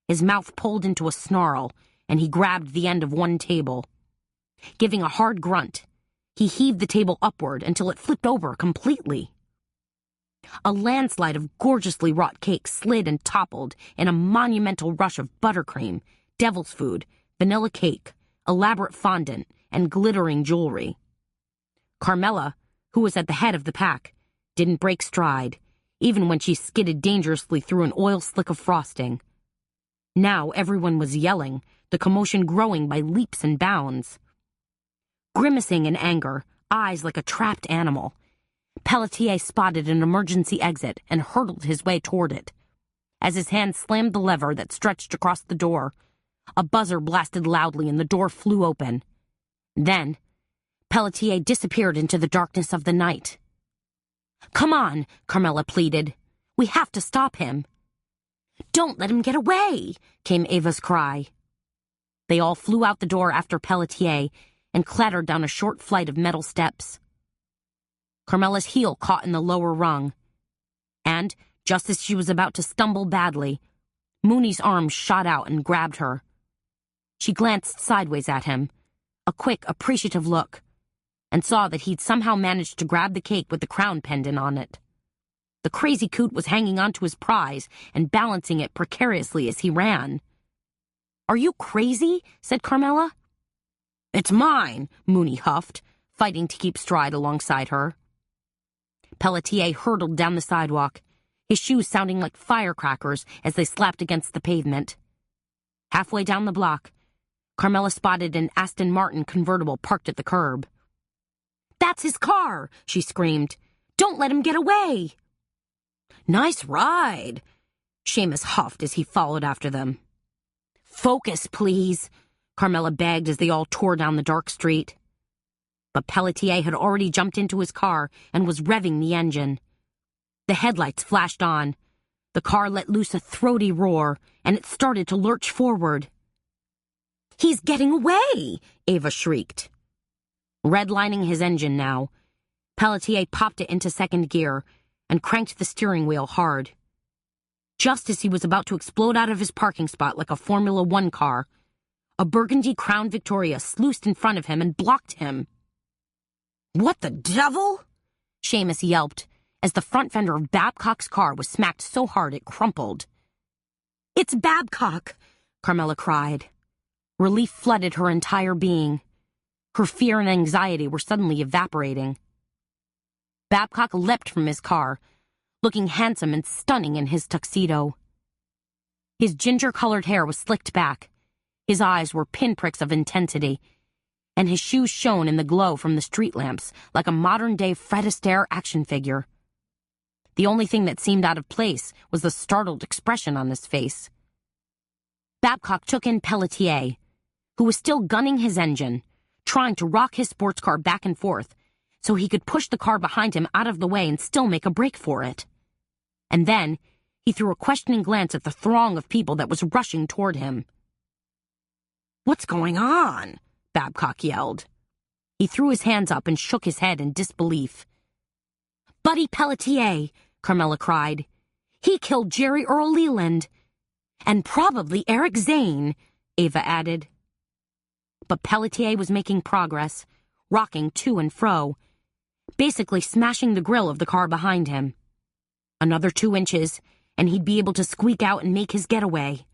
his mouth pulled into a snarl and he grabbed the end of one table. Giving a hard grunt, he heaved the table upward until it flipped over completely. A landslide of gorgeously wrought cakes slid and toppled in a monumental rush of buttercream, devil's food, vanilla cake, elaborate fondant, and glittering jewelry. Carmela, who was at the head of the pack, didn't break stride, even when she skidded dangerously through an oil slick of frosting. Now everyone was yelling, the commotion growing by leaps and bounds. Grimacing in anger, eyes like a trapped animal, Pelletier spotted an emergency exit and hurtled his way toward it. As his hand slammed the lever that stretched across the door, a buzzer blasted loudly and the door flew open. Then, Pelletier disappeared into the darkness of the night. Come on, Carmela pleaded. We have to stop him. Don't let him get away, came Ava's cry. They all flew out the door after Pelletier and clattered down a short flight of metal steps. Carmela's heel caught in the lower rung, and, just as she was about to stumble badly, Mooney's arm shot out and grabbed her. She glanced sideways at him, a quick, appreciative look, and saw that he'd somehow managed to grab the cake with the crown pendant on it. The crazy coot was hanging onto his prize and balancing it precariously as he ran. Are you crazy? Said Carmela. It's mine, Mooney huffed, fighting to keep stride alongside her. Pelletier hurtled down the sidewalk, his shoes sounding like firecrackers as they slapped against the pavement. Halfway down the block, Carmela spotted an Aston Martin convertible parked at the curb. That's his car, she screamed. Don't let him get away. Nice ride, Seamus huffed as he followed after them. Focus, please, Carmela begged as they all tore down the dark street. But Pelletier had already jumped into his car and was revving the engine. The headlights flashed on. The car let loose a throaty roar, and it started to lurch forward. He's getting away, Ava shrieked. Redlining his engine now, Pelletier popped it into second gear and cranked the steering wheel hard. Just as he was about to explode out of his parking spot like a Formula One car, a burgundy Crown Victoria sluiced in front of him and blocked him. "What the devil?" Seamus yelped as the front fender of Babcock's car was smacked so hard it crumpled. "It's Babcock!" Carmela cried. Relief flooded her entire being. Her fear and anxiety were suddenly evaporating. Babcock leapt from his car, looking handsome and stunning in his tuxedo. His ginger-colored hair was slicked back, his eyes were pinpricks of intensity, and his shoes shone in the glow from the street lamps like a modern-day Fred Astaire action figure. The only thing that seemed out of place was the startled expression on his face. Babcock took in Pelletier, who was still gunning his engine, trying to rock his sports car back and forth so he could push the car behind him out of the way and still make a break for it. And then he threw a questioning glance at the throng of people that was rushing toward him. "What's going on?" Babcock yelled. He threw his hands up and shook his head in disbelief. "Buddy Pelletier," Carmela cried. "He killed Jerry Earl Leland. And probably Eric Zane," Ava added. But Pelletier was making progress, rocking to and fro, basically smashing the grill of the car behind him. Another 2 inches, and he'd be able to squeak out and make his getaway.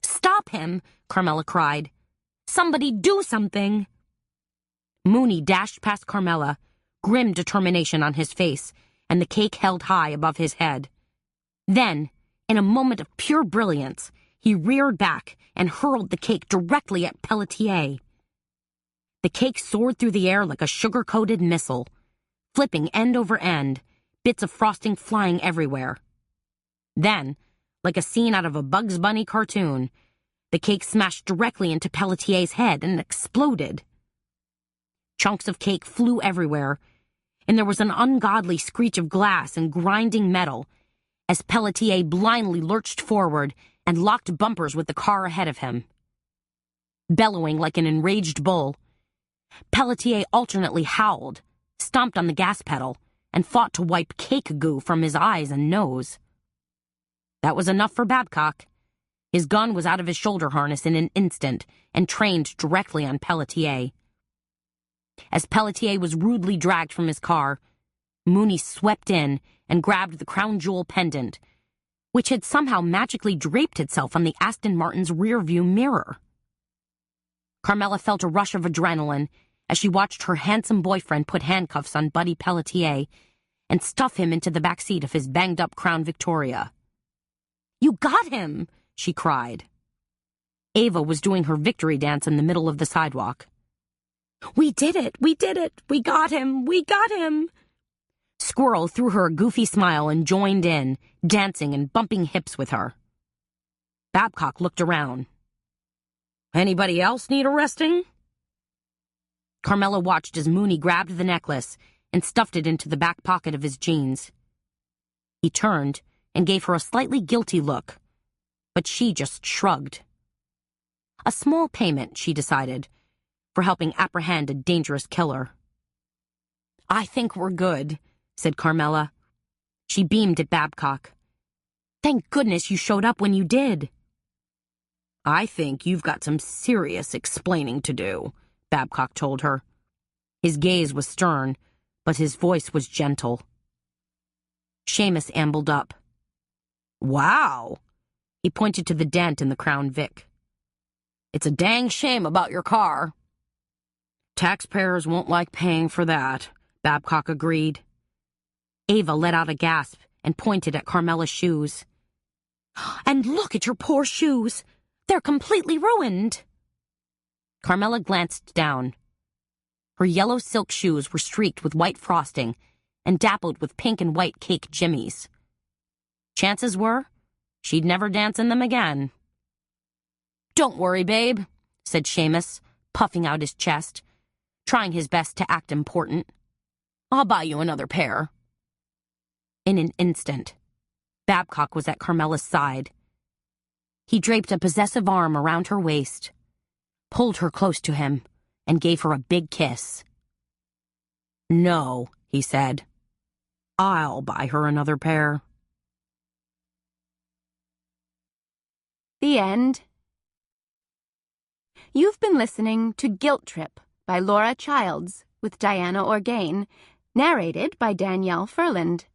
"Stop him!" Carmela cried. "Somebody do something!" Mooney dashed past Carmela, grim determination on his face, and the cake held high above his head. Then, in a moment of pure brilliance, he reared back and hurled the cake directly at Pelletier. The cake soared through the air like a sugar-coated missile, flipping end over end, bits of frosting flying everywhere. Then, like a scene out of a Bugs Bunny cartoon, the cake smashed directly into Pelletier's head and exploded. Chunks of cake flew everywhere, and there was an ungodly screech of glass and grinding metal as Pelletier blindly lurched forward and locked bumpers with the car ahead of him. Bellowing like an enraged bull, Pelletier alternately howled, stomped on the gas pedal, and fought to wipe cake goo from his eyes and nose. That was enough for Babcock. His gun was out of his shoulder harness in an instant and trained directly on Pelletier. As Pelletier was rudely dragged from his car, Mooney swept in and grabbed the crown jewel pendant, which had somehow magically draped itself on the Aston Martin's rearview mirror. Carmela felt a rush of adrenaline as she watched her handsome boyfriend put handcuffs on Buddy Pelletier and stuff him into the back seat of his banged-up Crown Victoria. "You got him!" she cried. Ava was doing her victory dance in the middle of the sidewalk. "We did it! We did it! We got him! We got him!" Squirrel threw her a goofy smile and joined in, dancing and bumping hips with her. Babcock looked around. "Anybody else need arresting?" Carmela watched as Mooney grabbed the necklace and stuffed it into the back pocket of his jeans. He turned and gave her a slightly guilty look, but she just shrugged. A small payment, she decided, for helping apprehend a dangerous killer. "I think we're good," said Carmela. She beamed at Babcock. "Thank goodness you showed up when you did." "I think you've got some serious explaining to do," Babcock told her. His gaze was stern, but his voice was gentle. Seamus ambled up. "Wow!" He pointed to the dent in the Crown Vic. "It's a dang shame about your car." "Taxpayers won't like paying for that," Babcock agreed. Ava let out a gasp and pointed at Carmela's shoes. "And look at your poor shoes! They're completely ruined!" Carmela glanced down. Her yellow silk shoes were streaked with white frosting and dappled with pink and white cake jimmies. Chances were, she'd never dance in them again. "Don't worry, babe," said Seamus, puffing out his chest, trying his best to act important. "I'll buy you another pair." In an instant, Babcock was at Carmela's side. He draped a possessive arm around her waist, pulled her close to him, and gave her a big kiss. No, he said. I'll buy her another pair. The end. You've been listening to Gilt Trip by Laura Childs with Diana Orgain, narrated by Danielle Furland.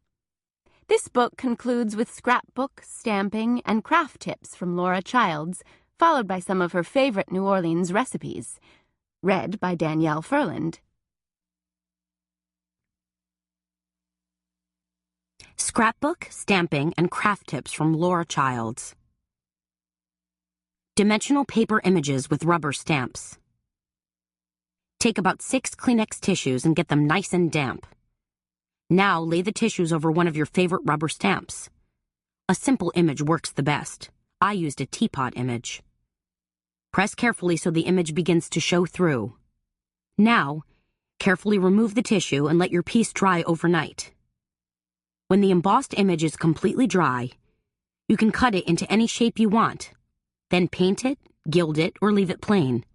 This book concludes with scrapbook, stamping, and craft tips from Laura Childs, followed by some of her favorite New Orleans recipes, read by Danielle Furland. Scrapbook, stamping, and craft tips from Laura Childs. Dimensional paper images with rubber stamps. Take about 6 Kleenex tissues and get them nice and damp. Now lay the tissues over one of your favorite rubber stamps. A simple image works the best. I used a teapot image. Press carefully so the image begins to show through. Now, carefully remove the tissue and let your piece dry overnight. When the embossed image is completely dry, you can cut it into any shape you want, then paint it, gild it, or leave it plain.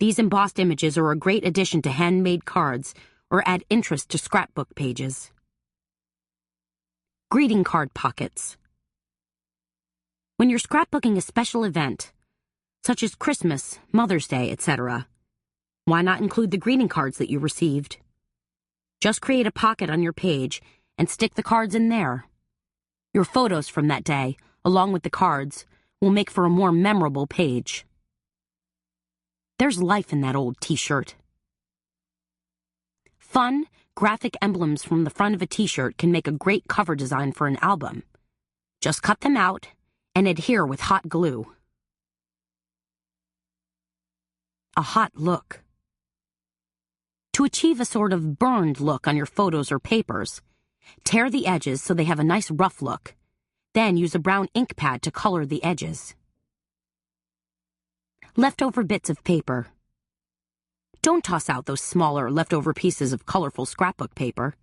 These embossed images are a great addition to handmade cards or add interest to scrapbook pages. Greeting card pockets. When you're scrapbooking a special event, such as Christmas, Mother's Day, etc., why not include the greeting cards that you received? Just create a pocket on your page and stick the cards in there. Your photos from that day, along with the cards, will make for a more memorable page. There's life in that old t-shirt. Fun, graphic emblems from the front of a t-shirt can make a great cover design for an album. Just cut them out and adhere with hot glue. A hot look. To achieve a sort of burned look on your photos or papers, tear the edges so they have a nice rough look. Then use a brown ink pad to color the edges. Leftover bits of paper. Don't toss out those smaller leftover pieces of colorful scrapbook paper.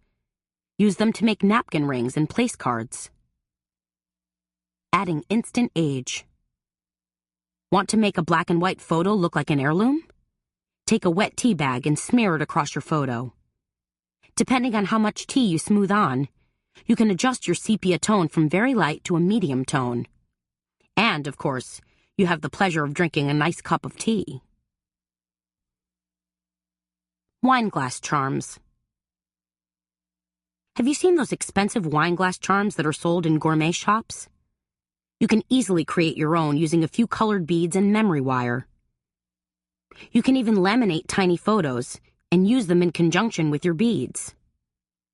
Use them to make napkin rings and place cards. Adding instant age. Want to make a black and white photo look like an heirloom? Take a wet tea bag and smear it across your photo. Depending on how much tea you smooth on, you can adjust your sepia tone from very light to a medium tone. And, of course, you have the pleasure of drinking a nice cup of tea. Wine glass charms. Have you seen those expensive wine glass charms that are sold in gourmet shops? You can easily create your own using a few colored beads and memory wire. You can even laminate tiny photos and use them in conjunction with your beads.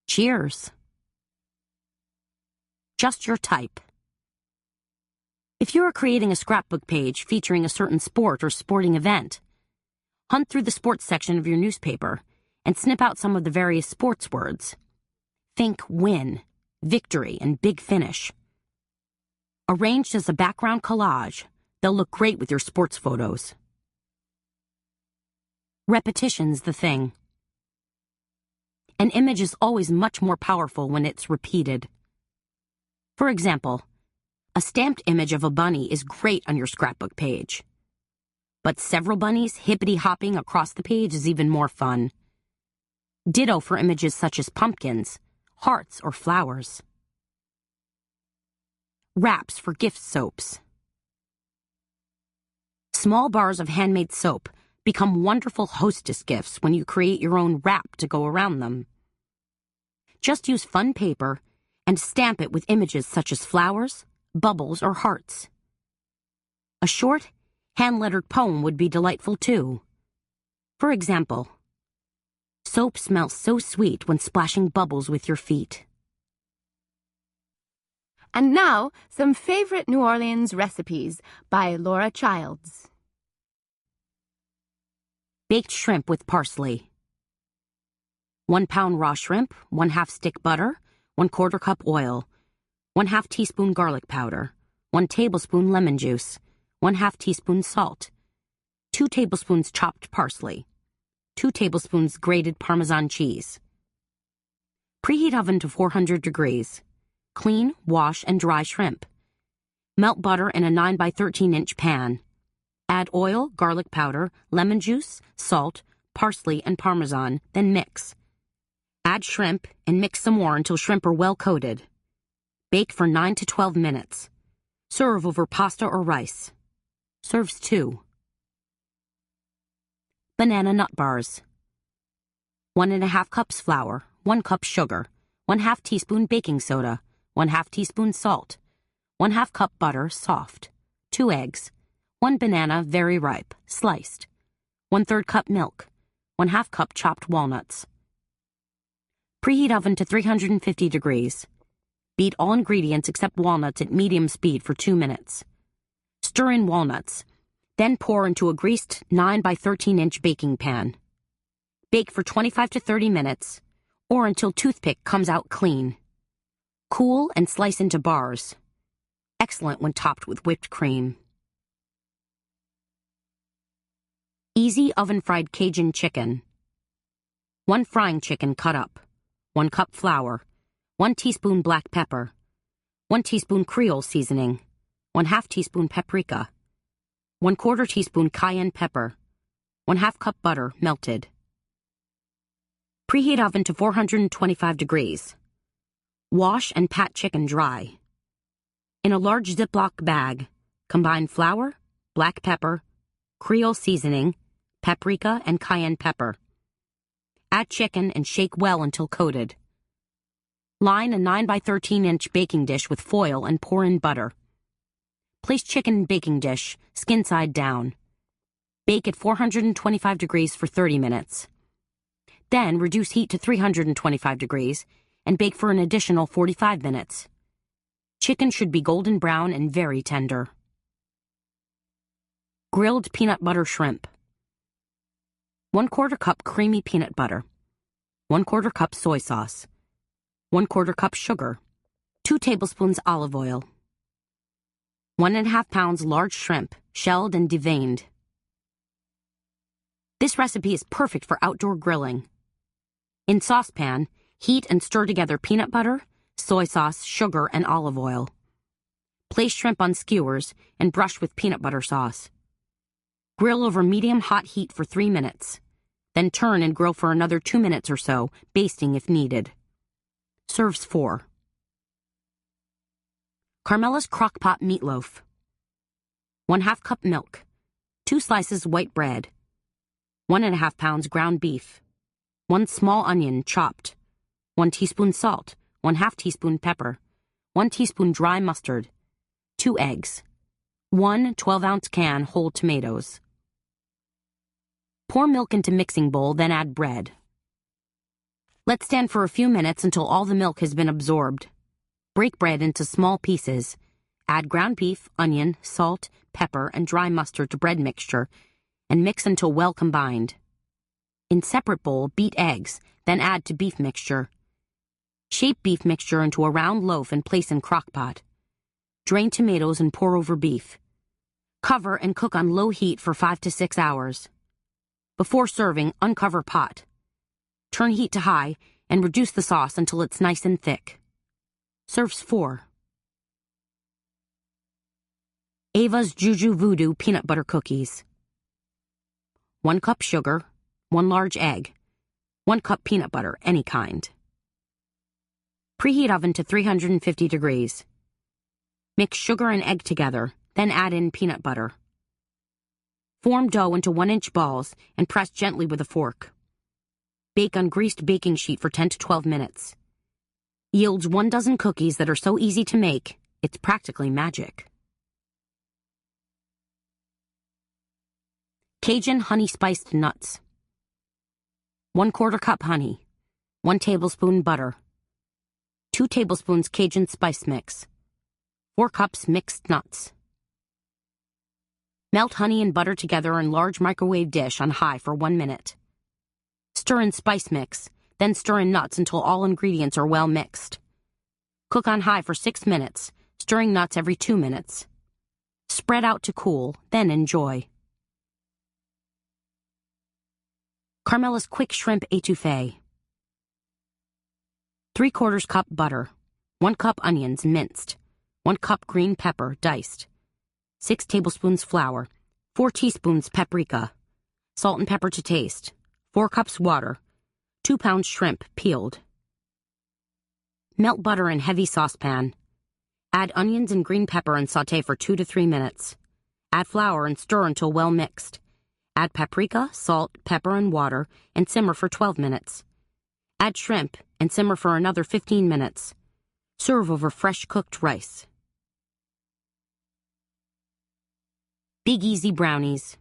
Cheers. Just your type. If you are creating a scrapbook page featuring a certain sport or sporting event, hunt through the sports section of your newspaper and snip out some of the various sports words. Think win, victory, and big finish. Arranged as a background collage, they'll look great with your sports photos. Repetition's the thing. An image is always much more powerful when it's repeated. For example, a stamped image of a bunny is great on your scrapbook page. But several bunnies hippity-hopping across the page is even more fun. Ditto for images such as pumpkins, hearts, or flowers. Wraps for gift soaps. Small bars of handmade soap become wonderful hostess gifts when you create your own wrap to go around them. Just use fun paper and stamp it with images such as flowers, bubbles, or hearts. A short, hand-lettered poem would be delightful too. For example, soap smells so sweet when splashing bubbles with your feet. And now, some favorite New Orleans recipes by Laura Childs. Baked shrimp with parsley. 1 pound raw shrimp, 1/2 stick butter, 1/4 cup oil, 1/2 teaspoon garlic powder, 1 tablespoon lemon juice, 1/2 teaspoon salt, 2 tablespoons chopped parsley, 2 tablespoons grated Parmesan cheese. Preheat oven to 400 degrees. Clean, wash, and dry shrimp. Melt butter in a 9 by 13-inch pan. Add oil, garlic powder, lemon juice, salt, parsley, and Parmesan, then mix. Add shrimp and mix some more until shrimp are well coated. Bake for 9 to 12 minutes. Serve over pasta or rice. Serves 2. Banana nut bars. 1½ cups flour, 1 cup sugar, 1/2 teaspoon baking soda, 1/2 teaspoon salt, 1/2 cup butter, soft, 2 eggs, 1 banana, very ripe, sliced, 1/3 cup milk, 1/2 cup chopped walnuts. Preheat oven to 350 degrees. Beat all ingredients except walnuts at medium speed for 2 minutes. Stir in walnuts, then pour into a greased 9 by 13-inch baking pan. Bake for 25 to 30 minutes, or until toothpick comes out clean. Cool and slice into bars. Excellent when topped with whipped cream. Easy oven-fried Cajun chicken. 1 frying chicken cut up. 1 cup flour. 1 teaspoon black pepper. 1 teaspoon Creole seasoning. 1/2 teaspoon paprika. 1/4 teaspoon cayenne pepper. 1/2 cup butter, melted. Preheat oven to 425 degrees. Wash and pat chicken dry. In a large Ziploc bag, combine flour, black pepper, Creole seasoning, paprika, and cayenne pepper. Add chicken and shake well until coated. Line a 9 by 13-inch baking dish with foil and pour in butter. Place chicken in baking dish, skin side down. Bake at 425 degrees for 30 minutes. Then reduce heat to 325 degrees and bake for an additional 45 minutes. Chicken should be golden brown and very tender. Grilled peanut butter shrimp. 1/4 cup creamy peanut butter. 1/4 cup soy sauce. 1/4 cup sugar. 2 tablespoons olive oil. 1½ pounds large shrimp, shelled and deveined. This recipe is perfect for outdoor grilling. In saucepan, heat and stir together peanut butter, soy sauce, sugar, and olive oil. Place shrimp on skewers and brush with peanut butter sauce. Grill over medium hot heat for 3 minutes. Then turn and grill for another 2 minutes or so, basting if needed. Serves 4. Carmela's crock-pot meatloaf. 1/2 cup milk. 2 slices white bread. 1½ pounds ground beef. 1 small onion, chopped. 1 teaspoon salt. 1/2 teaspoon pepper. 1 teaspoon dry mustard. 2 eggs. 1 12-ounce can whole tomatoes. Pour milk into mixing bowl, then add bread. Let stand for a few minutes until all the milk has been absorbed. Break bread into small pieces. Add ground beef, onion, salt, pepper, and dry mustard to bread mixture, and mix until well combined. In separate bowl, beat eggs, then add to beef mixture. Shape beef mixture into a round loaf and place in crock pot. Drain tomatoes and pour over beef. Cover and cook on low heat for 5 to 6 hours. Before serving, uncover pot. Turn heat to high and reduce the sauce until it's nice and thick. Serves 4. Ava's Juju Voodoo peanut butter cookies. 1 cup sugar, 1 large egg, 1 cup peanut butter, any kind. Preheat oven to 350 degrees. Mix sugar and egg together, then add in peanut butter. Form dough into 1-inch balls and press gently with a fork. Bake on greased baking sheet for 10 to 12 minutes. Yields 1 dozen cookies that are so easy to make, it's practically magic. Cajun honey spiced nuts. 1/4 cup honey. 1 tablespoon butter. 2 tablespoons Cajun spice mix. 4 cups mixed nuts. Melt honey and butter together in large microwave dish on high for 1 minute. Stir in spice mix, then stir in nuts until all ingredients are well mixed. Cook on high for 6 minutes, stirring nuts every 2 minutes. Spread out to cool, then enjoy. Carmela's quick shrimp étouffée. 3/4 cup butter. 1 cup onions, minced. 1 cup green pepper, diced. 6 tablespoons flour. 4 teaspoons paprika. Salt and pepper to taste. 4 cups water. 2-pound shrimp, peeled. Melt butter in heavy saucepan. Add onions and green pepper and sauté for 2 to 3 minutes. Add flour and stir until well mixed. Add paprika, salt, pepper, and water, and simmer for 12 minutes. Add shrimp and simmer for another 15 minutes. Serve over fresh cooked rice. Big Easy Brownies.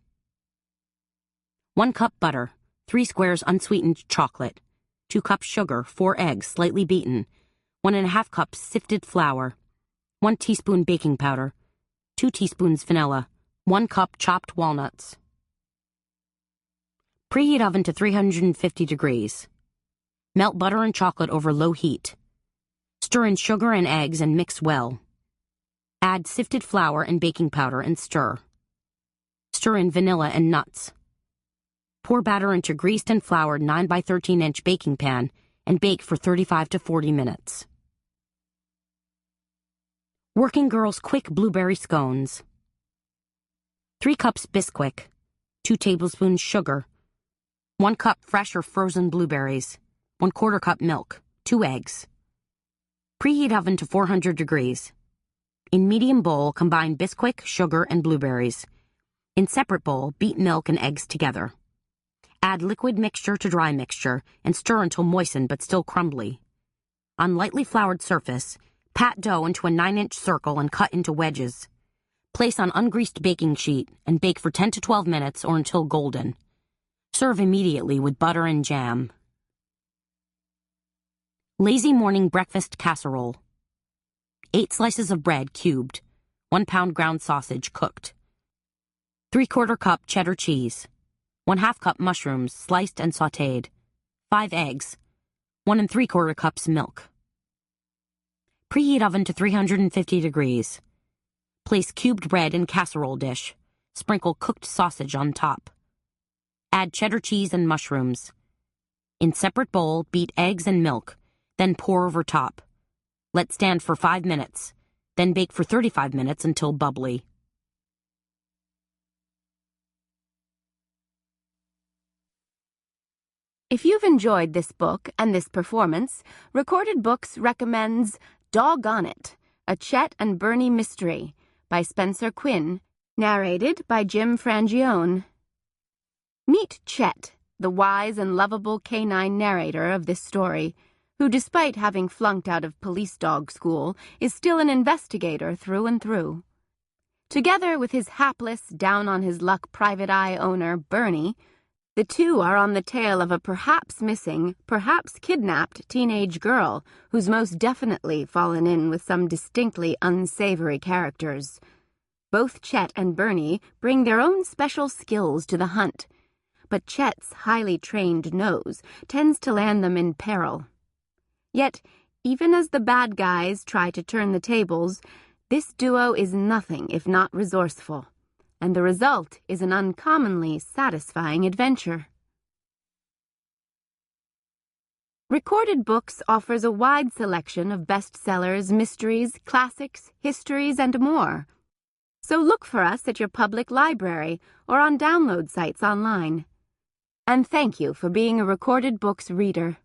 1 cup butter, 3 squares unsweetened chocolate, 2 cups sugar, 4 eggs slightly beaten, 1½ cups sifted flour, 1 teaspoon baking powder, 2 teaspoons vanilla, 1 cup chopped walnuts. Preheat oven to 350 degrees. Melt butter and chocolate over low heat. Stir in sugar and eggs and mix well. Add sifted flour and baking powder and stir. Stir in vanilla and nuts. Pour batter into greased and floured 9 by 13-inch baking pan and bake for 35 to 40 minutes. Working Girl's Quick Blueberry Scones. 3 cups Bisquick, 2 tablespoons sugar, 1 cup fresh or frozen blueberries, 1/4 cup milk, 2 eggs. Preheat oven to 400 degrees. In medium bowl, combine Bisquick, sugar, and blueberries. In separate bowl, beat milk and eggs together. Add liquid mixture to dry mixture and stir until moistened but still crumbly. On lightly floured surface, pat dough into a 9-inch circle and cut into wedges. Place on ungreased baking sheet and bake for 10 to 12 minutes or until golden. Serve immediately with butter and jam. Lazy Morning Breakfast Casserole. 8 slices of bread cubed, 1 pound ground sausage cooked, 3/4 cup cheddar cheese, 1/2 cup mushrooms sliced and sautéed, 5 eggs, 1 3/4 cups milk. Preheat oven to 350 degrees. Place cubed bread in casserole dish. Sprinkle cooked sausage on top. Add cheddar cheese and mushrooms. In separate bowl, beat eggs and milk, then pour over top. Let stand for 5 minutes, then bake for 35 minutes until bubbly. If you've enjoyed this book and this performance, Recorded Books recommends Doggone It, a Chet and Bernie mystery by Spencer Quinn, narrated by Jim Frangione. Meet Chet, the wise and lovable canine narrator of this story, who, despite having flunked out of police dog school, is still an investigator through and through. Together with his hapless, down-on-his-luck private eye owner, Bernie, the two are on the tail of a perhaps missing, perhaps kidnapped teenage girl who's most definitely fallen in with some distinctly unsavory characters. Both Chet and Bernie bring their own special skills to the hunt, but Chet's highly trained nose tends to land them in peril. Yet, even as the bad guys try to turn the tables, this duo is nothing if not resourceful, and the result is an uncommonly satisfying adventure. Recorded Books offers a wide selection of bestsellers, mysteries, classics, histories, and more. So look for us at your public library or on download sites online. And thank you for being a Recorded Books reader.